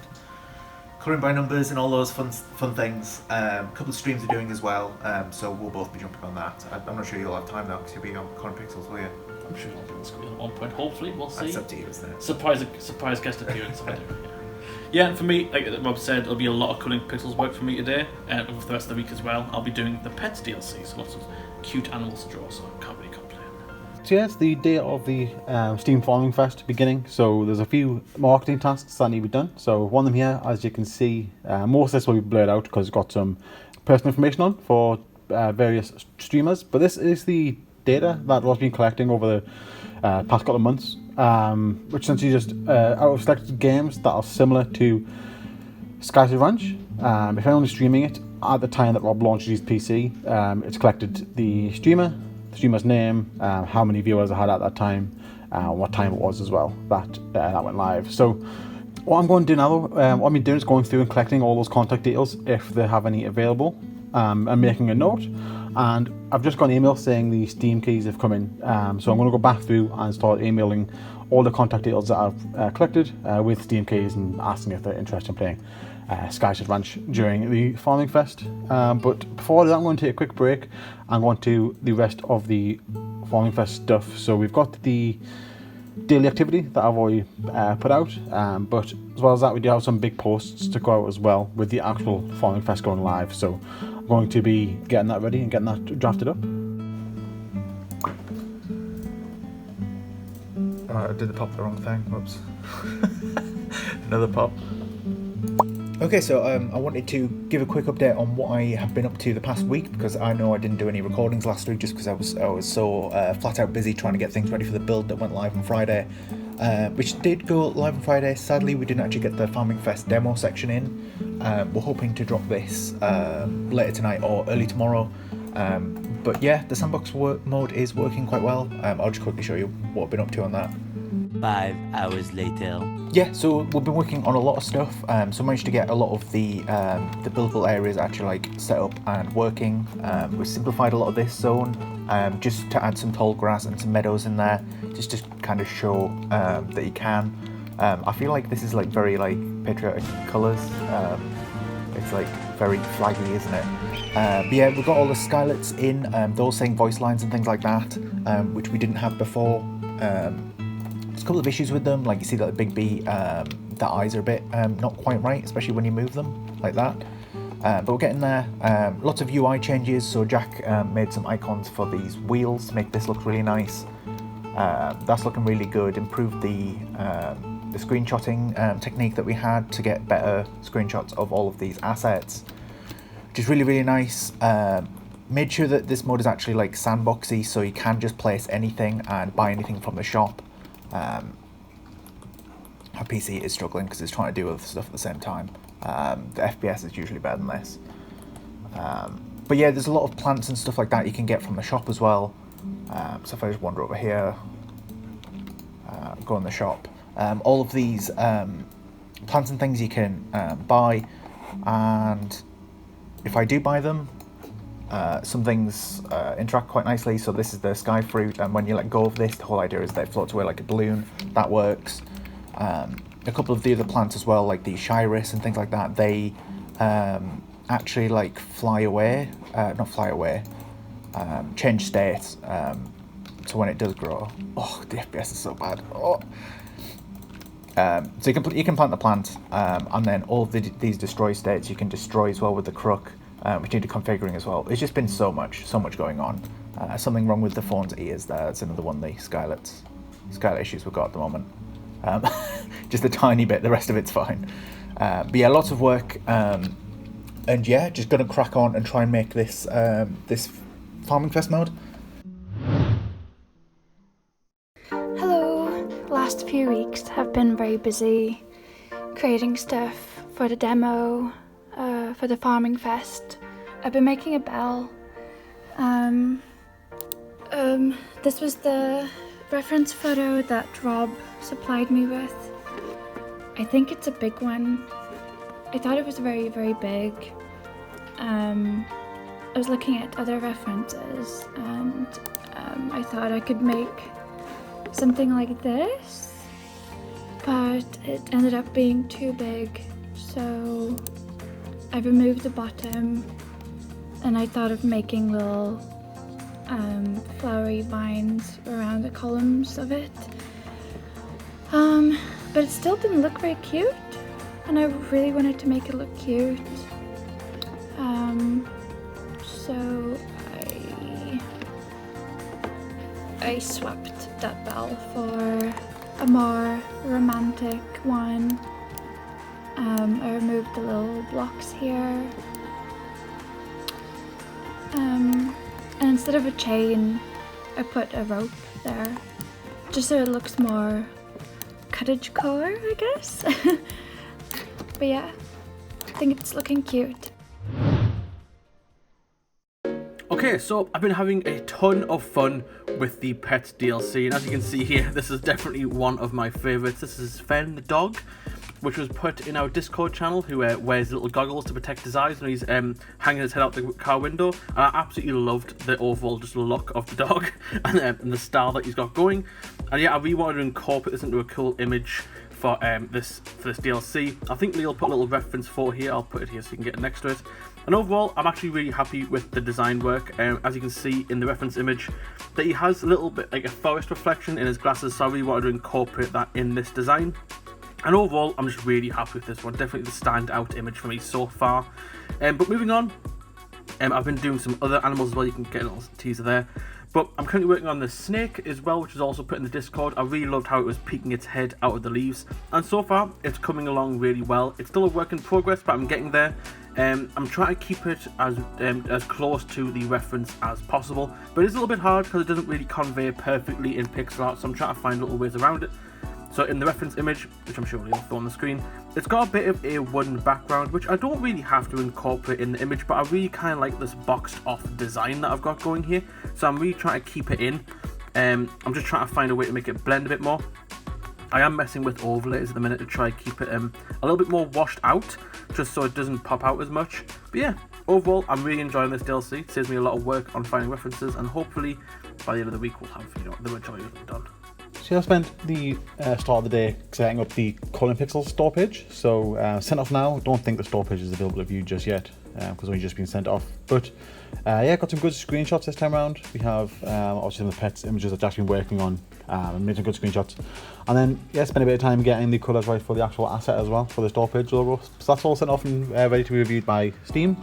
colouring by numbers and all those fun things. A couple of streams are doing as well. So we'll both be jumping on that. I'm not sure you'll have time now because you'll be on Coin Pixels, will you? I'm sure I'll be on the screen at one point. Hopefully, we'll see. That's up to you, isn't it? Surprise guest appearance. If I do. Yeah, and for me, like Rob said, it'll be a lot of Coin Pixels work for me today, and for the rest of the week as well. I'll be doing the Pets DLC, so lots of cute animals to draw. So I can't really complain. So yeah, it's the day of the Steam Farming Fest beginning, so there's a few marketing tasks that need to be done. So one of them here, as you can see, most of this will be blurred out because it's got some personal information on for various streamers, but this is the data that was been collecting over the past couple of months, which essentially just out of selected games that are similar to Skystead Ranch. If anyone's streaming it at the time that Rob launched his PC, it's collected the streamer's name, how many viewers I had at that time, what time it was as well that went live. So what I'm going to do now, what I'm doing is going through and collecting all those contact details if they have any available, and making a note. And I've just got an email saying the Steam keys have come in, so I'm going to go back through and start emailing all the contact details that I've collected with Steam keys and asking if they're interested in playing Skystead Ranch during the Farming Fest. But before that, I'm going to take a quick break and go on to the rest of the Farming Fest stuff. So we've got the daily activity that I've already put out, but as well as that, we do have some big posts to go out as well with the actual Farming Fest going live. So I'm going to be getting that ready and getting that drafted up. I did the pop the wrong thing. Whoops. Another pop. Okay, so I wanted to give a quick update on what I have been up to the past week, because I know I didn't do any recordings last week just because I was so flat out busy trying to get things ready for the build that went live on Friday, which did go live on Friday. Sadly, we didn't actually get the Farming Fest demo section in. We're hoping to drop this later tonight or early tomorrow. But yeah, the sandbox mode is working quite well. I'll just quickly show you what I've been up to on that. 5 hours later. Yeah, so we've been working on a lot of stuff. So managed to get a lot of the buildable areas actually like set up and working. We've simplified a lot of this zone just to add some tall grass and some meadows in there, just to kind of show that you can. I feel like this is like very like patriotic colours. It's like very flaggy, isn't it? But yeah, we've got all the skylets in, those saying voice lines and things like that, which we didn't have before. There's a couple of issues with them, like you see that the big B, the eyes are a bit not quite right, especially when you move them like that. But we're getting there. Lots of UI changes, so Jack made some icons for these wheels to make this look really nice. That's looking really good. Improved the screenshotting technique that we had to get better screenshots of all of these assets, which is really, really nice. Made sure that this mode is actually like sandboxy, so you can just place anything and buy anything from the shop. Our PC is struggling because it's trying to do other stuff at the same time. The FPS is usually better than this. But yeah, there's a lot of plants and stuff like that you can get from the shop as well. So if I just wander over here, go in the shop. All of these plants and things you can buy, and if I do buy them, some things interact quite nicely. So this is the sky fruit, and when you let go of this, the whole idea is that it floats away like a balloon. That works. A couple of the other plants as well, like the Shiris and things like that, they actually like fly away, not fly away, change state. So when it does grow, oh, the FPS is so bad. Oh. So you can plant the plant, and then all of these destroy states you can destroy as well with the crook, which need configuring as well. It's just been so much going on. Something wrong with the phone's ears there. That's another one of the Skylet issues we've got at the moment. Just a tiny bit, the rest of it's fine. But yeah, lots of work. And yeah, just gonna crack on and try and make this this Farming Fest mode. Hello. Last few weeks have been very busy creating stuff for the demo, for the Farming Fest. I've been making a bell. This was the reference photo that Rob supplied me with. I think it's a big one. I thought it was very, very big. I was looking at other references and I thought I could make something like this, but it ended up being too big, so I removed the bottom and I thought of making little flowery vines around the columns of it. But it still didn't look very cute, and I really wanted to make it look cute. So I swapped that bell for a more romantic one. I removed the little blocks here. And instead of a chain, I put a rope there, just so it looks more cottagecore, I guess. But yeah, I think it's looking cute. Okay, so I've been having a ton of fun with the Pets DLC, and as you can see here, this is definitely one of my favourites. This is Fen the dog, which was put in our Discord channel, who wears little goggles to protect his eyes, and he's hanging his head out the car window. And I absolutely loved the overall just look of the dog and the style that he's got going. And yeah, I really wanted to incorporate this into a cool image for this DLC. I think Neil put a little reference photo here. I'll put it here so you can get it next to it. And overall, I'm actually really happy with the design work. As you can see in the reference image, that he has a little bit like a forest reflection in his glasses, so I really wanted to incorporate that in this design. And overall, I'm just really happy with this one. Definitely the standout image for me so far. But moving on, I've been doing some other animals as well. You can get a little teaser there. But I'm currently working on the snake as well, which is also put in the Discord. I really loved how it was peeking its head out of the leaves. And so far, it's coming along really well. It's still a work in progress, but I'm getting there. I'm trying to keep it as close to the reference as possible. But it's a little bit hard because it doesn't really convey perfectly in pixel art, so I'm trying to find little ways around it. So in the reference image, which I'm sure we'll throw on the screen, it's got a bit of a wooden background, which I don't really have to incorporate in the image, but I really kind of like this boxed off design that I've got going here. So I'm really trying to keep it in. I'm just trying to find a way to make it blend a bit more. I am messing with overlays at the minute to try to keep it a little bit more washed out, just so it doesn't pop out as much. But yeah, overall, I'm really enjoying this DLC. It saves me a lot of work on finding references, and hopefully by the end of the week we'll have the majority of it done. So I spent the start of the day setting up the Colin Pixels store page. So sent off now. Don't think the store page is available to view just yet because it's only just been sent off. But yeah, got some good screenshots this time around. We have obviously some of the pets images that Jack's been working on and made some good screenshots. And then yeah, spent a bit of time getting the colours right for the actual asset as well for the store page logo. So that's all sent off and ready to be reviewed by Steam.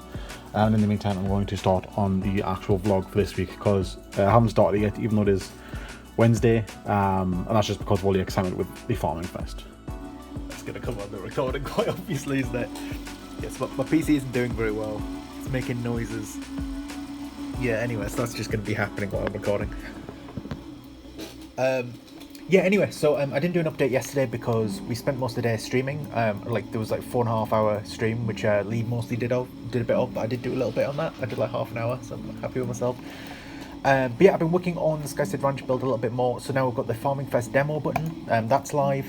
And in the meantime, I'm going to start on the actual vlog for this week because I haven't started it yet, even though it is Wednesday, and that's just because of all the excitement with the Farming Fest. That's going to come on the recording quite obviously, isn't it? Yes, my PC isn't doing very well. It's making noises. Yeah, anyway, so that's just going to be happening while I'm recording. Yeah, anyway, so I didn't do an update yesterday because we spent most of the day streaming. Like there was like 4.5 hour stream, which Lee mostly did a bit of, but I did do a little bit on that. I did like half an hour, so I'm happy with myself. But yeah, I've been working on the Skystead Ranch build a little bit more, so now we've got the Farming Fest demo button, that's live.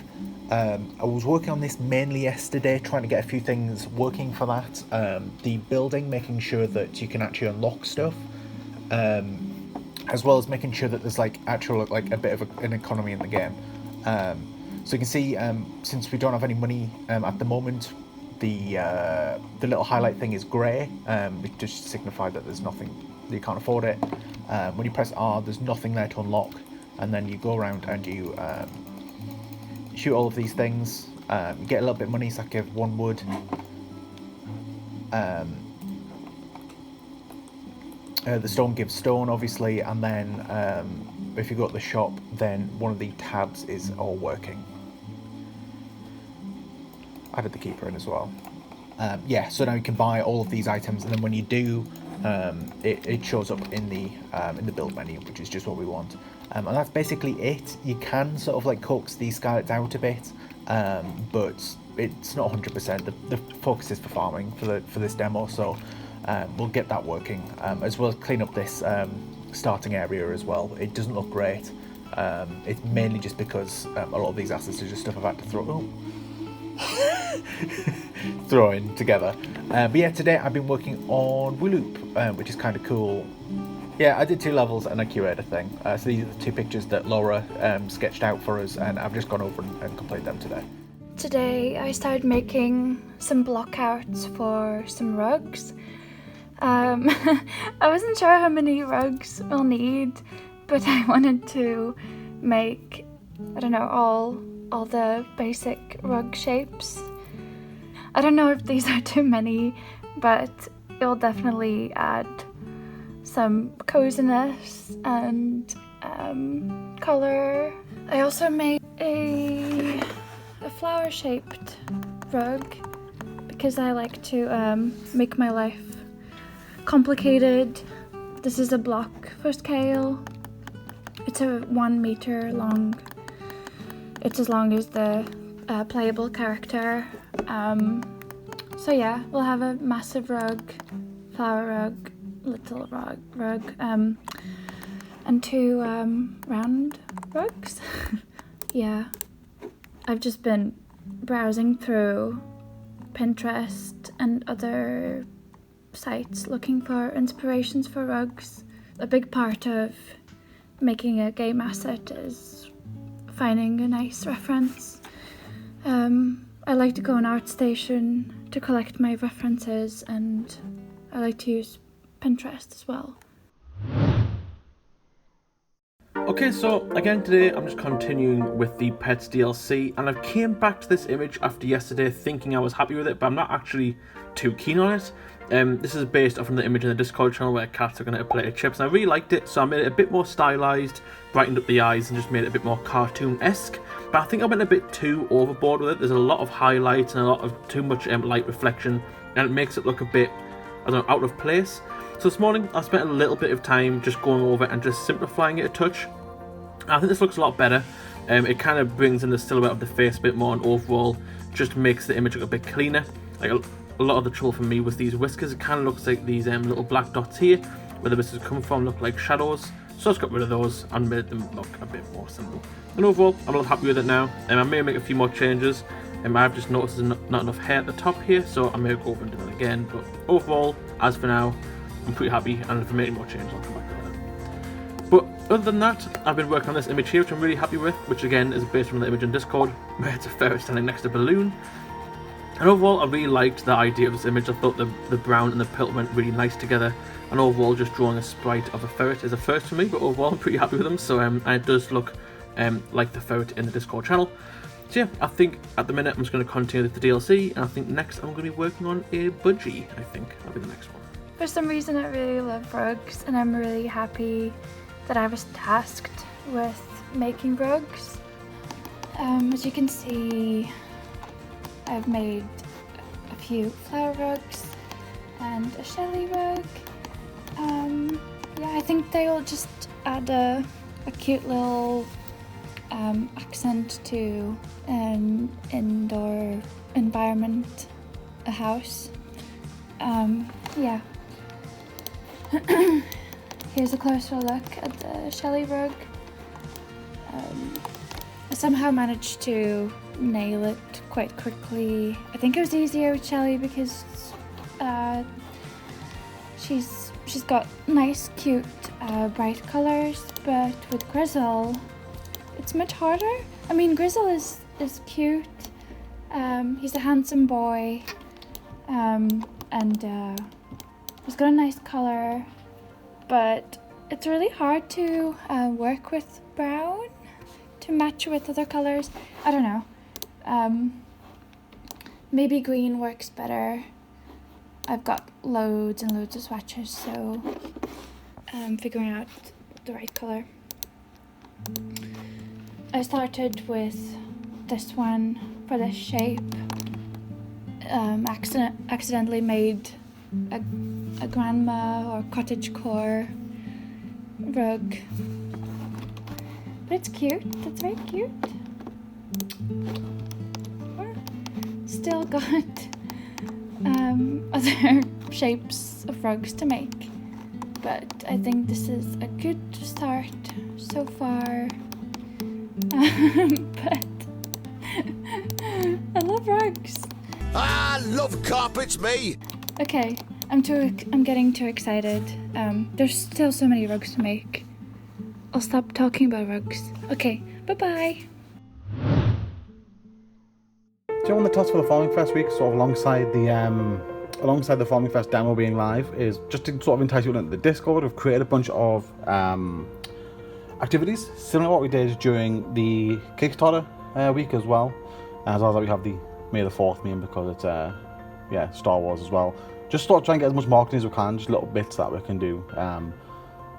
I was working on this mainly yesterday, trying to get a few things working for that. The building, making sure that you can actually unlock stuff, as well as making sure that there's like actual like a bit of an economy in the game. So you can see, since we don't have any money at the moment, the little highlight thing is grey, it just signifies that there's nothing, that you can't afford it. When you press R, there's nothing there to unlock, and then you go around and you shoot all of these things. You get a little bit of money, so I give 1 wood. the stone gives stone, obviously, and then if you go to the shop, then one of the tabs is all working. Added the keeper in as well. Yeah, so now you can buy all of these items, and then when you do, it shows up in the build menu, which is just what we want. And that's basically it. You can sort of like coax these Skylights out a bit, but it's not 100%. The focus is for farming for this demo, so we'll get that working, as well as clean up this starting area as well. It doesn't look great. It's mainly just because a lot of these assets are just stuff I've had to throw in together. But yeah, today I've been working on Wooloop, which is kind of cool. Yeah, I did 2 levels and a curator thing. So these are the 2 pictures that Laura sketched out for us, and I've just gone over and completed them today. Today I started making some block arts for some rugs. I wasn't sure how many rugs we'll need, but I wanted to make, I don't know, all the basic rug shapes. I don't know if these are too many, but it will definitely add some coziness and colour. I also made a flower-shaped rug because I like to make my life complicated. This is a block for scale. It's a 1 meter long. It's as long as the playable character. So yeah, we'll have a massive rug, flower rug, little rug, and 2 round rugs. Yeah, I've just been browsing through Pinterest and other sites looking for inspirations for rugs. A big part of making a game asset is finding a nice reference. I like to go on ArtStation to collect my references, and I like to use Pinterest as well. Okay, so again today I'm just continuing with the Pets DLC, and I came back to this image after yesterday thinking I was happy with it, but I'm not actually too keen on it. This is based off of the image in the Discord channel where cats are going to play chips, and I really liked it, so I made it a bit more stylized, brightened up the eyes, and just made it a bit more cartoon-esque. But I think I went a bit too overboard with it. There's a lot of highlights and a lot of too much light reflection, and it makes it look a bit, I don't know, out of place. So this morning I spent a little bit of time just going over it and just simplifying it a touch. I think this looks a lot better. It kind of brings in the silhouette of the face a bit more, and overall just makes the image look a bit cleaner. Like a lot of the trouble for me was these whiskers. It kind of looks like these little black dots here, where the whiskers come from, look like shadows. So I just got rid of those and made them look a bit more simple. And overall, I'm a lot happy with it now. I may make a few more changes. I've just noticed there's not enough hair at the top here, so I may go over and do that again. But overall, as for now, I'm pretty happy, and if I make any more changes, I'll come back to that. But other than that, I've been working on this image here, which I'm really happy with, which again is based on the image in Discord, where it's a ferret standing next to a balloon. And overall, I really liked the idea of this image. I thought the brown and the purple went really nice together. And overall, just drawing a sprite of a ferret is a first for me, but overall, I'm pretty happy with them. So and it does look like the ferret in the Discord channel. So yeah, I think at the minute I'm just going to continue with the DLC, and I think next I'm going to be working on a budgie. I think that'll be the next one. For some reason, I really love rugs, and I'm really happy that I was tasked with making rugs. As you can see, I've made a few flower rugs and a Shelly rug. Yeah, I think they will just add a cute little accent to an indoor environment, a house. Yeah. Here's a closer look at the Shelly rug. I somehow managed to nail it quite quickly. I think it was easier with Shelly because she's got nice, cute, bright colours, but with Grizzle, it's much harder. I mean, Grizzle is cute. He's a handsome boy, and he's got a nice colour, but it's really hard to work with brown to match with other colours. I don't know. Maybe green works better. I've got loads and loads of swatches, so figuring out the right color. I started with this one for this shape. Accidentally made a grandma or cottagecore rug. But it's cute, it's very cute. Still got other shapes of rugs to make, but I think this is a good start so far. But I love rugs. I love carpets, me. Okay, I'm getting too excited. There's still so many rugs to make. I'll stop talking about rugs. Okay, bye-bye. So on the task for the Farming Fest week, sort of alongside the Farming Fest demo being live, is just to sort of entice you into the Discord. We've created a bunch of activities similar to what we did during the Kickstarter week as well. As well as we have the May the 4th meme because it's Star Wars as well. Just sort of try and get as much marketing as we can, just little bits that we can do.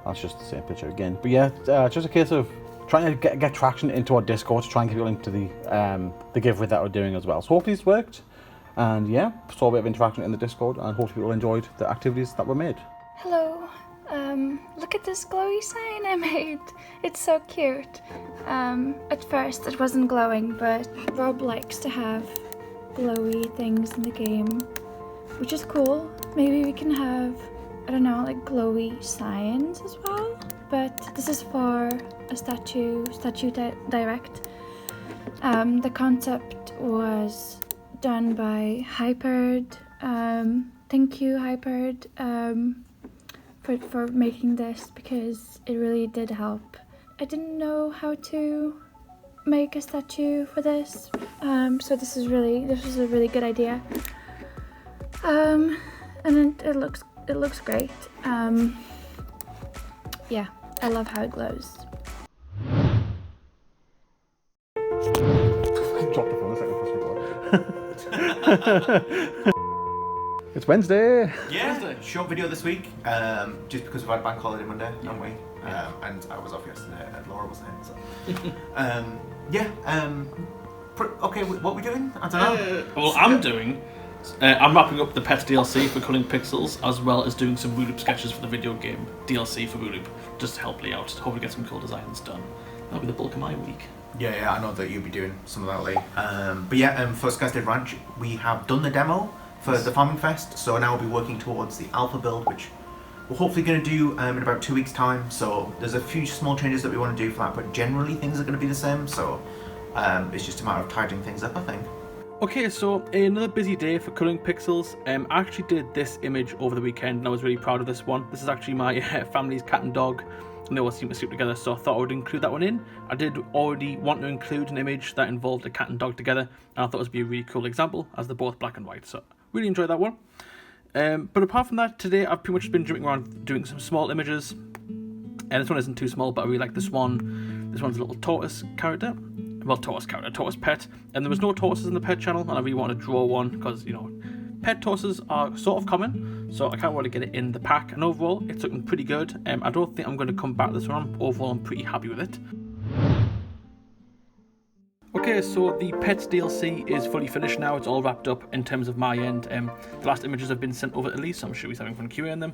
That's just the same picture again. But yeah, just a case of trying to get traction into our Discord to try and get people into the giveaway that we're doing as well. So hopefully it's worked, and yeah, saw a bit of interaction in the Discord, and hopefully people enjoyed the activities that were made. Hello. Look at this glowy sign I made. It's so cute. At first it wasn't glowing, but Rob likes to have glowy things in the game, which is cool. Maybe we can have, I don't know, like glowy signs as well. But this is for a statue direct. The concept was done by Hyperd. Thank you, Hyperd, for making this, because it really did help. I didn't know how to make a statue for this, so this was a really good idea. And it looks great. Yeah, I love how it glows. I dropped the phone a second. It's Wednesday. Yeah, short video this week, just because we've had bank holiday Monday, haven't we? And I was off yesterday, and Laura wasn't in, so. Okay, what are we doing? I don't know. I'm wrapping up the Pets DLC for Culling Pixels, as well as doing some Wooloop sketches for the video game DLC for Wooloop, just to help lay out, hopefully get some cool designs done. That'll be the bulk of my week. Yeah, I know that you'll be doing some of that, Lee. But yeah, for Skystead Ranch, we have done the demo for the Farming Fest, so now we'll be working towards the alpha build, which we're hopefully going to do in about 2 weeks' time. So there's a few small changes that we want to do for that, but generally things are going to be the same, so it's just a matter of tidying things up, I think. Okay, so another busy day for Culling Pixels. I actually did this image over the weekend, and I was really proud of this one. This is actually my family's cat and dog, and they all seem to sleep together, so I thought I would include that one in. I did already want to include an image that involved a cat and dog together, and I thought it would be a really cool example, as they're both black and white, so really enjoyed that one. But apart from that, today I've pretty much been jumping around doing some small images, and this one isn't too small, but I really like this one. This one's a little tortoise character. Well, tortoise pet, and there was no tortoises in the pet channel, and I really want to draw one because, you know, pet tortoises are sort of common, so I can't really get it in the pack, and overall it's looking pretty good. I don't think I'm going to come back to this one. Overall, I'm pretty happy with it. Okay, so the Pets DLC is fully finished now. It's all wrapped up in terms of my end. The last images have been sent over to Lee, so I'm sure he's having fun QAing them.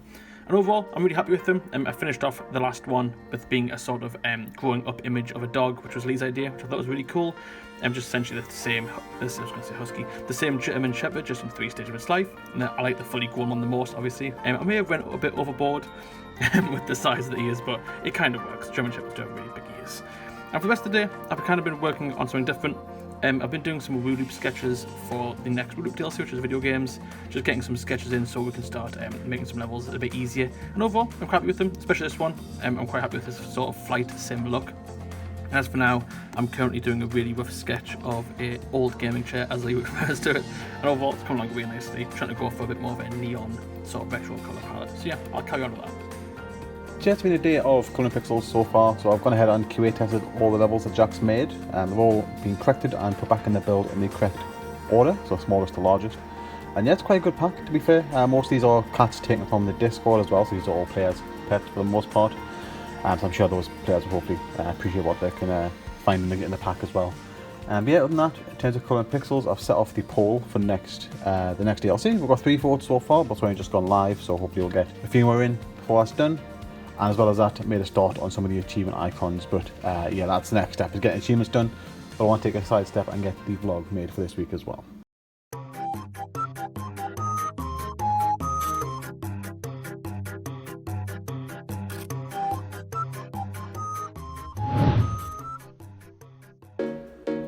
And overall, I'm really happy with them. I finished off the last one with being a sort of growing up image of a dog, which was Lee's idea, which I thought was really cool. Just essentially the same, the same German Shepherd, just in 3 stages of its life. And I like the fully grown one the most, obviously. I may have went a bit overboard with the size of the ears, but it kind of works. German Shepherds do have really big ears. And for the rest of the day, I've kind of been working on something different. I've been doing some Wooloop sketches for the next Wooloop DLC, which is video games. Just getting some sketches in so we can start making some levels a bit easier. And overall, I'm quite happy with them, especially this one. I'm quite happy with this sort of flight sim look. As for now, I'm currently doing a really rough sketch of an old gaming chair, as Lee refers to it. And overall, it's come along really nicely. I'm trying to go for a bit more of a neon sort of retro colour palette. So yeah, I'll carry on with that. So it's been a day of Culling Pixels so far, so I've gone ahead and QA tested all the levels that Jack's made, and they've all been corrected and put back in the build in the correct order, so smallest to largest. And yeah, it's quite a good pack, to be fair. Most of these are cats taken from the Discord as well, so these are all players pets for the most part. So I'm sure those players will hopefully appreciate what they can find in the pack as well. But yeah, other than that, in terms of colour and pixels, I've set off the poll for the next DLC. We've got 3 votes so far, but it's only just gone live, so hopefully we'll get a few more in before that's done. And as well as that, made a start on some of the achievement icons, but yeah, that's the next step, is getting achievements done. But I want to take a side step and get the vlog made for this week as well.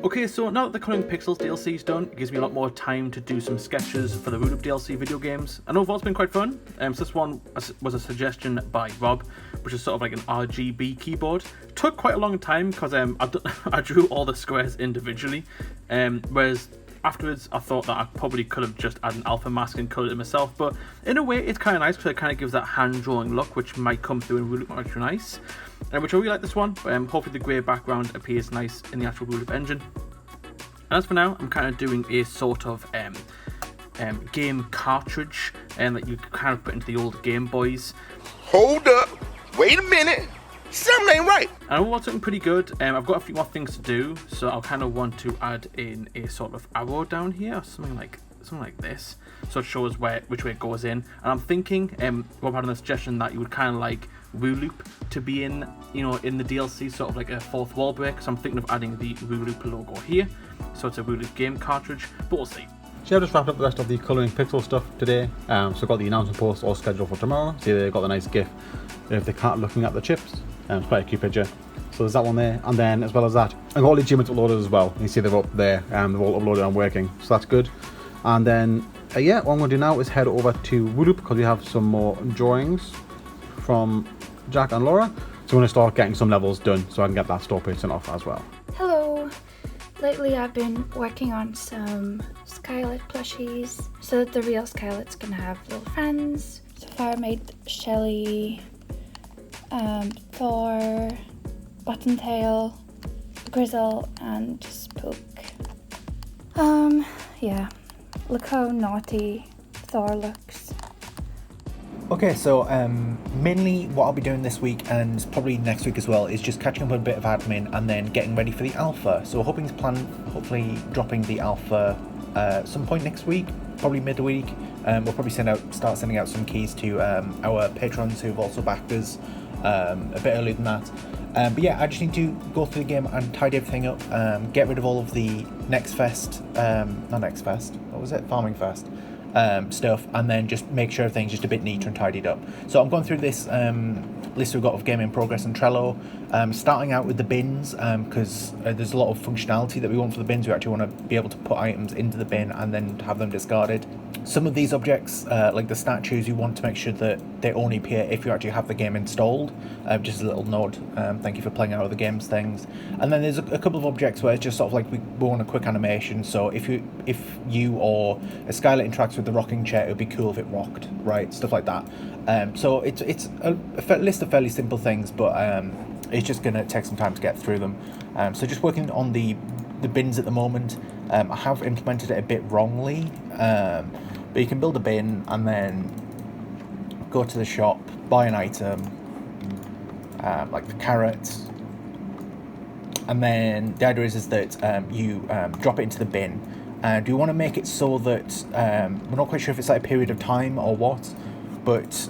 Okay, so now that the Coloring Pixels DLC is done, it gives me a lot more time to do some sketches for the Root Up DLC video games. And overall it's been quite fun. So this one was a suggestion by Rob, which is sort of like an RGB keyboard. It took quite a long time because I drew all the squares individually, whereas afterwards I thought that I probably could have just added an alpha mask and colored it myself, but in a way it's kind of nice because it kind of gives that hand drawing look, which might come through and really look much nice. Which I really like this one. Hopefully the grey background appears nice in the actual Root Up engine. And as for now, I'm kind of doing a sort of game cartridge that you kind of put into the old Game Boys. Hold up, wait a minute, something ain't right. And I want something pretty good. I've got a few more things to do, so I'll kind of want to add in a sort of arrow down here, or something like this, so it shows which way it goes in. And I'm thinking, Rob had a suggestion that you would kind of like Wooloop to be in, in the DLC, sort of like a fourth wall break. So I'm thinking of adding the Wooloop logo here, so it's a Wooloop game cartridge, but we'll see. So I've just wrapped up the rest of the colouring pixel stuff today. So I've got the announcement post all scheduled for tomorrow. See, they've got the nice gif of the cat looking at the chips. It's quite a cute picture. So there's that one there, and then as well as that, I've got all the achievements uploaded as well. You see they're up there, they're all uploaded and working, so that's good. And then yeah, what I'm going to do now is head over to Wooloop because we have some more drawings from Jack and Laura. So I'm going to start getting some levels done so I can get that store page sent off as well. Hello! Lately I've been working on some Skylet plushies so that the real Skylets can have little friends. So far I made Shelly, Thor, Buttontail, Grizzle and Spook. Yeah. Look how naughty Thor looks. Okay, so mainly what I'll be doing this week and probably next week as well is just catching up on a bit of admin and then getting ready for the alpha. So hoping to plan, hopefully dropping the alpha some point next week, probably midweek. We'll probably start sending out some keys to our patrons who've also backed us a bit earlier than that. But yeah, I just need to go through the game and tidy everything up, get rid of all of the Farming Fest stuff, and then just make sure everything's just a bit neater and tidied up. So I'm going through this list we've got of game in progress on Trello, starting out with the bins, because there's a lot of functionality that we want for the bins. We actually want to be able to put items into the bin and then have them discarded. Some of these objects, like the statues, you want to make sure that they only appear if you actually have the game installed. Just a little nod, thank you for playing out of the games things. And then there's a couple of objects where it's just sort of like we want a quick animation. So if you or a Skylet interacts with the rocking chair, it would be cool if it rocked, right? Stuff like that. So it's a list of fairly simple things, but it's just going to take some time to get through them. So just working on the bins at the moment. I have implemented it a bit wrongly, but you can build a bin and then go to the shop, buy an item, like the carrots, and then the idea is that you drop it into the bin. And you want to make it so that we're not quite sure if it's like a period of time or what, but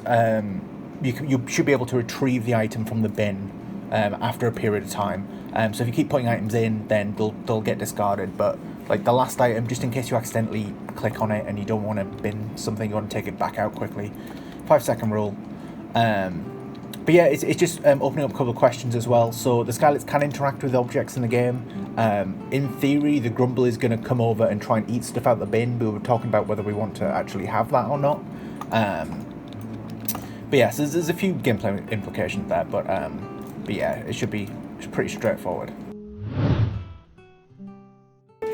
you should be able to retrieve the item from the bin after a period of time. So if you keep putting items in, then they'll get discarded. But like the last item, just in case you accidentally click on it and you don't want to bin something, you want to take it back out quickly. 5-second rule. But yeah, it's just opening up a couple of questions as well. So the Skylets can interact with objects in the game. In theory, the Grumble is going to come over and try and eat stuff out the bin, but we were talking about whether we want to actually have that or not. But yeah, so there's a few gameplay implications there, but yeah, it's pretty straightforward.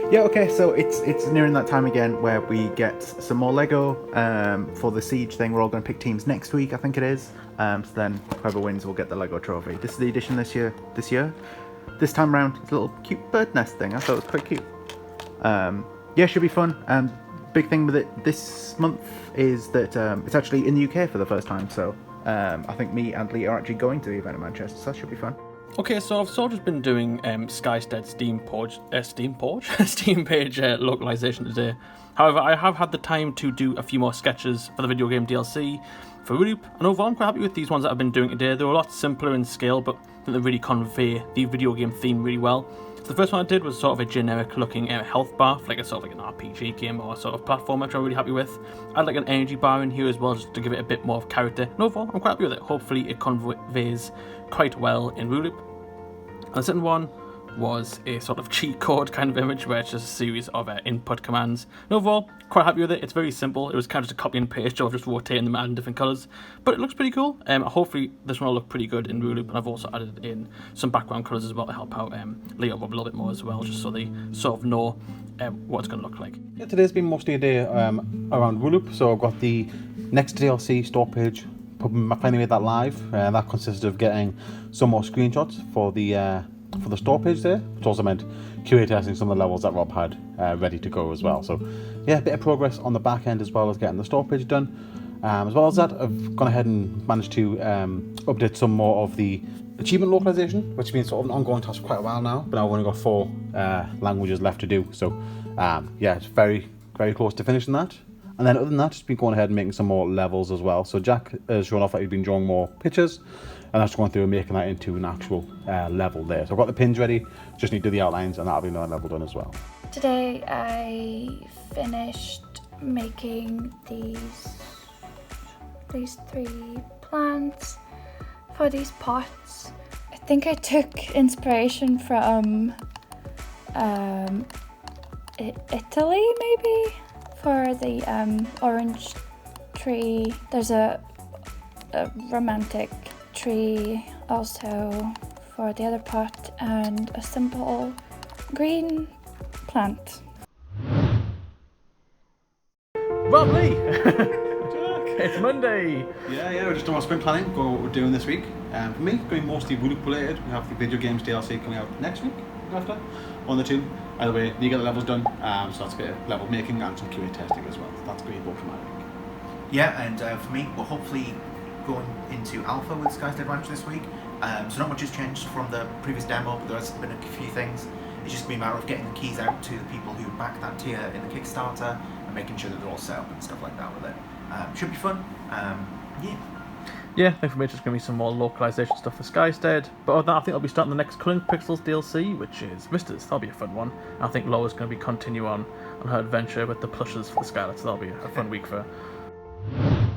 Yeah, okay, so it's nearing that time again where we get some more Lego for the Siege thing. We're all going to pick teams next week, I think it is. So then whoever wins will get the Lego trophy. This is the edition this year. This time around, it's a little cute bird nest thing. I thought it was quite cute. Yeah, should be fun. Big thing with it this month is that it's actually in the UK for the first time. So I think me and Lee are actually going to the event in Manchester, so that should be fun. Okay, so I've sort of been doing Skystead Steam page localization today. However, I have had the time to do a few more sketches for the video game DLC for Loop, and overall I'm quite happy with these ones that I've been doing today. They're a lot simpler in scale, but I think they really convey the video game theme really well. So the first one I did was sort of a generic looking health bar, like a sort of like an RPG game or a sort of platformer, which I'm really happy with. I had like an energy bar in here as well, just to give it a bit more of character. And overall, I'm quite happy with it. Hopefully it conveys quite well in Loop. And the second one was a sort of cheat code kind of image where it's just a series of input commands. And overall, quite happy with it. It's very simple. It was kind of just a copy and paste of just rotating them in different colours. But it looks pretty cool. Hopefully this one will look pretty good in Loop, and I've also added in some background colours as well to help out Leo Rob a little bit more as well, just so they sort of know what it's going to look like. Yeah, today's been mostly a day around Loop, so I've got the next DLC store page. Finally made that live, and that consisted of getting some more screenshots for the store page there, which also meant QA testing some of the levels that Rob had ready to go as well. So yeah, a bit of progress on the back end as well as getting the store page done. As well as that, I've gone ahead and managed to update some more of the achievement localization, which has been sort of an ongoing task for quite a while now, but I've only got 4 languages left to do. So yeah, it's very, very close to finishing that. And then other than that, just been going ahead and making some more levels as well. So Jack has shown off that he's been drawing more pictures, and that's going through and making that into an actual level there. So I've got the pins ready, just need to do the outlines, and that'll be another level done as well. Today I finished making these 3 plants for these pots. I think I took inspiration from Italy maybe, for the orange tree. There's a romantic tree also for the other pot, and a simple green plant. Rob Lee! It's Monday! Yeah, we're just doing our sprint planning, what we're doing this week. For me, going mostly Loop related. We have the video games DLC coming out next week, after, one or two. Either way, you get the levels done, so that's a bit of level making and some QA testing as well. That's going to be both for my week. Yeah, and for me, we're hopefully going into alpha with Skystead Ranch this week. So not much has changed from the previous demo, but there's been a few things. It's just going to be a matter of getting the keys out to the people who back that tier in the Kickstarter and making sure that they're all set up and stuff like that with it. Should be fun. Yeah, I think for me it's just going to be some more localization stuff for Skystead. But other than that, I think I'll be starting the next Coloring Pixels DLC, which is Vistas. That'll be a fun one. And I think Laura's going to be continue on her adventure with the plushes for the Skylet, so that'll be a fun week for her.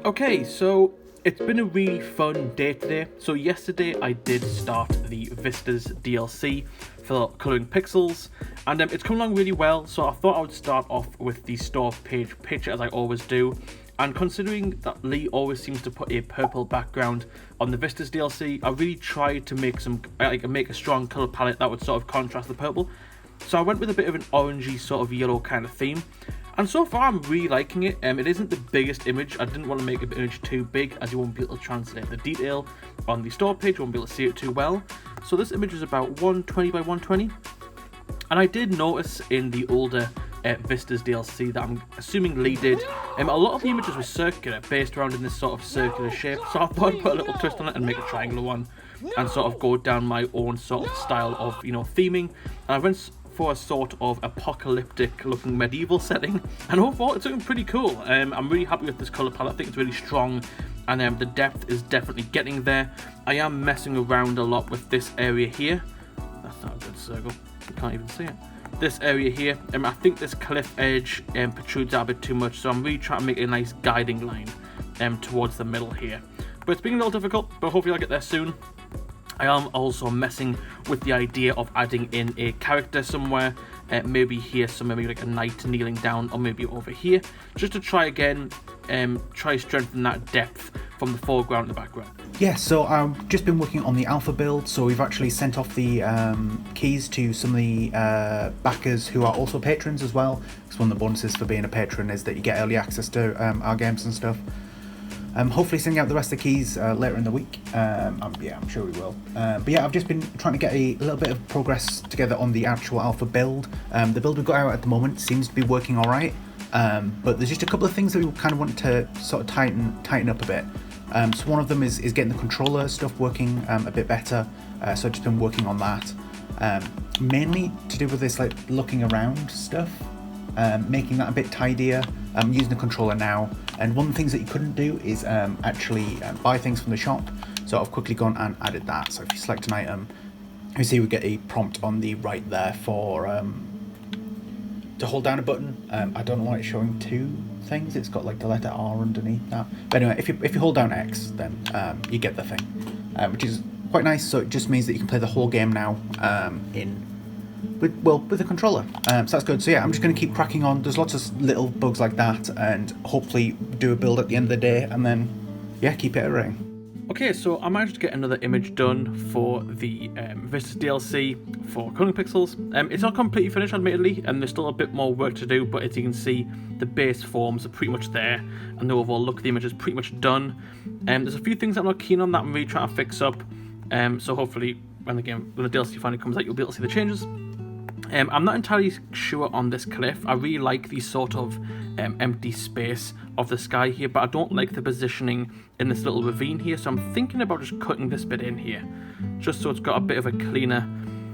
Okay, so it's been a really fun day today. So yesterday I did start the Vistas DLC for Coloring Pixels, and it's come along really well, so I thought I would start off with the store page picture as I always do. And considering that Lee always seems to put a purple background on the Vistas DLC, I really tried to make make a strong colour palette that would sort of contrast the purple. So I went with a bit of an orangey sort of yellow kind of theme. And so far I'm really liking it. It isn't the biggest image. I didn't want to make the image too big, as you won't be able to translate the detail on the store page. You won't be able to see it too well. So this image is about 120 by 120. And I did notice in the older Vistas DLC that I'm assuming Lee did, a lot of the images were circular, based around in this sort of circular shape, so I thought I'd put a little twist on it and make a triangular one, and sort of go down my own sort of style of, theming. And I went for a sort of apocalyptic looking medieval setting, and overall it's looking pretty cool. I'm really happy with this colour palette. I think it's really strong, and the depth is definitely getting there. I am messing around a lot with this area here. That's not a good circle, you can't even see it. This area here, I think this cliff edge protrudes out a bit too much, so I'm really trying to make a nice guiding line towards the middle here. But it's been a little difficult, but hopefully I'll get there soon. I am also messing with the idea of adding in a character somewhere, maybe here somewhere, maybe like a knight kneeling down, or maybe over here, just to try again, try strengthen that depth from the foreground and the background. Yeah, so I've just been working on the alpha build, so we've actually sent off the keys to some of the backers who are also patrons as well, because one of the bonuses for being a patron is that you get early access to our games and stuff. Hopefully sending out the rest of the keys later in the week. Yeah, I'm sure we will. But yeah, I've just been trying to get a little bit of progress together on the actual alpha build. The build we've got out at the moment seems to be working alright. But there's just a couple of things that we kind of want to sort of tighten up a bit. So one of them is getting the controller stuff working a bit better. So I've just been working on that. Mainly to do with this like looking around stuff, making that a bit tidier. I'm using the controller now, and one of the things that you couldn't do is actually buy things from the shop. So I've quickly gone and added that. So if you select an item, you see we get a prompt on the right there for to hold down a button. I don't know why it's showing two things. It's got like the letter R underneath that. But anyway, if you hold down X, then you get the thing, which is quite nice. So it just means that you can play the whole game now with the controller. So that's good. So yeah, I'm just going to keep cracking on. There's lots of little bugs like that, and hopefully do a build at the end of the day, and then yeah, keep it iterating. Okay, so I managed to get another image done for the Vistas DLC for Coloring Pixels. It's not completely finished, admittedly, and there's still a bit more work to do, but as you can see, the base forms are pretty much there, and the overall look of the image is pretty much done. There's a few things I'm not keen on that I'm really trying to fix up, so hopefully when the DLC finally comes out, you'll be able to see the changes. I'm not entirely sure on this cliff. I really like the sort of empty space of the sky here, but I don't like the positioning in this little ravine here, so I'm thinking about just cutting this bit in here, just so it's got a bit of a cleaner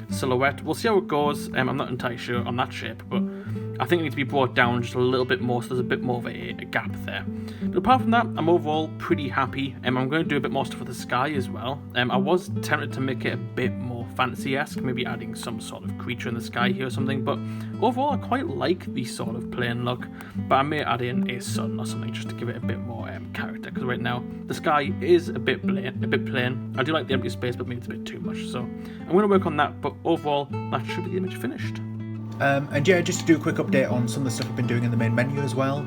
silhouette. We'll see how it goes. I'm not entirely sure on that shape, but I think it needs to be brought down just a little bit more, so there's a bit more of a gap there. But apart from that, I'm overall pretty happy. I'm going to do a bit more stuff with the sky as well. I was tempted to make it a bit more fantasy-esque, maybe adding some sort of creature in the sky here or something, but overall I quite like the sort of plain look, but I may add in a sun or something just to give it a bit more character, because right now the sky is a bit plain. I do like the empty space, but maybe it's a bit too much, so I'm going to work on that, but overall that should be the image finished. And yeah, just to do a quick update on some of the stuff I've been doing in the main menu as well.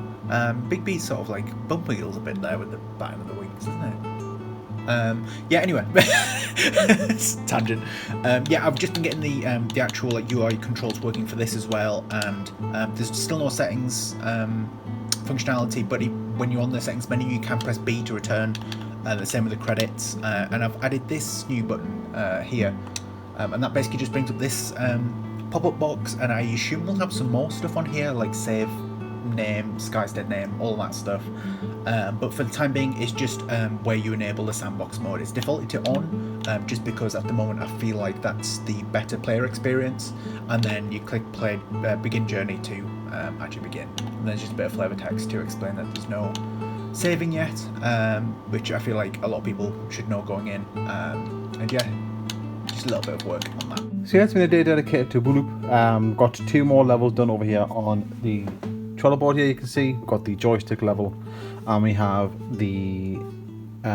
Big B's sort of like bump wheels a bit there with the bottom of the wings, isn't it? Yeah, anyway, tangent. Yeah, I've just been getting the actual like UI controls working for this as well, and there's still no settings functionality, but when you're on the settings menu, you can press B to return. The same with the credits, and I've added this new button here, and that basically just brings up this pop-up box, and I assume we'll have some more stuff on here like save name, Skystead name, all that stuff, but for the time being it's just where you enable the sandbox mode. It's defaulted to on, just because at the moment I feel like that's the better player experience, and then you click play begin journey to actually begin, and there's just a bit of flavor text to explain that there's no saving yet, which I feel like a lot of people should know going in, and yeah, just a little bit of work on that. So yeah, it's been a day dedicated to Wooloop. Got 2 more levels done over here on the Trello board here. You can see we've got the joystick level, and we have the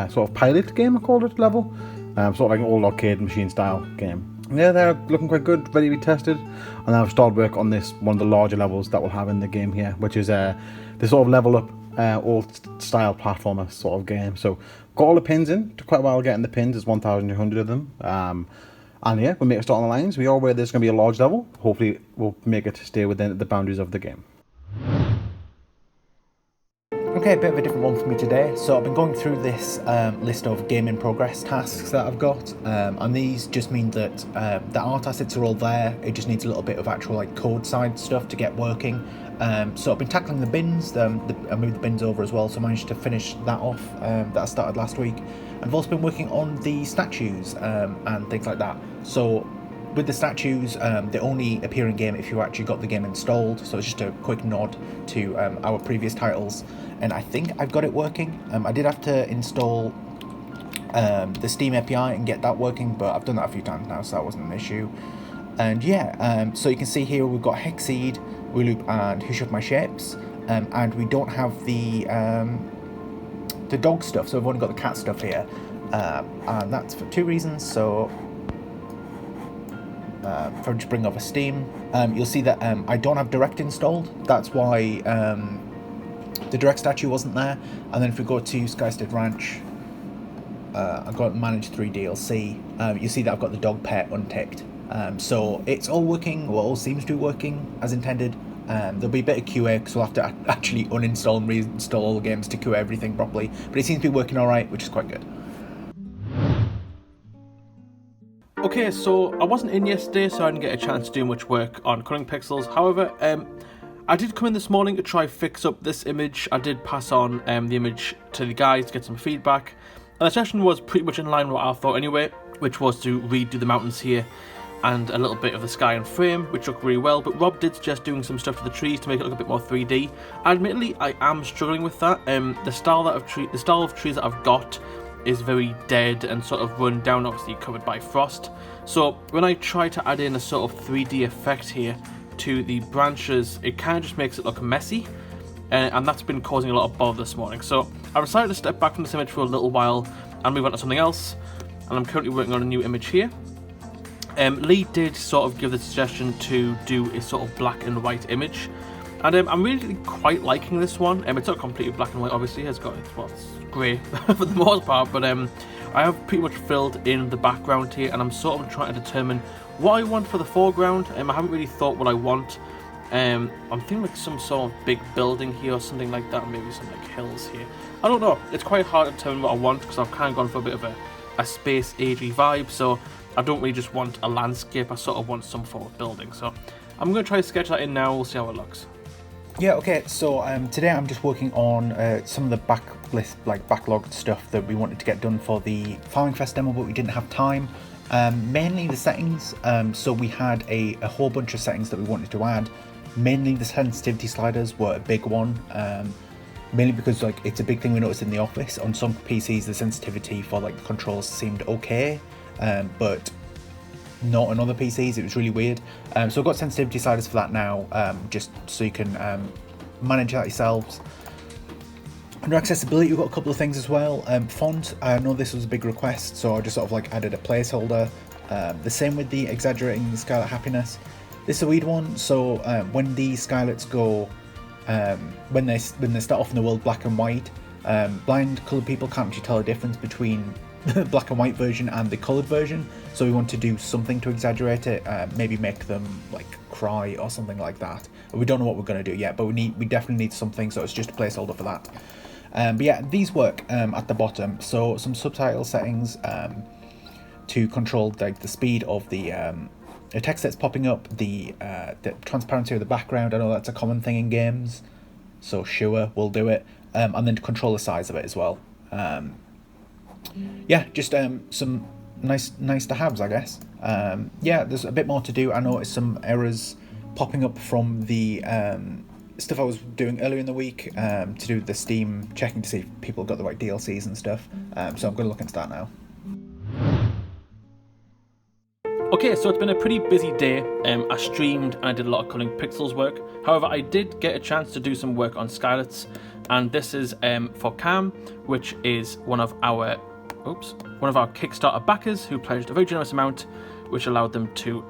sort of pilot game, I called it, level, sort of like an old arcade machine style game. Yeah, they're looking quite good, ready to be tested, and I've started work on this, one of the larger levels that we'll have in the game here, which is the sort of level up old style platformer sort of game. So got all the pins in, took quite a while getting the pins. There's 1,200 of them, and yeah, we'll make a start on the lines. We are aware there's going to be a large level. Hopefully we'll make it stay within the boundaries of the game. Okay, a bit of a different one for me today. So I've been going through this list of game in progress tasks that I've got, and these just mean that the art assets are all there. It just needs a little bit of actual like code side stuff to get working. So I've been tackling the bins. I moved the bins over as well, so I managed to finish that off. That I started last week. I've also been working on the statues and things like that. So with the statues, they only appear in game if you actually got the game installed, so it's just a quick nod to our previous titles, and I think I've got it working. I did have to install the Steam API and get that working, but I've done that a few times now, so that wasn't an issue. And yeah, so you can see here we've got Hexceed, Wooloop, and Who Shoved My Shapes, and we don't have the dog stuff, so we've only got the cat stuff here, and that's for 2 reasons. So for just bring over Steam, you'll see that I don't have Direct installed. That's why the Direct statue wasn't there. And then if we go to Skystead Ranch, I've got Manage 3 DLC, you see that I've got the dog pet unticked. So it's all working, well, all seems to be working as intended. There'll be a bit of QA because we'll have to actually uninstall and reinstall all the games to QA everything properly, but it seems to be working alright, which is quite good. Okay, so I wasn't in yesterday, so I didn't get a chance to do much work on Coloring Pixels. However, I did come in this morning to try fix up this image. I did pass on the image to the guys to get some feedback. And the session was pretty much in line with what I thought anyway, which was to redo the mountains here and a little bit of the sky and frame, which looked really well. But Rob did suggest doing some stuff to the trees to make it look a bit more 3D. Admittedly, I am struggling with that. The style of trees that I've got is very dead and sort of run down, obviously covered by frost. So when I try to add in a sort of 3D effect here to the branches, it kind of just makes it look messy, and that's been causing a lot of bother this morning. So I decided to step back from this image for a little while and move on to something else, and I'm currently working on a new image here. Lee did sort of give the suggestion to do a sort of black and white image, and I'm really quite liking this one. It's not completely black and white, obviously. It's grey for the most part, but I have pretty much filled in the background here, and I'm sort of trying to determine what I want for the foreground. I haven't really thought what I want. I'm thinking like some sort of big building here or something like that, maybe some like hills here. I don't know. It's quite hard to determine what I want because I've kind of gone for a bit of a space agey vibe, so I don't really just want a landscape. I sort of want some form of building. So I'm going to try to sketch that in now. We'll see how it looks. Yeah, okay, so today I'm just working on some of the backlogged stuff that we wanted to get done for the Farming Fest demo, but we didn't have time. Mainly the settings, so we had a whole bunch of settings that we wanted to add. Mainly the sensitivity sliders were a big one, mainly because like it's a big thing we noticed in the office. On some PCs the sensitivity for like the controls seemed okay, but not on other PCs. It was really weird. So I've got sensitivity sliders for that now, just so you can manage that yourselves. Under accessibility, we've got a couple of things as well. Font, I know this was a big request, so I just sort of like added a placeholder. The same with the exaggerating the scarlet happiness. This is a weird one, so when the scarlets go, when they start off in the world black and white, blind coloured people can't actually tell the difference between the black and white version and the coloured version, so we want to do something to exaggerate it, maybe make them like cry or something like that. We don't know what we're going to do yet, but we definitely need something, so it's just a placeholder for that. But yeah, these work at the bottom. So some subtitle settings to control like the speed of the text that's popping up, the transparency of the background. I know that's a common thing in games, so sure, we'll do it. And then to control the size of it as well. Yeah, just some nice to haves, I guess. Yeah, there's a bit more to do. I noticed some errors popping up from the stuff I was doing earlier in the week to do with the Steam, checking to see if people got the right DLCs and stuff. So I'm going to look into that now. Okay, so it's been a pretty busy day. I streamed and I did a lot of Culling Pixels work. However, I did get a chance to do some work on Skylets, and this is for Cam, which is one of our Kickstarter backers who pledged a very generous amount, which allowed them to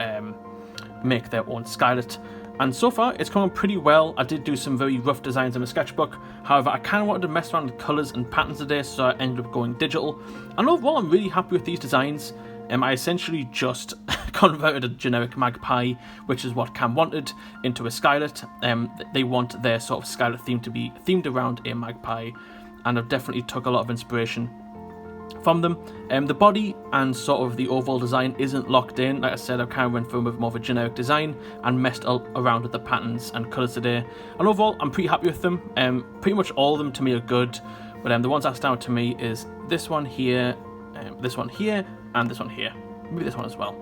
make their own Skylet. And so far, it's come on pretty well. I did do some very rough designs in the sketchbook. However, I kind of wanted to mess around with colours and patterns today, so I ended up going digital. And overall, I'm really happy with these designs. I essentially just converted a generic magpie, which is what Cam wanted, into a Skylet. They want their sort of Skylet theme to be themed around a magpie, and I've definitely took a lot of inspiration from them. The body and sort of the overall design isn't locked in. Like I said, I've kind of went for more of a generic design and messed around with the patterns and colours today. And overall, I'm pretty happy with them. Pretty much all of them to me are good, but the ones that stand out to me is this one here, and this one here. Maybe this one as well.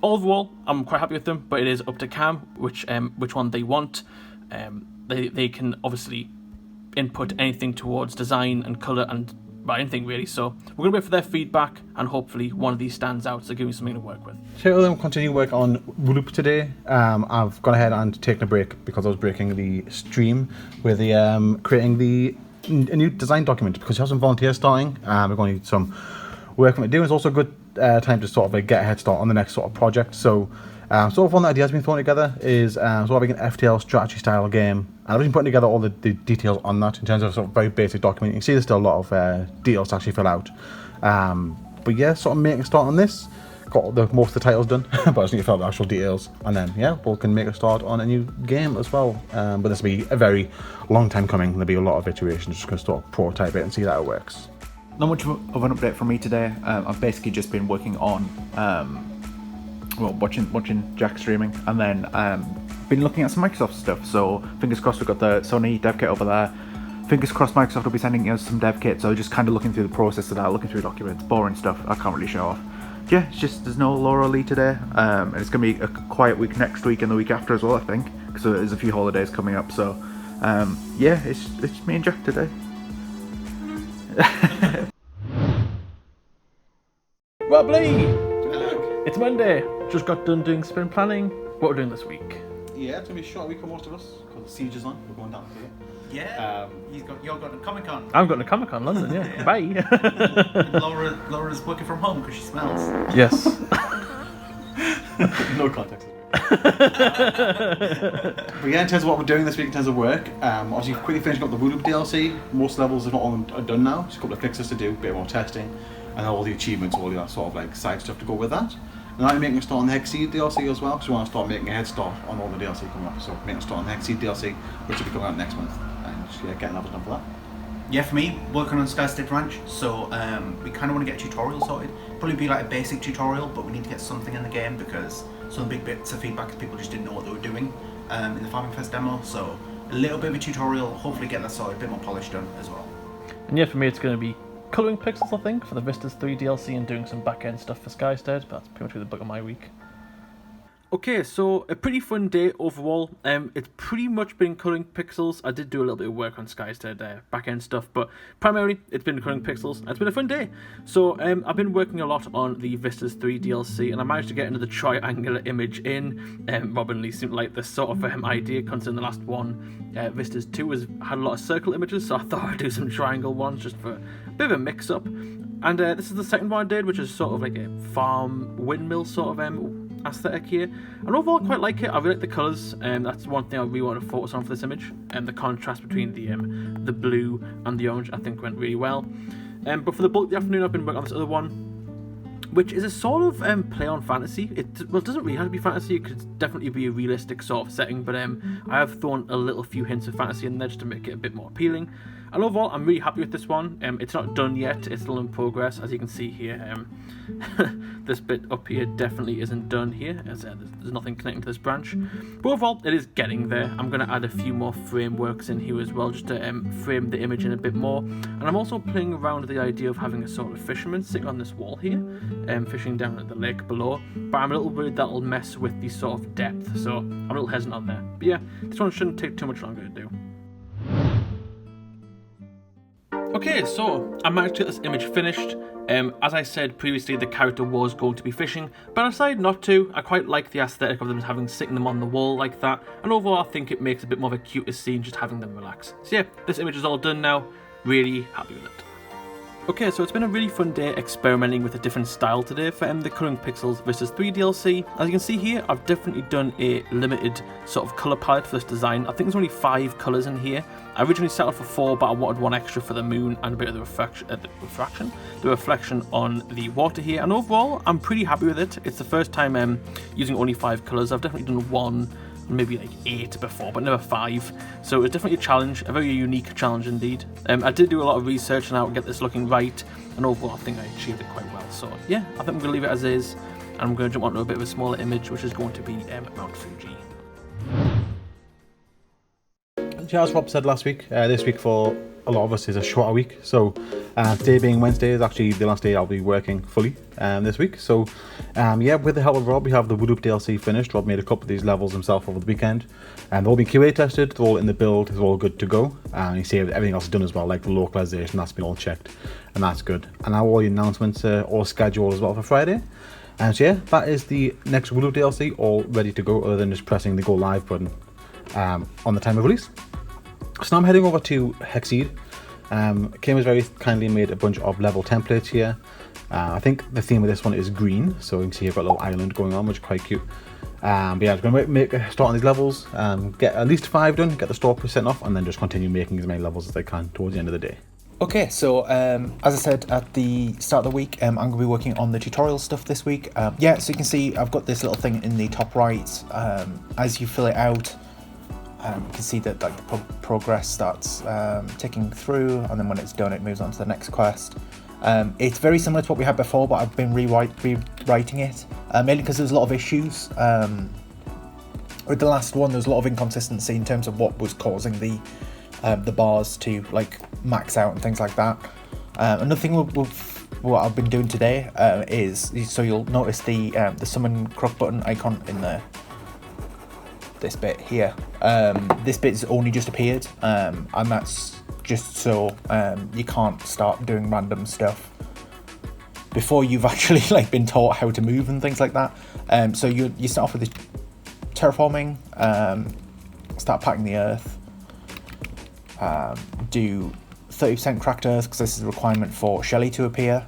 Overall, I'm quite happy with them, but it is up to Cam which one they want. They can obviously input anything towards design and colour and anything really, so we're going to wait for their feedback, and hopefully one of these stands out, so give me something to work with. So then we'll continue work on Loop today. I've gone ahead and taken a break because I was breaking the stream with the creating a new design document, because you have some volunteers starting. We're going to need some work from it doing. It's also a good time to sort of get a head start on the next sort of project. So one of the ideas being thrown together is sort of having an FTL strategy style game. And I've been putting together all the details on that in terms of sort of very basic document. You can see there's still a lot of details to actually fill out. But yeah, sort of making a start on this. Got most of the titles done, but I just need to fill out the actual details. And then yeah, we can make a start on a new game as well. But this will be a very long time coming. There'll be a lot of iterations. Just going to sort of prototype it and see that it works. Not much of an update from me today. I've basically just been working on watching Jack streaming, and then been looking at some Microsoft stuff, so fingers crossed we've got the Sony dev kit over there. Fingers crossed Microsoft will be sending us some dev kits, so just kind of looking through the process of that, looking through documents, boring stuff I can't really show off. Yeah, it's just there's no Laura Lee today, and it's going to be a quiet week next week and the week after as well, I think, because there's a few holidays coming up, so yeah, it's me and Jack today. Wobbly! It's Monday. Just got done doing sprint planning. What we're doing this week? Yeah, it's going to be a short week for most of us, because the siege is on, we're going down here. Yeah, you're going to Comic Con. I'm going to Comic Con London, yeah. Bye. And Laura's working from home because she smells. Yes. No context. But yeah, in terms of what we're doing this week in terms of work, obviously quickly finishing up the Voodoo DLC. Most levels, if not all, are done now. Just a couple of fixes to do, a bit more testing, and all the achievements, all that sort of like side stuff to go with that. And I'm making a start on the hexceed DLC as well, because we want to start making a head start on all the DLC coming up. So making a start on the hexceed DLC, which will be coming out next month, and just getting that done for that. Yeah, for me, working on Skystead Ranch, so we kind of want to get a tutorial sorted. Probably be like a basic tutorial, but we need to get something in the game because some of the big bits of feedback is people just didn't know what they were doing in the Farming Fest demo. So a little bit of a tutorial, hopefully get that sorted, a bit more polished done as well. And yeah, for me it's going to be colouring pixels, I think, for the Vistas 3 DLC and doing some back-end stuff for Skystead, but that's pretty much the book of my week. Okay, so a pretty fun day overall. It's pretty much been colouring pixels. I did do a little bit of work on Skystead back-end stuff, but primarily it's been colouring pixels. It's been a fun day. So I've been working a lot on the Vistas 3 DLC, and I managed to get into the triangular image in. Rob and Lee seemed to like this sort of idea, considering the last one, Vistas 2, had a lot of circle images, so I thought I'd do some triangle ones just for a bit of a mix-up. And this is the second one I did, which is sort of like a farm windmill sort of aesthetic here, and overall I quite like it. I really like the colours, and that's one thing I really want to focus on for this image, and the contrast between the blue and the orange I think went really well. But for the bulk of the afternoon I've been working on this other one, which is a sort of play on fantasy. It doesn't really have to be fantasy, it could definitely be a realistic sort of setting, but I have thrown a little few hints of fantasy in there just to make it a bit more appealing. And overall, I'm really happy with this one. It's not done yet, it's still in progress, as you can see here. This bit up here definitely isn't done here, as there's nothing connecting to this branch. But overall, it is getting there. I'm going to add a few more frameworks in here as well, just to frame the image in a bit more. And I'm also playing around with the idea of having a sort of fisherman sitting on this wall here, fishing down at the lake below. But I'm a little worried that'll mess with the sort of depth, so I'm a little hesitant on there. But yeah, this one shouldn't take too much longer to do. Okay, so I managed to get this image finished. As I said previously, the character was going to be fishing, but I decided not to. I quite like the aesthetic of them sitting them on the wall like that, and overall I think it makes a bit more of a cuter scene just having them relax. So yeah, this image is all done now. Really happy with it. Okay, so it's been a really fun day experimenting with a different style today for the Colouring Pixels Vistas 3 DLC. As you can see here, I've definitely done a limited sort of colour palette for this design. I think there's only 5 colours in here. I originally settled for 4, but I wanted 1 extra for the moon and a bit of the reflection on the water here. And overall, I'm pretty happy with it. It's the first time using only 5 colours. I've definitely done 1, maybe like 8 before, but never 5. So it's definitely a challenge, a very unique challenge indeed. I did do a lot of research on how to get this looking right, and overall I think I achieved it quite well. So yeah, I think I'm going to leave it as is, and I'm going to jump onto a bit of a smaller image, which is going to be Mount Fuji. As Rob said last week, this week for a lot of us is a shorter week. So today being Wednesday is actually the last day I'll be working fully this week. So yeah, with the help of Rob, we have the Voodoo DLC finished. Rob made a couple of these levels himself over the weekend, and they'll all been QA tested. They're all in the build. It's all good to go. And you see everything else is done as well, like the localization, that's been all checked, and that's good. And now all the announcements are all scheduled as well for Friday. And so yeah, that is the next Voodoo DLC all ready to go, other than just pressing the go live button on the time of release. So now I'm heading over to Hexceed. Kim has very kindly made a bunch of level templates here. I think the theme of this one is green, so you can see I've got a little island going on, which is quite cute. But yeah, I'm going to make a start on these levels, get at least 5 done, get the store percent off, and then just continue making as many levels as I can towards the end of the day. Okay, so as I said at the start of the week, I'm going to be working on the tutorial stuff this week. Yeah, so you can see I've got this little thing in the top right. As you fill it out, you can see that like the progress starts ticking through, and then when it's done it moves on to the next quest. It's very similar to what we had before, but I've been rewriting it, mainly because there's a lot of issues with the last one, there was a lot of inconsistency in terms of what was causing the bars to like max out and things like that. Another thing what I've been doing today is, so you'll notice the summon croc button icon in there. This bit here. This bit's only just appeared, and that's just so you can't start doing random stuff before you've actually like been taught how to move and things like that. So you start off with the terraforming, start packing the earth, do 30% cracked earth because this is a requirement for Shelly to appear.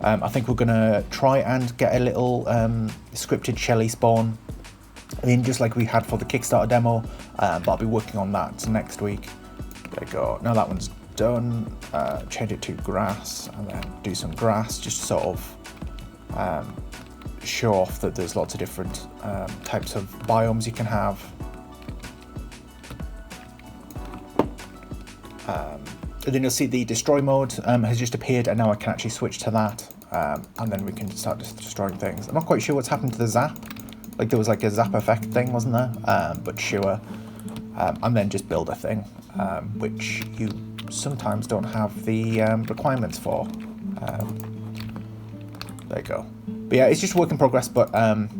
I think we're gonna try and get a little scripted Shelly spawn in, just like we had for the Kickstarter demo, but I'll be working on that next week. There you go. Now that one's done, change it to grass and then do some grass, just to sort of show off that there's lots of different types of biomes you can have. And then you'll see the destroy mode has just appeared, and now I can actually switch to that, and then we can start destroying things. I'm not quite sure what's happened to the zap. Like there was like a zap effect thing, wasn't there? But sure. And then just build a thing, which you sometimes don't have the requirements for. There you go. But yeah, it's just a work in progress, but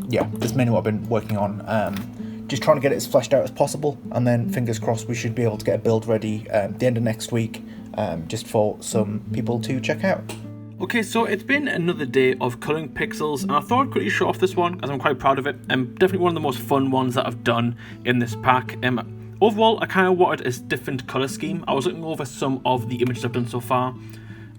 yeah, that's mainly what I've been working on. Just trying to get it as fleshed out as possible, and then fingers crossed we should be able to get a build ready at the end of next week, just for some people to check out. Okay, so it's been another day of colouring pixels, and I thought I'd quickly show off this one, as I'm quite proud of it. Definitely one of the most fun ones that I've done in this pack. Overall, I kind of wanted a different colour scheme. I was looking over some of the images I've done so far,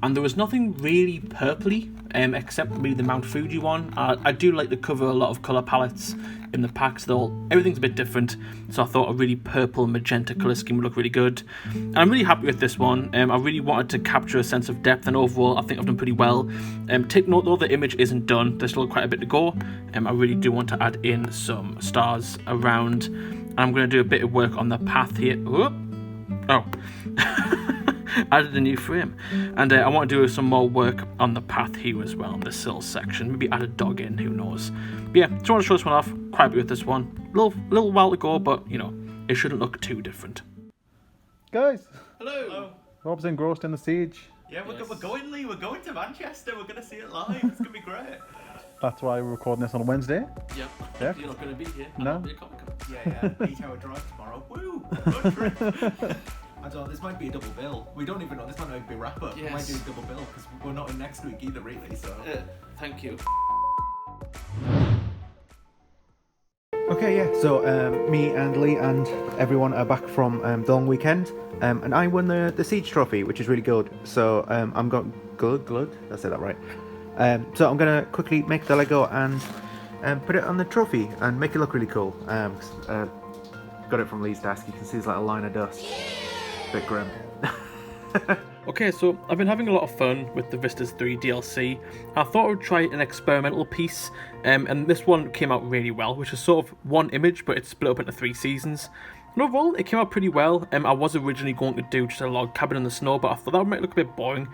and there was nothing really purpley, except maybe the Mount Fuji one. I do like to cover a lot of colour palettes in the packs, though everything's a bit different, so I thought a really purple magenta colour scheme would look really good. And I'm really happy with this one. I really wanted to capture a sense of depth, and overall I think I've done pretty well. Take note though, the image isn't done, there's still quite a bit to go. I really do want to add in some stars around, and I'm going to do a bit of work on the path here. Oh. Added a new frame, and I want to do some more work on the path here as well, in the sill section. Maybe add a dog in, who knows. But yeah, just want to show this one off. Quite happy with this one. Little while to go, but you know, it shouldn't look too different. Guys, Hello. Rob's engrossed in the siege. Yeah, we're going, Lee. We're going to Manchester. We're going to see it live. It's going to be great. That's why we're recording this on a Wednesday. Yep. Yeah. You're not going to be here. No. I'll be at Comic Con. Yeah, 8 hour drive tomorrow. Woo! Road trip. I don't know, this might be a double bill. We don't even know, this might not be a wrap up. Yes. We might do a double bill because we're not in next week either, really, so. Thank you. Okay, yeah, so me and Lee and everyone are back from the long weekend, and I won the Siege Trophy, which is really good. So I'm going, good, did I say that right? So I'm going to quickly make the Lego and put it on the trophy and make it look really cool. Got it from Lee's desk, you can see there's like a line of dust. Bit grim. Okay, so I've been having a lot of fun with the Vistas 3 DLC. I thought I would try an experimental piece, and this one came out really well, which is sort of one image, but it's split up into 3 seasons. And overall, it came out pretty well. I was originally going to do just a log cabin in the snow, but I thought that might look a bit boring,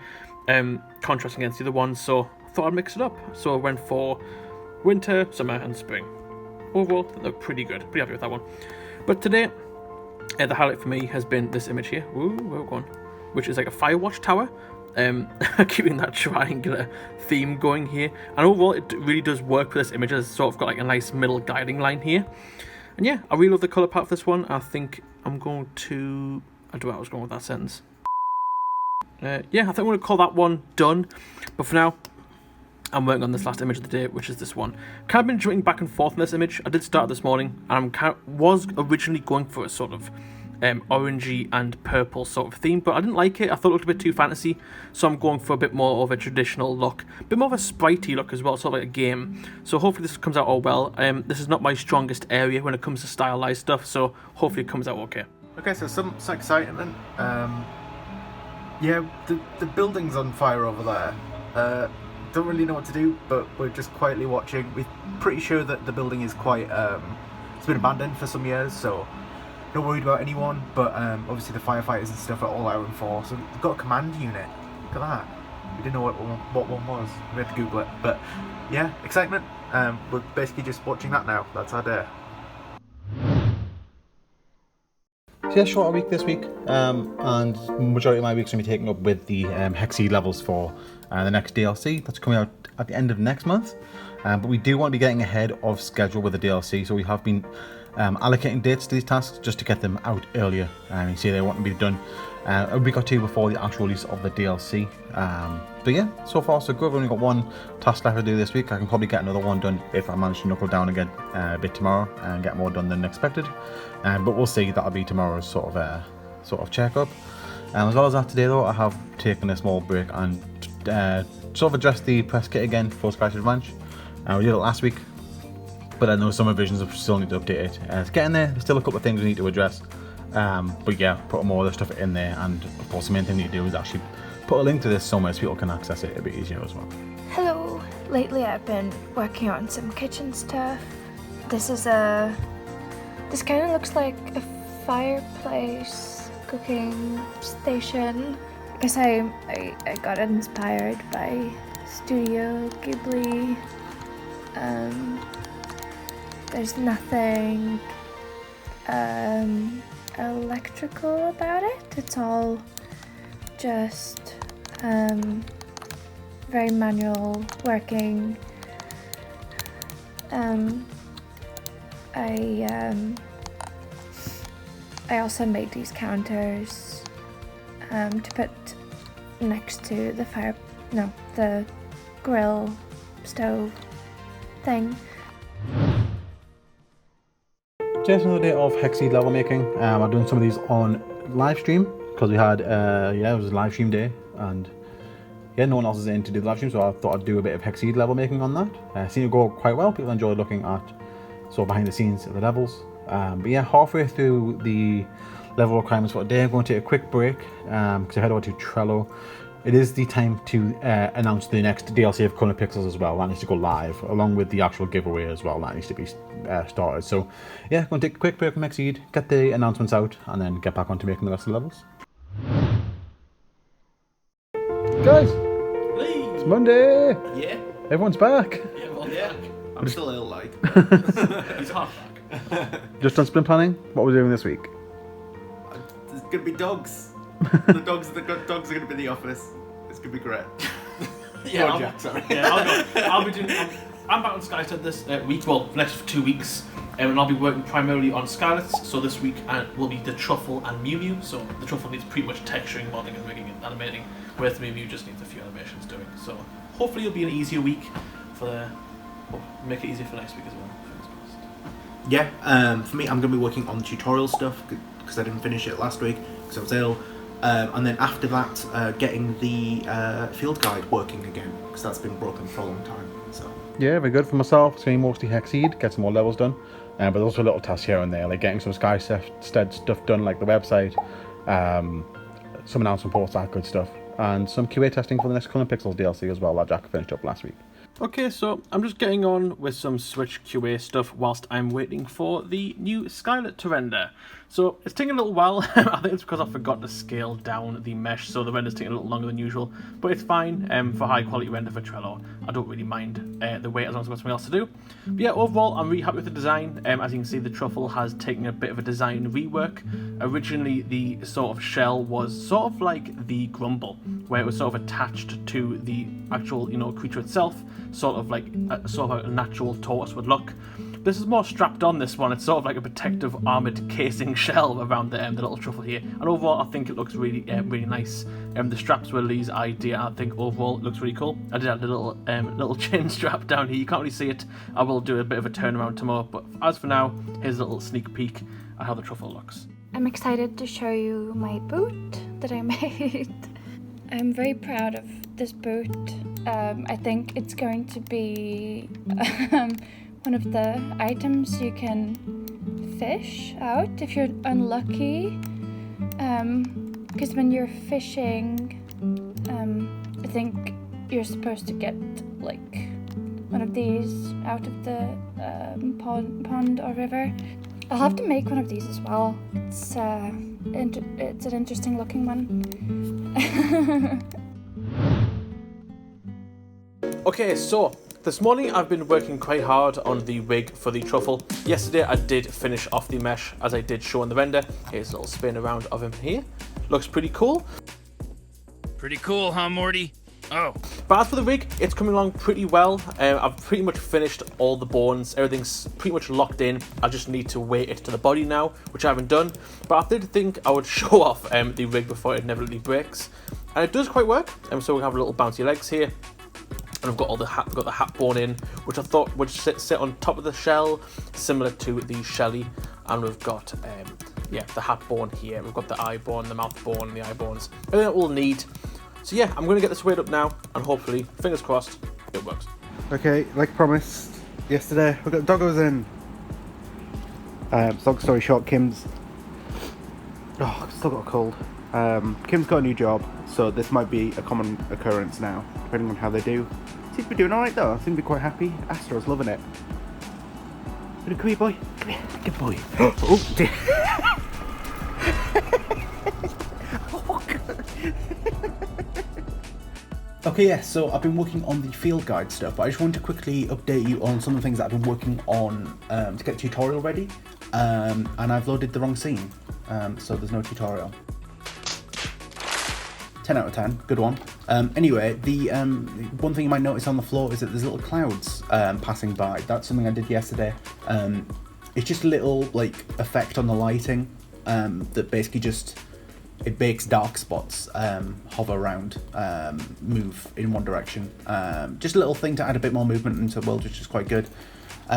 contrasting against the other ones, so I thought I'd mix it up. So I went for winter, summer, and spring. Overall, they look pretty good. Pretty happy with that one. But today, the highlight for me has been this image here. Ooh, where are we going? Which is like a firewatch tower, keeping that triangular theme going here. And overall, it really does work for this image. It's sort of got like a nice middle guiding line here. And yeah, I really love the colour palette for this one. I think I'm going to... I don't know how I was going with that sentence. Yeah, I think I'm going to call that one done. But for now, I'm working on this last image of the day, which is this one. Kind of been jumping back and forth on this image. I did start this morning, and I was originally going for a sort of orangey and purple sort of theme, but I didn't like it. I thought it looked a bit too fantasy, so I'm going for a bit more of a traditional look, a bit more of a spritey look as well, sort of like a game. So hopefully this comes out all well. This is not my strongest area when it comes to stylized stuff, so hopefully it comes out okay. Okay, so some excitement. Yeah, the building's on fire over there. Don't really know what to do, but we're just quietly watching. We're pretty sure that the building is quite, it's been abandoned for some years, so not worried about anyone, but obviously the firefighters and stuff are all out in force. So we've got a command unit. Look at that. We didn't know what one was. We had to Google it, but yeah, excitement. We're basically just watching that now. That's our day. So yeah, shorter week this week, and majority of my week's going to be taken up with the hexceed levels for the next DLC that's coming out at the end of next month. But we do want to be getting ahead of schedule with the DLC, so we have been allocating dates to these tasks just to get them out earlier. You see, they want to be done a week or two before the actual release of the DLC. But yeah, so far so good. I've only got one task left to do this week. I can probably get another one done if I manage to knuckle down again a bit tomorrow and get more done than expected. But we'll see. That'll be tomorrow's sort of checkup. As well as that, today though, I have taken a small break and sort of addressed the press kit again for Skystead Ranch. We did it last week, but I know some revisions I still need to update it. It's getting there. There's still a couple of things we need to address. But yeah, put more of the stuff in there, and of course the main thing we need to do is actually put a link to this somewhere so people can access it a bit easier as well. Hello. Lately I've been working on some kitchen stuff. This kind of looks like a fireplace cooking station. I guess I got inspired by Studio Ghibli. There's nothing electrical about it. It's all just very manual working. I also made these counters to put next to the grill stove thing. Just another day of hexceed level making. I'm doing some of these on live stream because we had it was a live stream day, and yeah, no one else is in to do the live stream, so I thought I'd do a bit of hexceed level making on that. Seen it go quite well. People enjoy looking at sort of behind the scenes of the levels. But yeah, halfway through the level requirements for today, I'm going to take a quick break because I head over to Trello. It is the time to announce the next DLC of Coloured Pixels as well. That needs to go live, along with the actual giveaway as well. That needs to be started. So yeah, I'm going to take a quick break from hexceed, get the announcements out, and then get back onto making the rest of the levels. Guys, it's Monday. Yeah. Everyone's back. Yeah, well, yeah. I'm still ill, like. He's half back. Just done sprint planning. What we're doing this week? There's gonna be dogs. The dogs are gonna be in the office. It's gonna be great. Yeah, Go on, Jack, sorry. Yeah, I'll be doing. I'm back on Skystead this week. Well, the next 2 weeks, and I'll be working primarily on Skylets. So this week will be the Truffle and Mew Mew. So the Truffle needs pretty much texturing, modeling, and rigging and animating, whereas the Mew Mew just needs a few animations doing. So hopefully it'll be an easier week make it easier for next week as well. Yeah, for me, I'm going to be working on tutorial stuff because I didn't finish it last week because I was ill. And then after that, getting the field guide working again because that's been broken for a long time. So yeah, very good for myself. It's going to be mostly hexceed, get some more levels done. But there's also little tasks here and there, like getting some Skystead stuff done, like the website, some announcement posts, that good stuff, and some QA testing for the next Coloured Pixels DLC as well that Jack finished up last week. Okay, so I'm just getting on with some Switch QA stuff whilst I'm waiting for the new Skylet to render. So it's taking a little while. I think it's because I forgot to scale down the mesh, so the render's taking a little longer than usual. But it's fine for high quality render for Trello. I don't really mind the wait as long as I've got something else to do. But yeah, overall I'm really happy with the design. As you can see, the Truffle has taken a bit of a design rework. Originally the sort of shell was sort of like the Grumble, where it was sort of attached to the actual creature itself, sort of like a natural tortoise would look. This is more strapped on, this one. It's sort of like a protective armoured casing shell around the little Truffle here. And overall, I think it looks really really nice. The straps were Lee's idea. I think overall it looks really cool. I did have a little chin strap down here. You can't really see it. I will do a bit of a turnaround tomorrow. But as for now, here's a little sneak peek at how the Truffle looks. I'm excited to show you my boot that I made. I'm very proud of this boot. I think it's going to be one of the items you can fish out if you're unlucky. Because when you're fishing, I think you're supposed to get like one of these out of the pond or river. I'll have to make one of these as well. It's an interesting looking one. Okay, so This morning I've been working quite hard on the rig for the truffle. Yesterday I did finish off the mesh as I did show in the render. Here's a little spin around of him here. Looks pretty cool. Pretty cool, huh, Morty? Oh. But as for the rig, it's coming along pretty well. I've pretty much finished all the bones. Everything's pretty much locked in. I just need to weight it to the body now, which I haven't done. But I did think I would show off the rig before it inevitably breaks. And it does quite work. So we have little bouncy legs here. And I've got all the hat bone in, which I thought would sit on top of the shell, similar to the Shelly. And we've got, the hat bone here. We've got the eye bone, the mouth bone, and the eye bones. Everything that we'll need. So yeah, I'm going to get this weighed up now, and hopefully, fingers crossed, it works. Okay, like promised yesterday, we got doggos in. Long story short, Kim's... Oh, I've still got a cold. Kim's got a new job, so this might be a common occurrence now, depending on how they do. Seems to be doing alright though, seem to be quite happy. Astro's loving it. Come here, boy. Come here, good boy. Oh, dear. Okay, yeah, so I've been working on the field guide stuff, but I just wanted to quickly update you on some of the things that I've been working on to get the tutorial ready, and I've loaded the wrong scene, so there's no tutorial. 10 out of 10, good one. Anyway, the one thing you might notice on the floor is that there's little clouds passing by. That's something I did yesterday. It's just a little like effect on the lighting that basically just it makes dark spots hover around, move in one direction. Just a little thing to add a bit more movement into the world, which is quite good.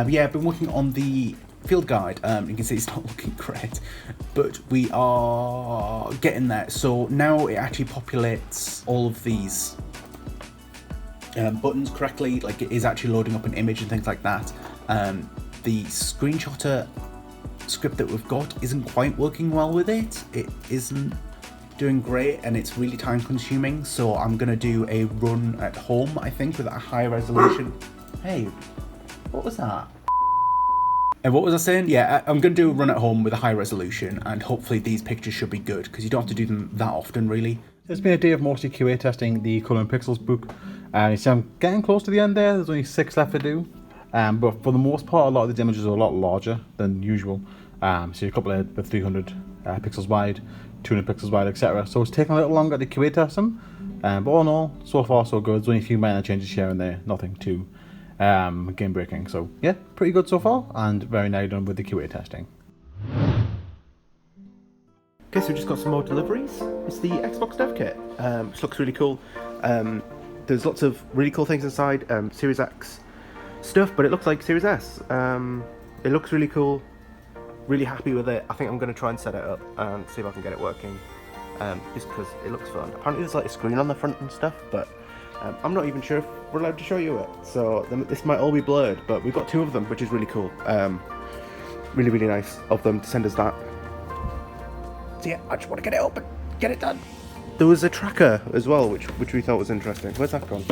Yeah, I've been working on the field guide. You can see it's not looking great, but we are getting there. So now it actually populates all of these buttons correctly, like it is actually loading up an image and things like that. The screenshotter script that we've got isn't quite working well with it. It isn't doing great and it's really time consuming, so I'm gonna do a run at home, I think, with a high resolution. Hey, what was that? And what was I saying? Yeah, I'm going to do a run at home with a high resolution, and hopefully these pictures should be good, because you don't have to do them that often, really. It's been a day of mostly QA testing the Colour and Pixels book. You see I'm getting close to the end there, there's only 6 left to do. But for the most part, a lot of these images are a lot larger than usual. So a couple of 300 pixels wide, 200 pixels wide, etc. So it's taking a little longer to QA test them. But all in all, so far so good. There's only a few minor changes here and there, nothing too game breaking. So yeah, pretty good so far, and very nearly done with the QA testing. Okay, so we just got some more deliveries. It's the Xbox Dev Kit, which looks really cool. There's lots of really cool things inside, Series X stuff, but it looks like Series S. It looks really cool, really happy with it. I think I'm going to try and set it up and see if I can get it working, just because it looks fun. Apparently there's like a screen on the front and stuff, but I'm not even sure if we're allowed to show you it, so this might all be blurred, but we've got 2 of them, which is really cool. Really, really nice of them to send us that. So yeah, I just want to get it open, get it done. There was a tracker as well, which we thought was interesting. Where's that gone?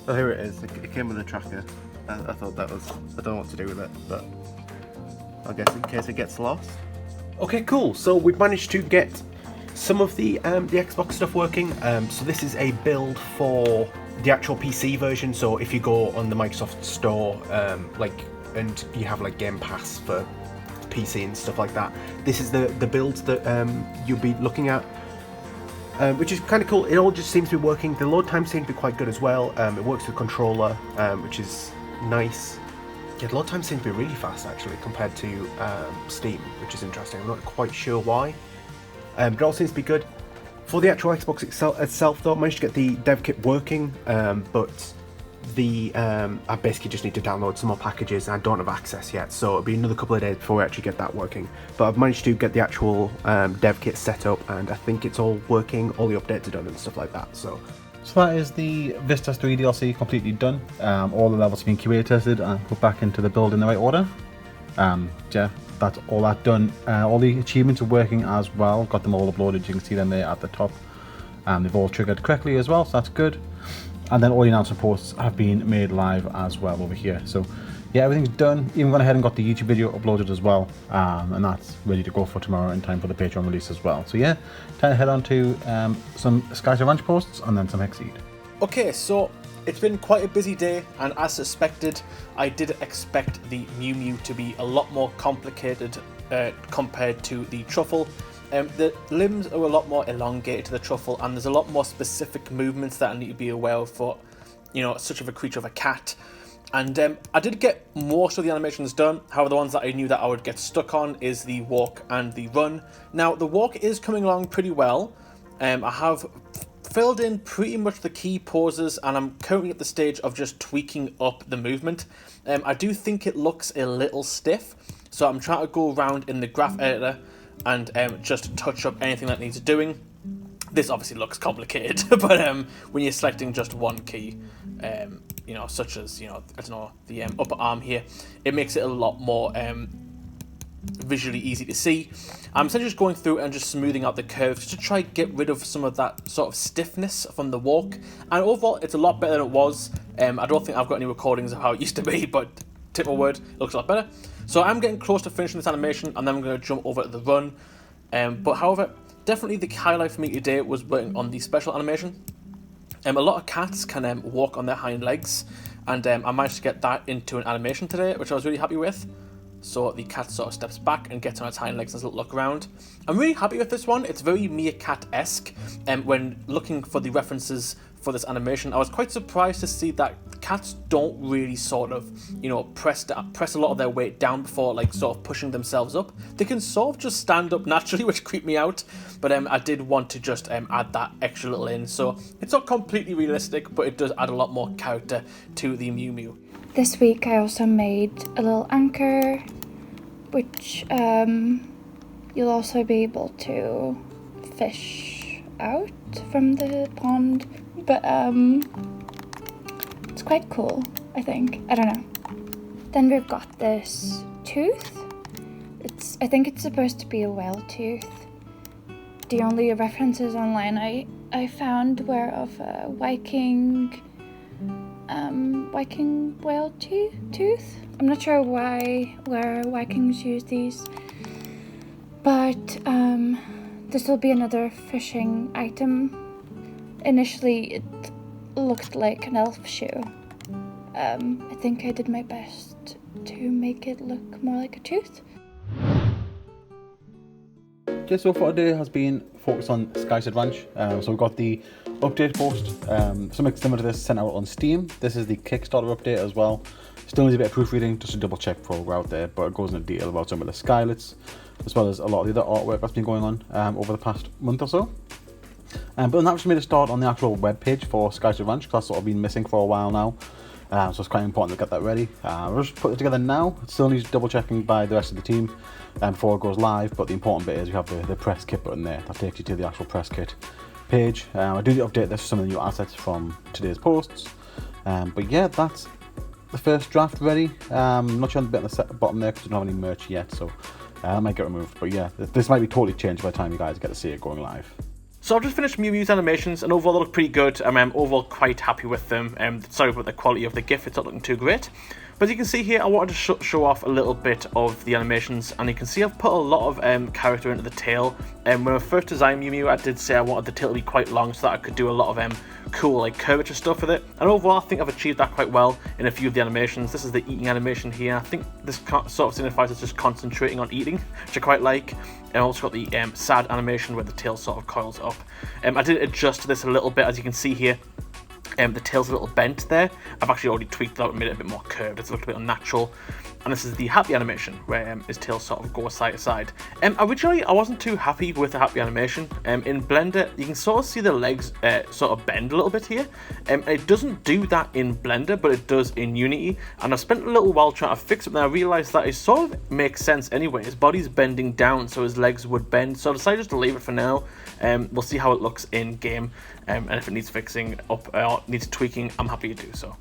Oh, here it is. It came with a tracker. I thought that was... I don't know what to do with it, but I guess in case it gets lost. Okay, cool. So we've managed to get some of the Xbox stuff working. So this is a build for the actual PC version. So if you go on the Microsoft Store, and you have like Game Pass for PC and stuff like that, this is the build that you'll be looking at, which is kind of cool. It all just seems to be working. The load time seems to be quite good as well. It works with controller, which is nice. Yeah, the load time seems to be really fast actually compared to Steam, which is interesting. I'm not quite sure why, but it all seems to be good. For the actual Xbox itself though, I managed to get the dev kit working, but I basically just need to download some more packages and I don't have access yet, so it'll be another couple of days before we actually get that working. But I've managed to get the actual dev kit set up, and I think it's all working, all the updates are done and stuff like that. So that is the Vistas 3 DLC completely done. All the levels have been QA tested and put back into the build in the right order. Yeah, that's all that done. All the achievements are working as well, got them all uploaded, you can see them there at the top. They've all triggered correctly as well, so that's good. And then all the announcement posts have been made live as well over here. So yeah, everything's done. Even went ahead and got the YouTube video uploaded as well. And that's ready to go for tomorrow in time for the Patreon release as well. So yeah, time to head on to some Skystead Ranch posts and then some hexceed. Okay, so it's been quite a busy day, and as suspected, I did expect the Mew Mew to be a lot more complicated compared to the Truffle. The limbs are a lot more elongated to the Truffle, and there's a lot more specific movements that I need to be aware of for, you know, such of a creature of a cat. And I did get most of the animations done. However, the ones that I knew that I would get stuck on is the walk and the run. Now, the walk is coming along pretty well. I have filled in pretty much the key poses, and I'm currently at the stage of just tweaking up the movement. I do think it looks a little stiff, so I'm trying to go around in the graph editor and just touch up anything that needs doing. This obviously looks complicated, but when you're selecting just one key, you know, such as, you know, I don't know, the upper arm here, it makes it a lot more visually easy to see. I'm essentially just going through and just smoothing out the curves just to try to get rid of some of that sort of stiffness from the walk. And overall, it's a lot better than it was. I don't think I've got any recordings of how it used to be, but tip my word, it looks a lot better. So I'm getting close to finishing this animation, and then I'm going to jump over to the run. But however, definitely the highlight for me today was working on the special animation. A lot of cats can walk on their hind legs, and I managed to get that into an animation today, which I was really happy with. So the cat sort of steps back and gets on its hind legs and has a little look around. I'm really happy with this one. It's very Meerkat-esque. When looking for the references for this animation, I was quite surprised to see that cats don't really sort of, you know, press a lot of their weight down before like sort of pushing themselves up. They can sort of just stand up naturally, which creeped me out. But I did want to just add that extra little in. So it's not completely realistic, but it does add a lot more character to the Mew Mew. This week I also made a little anchor, which you'll also be able to fish out from the pond. But it's quite cool, I think. I don't know. Then we've got this tooth. I think it's supposed to be a whale tooth. The only references online I found were of a Viking whale tooth. I'm not sure where Vikings use these, but this will be another fishing item. Initially, it looked like an elf shoe. I think I did my best to make it look more like a tooth. Okay, so for today has been focused on Skystead Ranch. So we've got the update post, something similar to this sent out on Steam. This is the Kickstarter update as well. Still needs a bit of proofreading just to double check before we're out there, but it goes into detail about some of the skylets, as well as a lot of the other artwork that's been going on over the past month or so. But then that just made a start on the actual web page for Skystead Ranch, because that's sort of been missing for a while now. So it's quite important to get that ready. We'll just put it together now. It still needs double checking by the rest of the team before it goes live, but the important bit is we have the press kit button there. That takes you to the actual press kit page. I do update this for some of the new assets from today's posts. But yeah, that's the first draft ready. I'm not sure on the bit on the bottom there because we don't have any merch yet, so that might get removed. But yeah, this might be totally changed by the time you guys get to see it going live. So I've just finished Mew Mew's animations, and overall they look pretty good. I'm overall quite happy with them. Sorry about the quality of the GIF, it's not looking too great. But as you can see here, I wanted to show off a little bit of the animations, and you can see I've put a lot of character into the tail. When I first designed Mew Mew, I did say I wanted the tail to be quite long so that I could do a lot of cool like curvature stuff with it. And overall, I think I've achieved that quite well in a few of the animations. This is the eating animation here. I think this sort of signifies it's just concentrating on eating, which I quite like. And I've also got the sad animation where the tail sort of coils up. I did adjust this a little bit, as you can see here. The tail's a little bent there. I've actually already tweaked that and made it a bit more curved. It's looked a bit unnatural. And this is the happy animation, where his tail sort of goes side to side. Originally, I wasn't too happy with the happy animation. In Blender, you can sort of see the legs sort of bend a little bit here. It doesn't do that in Blender, but it does in Unity. And I've spent a little while trying to fix it, and I realised that it sort of makes sense anyway. His body's bending down, so his legs would bend. So I decided just to leave it for now. We'll see how it looks in game. And if it needs fixing up or needs tweaking, I'm happy to do so.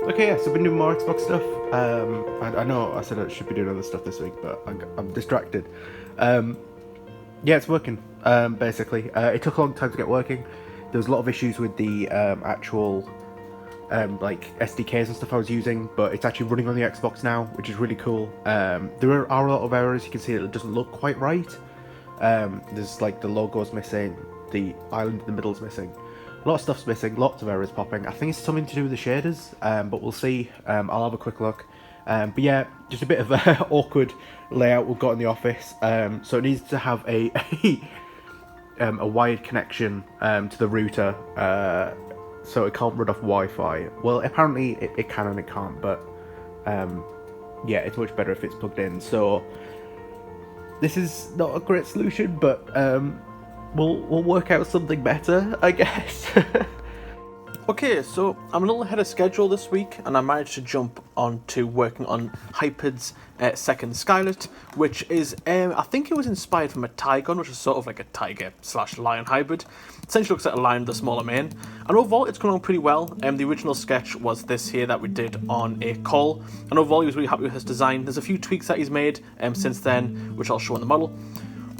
Okay, yeah, so I've been doing more Xbox stuff. I know I said I should be doing other stuff this week, but I'm distracted. Yeah, it's working, basically. It took a long time to get working. There was a lot of issues with the actual like SDKs and stuff I was using, but it's actually running on the Xbox now, which is really cool. There are a lot of errors. You can see it doesn't look quite right. There's like the logo's missing, the island in the middle's missing. A lot of stuff's missing, lots of errors popping. I think it's something to do with the shaders, but we'll see. I'll have a quick look. But yeah, just a bit of a awkward layout we've got in the office. So it needs to have a wired connection to the router, so it can't run off Wi-Fi. Well, apparently it can and it can't, but yeah, it's much better if it's plugged in. So this is not a great solution, but we'll work out something better, I guess. Okay, so I'm a little ahead of schedule this week, and I managed to jump on to working on Hyped's second Skylet, which is, I think it was inspired from a Tygon, which is sort of like a tiger/lion hybrid. Essentially looks like a lion with a smaller mane, and overall it's come along pretty well. The original sketch was this here that we did on a call, and overall he was really happy with his design. There's a few tweaks that he's made since then, which I'll show in the model.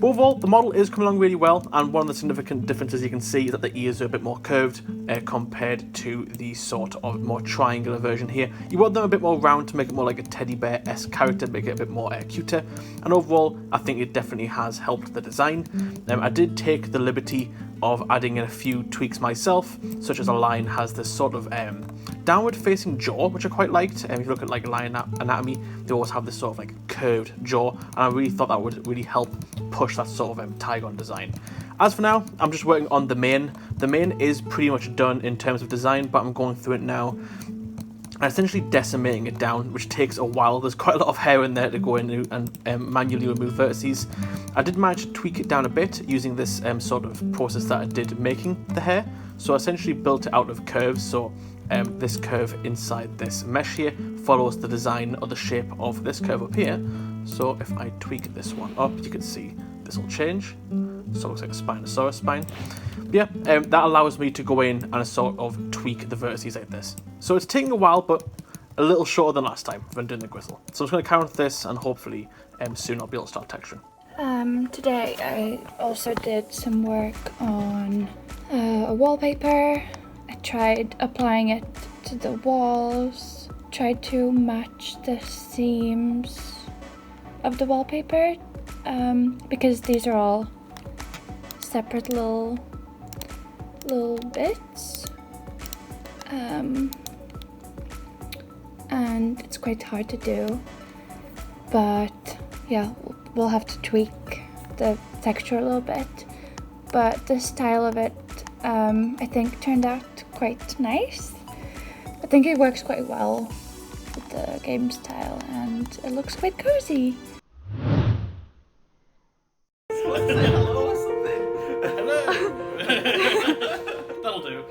But overall, the model is coming along really well, and one of the significant differences you can see is that the ears are a bit more curved compared to the sort of more triangular version here. You want them a bit more round to make it more like a teddy bear-esque character, make it a bit more cuter, and overall, I think it definitely has helped the design. I did take the liberty of adding in a few tweaks myself, such as a lion has this sort of downward-facing jaw, which I quite liked. If you look at like lion anatomy, they always have this sort of like curved jaw, and I really thought that would really help push that sort of Tygon design. As for now, I'm just working on the mane. The mane is pretty much done in terms of design, but I'm going through it now and essentially decimating it down, which takes a while. There's quite a lot of hair in there to go in and manually remove vertices. I did manage to tweak it down a bit using this sort of process that I did making the hair. So I essentially built it out of curves. So this curve inside this mesh here follows the design or the shape of this curve up here. So if I tweak this one up, you can see this will change. So it looks like a Spinosaurus spine. But yeah, that allows me to go in and sort of tweak the vertices like this. So it's taking a while, but a little shorter than last time when doing the grizzle. So I'm just going to count this, and hopefully soon I'll be able to start texturing. Today I also did some work on a wallpaper. I tried applying it to the walls, tried to match the seams of the wallpaper, because these are all separate little bits, and it's quite hard to do, but yeah, we'll have to tweak the texture a little bit, but the style of it I think turned out quite nice. I think it works quite well with the game style, and it looks quite cozy. That'll do.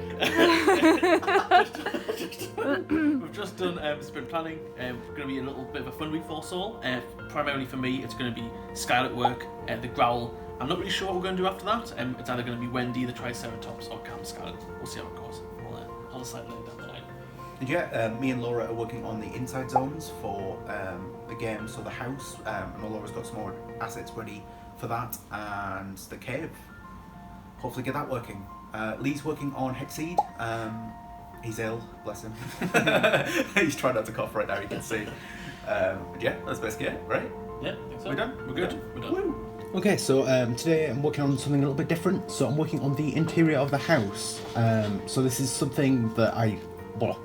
We've just done sprint planning. It's going to be a little bit of a fun week for us all. Primarily for me, it's going to be Skylet work, the growl. I'm not really sure what we're going to do after that. It's either going to be Wendy, the Triceratops, or Cam Skylet. We'll see how it goes. I'll decide later down the line. And yeah, me and Laura are working on the inside zones for the game, so the house, and Laura's got some more assets ready for that, and the cave. Hopefully get that working. Lee's working on Hexceed. He's ill, bless him. He's trying not to cough right now, you can see. But yeah, that's best get, right? Yeah, I think so. We're done? We're good. We're done. Woo. Okay, so today I'm working on something a little bit different. So I'm working on the interior of the house. So this is something that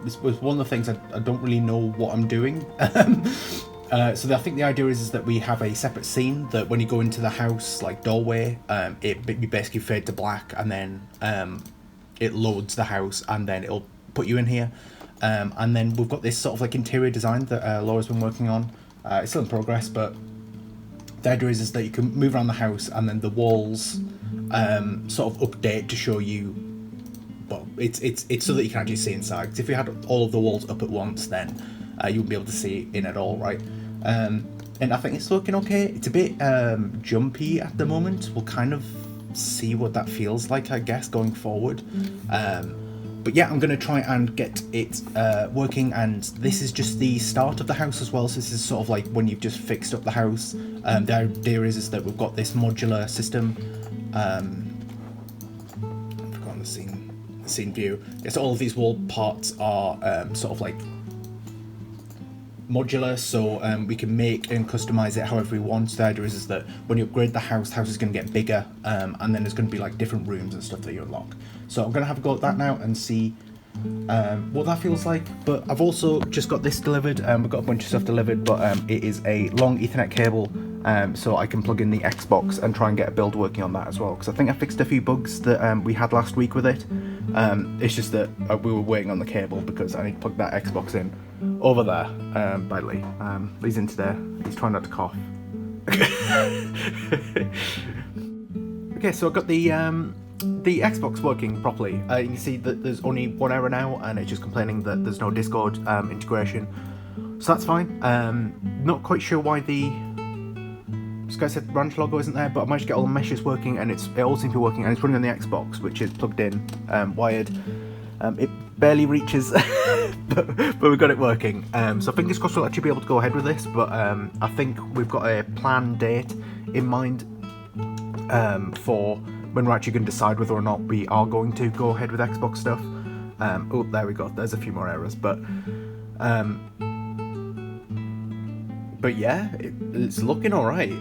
this was one of the things I don't really know what I'm doing. I think the idea is that we have a separate scene that when you go into the house, like doorway, you basically fade to black, and then it loads the house, and then it'll put you in here. And then we've got this sort of like interior design that Laura's been working on. It's still in progress, but the idea is that you can move around the house, and then the walls sort of update to show you. Well, it's so that you can actually see inside. Because if you had all of the walls up at once, then you wouldn't be able to see in at all, right? And I think it's looking okay. It's a bit jumpy at the moment. We'll kind of see what that feels like, I guess, going forward. But yeah, I'm going to try and get it working, and this is just the start of the house as well, so this is sort of like when you've just fixed up the house. The idea is that we've got this modular system. I've forgotten the scene view. Yes, all of these wall parts are sort of like modular, so we can make and customize it however we want. The idea is that when you upgrade the house is going to get bigger, and then there's going to be like different rooms and stuff that you unlock. So I'm going to have a go at that now and see what that feels like. But I've also just got this delivered. We've got a bunch of stuff delivered, but it is a long Ethernet cable, so I can plug in the Xbox and try and get a build working on that as well, because I think I fixed a few bugs that we had last week with it. It's just that we were waiting on the cable because I need to plug that Xbox in over there. By Lee, Lee's in today. He's trying not to cough. Okay, so I've got the Xbox working properly. You can see that there's only one error now, and it's just complaining that there's no Discord integration. So that's fine. Not quite sure why the Skystead Ranch logo isn't there, but I managed to get all the meshes working, and it all seems to be working, and it's running on the Xbox, which is plugged in, wired. It barely reaches, but we got it working. So fingers crossed we'll actually be able to go ahead with this, but I think we've got a planned date in mind for when we're actually going to decide whether or not we are going to go ahead with Xbox stuff. Oh, there we go. There's a few more errors, but yeah, it's looking all right.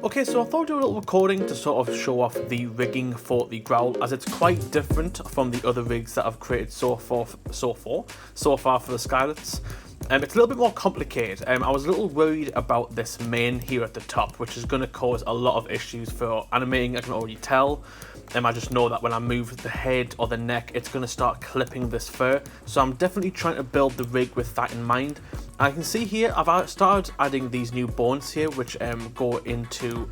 Okay, so I thought I'd do a little recording to sort of show off the rigging for the Growl, as it's quite different from the other rigs that I've created so far for the Skylets. It's a little bit more complicated. I was a little worried about this mane here at the top, which is going to cause a lot of issues for animating, I can already tell. I just know that when I move the head or the neck, it's going to start clipping this fur. So I'm definitely trying to build the rig with that in mind. I can see here, I've started adding these new bones here, which go into,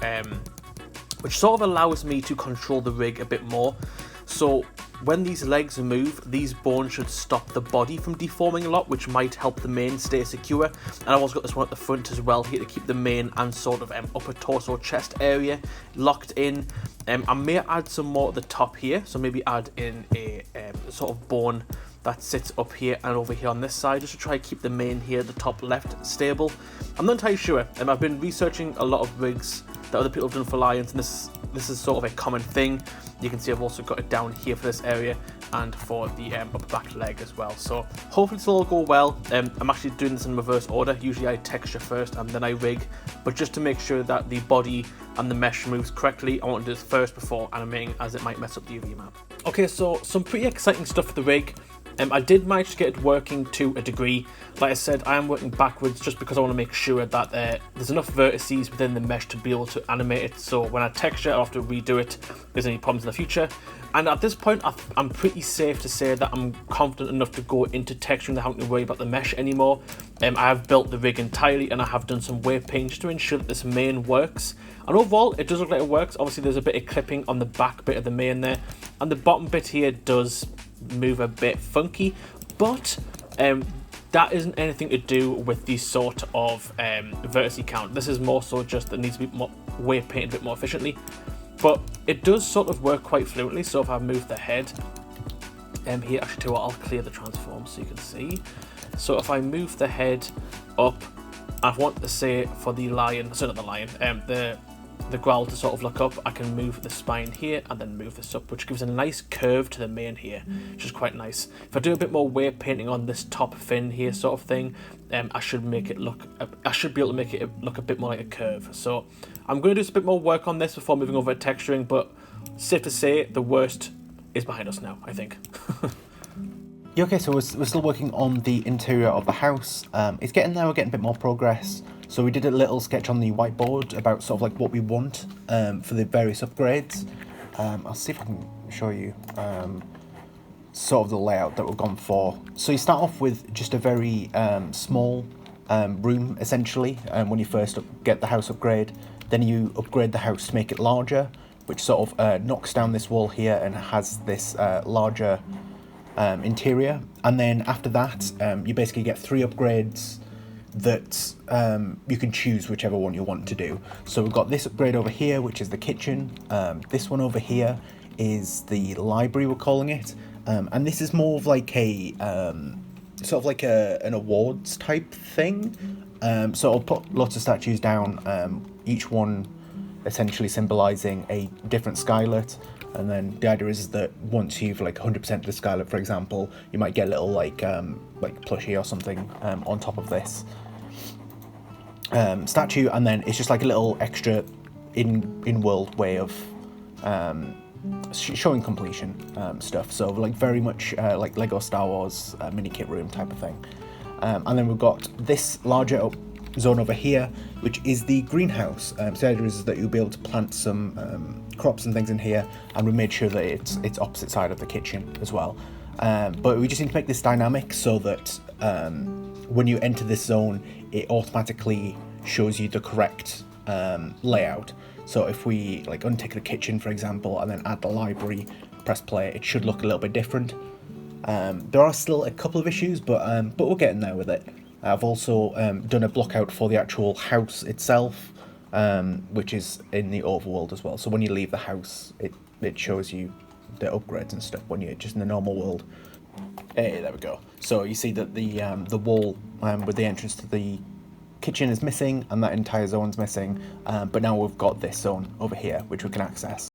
which sort of allows me to control the rig a bit more. So when these legs move, these bones should stop the body from deforming a lot, which might help the mane stay secure. And I've also got this one at the front as well here to keep the mane and sort of upper torso chest area locked in. I may add some more at the top here, so maybe add in a sort of bone that sits up here and over here on this side, just to try to keep the mane here at the top left stable. I'm not entirely sure. I've been researching a lot of rigs that other people have done for lions, and this is sort of a common thing. You can see I've also got it down here for this area and for the upper back leg as well. So hopefully this will all go well. I'm actually doing this in reverse order. Usually I texture first and then I rig, but just to make sure that the body and the mesh moves correctly, I want to do this first before animating, as it might mess up the UV map. Okay, so some pretty exciting stuff for the rig. I did manage to get it working to a degree. Like I said, I am working backwards just because I want to make sure that there's enough vertices within the mesh to be able to animate it, so when I texture I'll have to redo it if there's any problems in the future. And at this point I'm pretty safe to say that I'm confident enough to go into texturing without having to worry about the mesh anymore. I have built the rig entirely, and I have done some weight paint just to ensure that this mane works. And overall it does look like it works. Obviously there's a bit of clipping on the back bit of the mane there, and the bottom bit here does move a bit funky, but that isn't anything to do with the sort of vertice count. This is more so just that it needs to be more weight painted a bit more efficiently, but it does sort of work quite fluently. So if I move the head here, actually too, I'll clear the transform so you can see. So if I move the head up, I want to say for the lion, sorry not the lion, the Growl to sort of look up, I can move the spine here and then move this up, which gives a nice curve to the mane here, which is quite nice. If I do a bit more weight painting on this top fin here sort of thing, I should be able to make it look a bit more like a curve. So I'm going to do a bit more work on this before moving over to texturing, but safe to say the worst is behind us now, I think. Yeah, okay, so we're still working on the interior of the house. It's getting there, we're getting a bit more progress. So we did a little sketch on the whiteboard about sort of like what we want for the various upgrades. I'll see if I can show you sort of the layout that we've gone for. So you start off with just a very small room, essentially, when you first get the house upgrade. Then you upgrade the house to make it larger, which sort of knocks down this wall here and has this larger interior. And then after that, you basically get 3 upgrades that you can choose whichever one you want to do. So we've got this upgrade over here, which is the kitchen. This one over here is the library, we're calling it. And this is more of like a sort of like an awards type thing. So I'll put lots of statues down, each one essentially symbolizing a different Skylet. And then the idea is that once you've like 100% of the skylight, for example, you might get a little like plushie or something on top of this statue, and then it's just like a little extra in-world way of showing completion stuff. So like very much like Lego Star Wars mini kit room type of thing. And then we've got this larger zone over here, which is the greenhouse. So the idea is that you'll be able to plant some crops and things in here, and we made sure that it's opposite side of the kitchen as well. But we just need to make this dynamic so that when you enter this zone, it automatically shows you the correct layout. So if we like untick the kitchen, for example, and then add the library, press play, it should look a little bit different. There are still a couple of issues, but we're getting there with it. I've also done a block out for the actual house itself, which is in the overworld as well. So when you leave the house, it shows you the upgrades and stuff when you're just in the normal world. Hey, there we go. So you see that the wall with the entrance to the kitchen is missing, and that entire zone's missing. But now we've got this zone over here, which we can access.